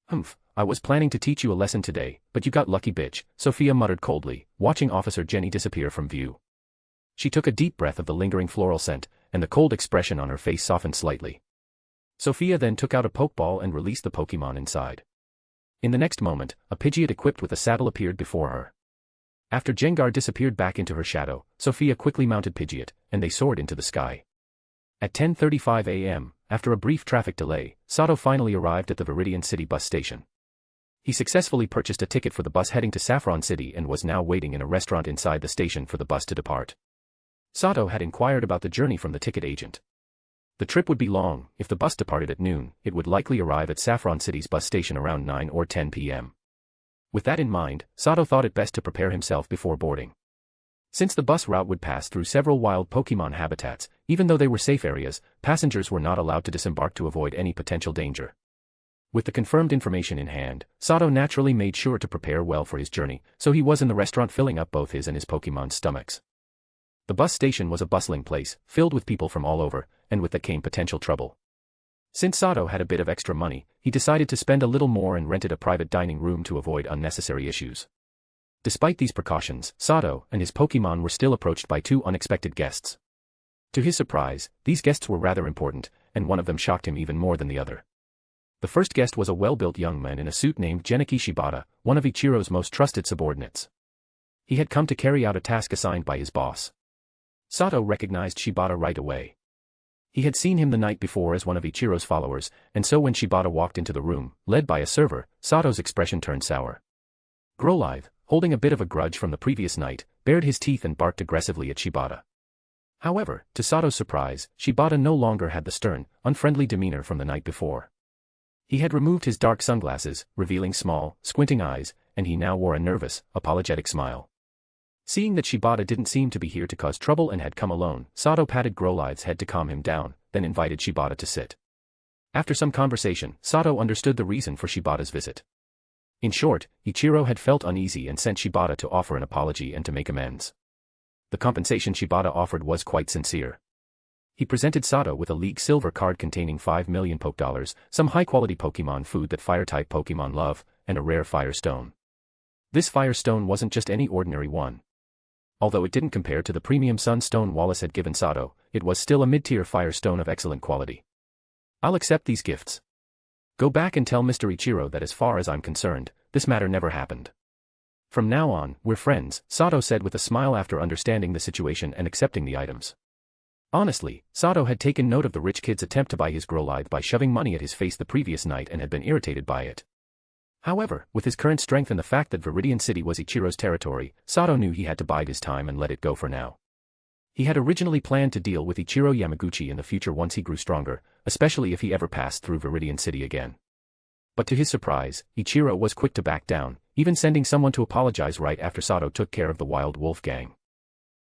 S3: "Humph, I was planning to teach you a lesson today, but you got lucky, bitch," Sophia muttered coldly, watching Officer Jenny disappear from view. She took a deep breath of the lingering floral scent, and the cold expression on her face softened slightly. Sophia then took out a Pokeball and released the Pokemon inside. In the next moment, a Pidgeot equipped with a saddle appeared before her. After Jengar disappeared back into her shadow, Sophia quickly mounted Pidgeot, and they soared into the sky. At 10:35 a.m., after a brief traffic delay, Sato finally arrived at the Viridian City bus station. He successfully purchased a ticket for the bus heading to Saffron City and was now waiting in a restaurant inside the station for the bus to depart. Sato had inquired about the journey from the ticket agent. The trip would be long. If the bus departed at noon, it would likely arrive at Saffron City's bus station around 9 or 10 p.m. With that in mind, Sato thought it best to prepare himself before boarding. Since the bus route would pass through several wild Pokemon habitats, even though they were safe areas, passengers were not allowed to disembark to avoid any potential danger. With the confirmed information in hand, Sato naturally made sure to prepare well for his journey, so he was in the restaurant filling up both his and his Pokemon's stomachs. The bus station was a bustling place, filled with people from all over, and with that came potential trouble. Since Sato had a bit of extra money, he decided to spend a little more and rented a private dining room to avoid unnecessary issues. Despite these precautions, Sato and his Pokemon were still approached by two unexpected guests. To his surprise, these guests were rather important, and one of them shocked him even more than the other. The first guest was a well-built young man in a suit named Genichi Shibata, one of Ichiro's most trusted subordinates. He had come to carry out a task assigned by his boss. Sato recognized Shibata right away. He had seen him the night before as one of Ichiro's followers, and so when Shibata walked into the room, led by a server, Sato's expression turned sour. Growlithe, holding a bit of a grudge from the previous night, bared his teeth and barked aggressively at Shibata. However, to Sato's surprise, Shibata no longer had the stern, unfriendly demeanor from the night before. He had removed his dark sunglasses, revealing small, squinting eyes, and he now wore a nervous, apologetic smile. Seeing that Shibata didn't seem to be here to cause trouble and had come alone, Sato patted Growlithe's head to calm him down, then invited Shibata to sit. After some conversation, Sato understood the reason for Shibata's visit. In short, Ichiro had felt uneasy and sent Shibata to offer an apology and to make amends. The compensation Shibata offered was quite sincere. He presented Sato with a League Silver card containing 5 million Poke Dollars, some high-quality Pokemon food that Fire-type Pokemon love, and a rare Fire Stone. This Fire Stone wasn't just any ordinary one. Although it didn't compare to the premium Sunstone Wallace had given Sato, it was still a mid-tier Fire Stone of excellent quality. "I'll accept these gifts. Go back and tell Mr. Ichiro that as far as I'm concerned, this matter never happened. From now on, we're friends," Sato said with a smile after understanding the situation and accepting the items. Honestly, Sato had taken note of the rich kid's attempt to buy his Growlithe by shoving money at his face the previous night and had been irritated by it. However, with his current strength and the fact that Viridian City was Ichiro's territory, Sato knew he had to bide his time and let it go for now. He had originally planned to deal with Ichiro Yamaguchi in the future once he grew stronger, especially if he ever passed through Viridian City again. But to his surprise, Ichiro was quick to back down, even sending someone to apologize right after Sato took care of the Wild Wolf gang.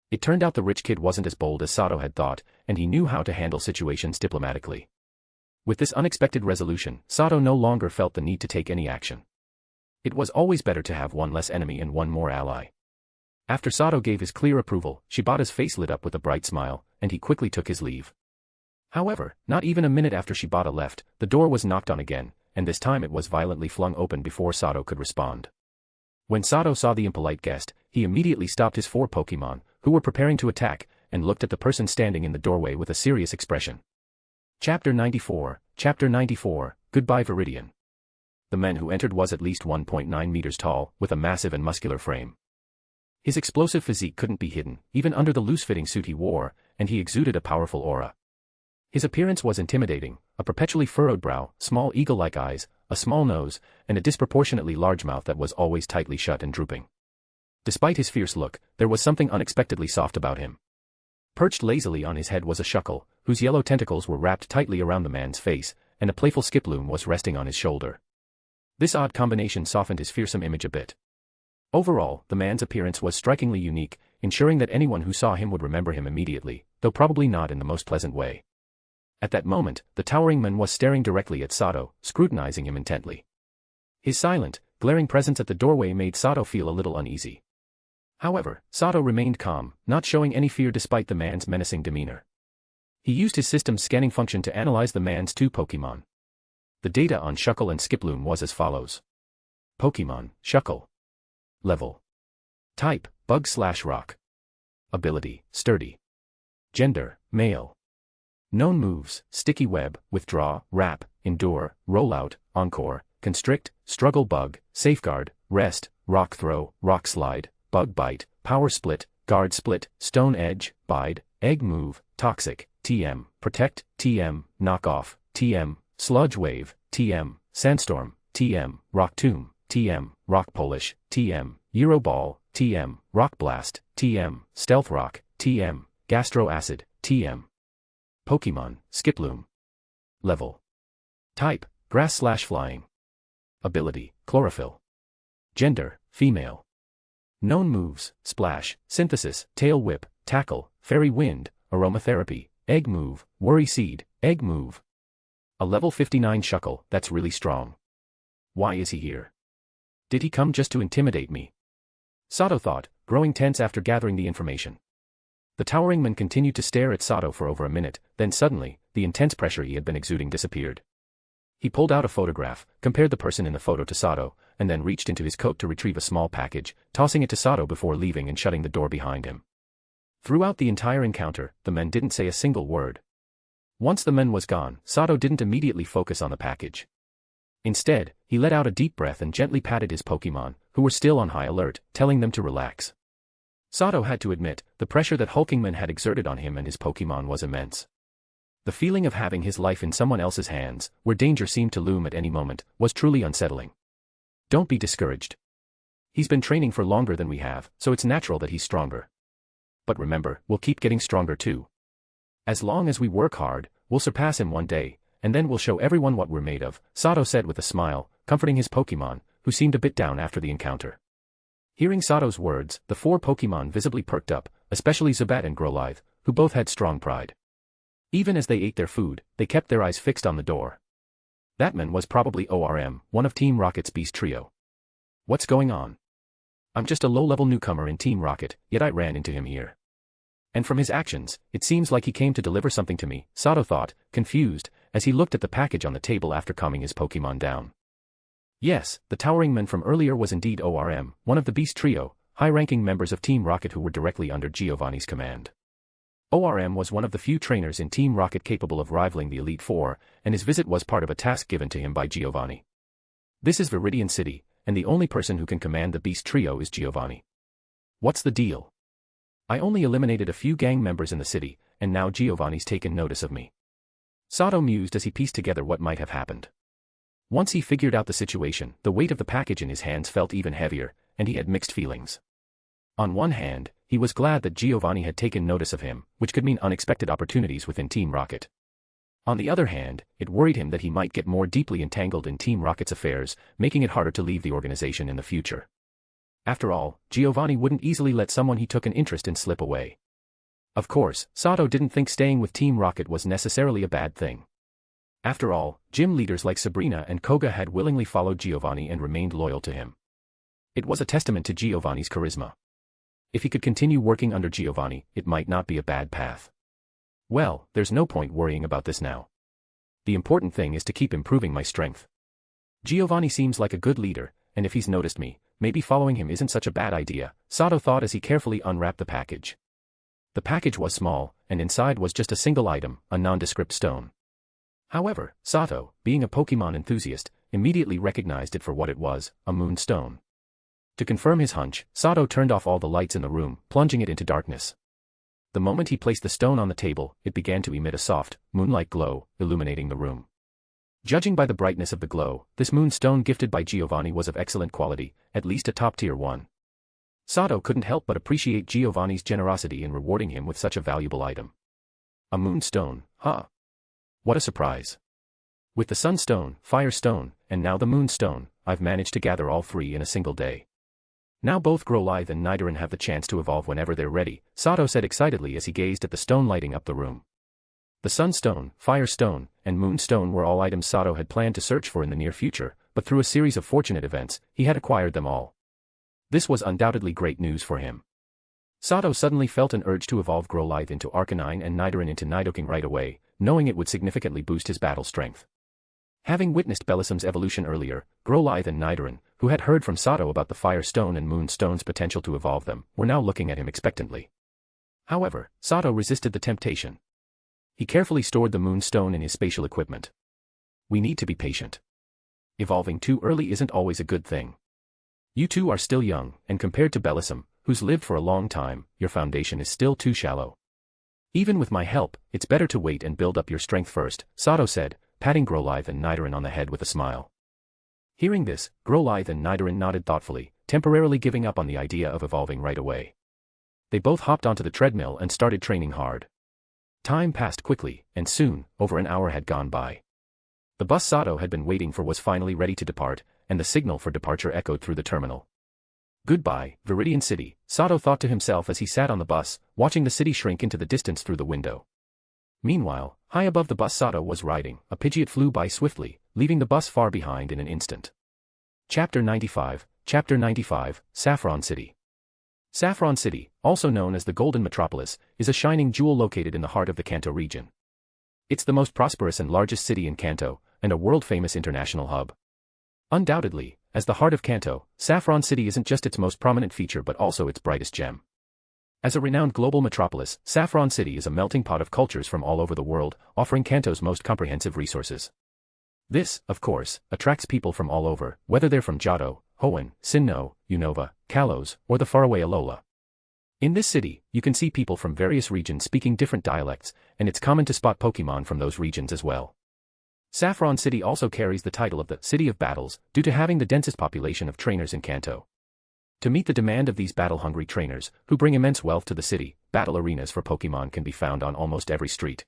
S3: It turned out the rich kid wasn't as bold as Sato had thought, and he knew how to handle situations diplomatically. With this unexpected resolution, Sato no longer felt the need to take any action. It was always better to have one less enemy and one more ally. After Sato gave his clear approval, Shibata's face lit up with a bright smile, and he quickly took his leave. However, not even a minute after Shibata left, the door was knocked on again, and this time it was violently flung open before Sato could respond. When Sato saw the impolite guest, he immediately stopped his 4 Pokemon, who were preparing to attack, and looked at the person standing in the doorway with a serious expression. Chapter 94, Goodbye Viridian. The man who entered was at least 1.9 meters tall, with a massive and muscular frame. His explosive physique couldn't be hidden, even under the loose-fitting suit he wore, and he exuded a powerful aura. His appearance was intimidating, a perpetually furrowed brow, small eagle-like eyes, a small nose, and a disproportionately large mouth that was always tightly shut and drooping. Despite his fierce look, there was something unexpectedly soft about him. Perched lazily on his head was a shuckle, whose yellow tentacles were wrapped tightly around the man's face, and a playful skiploom was resting on his shoulder. This odd combination softened his fearsome image a bit. Overall, the man's appearance was strikingly unique, ensuring that anyone who saw him would remember him immediately, though probably not in the most pleasant way. At that moment, the towering man was staring directly at Sato, scrutinizing him intently. His silent, glaring presence at the doorway made Sato feel a little uneasy. However, Sato remained calm, not showing any fear despite the man's menacing demeanor. He used his system's scanning function to analyze the man's two Pokemon. The data on Shuckle and Skiploom was as follows. Pokemon, Shuckle. Level. Type, Bug/Rock. Ability, Sturdy. Gender, Male. Known moves, Sticky Web, Withdraw, Wrap, Endure, Rollout, Encore, Constrict, Struggle Bug, Safeguard, Rest, Rock Throw, Rock Slide, Bug Bite, Power Split, Guard Split, Stone Edge, Bide, Egg Move, Toxic, TM, Protect, TM, Knock Off, TM, Sludge Wave, TM, Sandstorm, TM, Rock Tomb, TM, Rock Polish, TM, Euro Ball, TM, Rock Blast, TM, Stealth Rock, TM, Gastro Acid, TM. Pokemon, Skiploom. Level. Type, Grass/Flying. Ability, Chlorophyll. Gender, Female. Known moves, Splash, Synthesis, Tail Whip, Tackle, Fairy Wind, Aromatherapy, Egg Move, Worry Seed, Egg Move. A level 59 Shuckle, that's really strong. Why is he here? Did he come just to intimidate me? Sato thought, growing tense after gathering the information. The towering man continued to stare at Sato for over a minute, then suddenly, the intense pressure he had been exuding disappeared. He pulled out a photograph, compared the person in the photo to Sato, and then reached into his coat to retrieve a small package, tossing it to Sato before leaving and shutting the door behind him. Throughout the entire encounter, the man didn't say a single word. Once the man was gone, Sato didn't immediately focus on the package. Instead, he let out a deep breath and gently patted his Pokemon, who were still on high alert, telling them to relax. Sato had to admit, the pressure that Hulking Man had exerted on him and his Pokemon was immense. The feeling of having his life in someone else's hands, where danger seemed to loom at any moment, was truly unsettling. Don't be discouraged. He's been training for longer than we have, so it's natural that he's stronger. But remember, we'll keep getting stronger too. As long as we work hard, we'll surpass him one day, and then we'll show everyone what we're made of, Sato said with a smile, comforting his Pokemon, who seemed a bit down after the encounter. Hearing Sato's words, the four Pokemon visibly perked up, especially Zubat and Growlithe, who both had strong pride. Even as they ate their food, they kept their eyes fixed on the door. That man was probably ORM, one of Team Rocket's Beast Trio. What's going on? I'm just a low-level newcomer in Team Rocket, yet I ran into him here. And from his actions, it seems like he came to deliver something to me, Sato thought, confused, as he looked at the package on the table after calming his Pokemon down. Yes, the towering man from earlier was indeed ORM, one of the Beast Trio, high-ranking members of Team Rocket who were directly under Giovanni's command. ORM was one of the few trainers in Team Rocket capable of rivaling the Elite Four, and his visit was part of a task given to him by Giovanni. This is Viridian City, and the only person who can command the Beast Trio is Giovanni. What's the deal? I only eliminated a few gang members in the city, and now Giovanni's taken notice of me. Sato mused as he pieced together what might have happened. Once he figured out the situation, the weight of the package in his hands felt even heavier, and he had mixed feelings. On one hand, he was glad that Giovanni had taken notice of him, which could mean unexpected opportunities within Team Rocket. On the other hand, it worried him that he might get more deeply entangled in Team Rocket's affairs, making it harder to leave the organization in the future. After all, Giovanni wouldn't easily let someone he took an interest in slip away. Of course, Sato didn't think staying with Team Rocket was necessarily a bad thing. After all, gym leaders like Sabrina and Koga had willingly followed Giovanni and remained loyal to him. It was a testament to Giovanni's charisma. If he could continue working under Giovanni, it might not be a bad path. Well, there's no point worrying about this now. The important thing is to keep improving my strength. Giovanni seems like a good leader, and if he's noticed me, maybe following him isn't such a bad idea, Sato thought as he carefully unwrapped the package. The package was small, and inside was just a single item, a nondescript stone. However, Sato, being a Pokemon enthusiast, immediately recognized it for what it was, a moonstone. To confirm his hunch, Sato turned off all the lights in the room, plunging it into darkness. The moment he placed the stone on the table, it began to emit a soft, moonlight glow, illuminating the room. Judging by the brightness of the glow, this moonstone gifted by Giovanni was of excellent quality, at least a top-tier one. Sato couldn't help but appreciate Giovanni's generosity in rewarding him with such a valuable item. A moonstone, huh? What a surprise. With the sunstone, firestone, and now the moonstone, I've managed to gather all three in a single day. Now both Growlithe and Nidoran have the chance to evolve whenever they're ready, Sato said excitedly as he gazed at the stone lighting up the room. The sunstone, firestone, and moonstone were all items Sato had planned to search for in the near future, but through a series of fortunate events, he had acquired them all. This was undoubtedly great news for him. Sato suddenly felt an urge to evolve Growlithe into Arcanine and Nidoran into Nidoking right away, knowing it would significantly boost his battle strength. Having witnessed Bellisum's evolution earlier, Growlithe and Nidoran, who had heard from Sato about the Fire Stone and Moon Stone's potential to evolve them, were now looking at him expectantly. However, Sato resisted the temptation. He carefully stored the Moon Stone in his spatial equipment. We need to be patient. Evolving too early isn't always a good thing. You two are still young, and compared to Bellisum, who's lived for a long time, your foundation is still too shallow. Even with my help, it's better to wait and build up your strength first, Sato said, patting Growlithe and Nidoran on the head with a smile. Hearing this, Growlithe and Nidoran nodded thoughtfully, temporarily giving up on the idea of evolving right away. They both hopped onto the treadmill and started training hard. Time passed quickly, and soon, over an hour had gone by. The bus Sato had been waiting for was finally ready to depart, and the signal for departure echoed through the terminal. Goodbye, Viridian City, Sato thought to himself as he sat on the bus, watching the city shrink into the distance through the window. Meanwhile, high above the bus Sato was riding, a Pidgeot flew by swiftly, leaving the bus far behind in an instant. Chapter 95, Saffron City. Saffron City, also known as the Golden Metropolis, is a shining jewel located in the heart of the Kanto region. It's the most prosperous and largest city in Kanto, and a world-famous international hub. Undoubtedly, as the heart of Kanto, Saffron City isn't just its most prominent feature but also its brightest gem. As a renowned global metropolis, Saffron City is a melting pot of cultures from all over the world, offering Kanto's most comprehensive resources. This, of course, attracts people from all over, whether they're from Johto, Hoenn, Sinnoh, Unova, Kalos, or the faraway Alola. In this city, you can see people from various regions speaking different dialects, and it's common to spot Pokémon from those regions as well. Saffron City also carries the title of the City of Battles, due to having the densest population of trainers in Kanto. To meet the demand of these battle-hungry trainers, who bring immense wealth to the city, battle arenas for Pokémon can be found on almost every street.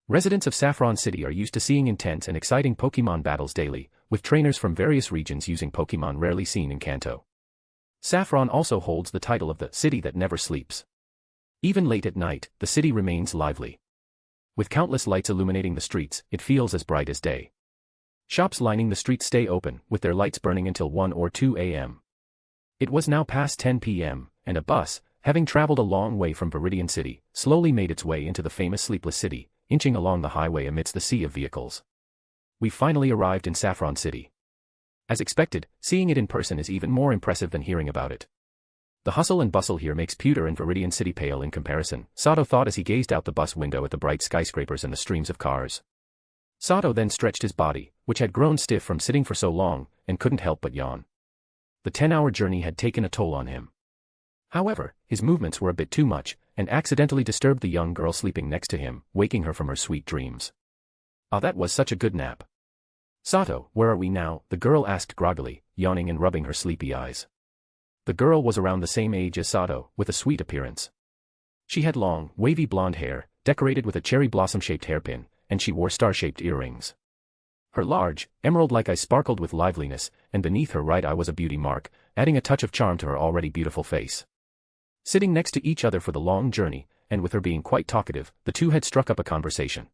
S3: Residents of Saffron City are used to seeing intense and exciting Pokémon battles daily, with trainers from various regions using Pokémon rarely seen in Kanto. Saffron also holds the title of the City that never sleeps. Even late at night, the city remains lively. With countless lights illuminating the streets, it feels as bright as day. Shops lining the streets stay open, with their lights burning until 1 or 2 a.m. It was now past 10 p.m., and a bus, having traveled a long way from Viridian City, slowly made its way into the famous Sleepless City, inching along the highway amidst the sea of vehicles. We finally arrived in Saffron City. As expected, seeing it in person is even more impressive than hearing about it. The hustle and bustle here makes Pewter and Viridian City pale in comparison, Sato thought as he gazed out the bus window at the bright skyscrapers and the streams of cars. Sato then stretched his body, which had grown stiff from sitting for so long, and couldn't help but yawn. The 10-hour journey had taken a toll on him. However, his movements were a bit too much, and accidentally disturbed the young girl sleeping next to him, waking her from her sweet dreams. Ah, that was such a good nap. Sato, where are we now? The girl asked groggily, yawning and rubbing her sleepy eyes. The girl was around the same age as Sato, with a sweet appearance. She had long, wavy blonde hair, decorated with a cherry blossom-shaped hairpin, and she wore star-shaped earrings. Her large, emerald-like eyes sparkled with liveliness, and beneath her right eye was a beauty mark, adding a touch of charm to her already beautiful face. Sitting next to each other for the long journey, and with her being quite talkative, the two had struck up a conversation.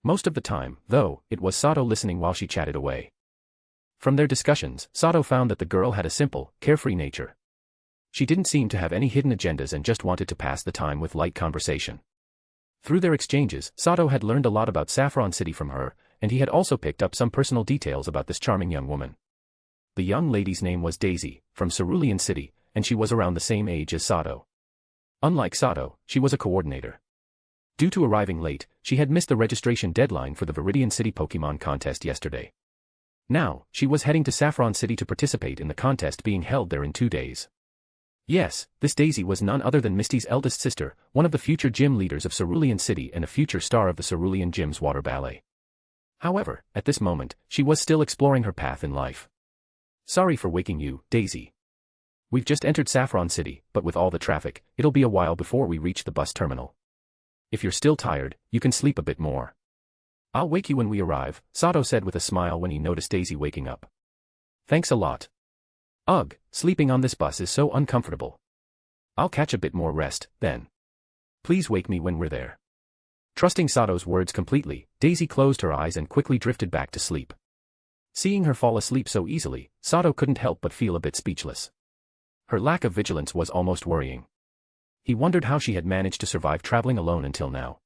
S3: Most of the time, though, it was Sato listening while she chatted away. From their discussions, Sato found that the girl had a simple, carefree nature. She didn't seem to have any hidden agendas and just wanted to pass the time with light conversation. Through their exchanges, Sato had learned a lot about Saffron City from her, and he had also picked up some personal details about this charming young woman. The young lady's name was Daisy, from Cerulean City, and she was around the same age as Sato. Unlike Sato, she was a coordinator. Due to arriving late, she had missed the registration deadline for the Viridian City Pokémon contest yesterday. Now, she was heading to Saffron City to participate in the contest being held there in 2 days. Yes, this Daisy was none other than Misty's eldest sister, one of the future gym leaders of Cerulean City and a future star of the Cerulean Gym's water ballet. However, at this moment, she was still exploring her path in life. Sorry for waking you, Daisy. We've just entered Saffron City, but with all the traffic, it'll be a while before we reach the bus terminal. If you're still tired, you can sleep a bit more. I'll wake you when we arrive, Sato said with a smile when he noticed Daisy waking up. Thanks a lot. Ugh, sleeping on this bus is so uncomfortable. I'll catch a bit more rest, then. Please wake me when we're there. Trusting Sato's words completely, Daisy closed her eyes and quickly drifted back to sleep. Seeing her fall asleep so easily, Sato couldn't help but feel a bit speechless. Her lack of vigilance was almost worrying. He wondered how she had managed to survive traveling alone until now.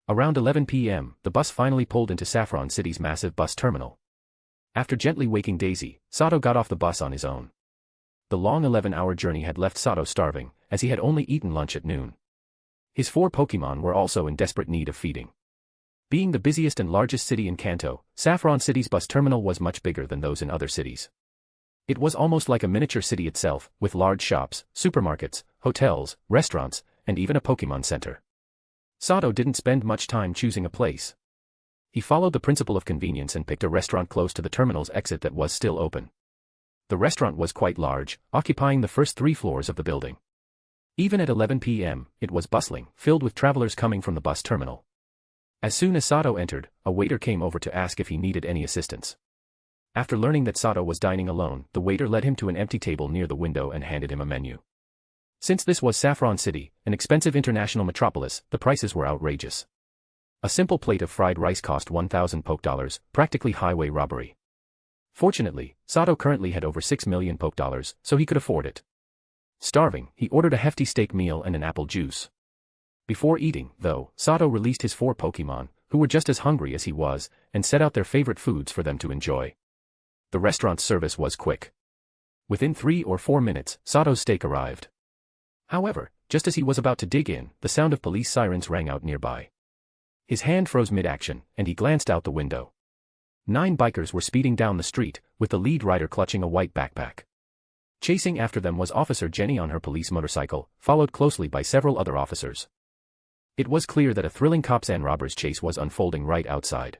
S3: Around 11 p.m., the bus finally pulled into Saffron City's massive bus terminal. After gently waking Daisy, Sato got off the bus on his own. The long 11-hour journey had left Sato starving, as he had only eaten lunch at noon. His 4 Pokémon were also in desperate need of feeding. Being the busiest and largest city in Kanto, Saffron City's bus terminal was much bigger than those in other cities. It was almost like a miniature city itself, with large shops, supermarkets, hotels, restaurants, and even a Pokémon center. Sato didn't spend much time choosing a place. He followed the principle of convenience and picked a restaurant close to the terminal's exit that was still open. The restaurant was quite large, occupying the first 3 floors of the building. Even at 11 p.m., it was bustling, filled with travelers coming from the bus terminal. As soon as Sato entered, a waiter came over to ask if he needed any assistance. After learning that Sato was dining alone, the waiter led him to an empty table near the window and handed him a menu. Since this was Saffron City, an expensive international metropolis, the prices were outrageous. A simple plate of fried rice cost 1,000 Poke Dollars, practically highway robbery. Fortunately, Sato currently had over 6 million Poke Dollars, so he could afford it. Starving, he ordered a hefty steak meal and an apple juice. Before eating, though, Sato released his 4 Pokémon, who were just as hungry as he was, and set out their favorite foods for them to enjoy. The restaurant's service was quick. Within 3 or 4 minutes, Sato's steak arrived. However, just as he was about to dig in, the sound of police sirens rang out nearby. His hand froze mid-action, and he glanced out the window. 9 bikers were speeding down the street, with the lead rider clutching a white backpack. Chasing after them was Officer Jenny on her police motorcycle, followed closely by several other officers. It was clear that a thrilling cops and robbers chase was unfolding right outside.